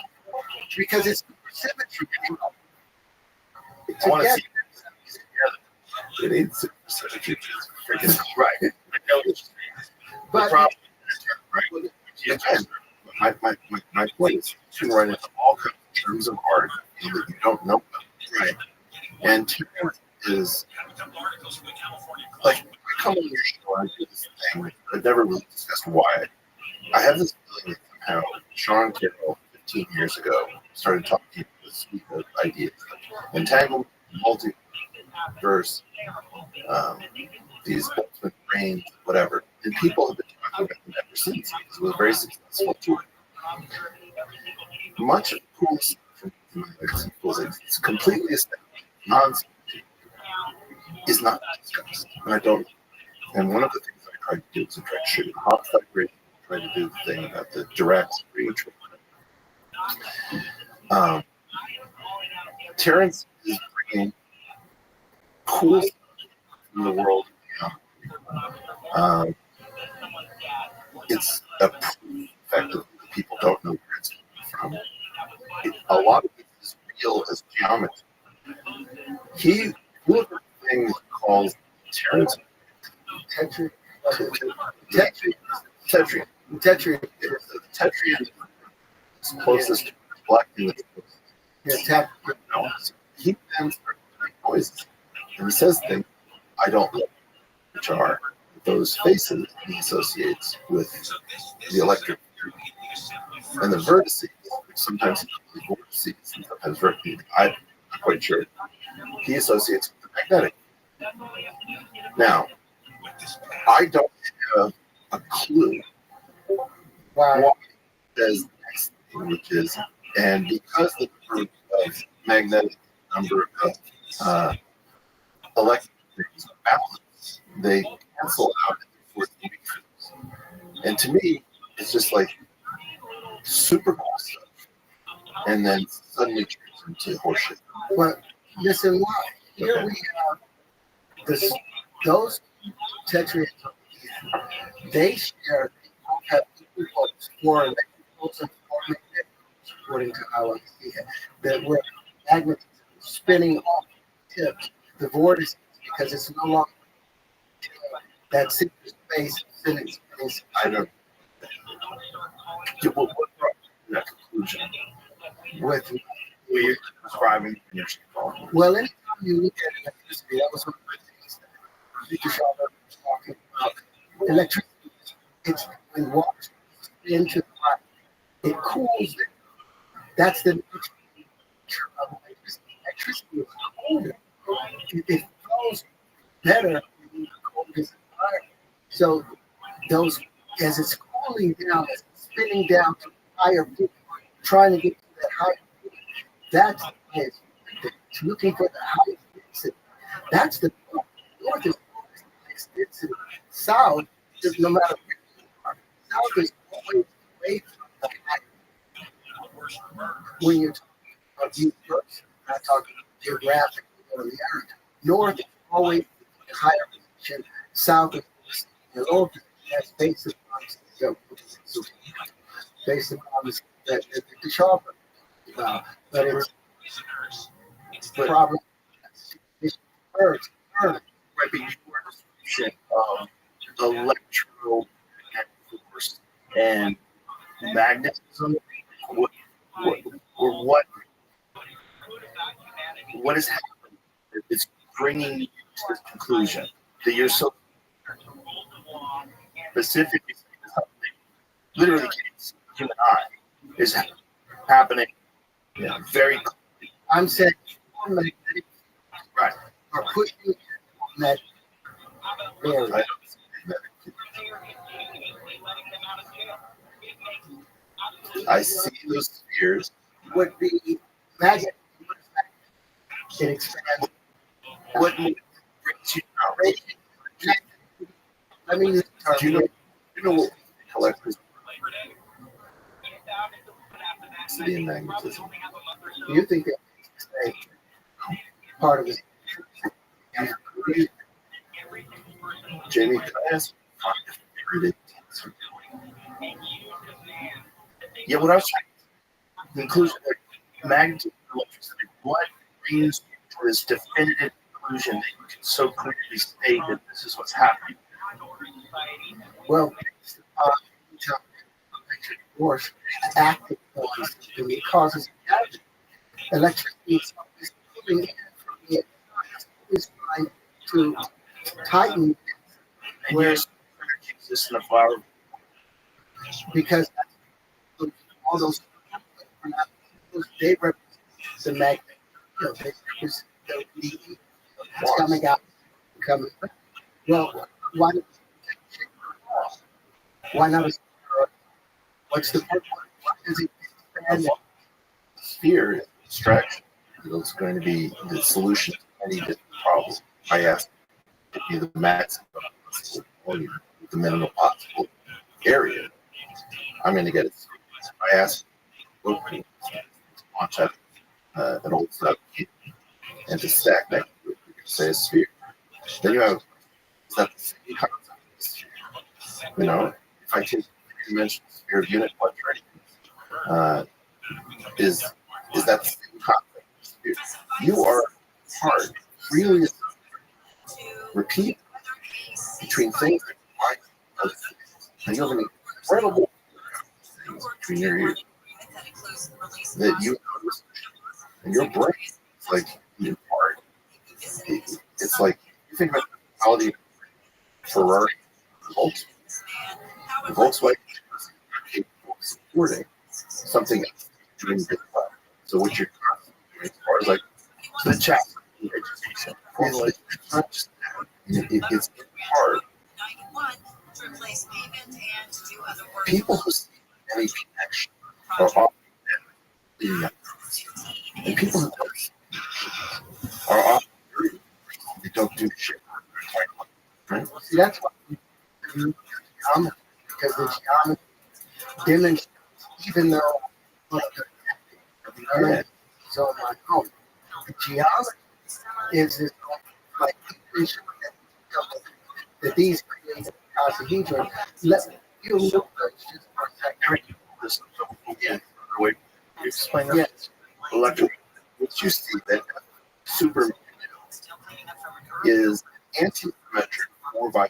because it's symmetry. I want to see it. It needs symmetry. Freaking right. I know this. But the problem is, right? Again, my point is you can run into all kinds of terms of art that you don't know about. Right. And Terrence is like, I come on your show, I do this thing. I've never really discussed why. I have this feeling that somehow Sean Carroll 15 years ago started talking this ideas like entanglement, multiverse, these ultimate brains, whatever. And people have been talking about them ever since. It was very successful too. Much of the cool stuff from it's completely established nonsense is not discussed. And I don't. And one of the things I tried to do was a direct shooting. Hopside Bridge tried to do the thing about the direct reach. Terrence is bringing cool stuff in the world. It's a proof effect of people don't know where it's coming from. A lot of it is real as geometry. One of the things calls Terrence Tetrian. Is closest to reflecting the he then starts making noises. And he says things I don't know, which are those faces he associates with the electric field. And the vertices, which sometimes he calls vortices and sometimes vertices, I'm not quite sure, he associates with the magnetic. Now, I don't have a clue why it says the next thing, which is, and because the number of magnetic number of electric things are balanced, they cancel out for the matrix. And to me, it's just like super cool stuff. And then suddenly turns into horseshit. But listen, why? Here we have those tetraeds, they share, have equal poles, 4 electric poles and 4 magnetic poles, according to how I see it. That where magnetism is spinning off the tips, the vortices, because it's no longer that secret space spinning. I don't. What brought that conclusion? With we're describing energy. Well, anytime you look at electricity, that was one of the things that Mr. Shaw was talking about. Electricity, it's when water into the fire, it cools it. That's the nature of electricity. Electricity is colder. It flows better in the coldest environment. So those, as it's cooling down, as it's spinning down to higher peak, trying to get to that higher peak, that's it's looking for the highest density. That's the north. North is always the highest density. South is no matter where you are. South is always away from the higher. When you're talking about universe, not talking geographically or the area. North is always the higher position. South is the lower position. That's based upon the sharper. But it's probably Earth. Right, but you were description of electromagnetic force and magnetism. What is happening? It's bringing you to this conclusion that you're so specifically something literally can't see the human eye is happening very quickly. I'm saying magnetic, right, are pushing on that area. I see those spheres. Would be magnet. It expands. What brings you out? I mean, do you know what collectors density and magnetism? Do you think that's part of it? Jamie, can I ask you? Yeah, what I was trying to conclusion, magnetism and electricity, what brings you to this definitive conclusion that you can so clearly state that this is what's happening? Well, force active force and it causes electricity is moving in from the outside. It's trying to tighten where energy exists in a flower because all those they represent the magnet. They represent the it's coming out, coming. Well, why not? What's the point? Why does it expand? Sphere distraction. It's going to be the solution to any different problem. I asked to be the maximum or the minimum possible area. I'm going to get it. I asked to launch out an old stuff and to stack next to it. You can say a sphere. Then you have that same concept. You know, if I take three-dimensional sphere of unit polarity, is that the same concept? You are hard, really repeat between things that you and you have an incredible things between your ears that you notice, and your brain is like your part. It's like you think about the quality of Ferrari, the Volkswagen is capable of supporting something doing this. So what you're doing as far as like the chat education, it's not just that. It's hard. People who see any connection are often dead. And people who don't are often dirty. They don't do shit. Right? See, that's why we do geometry, because the geometry demonstrates, even though so on my own, the geometry is this like that these create a dodecahedron. Let you know just for a second. Yeah. Wait, explain that. Yes. Electric. What you see that super is anti-symmetric 4x3.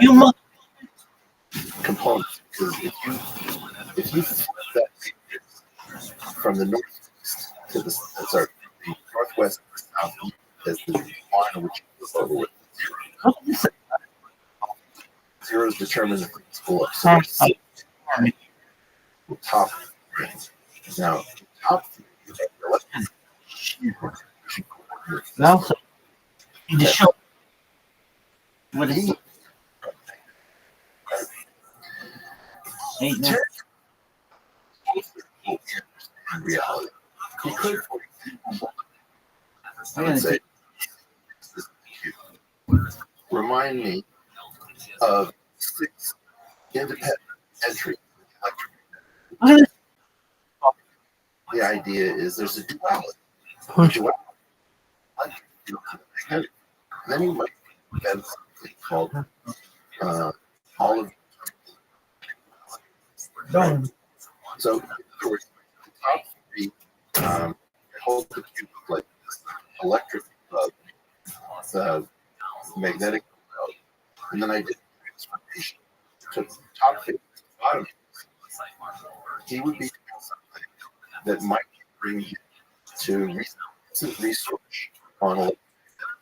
You must components because if you flip that matrix from the northeast to the northwest to the southeast as the line which you flip over with zero. Zeros determine the principle of top Now, top Well, so you just show what is ain't that? in reality. He could, I I'm would gonna say, remind me of 6 independent entry electric. The idea is there's a duality. And then you might have something called all of. Right? So, in other words, the top 3 hold the cube like this electric magnetic field. And then I did transformation to the top 50 to the bottom. He would be doing something that might bring you to recent research on electric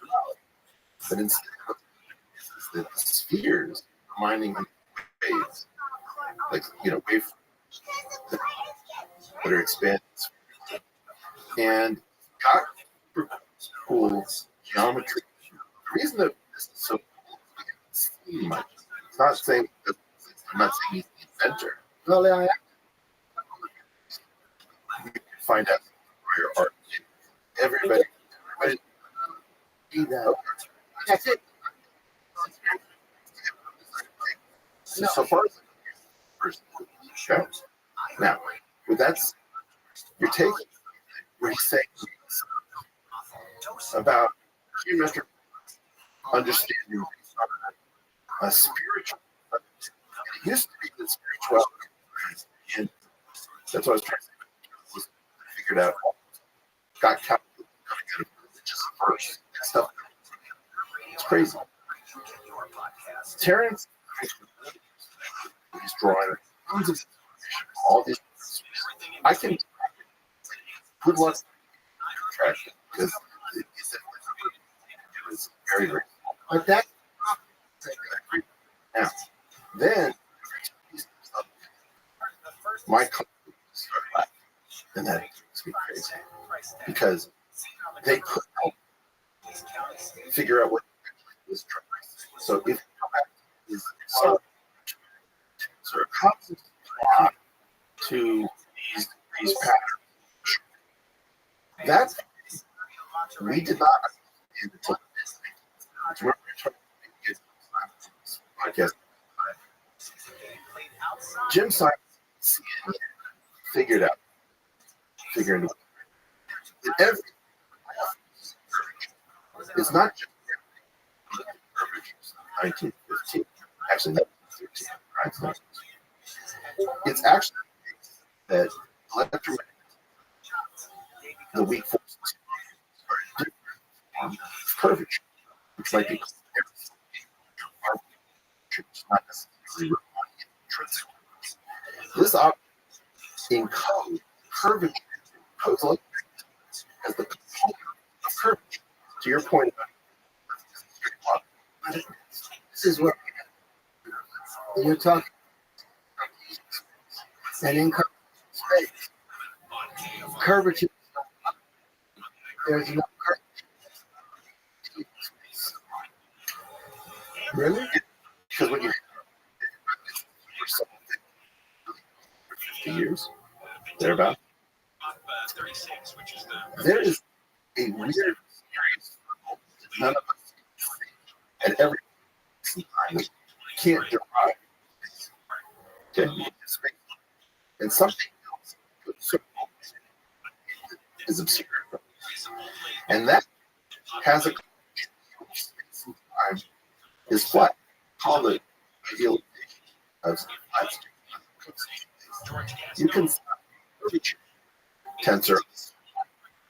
duality. But instead of the spheres reminding him of waves, like, wave that are expanding. And got super cool geometry. The reason that this is so cool is we haven't seen much. It's not saying that I'm not saying he's the inventor. Well, you can find out prior art. Everybody see that. That's it. So far as first shows. Now, with that, you're taking what he's saying about geometric understanding a spiritual. It used to be that spirituality, and that's what I was trying to say, was figured out, got calculated coming out of religious verse and stuff. It's crazy. Terrence, he's drawing tons of all these. I can. Good luck tracking because it's very, very small. But that now, then my company started laughing, and that makes me crazy because they couldn't help figure out what was trying. So if you come back to this, so it comes to these patterns. That we did not understand until this. We're trying to get this podcast. Jim Simon figured out that every it's not just 1915, actually 1913, it's actually that electromagnetic, the weak forces are a different form of curvature, which might be not necessarily intrinsic. This object encodes curvature, encodes electromagnetic as the component of curvature. To your point about This is what you're talking about. And in space, curvature, there's no curvature. Really? Because when you for 50 years, thereabout, there is a weird series that none of us see at every time that can't derive. Okay? And something else is absurd. And that has a space and time is flat. Call it idealization of flat. You can curvature tensor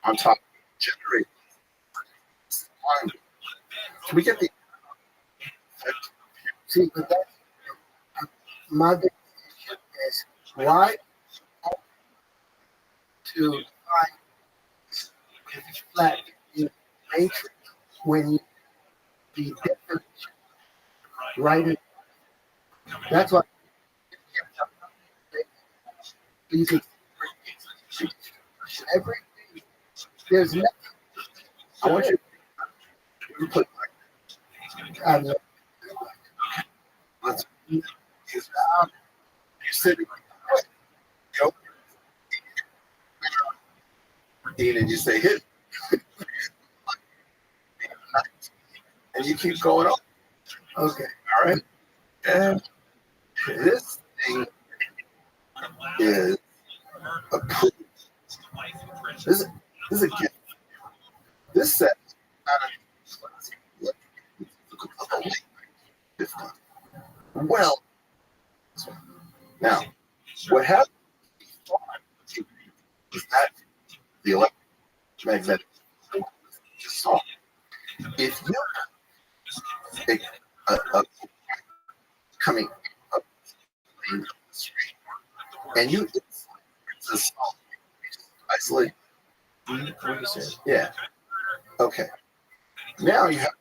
on top generate. Can we get the effect? See, but that my big issue is why to find if it's flat in matrix when you be different right. That's why you can Every there's nothing. I want you to put let's you're sitting and you say hit and you keep going on. Okay, all right. And this thing is approved. This is a gift. This set well. Now, what happens is that the electromagnetic just saw. If you take a coming up the street and you isolate. Yeah. Okay. Now you have.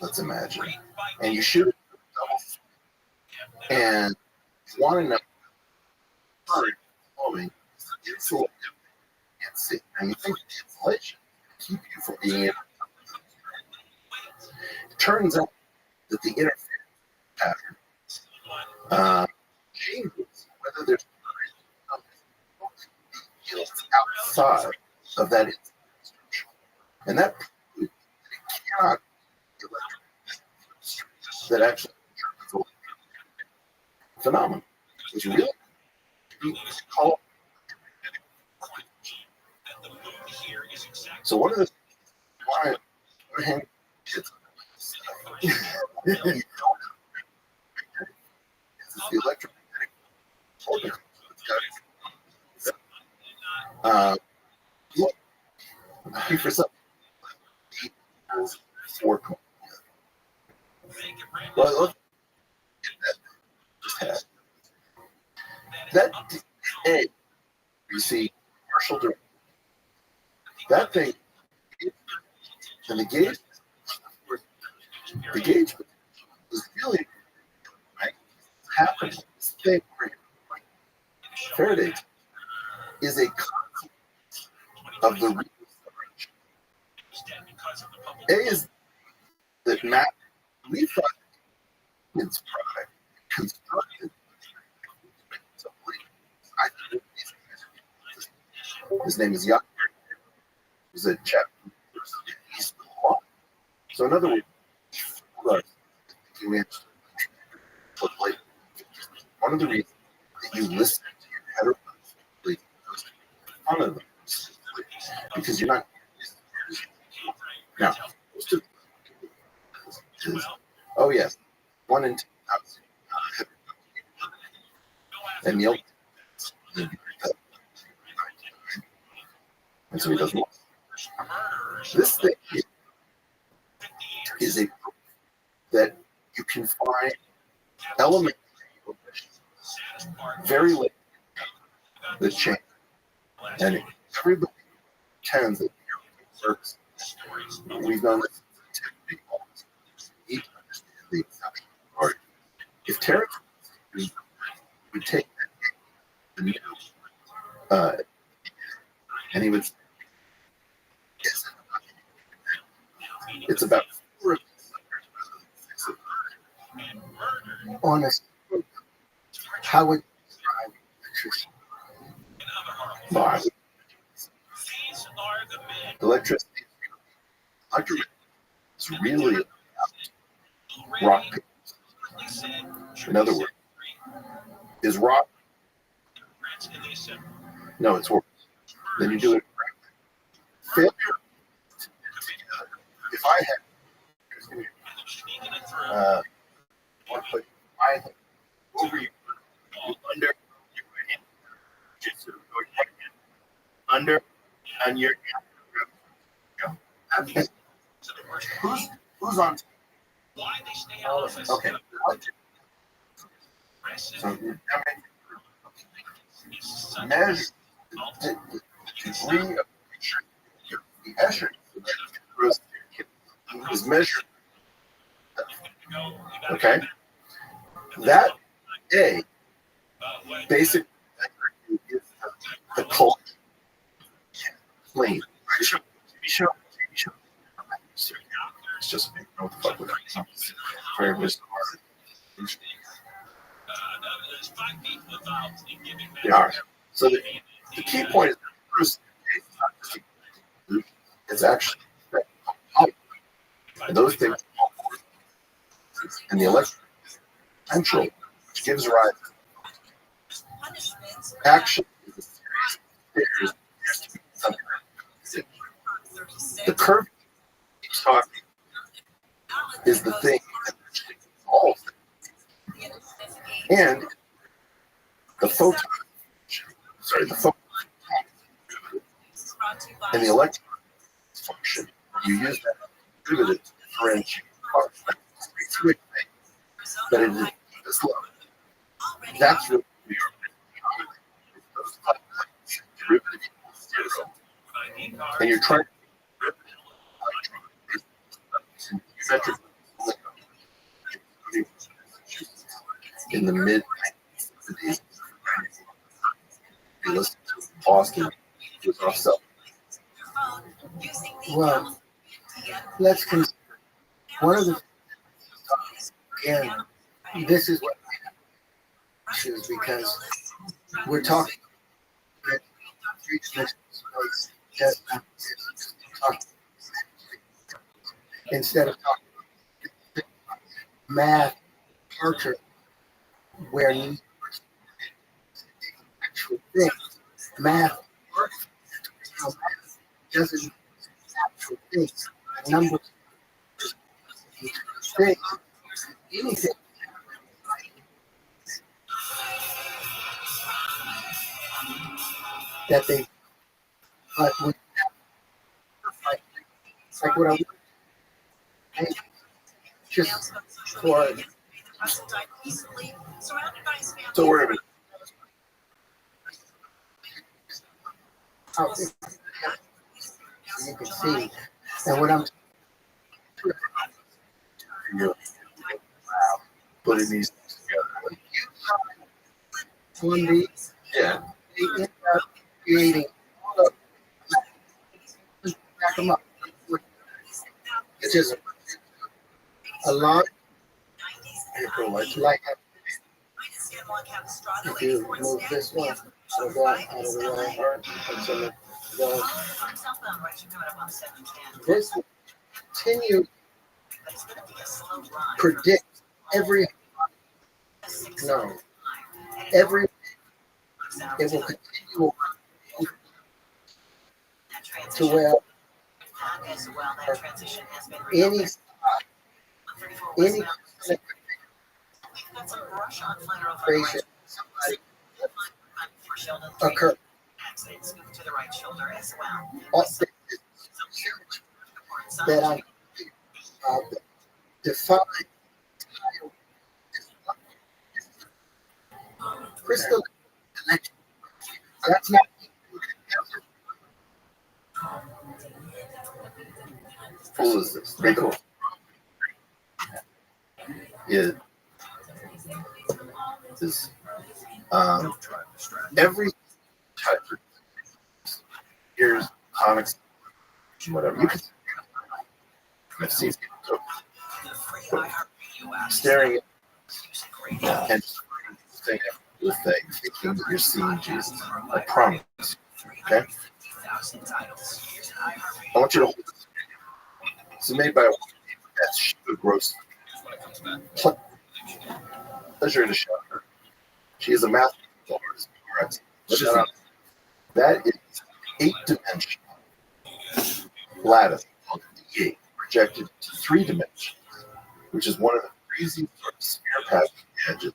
Let's imagine, and you shoot it and you want to know current flowing insulation and see. And you think the insulation keep you from being able to. It turns out that the interference pattern changes whether there's fields outside of that structure, and that proves that it cannot be electric that actually phenomenon, which really call. So one of the why it's the electromagnetic look for something. Well, let's get that just had. That A, you see, partial direct. That thing, and the gauge was really right. Happening. This thing right here, Faraday is a consequence of the research. A is that Matt, we thought it's product constructed. His name is Yaakov. He's a chap. So in other words, one of the reasons that you listen to your heterophone one of them because you're not now. Oh yes, 1 in 10,000. And Neil, and so he does more. This thing is a that you can find elements very late that change, and everybody pretends that it works. We've known this the exception part. If Terry would take the new and he would say, it's about 4 honest. How would you describe electricity? Electricity is really about rock. In other words, is rock? No, it's work. Then you do it. Failure. If I had, one foot, I had over you, under your hand, just under, and your hand. Who's on? Okay. So measure the degree of the Escher is measured. Okay. That A basic the culture. Plain. TV show. It's just me. What the fuck with that? Very bizarre. They are. So the key point is Bruce, it's actually and those things and the electric potential which gives rise actually is a series of stairs. The curve he's talking is the thing that actually evolves. And the photon and the electron function, you use that derivative to differentiate parts. But it is this low. That's really derivative equals zero. And you're trying to in the mid Austin was ourselves. Well, let's consider one of the again. This is what issues because we're talking instead of talking math culture where you actual thing math doesn't actual things numbers things anything that they but we like what I just for so we're you can see and what I'm putting these together. On these, Yeah. they end up creating back them up. It's just a lot. Like if you move this one out of the wrong part, and so this will continue predict every it will continue to where any creation occur. That I define crystal electric. That's not Cool is this? Very cool. Yeah. Is every type of here's comics, whatever you can. I've seen people staring at and saying the thing, thinking that you're seeing Jesus. I promise. Okay. I want you to hold this. This is made by a woman that's gross. Pleasure to show her. She is a masterful artist. Correct. That is 8-dimensional lattice called D8 projected to 3 dimensions, which is one of the crazy sort of sphere pattern edges.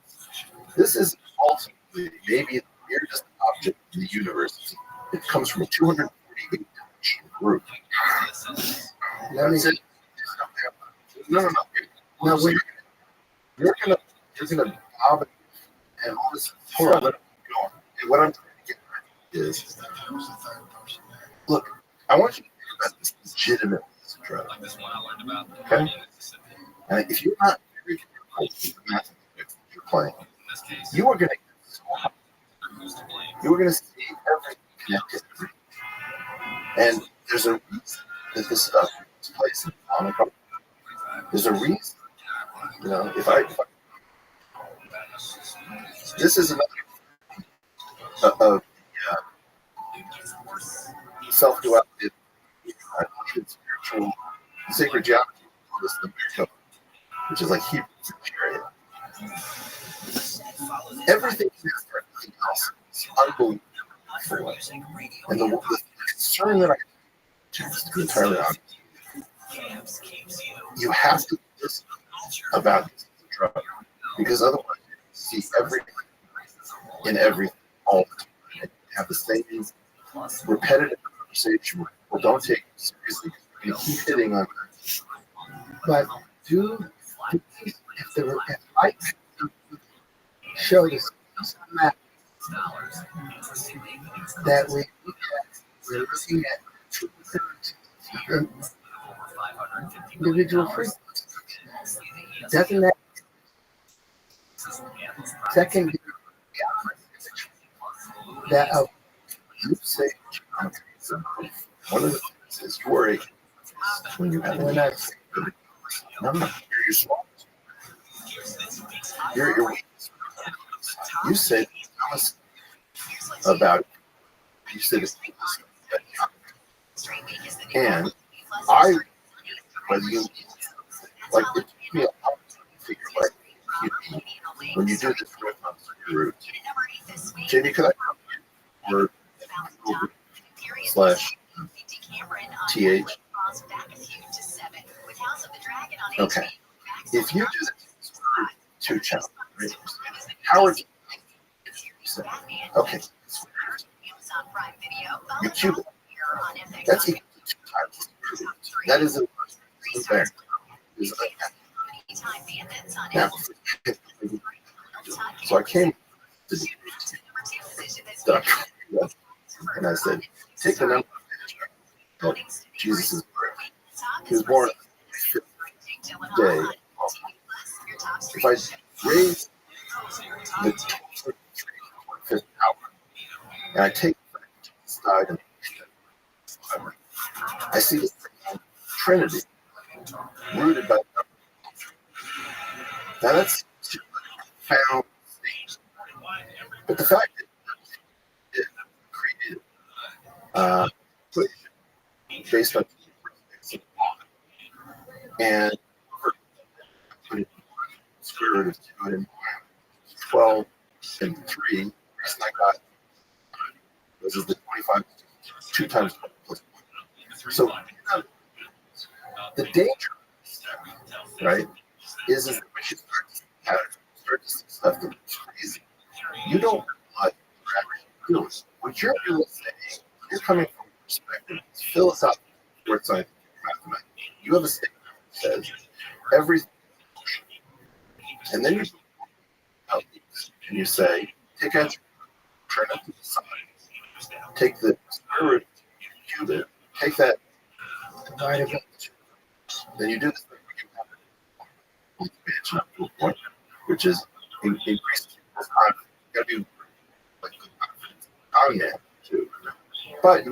This is ultimately maybe the weirdest object in the universe. It comes from a 248-dimensional group. That's it. No. No, wait. You're gonna bob and all this. Hold on, let it go on. And what I'm trying to get at is, look, I want you to think about this legitimately as a drug. Okay? And if you're not very careful with the mathematics you're playing, you are going to get so high you were going to see everything connected. And there's a reason that this stuff takes place in atomic heart. There's a reason. You know, if I this is another self-duality, spiritual, sacred geometry, which is like Hebrew area. Everything connects to everything else is unbelievable. And the concern that I just to be entirely honest, you have to listen about this drug, because otherwise you see everything in everything all the time. You have the same repetitive conversation. Well, don't take it seriously. You keep hitting on that. But if I show this map that we're looking at individual frequencies, doesn't that second that you say one of the things is you worry when you have when I you're small. You're weak. You said about you said it's and I whether you like it took me a while to figure like when you do this with root. Jamie, could I come word / th? Okay. If you do this two channel, right? Howard, okay. You cube it. That's equal to 2 times. That is a there. Now, so I came to the doctor and I said, take the number of Jesus' birth. He was born on the 5th day. If I raise the 5th hour and I take the side and I see the Trinity rooted by the now that's found things. But the fact that it created based on and square root of 2 and 12 and 3. The reason I got was the 25 2 times 12 plus 1. So the danger, right, is that when you start to see stuff that's crazy, you don't realize what you're actually doing. What you're really saying, you're coming from a perspective, it's philosophical, or scientific, mathematical. You have a statement that says everything, and then you and you say, take entropy, turn it to the side, take the square root, cube it, take that, divide it by 2. Then you do this thing where you have expansion up to a point, which is increasing people's confidence. You got to be like good confidence on that too. But you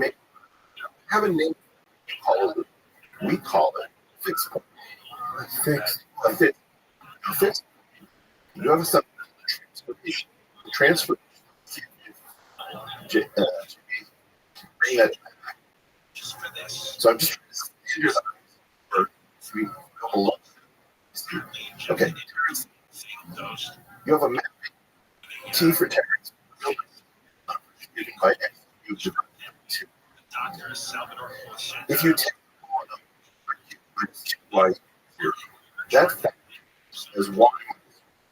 have a name. We call it fixed point. Fixed. A fixed. You have a subject. Transfer. Bring that back. So I'm just trying to stand for 3 couple of okay. You have a map. T for Terrence. By X. If you take y, that factor is y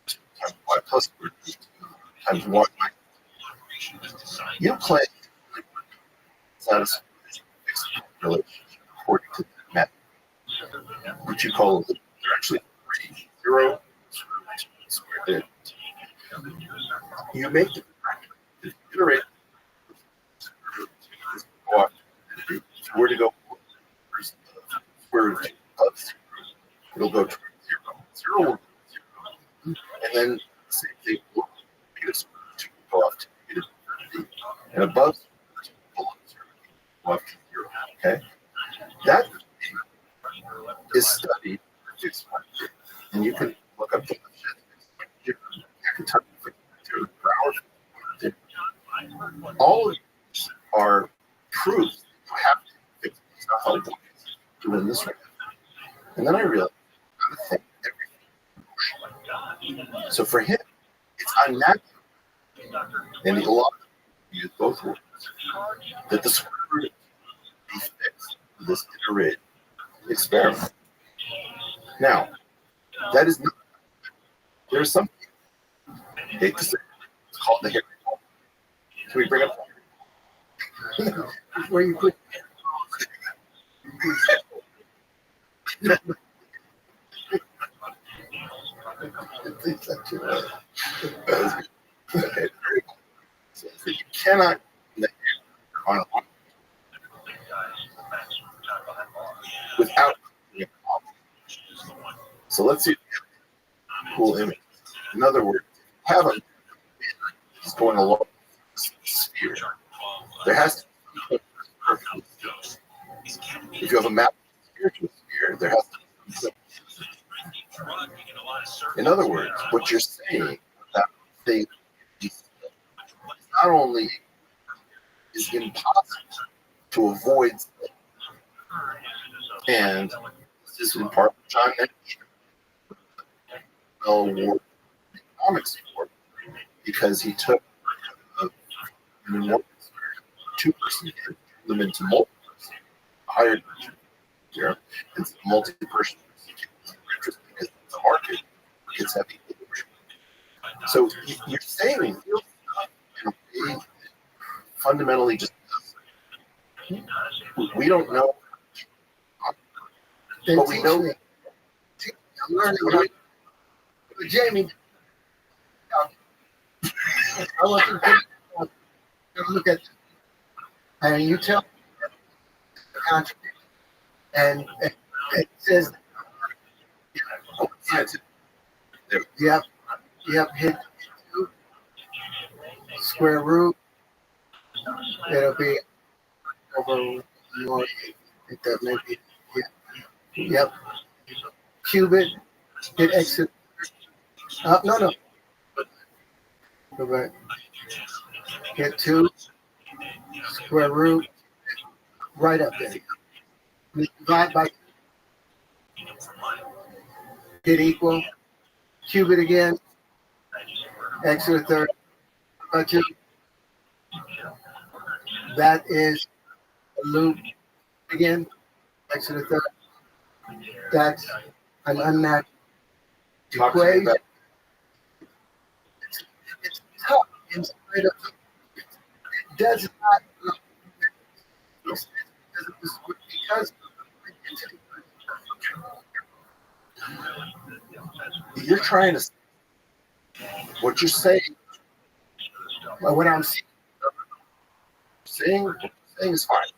times y plus times y. You play satisfy relationship according to the map, which you call they're actually 0 squared. You make the iterate where to go square root of 0. It'll go to 0. 0 will go 0. And then same thing will be to go off to and above zero, okay? That is studied for 6 months. And you can look up the all of these are proof you have to fix yourself doing this right now. And then I realized I think everything. So for him, it's unnatural. And a lot of people use both words. That the square root be fixed for this iterated experiment. Now, that is not, there's something, I hate to say, it's called the Harry Potter. Can we bring up where you put okay. So you cannot on without so let's see a cool image. In other words, have a is going along sphere. There has to be if you have a map of the spiritual sphere, there has to be. In other words, what you're saying that thing not only is impossible to avoid, and this is in part what John mentioned, Nobel Award in economics for, because he took two-person turned them into multi-person, higher zero, and multi-person interesting because the market gets heavy. So you're saying fundamentally just we don't know, but we know. I'm learning about Jamie. I want you to look at, and you tell the contradiction, and it says you have hit 2 square root. It'll be over more. That maybe yep. Cube it. Hit exit. No. Go back. Hit 2 square root. Right up there. Divide by. Hit equal. Cube it again. X to the third. About 2. That is a loop again. X to the third. That's an unnatural equation. It's tough in spite of it does not because you're trying to what you're saying. Well, what I'm saying is fine.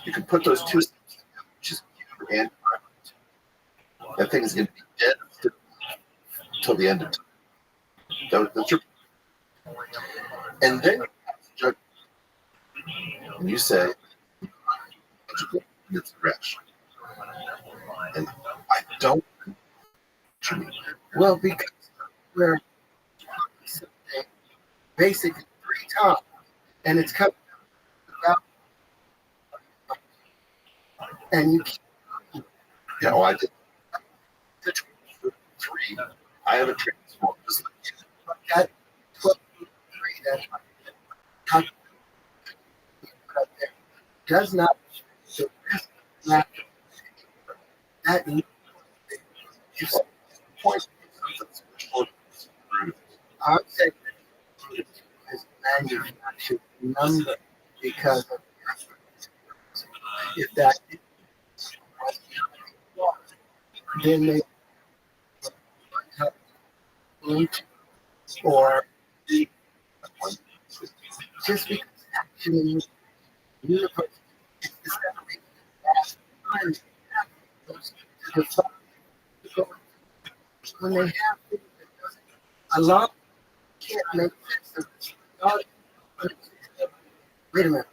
You can put those two which is and that thing is going to be dead until the end of time. That's your, and then and you say it's rash, and I don't. Well, because we're basically 3 times, and it's coming out, and you keep. Yeah, well, I did. 3. I have a transform. That 12 3. That's does not. The rest not that is point. Our segment is manufactured number because of if that then they or just because actually universe is discovering when they have things that doesn't allow can't make sense of this. Oh, wait a minute.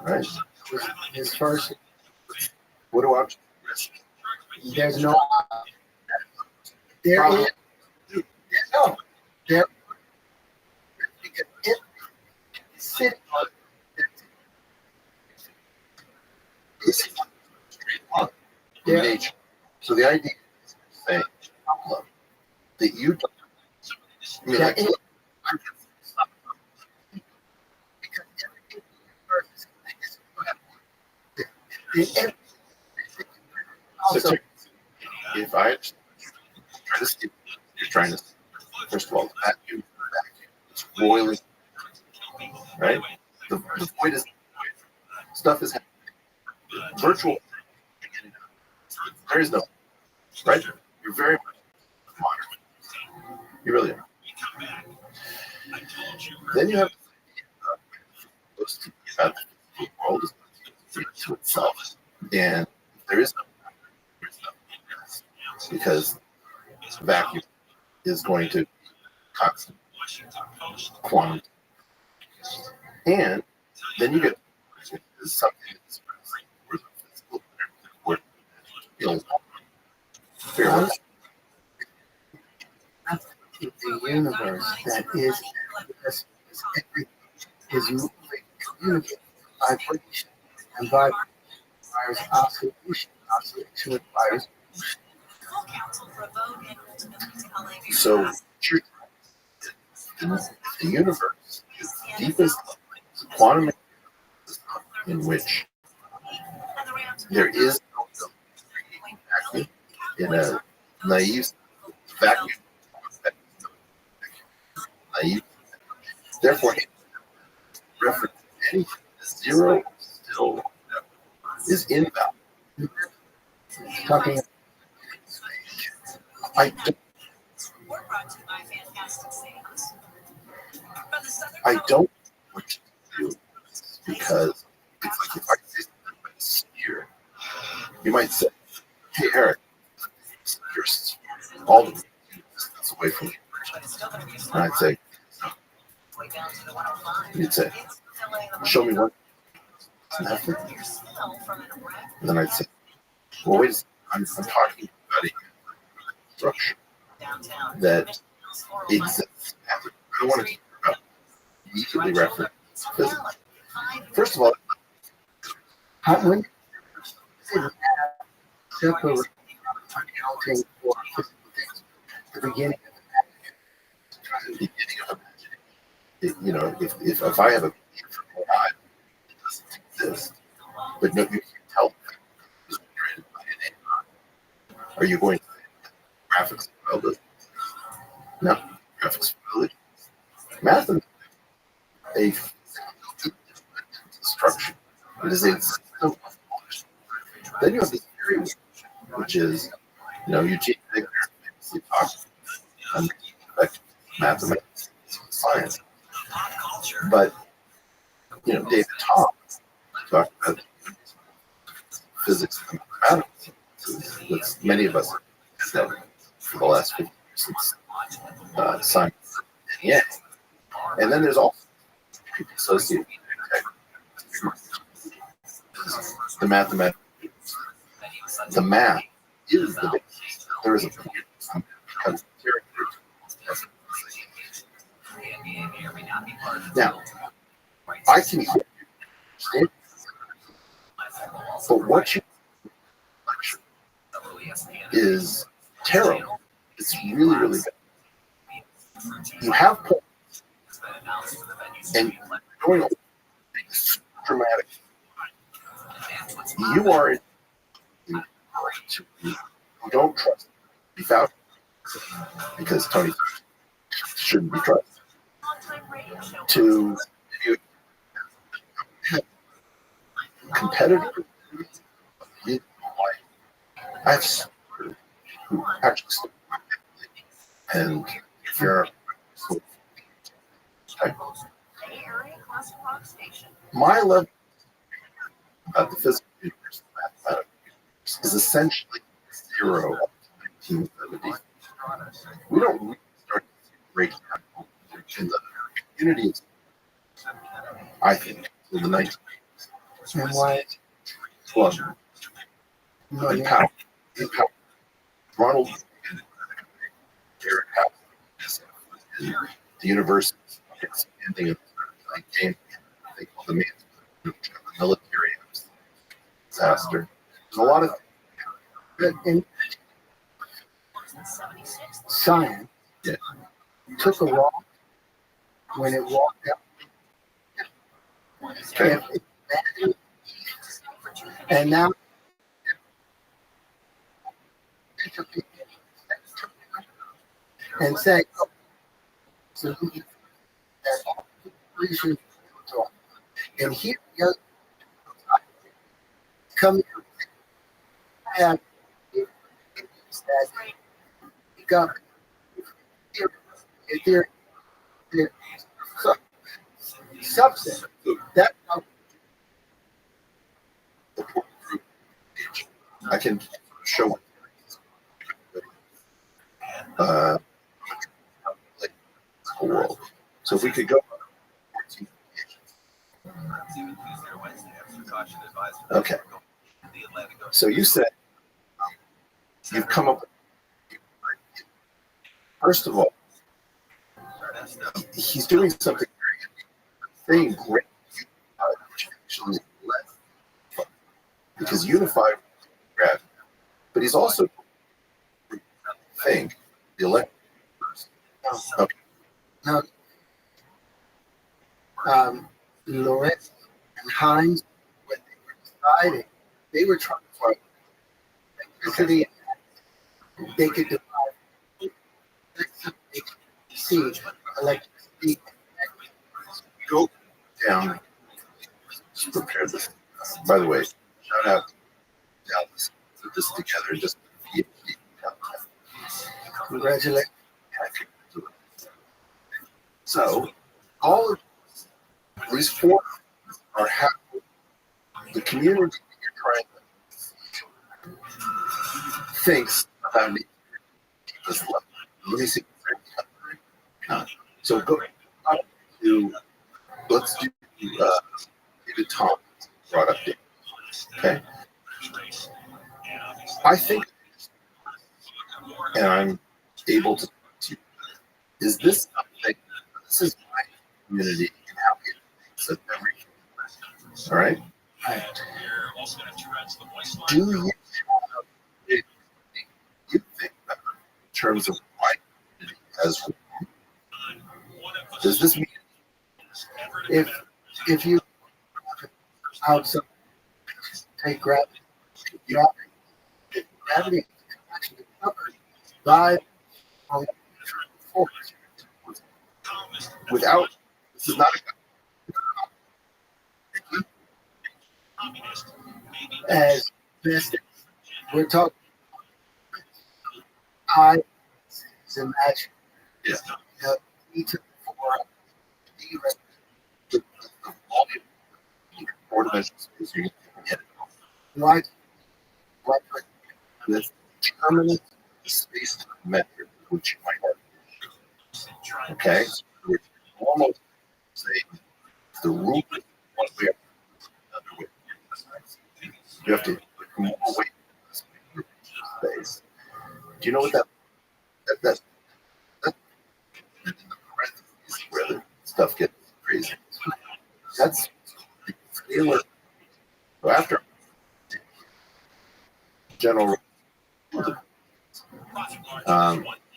Right? His first, What do I? there's no, there is, no, there, because it sitting on In nature. So the idea is saying that you don't. I mean, like, so if I try to see, you're trying to, first of all, the vacuum, it's boiling, right? The void is stuff is happening. Virtual. There is no, right? You're very much modern. You really are. Then you have about the world is to itself, and there is no because vacuum is going to constant quantum, and then you get something that's physical, where the universe that is moving, communicating, vibration, and vibration requires oscillation. Oscillation requires so the universe is the deepest quantum in which there is no vacuum in a naive vacuum. Naive. Therefore, reference to anything zero still is invalid. talking. I don't want to do because it's like if I say something about a sphere, you might say, "Hey Eric, you're all the distance away from me," and I'd say, "You'd say, show me one." Nothing. And then I'd say, "Well, wait a second. I'm talking about a structure that exists." I don't want to talk about immediately reference physics. First of all, When separate accounting for physical things, the beginning of you know, if I have a picture from my eye, it doesn't exist, but no, you can't tell it was created by an AI. Are you going to graphics ability? No, graphics ability. Mathematics, a structure. It is a system of knowledge. Then you have this theory, which is, you know, Eugene Wigner talks about mathematics, science. But, you know, David Thomas talked about physics and mathematics, which many of us have done for the last 50 years since science and Yang. And then there's also associated the mathematics. The math is the basis. There is a point because now I can hear you, but what you is terrible. It's really, really bad. You have points, and going over it's dramatic. You are in who don't trust without because Tony shouldn't be trusted. To competitor, I have who actually and if you're my level about the physical universe mathematics is essentially 0 up to 1970. We don't breakdown in the community. I think in the 1980s. And why? Well, empower Ronald Reagan, Eric House, the university expanding of the game. They call the military disaster. There's a lot of in science took a walk when it walked out. Okay. And now and say, oh, so that all the should talk. And here we go. Come here and that government their subset that I can show world. So if we could go. Okay. So you said you've come up with, first of all, he's doing something very great, which actually left because unified graph, but he's also think the elect. Okay. Now, Lorenz and Hines, when they were deciding, they were trying to find electricity. They could divide. They could see electricity. Go down. Prepare this. By the way, shout out to Dallas. Put this together and just congratulations. So, all of these four are how the community you're trying to thinks about me. Let me see. So go to, let's do David Thomas brought up there. Okay. I think, and I'm able to, is this something, this is my community and how it thinks of everything. All right? Do you think that in terms of my community as well? Does this mean if you outside take gravity is actually covered by force. Without, this is not as best as we're talking. I imagine. Yeah. Each of the volume, four-dimensional space, you get why this determinate space method, which you might have. Okay? So we're almost saying the rule is one way or another way. You have to come away from space. Do you know what that's in the parentheses where the stuff gets crazy? That's the scalar. So after general, that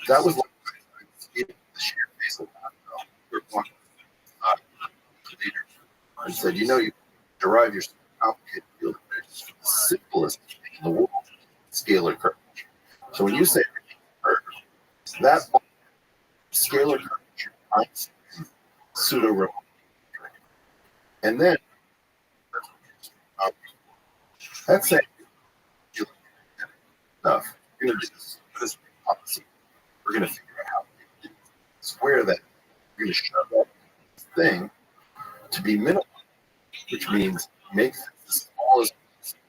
was like the sheer face of we're talking later and said, you know, you derive your complicated field equations from the simplest thing in the world, scalar curvature. So when you say that scalar curvature finds pseudo remote, and then that's it. Enough. We're going to do this policy. We're going to figure out how to square that. We're going to shove that thing to be minimal, which means make it the smallest.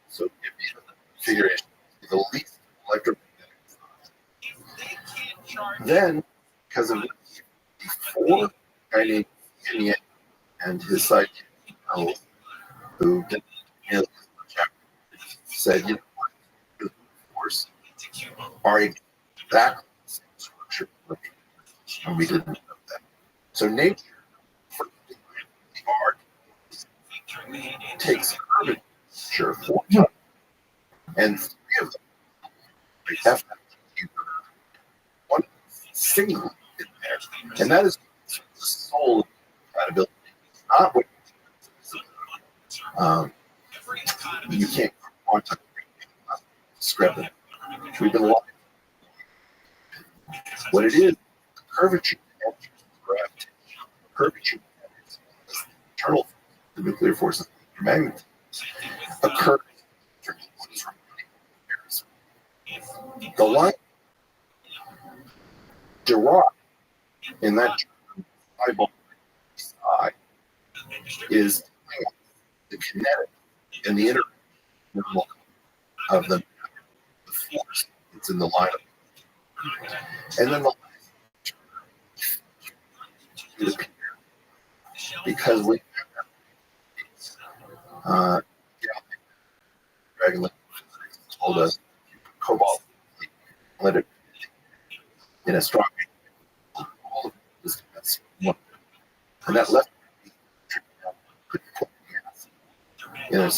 So give me the configuration, the least electromagnetic. Then, because of before a guy named Kenny and his sidekick, who did said, you know what, the Force are exactly the same structure, and we didn't know that. So nature, for the art, takes curvature for time, and three of them have one single in there, and that is the soul of compatibility. Not what you can't quantify discrepant. We've been lying. What it is, curvature, gravity, curvature, internal the nuclear force, magnetism occurs. The line derived in that eyeball eye is the kinetic and the inner of the force that's in the line of, and then the because we Dragon told us cobalt let it in a strong all of this, that's one, and that left in a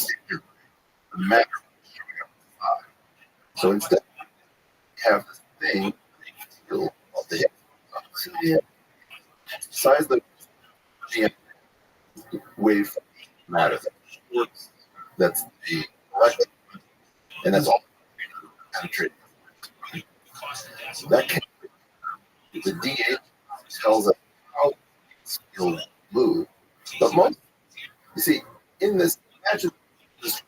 matter. So instead, we have this thing of the size of the wave matter. That's the electron, and that's all penetrating. That can, the D8 tells us how it'll move, but most, you see, in this, imagine this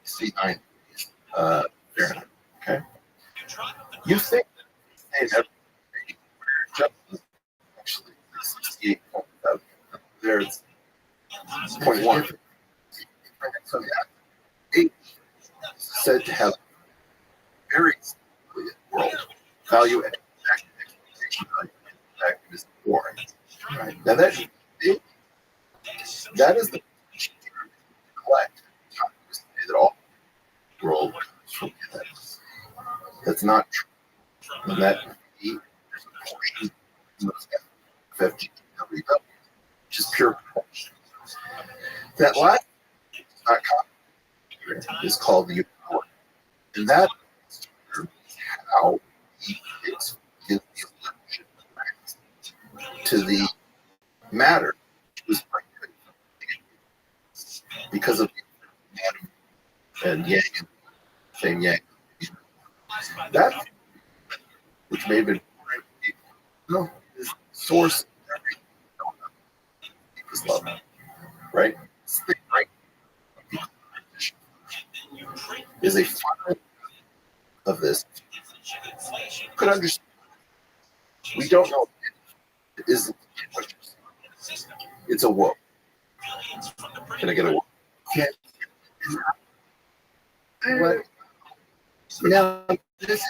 C9 Fahrenheit. Okay, you think they never actually 68 there's 0.1. So that 8 said to have very world value and expectation is boring. Right now that is the collect that all world comes from that. That's not true. And that there's a portion of FG, which is pure proportion. That last is called the uniform. And that is how he gives the illusion to the matter was because of atom and yang and same yang. That, which may have been no, is source is love, right? Right is a final of this. Could understand. We don't know. It isn't. It's a woe. Can I get a woe? Yeah. What? Now, this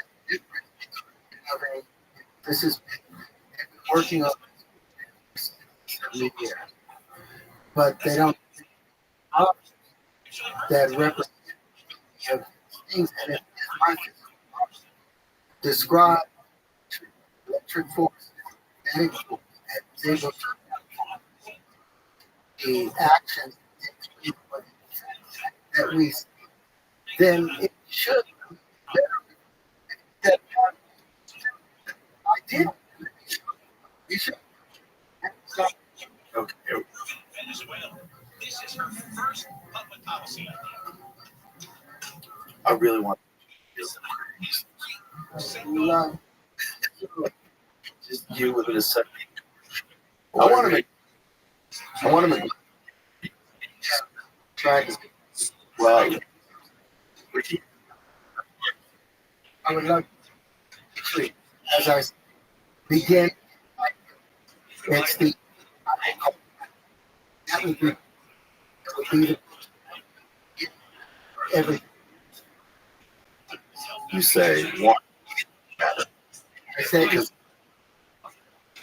is working on media, but they don't that represent things and it describe electric force, magnetic force, and is able to the actions that we see, then it should that I did. You should. Okay. Venezuela. This is her first public policy. I really want just you within a second. I want to make well, I would love to, as I begin, it's the that would be the everything. You say one matter. I say because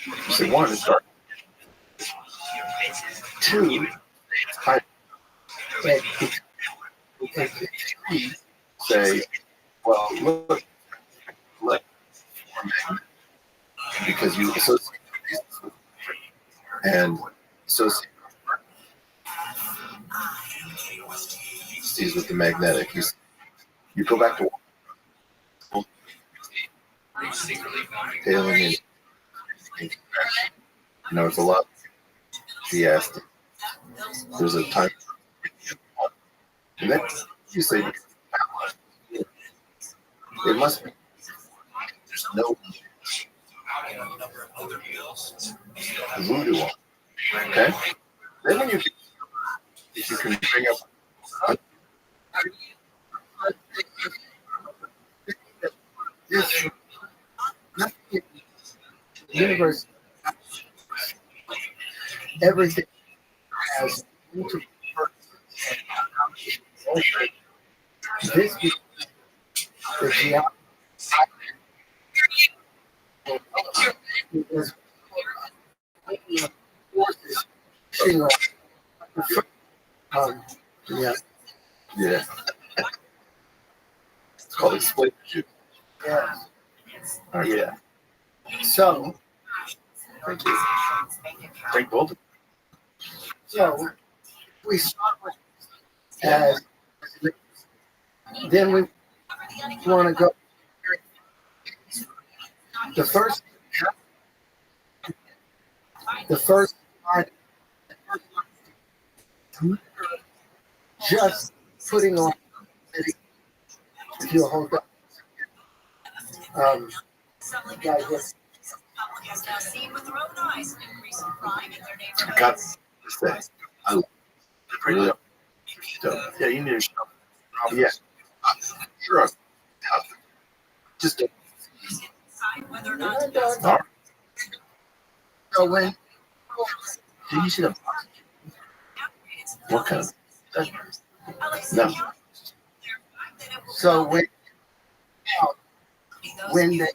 you say one is dark. Two, and three, say, well, look, because you associate and associate with the magnetic. You go back to tailing in. You know, it's a lot. She asked, there's a time. And then you say, it must be. There's no voodoo on. Okay? Then when if you can bring up this universe, everything has multiple purposes. This is the geometry. Yeah. It's called explain. Yeah. Yeah. So, Thank you. Thank both. So we start with as then we want to go the first part, just putting on if you hold up guys, has now seen with their own eyes an increase in crime in their I got neighborhoods. to say, I really yeah, you need to show. Yeah, sure. Just Whether or not to no. So when Did you see the what kind of no? So when they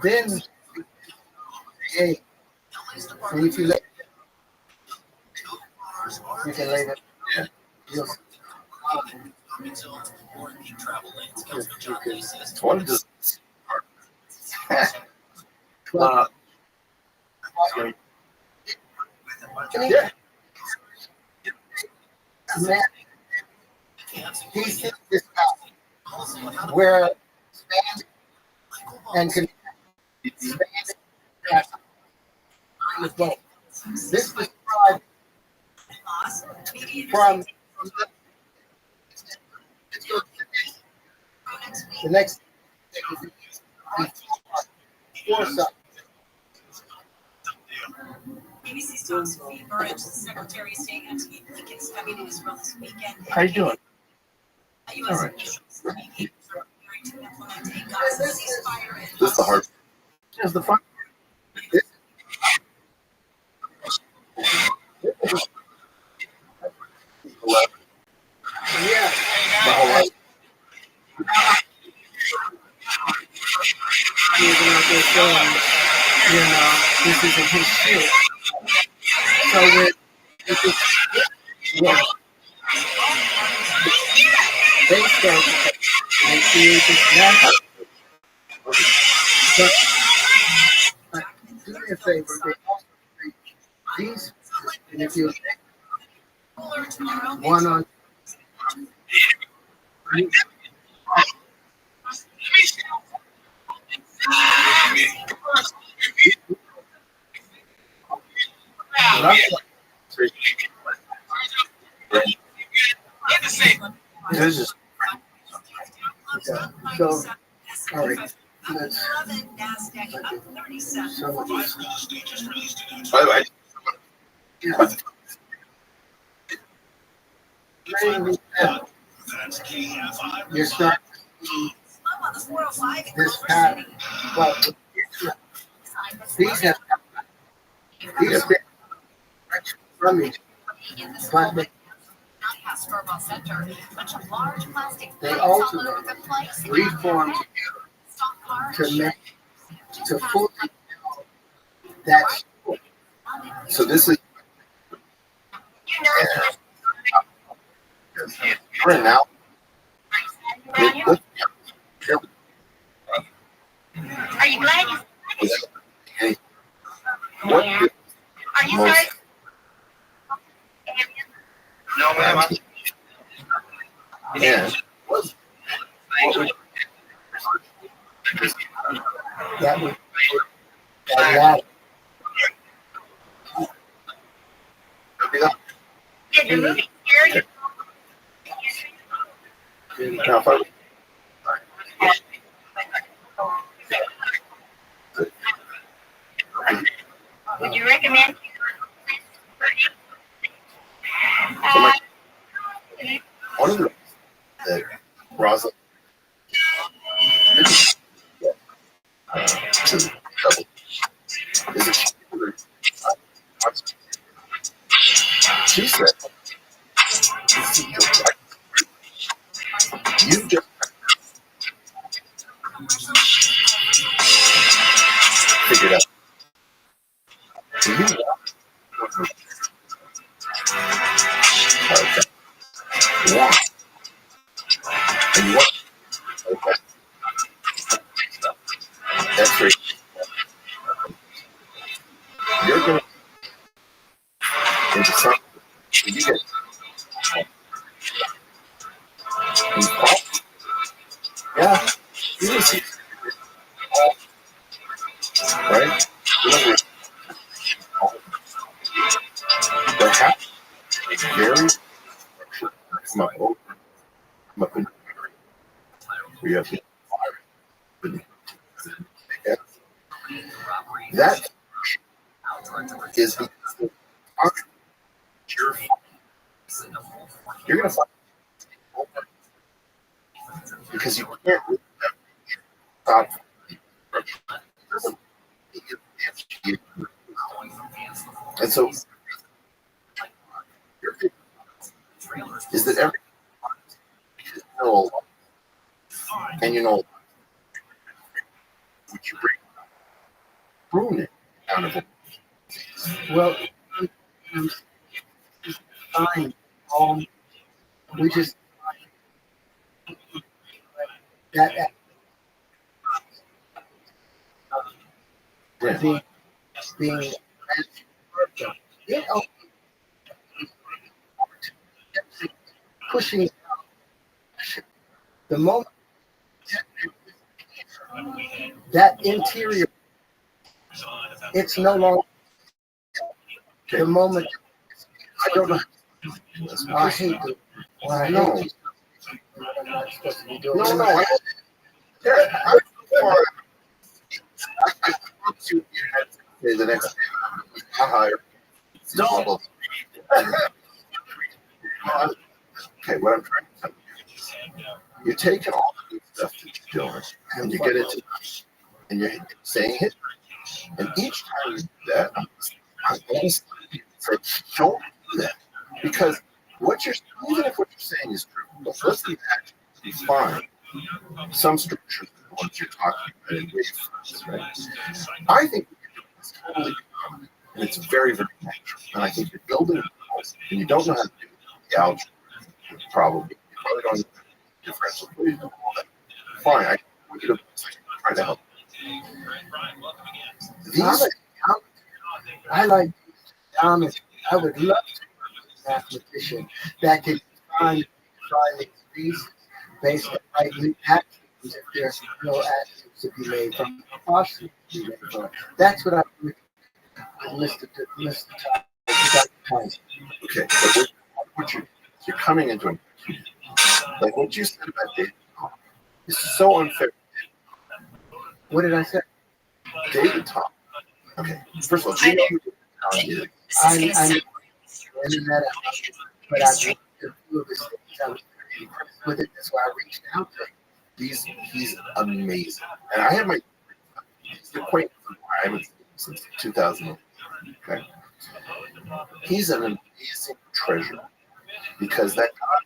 then hey, and if you let you can lay that. Yeah. What does yeah. He's this house where and can this describes from the next ABC's talks with Pete Buttigieg, Secretary of State Antony Blinken's coming to Israel this weekend. How you doing? U.S. All right. officials are preparing to implement a Gaza ceasefire and This is the hard. Here's the fun. Yeah. My whole life. You know, this isn't his shit. So when they start they create this natural. But do me a favor, they also create these, and if you one on This is so all right. Let's by the way. You start this pattern, but these have from each, but they also reform to make to fully that So this is right now. Are you glad you What Are you most, sorry? No, ma'am. and what would That would that Did the movie scare you? now if I Would you recommend? so my, one of the that Rosalind to double is that she said you just figured out. So you want and you want that's right. You're going into something you get yeah, you see, right? Remember, what happened is very come up over, come up in we have that is because you're going to find because you can't really stop. And so is that every you know and you know would you prune it out of it? well fine. We just that being you know, pushing the moment that interior, it's no longer the moment. I don't know. I hate it. Well, I know. I'm not supposed to be doing No, that. I want you the next higher. No. Okay, what I'm trying to tell you, you're taking all the good stuff that you're doing, and you get into and you're saying it, and each time you do that, I'm always saying, don't do that, because what you're even if what you're saying is true, the first thing that you find some structures, the ones you're talking about, in ways, right? I think it's totally common, and it's very, very natural. And I think you're building a house, and you don't know how to do the algebra, probably. You probably don't know differential equations, all that. Fine, I want you to try to help. I like geometry. I would love to be a mathematician that could find these pieces based on right actions if there's no actions to be made from possibly to be made from. That's what I would list the time. Okay, but what you're coming into it. Like what you said about David Tom is so unfair. What did I say? David Tom. Okay, first of all, do you know who David Tom is? I met him, but I looked at a few of his things. I was very impressed with it. That's why I reached out to him. He's amazing, and I have my acquaintance. I haven't seen him since 2000. Okay, he's an amazing treasure because that God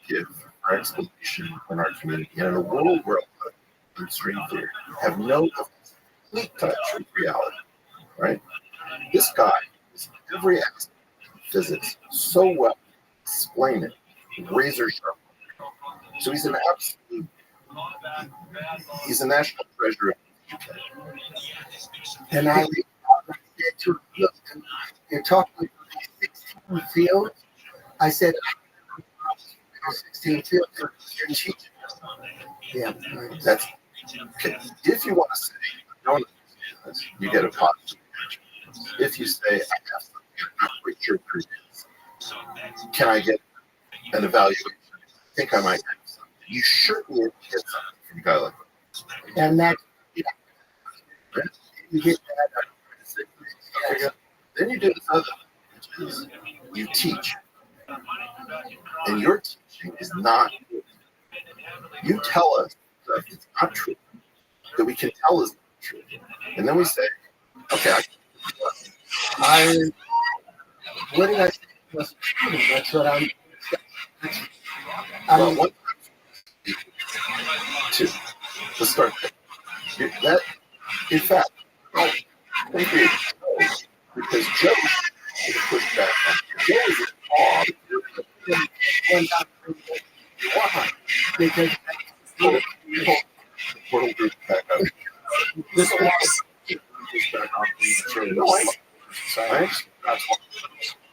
gift for explanation in our community, and in a world where extreme theory have no complete touch with reality, right? This guy is every aspect of physics so well, explain it, razor sharp. So he's an absolute, he's a national treasure. And I get to look, you're talking 16 fields. I said 16 fields are cheap. Yeah, that's okay. If you want to say don't, you get a positive. If you say I have something I'm not quite sure, can I get an evaluation? I think I might have something. You certainly get something from a guy like that. And that, you get that. Then you do this other thing, which is you teach. And your teaching is not good. You tell us that it's not true, that we can tell is not true. And then we say, okay, what did I say was true? That's what I'm. Well, one, two. Let's start there. That, in fact, thank you. Because Joe is pushed back on. Joe is in awe. Why? Because the portal group back up. This one is back on the no, science.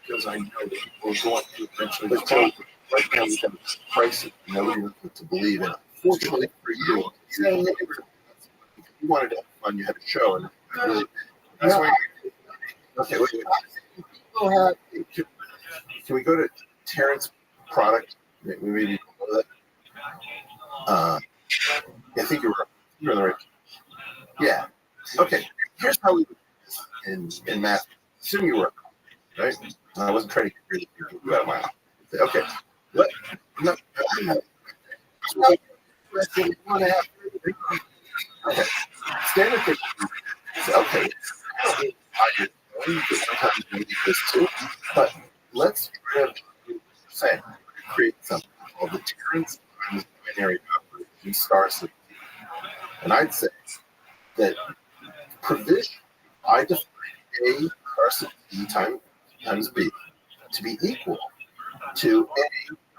Because I know that we're going to eventually. But Joe, right now we have a crisis. Nobody knows what to believe in. Fortunately for you, you wanted to have fun. You had a show, and really, that's why. Okay, wait. Can we go to Terrence's product? Maybe know that. I think you're in the right. Yeah. Okay. Here's how we do this in math. Assume you were right. I wasn't trying to get rid of you out of my mouth. Okay. What? No. Okay. Standard thing. Okay. Sometimes maybe this too, but let's say create something called the Terrence times binary operation star system. And I'd say that provision, I define A star C times B to be equal to A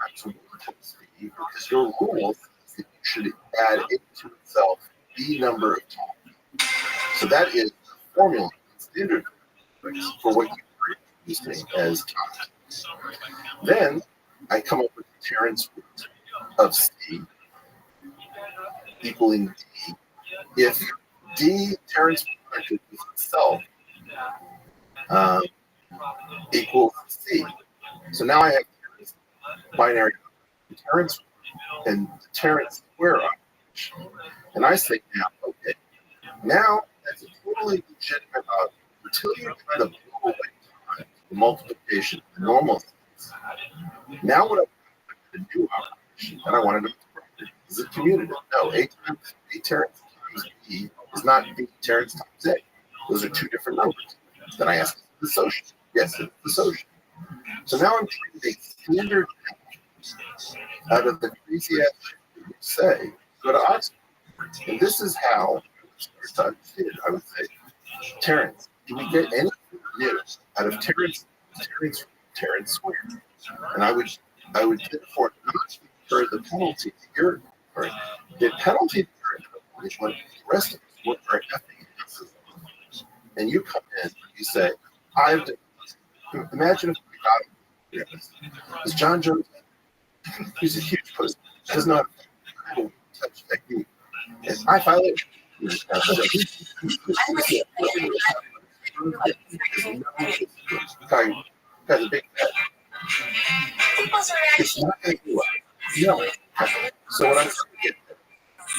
times 1 plus B, because your rule is that you should add into itself the number of times. So that is the formula, standard for what you introduced me as times. Then I come up with the Terrence root of C equaling D. If D Terrence product with itself equals C. So now I have Terrence binary Terrence and the Terrence square operation. And I say now, okay, now that's a totally legitimate until you try to blow away time, the multiplication, the normal sense. Now what I'm going to do operation, and I want to know is it commutative? No, A Terrence times B is not B Terrence times A. Those are two different numbers. Then I ask the social. Yes, it's the social. So now I'm creating a standard out of the crazy ass shit you say, go to Oxford. And this is how I would say, Terrence, do we get anything new out of Terrence squared? And I would therefore not for the penalty here. Right? The penalty is when the rest of us work our effing asses off. And you come in and you say, imagine if we got is John Jones, he's a huge pussy, does not touch technique. And I violate guy's a big fat. It's not going to do it. No. So what I'm saying,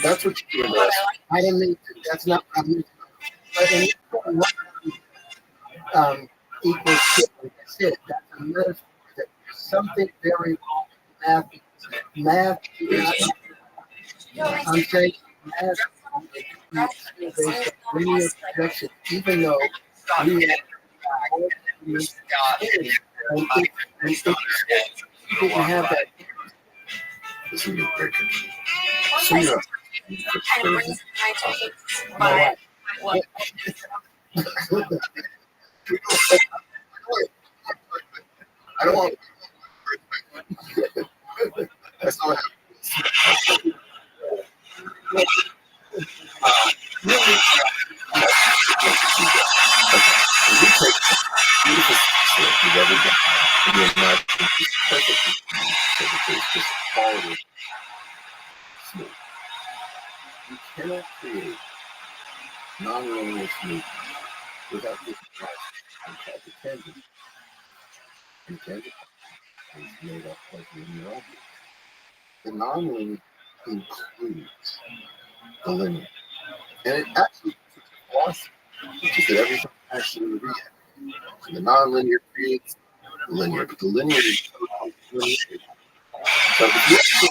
that's what you're doing. I didn't mean to, that's not what I meant. But equals shit, like I said, that's a metaphor that there's something very wrong with math. I'm saying math is based on linear projection, even though we have didn't have that. This is very its movement without giving rise to the tangent. And tangent is made up of linear objects. The nonlinear includes the linear. And it actually philosophy, which is that everything actually reacts. So the nonlinear creates the linear, but the linear is linear. So if you actually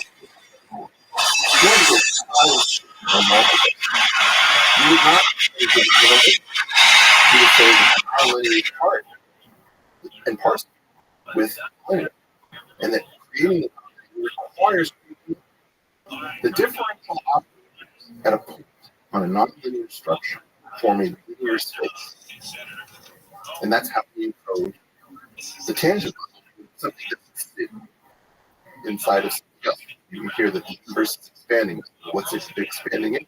you would not you would say the nonlinear part and parse with linear. And that creating it requires the differential operators at a point on a nonlinear structure forming linear space. And that's how we encode the tangent, something that's inside of something else. You hear that the universe is expanding. What's it expanding into?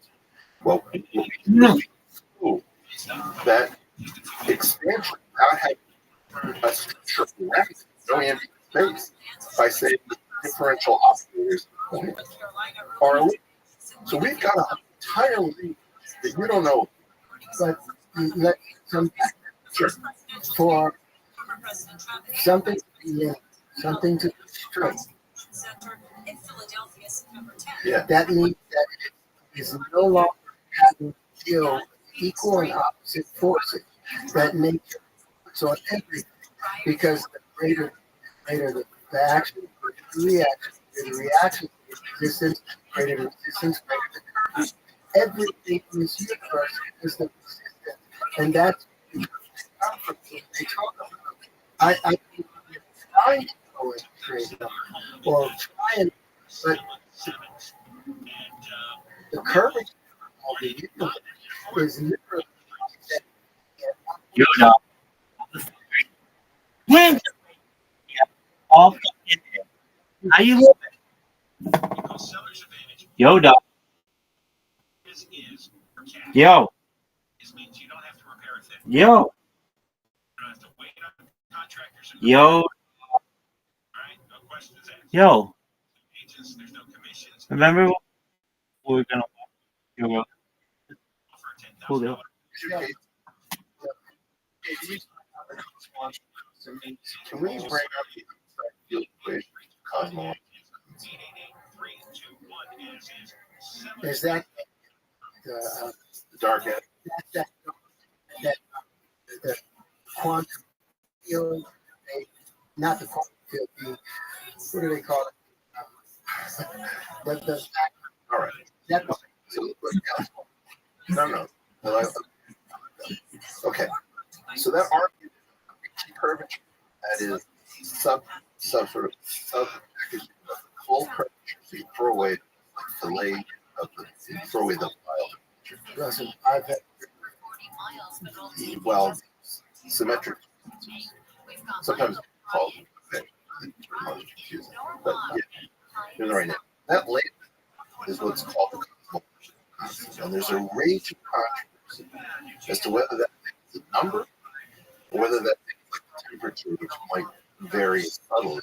Well, what we do that expansion without having a structure around it, no ambient space, by saying the differential operators are a loop. So we've got an entire loop that you don't know. But let sure. For something to be in, something to be true. Yeah. That means that it is no longer having equal and opposite forces that nature puts on everything. Because the greater the action, the reaction, the reaction, the resistance, greater the resistance, greater the current. Everything in this universe is the resistance. And that's where they talk about. I think we're trying to go and create them, or try and, but the curvature of the universe is literally You know. Yeah. All in there. How you living? Yoda. Yo. Yo. Yo. Yo. Remember we were gonna hold it. Can we bring up the field equation cosmology? is that The dark energy. that the quantum field, not the quantum field, what do they call it? All right. That, No. Okay. So that argument curvature, that is sub packaging of the full curvature. So you throw away the fillet of throw away the file. doesn't I've had Well, symmetric. Sometimes called confusing. But yeah, you're right now. That label is what's called the cosmological constant. And there's a range of controversy as to whether that thing is a number or whether that thing is like the temperature, which might vary subtly.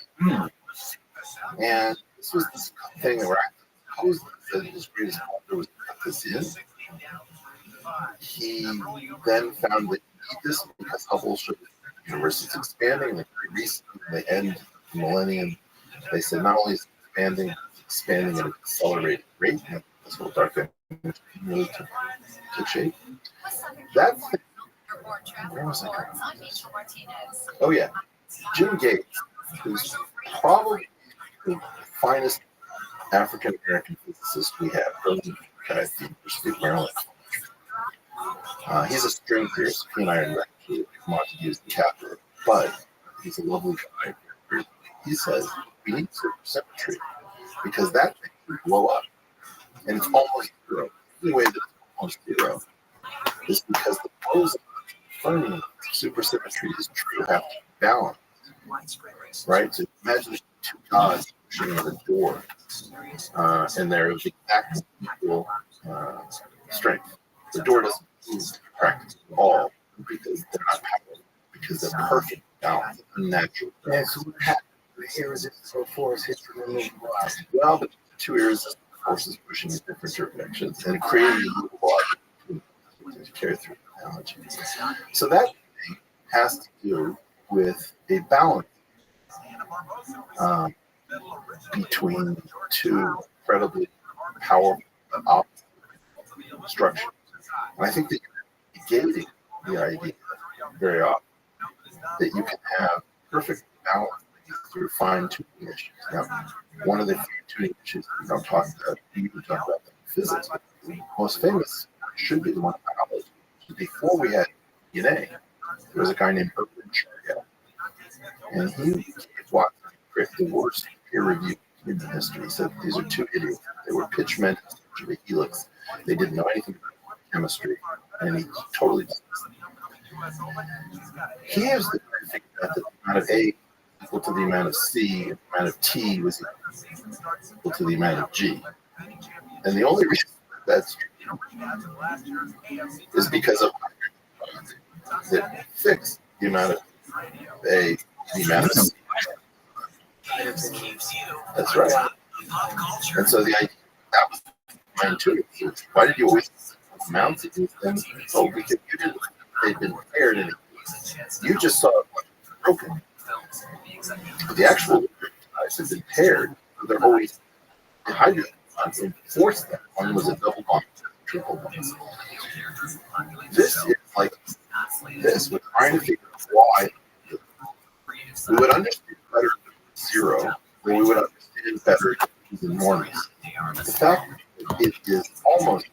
And this was this thing that we're actually that his greatest author was cut this in. He then found that he need this because Hubble showed that the universe is expanding. And very recently, in the end of the millennium, they said not only is it expanding at an accelerated rate, and this whole dark energy really took shape. That thing, where was I going? Oh yeah, Jim Gates, who's probably the finest African American physicist we have, brilliant guy at the University of Maryland. He's a string theorist. He and I are actually come on to use the capper, but he's a lovely guy. He says we need supersymmetry because that thing can blow up, and it's almost zero. The way that it's almost zero is because the boson fermions supersymmetry is true have to be balanced, right? So imagine there's two gods pushing on a door, and they're of exactly equal strength. The door doesn't move practically at all because they're not powerful, because they're perfect balance, unnatural. and so what happened with irresistible force hits the immovable object. Well, the two irresistible forces pushing in different directions and creating a movable object to carry through. technology. So that has to do with a balance between two incredibly powerful and opposite structures. And I think that you're negating the idea very often that you can have perfect balance through fine-tuning issues. Now, one of the fine-tuning issues we don't talk about, we even talk about physics, but the most famous should be the one of biology. Before we had DNA, there was a guy named Herman Chargaff, and he gave Watson the worst peer-reviewed human history. He said these are two idiots. They were pitch men to the helix. They didn't know anything about chemistry, and he totally dismissed them. He used the figure out that the amount of A equal to the amount of C, and the amount of T was equal to the amount of G. And the only reason that's true is because of that fix the amount of A, the amount of C. That's right. And so the idea that was my intuitive. Why did you always mount to these things? Oh, because you didn't. They'd been paired, and you just saw it broken. But the actual guys have been paired. So they're always the hydrogen bonds enforce that. One was a double bond, triple bond. This is like this. We're trying to figure out why. We would understand better zero, or we would understand better is enormous. The fact it is almost